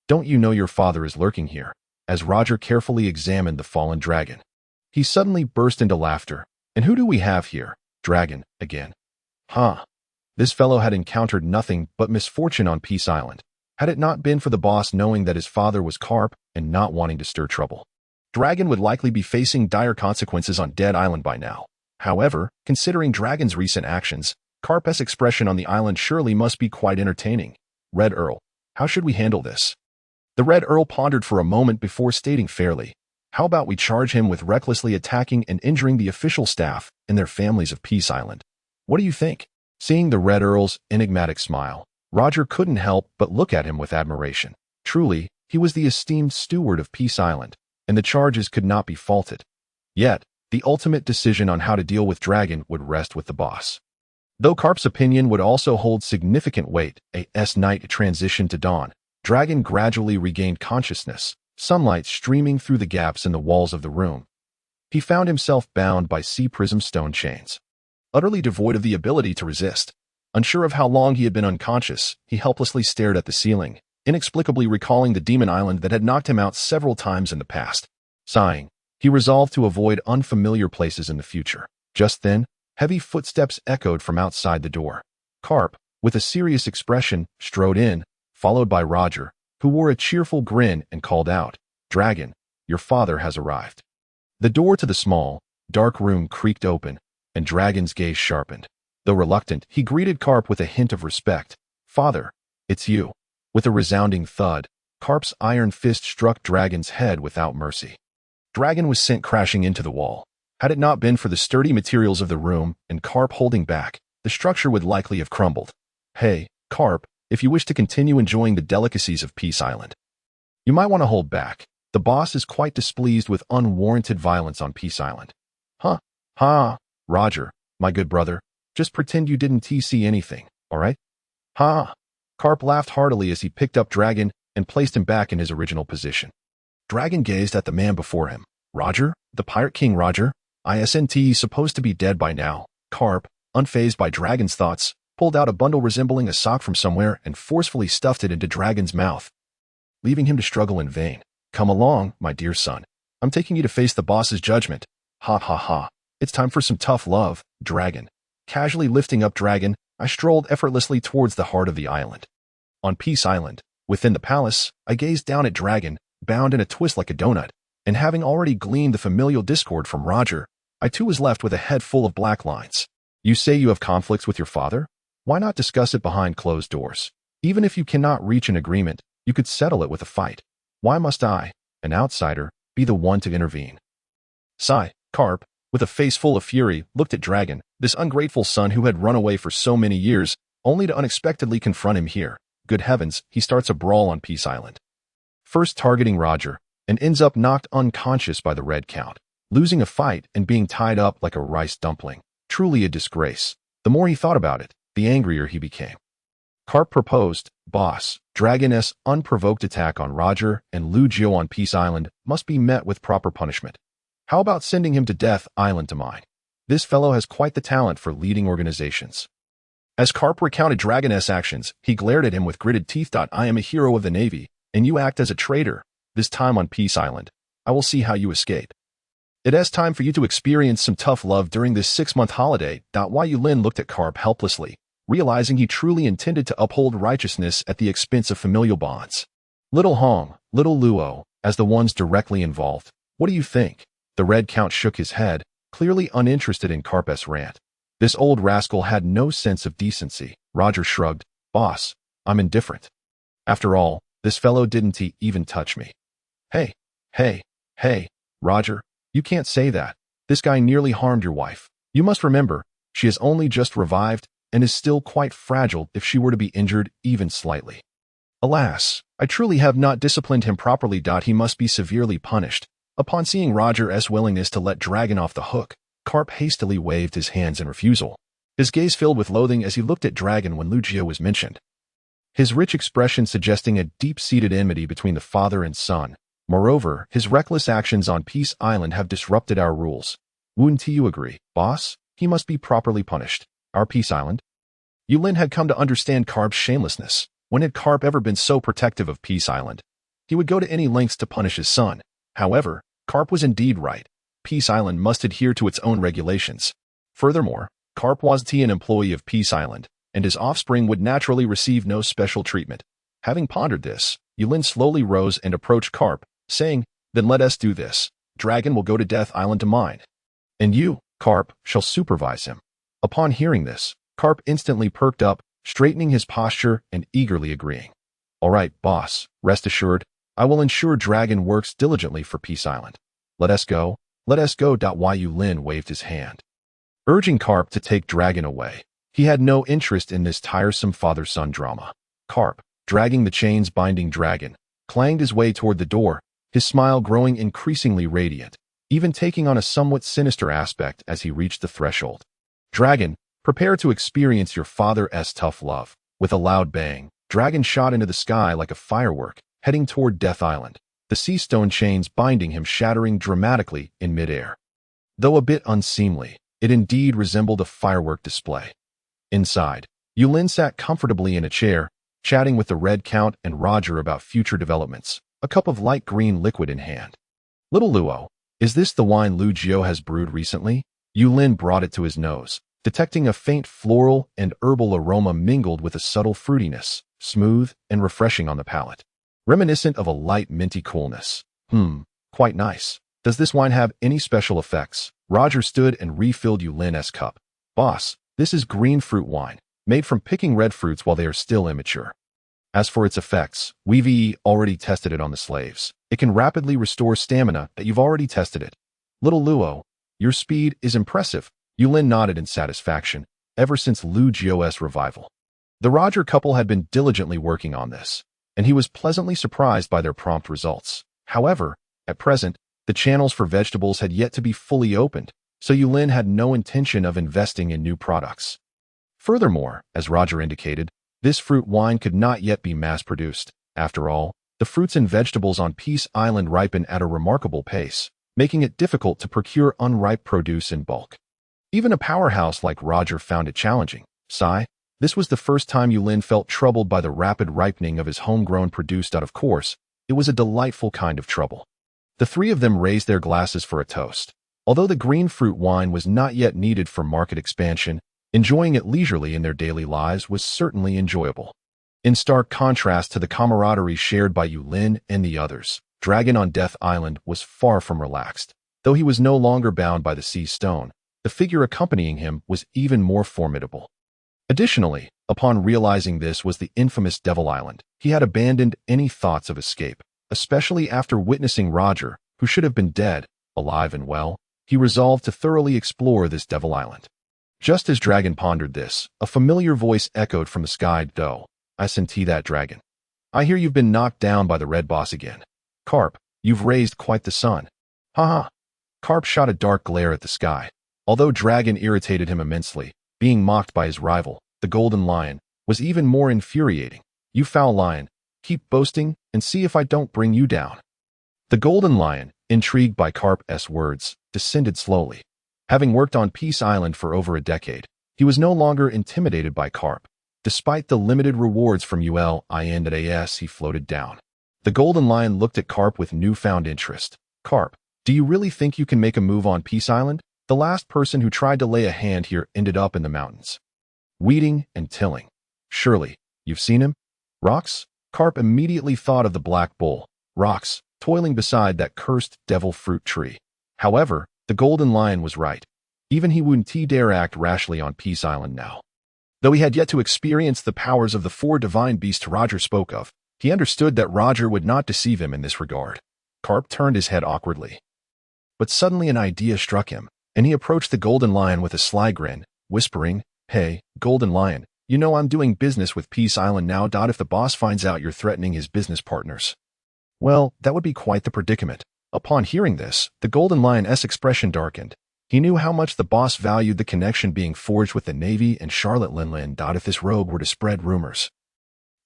Speaker 1: Don't you know your father is lurking here?" As Roger carefully examined the fallen dragon, he suddenly burst into laughter. "And who do we have here? Dragon, again. Huh. This fellow had encountered nothing but misfortune on Peace Island. Had it not been for the boss knowing that his father was Carp and not wanting to stir trouble, Dragon would likely be facing dire consequences on Dead Island by now. However, considering Dragon's recent actions, Carp's expression on the island surely must be quite entertaining. Red Earl, how should we handle this?" The Red Earl pondered for a moment before stating fairly, "How about we charge him with recklessly attacking and injuring the official staff and their families of Peace Island? What do you think?" Seeing the Red Earl's enigmatic smile, Roger couldn't help but look at him with admiration. Truly, he was the esteemed steward of Peace Island, and the charges could not be faulted. Yet, the ultimate decision on how to deal with Dragon would rest with the boss. Though Carp's opinion would also hold significant weight, as night transitioned to dawn, Dragon gradually regained consciousness, sunlight streaming through the gaps in the walls of the room. He found himself bound by sea prism stone chains. Utterly devoid of the ability to resist, unsure of how long he had been unconscious, he helplessly stared at the ceiling, inexplicably recalling the demon island that had knocked him out several times in the past. Sighing, he resolved to avoid unfamiliar places in the future. Just then, heavy footsteps echoed from outside the door. Carp, with a serious expression, strode in, followed by Roger, who wore a cheerful grin and called out, "Dragon, your father has arrived." The door to the small, dark room creaked open, and Dragon's gaze sharpened. Though reluctant, he greeted Carp with a hint of respect. "Father, it's you." With a resounding thud, Carp's iron fist struck Dragon's head without mercy. Dragon was sent crashing into the wall. Had it not been for the sturdy materials of the room and Carp holding back, the structure would likely have crumbled. "Hey, Carp, if you wish to continue enjoying the delicacies of Peace Island, You might want to hold back. The boss is quite displeased with unwarranted violence on Peace Island. Huh? Ha, Roger, my good brother. Just pretend you didn't see anything, all right? Ha! Carp laughed heartily as he picked up Dragon and placed him back in his original position. Dragon gazed at the man before him. Roger? The Pirate King Roger? Isn't supposed to be dead by now? Carp, unfazed by Dragon's thoughts, pulled out a bundle resembling a sock from somewhere and forcefully stuffed it into Dragon's mouth, leaving him to struggle in vain. Come along, my dear son. I'm taking you to face the boss's judgment. Ha ha ha. It's time for some tough love, Dragon. Casually lifting up Dragon, I strolled effortlessly towards the heart of the island. On Peace Island, within the palace, I gazed down at Dragon, bound in a twist like a donut, and having already gleaned the familial discord from Roger, I too was left with a head full of black lines. You say you have conflicts with your father? Why not discuss it behind closed doors? Even if you cannot reach an agreement, you could settle it with a fight. Why must I, an outsider, be the one to intervene? Sigh, Carp, with a face full of fury, looked at Dragon, this ungrateful son who had run away for so many years, only to unexpectedly confront him here. Good heavens, he starts a brawl on Peace Island. First targeting Roger, and ends up knocked unconscious by the red count, losing a fight and being tied up like a rice dumpling. Truly a disgrace. The more he thought about it, the angrier he became. Carp proposed, boss, Dragon's unprovoked attack on Roger and Lugio on Peace Island must be met with proper punishment. How about sending him to Death Island to mine? This fellow has quite the talent for leading organizations. As Carp recounted Dragon's actions, he glared at him with gritted teeth. I am a hero of the Navy, and you act as a traitor, this time on Peace Island. I will see how you escape. It is time for you to experience some tough love during this 6-month holiday. Yulin looked at Carp helplessly, realizing he truly intended to uphold righteousness at the expense of familial bonds. Little Hong, Little Luo, as the ones directly involved, what do you think? The Red Count shook his head, clearly uninterested in Carp's rant. This old rascal had no sense of decency. Roger shrugged. Boss, I'm indifferent. After all, this fellow didn't even touch me. Hey, Roger, you can't say that. This guy nearly harmed your wife. You must remember, she has only just revived and is still quite fragile if she were to be injured even slightly. Alas, I truly have not disciplined him properly. He must be severely punished. Upon seeing Roger's willingness to let Dragon off the hook, Carp hastily waved his hands in refusal. His gaze filled with loathing as he looked at Dragon when Lugio was mentioned. His rich expression suggesting a deep-seated enmity between the father and son. Moreover, his reckless actions on Peace Island have disrupted our rules. Wouldn't you agree, boss? He must be properly punished. Our Peace Island? Yulin had come to understand Carp's shamelessness. When had Carp ever been so protective of Peace Island? He would go to any lengths to punish his son. However, Carp was indeed right. Peace Island must adhere to its own regulations. Furthermore, Carp was an employee of Peace Island, and his offspring would naturally receive no special treatment. Having pondered this, Yulin slowly rose and approached Carp, saying, Then let us do this. Dragon will go to Death Island to mine. And you, Carp, shall supervise him. Upon hearing this, Carp instantly perked up, straightening his posture and eagerly agreeing. All right, boss, rest assured, I will ensure Dragon works diligently for Peace Island. Let us go. Yulin waved his hand, urging Carp to take Dragon away. He had no interest in this tiresome father-son drama. Carp, dragging the chains binding Dragon, clanged his way toward the door, his smile growing increasingly radiant, even taking on a somewhat sinister aspect as he reached the threshold. Dragon, prepare to experience your father's tough love. With a loud bang, Dragon shot into the sky like a firework, heading toward Death Island, the sea stone chains binding him shattering dramatically in midair. Though a bit unseemly, it indeed resembled a firework display. Inside, Yulin sat comfortably in a chair, chatting with the Red Count and Roger about future developments, a cup of light green liquid in hand. Little Luo, is this the wine Lugio has brewed recently? Yulin brought it to his nose, detecting a faint floral and herbal aroma mingled with a subtle fruitiness, smooth and refreshing on the palate, reminiscent of a light minty coolness. Quite nice. Does this wine have any special effects? Roger stood and refilled Yulin's cup. Boss, this is green fruit wine, made from picking red fruits while they are still immature. As for its effects, we've already tested it on the slaves. It can rapidly restore stamina that you've already tested it. Little Luo, your speed is impressive. Yulin nodded in satisfaction, ever since Lugio's revival. The Roger couple had been diligently working on this. and he was pleasantly surprised by their prompt results. However, at present, the channels for vegetables had yet to be fully opened, so Yulin had no intention of investing in new products. Furthermore, as Roger indicated, this fruit wine could not yet be mass-produced. After all, the fruits and vegetables on Peace Island ripen at a remarkable pace, making it difficult to procure unripe produce in bulk. Even a powerhouse like Roger found it challenging. This was the first time Yulin felt troubled by the rapid ripening of his homegrown produce. Of course, it was a delightful kind of trouble. The three of them raised their glasses for a toast. Although the green fruit wine was not yet needed for market expansion, enjoying it leisurely in their daily lives was certainly enjoyable. In stark contrast to the camaraderie shared by Yulin and the others, Dragon on Death Island was far from relaxed. Though he was no longer bound by the sea stone, the figure accompanying him was even more formidable. Additionally, upon realizing this was the infamous Devil Island, he had abandoned any thoughts of escape, especially after witnessing Roger, who should have been dead, alive and well. He resolved to thoroughly explore this Devil Island. Just as Dragon pondered this, a familiar voice echoed from the sky. "Do, I senti that, Dragon. I hear you've been knocked down by the Red Boss again. Carp, you've raised quite the son." "Ha ha." Carp shot a dark glare at the sky. Although Dragon irritated him immensely, being mocked by his rival, the Golden Lion, was even more infuriating. "You foul lion, keep boasting and see if I don't bring you down." The Golden Lion, intrigued by Carp's words, descended slowly. Having worked on Peace Island for over a decade, he was no longer intimidated by Carp. Despite the limited rewards from ULINDAS, he floated down. The Golden Lion looked at Carp with newfound interest. "Carp, do you really think you can make a move on Peace Island? The last person who tried to lay a hand here ended up in the mountains, weeding and tilling. Surely, you've seen him? Rocks?" Carp immediately thought of the Black Bull, Rocks, toiling beside that cursed devil fruit tree. However, the Golden Lion was right. Even he wouldn't dare act rashly on Peace Island now. Though he had yet to experience the powers of the four divine beasts Roger spoke of, he understood that Roger would not deceive him in this regard. Carp turned his head awkwardly. But suddenly an idea struck him, and he approached the Golden Lion with a sly grin, whispering, "Hey, Golden Lion, you know I'm doing business with Peace Island now. If the boss finds out you're threatening his business partners, well, that would be quite the predicament." Upon hearing this, the Golden Lion's expression darkened. He knew how much the boss valued the connection being forged with the Navy and Charlotte Linlin. If this rogue were to spread rumors,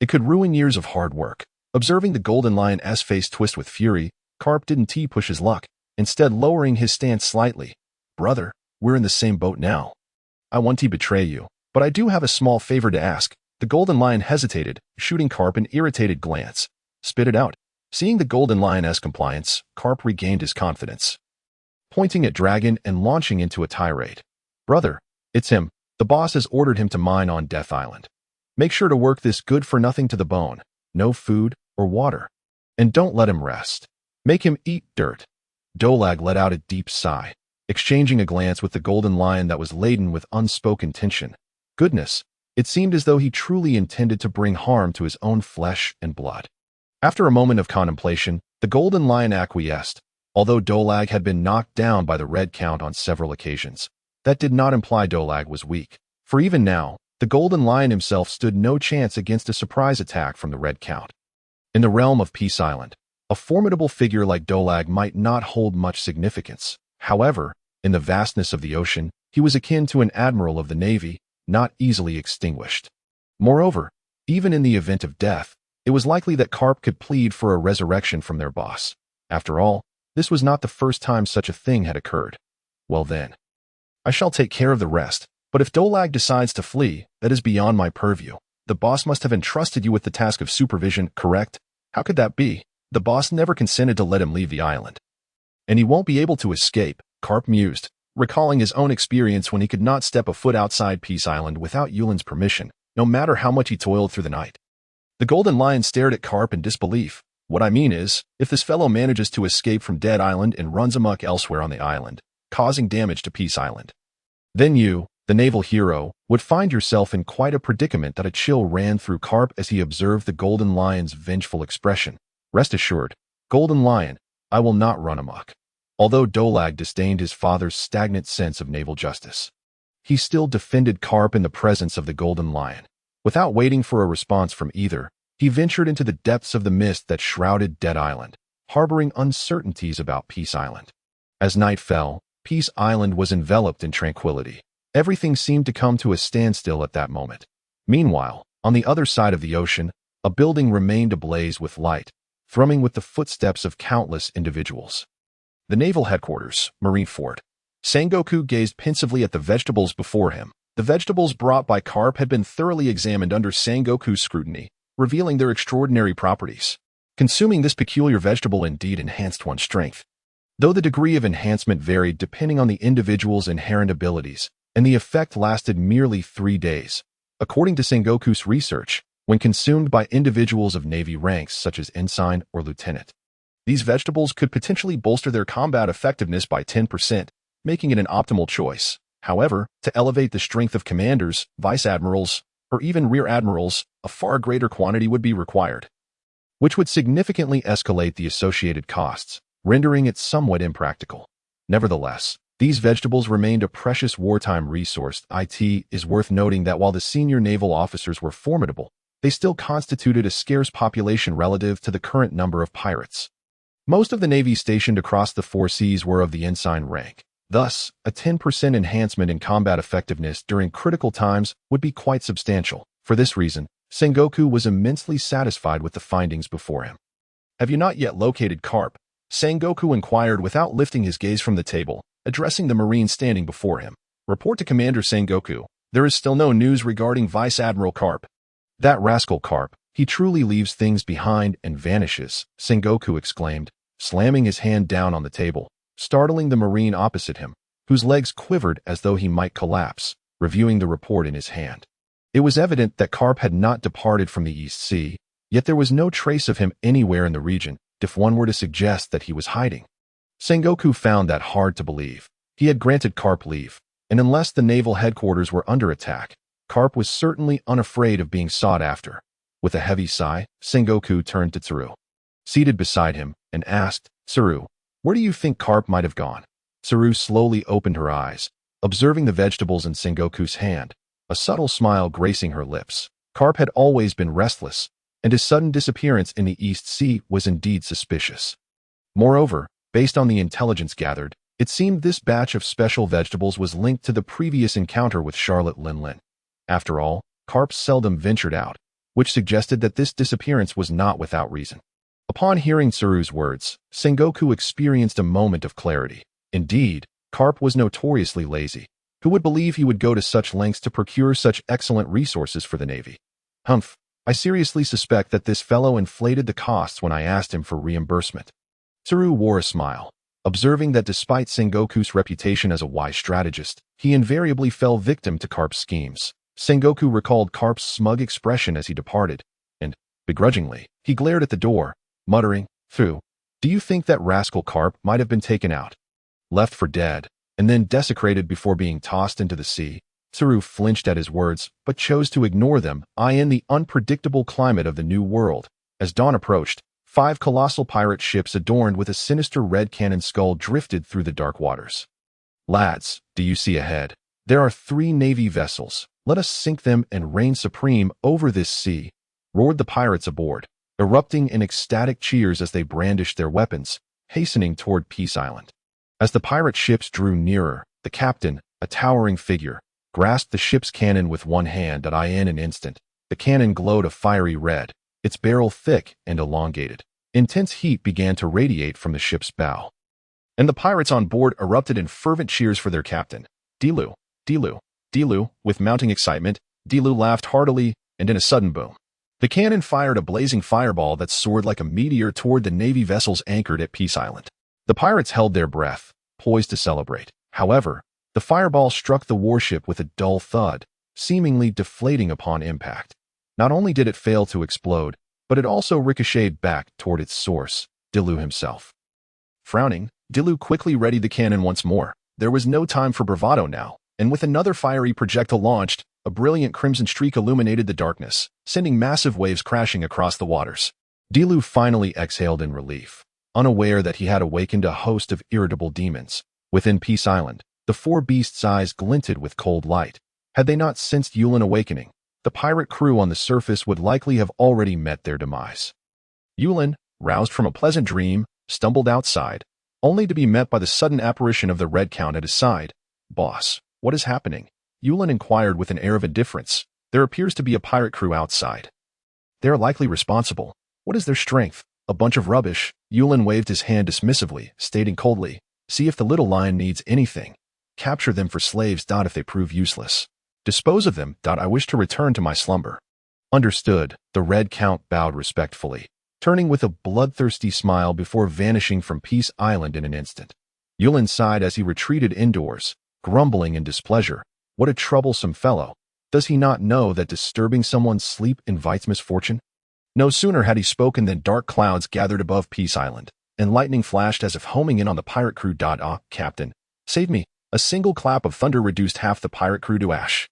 Speaker 1: it could ruin years of hard work. Observing the Golden Lion's face twist with fury, Carp didn't push his luck, instead lowering his stance slightly. "Brother, we're in the same boat now. I won't betray you, but I do have a small favor to ask." The Golden Lion hesitated, shooting Carp an irritated glance. "Spit it out." Seeing the Golden Lion's compliance, Carp regained his confidence. Pointing at Dragon and launching into a tirade. "Brother, it's him. The boss has ordered him to mine on Death Island. Make sure to work this good-for-nothing to the bone. No food or water. And don't let him rest. Make him eat dirt." Dolag let out a deep sigh, exchanging a glance with the Golden Lion that was laden with unspoken tension. Goodness, it seemed as though he truly intended to bring harm to his own flesh and blood. After a moment of contemplation, the Golden Lion acquiesced. Although Dolag had been knocked down by the Red Count on several occasions, that did not imply Dolag was weak, for even now, the Golden Lion himself stood no chance against a surprise attack from the Red Count. In the realm of Peace Island, a formidable figure like Dolag might not hold much significance. However, in the vastness of the ocean, he was akin to an admiral of the Navy, not easily extinguished. Moreover, even in the event of death, it was likely that Carp could plead for a resurrection from their boss. After all, this was not the first time such a thing had occurred. Well then, I shall take care of the rest, but if Dolag decides to flee, that is beyond my purview. The boss must have entrusted you with the task of supervision, correct? How could that be? The boss never consented to let him leave the island. And he won't be able to escape, Carp mused, recalling his own experience when he could not step a foot outside Peace Island without Yulin's permission, no matter how much he toiled through the night. The Golden Lion stared at Carp in disbelief. "What I mean is, if this fellow manages to escape from Dead Island and runs amok elsewhere on the island, causing damage to Peace Island, then you, the naval hero, would find yourself in quite a predicament." That a chill ran through Carp as he observed the Golden Lion's vengeful expression. "Rest assured, Golden Lion, I will not run amok." Although Dolag disdained his father's stagnant sense of naval justice, he still defended Carp in the presence of the Golden Lion. Without waiting for a response from either, he ventured into the depths of the mist that shrouded Dead Island, harboring uncertainties about Peace Island. As night fell, Peace Island was enveloped in tranquility. Everything seemed to come to a standstill at that moment. Meanwhile, on the other side of the ocean, a building remained ablaze with light, thrumming with the footsteps of countless individuals. The naval headquarters, Marine Fort. Sengoku gazed pensively at the vegetables before him. The vegetables brought by Carp had been thoroughly examined under Sengoku's scrutiny, revealing their extraordinary properties. Consuming this peculiar vegetable indeed enhanced one's strength. Though the degree of enhancement varied depending on the individual's inherent abilities, and the effect lasted merely 3 days. According to Sengoku's research, when consumed by individuals of Navy ranks such as ensign or lieutenant, these vegetables could potentially bolster their combat effectiveness by 10%, making it an optimal choice. However, to elevate the strength of commanders, vice admirals, or even rear admirals, a far greater quantity would be required, which would significantly escalate the associated costs, rendering it somewhat impractical. Nevertheless, these vegetables remained a precious wartime resource. It is worth noting that while the senior naval officers were formidable, they still constituted a scarce population relative to the current number of pirates. Most of the navy stationed across the 4 seas were of the ensign rank. Thus, a 10% enhancement in combat effectiveness during critical times would be quite substantial. For this reason, Sengoku was immensely satisfied with the findings before him. "Have you not yet located Carp?" Sengoku inquired without lifting his gaze from the table, addressing the Marine standing before him. "Report to Commander Sengoku. There is still no news regarding Vice Admiral Carp." "That rascal Carp, he truly leaves things behind and vanishes," Sengoku exclaimed, slamming his hand down on the table, startling the Marine opposite him, whose legs quivered as though he might collapse, reviewing the report in his hand. It was evident that Carp had not departed from the East Sea, yet there was no trace of him anywhere in the region, if one were to suggest that he was hiding. Sengoku found that hard to believe. He had granted Carp leave, and unless the naval headquarters were under attack, Carp was certainly unafraid of being sought after. With a heavy sigh, Sengoku turned to Tsuru, seated beside him, and asked, "Tsuru, where do you think Carp might have gone?" Tsuru slowly opened her eyes, observing the vegetables in Sengoku's hand, a subtle smile gracing her lips. Carp had always been restless, and his sudden disappearance in the East Sea was indeed suspicious. Moreover, based on the intelligence gathered, it seemed this batch of special vegetables was linked to the previous encounter with Charlotte Linlin. After all, Carp seldom ventured out, which suggested that this disappearance was not without reason. Upon hearing Tsuru's words, Sengoku experienced a moment of clarity. Indeed, Carp was notoriously lazy. Who would believe he would go to such lengths to procure such excellent resources for the Navy? Humph, I seriously suspect that this fellow inflated the costs when I asked him for reimbursement. Tsuru wore a smile, observing that despite Sengoku's reputation as a wise strategist, he invariably fell victim to Carp's schemes. Sengoku recalled Carp's smug expression as he departed, and, begrudgingly, he glared at the door, muttering, "Phew, do you think that rascal Carp might have been taken out, left for dead, and then desecrated before being tossed into the sea?" Tsuru flinched at his words, but chose to ignore them. In the unpredictable climate of the New World, as dawn approached, 5 colossal pirate ships adorned with a sinister red cannon skull drifted through the dark waters. "Lads, do you see ahead? There are 3 Navy vessels. Let us sink them and reign supreme over this sea," roared the pirates aboard, erupting in ecstatic cheers as they brandished their weapons, hastening toward Peace Island. As the pirate ships drew nearer, the captain, a towering figure, grasped the ship's cannon with one hand. In an instant, the cannon glowed a fiery red, its barrel thick and elongated. Intense heat began to radiate from the ship's bow, and the pirates on board erupted in fervent cheers for their captain. "Dilu, Dilu, Dilu," with mounting excitement, Dilu laughed heartily, and in a sudden boom, the cannon fired a blazing fireball that soared like a meteor toward the Navy vessels anchored at Peace Island. The pirates held their breath, poised to celebrate. However, the fireball struck the warship with a dull thud, seemingly deflating upon impact. Not only did it fail to explode, but it also ricocheted back toward its source, Dilu himself. Frowning, Dilu quickly readied the cannon once more. There was no time for bravado now, and with another fiery projectile launched, a brilliant crimson streak illuminated the darkness, sending massive waves crashing across the waters. Dilu finally exhaled in relief, unaware that he had awakened a host of irritable demons. Within Peace Island, the 4 beasts' eyes glinted with cold light. Had they not sensed Yulin awakening? the pirate crew on the surface would likely have already met their demise. Yulin, roused from a pleasant dream, stumbled outside, only to be met by the sudden apparition of the Red Count at his side. "Boss, what is happening?" Yulin inquired with an air of indifference. "There appears to be a pirate crew outside. They are likely responsible. What is their strength? A bunch of rubbish." Yulin waved his hand dismissively, stating coldly, "See if the little lion needs anything. Capture them for slaves. If they prove useless, dispose of them. I wish to return to my slumber." "Understood." The Red Count bowed respectfully, turning with a bloodthirsty smile before vanishing from Peace Island in an instant. Yulin sighed as he retreated indoors, grumbling in displeasure. What a troublesome fellow. Does he not know that disturbing someone's sleep invites misfortune? No sooner had he spoken than dark clouds gathered above Peace Island, and lightning flashed as if homing in on the pirate crew. "Ah, Captain, save me." A single clap of thunder reduced half the pirate crew to ash.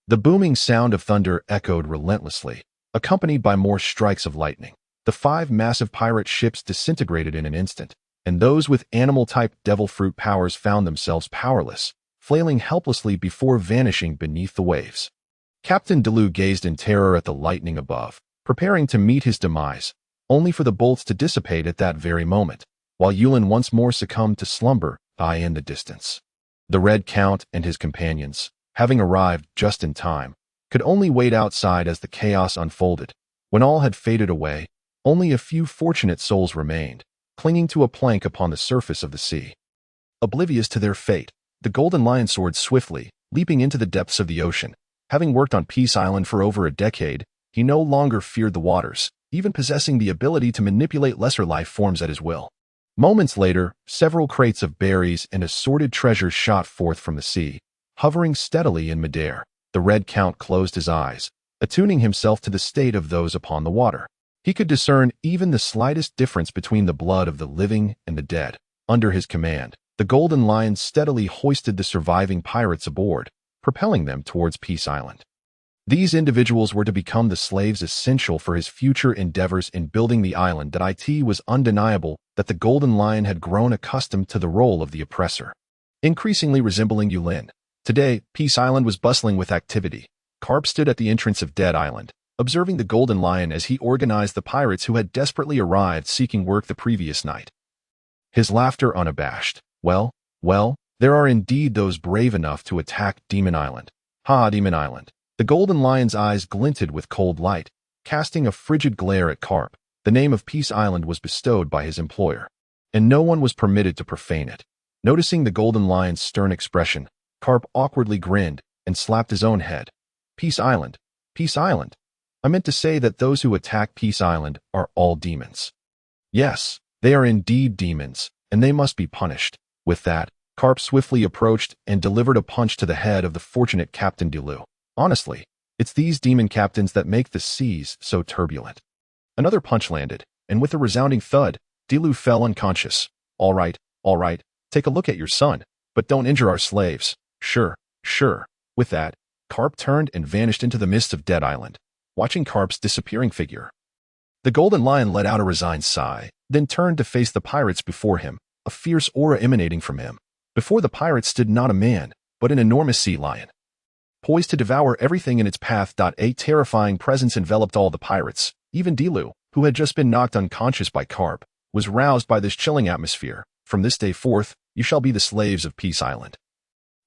Speaker 1: The booming sound of thunder echoed relentlessly, accompanied by more strikes of lightning. The 5 massive pirate ships disintegrated in an instant, and those with animal-type devil fruit powers found themselves powerless, flailing helplessly before vanishing beneath the waves. Captain Delu gazed in terror at the lightning above, preparing to meet his demise, only for the bolts to dissipate at that very moment, while Yulin once more succumbed to slumber in the distance. The Red Count and his companions, having arrived just in time, could only wait outside as the chaos unfolded. When all had faded away, only a few fortunate souls remained, clinging to a plank upon the surface of the sea. Oblivious to their fate, the Golden Lion soared swiftly, leaping into the depths of the ocean. Having worked on Peace Island for over a decade, he no longer feared the waters, even possessing the ability to manipulate lesser life forms at his will. Moments later, several crates of berries and assorted treasures shot forth from the sea, hovering steadily in midair. The Red Count closed his eyes, attuning himself to the state of those upon the water. He could discern even the slightest difference between the blood of the living and the dead. Under his command, the Golden Lion steadily hoisted the surviving pirates aboard, propelling them towards Peace Island. These individuals were to become the slaves essential for his future endeavors in building the island. It was undeniable that the Golden Lion had grown accustomed to the role of the oppressor, increasingly resembling Yulin. Today, Peace Island was bustling with activity. Carp stood at the entrance of Dead Island, observing the Golden Lion as he organized the pirates who had desperately arrived seeking work the previous night. His laughter unabashed. Well, there are indeed those brave enough to attack Demon Island. Ha, Demon Island. The Golden Lion's eyes glinted with cold light, casting a frigid glare at Carp. The name of Peace Island was bestowed by his employer, and no one was permitted to profane it. Noticing the Golden Lion's stern expression, Carp awkwardly grinned and slapped his own head. Peace Island. Peace Island. I meant to say that those who attack Peace Island are all demons. Yes, they are indeed demons, and they must be punished. With that, Carp swiftly approached and delivered a punch to the head of the fortunate Captain Delu. Honestly, it's these demon captains that make the seas so turbulent. Another punch landed, and with a resounding thud, Delu fell unconscious. All right, take a look at your son, but don't injure our slaves. Sure. With that, Carp turned and vanished into the mist of Dead Island, watching Carp's disappearing figure. The Golden Lion let out a resigned sigh, then turned to face the pirates before him, a fierce aura emanating from him. Before the pirates stood not a man, but an enormous sea lion, poised to devour everything in its path. A terrifying presence enveloped all the pirates. Even Delu, who had just been knocked unconscious by Carp, was roused by this chilling atmosphere. From this day forth, you shall be the slaves of Peace Island,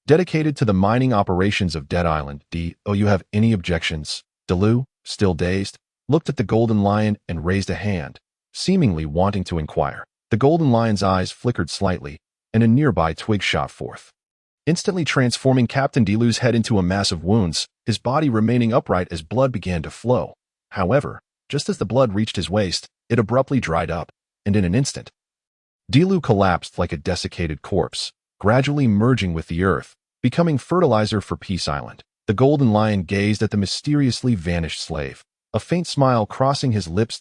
Speaker 1: dedicated to the mining operations of Dead Island. Do you have any objections? Delu, still dazed, looked at the Golden Lion and raised a hand, seemingly wanting to inquire. The Golden Lion's eyes flickered slightly, and a nearby twig shot forth, instantly transforming Captain Delu's head into a mass of wounds, his body remaining upright as blood began to flow. However, just as the blood reached his waist, it abruptly dried up, and in an instant, Delu collapsed like a desiccated corpse, gradually merging with the earth, becoming fertilizer for Peace Island. The Golden Lion gazed at the mysteriously vanished slave, a faint smile crossing his lips.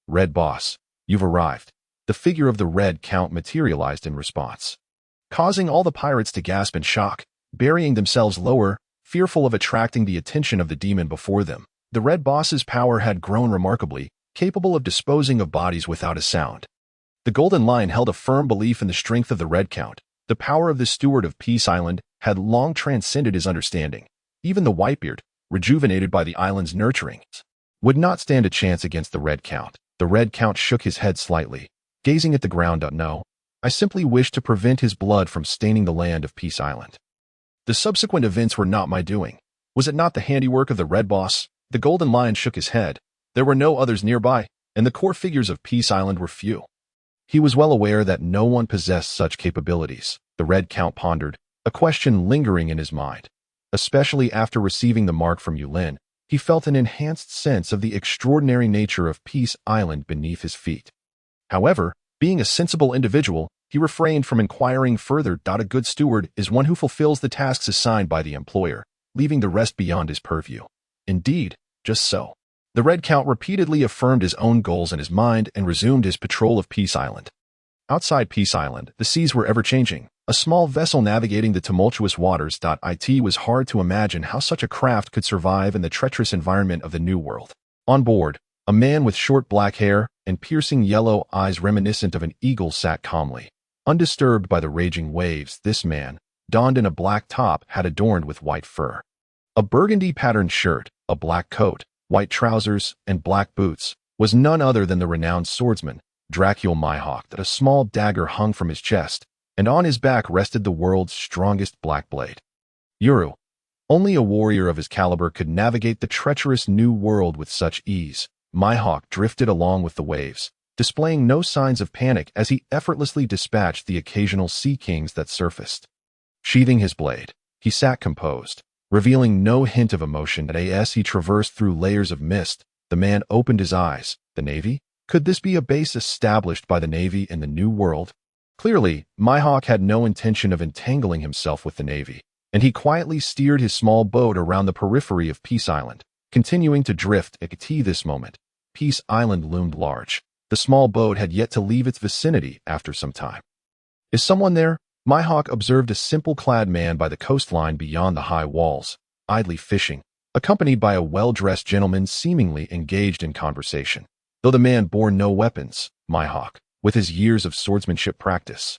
Speaker 1: Red Boss, you've arrived. The figure of the Red Count materialized in response, causing all the pirates to gasp in shock, burying themselves lower, fearful of attracting the attention of the demon before them. The Red Boss's power had grown remarkably, capable of disposing of bodies without a sound. The Golden Lion held a firm belief in the strength of the Red Count. The power of the steward of Peace Island had long transcended his understanding. Even the Whitebeard, rejuvenated by the island's nurturing, would not stand a chance against the Red Count. The Red Count shook his head slightly, gazing at the ground. No, I simply wish to prevent his blood from staining the land of Peace Island. The subsequent events were not my doing. Was it not the handiwork of the Red Boss? The Golden Lion shook his head. There were no others nearby, and the core figures of Peace Island were few. He was well aware that no one possessed such capabilities. The Red Count pondered, a question lingering in his mind. Especially after receiving the mark from Yulin, he felt an enhanced sense of the extraordinary nature of Peace Island beneath his feet. However, being a sensible individual, he refrained from inquiring further. A good steward is one who fulfills the tasks assigned by the employer, leaving the rest beyond his purview. Indeed, just so. The Red Count repeatedly affirmed his own goals in his mind and resumed his patrol of Peace Island. Outside Peace Island, the seas were ever-changing. A small vessel navigating the tumultuous waters. It was hard to imagine how such a craft could survive in the treacherous environment of the New World. On board, a man with short black hair and piercing yellow eyes reminiscent of an eagle sat calmly. Undisturbed by the raging waves, this man, donned in a black top, had adorned with white fur. A burgundy-patterned shirt, a black coat, white trousers, and black boots, was none other than the renowned swordsman, Dracul Mihawk. A small dagger hung from his chest, and on his back rested the world's strongest black blade. Yuru. Only a warrior of his caliber could navigate the treacherous New World with such ease. Mihawk drifted along with the waves, displaying no signs of panic as he effortlessly dispatched the occasional sea kings that surfaced. Sheathing his blade, he sat composed, revealing no hint of emotion. As he traversed through layers of mist, the man opened his eyes. The Navy? Could this be a base established by the Navy in the New World? Clearly, Mihawk had no intention of entangling himself with the Navy, and he quietly steered his small boat around the periphery of Peace Island, continuing to drift. At this moment, Peace Island loomed large. The small boat had yet to leave its vicinity after some time. Is someone there? Mihawk observed a simple-clad man by the coastline beyond the high walls, idly fishing, accompanied by a well-dressed gentleman seemingly engaged in conversation. Though the man bore no weapons, Mihawk, with his years of swordsmanship practice,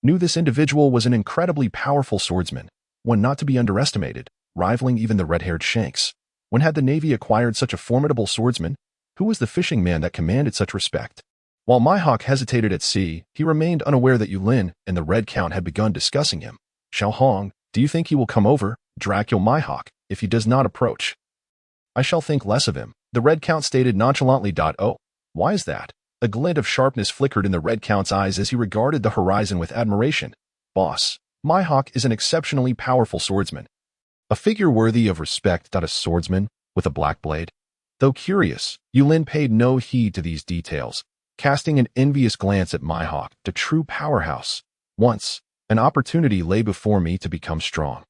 Speaker 1: knew this individual was an incredibly powerful swordsman, one not to be underestimated, rivaling even the red-haired Shanks. When had the Navy acquired such a formidable swordsman? Who was the fishing man that commanded such respect? While Mihawk hesitated at sea, he remained unaware that Yulin and the Red Count had begun discussing him. Xiao Hong, do you think he will come over, Dracul Mihawk, if he does not approach? I shall think less of him, the Red Count stated nonchalantly. Oh, why is that? A glint of sharpness flickered in the Red Count's eyes as he regarded the horizon with admiration. Boss, Mihawk is an exceptionally powerful swordsman. A figure worthy of respect. A swordsman with a black blade. Though curious, Yulin paid no heed to these details, casting an envious glance at Mihawk, the true powerhouse. Once, an opportunity lay before me to become strong.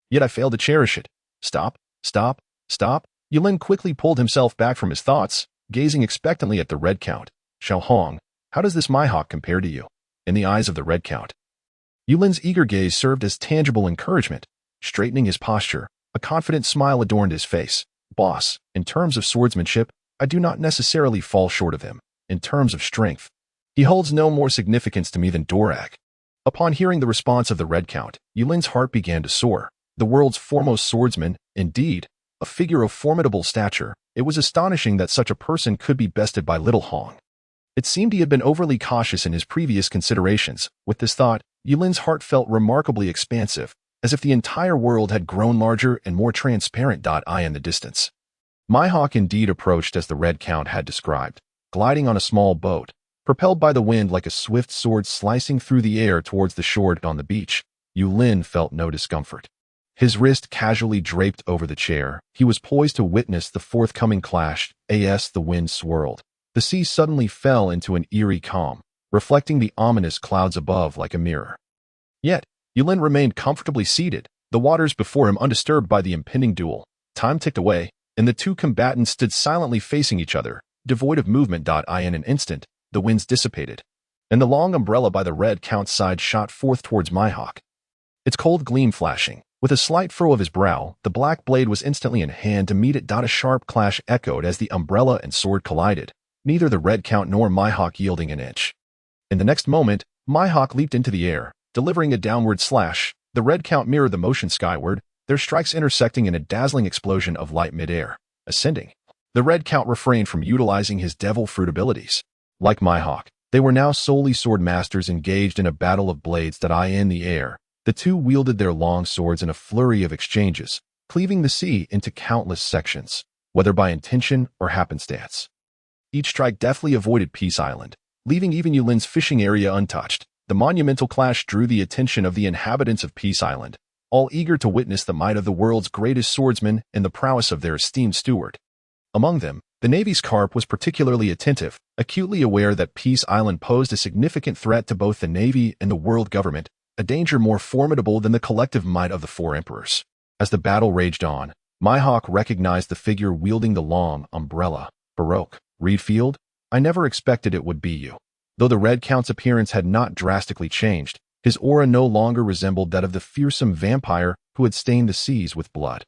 Speaker 1: Yet I failed to cherish it. Stop, stop, stop. Yulin quickly pulled himself back from his thoughts, gazing expectantly at the Red Count. Xiao Hong, how does this Mihawk compare to you? In the eyes of the Red Count, Yulin's eager gaze served as tangible encouragement. Straightening his posture, a confident smile adorned his face. Boss, in terms of swordsmanship, I do not necessarily fall short of him. In terms of strength, he holds no more significance to me than Dorag. Upon hearing the response of the Red Count, Yulin's heart began to soar. The world's foremost swordsman, indeed, a figure of formidable stature, it was astonishing that such a person could be bested by Little Hong. It seemed he had been overly cautious in his previous considerations. With this thought, Yulin's heart felt remarkably expansive, as if the entire world had grown larger and more transparent. In the distance, Mihawk indeed approached as the Red Count had described, gliding on a small boat, propelled by the wind like a swift sword slicing through the air towards the shore. On the beach, Yulin felt no discomfort. His wrist casually draped over the chair, he was poised to witness the forthcoming clash. As the wind swirled, the sea suddenly fell into an eerie calm, reflecting the ominous clouds above like a mirror. Yet, Yulin remained comfortably seated, the waters before him undisturbed by the impending duel. Time ticked away, and the two combatants stood silently facing each other, devoid of movement. In an instant, the winds dissipated, and the long umbrella by the Red Count's side shot forth towards Mihawk, its cold gleam flashing. With a slight furrow of his brow, the black blade was instantly in hand to meet it. A sharp clash echoed as the umbrella and sword collided, neither the Red Count nor Mihawk yielding an inch. In the next moment, Mihawk leaped into the air, delivering a downward slash. The Red Count mirrored the motion skyward, their strikes intersecting in a dazzling explosion of light midair. Ascending. The Red Count refrained from utilizing his devil fruit abilities. Like Mihawk, they were now solely sword masters engaged in a battle of blades that in the air. The two wielded their long swords in a flurry of exchanges, cleaving the sea into countless sections, whether by intention or happenstance. Each strike deftly avoided Peace Island, leaving even Yulin's fishing area untouched. The monumental clash drew the attention of the inhabitants of Peace Island, all eager to witness the might of the world's greatest swordsman and the prowess of their esteemed steward. Among them, the Navy's Carp was particularly attentive, acutely aware that Peace Island posed a significant threat to both the Navy and the world government, a danger more formidable than the collective might of the four emperors. As the battle raged on, Mihawk recognized the figure wielding the long umbrella. Baroque. Reedfield, I never expected it would be you. Though the Red Count's appearance had not drastically changed, his aura no longer resembled that of the fearsome vampire who had stained the seas with blood.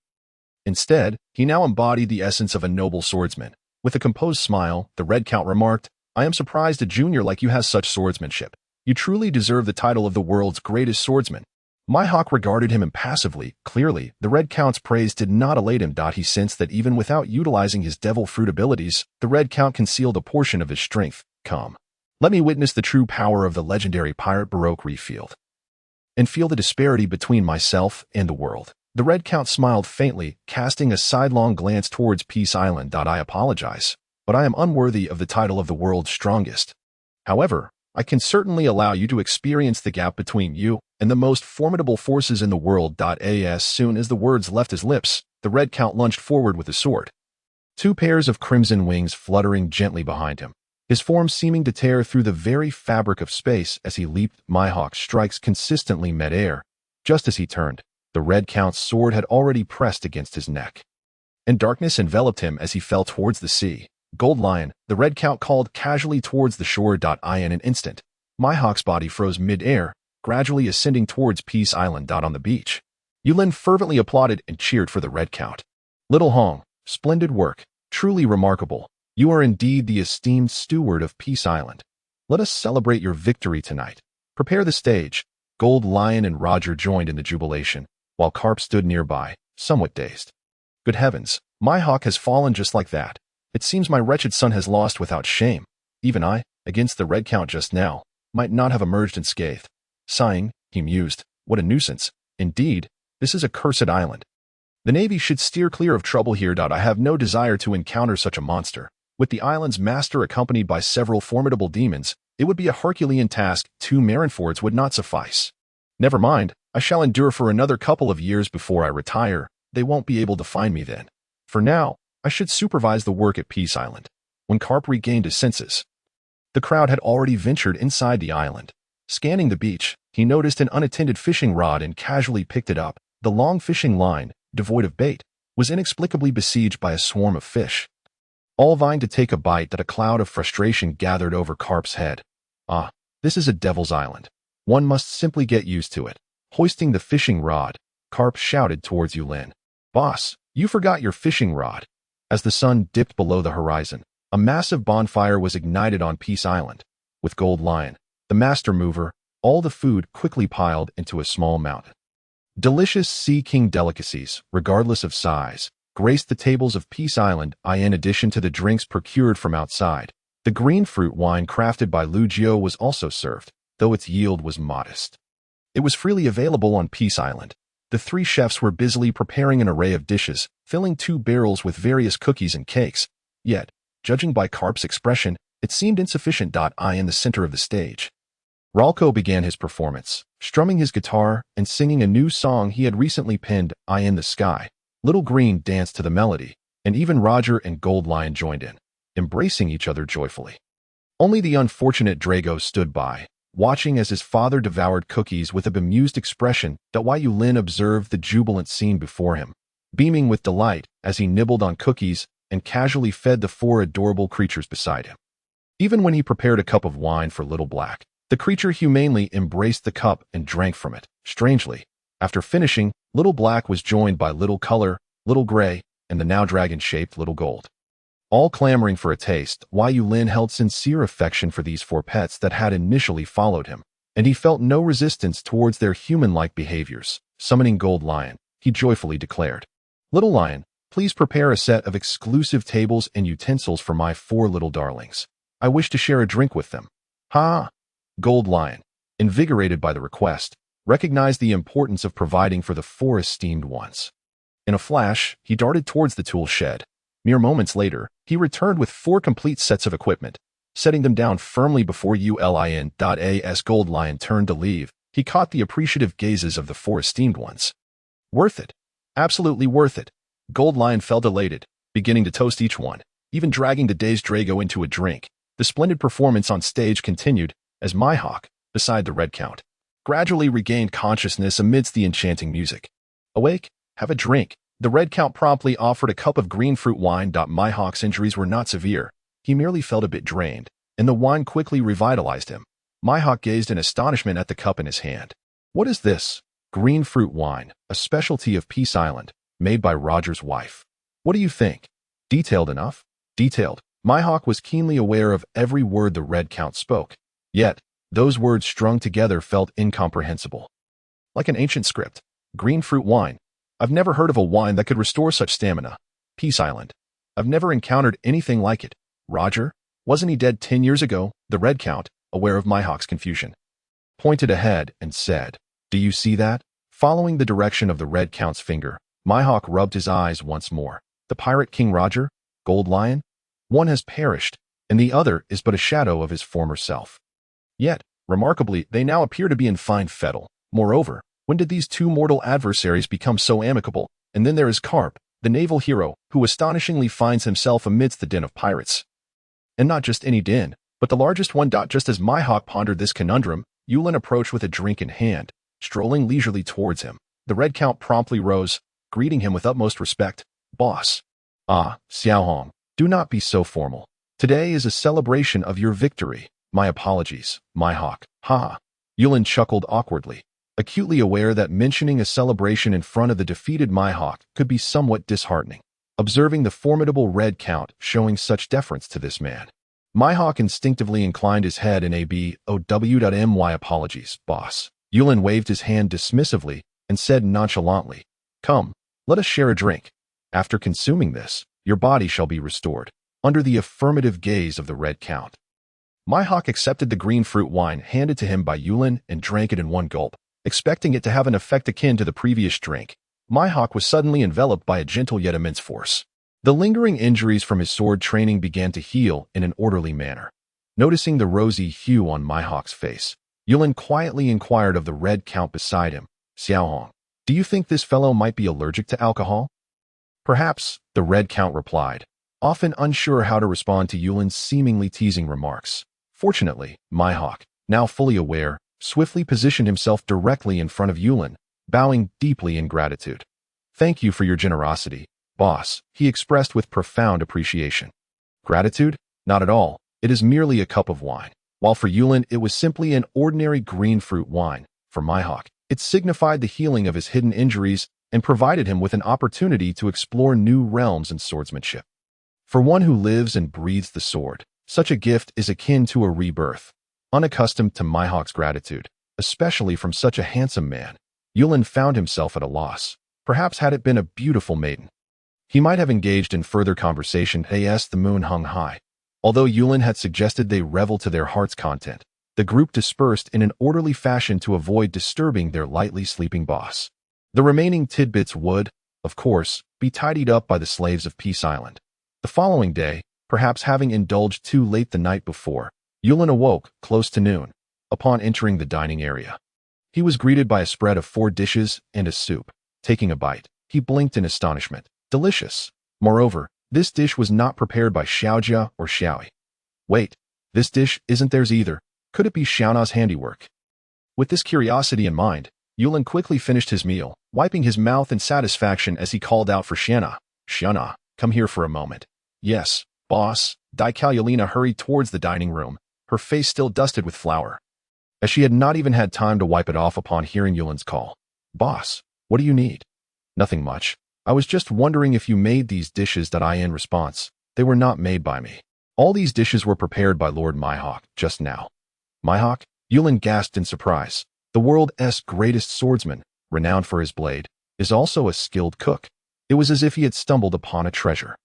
Speaker 1: Instead, he now embodied the essence of a noble swordsman. With a composed smile, the Red Count remarked, I am surprised a junior like you has such swordsmanship. You truly deserve the title of the world's greatest swordsman. Mihawk regarded him impassively. Clearly, the Red Count's praise did not elate him. He sensed that even without utilizing his devil fruit abilities, the Red Count concealed a portion of his strength. Come. Let me witness the true power of the legendary pirate Baroque Reedfield, and feel the disparity between myself and the world. The Red Count smiled faintly, casting a sidelong glance towards Peace Island. I apologize, but I am unworthy of the title of the world's strongest. However, I can certainly allow you to experience the gap between you and the most formidable forces in the world. As soon as the words left his lips, the Red Count lunged forward with his sword, two pairs of crimson wings fluttering gently behind him, his form seeming to tear through the very fabric of space as he leaped. Mihawk's strikes consistently mid-air. Just as he turned, the Red Count's sword had already pressed against his neck, and darkness enveloped him as he fell towards the sea. Gold Lion, the Red Count called casually towards the shore. In an instant, Mihawk's body froze mid-air, gradually ascending towards Peace Island. On the beach, Yulin fervently applauded and cheered for the Red Count. Little Hong, splendid work, truly remarkable. You are indeed the esteemed steward of Peace Island. Let us celebrate your victory tonight. Prepare the stage. Gold Lion and Roger joined in the jubilation, while Carp stood nearby, somewhat dazed. Good heavens, Mihawk has fallen just like that. It seems my wretched son has lost without shame. Even I, against the Red Count just now, might not have emerged unscathed. Sighing, he mused, what a nuisance. Indeed, this is a cursed island. The Navy should steer clear of trouble here. I have no desire to encounter such a monster. With the island's master accompanied by several formidable demons, it would be a Herculean task. 2 Marinfords would not suffice. Never mind, I shall endure for another couple of years before I retire. They won't be able to find me then. For now, I should supervise the work at Peace Island. When Carp regained his senses, the crowd had already ventured inside the island. Scanning the beach, he noticed an unattended fishing rod and casually picked it up. The long fishing line, devoid of bait, was inexplicably besieged by a swarm of fish, all vying to take a bite. A cloud of frustration gathered over Carp's head. Ah, this is a devil's island. One must simply get used to it. Hoisting the fishing rod, Carp shouted towards Yulin. Boss, you forgot your fishing rod. As the sun dipped below the horizon, a massive bonfire was ignited on Peace Island. With Gold Lion, the master mover, all the food quickly piled into a small mountain. Delicious Sea King delicacies, regardless of size, graced the tables of Peace Island. In addition to the drinks procured from outside, the green fruit wine crafted by Lu Jiu was also served, though its yield was modest. It was freely available on Peace Island. The 3 chefs were busily preparing an array of dishes, filling 2 barrels with various cookies and cakes. Yet, judging by Carp's expression, it seemed insufficient. In the center of the stage, Ralco began his performance, strumming his guitar and singing a new song he had recently penned. In the sky, Little Green danced to the melody, and even Roger and Gold Lion joined in, embracing each other joyfully. Only the unfortunate Drago stood by, watching as his father devoured cookies with a bemused expression. Yulin observed the jubilant scene before him, beaming with delight as he nibbled on cookies and casually fed the 4 adorable creatures beside him. Even when he prepared a cup of wine for Little Black, the creature humanely embraced the cup and drank from it. Strangely, after finishing, Little Black was joined by Little Color, Little Gray, and the now dragon-shaped Little Gold, all clamoring for a taste. Yulin held sincere affection for these 4 pets that had initially followed him, and he felt no resistance towards their human-like behaviors. Summoning Gold Lion, he joyfully declared. Little Lion, please prepare a set of exclusive tables and utensils for my 4 little darlings. I wish to share a drink with them. Ha! Gold Lion, invigorated by the request, recognized the importance of providing for the 4 esteemed ones. In a flash, he darted towards the tool shed. Mere moments later, he returned with 4 complete sets of equipment. Setting them down firmly before Ulin. As Gold Lion turned to leave, he caught the appreciative gazes of the 4 esteemed ones. Worth it. Absolutely worth it. Gold Lion felt elated, beginning to toast each one, even dragging the dazed Drago into a drink. The splendid performance on stage continued as Mihawk, beside the Red Count, gradually regained consciousness amidst the enchanting music. Awake? Have a drink. The Red Count promptly offered a cup of green fruit wine. Mihawk's injuries were not severe. He merely felt a bit drained, and the wine quickly revitalized him. Mihawk gazed in astonishment at the cup in his hand. What is this? Green fruit wine, a specialty of Peace Island, made by Roger's wife. What do you think? Detailed enough? Detailed. Mihawk was keenly aware of every word the Red Count spoke. Yet, those words strung together felt incomprehensible. Like an ancient script. Green fruit wine. I've never heard of a wine that could restore such stamina. Peace Island. I've never encountered anything like it. Roger? Wasn't he dead 10 years ago? The Red Count, aware of Mihawk's confusion, pointed ahead and said, Do you see that? Following the direction of the Red Count's finger, Mihawk rubbed his eyes once more. The Pirate King Roger? Gold Lion? One has perished, and the other is but a shadow of his former self. Yet, remarkably, they now appear to be in fine fettle. Moreover, when did these 2 mortal adversaries become so amicable? And then there is Carp, the naval hero, who astonishingly finds himself amidst the din of pirates. And not just any din, but the largest one. Just as Mihawk pondered this conundrum, Yulin approached with a drink in hand, strolling leisurely towards him. The Red Count promptly rose, greeting him with utmost respect. Boss. Ah, Xiaohong, do not be so formal. Today is a celebration of your victory. My apologies, Mihawk. Ha! Yulin chuckled awkwardly, acutely aware that mentioning a celebration in front of the defeated Mihawk could be somewhat disheartening. Observing the formidable Red Count showing such deference to this man, Mihawk instinctively inclined his head in a BOW.MY apologies, boss. Yulin waved his hand dismissively and said nonchalantly, Come, let us share a drink. After consuming this, your body shall be restored. Under the affirmative gaze of the Red Count, Mihawk accepted the green fruit wine handed to him by Yulin and drank it in one gulp. Expecting it to have an effect akin to the previous drink, Mihawk was suddenly enveloped by a gentle yet immense force. The lingering injuries from his sword training began to heal in an orderly manner. Noticing the rosy hue on Mihawk's face, Yulin quietly inquired of the Red Count beside him, Xiaohong, do you think this fellow might be allergic to alcohol? Perhaps, the Red Count replied, often unsure how to respond to Yulin's seemingly teasing remarks. Fortunately, Mihawk, now fully aware, swiftly positioned himself directly in front of Yulin, bowing deeply in gratitude. Thank you for your generosity, boss, he expressed with profound appreciation. Gratitude? Not at all. It is merely a cup of wine. While for Yulin it was simply an ordinary green fruit wine, for Mihawk, it signified the healing of his hidden injuries and provided him with an opportunity to explore new realms in swordsmanship. For one who lives and breathes the sword, such a gift is akin to a rebirth. Unaccustomed to Mihawk's gratitude, especially from such a handsome man, Yulin found himself at a loss. Perhaps had it been a beautiful maiden, he might have engaged in further conversation as the moon hung high. Although Yulin had suggested they revel to their heart's content, the group dispersed in an orderly fashion to avoid disturbing their lightly sleeping boss. The remaining tidbits would, of course, be tidied up by the slaves of Peace Island. The following day, perhaps having indulged too late the night before, Yulin awoke close to noon. Upon entering the dining area, he was greeted by a spread of 4 dishes and a soup. Taking a bite, he blinked in astonishment. Delicious. Moreover, this dish was not prepared by Xiaojia or Xiaoi. Wait, this dish isn't theirs either. Could it be Xiaona's handiwork? With this curiosity in mind, Yulin quickly finished his meal, wiping his mouth in satisfaction as he called out for Xiana. Xiana, come here for a moment. Yes, boss. Daikalulina hurried towards the dining room, her face still dusted with flour, as she had not even had time to wipe it off upon hearing Yulin's call. Boss, what do you need? Nothing much. I was just wondering if you made these dishes. In response, they were not made by me. All these dishes were prepared by Lord Mihawk just now. Mihawk? Yulin gasped in surprise. The world's greatest swordsman, renowned for his blade, is also a skilled cook. It was as if he had stumbled upon a treasure.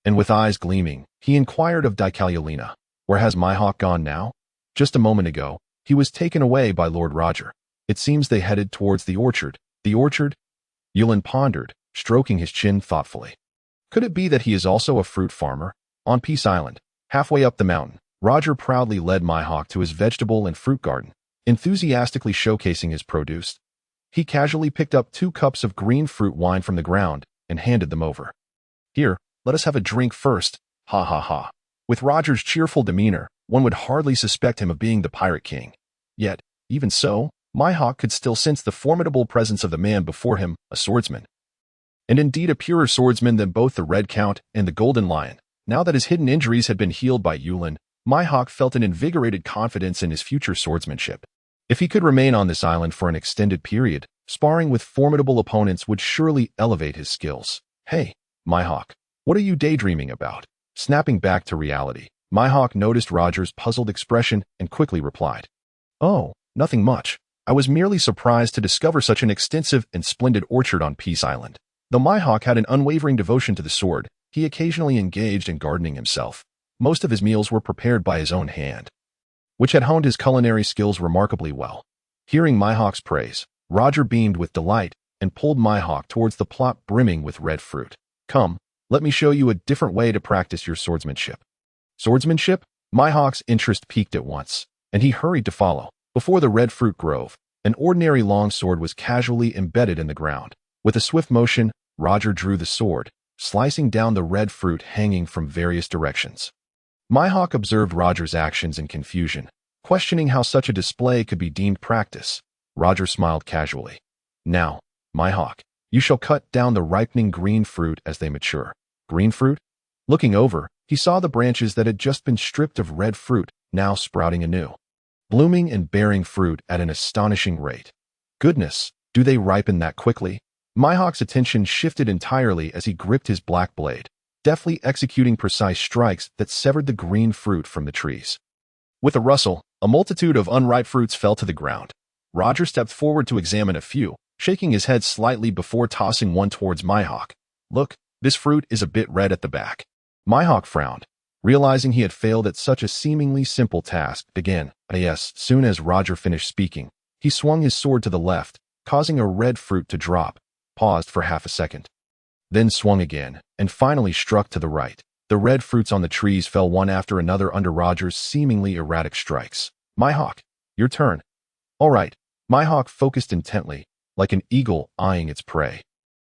Speaker 1: And with eyes gleaming, he inquired of Dicalulina, "Where has my hawk gone now?" "Just a moment ago, he was taken away by Lord Roger. It seems they headed towards the orchard." "The orchard?" Yulin pondered, stroking his chin thoughtfully. Could it be that he is also a fruit farmer? On Peace Island, halfway up the mountain, Roger proudly led my hawk to his vegetable and fruit garden, enthusiastically showcasing his produce. He casually picked up 2 cups of green fruit wine from the ground and handed them over. "Here, let us have a drink first." Ha ha ha. With Roger's cheerful demeanor, one would hardly suspect him of being the Pirate King. Yet, even so, my hawk could still sense the formidable presence of the man before him, a swordsman. And indeed a purer swordsman than both the Red Count and the Golden Lion. Now that his hidden injuries had been healed by Yulin, my hawk felt an invigorated confidence in his future swordsmanship. If he could remain on this island for an extended period, sparring with formidable opponents would surely elevate his skills. "Hey, my hawk, what are you daydreaming about?" Snapping back to reality, my hawk noticed Roger's puzzled expression and quickly replied, "Oh, nothing much. I was merely surprised to discover such an extensive and splendid orchard on Peace Island." Though my hawk had an unwavering devotion to the sword, he occasionally engaged in gardening himself. Most of his meals were prepared by his own hand, which had honed his culinary skills remarkably well. Hearing my hawk's praise, Roger beamed with delight and pulled my hawk towards the plot brimming with red fruit. "Come, let me show you a different way to practice your swordsmanship." Swordsmanship? My hawk's interest piqued at once, and he hurried to follow. Before the red fruit grove, an ordinary long sword was casually embedded in the ground. With a swift motion, Roger drew the sword, slicing down the red fruit hanging from various directions. My hawk observed Roger's actions in confusion, questioning how such a display could be deemed practice. Roger smiled casually. "Now, my hawk, you shall cut down the ripening green fruit as they mature." Green fruit? Looking over, he saw the branches that had just been stripped of red fruit, now sprouting anew, blooming and bearing fruit at an astonishing rate. Goodness, do they ripen that quickly? My hawk's attention shifted entirely as he gripped his black blade, deftly executing precise strikes that severed the green fruit from the trees. With a rustle, a multitude of unripe fruits fell to the ground. Roger stepped forward to examine a few, shaking his head slightly before tossing one towards my hawk. "Look, this fruit is a bit red at the back." My hawk frowned, realizing he had failed at such a seemingly simple task. Again, yes, soon as Roger finished speaking, he swung his sword to the left, causing a red fruit to drop, paused for half a second, then swung again, and finally struck to the right. The red fruits on the trees fell one after another under Roger's seemingly erratic strikes. "My hawk, your turn." "All right." My hawk focused intently, like an eagle eyeing its prey,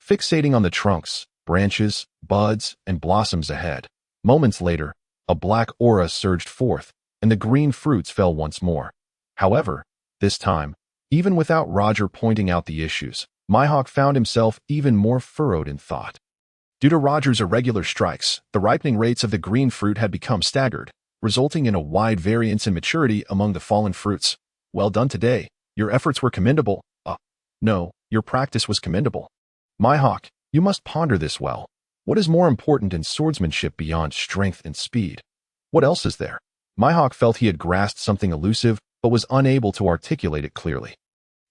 Speaker 1: fixating on the trunks, branches, buds, and blossoms ahead. Moments later, a black aura surged forth, and the green fruits fell once more. However, this time, even without Roger pointing out the issues, my hawk found himself even more furrowed in thought. Due to Roger's irregular strikes, the ripening rates of the green fruit had become staggered, resulting in a wide variance in maturity among the fallen fruits. "Well done today. Your efforts were commendable." No, your practice was commendable." "My hawk, you must ponder this well. What is more important in swordsmanship beyond strength and speed? What else is there?" My hawk felt he had grasped something elusive, but was unable to articulate it clearly.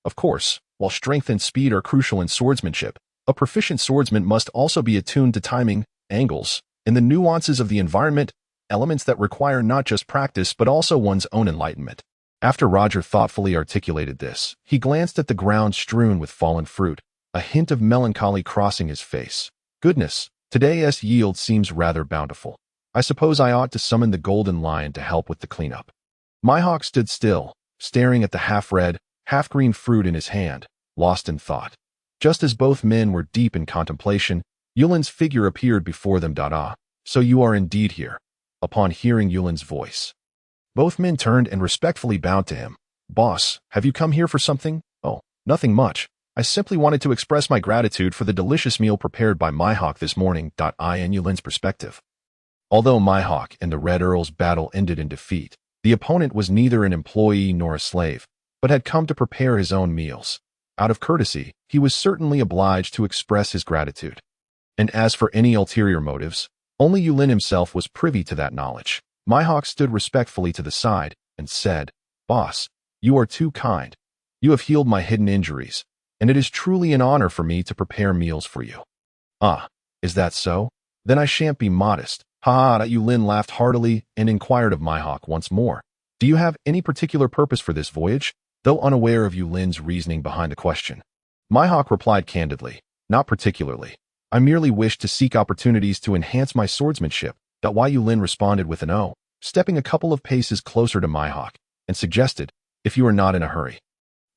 Speaker 1: Of course, while strength and speed are crucial in swordsmanship, a proficient swordsman must also be attuned to timing, angles, and the nuances of the environment, elements that require not just practice but also one's own enlightenment. After Roger thoughtfully articulated this, he glanced at the ground strewn with fallen fruit, a hint of melancholy crossing his face. "Goodness, today's yield seems rather bountiful. I suppose I ought to summon the Golden Lion to help with the cleanup." My hawk stood still, staring at the half-red, half-green fruit in his hand, lost in thought. Just as both men were deep in contemplation, Yulin's figure appeared before them. "So you are indeed here." Upon hearing Yulin's voice, both men turned and respectfully bowed to him. "Boss, have you come here for something?" "Oh, nothing much. I simply wanted to express my gratitude for the delicious meal prepared by my hawk this morning." In Yulin's perspective, although my hawk and the Red Earl's battle ended in defeat, the opponent was neither an employee nor a slave, but had come to prepare his own meals. Out of courtesy, he was certainly obliged to express his gratitude. And as for any ulterior motives, only Yulin himself was privy to that knowledge. My hawk stood respectfully to the side and said, "Boss, you are too kind. You have healed my hidden injuries. and it is truly an honor for me to prepare meals for you. Ah, is that so? Then I shan't be modest. Ha ha, Yulin laughed heartily and inquired of Mihawk once more. Do you have any particular purpose for this voyage? Though unaware of Yulin's reasoning behind the question, Mihawk replied candidly, not particularly. I merely wish to seek opportunities to enhance my swordsmanship. Why Yulin responded with an O, stepping a couple of paces closer to Mihawk, and suggested, if you are not in a hurry.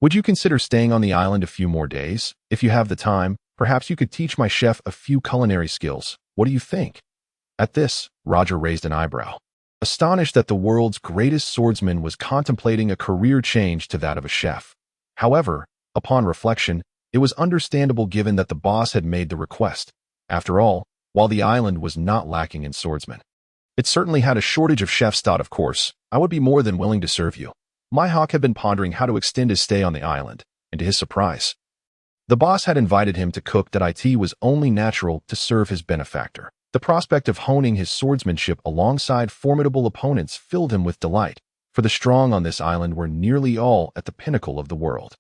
Speaker 1: Would you consider staying on the island a few more days? If you have the time, perhaps you could teach my chef a few culinary skills. What do you think? At this, Roger raised an eyebrow, astonished that the world's greatest swordsman was contemplating a career change to that of a chef. However, upon reflection, it was understandable given that the boss had made the request. After all, while the island was not lacking in swordsmen, it certainly had a shortage of chefs. Of course, I would be more than willing to serve you. Mihawk had been pondering how to extend his stay on the island, and to his surprise, the boss had invited him to cook. It was only natural to serve his benefactor. The prospect of honing his swordsmanship alongside formidable opponents filled him with delight, for the strong on this island were nearly all at the pinnacle of the world.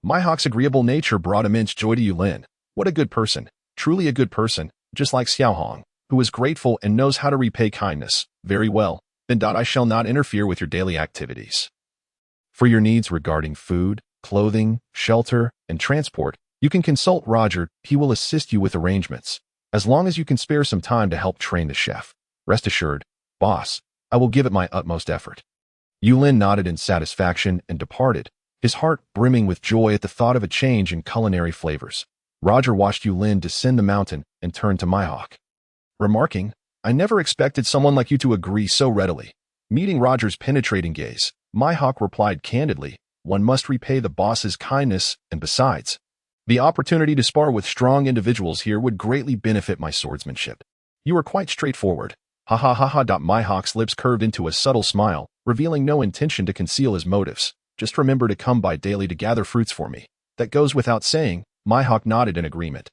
Speaker 1: Mihawk's agreeable nature brought immense joy to Yulin. What a good person, truly a good person, just like Xiaohong, who is grateful and knows how to repay kindness. Very well, then I shall not interfere with your daily activities. For your needs regarding food, clothing, shelter, and transport, you can consult Roger. He will assist you with arrangements, as long as you can spare some time to help train the chef. Rest assured, boss, I will give it my utmost effort. Yulin nodded in satisfaction and departed, his heart brimming with joy at the thought of a change in culinary flavors. Roger watched Yulin descend the mountain and turned to Mihawk, remarking, I never expected someone like you to agree so readily. Meeting Roger's penetrating gaze, Mihawk replied candidly, one must repay the boss's kindness, and besides, the opportunity to spar with strong individuals here would greatly benefit my swordsmanship. You are quite straightforward. Ha ha ha ha. Mihawk's lips curved into a subtle smile, revealing no intention to conceal his motives. Just remember to come by daily to gather fruits for me. That goes without saying. Mihawk nodded in agreement.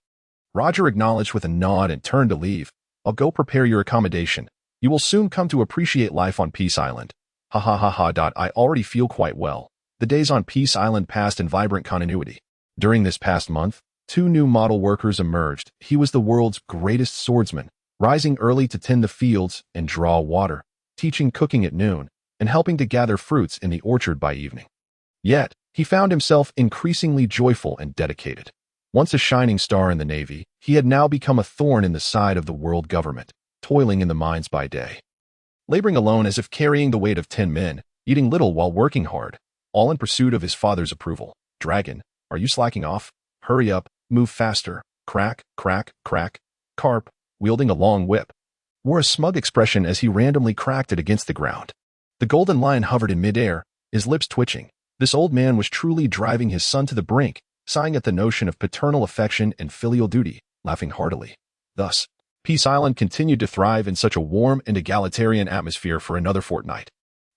Speaker 1: Roger acknowledged with a nod and turned to leave. I'll go prepare your accommodation. You will soon come to appreciate life on Peace Island. Ha ha ha ha. I already feel quite well. The days on Peace Island passed in vibrant continuity. During this past month, 2 new model workers emerged. He was the world's greatest swordsman, rising early to tend the fields and draw water, teaching cooking at noon, and helping to gather fruits in the orchard by evening. Yet, he found himself increasingly joyful and dedicated. Once a shining star in the Navy, he had now become a thorn in the side of the world government, toiling in the mines by day, laboring alone as if carrying the weight of 10 men, eating little while working hard, all in pursuit of his father's approval. Dragon, are you slacking off? Hurry up, move faster. Crack, crack, crack. Carp, wielding a long whip, wore a smug expression as he randomly cracked it against the ground. The golden lion hovered in midair, his lips twitching. This old man was truly driving his son to the brink, sighing at the notion of paternal affection and filial duty, laughing heartily. Thus, Peace Island continued to thrive in such a warm and egalitarian atmosphere for another fortnight.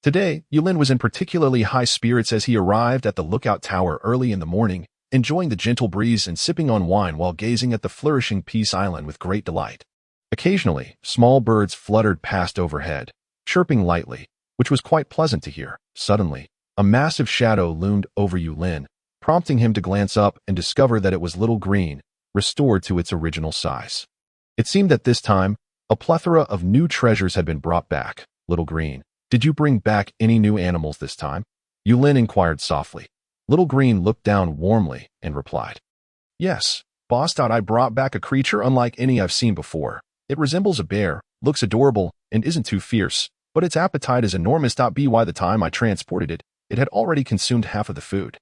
Speaker 1: Today, Yulin was in particularly high spirits as he arrived at the lookout tower early in the morning, enjoying the gentle breeze and sipping on wine while gazing at the flourishing Peace Island with great delight. Occasionally, small birds fluttered past overhead, chirping lightly, which was quite pleasant to hear. Suddenly, a massive shadow loomed over Yulin, prompting him to glance up and discover that it was Little Green, restored to its original size. It seemed that this time, a plethora of new treasures had been brought back. Little Green, did you bring back any new animals this time? Yulin inquired softly. Little Green looked down warmly and replied, Yes, boss. I brought back a creature unlike any I've seen before. It resembles a bear, looks adorable, and isn't too fierce, but its appetite is enormous. By the time I transported it, it had already consumed half of the food.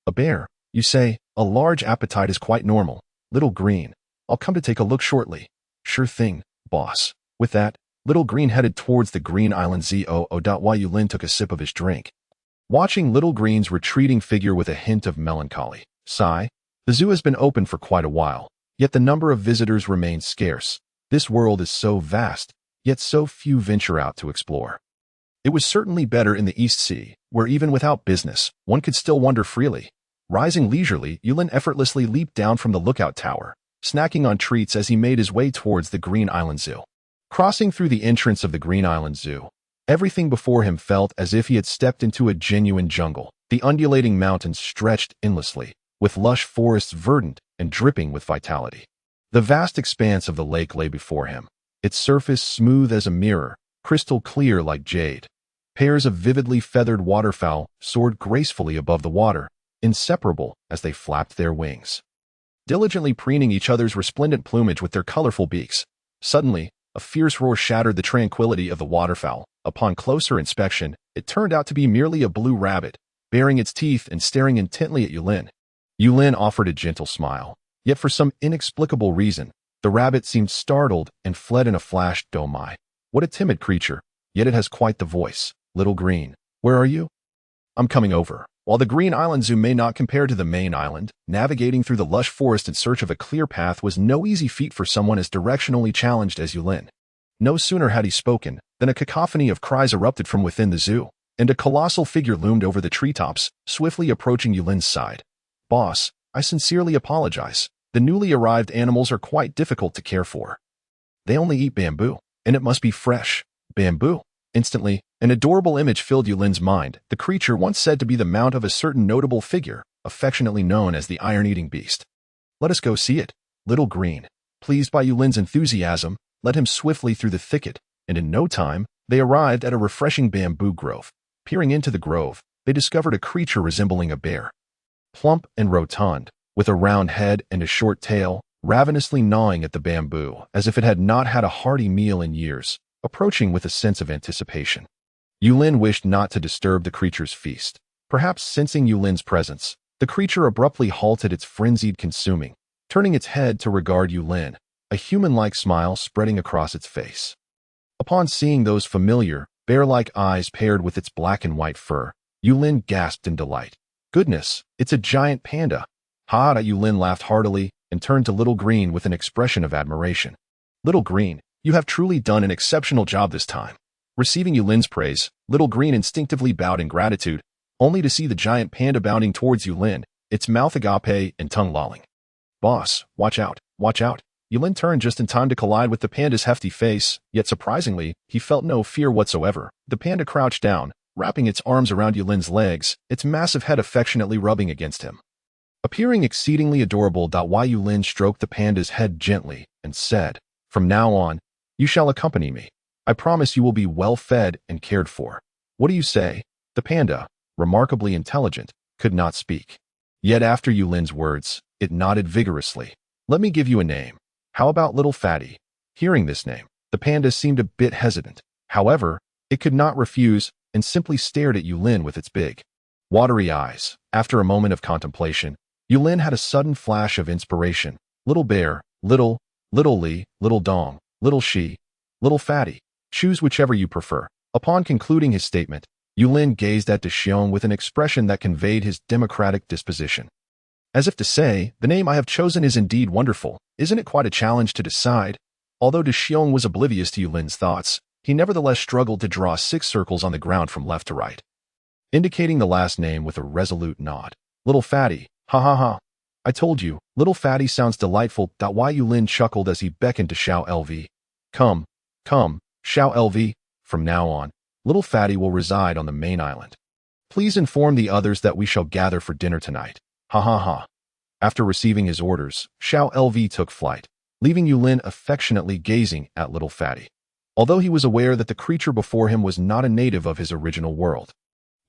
Speaker 1: A bear, you say? A large appetite is quite normal. Little Green, I'll come to take a look shortly. Sure thing, boss. With that, Little Green headed towards the Green Island Zoo. While Yulin took a sip of his drink, watching Little Green's retreating figure with a hint of melancholy. Sigh, the zoo has been open for quite a while, yet the number of visitors remains scarce. This world is so vast, yet so few venture out to explore. It was certainly better in the East Sea, where even without business, one could still wander freely. Rising leisurely, Yulin effortlessly leaped down from the lookout tower, snacking on treats as he made his way towards the Green Island Zoo. Crossing through the entrance of the Green Island Zoo, everything before him felt as if he had stepped into a genuine jungle. The undulating mountains stretched endlessly, with lush forests verdant and dripping with vitality. The vast expanse of the lake lay before him, its surface smooth as a mirror, crystal clear like jade. Pairs of vividly feathered waterfowl soared gracefully above the water, inseparable as they flapped their wings, diligently preening each other's resplendent plumage with their colorful beaks. Suddenly, a fierce roar shattered the tranquility of the waterfowl. Upon closer inspection, it turned out to be merely a blue rabbit, baring its teeth and staring intently at Yulin. Yulin offered a gentle smile, yet for some inexplicable reason, the rabbit seemed startled and fled in a flash. Oh my, what a timid creature, yet it has quite the voice. Little Green, where are you? I'm coming over. While the Green Island Zoo may not compare to the main island, navigating through the lush forest in search of a clear path was no easy feat for someone as directionally challenged as Yulin. No sooner had he spoken than a cacophony of cries erupted from within the zoo, and a colossal figure loomed over the treetops, swiftly approaching Yulin's side. Boss, I sincerely apologize. The newly arrived animals are quite difficult to care for. They only eat bamboo, and it must be fresh. Bamboo. Instantly, an adorable image filled Yulin's mind, the creature once said to be the mount of a certain notable figure, affectionately known as the iron-eating beast. Let us go see it. Little Green, pleased by Yulin's enthusiasm, led him swiftly through the thicket, and in no time, they arrived at a refreshing bamboo grove. Peering into the grove, they discovered a creature resembling a bear. Plump and rotund, with a round head and a short tail, ravenously gnawing at the bamboo as if it had not had a hearty meal in years, approaching with a sense of anticipation. Yulin wished not to disturb the creature's feast. Perhaps sensing Yulin's presence, the creature abruptly halted its frenzied consuming, turning its head to regard Yulin, a human-like smile spreading across its face. Upon seeing those familiar, bear-like eyes paired with its black and white fur, Yulin gasped in delight. Goodness, it's a giant panda. Ha! Yulin laughed heartily and turned to Little Green with an expression of admiration. Little Green, you have truly done an exceptional job this time. Receiving Yulin's praise, Little Green instinctively bowed in gratitude, only to see the giant panda bounding towards Yulin, its mouth agape and tongue lolling. Boss, watch out, watch out. Yulin turned just in time to collide with the panda's hefty face, yet surprisingly, he felt no fear whatsoever. The panda crouched down, wrapping its arms around Yulin's legs, its massive head affectionately rubbing against him. Appearing exceedingly adorable, Yulin stroked the panda's head gently and said, From now on, you shall accompany me. I promise you will be well fed and cared for. What do you say? The panda, remarkably intelligent, could not speak. Yet after Yulin's words, it nodded vigorously. Let me give you a name. How about Little Fatty? Hearing this name, the panda seemed a bit hesitant. However, it could not refuse and simply stared at Yulin with its big, watery eyes. After a moment of contemplation, Yulin had a sudden flash of inspiration. Little Bear, Little Lee, Little Dong, Little She, Little Fatty. Choose whichever you prefer. Upon concluding his statement, Yulin gazed at Deshiong with an expression that conveyed his democratic disposition. As if to say, the name I have chosen is indeed wonderful. Isn't it quite a challenge to decide? Although Deshiong was oblivious to Yulin's thoughts, he nevertheless struggled to draw 6 circles on the ground from left to right, indicating the last name with a resolute nod. Little Fatty, ha ha ha. I told you, Little Fatty sounds delightful. Yulin chuckled as he beckoned to Xiao LV. Come, Xiao LV, from now on, Little Fatty will reside on the main island. Please inform the others that we shall gather for dinner tonight. Ha ha ha. After receiving his orders, Xiao LV took flight, leaving Yulin affectionately gazing at Little Fatty. Although he was aware that the creature before him was not a native of his original world,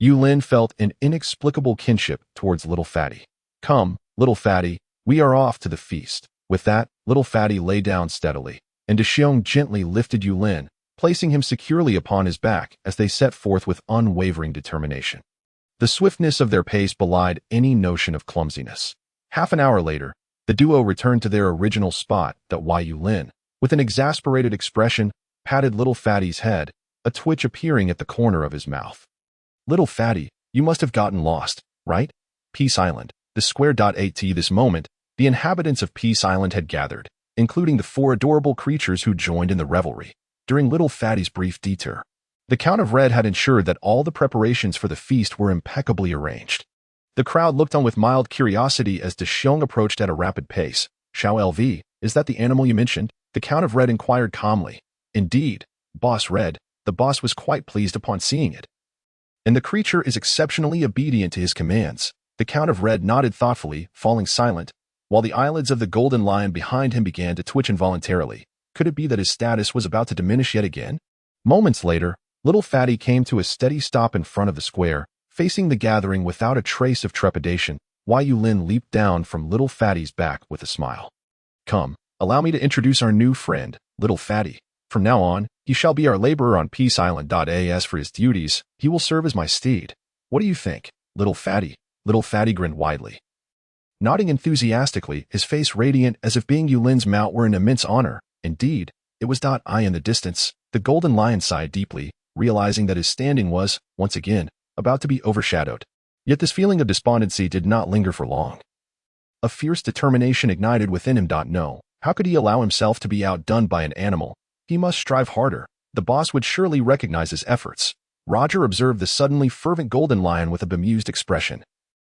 Speaker 1: Yulin felt an inexplicable kinship towards Little Fatty. Come, Little Fatty, we are off to the feast. With that, Little Fatty lay down steadily, and Deshiong gently lifted Yulin, placing him securely upon his back as they set forth with unwavering determination. The swiftness of their pace belied any notion of clumsiness. Half an hour later, the duo returned to their original spot. Yulin, with an exasperated expression, patted Little Fatty's head, a twitch appearing at the corner of his mouth. Little Fatty, you must have gotten lost, right? Peace Island, the square. At this moment, the inhabitants of Peace Island had gathered, including the 4 adorable creatures who joined in the revelry. During Little Fatty's brief detour, the Count of Red had ensured that all the preparations for the feast were impeccably arranged. The crowd looked on with mild curiosity as Deshiong approached at a rapid pace. Xiao LV, is that the animal you mentioned? The Count of Red inquired calmly. Indeed, Boss Red, the boss was quite pleased upon seeing it. And the creature is exceptionally obedient to his commands. The Count of Red nodded thoughtfully, falling silent, while the eyelids of the golden lion behind him began to twitch involuntarily. Could it be that his status was about to diminish yet again? Moments later, little Fatty came to a steady stop in front of the square, facing the gathering without a trace of trepidation. Yulin leaped down from little Fatty's back with a smile. Come, allow me to introduce our new friend, little Fatty. From now on, he shall be our laborer on Peace Island. As for his duties, he will serve as my steed. What do you think, little Fatty? Little Fatty grinned widely. Nodding enthusiastically, his face radiant as if being Yulin's mount were an immense honor. Indeed, it was. I in the distance, the golden lion sighed deeply, realizing that his standing was, once again, about to be overshadowed. Yet this feeling of despondency did not linger for long. A fierce determination ignited within him. No, how could he allow himself to be outdone by an animal? He must strive harder. The boss would surely recognize his efforts. Roger observed the suddenly fervent golden lion with a bemused expression,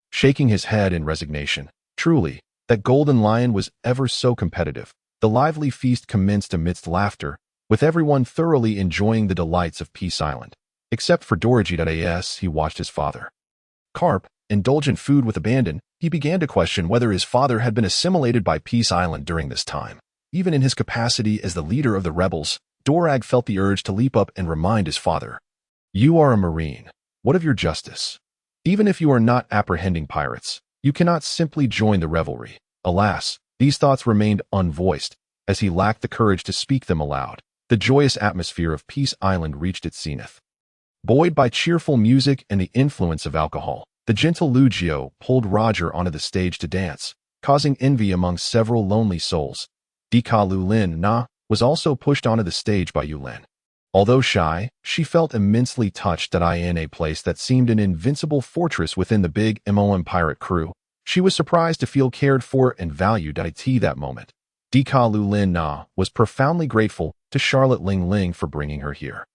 Speaker 1: shaking his head in resignation. Truly, that golden lion was ever so competitive. The lively feast commenced amidst laughter, with everyone thoroughly enjoying the delights of Peace Island. Except for Dorji. He watched his father. Carp, indulgent food with abandon, he began to question whether his father had been assimilated by Peace Island during this time. Even in his capacity as the leader of the rebels, Dorag felt the urge to leap up and remind his father. You are a Marine. What of your justice? Even if you are not apprehending pirates, you cannot simply join the revelry. Alas, these thoughts remained unvoiced, as he lacked the courage to speak them aloud. The joyous atmosphere of Peace Island reached its zenith. Buoyed by cheerful music and the influence of alcohol, the gentle Lugio pulled Roger onto the stage to dance, causing envy among several lonely souls. Dika Lulin was also pushed onto the stage by Yulin. Although shy, she felt immensely touched that in a place that seemed an invincible fortress within the big MOM pirate crew. She was surprised to feel cared for and valued that moment. Dika Lulin was profoundly grateful to Charlotte Ling Ling for bringing her here.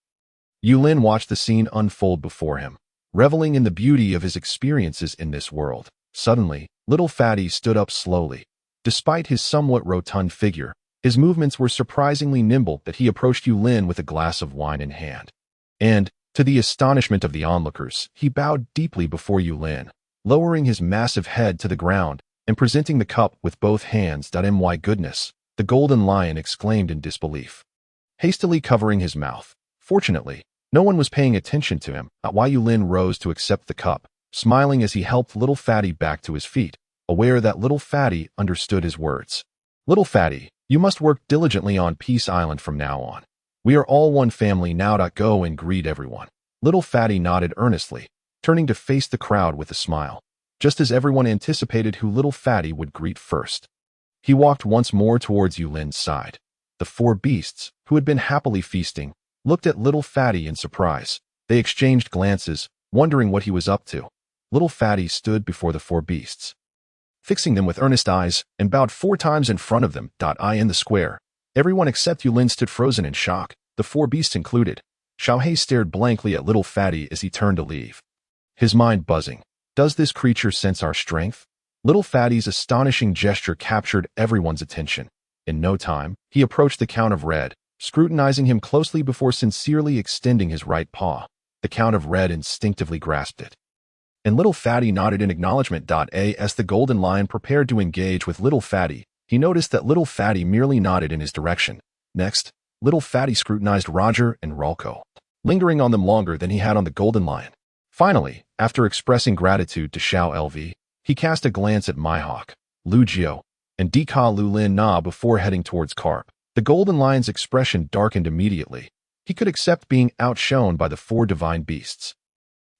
Speaker 1: Yulin watched the scene unfold before him, reveling in the beauty of his experiences in this world. Suddenly, little Fatty stood up slowly. Despite his somewhat rotund figure, his movements were surprisingly nimble that he approached Yulin with a glass of wine in hand. And, to the astonishment of the onlookers, he bowed deeply before Yulin, lowering his massive head to the ground and presenting the cup with both hands. My goodness, the golden lion exclaimed in disbelief, hastily covering his mouth. Fortunately, no one was paying attention to him. Yulin rose to accept the cup, smiling as he helped little Fatty back to his feet, aware that little Fatty understood his words. Little Fatty, you must work diligently on Peace Island from now on. We are all one family now. Go and greet everyone. Little Fatty nodded earnestly, turning to face the crowd with a smile, just as everyone anticipated who little Fatty would greet first. He walked once more towards Yulin's side. The four beasts, who had been happily feasting, looked at little Fatty in surprise. They exchanged glances, wondering what he was up to. Little Fatty stood before the four beasts, fixing them with earnest eyes, and bowed 4 times in front of them. In the square, everyone except Yulin stood frozen in shock, the four beasts included. Xiaohei stared blankly at little Fatty as he turned to leave, his mind buzzing. Does this creature sense our strength? Little Fatty's astonishing gesture captured everyone's attention. In no time, he approached the Count of Red, scrutinizing him closely before sincerely extending his right paw. The Count of Red instinctively grasped it, and little Fatty nodded in acknowledgement. As the golden lion prepared to engage with little Fatty, he noticed that little Fatty merely nodded in his direction. Next, little Fatty scrutinized Roger and Ralco, lingering on them longer than he had on the golden lion. Finally, after expressing gratitude to Xiao LV, he cast a glance at Mihawk, Lugio, and Dika Lulin before heading towards Carp. The golden lion's expression darkened immediately. He could accept being outshone by the 4 divine beasts,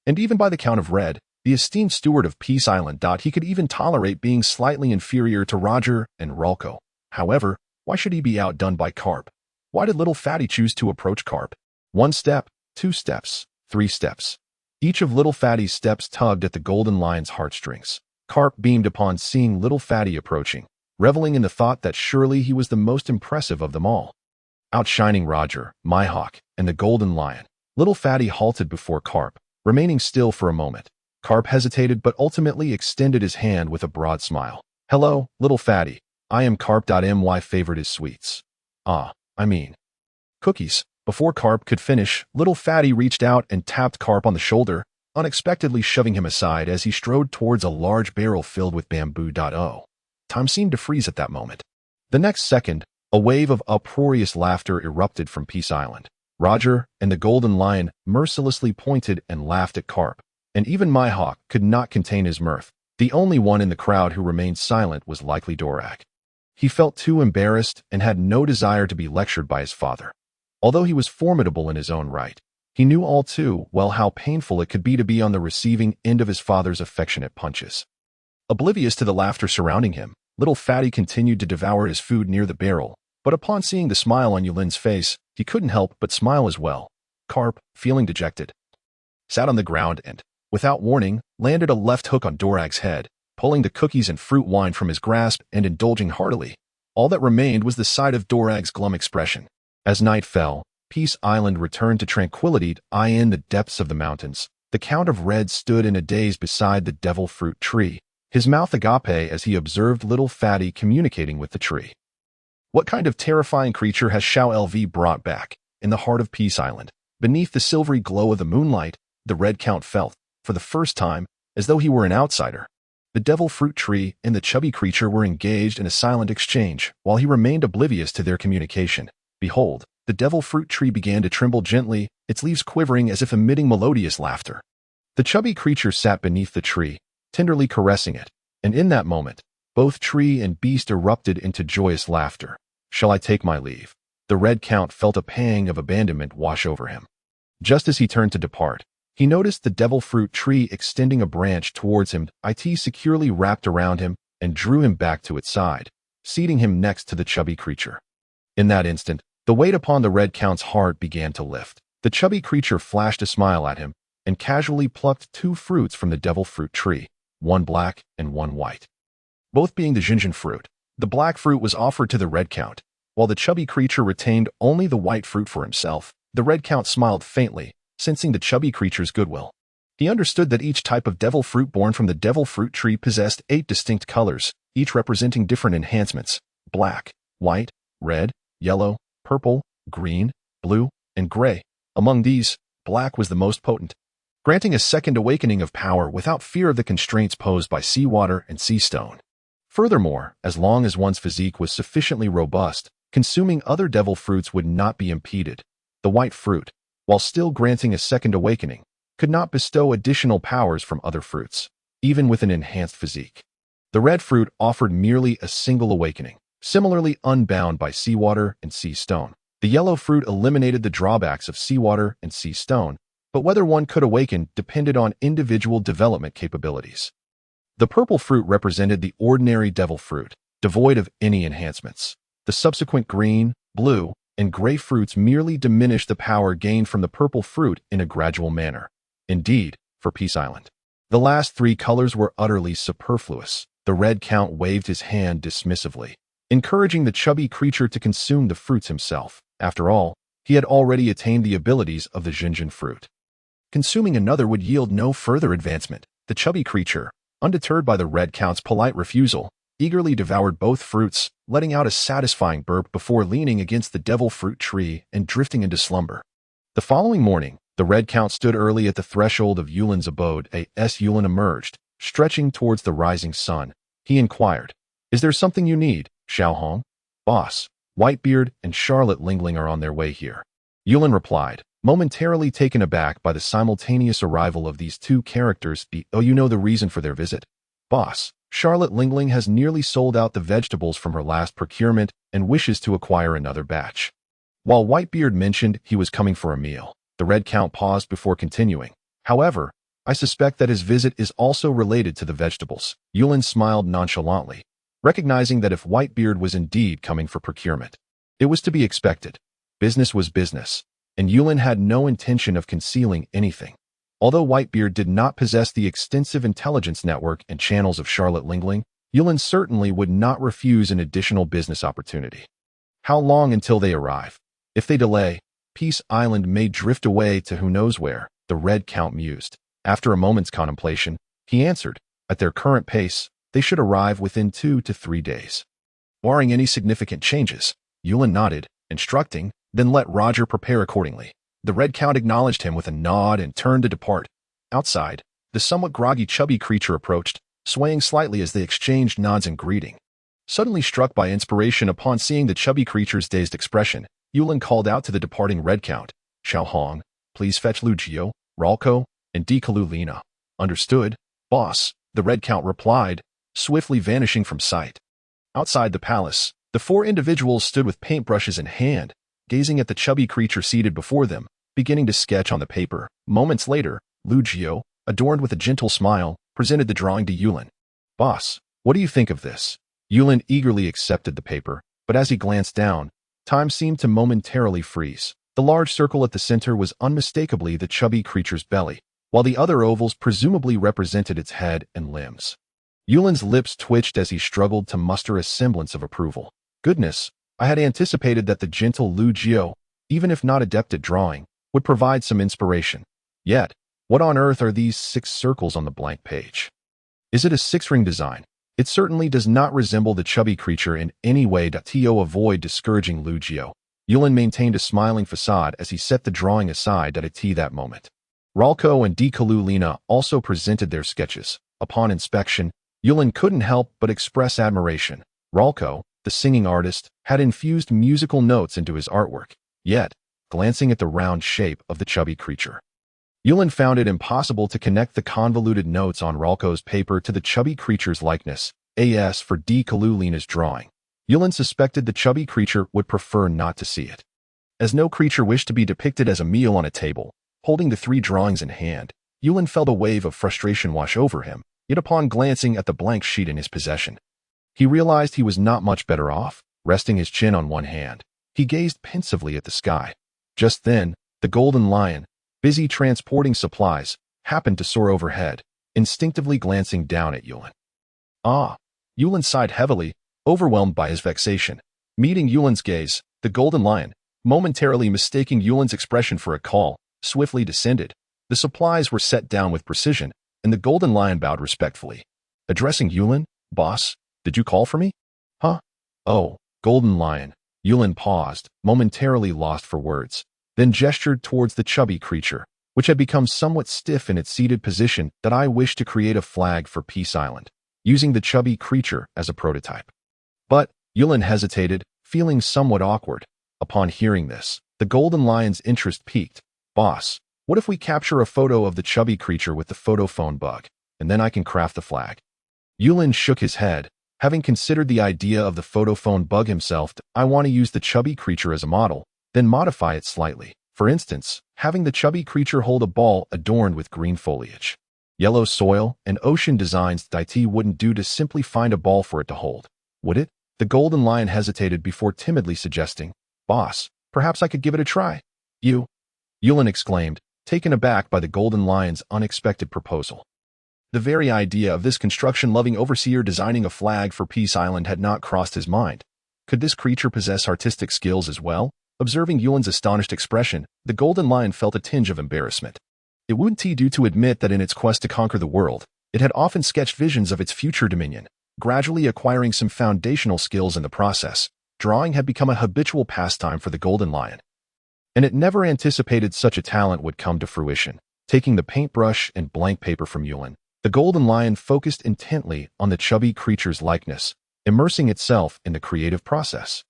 Speaker 1: and even by the Count of Red, the esteemed steward of Peace Island. He could even tolerate being slightly inferior to Roger and Ralco. However, why should he be outdone by Carp? Why did little Fatty choose to approach Carp? 1 step, 2 steps, 3 steps. Each of little Fatty's steps tugged at the golden lion's heartstrings. Carp beamed upon seeing little Fatty approaching, reveling in the thought that surely he was the most impressive of them all. Outshining Roger, Mihawk, and the golden lion, little Fatty halted before Carp, remaining still for a moment. Carp hesitated but ultimately extended his hand with a broad smile. Hello, little Fatty. I am Carp. My favorite is sweets. Cookies. Before Carp could finish, little Fatty reached out and tapped Carp on the shoulder, unexpectedly shoving him aside as he strode towards a large barrel filled with bamboo. Time seemed to freeze at that moment. The next second, a wave of uproarious laughter erupted from Peace Island. Roger and the Golden Lion mercilessly pointed and laughed at Carp, and even Mihawk could not contain his mirth. The only one in the crowd who remained silent was likely Dorak. He felt too embarrassed and had no desire to be lectured by his father. Although he was formidable in his own right, he knew all too well how painful it could be to be on the receiving end of his father's affectionate punches. Oblivious to the laughter surrounding him, little Fatty continued to devour his food near the barrel, but upon seeing the smile on Yulin's face, he couldn't help but smile as well. Carp, feeling dejected, sat on the ground and, without warning, landed a left hook on Dorak's head, pulling the cookies and fruit wine from his grasp and indulging heartily. All that remained was the sight of Dorak's glum expression. As night fell, Peace Island returned to tranquility. In the depths of the mountains, the Count of Red stood in a daze beside the devil fruit tree, his mouth agape as he observed little Fatty communicating with the tree. What kind of terrifying creature has Xiao LV brought back? In the heart of Peace Island, beneath the silvery glow of the moonlight, the Red Count felt, for the first time, as though he were an outsider. The devil fruit tree and the chubby creature were engaged in a silent exchange, while he remained oblivious to their communication. Behold, the devil fruit tree began to tremble gently, its leaves quivering as if emitting melodious laughter. The chubby creature sat beneath the tree, tenderly caressing it, and in that moment, both tree and beast erupted into joyous laughter. Shall I take my leave? The Red Count felt a pang of abandonment wash over him. Just as he turned to depart, he noticed the devil fruit tree extending a branch towards him. It securely wrapped around him and drew him back to its side, seating him next to the chubby creature. In that instant, the weight upon the Red Count's heart began to lift. The chubby creature flashed a smile at him and casually plucked 2 fruits from the devil fruit tree, one black and one white. Both being the Jinjin fruit, the black fruit was offered to the Red Count, while the chubby creature retained only the white fruit for himself. The Red Count smiled faintly, sensing the chubby creature's goodwill. He understood that each type of devil fruit born from the devil fruit tree possessed 8 distinct colors, each representing different enhancements: black, white, red, yellow, purple, green, blue, and gray. Among these, black was the most potent, granting a second awakening of power without fear of the constraints posed by seawater and sea stone. Furthermore, as long as one's physique was sufficiently robust, consuming other devil fruits would not be impeded. The white fruit, while still granting a second awakening, could not bestow additional powers from other fruits, even with an enhanced physique. The red fruit offered merely a single awakening, similarly unbound by seawater and sea stone. The yellow fruit eliminated the drawbacks of seawater and sea stone, but whether one could awaken depended on individual development capabilities. The purple fruit represented the ordinary devil fruit, devoid of any enhancements. The subsequent green, blue, and gray fruits merely diminished the power gained from the purple fruit in a gradual manner. Indeed, for Peace Island, the last 3 colors were utterly superfluous. The Red Count waved his hand dismissively, encouraging the chubby creature to consume the fruits himself. After all, he had already attained the abilities of the Jinjin fruit. Consuming another would yield no further advancement. The chubby creature, undeterred by the Red Count's polite refusal, eagerly devoured both fruits, letting out a satisfying burp before leaning against the devil fruit tree and drifting into slumber. The following morning, the Red Count stood early at the threshold of Yulin's abode. As Yulin emerged, stretching towards the rising sun, he inquired, "Is there something you need, Xiao Hong?" "Boss, Whitebeard and Charlotte Lingling are on their way here," Yulin replied, momentarily taken aback by the simultaneous arrival of these 2 characters. "Oh, you know the reason for their visit?" "Boss, Charlotte Lingling has nearly sold out the vegetables from her last procurement and wishes to acquire another batch." While Whitebeard mentioned he was coming for a meal, the Red Count paused before continuing. "However, I suspect that his visit is also related to the vegetables." Yulin smiled nonchalantly, recognizing that if Whitebeard was indeed coming for procurement, it was to be expected. Business was business, and Yulin had no intention of concealing anything. Although Whitebeard did not possess the extensive intelligence network and channels of Charlotte Lingling, Yulin certainly would not refuse an additional business opportunity. How long until they arrive? If they delay, Peace Island may drift away to who knows where, the Red Count mused. After a moment's contemplation, he answered, "At their current pace, they should arrive within 2 to 3 days. Barring any significant changes." Yulin nodded, instructing, "Then let Roger prepare accordingly." The Red Count acknowledged him with a nod and turned to depart. Outside, the somewhat groggy chubby creature approached, swaying slightly as they exchanged nods in greeting. Suddenly struck by inspiration upon seeing the chubby creature's dazed expression, Yulin called out to the departing Red Count, "Xiao Hong, please fetch Lu Jio, Ralco, and Dekalulina." "Understood, boss," the Red Count replied, swiftly vanishing from sight. Outside the palace, the four individuals stood with paintbrushes in hand, gazing at the chubby creature seated before them, beginning to sketch on the paper. Moments later, Lu Jio, adorned with a gentle smile, presented the drawing to Yulin. "Boss, what do you think of this?" Yulin eagerly accepted the paper, but as he glanced down, time seemed to momentarily freeze. The large circle at the center was unmistakably the chubby creature's belly, while the other ovals presumably represented its head and limbs. Yulin's lips twitched as he struggled to muster a semblance of approval. Goodness, I had anticipated that the gentle Lu Jio, even if not adept at drawing, would provide some inspiration. Yet, what on earth are these 6 circles on the blank page? Is it a 6-ring design? It certainly does not resemble the chubby creature in any way. To avoid discouraging Lu Jio, Yulin maintained a smiling facade as he set the drawing aside at that moment. Ralco and Dekalulina also presented their sketches. Upon inspection, Yulin couldn't help but express admiration. Ralco, the singing artist, had infused musical notes into his artwork, yet, glancing at the round shape of the chubby creature, Yulin found it impossible to connect the convoluted notes on Ralco's paper to the chubby creature's likeness. As for Dekalulina's drawing, Yulin suspected the chubby creature would prefer not to see it. As no creature wished to be depicted as a meal on a table, holding the 3 drawings in hand, Yulin felt a wave of frustration wash over him, yet upon glancing at the blank sheet in his possession, he realized he was not much better off. Resting his chin on one hand, he gazed pensively at the sky. Just then, the golden lion, busy transporting supplies, happened to soar overhead, instinctively glancing down at Yulin. "Ah!" Yulin sighed heavily, overwhelmed by his vexation. Meeting Yulin's gaze, the golden lion, momentarily mistaking Yulin's expression for a call, swiftly descended. The supplies were set down with precision, and the golden lion bowed respectfully. Addressing Yulin, "Boss, did you call for me?" "Huh? Oh, golden lion." Yulin paused, momentarily lost for words, then gestured towards the chubby creature, which had become somewhat stiff in its seated position. "That I wish to create a flag for Peace Island, using the chubby creature as a prototype." But Yulin hesitated, feeling somewhat awkward. Upon hearing this, the golden lion's interest piqued. "Boss, what if we capture a photo of the chubby creature with the photo phone bug, and then I can craft the flag?" Yulin shook his head, having considered the idea of the photo phone bug himself. "I want to use the chubby creature as a model, then modify it slightly. For instance, having the chubby creature hold a ball adorned with green foliage, yellow soil, and ocean designs. It wouldn't do to simply find a ball for it to hold, would it?" The golden lion hesitated before timidly suggesting, "Boss, perhaps I could give it a try." "You?" Yulin exclaimed, taken aback by the golden lion's unexpected proposal. The very idea of this construction-loving overseer designing a flag for Peace Island had not crossed his mind. Could this creature possess artistic skills as well? Observing Yulin's astonished expression, the golden lion felt a tinge of embarrassment. It wouldn't do to admit that in its quest to conquer the world, it had often sketched visions of its future dominion, gradually acquiring some foundational skills in the process. Drawing had become a habitual pastime for the golden lion, and it never anticipated such a talent would come to fruition. Taking the paintbrush and blank paper from Yulin, the golden lion focused intently on the chubby creature's likeness, immersing itself in the creative process.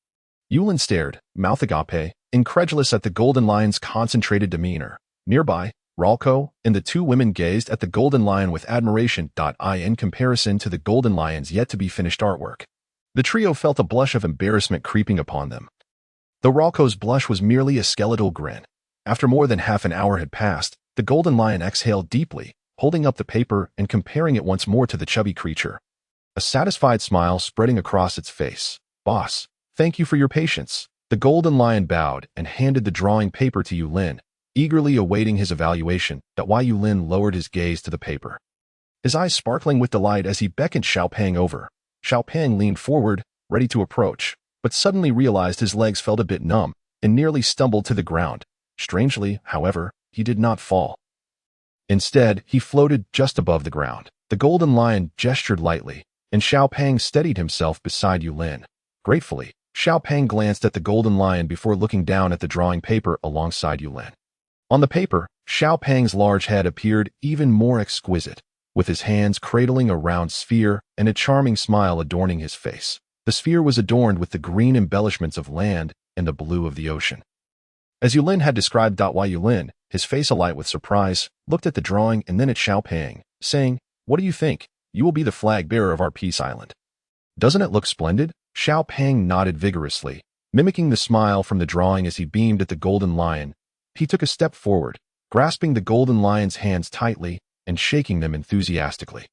Speaker 1: Yulin stared, mouth agape, incredulous at the golden lion's concentrated demeanor. Nearby, Ralco and the 2 women gazed at the golden lion with admiration. In comparison to the golden lion's yet-to-be-finished artwork, the trio felt a blush of embarrassment creeping upon them. Though Ralco's blush was merely a skeletal grin. After more than half an hour had passed, the golden lion exhaled deeply, holding up the paper and comparing it once more to the chubby creature, a satisfied smile spreading across its face. "Boss, thank you for your patience." The golden lion bowed and handed the drawing paper to Yulin, eagerly awaiting his evaluation. Yulin lowered his gaze to the paper, his eyes sparkling with delight as he beckoned Xiaopeng over. Xiaopeng leaned forward, ready to approach, but suddenly realized his legs felt a bit numb and nearly stumbled to the ground. Strangely, however, he did not fall. Instead, he floated just above the ground. The golden lion gestured lightly, and Xiaopeng steadied himself beside Yulin. Gratefully, Xiaopeng glanced at the golden lion before looking down at the drawing paper alongside Yulin. On the paper, Xiao Pang's large head appeared even more exquisite, with his hands cradling a round sphere and a charming smile adorning his face. The sphere was adorned with the green embellishments of land and the blue of the ocean. As Yulin had described, Yulin, his face alight with surprise, looked at the drawing and then at Xiao Pang, saying, "What do you think? You will be the flag bearer of our peace island." "Doesn't it look splendid?" Xiao Pang nodded vigorously, mimicking the smile from the drawing as he beamed at the golden lion. He took a step forward, grasping the golden lion's hands tightly and shaking them enthusiastically.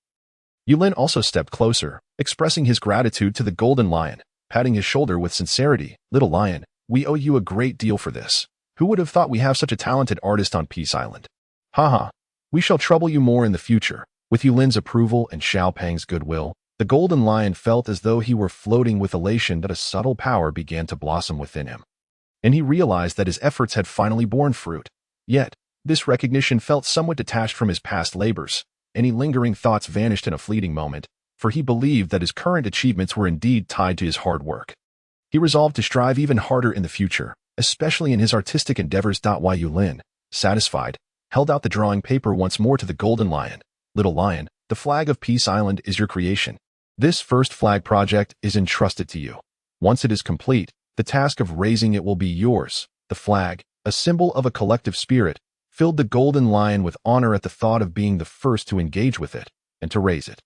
Speaker 1: Yulin also stepped closer, expressing his gratitude to the golden lion, patting his shoulder with sincerity. "Little lion, we owe you a great deal for this. Who would have thought we have such a talented artist on Peace Island? Haha, we shall trouble you more in the future." With Yulin's approval and Xiao Pang's goodwill, the golden lion felt as though he were floating with elation that a subtle power began to blossom within him. And he realized that his efforts had finally borne fruit. Yet, this recognition felt somewhat detached from his past labors. Any lingering thoughts vanished in a fleeting moment, for he believed that his current achievements were indeed tied to his hard work. He resolved to strive even harder in the future, especially in his artistic endeavors. Yulin, satisfied, held out the drawing paper once more to the golden lion. "Little lion, the flag of Peace Island is your creation. This first flag project is entrusted to you. Once it is complete, the task of raising it will be yours." The flag, a symbol of a collective spirit, filled the golden lion with honor at the thought of being the first to engage with it and to raise it.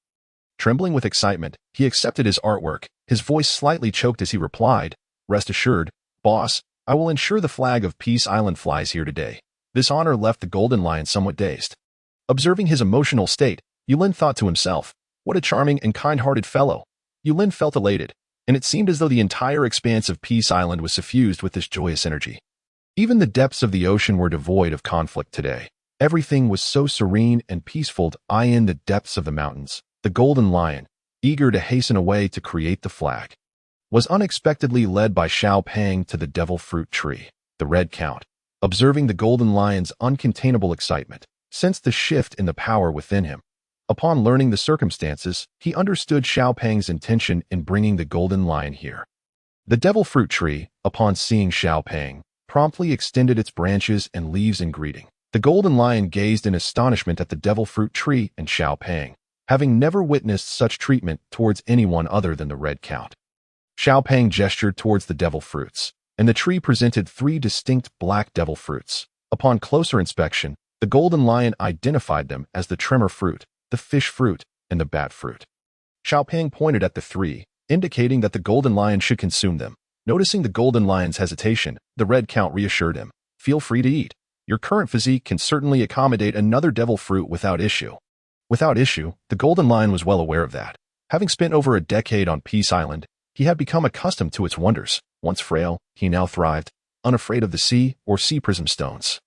Speaker 1: Trembling with excitement, he accepted his artwork. His voice slightly choked as he replied, "Rest assured, boss, I will ensure the flag of Peace Island flies here today." This honor left the golden lion somewhat dazed. Observing his emotional state, Yulin thought to himself, "What a charming and kind-hearted fellow." Yulin felt elated, and it seemed as though the entire expanse of Peace Island was suffused with this joyous energy. Even the depths of the ocean were devoid of conflict today. Everything was so serene and peaceful. In the depths of the mountains, the golden lion, eager to hasten away to create the flag, was unexpectedly led by Xiao Pang to the devil fruit tree. The Red Count, observing the golden lion's uncontainable excitement, sensed the shift in the power within him. Upon learning the circumstances, he understood Xiao Pang's intention in bringing the golden lion here. The devil fruit tree, upon seeing Xiao Pang, promptly extended its branches and leaves in greeting. The golden lion gazed in astonishment at the devil fruit tree and Xiao Pang, having never witnessed such treatment towards anyone other than the Red Count. Xiao Pang gestured towards the devil fruits, and the tree presented 3 distinct black devil fruits. Upon closer inspection, the golden lion identified them as the tremor fruit, the fish fruit, and the bat fruit. Xiao Pang pointed at the 3, indicating that the golden lion should consume them. Noticing the golden lion's hesitation, the Red Count reassured him, "Feel free to eat. Your current physique can certainly accommodate another devil fruit without issue." Without issue, the golden lion was well aware of that. Having spent over a decade on Peace Island, he had become accustomed to its wonders. Once frail, he now thrived, unafraid of the sea or sea prism stones,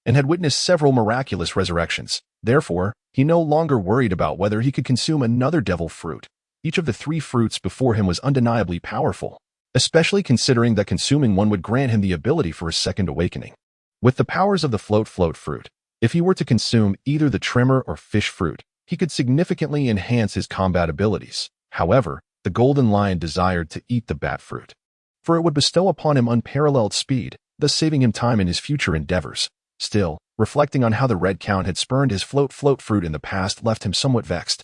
Speaker 1: and had witnessed several miraculous resurrections. Therefore, he no longer worried about whether he could consume another devil fruit. Each of the 3 fruits before him was undeniably powerful, especially considering that consuming one would grant him the ability for a second awakening. With the powers of the float fruit, if he were to consume either the tremor or fish fruit, he could significantly enhance his combat abilities. However, the golden lion desired to eat the bat fruit, for it would bestow upon him unparalleled speed, thus saving him time in his future endeavors. Still, reflecting on how the Red Count had spurned his float fruit in the past left him somewhat vexed.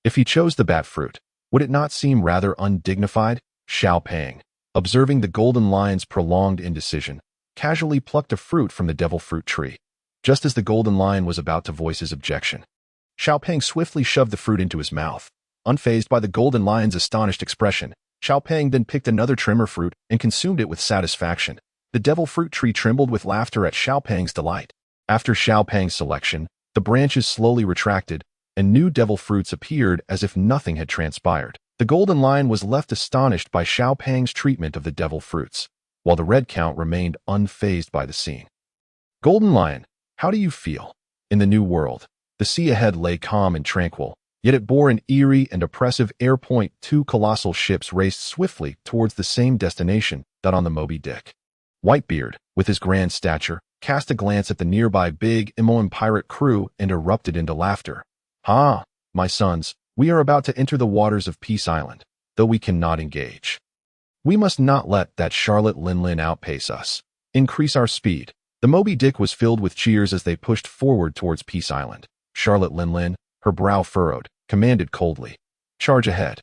Speaker 1: If he chose the bat fruit, would it not seem rather undignified? Xiao Pang, observing the golden lion's prolonged indecision, casually plucked a fruit from the devil fruit tree. Just as the golden lion was about to voice his objection, Xiao Pang swiftly shoved the fruit into his mouth. Unfazed by the golden lion's astonished expression, Xiao Pang then picked another tremor fruit and consumed it with satisfaction. The devil fruit tree trembled with laughter at Xiao Pang's delight. After Xiao Pang's selection, the branches slowly retracted, and new devil fruits appeared as if nothing had transpired. The golden lion was left astonished by Xiao Pang's treatment of the devil fruits, while the Red Count remained unfazed by the scene. Golden lion, how do you feel? In the new world, the sea ahead lay calm and tranquil, yet it bore an eerie and oppressive air. 2 colossal ships raced swiftly towards the same destination that on the Moby Dick. Whitebeard, with his grand stature, cast a glance at the nearby big Imoan pirate crew and erupted into laughter. "Ha, my sons, we are about to enter the waters of Peace Island, though we cannot engage. We must not let that Charlotte Linlin outpace us. Increase our speed." The Moby Dick was filled with cheers as they pushed forward towards Peace Island. Charlotte Linlin, her brow furrowed, commanded coldly, "Charge ahead.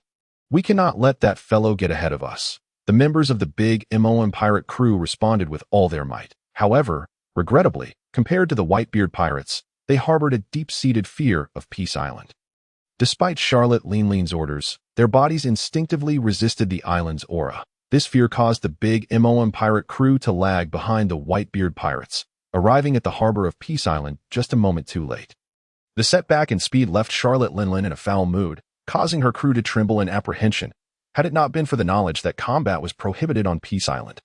Speaker 1: We cannot let that fellow get ahead of us." The members of the big MOM pirate crew responded with all their might. However, regrettably, compared to the Whitebeard pirates, they harbored a deep-seated fear of Peace Island. Despite Charlotte Linlin's orders, their bodies instinctively resisted the island's aura. This fear caused the big MOM pirate crew to lag behind the Whitebeard pirates, arriving at the harbor of Peace Island just a moment too late. The setback in speed left Charlotte Linlin in a foul mood, causing her crew to tremble in apprehension, had it not been for the knowledge that combat was prohibited on Peace Island.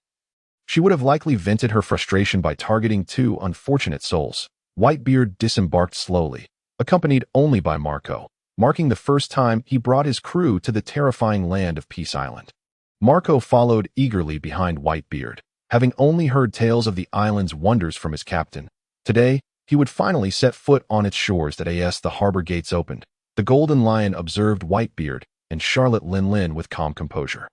Speaker 1: She would have likely vented her frustration by targeting two unfortunate souls. Whitebeard disembarked slowly, accompanied only by Marco, marking the first time he brought his crew to the terrifying land of Peace Island. Marco followed eagerly behind Whitebeard, having only heard tales of the island's wonders from his captain. Today, he would finally set foot on its shores as the harbor gates opened. The Golden Lion observed Whitebeard and Charlotte Linlin with calm composure.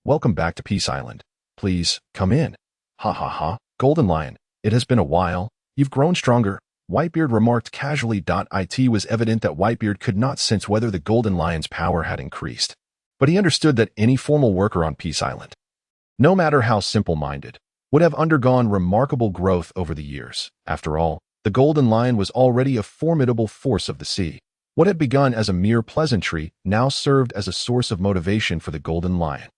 Speaker 1: "Welcome back to Peace Island. Please, come in." "Ha ha ha, Golden Lion, it has been a while. You've grown stronger," Whitebeard remarked casually. It was evident that Whitebeard could not sense whether the Golden Lion's power had increased. But he understood that any formal worker on Peace Island, no matter how simple-minded, would have undergone remarkable growth over the years. After all, the Golden Lion was already a formidable force of the sea. What had begun as a mere pleasantry now served as a source of motivation for the Golden Lion.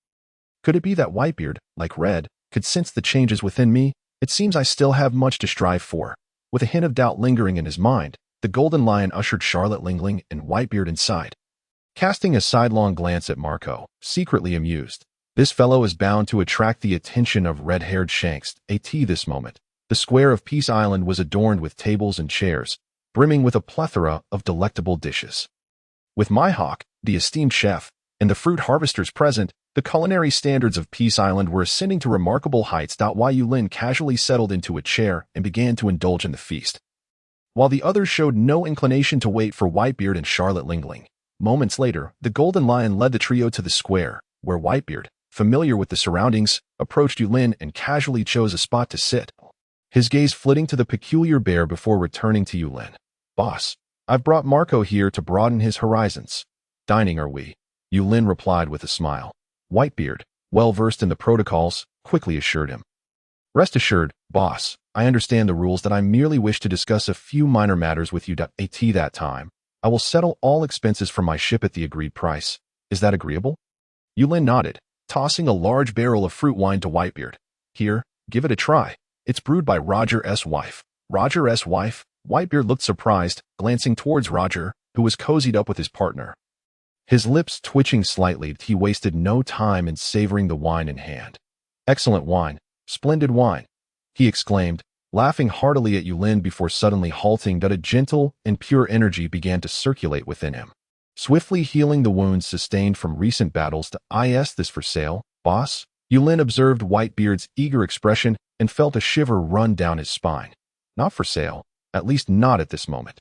Speaker 1: Could it be that Whitebeard, like Red, could sense the changes within me? It seems I still have much to strive for. With a hint of doubt lingering in his mind, the Golden Lion ushered Charlotte Linling and Whitebeard inside. Casting a sidelong glance at Marco, secretly amused, "This fellow is bound to attract the attention of red-haired Shanks." This moment, the square of Peace Island was adorned with tables and chairs, brimming with a plethora of delectable dishes. With Myhawk, the esteemed chef, and the fruit harvesters present, the culinary standards of Peace Island were ascending to remarkable heights. Yulin casually settled into a chair and began to indulge in the feast, while the others showed no inclination to wait for Whitebeard and Charlotte Linling. Moments later, the Golden Lion led the trio to the square, where Whitebeard, familiar with the surroundings, approached Yulin and casually chose a spot to sit, his gaze flitting to the peculiar bear before returning to Yulin. "Boss, I've brought Marco here to broaden his horizons." "Dining, are we?" Yulin replied with a smile. Whitebeard, well-versed in the protocols, quickly assured him. "Rest assured, boss, I understand the rules. That I merely wish to discuss a few minor matters with you. That time, I will settle all expenses from my ship at the agreed price. Is that agreeable?" Yulin nodded, tossing a large barrel of fruit wine to Whitebeard. "Here, give it a try. It's brewed by Roger S. Wife." "Roger S. Wife?" Whitebeard looked surprised, glancing towards Roger, who was cozied up with his partner. His lips twitching slightly, he wasted no time in savoring the wine in hand. "Excellent wine, splendid wine," he exclaimed, laughing heartily at Yulin before suddenly halting. A gentle and pure energy began to circulate within him, swiftly healing the wounds sustained from recent battles. "Is this for sale, boss?" Yulin observed Whitebeard's eager expression and felt a shiver run down his spine. "Not for sale, at least not at this moment."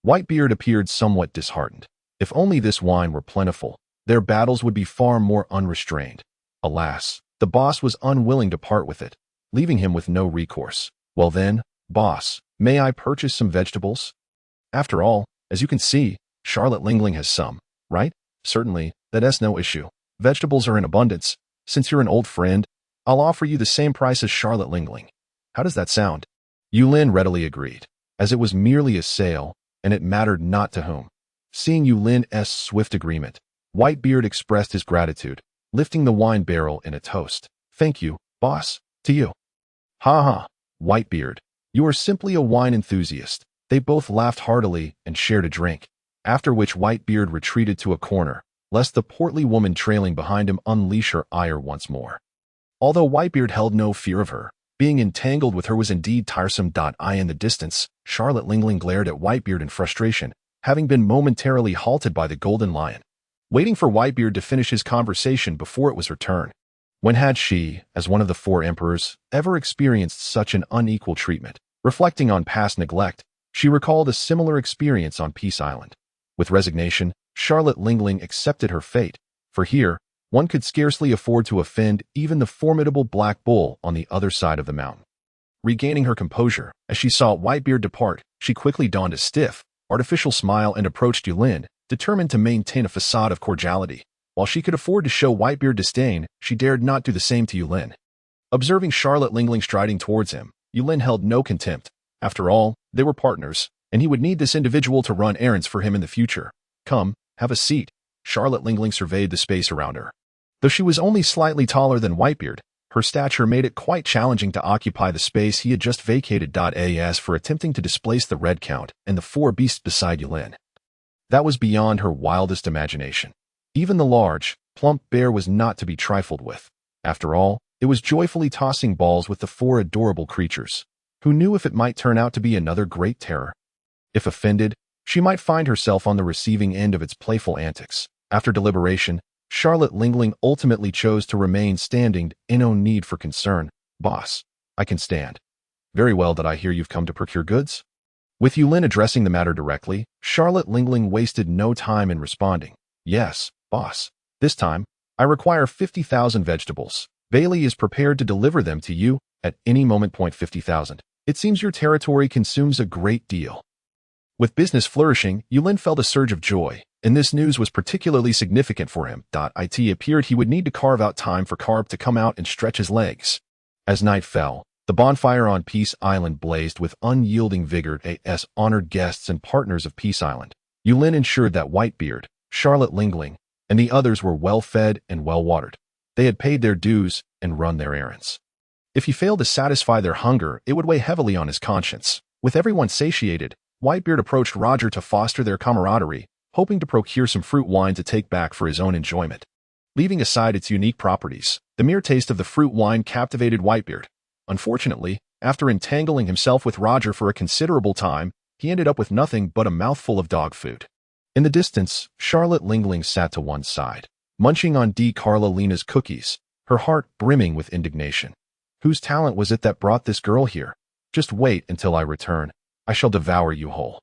Speaker 1: Whitebeard appeared somewhat disheartened. If only this wine were plentiful, their battles would be far more unrestrained. Alas, the boss was unwilling to part with it, leaving him with no recourse. "Well then, boss, may I purchase some vegetables? After all, as you can see, Charlotte Linling has some, right?" "Certainly, that's no issue. Vegetables are in abundance. Since you're an old friend, I'll offer you the same price as Charlotte Linling. How does that sound?" Yulin readily agreed, as it was merely a sale, and it mattered not to whom. Seeing Yulin's swift agreement, Whitebeard expressed his gratitude, lifting the wine barrel in a toast. "Thank you, boss, to you." "Ha ha, Whitebeard, you are simply a wine enthusiast." They both laughed heartily and shared a drink, after which Whitebeard retreated to a corner, lest the portly woman trailing behind him unleash her ire once more. Although Whitebeard held no fear of her, being entangled with her was indeed tiresome. In the distance, Charlotte Linling glared at Whitebeard in frustration, having been momentarily halted by the Golden Lion, waiting for Whitebeard to finish his conversation before it was her turn. When had she, as one of the four emperors, ever experienced such an unequal treatment? Reflecting on past neglect, she recalled a similar experience on Peace Island. With resignation, Charlotte Linling accepted her fate, for here, one could scarcely afford to offend even the formidable Black Bull on the other side of the mountain. regaining her composure. As she saw Whitebeard depart, she quickly donned a stiff, artificial smile and approached Yulin, determined to maintain a facade of cordiality. While she could afford to show Whitebeard disdain, she dared not do the same to Yulin. Observing Charlotte Lingling striding towards him, Yulin held no contempt. After all, they were partners, and he would need this individual to run errands for him in the future. Come, have a seat. Charlotte Lingling surveyed the space around her. Though she was only slightly taller than Whitebeard, her stature made it quite challenging to occupy the space he had just vacated. As for attempting to displace the Red Count and the four beasts beside Yulin, that was beyond her wildest imagination. Even the large, plump bear was not to be trifled with. After all, it was joyfully tossing balls with the four adorable creatures. Who knew if it might turn out to be another great terror? If offended, she might find herself on the receiving end of its playful antics. After deliberation, Charlotte Lingling ultimately chose to remain standing. No need for concern. Boss, I can stand. Very well. Did I hear you've come to procure goods? With Yulin addressing the matter directly, Charlotte Lingling wasted no time in responding. Yes, boss. This time, I require 50,000 vegetables. Bailey is prepared to deliver them to you at any moment. 50,000. It seems your territory consumes a great deal. With business flourishing, Yulin felt a surge of joy, and this news was particularly significant for him. It appeared he would need to carve out time for Carp to come out and stretch his legs. As night fell, the bonfire on Peace Island blazed with unyielding vigor. As honored guests and partners of Peace Island, Yulin ensured that Whitebeard, Charlotte Lingling, and the others were well-fed and well-watered. They had paid their dues and run their errands. If he failed to satisfy their hunger, it would weigh heavily on his conscience. With everyone satiated, Whitebeard approached Roger to foster their camaraderie, hoping to procure some fruit wine to take back for his own enjoyment. Leaving aside its unique properties, the mere taste of the fruit wine captivated Whitebeard. Unfortunately, after entangling himself with Roger for a considerable time, he ended up with nothing but a mouthful of dog food. In the distance, Charlotte Lingling sat to one side, munching on Carolina's cookies, her heart brimming with indignation. Whose talent was it that brought this girl here? Just wait until I return. I shall devour you whole.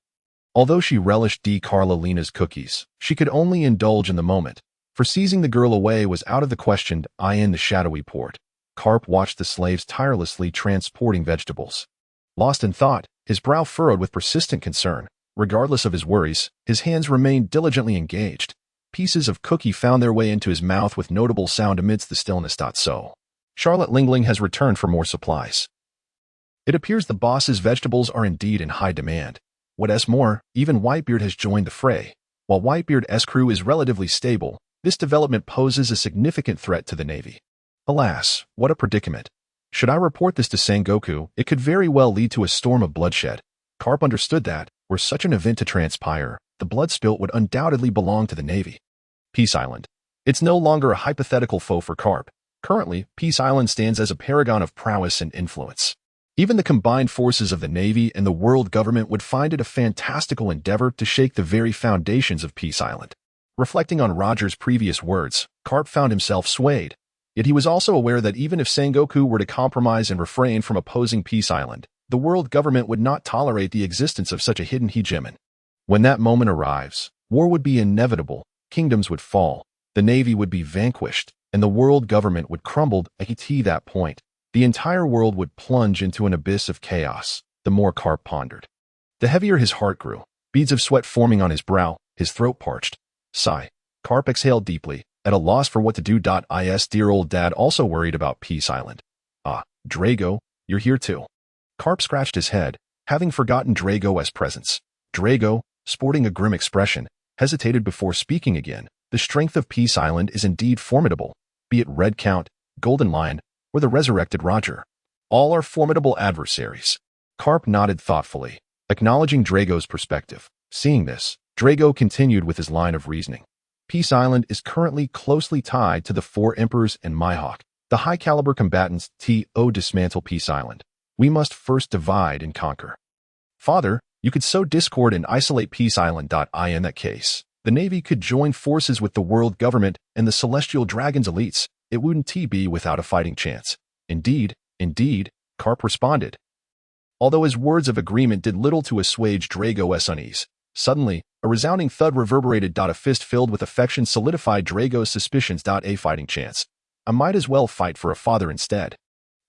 Speaker 1: Although she relished Carolina's cookies, she could only indulge in the moment, for seizing the girl away was out of the question. In the shadowy port, Carp watched the slaves tirelessly transporting vegetables. Lost in thought, his brow furrowed with persistent concern. Regardless of his worries, his hands remained diligently engaged. Pieces of cookie found their way into his mouth with notable sound amidst the stillness. So, Charlotte Lingling has returned for more supplies. It appears the boss's vegetables are indeed in high demand. What's more, even Whitebeard has joined the fray. While Whitebeard's crew is relatively stable, this development poses a significant threat to the Navy. Alas, what a predicament. Should I report this to Sengoku, it could very well lead to a storm of bloodshed. Carp understood that, were such an event to transpire, the blood spilt would undoubtedly belong to the Navy. Peace Island. It's no longer a hypothetical foe for Carp. Currently, Peace Island stands as a paragon of prowess and influence. Even the combined forces of the Navy and the world government would find it a fantastical endeavor to shake the very foundations of Peace Island. Reflecting on Roger's previous words, Carp found himself swayed. Yet he was also aware that even if Sengoku were to compromise and refrain from opposing Peace Island, the world government would not tolerate the existence of such a hidden hegemon. When that moment arrives, war would be inevitable, kingdoms would fall, the Navy would be vanquished, and the world government would crumble. At that point, the entire world would plunge into an abyss of chaos. The more Carp pondered, the heavier his heart grew, beads of sweat forming on his brow, his throat parched. Sigh. Carp exhaled deeply, at a loss for what to do. His dear old dad also worried about Peace Island. Ah, Drago, you're here too. Carp scratched his head, having forgotten Drago's presence. Drago, sporting a grim expression, hesitated before speaking again. The strength of Peace Island is indeed formidable, be it Red Count, Golden Lion, or the resurrected Roger. All are formidable adversaries. Carp nodded thoughtfully, acknowledging Drago's perspective. Seeing this, Drago continued with his line of reasoning. Peace Island is currently closely tied to the Four Emperors and Mihawk, the high-caliber combatants. Dismantle Peace Island. We must first divide and conquer. Father, you could sow discord and isolate Peace Island. In that case, the Navy could join forces with the world government and the Celestial Dragon's elites. It wouldn't be without a fighting chance. Indeed, Carp responded. Although his words of agreement did little to assuage Drago's unease, suddenly, a resounding thud reverberated. A fist filled with affection solidified Drago's suspicions. A fighting chance. I might as well fight for a father instead.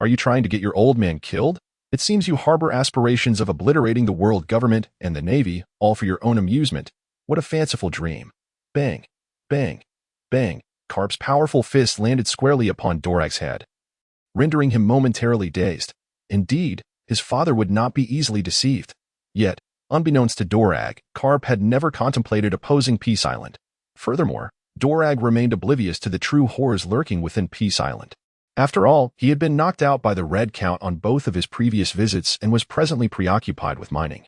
Speaker 1: Are you trying to get your old man killed? It seems you harbor aspirations of obliterating the world government and the Navy, all for your own amusement. What a fanciful dream. Bang, bang, bang. Carp's powerful fist landed squarely upon Dorag's head, rendering him momentarily dazed. Indeed, his father would not be easily deceived. Yet, unbeknownst to Dorag, Carp had never contemplated opposing Peace Island. Furthermore, Dorag remained oblivious to the true horrors lurking within Peace Island. After all, he had been knocked out by the red count on both of his previous visits and was presently preoccupied with mining,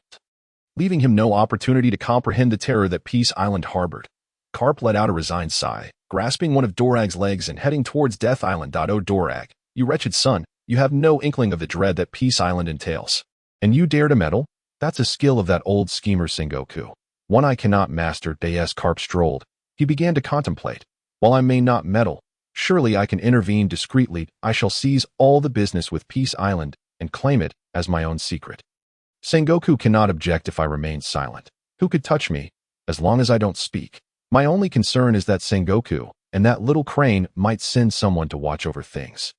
Speaker 1: leaving him no opportunity to comprehend the terror that Peace Island harbored. Carp let out a resigned sigh, grasping one of Dorag's legs and heading towards Death Island. Oh, Dorag, you wretched son, you have no inkling of the dread that Peace Island entails. And you dare to meddle? That's a skill of that old schemer Sengoku. One I cannot master. As Carp strolled, he began to contemplate. While I may not meddle, surely I can intervene discreetly. I shall seize all the business with Peace Island and claim it as my own secret. Sengoku cannot object if I remain silent. Who could touch me, as long as I don't speak? My only concern is that Sengoku and that little crane might send someone to watch over things,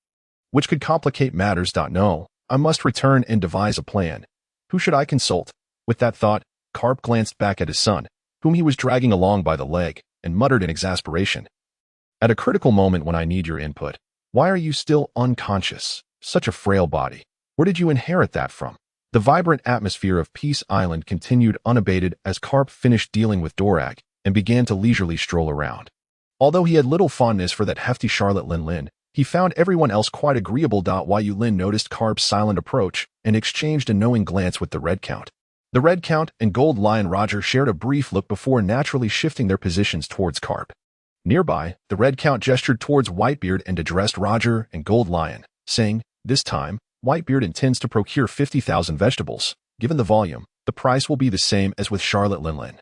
Speaker 1: which could complicate matters. No, I must return and devise a plan. Who should I consult? With that thought, Carp glanced back at his son, whom he was dragging along by the leg, and muttered in exasperation. At a critical moment when I need your input, why are you still unconscious? Such a frail body. Where did you inherit that from? The vibrant atmosphere of Peace Island continued unabated as Carp finished dealing with Dorag and began to leisurely stroll around. Although he had little fondness for that hefty Charlotte Lin, he found everyone else quite agreeable. Yu Lin noticed Carp's silent approach and exchanged a knowing glance with the Red Count. The Red Count and Gold Lion Roger shared a brief look before naturally shifting their positions towards Carp. Nearby, the Red Count gestured towards Whitebeard and addressed Roger and Gold Lion, saying, "This time, Whitebeard intends to procure 50,000 vegetables. Given the volume, the price will be the same as with Charlotte Lin.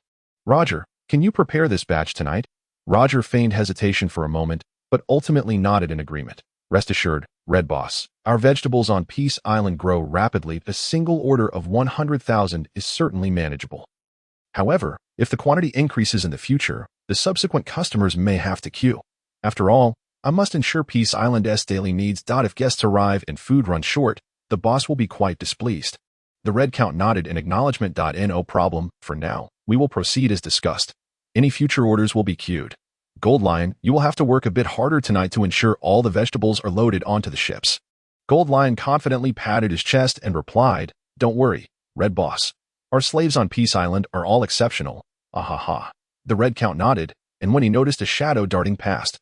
Speaker 1: Roger, can you prepare this batch tonight?" Roger feigned hesitation for a moment, but ultimately nodded in agreement. "Rest assured, Red Boss, our vegetables on Peace Island grow rapidly. A single order of 100,000 is certainly manageable. However, if the quantity increases in the future, the subsequent customers may have to queue. After all, I must ensure Peace Island's daily needs. If guests arrive and food runs short, the boss will be quite displeased." The Red Count nodded in acknowledgement. No problem. For now, we will proceed as discussed. Any future orders will be queued. Gold Lion, you will have to work a bit harder tonight to ensure all the vegetables are loaded onto the ships. Gold Lion confidently patted his chest and replied, "Don't worry, Red Boss. Our slaves on Peace Island are all exceptional." Ahaha. The Red Count nodded, and when he noticed a shadow darting past,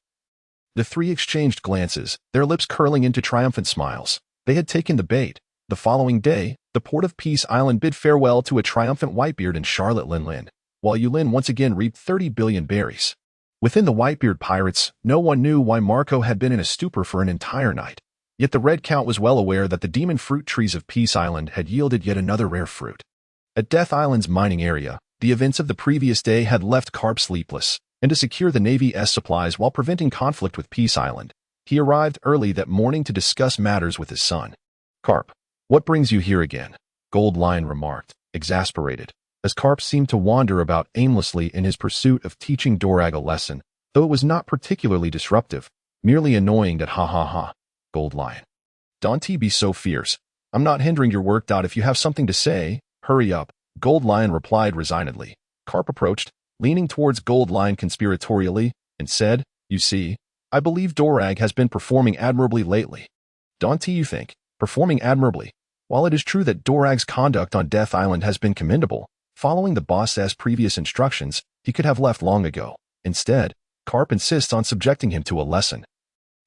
Speaker 1: the three exchanged glances, their lips curling into triumphant smiles. They had taken the bait. The following day, the port of Peace Island bid farewell to a triumphant Whitebeard and Charlotte Lin, while Yulin once again reaped 30 billion berries. Within the Whitebeard pirates, no one knew why Marco had been in a stupor for an entire night. Yet the Red Count was well aware that the demon fruit trees of Peace Island had yielded yet another rare fruit. At Death Island's mining area, the events of the previous day had left Carp sleepless, and to secure the Navy's supplies while preventing conflict with Peace Island, he arrived early that morning to discuss matters with his son. "Carp, what brings you here again?" Gold Lion remarked, exasperated, as Carp seemed to wander about aimlessly in his pursuit of teaching Dorag a lesson, though it was not particularly disruptive, merely annoying. Gold Lion, "Don't be so fierce. I'm not hindering your work. If you have something to say, hurry up." Gold Lion replied resignedly. Carp approached, leaning towards Gold Lion conspiratorially, and said, "You see, I believe Dorag has been performing admirably lately." "Don't you think? Performing admirably? While it is true that Dorag's conduct on Death Island has been commendable, following the boss's previous instructions, he could have left long ago. Instead, Carp insists on subjecting him to a lesson,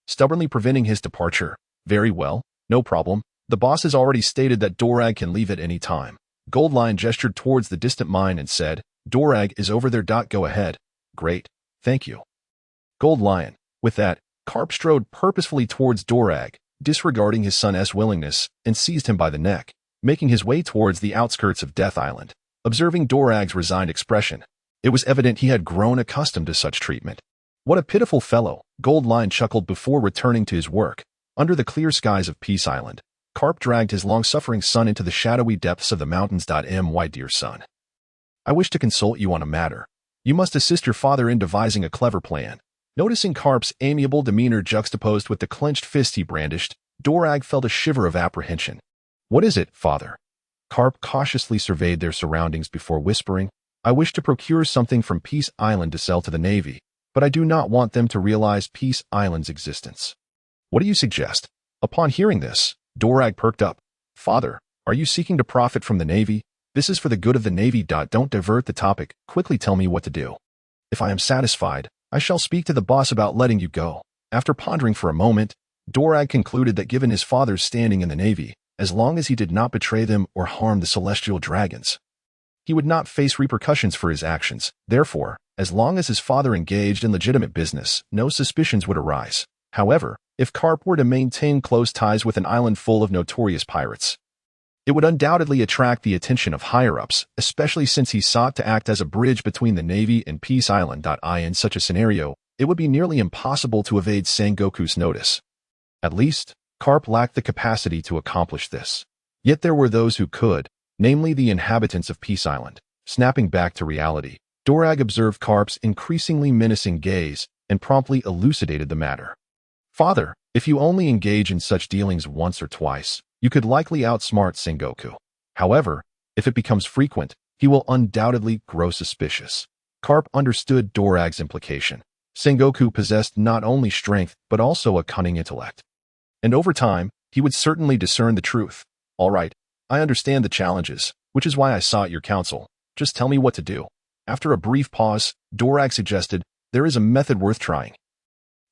Speaker 1: stubbornly preventing his departure. Very well, no problem. The boss has already stated that Dorag can leave at any time." Gold Lion gestured towards the distant mine and said, "Dorag is over there. Go ahead." "Great, thank you." Gold Lion. With that, Carp strode purposefully towards Dorag, disregarding his son's willingness, and seized him by the neck, making his way towards the outskirts of Death Island. Observing Dorag's resigned expression, it was evident he had grown accustomed to such treatment. "What a pitiful fellow," Gold Lion chuckled before returning to his work. Under the clear skies of Peace Island, Carp dragged his long-suffering son into the shadowy depths of the mountains. My dear son, I wish to consult you on a matter. You must assist your father in devising a clever plan." Noticing Carp's amiable demeanor juxtaposed with the clenched fist he brandished, Dorag felt a shiver of apprehension. What is it, father? Carp cautiously surveyed their surroundings before whispering, I wish to procure something from Peace Island to sell to the Navy, but I do not want them to realize Peace Island's existence. What do you suggest? Upon hearing this, Dorag perked up. Father, are you seeking to profit from the Navy? This is for the good of the Navy. Don't divert the topic. Quickly tell me what to do. If I am satisfied, I shall speak to the boss about letting you go. After pondering for a moment, Dorag concluded that given his father's standing in the Navy, as long as he did not betray them or harm the celestial dragons, he would not face repercussions for his actions. Therefore, as long as his father engaged in legitimate business, no suspicions would arise. However, if Carp were to maintain close ties with an island full of notorious pirates, it would undoubtedly attract the attention of higher-ups, especially since he sought to act as a bridge between the Navy and Peace Island. In such a scenario, it would be nearly impossible to evade Sengoku's notice. At least, Carp lacked the capacity to accomplish this. Yet there were those who could, namely the inhabitants of Peace Island. Snapping back to reality, Dorag observed Carp's increasingly menacing gaze and promptly elucidated the matter. Father, if you only engage in such dealings once or twice, you could likely outsmart Sengoku. However, if it becomes frequent, he will undoubtedly grow suspicious. Carp understood Dorag's implication. Sengoku possessed not only strength but also a cunning intellect. And over time, he would certainly discern the truth. All right, I understand the challenges, which is why I sought your counsel. Just tell me what to do. After a brief pause, Dorag suggested, there is a method worth trying.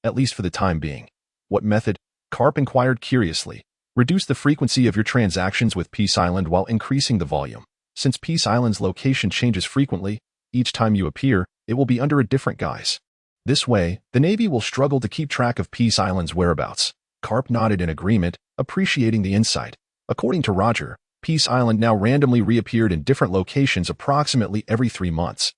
Speaker 1: At least for the time being. What method? Carp inquired curiously. Reduce the frequency of your transactions with Peace Island while increasing the volume. Since Peace Island's location changes frequently, each time you appear, it will be under a different guise. This way, the Navy will struggle to keep track of Peace Island's whereabouts. Carp nodded in agreement, appreciating the insight. According to Roger, Peace Island now randomly reappeared in different locations approximately every 3 months,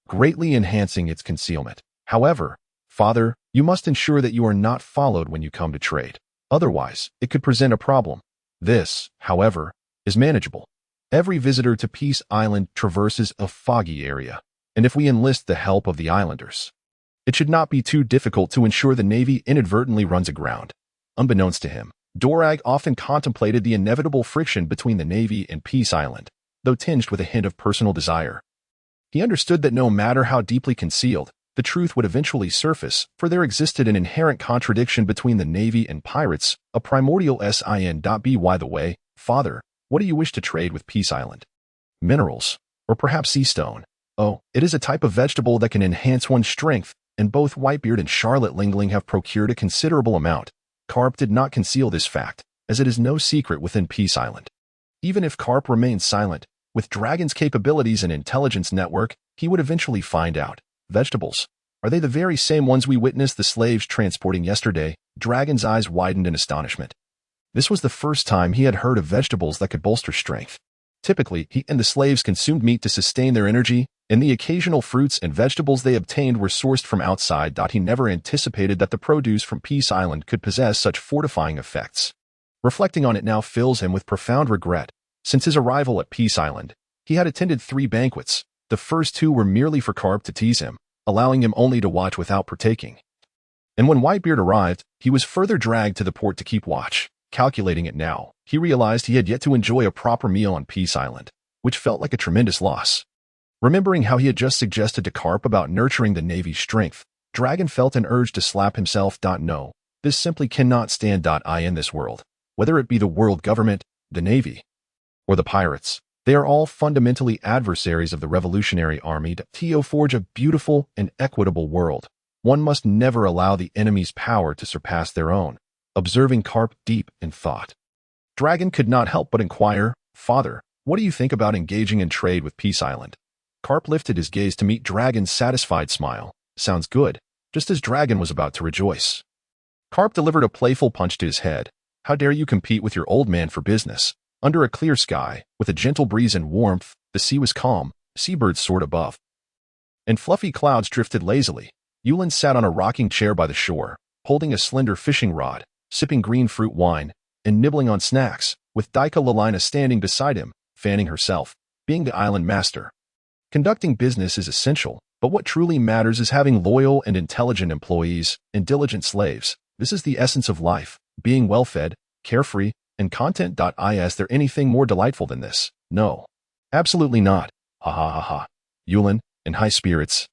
Speaker 1: greatly enhancing its concealment. However, Father, you must ensure that you are not followed when you come to trade. Otherwise, it could present a problem. This, however, is manageable. Every visitor to Peace Island traverses a foggy area, and if we enlist the help of the islanders, it should not be too difficult to ensure the Navy inadvertently runs aground. Unbeknownst to him, Dorag often contemplated the inevitable friction between the Navy and Peace Island, though tinged with a hint of personal desire. He understood that no matter how deeply concealed, the truth would eventually surface, for there existed an inherent contradiction between the Navy and pirates, a primordial sin. By the way, Father, what do you wish to trade with Peace Island? Minerals, or perhaps sea stone. Oh, it is a type of vegetable that can enhance one's strength, and both Whitebeard and Charlotte Lingling have procured a considerable amount. Carp did not conceal this fact, as it is no secret within Peace Island. Even if Carp remained silent, with Dragon's capabilities and intelligence network, he would eventually find out. Vegetables. Are they the very same ones we witnessed the slaves transporting yesterday? Dragon's eyes widened in astonishment. This was the first time he had heard of vegetables that could bolster strength. Typically, he and the slaves consumed meat to sustain their energy, and the occasional fruits and vegetables they obtained were sourced from outside. He never anticipated that the produce from Peace Island could possess such fortifying effects. Reflecting on it now fills him with profound regret. Since his arrival at Peace Island, he had attended 3 banquets. The first 2 were merely for Carp to tease him, allowing him only to watch without partaking. And when Whitebeard arrived, he was further dragged to the port to keep watch. Calculating it now, he realized he had yet to enjoy a proper meal on Peace Island, which felt like a tremendous loss. Remembering how he had just suggested to Carp about nurturing the Navy's strength, Dragon felt an urge to slap himself. No, this simply cannot stand. In this world, whether it be the world government, the Navy, or the pirates, they are all fundamentally adversaries of the Revolutionary Army. To forge a beautiful and equitable world, one must never allow the enemy's power to surpass their own. Observing Carp deep in thought, Dragon could not help but inquire, Father, what do you think about engaging in trade with Peace Island? Carp lifted his gaze to meet Dragon's satisfied smile. Sounds good, just as Dragon was about to rejoice. Carp delivered a playful punch to his head. How dare you compete with your old man for business? Under a clear sky, with a gentle breeze and warmth, the sea was calm, seabirds soared above, and fluffy clouds drifted lazily. Yulin sat on a rocking chair by the shore, holding a slender fishing rod, sipping green fruit wine, and nibbling on snacks, with Daika Lalina standing beside him, fanning herself. Being the island master, conducting business is essential, but what truly matters is having loyal and intelligent employees and diligent slaves. This is the essence of life, being well-fed, carefree, and content. Is there anything more delightful than this? No. Absolutely not. Ha ha ha ha. Yulin, in high spirits,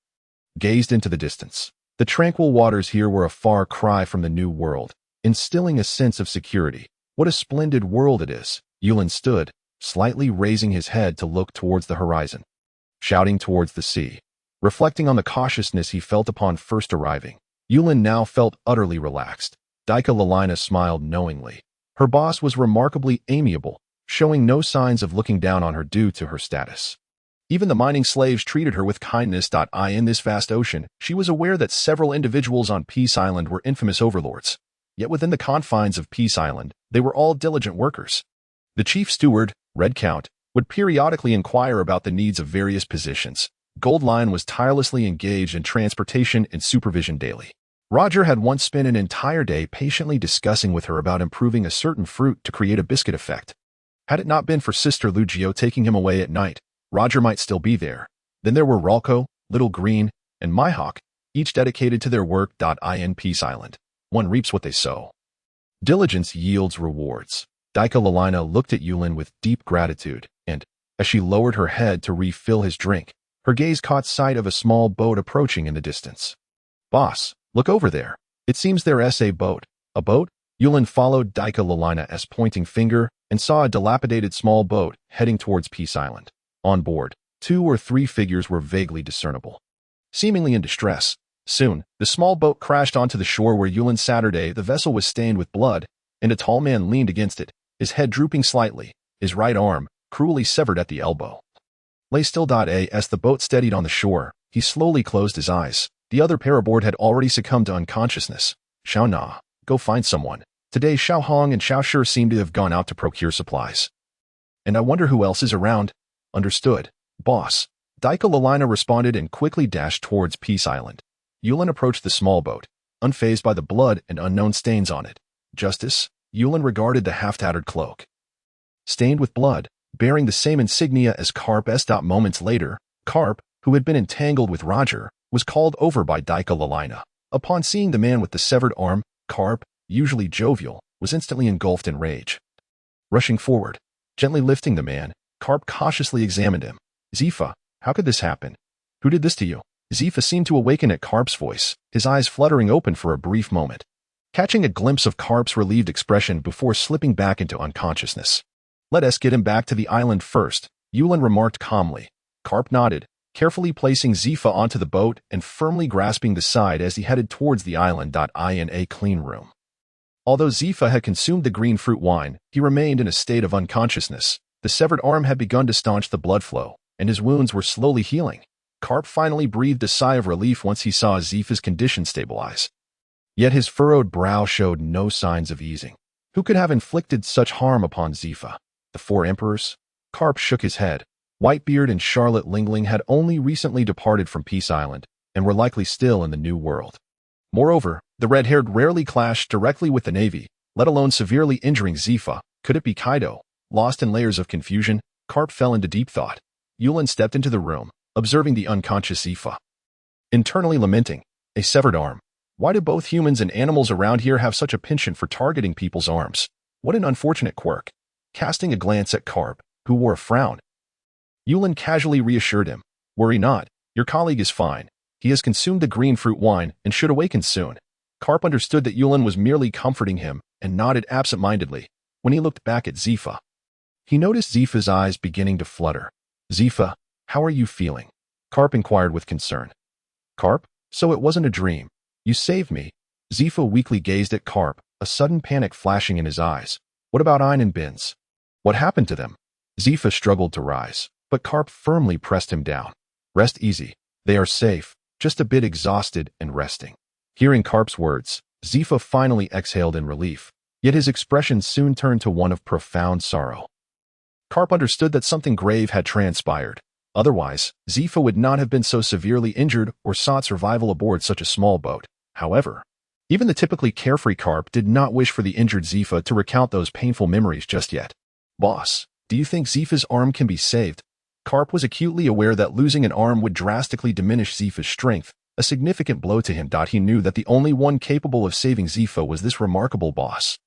Speaker 1: gazed into the distance. The tranquil waters here were a far cry from the new world, instilling a sense of security. What a splendid world it is. Yulin stood, slightly raising his head to look towards the horizon, shouting towards the sea. Reflecting on the cautiousness he felt upon first arriving, Yulin now felt utterly relaxed. Lalina smiled knowingly. Her boss was remarkably amiable, showing no signs of looking down on her due to her status. Even the mining slaves treated her with kindness. In this vast ocean, she was aware that several individuals on Peace Island were infamous overlords. Yet within the confines of Peace Island, they were all diligent workers. The chief steward, Red Count, would periodically inquire about the needs of various positions. Gold Lion was tirelessly engaged in transportation and supervision daily. Roger had once spent an entire day patiently discussing with her about improving a certain fruit to create a biscuit effect. Had it not been for Sister Lugio taking him away at night, Roger might still be there. Then there were Ralco, Little Green, and Mihawk, each dedicated to their work. In Peace Island, one reaps what they sow. Diligence yields rewards. Lalina looked at Yulin with deep gratitude, and, as she lowered her head to refill his drink, her gaze caught sight of a small boat approaching in the distance. Boss, look over there. It seems there's a boat. A boat? Yulin followed Lalina's pointing finger and saw a dilapidated small boat heading towards Peace Island. On board, 2 or 3 figures were vaguely discernible, seemingly in distress. Soon, the small boat crashed onto the shore where Yulin Saturday. The vessel was stained with blood, and a tall man leaned against it, his head drooping slightly, his right arm cruelly severed at the elbow. Lay still. As the boat steadied on the shore, he slowly closed his eyes. The other pair aboard had already succumbed to unconsciousness. Xiao Na, go find someone. Today Xiao Hong and Xiao Shi seem to have gone out to procure supplies. And I wonder who else is around. Understood, boss. Lalina responded and quickly dashed towards Peace Island. Yulin approached the small boat, unfazed by the blood and unknown stains on it. Justice? Yulin regarded the half-tattered cloak, stained with blood, bearing the same insignia as Carp's. Moments later, Carp, who had been entangled with Roger, was called over by Lalina. Upon seeing the man with the severed arm, Carp, usually jovial, was instantly engulfed in rage. Rushing forward, gently lifting the man, Carp cautiously examined him. Zifa, how could this happen? Who did this to you? Zifa seemed to awaken at Carp's voice, his eyes fluttering open for a brief moment, catching a glimpse of Carp's relieved expression before slipping back into unconsciousness. Let us get him back to the island first, Yulin remarked calmly. Carp nodded, carefully placing Zifa onto the boat and firmly grasping the side as he headed towards the island. In a clean room. Although Zifa had consumed the green fruit wine, he remained in a state of unconsciousness. The severed arm had begun to staunch the blood flow, and his wounds were slowly healing. Carp finally breathed a sigh of relief once he saw Zifa's condition stabilize. Yet his furrowed brow showed no signs of easing. Who could have inflicted such harm upon Zifa? The 4 emperors? Carp shook his head. Whitebeard and Charlotte Lingling had only recently departed from Peace Island, and were likely still in the New World. Moreover, the red-haired rarely clashed directly with the Navy, let alone severely injuring Zifa. Could it be Kaido? Lost in layers of confusion, Carp fell into deep thought. Yulin stepped into the room, observing the unconscious Zifa, internally lamenting. A severed arm. Why do both humans and animals around here have such a penchant for targeting people's arms? What an unfortunate quirk. Casting a glance at Carp, who wore a frown, Yulin casually reassured him. Worry not, your colleague is fine. He has consumed the green fruit wine and should awaken soon. Carp understood that Yulin was merely comforting him and nodded absent-mindedly. When he looked back at Zifa, he noticed Zifa's eyes beginning to flutter. Zifa, how are you feeling? Carp inquired with concern. Carp, so it wasn't a dream. You saved me. Zifa weakly gazed at Carp, a sudden panic flashing in his eyes. What about Ein and Binz? What happened to them? Zifa struggled to rise, but Carp firmly pressed him down. Rest easy. They are safe, just a bit exhausted and resting. Hearing Carp's words, Zifa finally exhaled in relief, yet his expression soon turned to one of profound sorrow. Carp understood that something grave had transpired. Otherwise, Zifa would not have been so severely injured or sought survival aboard such a small boat. However, even the typically carefree Carp did not wish for the injured Zifa to recount those painful memories just yet. Boss, do you think Zifa's arm can be saved? Carp was acutely aware that losing an arm would drastically diminish Zifa's strength, a significant blow to him. He knew that the only one capable of saving Zifa was this remarkable boss.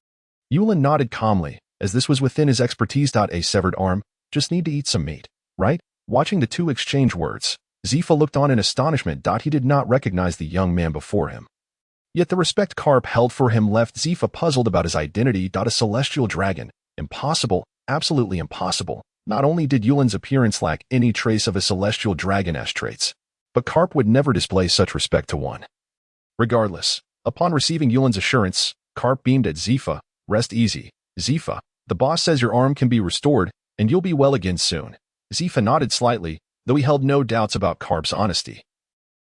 Speaker 1: Yulin nodded calmly, as this was within his expertise. A severed arm, just need to eat some meat, right? Watching the two exchange words, Zifa looked on in astonishment. He did not recognize the young man before him. Yet the respect Carp held for him left Zifa puzzled about his identity. A celestial dragon. Impossible, absolutely impossible. Not only did Yulin's appearance lack any trace of a celestial dragon-esque traits, but Carp would never display such respect to one. Regardless, upon receiving Yulin's assurance, Carp beamed at Zifa. Rest easy, Zifa. The boss says your arm can be restored, and you'll be well again soon. Zifa nodded slightly, though he held no doubts about Carp's honesty.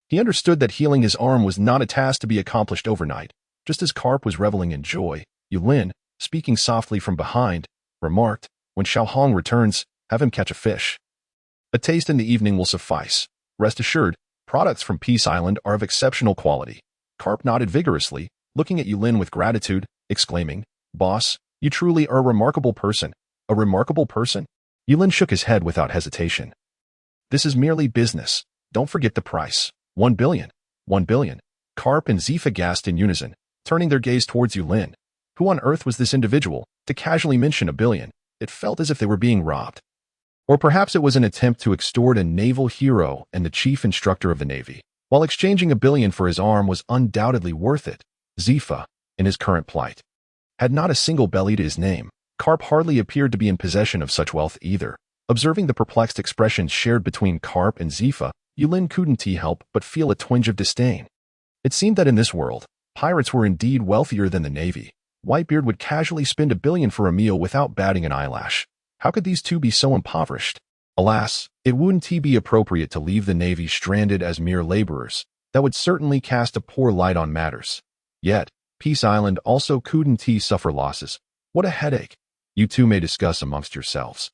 Speaker 1: He understood that healing his arm was not a task to be accomplished overnight. Just as Carp was reveling in joy, Yulin, speaking softly from behind, remarked, when Xiaohong returns, have him catch a fish. A taste in the evening will suffice. Rest assured, products from Peace Island are of exceptional quality. Carp nodded vigorously, looking at Yulin with gratitude, exclaiming, Boss, you truly are a remarkable person. A remarkable person? Yulin shook his head without hesitation. This is merely business. Don't forget the price. 1 billion. 1 billion. Carp and Zifa gasped in unison, turning their gaze towards Yulin. Who on earth was this individual? To casually mention a billion, it felt as if they were being robbed. Or perhaps it was an attempt to extort a naval hero and the chief instructor of the Navy. While exchanging a billion for his arm was undoubtedly worth it, Zifa, in his current plight, had not a single belly to his name. Carp hardly appeared to be in possession of such wealth either. Observing the perplexed expressions shared between Carp and Zifa, Yulin couldn't help but feel a twinge of disdain. It seemed that in this world, pirates were indeed wealthier than the Navy. Whitebeard would casually spend 1 billion for a meal without batting an eyelash. How could these two be so impoverished? Alas, it wouldn't be appropriate to leave the Navy stranded as mere laborers. That would certainly cast a poor light on matters. Yet, Peace Island also couldn't suffer losses. What a headache. You two may discuss amongst yourselves.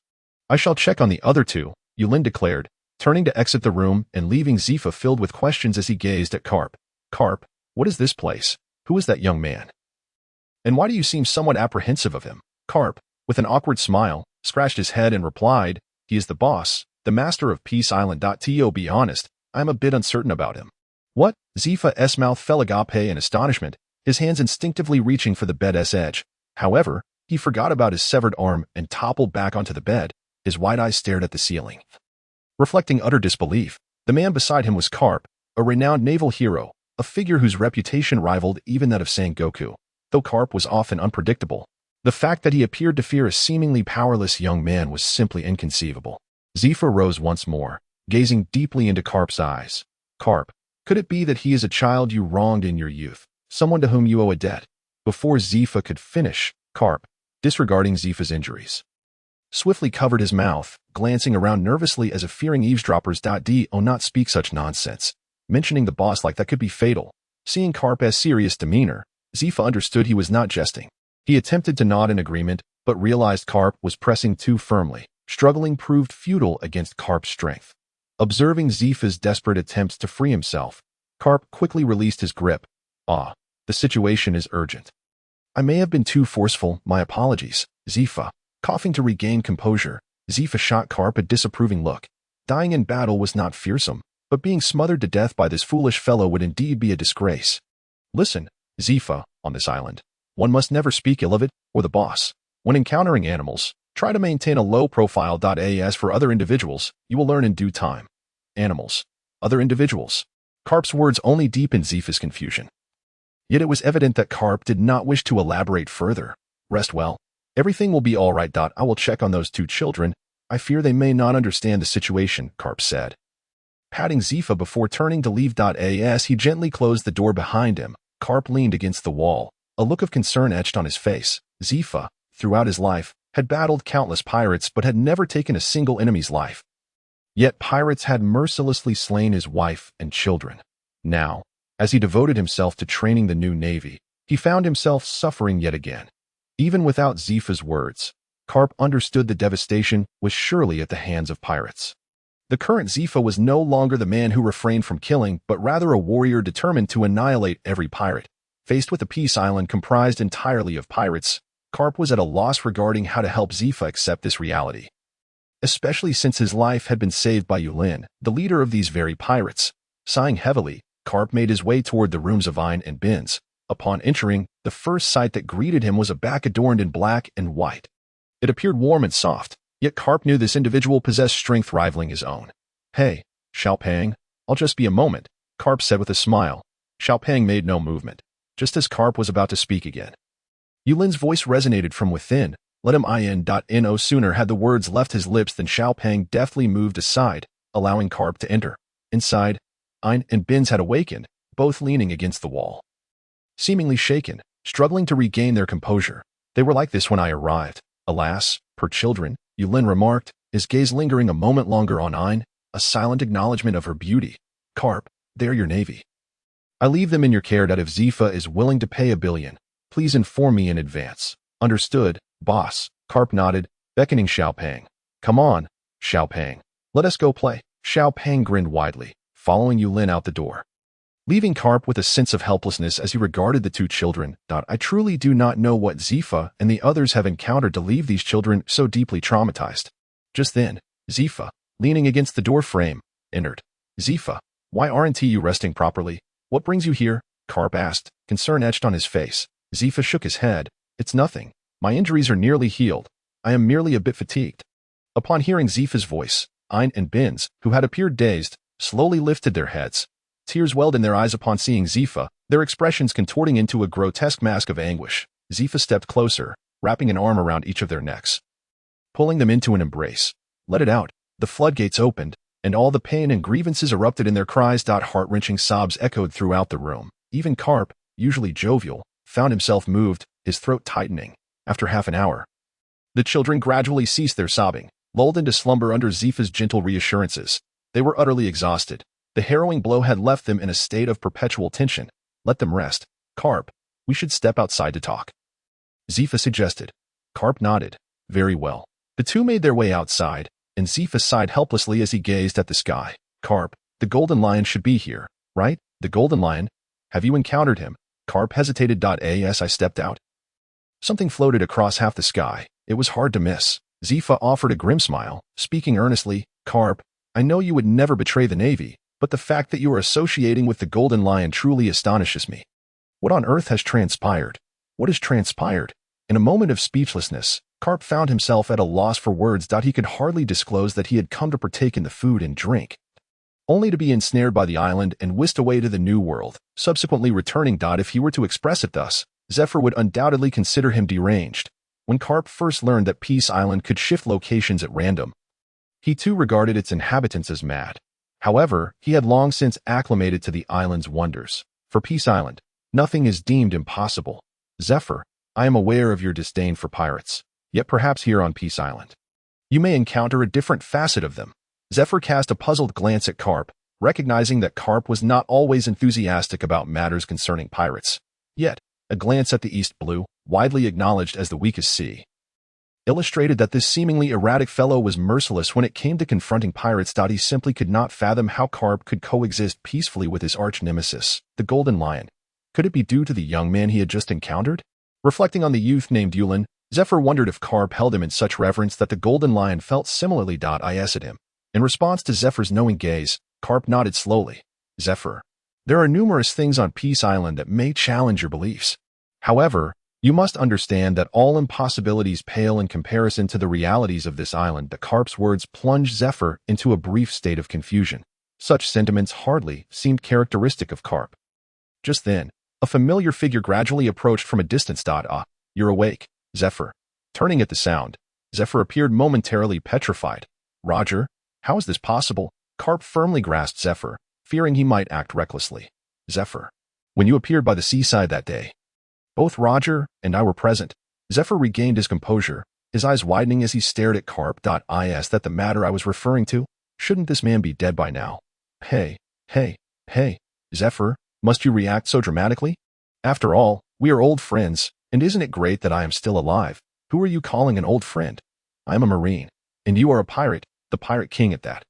Speaker 1: I shall check on the other two, Yulin declared, turning to exit the room and leaving Zifa filled with questions as he gazed at Carp. Carp, what is this place? Who is that young man? And why do you seem somewhat apprehensive of him? Carp, with an awkward smile, scratched his head and replied, he is the boss, the master of Peace Island. To be honest, I am a bit uncertain about him. What? Zifa's mouth fell agape in astonishment, his hands instinctively reaching for the bed's edge. However, he forgot about his severed arm and toppled back onto the bed. His wide eyes stared at the ceiling. Reflecting utter disbelief, the man beside him was Carp, a renowned naval hero, a figure whose reputation rivaled even that of Sangoku. Though Carp was often unpredictable, the fact that he appeared to fear a seemingly powerless young man was simply inconceivable. Zifa rose once more, gazing deeply into Carp's eyes. Carp, could it be that he is a child you wronged in your youth, someone to whom you owe a debt? Before Zifa could finish, Carp, disregarding Zifa's injuries, swiftly covered his mouth, glancing around nervously as if fearing eavesdroppers. Do not speak such nonsense. Mentioning the boss like that could be fatal. Seeing Carp's serious demeanor, Zifa understood he was not jesting. He attempted to nod in agreement, but realized Carp was pressing too firmly. Struggling proved futile against Carp's strength. Observing Zifa's desperate attempts to free himself, Carp quickly released his grip. The situation is urgent. I may have been too forceful, my apologies, Zifa. Coughing to regain composure, Zifa shot Carp a disapproving look. Dying in battle was not fearsome, but being smothered to death by this foolish fellow would indeed be a disgrace. Listen, Zifa, on this island, one must never speak ill of it or the boss. When encountering animals, try to maintain a low profile. As for other individuals, you will learn in due time. Animals. Other individuals. Carp's words only deepened Zifa's confusion. Yet it was evident that Carp did not wish to elaborate further. Rest well. Everything will be all right. I will check on those two children. I fear they may not understand the situation, Carp said. Patting Zifa before turning to leave. As he gently closed the door behind him, Carp leaned against the wall, a look of concern etched on his face. Zifa, throughout his life, had battled countless pirates but had never taken a single enemy's life. Yet pirates had mercilessly slain his wife and children. Now, as he devoted himself to training the new navy, he found himself suffering yet again. Even without Zifa's words, Carp understood the devastation was surely at the hands of pirates. The current Zifa was no longer the man who refrained from killing, but rather a warrior determined to annihilate every pirate. Faced with a peace island comprised entirely of pirates, Carp was at a loss regarding how to help Zifa accept this reality. Especially since his life had been saved by Yulin, the leader of these very pirates. Sighing heavily, Carp made his way toward the rooms of wine and bins. Upon entering, the first sight that greeted him was a back adorned in black and white. It appeared warm and soft, yet Carp knew this individual possessed strength rivaling his own. Hey, Xiaopeng, I'll just be a moment, Carp said with a smile. Xiaopeng made no movement, just as Carp was about to speak again. Yulin's voice resonated from within. Let him in. No sooner had the words left his lips than Xiaopeng deftly moved aside, allowing Carp to enter. Inside, Ein and Binz had awakened, both leaning against the wall. Seemingly shaken, struggling to regain their composure. They were like this when I arrived. Alas, poor children, Yulin remarked, his gaze lingering a moment longer on Ein, a silent acknowledgement of her beauty. Carp, they're your navy. I leave them in your care. If Zifa is willing to pay $1 billion, please inform me in advance. Understood, boss, Carp nodded, beckoning Xiaopeng. Come on, Xiaopeng. Let us go play. Xiaopeng grinned widely, following Yulin out the door, leaving Carp with a sense of helplessness as he regarded the two children. I truly do not know what Zifa and the others have encountered to leave these children so deeply traumatized. Just then, Zifa, leaning against the door frame, entered. Zifa, why aren't you resting properly? What brings you here? Carp asked, concern etched on his face. Zifa shook his head. It's nothing. My injuries are nearly healed. I am merely a bit fatigued. Upon hearing Zifa's voice, Ein and Binz, who had appeared dazed, slowly lifted their heads. Tears welled in their eyes upon seeing Zifa, their expressions contorting into a grotesque mask of anguish. Zifa stepped closer, wrapping an arm around each of their necks, pulling them into an embrace. Let it out. The floodgates opened, and all the pain and grievances erupted in their cries. Heart-wrenching sobs echoed throughout the room. Even Carp, usually jovial, found himself moved, his throat tightening. After half an hour, the children gradually ceased their sobbing, lulled into slumber under Zifa's gentle reassurances. They were utterly exhausted. The harrowing blow had left them in a state of perpetual tension. Let them rest. Carp, we should step outside to talk, Zifa suggested. Carp nodded. Very well. The two made their way outside, and Zifa sighed helplessly as he gazed at the sky. Carp, the golden lion should be here, right? The golden lion? Have you encountered him? Carp hesitated. As I stepped out, something floated across half the sky. It was hard to miss. Zifa offered a grim smile, speaking earnestly. Carp, I know you would never betray the Navy, but the fact that you are associating with the golden lion truly astonishes me. What on earth has transpired? What has transpired? In a moment of speechlessness, Carp found himself at a loss for words. He could hardly disclose that he had come to partake in the food and drink, only to be ensnared by the island and whisked away to the New World, subsequently returning. If he were to express it thus, Zephyr would undoubtedly consider him deranged. When Carp first learned that Peace Island could shift locations at random, he too regarded its inhabitants as mad. However, he had long since acclimated to the island's wonders. For Peace Island, nothing is deemed impossible. Zephyr, I am aware of your disdain for pirates, yet perhaps here on Peace Island, you may encounter a different facet of them. Zephyr cast a puzzled glance at Carp, recognizing that Carp was not always enthusiastic about matters concerning pirates. Yet, a glance at the East Blue, widely acknowledged as the weakest sea, illustrated that this seemingly erratic fellow was merciless when it came to confronting pirates. He simply could not fathom how Carp could coexist peacefully with his arch-nemesis, the Golden Lion. Could it be due to the young man he had just encountered? Reflecting on the youth named Yulin, Zephyr wondered if Carp held him in such reverence that the Golden Lion felt similarly. Is at him. In response to Zephyr's knowing gaze, Carp nodded slowly. Zephyr, there are numerous things on Peace Island that may challenge your beliefs. However, you must understand that all impossibilities pale in comparison to the realities of this island. The Carp's words plunged Zephyr into a brief state of confusion. Such sentiments hardly seemed characteristic of Carp. Just then, a familiar figure gradually approached from a distance. You're awake, Zephyr. Turning at the sound, Zephyr appeared momentarily petrified. Roger, how is this possible? Carp firmly grasped Zephyr, fearing he might act recklessly. Zephyr, when you appeared by the seaside that day, both Roger and I were present. Zephyr regained his composure, his eyes widening as he stared at Carp. Is that the matter I was referring to? Shouldn't this man be dead by now? Hey, Zephyr, must you react so dramatically? After all, we are old friends, and isn't it great that I am still alive? Who are you calling an old friend? I am a Marine, and you are a pirate, the Pirate King at that.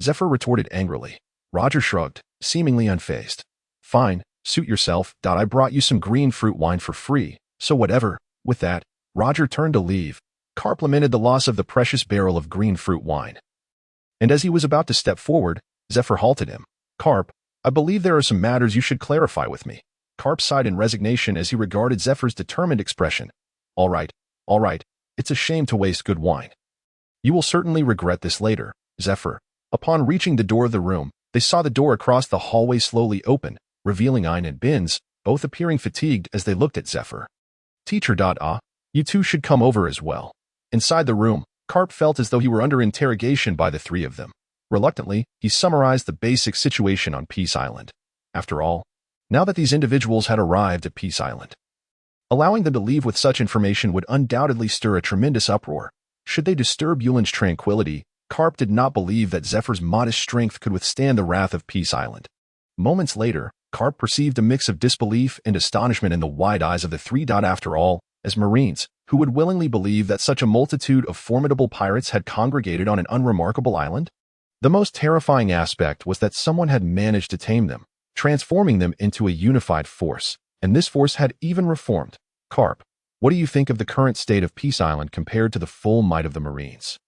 Speaker 1: Zephyr retorted angrily. Roger shrugged, seemingly unfazed. Fine. Suit yourself. I brought you some green fruit wine for free, so whatever. With that, Roger turned to leave. Carp lamented the loss of the precious barrel of green fruit wine. And as he was about to step forward, Zephyr halted him. Carp, I believe there are some matters you should clarify with me. Carp sighed in resignation as he regarded Zephyr's determined expression. All right, It's a shame to waste good wine. You will certainly regret this later, Zephyr. Upon reaching the door of the room, they saw the door across the hallway slowly open, revealing Ein and Binz, both appearing fatigued as they looked at Zephyr. Teacher. You two should come over as well. Inside the room, Carp felt as though he were under interrogation by the three of them. Reluctantly, he summarized the basic situation on Peace Island. After all, now that these individuals had arrived at Peace Island, allowing them to leave with such information would undoubtedly stir a tremendous uproar. Should they disturb Yulin's tranquility, Carp did not believe that Zephyr's modest strength could withstand the wrath of Peace Island. Moments later, Carp perceived a mix of disbelief and astonishment in the wide eyes of the three. After all, as Marines, who would willingly believe that such a multitude of formidable pirates had congregated on an unremarkable island? The most terrifying aspect was that someone had managed to tame them, transforming them into a unified force, and this force had even reformed. Carp, what do you think of the current state of Peace Island compared to the full might of the Marines?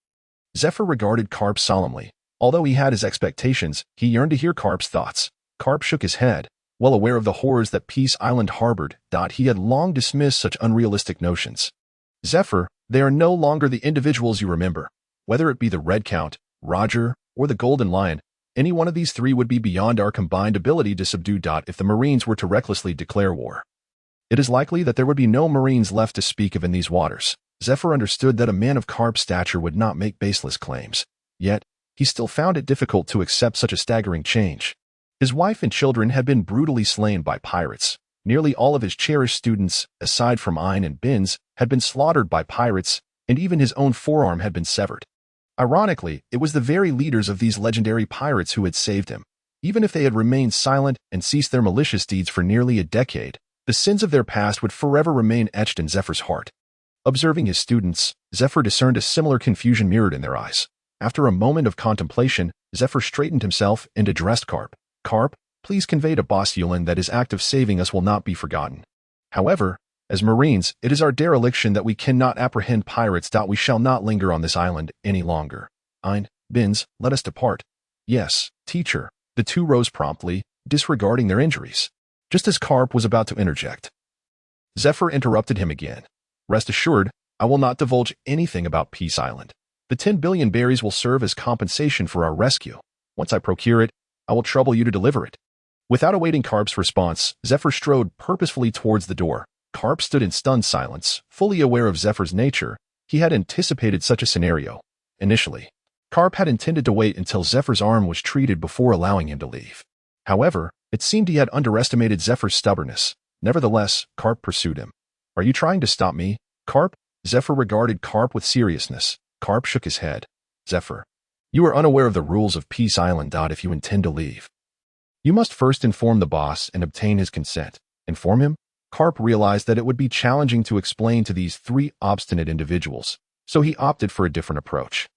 Speaker 1: Zephyr regarded Carp solemnly. Although he had his expectations, he yearned to hear Carp's thoughts. Carp shook his head, well aware of the horrors that Peace Island harbored. He had long dismissed such unrealistic notions. Zephyr, they are no longer the individuals you remember. Whether it be the Red Count, Roger, or the Golden Lion, any one of these three would be beyond our combined ability to subdue. If the Marines were to recklessly declare war, it is likely that there would be no Marines left to speak of in these waters. Zephyr understood that a man of Carp's stature would not make baseless claims. Yet, he still found it difficult to accept such a staggering change. His wife and children had been brutally slain by pirates. Nearly all of his cherished students, aside from Ein and Binz, had been slaughtered by pirates, and even his own forearm had been severed. Ironically, it was the very leaders of these legendary pirates who had saved him. Even if they had remained silent and ceased their malicious deeds for nearly a decade, the sins of their past would forever remain etched in Zephyr's heart. Observing his students, Zephyr discerned a similar confusion mirrored in their eyes. After a moment of contemplation, Zephyr straightened himself and addressed Carp. Carp, please convey to Boss Yulin that his act of saving us will not be forgotten. However, as Marines, it is our dereliction that we cannot apprehend pirates. We shall not linger on this island any longer. Ein, Binz, let us depart. Yes, teacher. The two rose promptly, disregarding their injuries. Just as Carp was about to interject, Zephyr interrupted him again. Rest assured, I will not divulge anything about Peace Island. The 10 billion berries will serve as compensation for our rescue. Once I procure it, I will trouble you to deliver it. Without awaiting Carp's response, Zephyr strode purposefully towards the door. Carp stood in stunned silence, fully aware of Zephyr's nature. He had anticipated such a scenario. Initially, Carp had intended to wait until Zephyr's arm was treated before allowing him to leave. However, it seemed he had underestimated Zephyr's stubbornness. Nevertheless, Carp pursued him. Are you trying to stop me, Carp? Zephyr regarded Carp with seriousness. Carp shook his head. Zephyr, you are unaware of the rules of Peace Island. If you intend to leave, you must first inform the boss and obtain his consent. Inform him? Carp realized that it would be challenging to explain to these three obstinate individuals, so he opted for a different approach.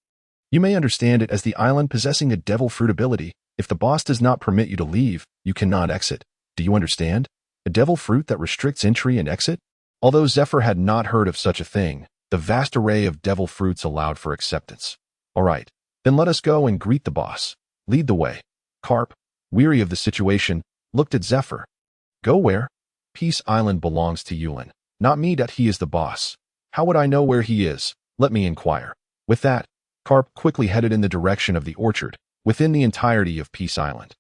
Speaker 1: You may understand it as the island possessing a devil fruit ability. If the boss does not permit you to leave, you cannot exit. Do you understand? A devil fruit that restricts entry and exit? Although Zephyr had not heard of such a thing, the vast array of devil fruits allowed for acceptance. All right, then let us go and greet the boss. Lead the way. Carp, weary of the situation, looked at Zephyr. Go where? Peace Island belongs to Yulin, not me. He is the boss. How would I know where he is? Let me inquire. With that, Carp quickly headed in the direction of the orchard, within the entirety of Peace Island.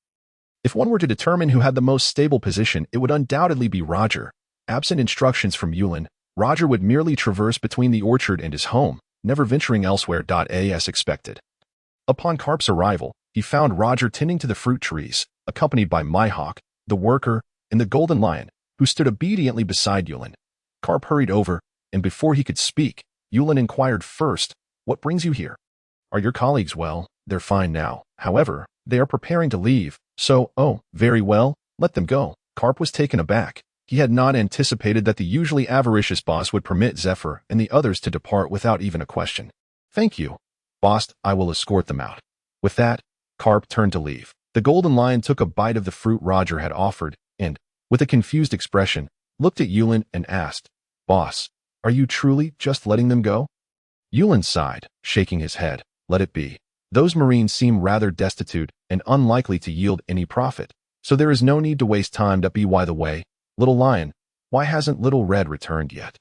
Speaker 1: If one were to determine who had the most stable position, it would undoubtedly be Roger. Absent instructions from Yulin, Roger would merely traverse between the orchard and his home, never venturing elsewhere. As expected. Upon Carp's arrival, he found Roger tending to the fruit trees, accompanied by Mihawk, the worker, and the Golden Lion, who stood obediently beside Yulin. Carp hurried over, and before he could speak, Yulin inquired first, what brings you here? Are your colleagues well? They're fine now. However, they are preparing to leave, so, oh, very well, let them go. Carp was taken aback. He had not anticipated that the usually avaricious boss would permit Zephyr and the others to depart without even a question. Thank you, boss, I will escort them out. With that, Carp turned to leave. The Golden Lion took a bite of the fruit Roger had offered, and, with a confused expression, looked at Yulin and asked, Boss, are you truly just letting them go? Yulin sighed, shaking his head. Let it be. Those Marines seem rather destitute and unlikely to yield any profit, so there is no need to waste time. By the way, Little Lion, why hasn't Little Red returned yet?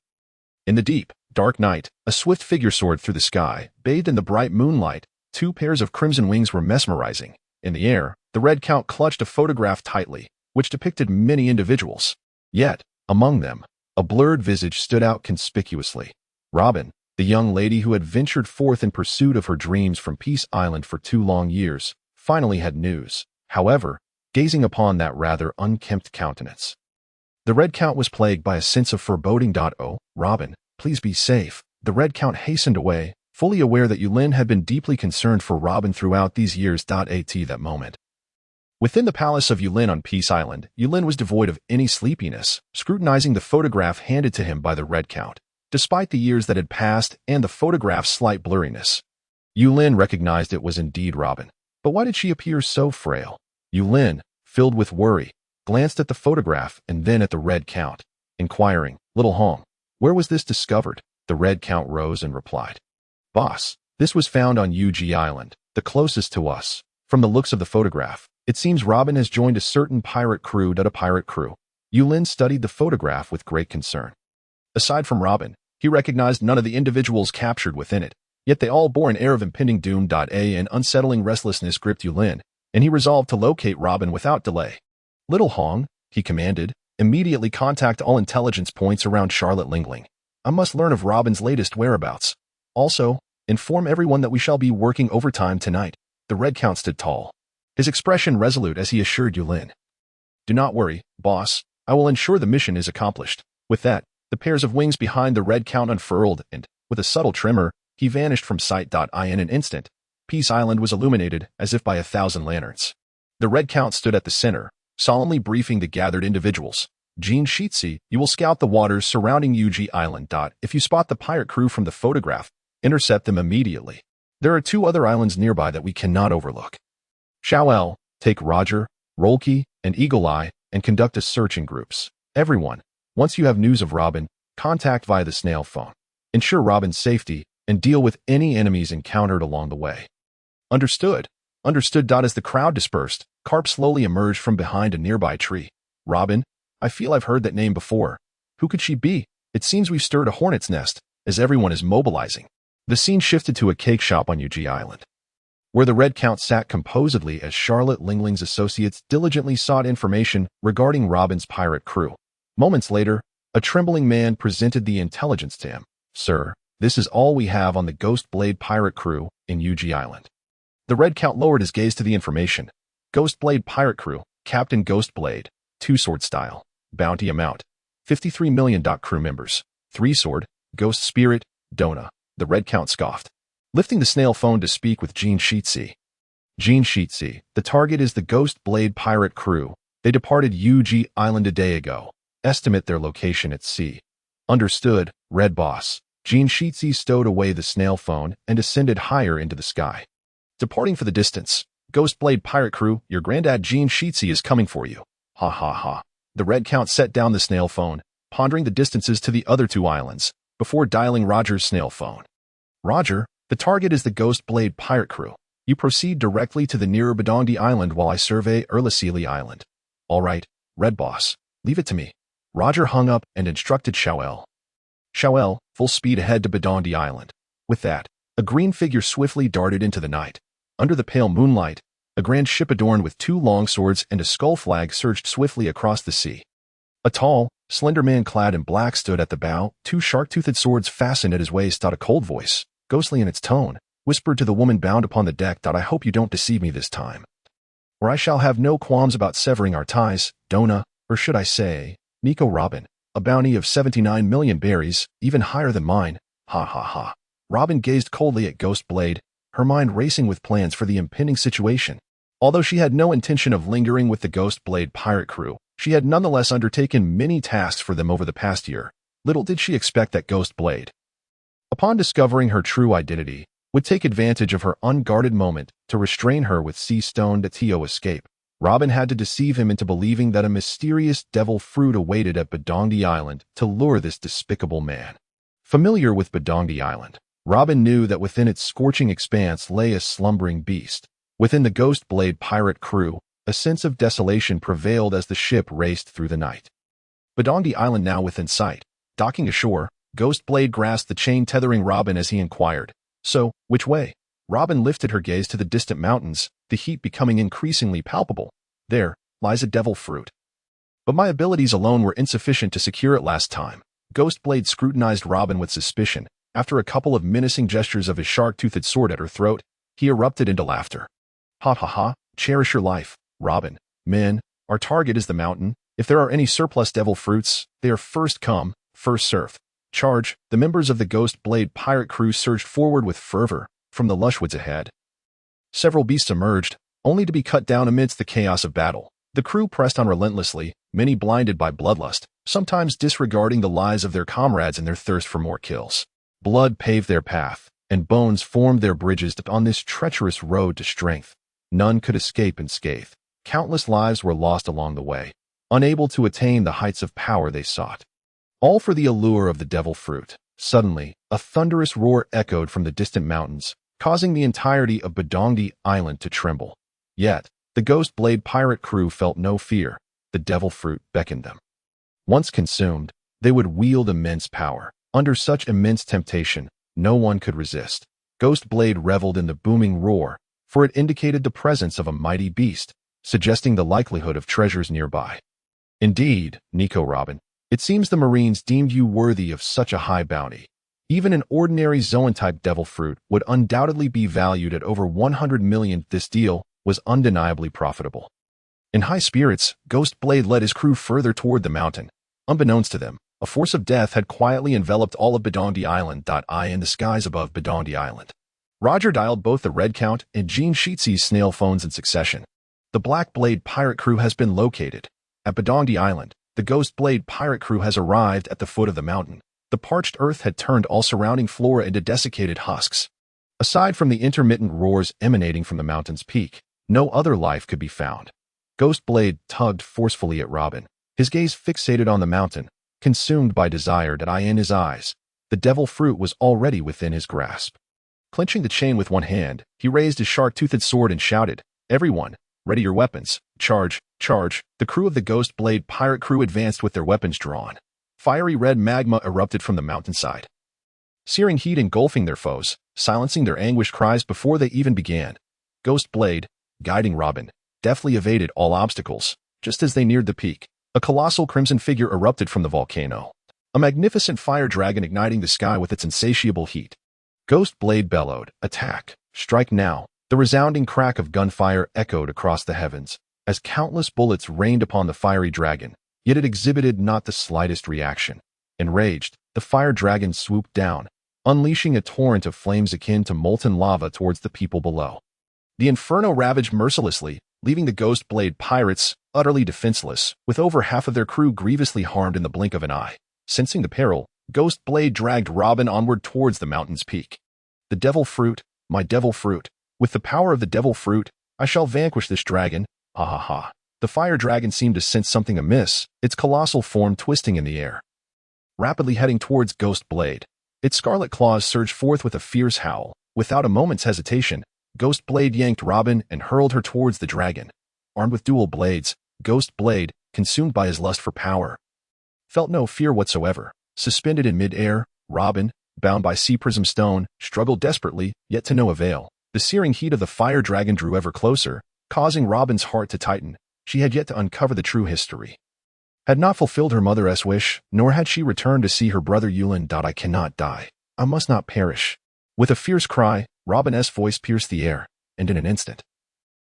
Speaker 1: In the deep, Dark night, a swift figure soared through the sky, bathed in the bright moonlight. Two pairs of crimson wings were mesmerizing. In the air, the Red Count clutched a photograph tightly, which depicted many individuals. Yet, among them, a blurred visage stood out conspicuously. Robin, the young lady who had ventured forth in pursuit of her dreams from Peace Island for 2 long years, finally had news. However, gazing upon that rather unkempt countenance, the Red Count was plagued by a sense of foreboding. Oh, Robin, please be safe. The Red Count hastened away, fully aware that Yulin had been deeply concerned for Robin throughout these years. At that moment, within the palace of Yulin on Peace Island, Yulin was devoid of any sleepiness, scrutinizing the photograph handed to him by the Red Count. Despite the years that had passed and the photograph's slight blurriness, Yulin recognized it was indeed Robin. But why did she appear so frail? Yulin, filled with worry, glanced at the photograph and then at the Red Count, inquiring, "Little Hong, where was this discovered?" The Red Count rose and replied, "Boss, this was found on UG Island, the closest to us. From the looks of the photograph, it seems Robin has joined a certain pirate crew." A pirate crew. Yulin studied the photograph with great concern. Aside from Robin, he recognized none of the individuals captured within it, yet they all bore an air of impending doom. An unsettling restlessness gripped Yulin, and he resolved to locate Robin without delay. "Little Hong," he commanded, "immediately contact all intelligence points around Charlotte Lingling. I must learn of Robin's latest whereabouts. Also, inform everyone that we shall be working overtime tonight." The Red Count stood tall, his expression resolute as he assured Yulin, "Do not worry, boss. I will ensure the mission is accomplished." With that, the pairs of wings behind the Red Count unfurled, and, with a subtle tremor, he vanished from sight. In an instant, Peace Island was illuminated as if by 1,000 lanterns. The Red Count stood at the center, solemnly briefing the gathered individuals. "Jean Shitsi, you will scout the waters surrounding UG Island. If you spot the pirate crew from the photograph, intercept them immediately. There are 2 other islands nearby that we cannot overlook. Shao, take Roger, Rolke, and Eagle Eye, and conduct a search in groups. Everyone, once you have news of Robin, contact via the snail phone. Ensure Robin's safety, and deal with any enemies encountered along the way." "Understood. Understood." As the crowd dispersed, Carp slowly emerged from behind a nearby tree. "Robin, I feel I've heard that name before. Who could she be? It seems we've stirred a hornet's nest, as everyone is mobilizing." The scene shifted to a cake shop on UG Island, where the Red Count sat composedly as Charlotte Lingling's associates diligently sought information regarding Robin's pirate crew. Moments later, a trembling man presented the intelligence to him. "Sir, this is all we have on the Ghostblade pirate crew in UG Island." The Red Count lowered his gaze to the information. "Ghostblade pirate crew, Captain Ghostblade, 2-sword style. Bounty amount, 53 million. Crew members, 3-sword, Ghost Spirit, Dona." The Red Count scoffed, lifting the snail phone to speak with Jean Shitsi. "Jean Shitsi, the target is the Ghostblade pirate crew. They departed UG Island a day ago. Estimate their location at sea." "Understood, Red Boss." Jean Shitsi stowed away the snail phone and ascended higher into the sky. "Departing for the distance. Ghostblade pirate crew, your granddad Jean Shitsi is coming for you." Ha ha ha. The Red Count set down the snail phone, pondering the distances to the other 2 islands, before dialing Roger's snail phone. "Roger, the target is the Ghostblade pirate crew. You proceed directly to the nearer Badongdi Island while I survey Erlisili Island." "All right, Red Boss, leave it to me." Roger hung up and instructed Shao. "Shao, full speed ahead to Badongdi Island." With that, a green figure swiftly darted into the night. Under the pale moonlight, a grand ship adorned with 2 long swords and a skull flag surged swiftly across the sea. A tall, slender man clad in black stood at the bow, 2 shark-toothed swords fastened at his waist. A cold voice, ghostly in its tone, whispered to the woman bound upon the deck. "I hope you don't deceive me this time, or I shall have no qualms about severing our ties, Dona, or should I say, Nico Robin, a bounty of 79 million berries, even higher than mine." Ha ha ha. Robin gazed coldly at Ghostblade, her mind racing with plans for the impending situation. Although she had no intention of lingering with the Ghostblade pirate crew, she had nonetheless undertaken many tasks for them over the past year. Little did she expect that Ghostblade, upon discovering her true identity, would take advantage of her unguarded moment to restrain her with sea stone to escape. Robin had to deceive him into believing that a mysterious devil fruit awaited at Badongdi Island to lure this despicable man. Familiar with Badongdi Island, Robin knew that within its scorching expanse lay a slumbering beast. Within the Ghostblade pirate crew, a sense of desolation prevailed as the ship raced through the night. Badongdi Island now within sight. Docking ashore, Ghostblade grasped the chain tethering Robin as he inquired, "So, which way?" Robin lifted her gaze to the distant mountains, the heat becoming increasingly palpable. "There lies a devil fruit. But my abilities alone were insufficient to secure it last time." Ghostblade scrutinized Robin with suspicion. After a couple of menacing gestures of his shark-toothed sword at her throat, he erupted into laughter. "Ha ha ha, cherish your life, Robin. Men, our target is the mountain. If there are any surplus devil fruits, they are first come, first served. Charge!" The members of the Ghostblade pirate crew surged forward with fervor from the lush woods ahead. Several beasts emerged, only to be cut down amidst the chaos of battle. The crew pressed on relentlessly, many blinded by bloodlust, sometimes disregarding the lives of their comrades in their thirst for more kills. Blood paved their path, and bones formed their bridges on this treacherous road to strength. None could escape unscathed. Countless lives were lost along the way, unable to attain the heights of power they sought. All for the allure of the devil fruit. Suddenly, a thunderous roar echoed from the distant mountains, causing the entirety of Burgeoning Island to tremble. Yet, the Ghostblade pirate crew felt no fear. The devil fruit beckoned them. Once consumed, they would wield immense power. Under such immense temptation, no one could resist. Ghostblade reveled in the booming roar, for it indicated the presence of a mighty beast, suggesting the likelihood of treasures nearby. "Indeed, Nico Robin, it seems the Marines deemed you worthy of such a high bounty. Even an ordinary Zoan-type devil fruit would undoubtedly be valued at over 100 million. This deal was undeniably profitable." In high spirits, Ghostblade led his crew further toward the mountain. Unbeknownst to them, a force of death had quietly enveloped all of Burgeoning Island. In the skies above Burgeoning Island, Roger dialed both the Red Count and Gene Sheetsy's snail phones in succession. "The Blackblade pirate crew has been located. At Burgeoning Island, the Ghostblade pirate crew has arrived at the foot of the mountain." The parched earth had turned all surrounding flora into desiccated husks. Aside from the intermittent roars emanating from the mountain's peak, no other life could be found. Ghostblade tugged forcefully at Robin, his gaze fixated on the mountain, consumed by desire in his eyes. The devil fruit was already within his grasp. Clenching the chain with one hand, he raised his shark-toothed sword and shouted, "Everyone, ready your weapons. Charge, charge." The crew of the Ghostblade pirate crew advanced with their weapons drawn. Fiery red magma erupted from the mountainside, searing heat engulfing their foes, silencing their anguished cries before they even began. Ghostblade, guiding Robin, deftly evaded all obstacles. Just as they neared the peak, a colossal crimson figure erupted from the volcano, a magnificent fire dragon igniting the sky with its insatiable heat. Ghostblade bellowed, "Attack! Strike now!" The resounding crack of gunfire echoed across the heavens, as countless bullets rained upon the fiery dragon. Yet it exhibited not the slightest reaction. Enraged, the fire dragon swooped down, unleashing a torrent of flames akin to molten lava towards the people below. The inferno ravaged mercilessly, leaving the Ghostblade pirates utterly defenseless, with over half of their crew grievously harmed in the blink of an eye. Sensing the peril, Ghostblade dragged Robin onward towards the mountain's peak. "The devil fruit, my devil fruit. With the power of the devil fruit, I shall vanquish this dragon. Ha ha ha." The fire dragon seemed to sense something amiss, its colossal form twisting in the air, rapidly heading towards Ghostblade. Its scarlet claws surged forth with a fierce howl. Without a moment's hesitation, Ghostblade yanked Robin and hurled her towards the dragon. Armed with dual blades, Ghostblade, consumed by his lust for power, felt no fear whatsoever. Suspended in mid-air, Robin, bound by sea prism stone, struggled desperately, yet to no avail. The searing heat of the fire dragon drew ever closer, causing Robin's heart to tighten. She had yet to uncover the true history, had not fulfilled her mother's wish, nor had she returned to see her brother Yulin. "I cannot die. I must not perish." With a fierce cry, Robin's voice pierced the air, and in an instant,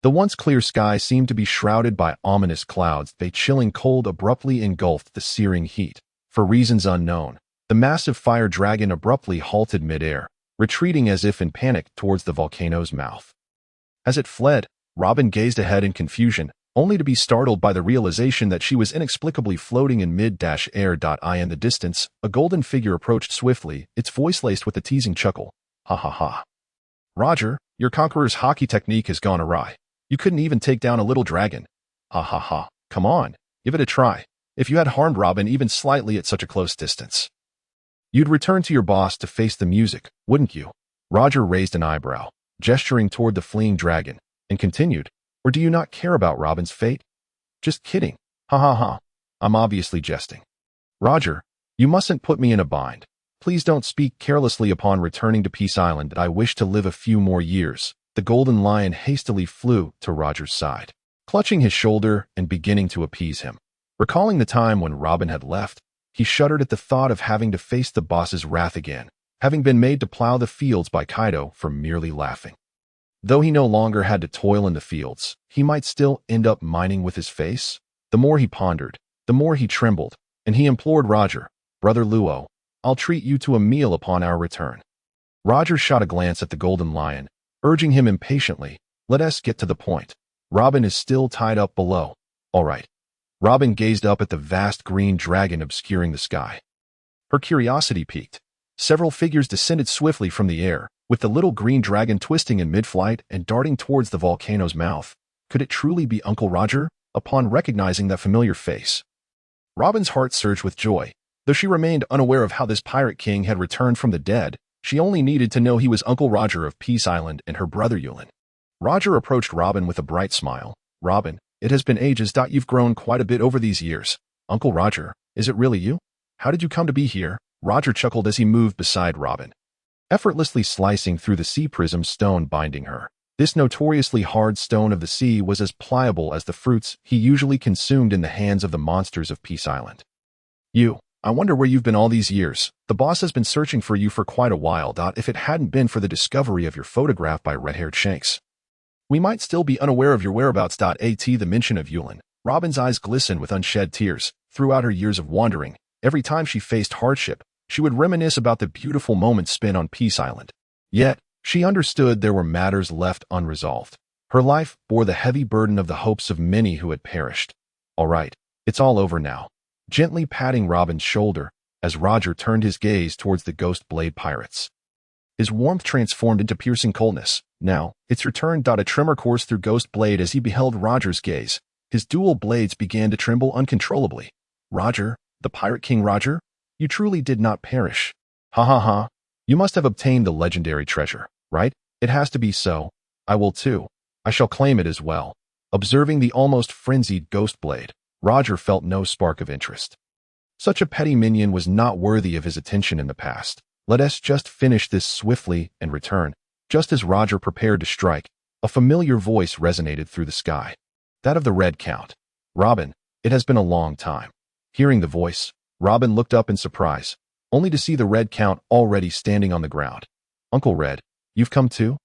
Speaker 1: the once clear sky seemed to be shrouded by ominous clouds. A chilling cold abruptly engulfed the searing heat. For reasons unknown, the massive fire dragon abruptly halted mid-air, retreating as if in panic towards the volcano's mouth. As it fled, Robin gazed ahead in confusion, only to be startled by the realization that she was inexplicably floating in mid-air. In the distance, a golden figure approached swiftly, its voice laced with a teasing chuckle. "Ha ha ha. Roger, your conqueror's hockey technique has gone awry. You couldn't even take down a little dragon. Ha ha ha. Come on, give it a try. If you had harmed Robin even slightly at such a close distance, you'd return to your boss to face the music, wouldn't you?" Roger raised an eyebrow, gesturing toward the fleeing dragon, and continued, "Or do you not care about Robin's fate?" "Just kidding. Ha ha ha. I'm obviously jesting. Roger, you mustn't put me in a bind. Please don't speak carelessly upon returning to Peace Island that I wish to live a few more years. The golden lion hastily flew to Roger's side, clutching his shoulder and beginning to appease him. Recalling the time when Robin had left, he shuddered at the thought of having to face the boss's wrath again, having been made to plow the fields by Kaido for merely laughing. Though he no longer had to toil in the fields, he might still end up mining with his face. The more he pondered, the more he trembled, and he implored Roger, "Brother Luo, I'll treat you to a meal upon our return." Roger shot a glance at the golden lion, urging him impatiently, "Let us get to the point. Robin is still tied up below." "All right." Robin gazed up at the vast green dragon obscuring the sky. Her curiosity piqued. Several figures descended swiftly from the air, with the little green dragon twisting in mid-flight and darting towards the volcano's mouth. Could it truly be Uncle Roger? Upon recognizing that familiar face, Robin's heart surged with joy. Though she remained unaware of how this pirate king had returned from the dead, she only needed to know he was Uncle Roger of Peace Island and her brother Yulin. Roger approached Robin with a bright smile. "Robin, it has been ages. You've grown quite a bit over these years. Uncle Roger, is it really you? How did you come to be here?" Roger chuckled as he moved beside Robin, effortlessly slicing through the sea prism stone binding her. This notoriously hard stone of the sea was as pliable as the fruits he usually consumed in the hands of the monsters of Peace Island. I wonder where you've been all these years. The boss has been searching for you for quite a while. If it hadn't been for the discovery of your photograph by red-haired Shanks, we might still be unaware of your whereabouts. At the mention of Yulin, Robin's eyes glistened with unshed tears. Throughout her years of wandering, every time she faced hardship, she would reminisce about the beautiful moments spent on Peace Island. Yet, she understood there were matters left unresolved. Her life bore the heavy burden of the hopes of many who had perished. "All right, it's all over now." Gently patting Robin's shoulder, as Roger turned his gaze towards the Ghostblade pirates. His warmth transformed into piercing coldness. "Now, it's your turn." A tremor coursed through Ghostblade as he beheld Roger's gaze. His dual blades began to tremble uncontrollably. "Roger, the Pirate King Roger? You truly did not perish. Ha ha ha. You must have obtained the legendary treasure, right? It has to be so. I will too. I shall claim it as well." Observing the almost frenzied Ghostblade, Roger felt no spark of interest. Such a petty minion was not worthy of his attention in the past. Let us just finish this swiftly and return. Just as Roger prepared to strike, a familiar voice resonated through the sky. That of the Red Count. "Robin, it has been a long time." Hearing the voice, Robin looked up in surprise, only to see the Red Count already standing on the ground. "Uncle Red, you've come too?"